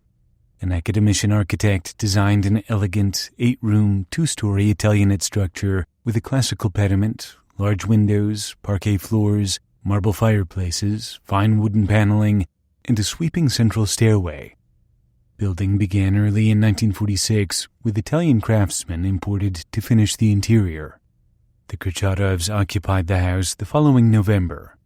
An academician architect designed an elegant 8-room, 2-story Italianate structure with a classical pediment, large windows, parquet floors, marble fireplaces, fine wooden paneling, and a sweeping central stairway. Building began early in 1946 with Italian craftsmen imported to finish the interior. The Kurchatovs occupied the house the following November.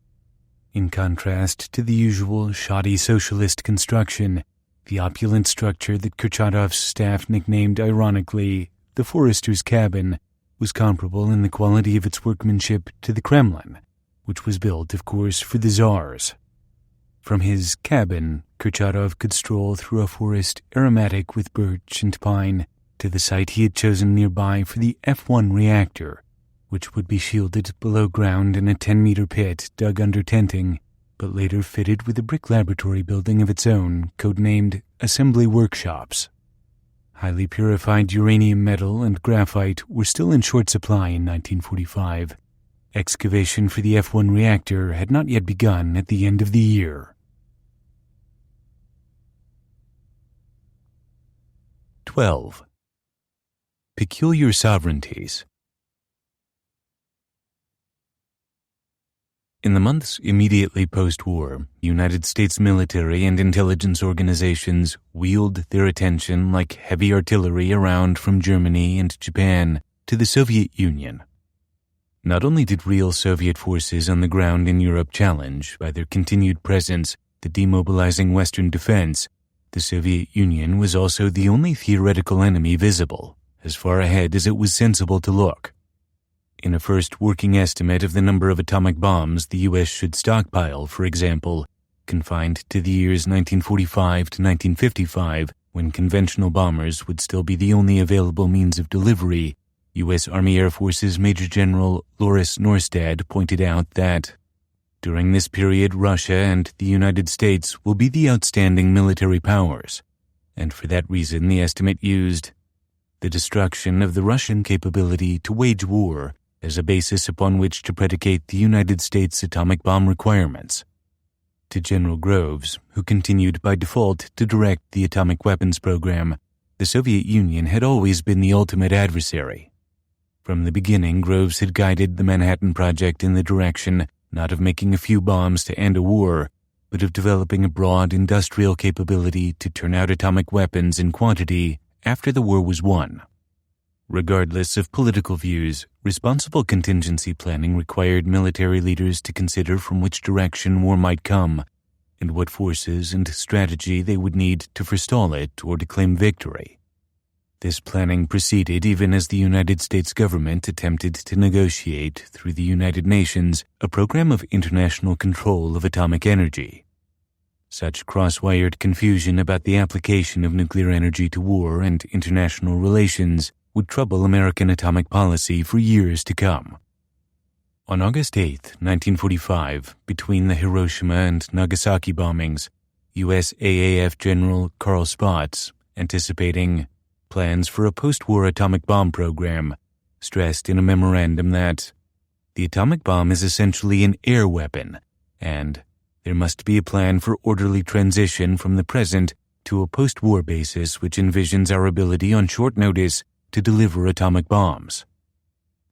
In contrast to the usual shoddy socialist construction, the opulent structure that Kurchatov's staff nicknamed ironically the Forester's Cabin was comparable in the quality of its workmanship to the Kremlin, which was built, of course, for the Tsars. From his cabin, Kurchatov could stroll through a forest aromatic with birch and pine to the site he had chosen nearby for the F1 reactor, which would be shielded below ground in a 10-meter pit dug under tenting, but later fitted with a brick laboratory building of its own, codenamed Assembly Workshops. Highly purified uranium metal and graphite were still in short supply in 1945. Excavation for the F1 reactor had not yet begun at the end of the year. 12. Peculiar Sovereignties. In the months immediately post-war, United States military and intelligence organizations wheeled their attention like heavy artillery around from Germany and Japan to the Soviet Union. Not only did real Soviet forces on the ground in Europe challenge, by their continued presence, the demobilizing Western defense, the Soviet Union was also the only theoretical enemy visible, as far ahead as it was sensible to look. In a first working estimate of the number of atomic bombs the U.S. should stockpile, for example, confined to the years 1945 to 1955, when conventional bombers would still be the only available means of delivery, U.S. Army Air Forces Major General Loris Norstad pointed out that, during this period, Russia and the United States will be the outstanding military powers, and for that reason the estimate used the destruction of the Russian capability to wage war as a basis upon which to predicate the United States atomic bomb requirements. To General Groves, who continued by default to direct the atomic weapons program, the Soviet Union had always been the ultimate adversary. From the beginning, Groves had guided the Manhattan Project in the direction not of making a few bombs to end a war, but of developing a broad industrial capability to turn out atomic weapons in quantity after the war was won. Regardless of political views, responsible contingency planning required military leaders to consider from which direction war might come, and what forces and strategy they would need to forestall it or to claim victory. This planning proceeded even as the United States government attempted to negotiate through the United Nations a program of international control of atomic energy. Such cross-wired confusion about the application of nuclear energy to war and international relations would trouble American atomic policy for years to come. On August 8, 1945, between the Hiroshima and Nagasaki bombings, U.S. AAF General Carl Spaatz, anticipating plans for a post-war atomic bomb program, stressed in a memorandum that the atomic bomb is essentially an air weapon, and there must be a plan for orderly transition from the present to a post-war basis which envisions our ability on short notice to deliver atomic bombs.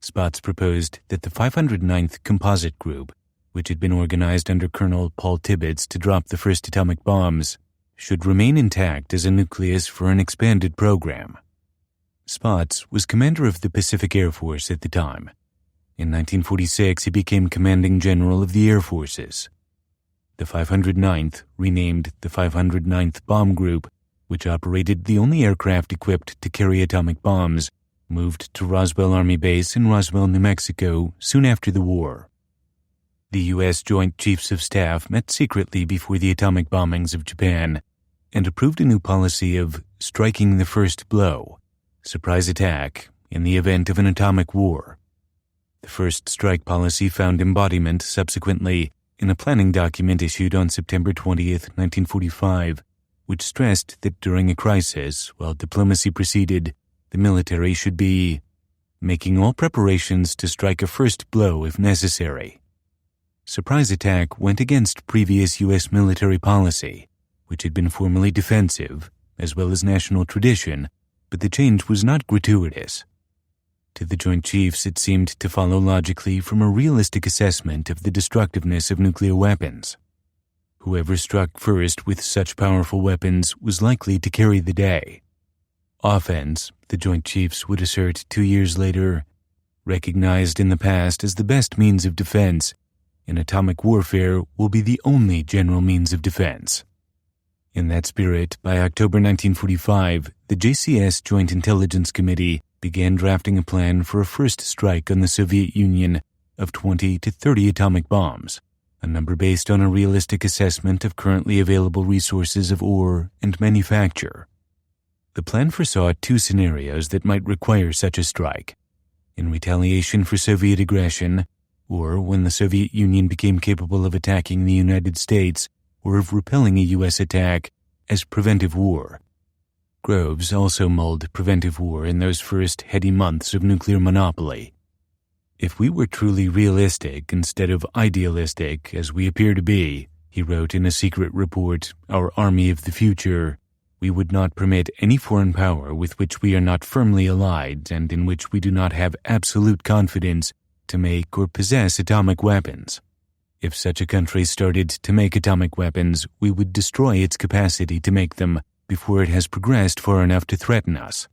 Spaatz proposed that the 509th Composite Group, which had been organized under Colonel Paul Tibbets to drop the first atomic bombs, should remain intact as a nucleus for an expanded program. Spaatz was commander of the Pacific Air Force at the time. In 1946, he became commanding general of the Air Forces. The 509th, renamed the 509th Bomb Group, which operated the only aircraft equipped to carry atomic bombs, moved to Roswell Army Base in Roswell, New Mexico, soon after the war. The U.S. Joint Chiefs of Staff met secretly before the atomic bombings of Japan and approved a new policy of striking the first blow, surprise attack, in the event of an atomic war. The first strike policy found embodiment subsequently in a planning document issued on September 20th, 1945, which stressed that during a crisis, while diplomacy proceeded, the military should be making all preparations to strike a first blow if necessary. Surprise attack went against previous U.S. military policy, which had been formally defensive, as well as national tradition, but the change was not gratuitous. To the Joint Chiefs, it seemed to follow logically from a realistic assessment of the destructiveness of nuclear weapons. Whoever struck first with such powerful weapons was likely to carry the day. Offense, the Joint Chiefs would assert 2 years later, recognized in the past as the best means of defense, in atomic warfare will be the only general means of defense. In that spirit, by October 1945, the JCS Joint Intelligence Committee began drafting a plan for a first strike on the Soviet Union of 20 to 30 atomic bombs, a number based on a realistic assessment of currently available resources of ore and manufacture. The plan foresaw 2 scenarios that might require such a strike: in retaliation for Soviet aggression, or when the Soviet Union became capable of attacking the United States or of repelling a U.S. attack, as preventive war. Groves also mulled preventive war in those first heady months of nuclear monopoly. If we were truly realistic instead of idealistic, as we appear to be, he wrote in a secret report, Our Army of the Future, we would not permit any foreign power with which we are not firmly allied and in which we do not have absolute confidence to make or possess atomic weapons. If such a country started to make atomic weapons, we would destroy its capacity to make them before it has progressed far enough to threaten us.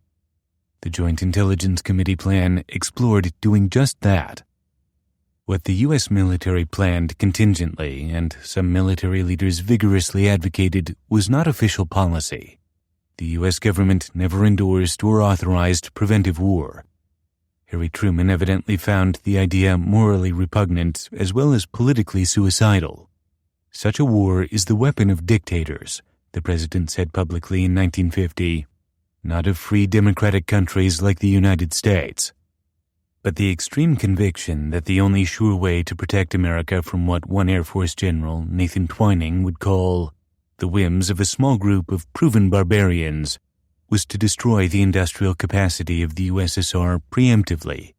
The Joint Intelligence Committee plan explored doing just that. What the U.S. military planned contingently, and some military leaders vigorously advocated, was not official policy. The U.S. government never endorsed or authorized preventive war. Harry Truman evidently found the idea morally repugnant as well as politically suicidal. Such a war is the weapon of dictators, the president said publicly in 1950, not of free democratic countries like the United States. But the extreme conviction that the only sure way to protect America from what one Air Force General, Nathan Twining, would call the whims of a small group of proven barbarians was to destroy the industrial capacity of the USSR preemptively,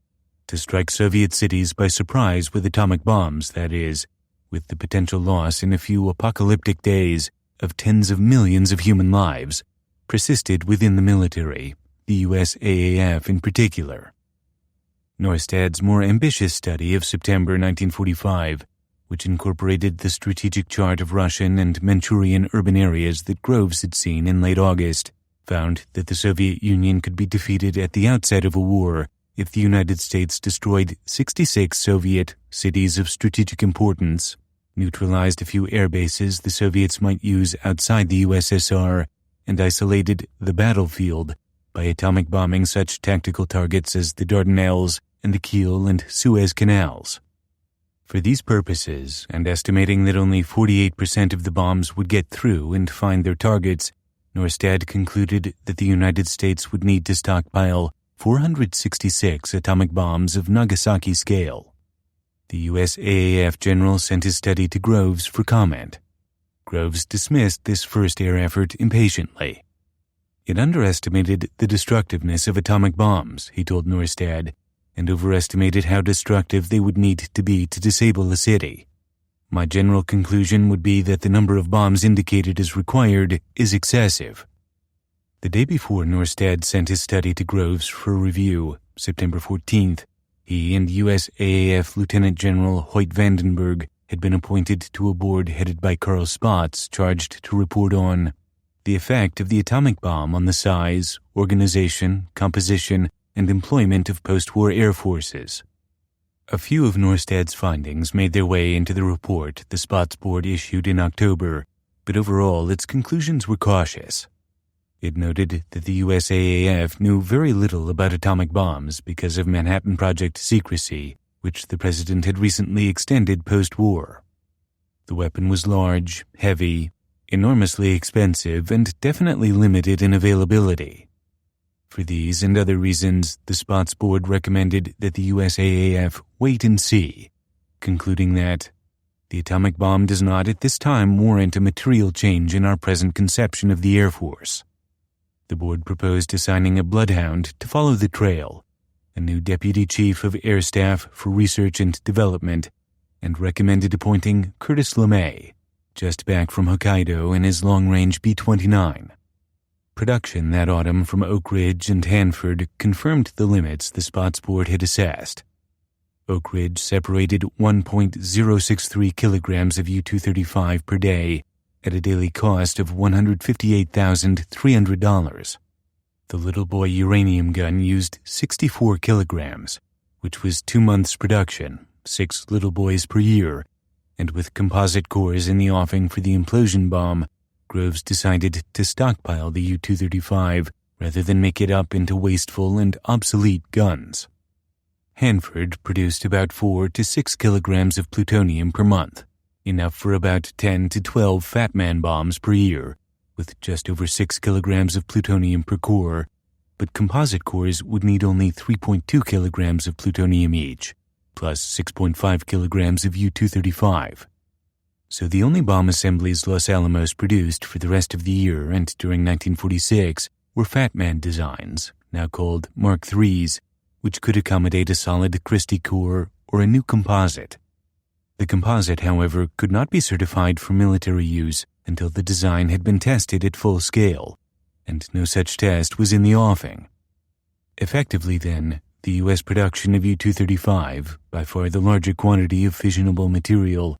to strike Soviet cities by surprise with atomic bombs, that is, with the potential loss in a few apocalyptic days of tens of millions of human lives, persisted within the military, the US AAF in particular. Neustadt's more ambitious study of September 1945, which incorporated the strategic chart of Russian and Manchurian urban areas that Groves had seen in late August, found that the Soviet Union could be defeated at the outset of a war if the United States destroyed 66 Soviet cities of strategic importance, neutralized a few air bases the Soviets might use outside the USSR, and isolated the battlefield by atomic bombing such tactical targets as the Dardanelles and the Kiel and Suez Canals. For these purposes, and estimating that only 48% of the bombs would get through and find their targets, Norstad concluded that the United States would need to stockpile 466 atomic bombs of Nagasaki scale. The USAAF general sent his study to Groves for comment. Groves dismissed this first air effort impatiently. It underestimated the destructiveness of atomic bombs, he told Norstad, and overestimated how destructive they would need to be to disable a city. My general conclusion would be that the number of bombs indicated as required is excessive. The day before Norstad sent his study to Groves for review, September 14th, he and USAAF Lieutenant General Hoyt Vandenberg had been appointed to a board headed by Carl Spaatz charged to report on the effect of the atomic bomb on the size, organization, composition, and employment of post-war air forces. A few of Norstad's findings made their way into the report the Spaatz board issued in October, but overall its conclusions were cautious. It noted that the USAAF knew very little about atomic bombs because of Manhattan Project secrecy, which the president had recently extended post-war. The weapon was large, heavy, enormously expensive, and definitely limited in availability. For these and other reasons, the Spaatz board recommended that the USAAF wait and see, concluding that the atomic bomb does not at this time warrant a material change in our present conception of the Air Force. The board proposed assigning a bloodhound to follow the trail, a new deputy chief of air staff for research and development, and recommended appointing Curtis LeMay, just back from Hokkaido in his long-range B-29. Production that autumn from Oak Ridge and Hanford confirmed the limits the Spaatz board had assessed. Oak Ridge separated 1.063 kilograms of U-235 per day at a daily cost of $158,300. The Little Boy uranium gun used 64 kilograms, which was 2 months' production, 6 Little Boys per year, and with composite cores in the offing for the implosion bomb, Groves decided to stockpile the U-235 rather than make it up into wasteful and obsolete guns. Hanford produced about 4 to 6 kilograms of plutonium per month, enough for about 10 to 12 Fat Man bombs per year, with just over 6 kilograms of plutonium per core, but composite cores would need only 3.2 kilograms of plutonium each, plus 6.5 kilograms of U-235. So the only bomb assemblies Los Alamos produced for the rest of the year and during 1946 were Fat Man designs, now called Mark IIIs, which could accommodate a solid Christie core or a new composite. The composite, however, could not be certified for military use until the design had been tested at full scale, and no such test was in the offing. Effectively, then, the U.S. production of U-235, by far the larger quantity of fissionable material,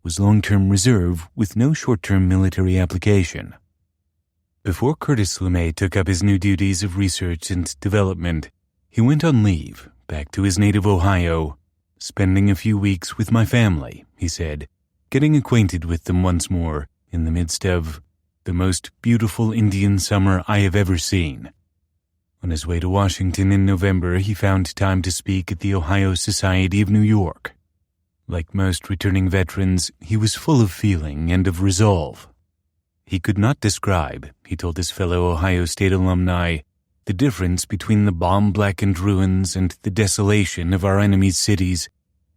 was long-term reserve with no short-term military application. Before Curtis LeMay took up his new duties of research and development, he went on leave back to his native Ohio, spending a few weeks with my family, he said, getting acquainted with them once more in the midst of the most beautiful Indian summer I have ever seen. On his way to Washington in November, he found time to speak at the Ohio Society of New York. Like most returning veterans, he was full of feeling and of resolve. He could not describe, he told his fellow Ohio State alumni, the difference between the bomb-blackened ruins and the desolation of our enemies' cities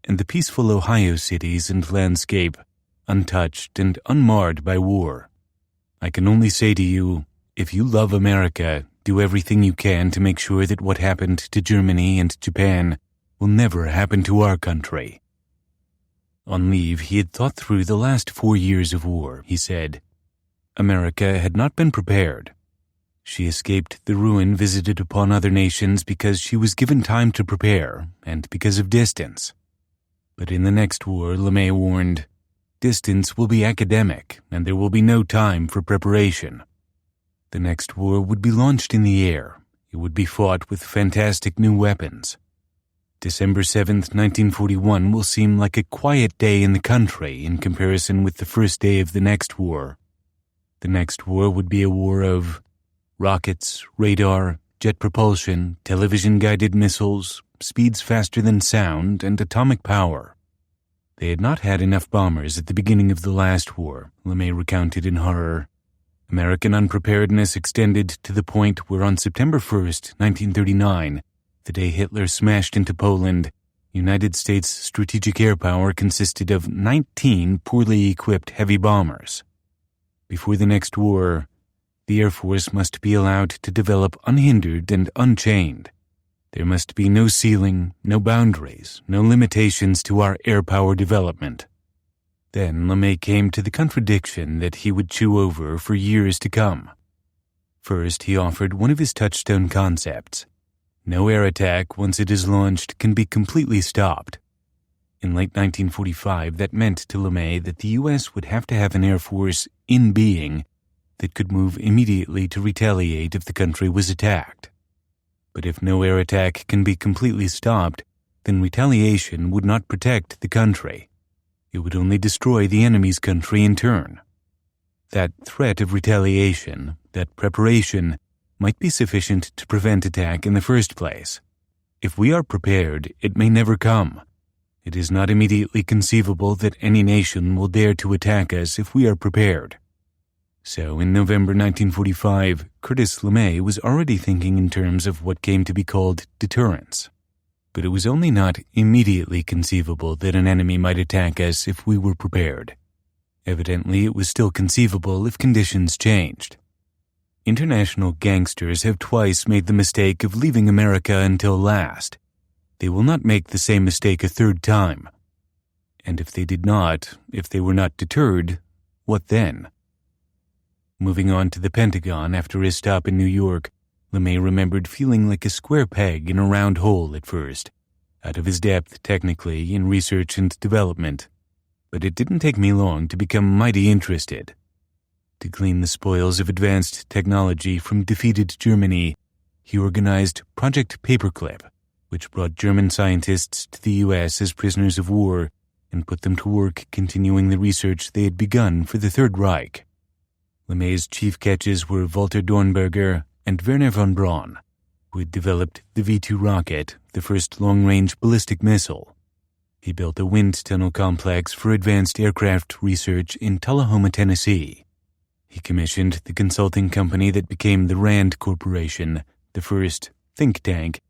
and the peaceful Ohio cities and landscape, untouched and unmarred by war. I can only say to you, if you love America, do everything you can to make sure that what happened to Germany and Japan will never happen to our country. On leave, he had thought through the last 4 years of war, he said. America had not been prepared. She escaped the ruin visited upon other nations because she was given time to prepare and because of distance. But in the next war, LeMay warned, distance will be academic and there will be no time for preparation. The next war would be launched in the air. It would be fought with fantastic new weapons. December 7th, 1941 will seem like a quiet day in the country in comparison with the first day of the next war. The next war would be a war of rockets, radar, jet propulsion, television-guided missiles, speeds faster than sound, and atomic power. They had not had enough bombers at the beginning of the last war, LeMay recounted in horror. American unpreparedness extended to the point where on September 1st, 1939, the day Hitler smashed into Poland, United States strategic air power consisted of 19 poorly equipped heavy bombers. Before the next war, the Air Force must be allowed to develop unhindered and unchained. There must be no ceiling, no boundaries, no limitations to our air power development. Then LeMay came to the contradiction that he would chew over for years to come. First, he offered one of his touchstone concepts. No air attack, once it is launched, can be completely stopped. In late 1945, that meant to LeMay that the U.S. would have to have an air force in being that could move immediately to retaliate if the country was attacked. But if no air attack can be completely stopped, then retaliation would not protect the country. It would only destroy the enemy's country in turn. That threat of retaliation, that preparation, might be sufficient to prevent attack in the first place. If we are prepared, it may never come. It is not immediately conceivable that any nation will dare to attack us if we are prepared. So, in November 1945, Curtis LeMay was already thinking in terms of what came to be called deterrence. But it was only not immediately conceivable that an enemy might attack us if we were prepared. Evidently, it was still conceivable if conditions changed. International gangsters have twice made the mistake of leaving America until last. They will not make the same mistake a third time. And if they did not, if they were not deterred, what then? Moving on to the Pentagon after his stop in New York, LeMay remembered feeling like a square peg in a round hole at first, out of his depth, technically, in research and development. But it didn't take me long to become mighty interested. To glean the spoils of advanced technology from defeated Germany, he organized Project Paperclip, which brought German scientists to the U.S. as prisoners of war and put them to work continuing the research they had begun for the Third Reich. LeMay's chief catches were Walter Dornberger and Werner von Braun, who had developed the V-2 rocket, the first long-range ballistic missile. He built a wind tunnel complex for advanced aircraft research in Tullahoma, Tennessee. He commissioned the consulting company that became the RAND Corporation, the first think tank,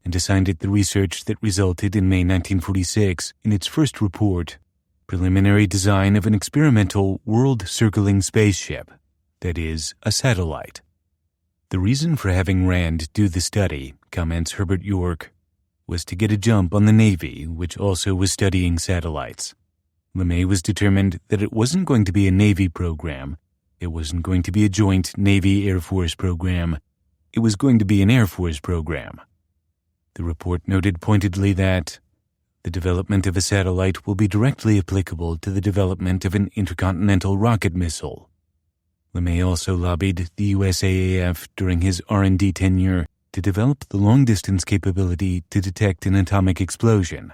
and assigned it the research that resulted in May 1946 in its first report, Preliminary Design of an Experimental World-Circling Spaceship, that is, a satellite. The reason for having RAND do the study, comments Herbert York, was to get a jump on the Navy, which also was studying satellites. LeMay was determined that it wasn't going to be a Navy program, it wasn't going to be a joint Navy-Air Force program, it was going to be an Air Force program. The report noted pointedly that the development of a satellite will be directly applicable to the development of an intercontinental rocket missile. LeMay also lobbied the USAAF during his R&D tenure to develop the long-distance capability to detect an atomic explosion,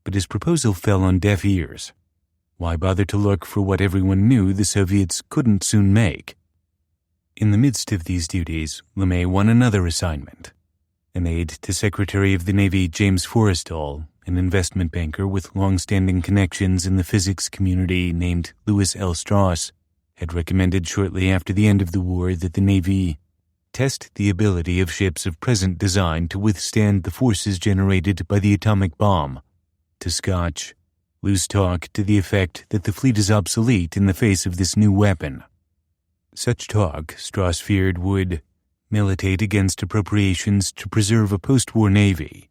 but his proposal fell on deaf ears. Why bother to look for what everyone knew the Soviets couldn't soon make? In the midst of these duties, LeMay won another assignment. An aide to Secretary of the Navy James Forrestal, an investment banker with long-standing connections in the physics community named Louis L. Strauss, had recommended shortly after the end of the war that the Navy test the ability of ships of present design to withstand the forces generated by the atomic bomb. To scotch, loose talk to the effect that the fleet is obsolete in the face of this new weapon. Such talk, Strauss feared, would militate against appropriations to preserve a post-war Navy.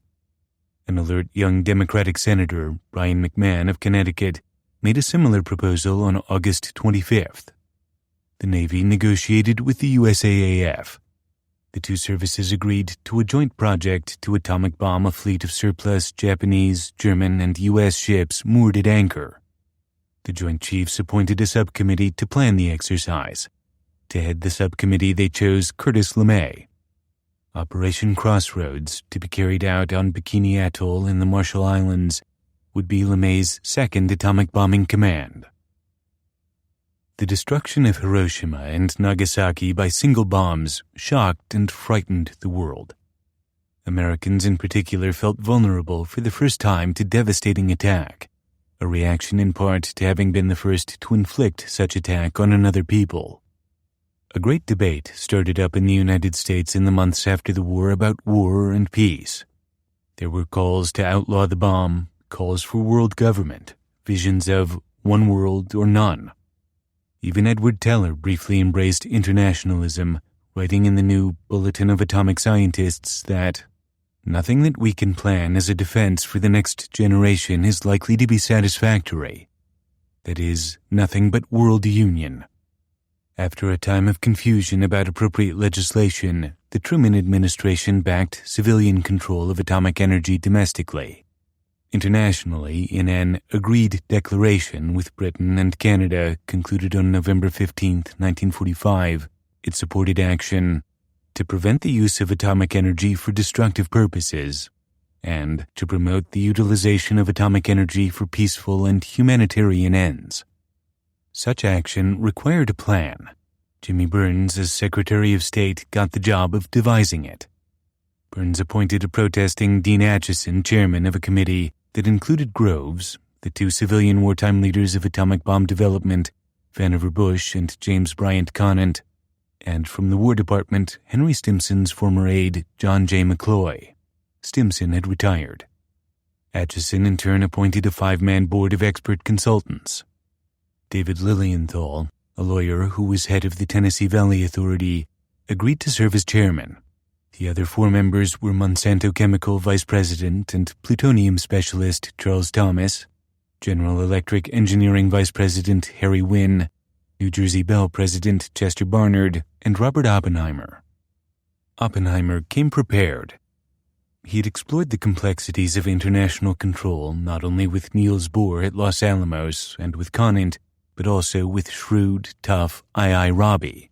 An alert young Democratic Senator, Brian McMahon of Connecticut, made a similar proposal on August 25th. The Navy negotiated with the USAAF. The two services agreed to a joint project to atomic bomb a fleet of surplus Japanese, German, and U.S. ships moored at anchor. The Joint Chiefs appointed a subcommittee to plan the exercise. To head the subcommittee, they chose Curtis LeMay. Operation Crossroads, to be carried out on Bikini Atoll in the Marshall Islands, would be LeMay's second atomic bombing command. The destruction of Hiroshima and Nagasaki by single bombs shocked and frightened the world. Americans in particular felt vulnerable for the first time to devastating attack, a reaction in part to having been the first to inflict such attack on another people. A great debate started up in the United States in the months after the war about war and peace. There were calls to outlaw the bomb, calls for world government, visions of one world or none. Even Edward Teller briefly embraced internationalism, writing in the new Bulletin of Atomic Scientists that nothing that we can plan as a defense for the next generation is likely to be satisfactory. That is, nothing but world union. After a time of confusion about appropriate legislation, the Truman administration backed civilian control of atomic energy domestically. Internationally, in an agreed declaration with Britain and Canada concluded on November 15, 1945, it supported action to prevent the use of atomic energy for destructive purposes and to promote the utilization of atomic energy for peaceful and humanitarian ends. Such action required a plan. Jimmy Burns, as Secretary of State, got the job of devising it. Burns appointed a protesting Dean Acheson chairman of a committee that included Groves, the two civilian wartime leaders of atomic bomb development, Vannevar Bush and James Bryant Conant, and from the War Department, Henry Stimson's former aide, John J. McCloy. Stimson had retired. Acheson in turn appointed a 5-man board of expert consultants. David Lilienthal, a lawyer who was head of the Tennessee Valley Authority, agreed to serve as chairman. The other 4 members were Monsanto Chemical Vice President and Plutonium Specialist Charles Thomas, General Electric Engineering Vice President Harry Wynne, New Jersey Bell President Chester Barnard, and Robert Oppenheimer. Oppenheimer came prepared. He had explored the complexities of international control not only with Niels Bohr at Los Alamos and with Conant, but also with shrewd, tough I.I. Robbie.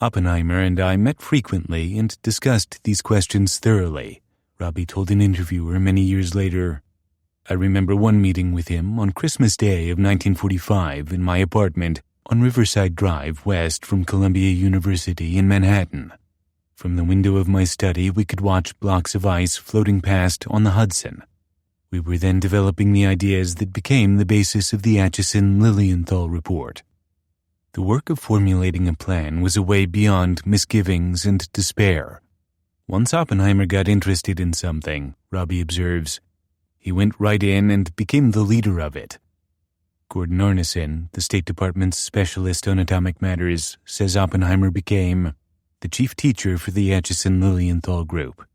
Oppenheimer and I met frequently and discussed these questions thoroughly, Robbie told an interviewer many years later. I remember one meeting with him on Christmas Day of 1945 in my apartment on Riverside Drive west from Columbia University in Manhattan. From the window of my study, we could watch blocks of ice floating past on the Hudson. We were then developing the ideas that became the basis of the Acheson-Lilienthal report. The work of formulating a plan was a way beyond misgivings and despair. Once Oppenheimer got interested in something, Robbie observes, he went right in and became the leader of it. Gordon Arneson, the State Department's specialist on atomic matters, says Oppenheimer became the chief teacher for the Acheson-Lilienthal group.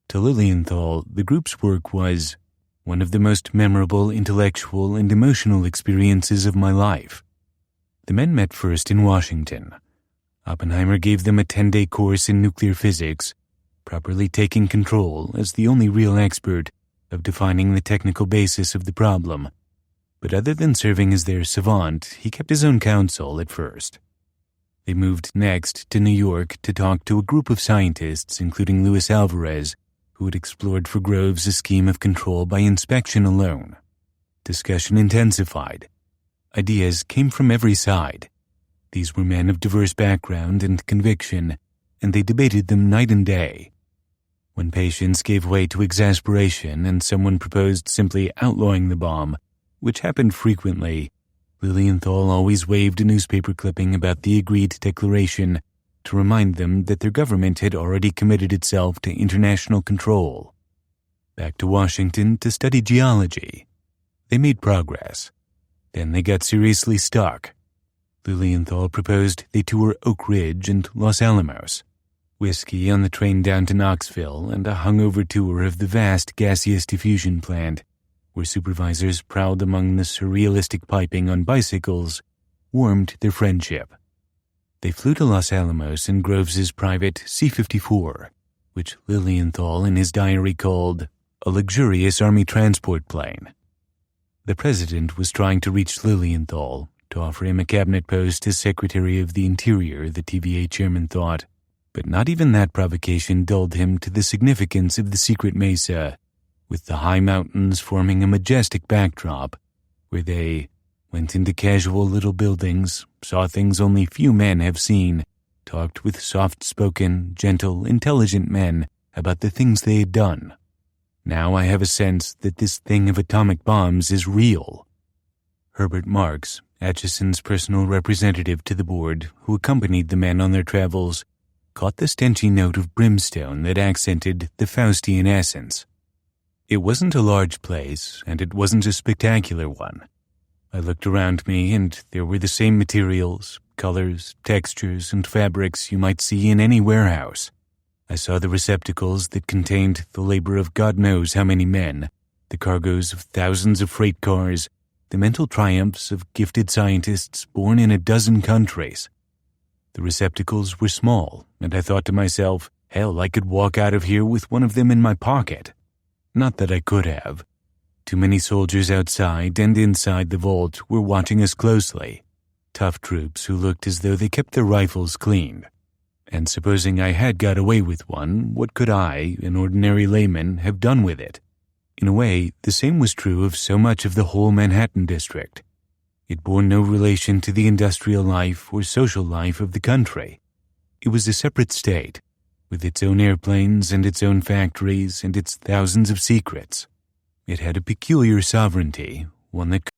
To Lilienthal, the group's work was one of the most memorable intellectual and emotional experiences of my life. The men met first in Washington. Oppenheimer gave them a 10-day course in nuclear physics, properly taking control as the only real expert of defining the technical basis of the problem. But other than serving as their savant, he kept his own counsel at first. They moved next to New York to talk to a group of scientists, including Luis Alvarez, who had explored for Groves a scheme of control by inspection alone. Discussion intensified. Ideas came from every side. These were men of diverse background and conviction, and they debated them night and day. When patience gave way to exasperation and someone proposed simply outlawing the bomb, which happened frequently, Lilienthal always waved a newspaper clipping about the agreed declaration to remind them that their government had already committed itself to international control. Back to Washington to study geology. They made progress. Then they got seriously stuck. Lilienthal proposed they tour Oak Ridge and Los Alamos, whiskey on the train down to Knoxville, and a hungover tour of the vast gaseous diffusion plant, where supervisors prowled among the surrealistic piping on bicycles, warmed their friendship. They flew to Los Alamos in Groves's private C-54, which Lilienthal in his diary called a luxurious army transport plane. The president was trying to reach Lilienthal to offer him a cabinet post as Secretary of the Interior, the TVA chairman thought, But not even that provocation dulled him to the significance of the secret mesa, with the high mountains forming a majestic backdrop, where they went into casual little buildings, saw things only few men have seen, talked with soft-spoken, gentle, intelligent men about the things they had done. Now I have a sense that this thing of atomic bombs is real. Herbert Marks, Atchison's personal representative to the board, who accompanied the men on their travels, caught the stenchy note of brimstone that accented the Faustian essence. It wasn't a large place, and it wasn't a spectacular one. I looked around me, and there were the same materials, colors, textures, and fabrics you might see in any warehouse. I saw the receptacles that contained the labor of God knows how many men, the cargoes of thousands of freight cars, the mental triumphs of gifted scientists born in a dozen countries. The receptacles were small, and I thought to myself, hell, I could walk out of here with one of them in my pocket. Not that I could have. Too many soldiers outside and inside the vault were watching us closely. Tough troops who looked as though they kept their rifles clean. And supposing I had got away with one, what could I, an ordinary layman, have done with it? In a way, the same was true of so much of the whole Manhattan district. It bore no relation to the industrial life or social life of the country. It was a separate state, with its own airplanes and its own factories and its thousands of secrets. It had a peculiar sovereignty, one that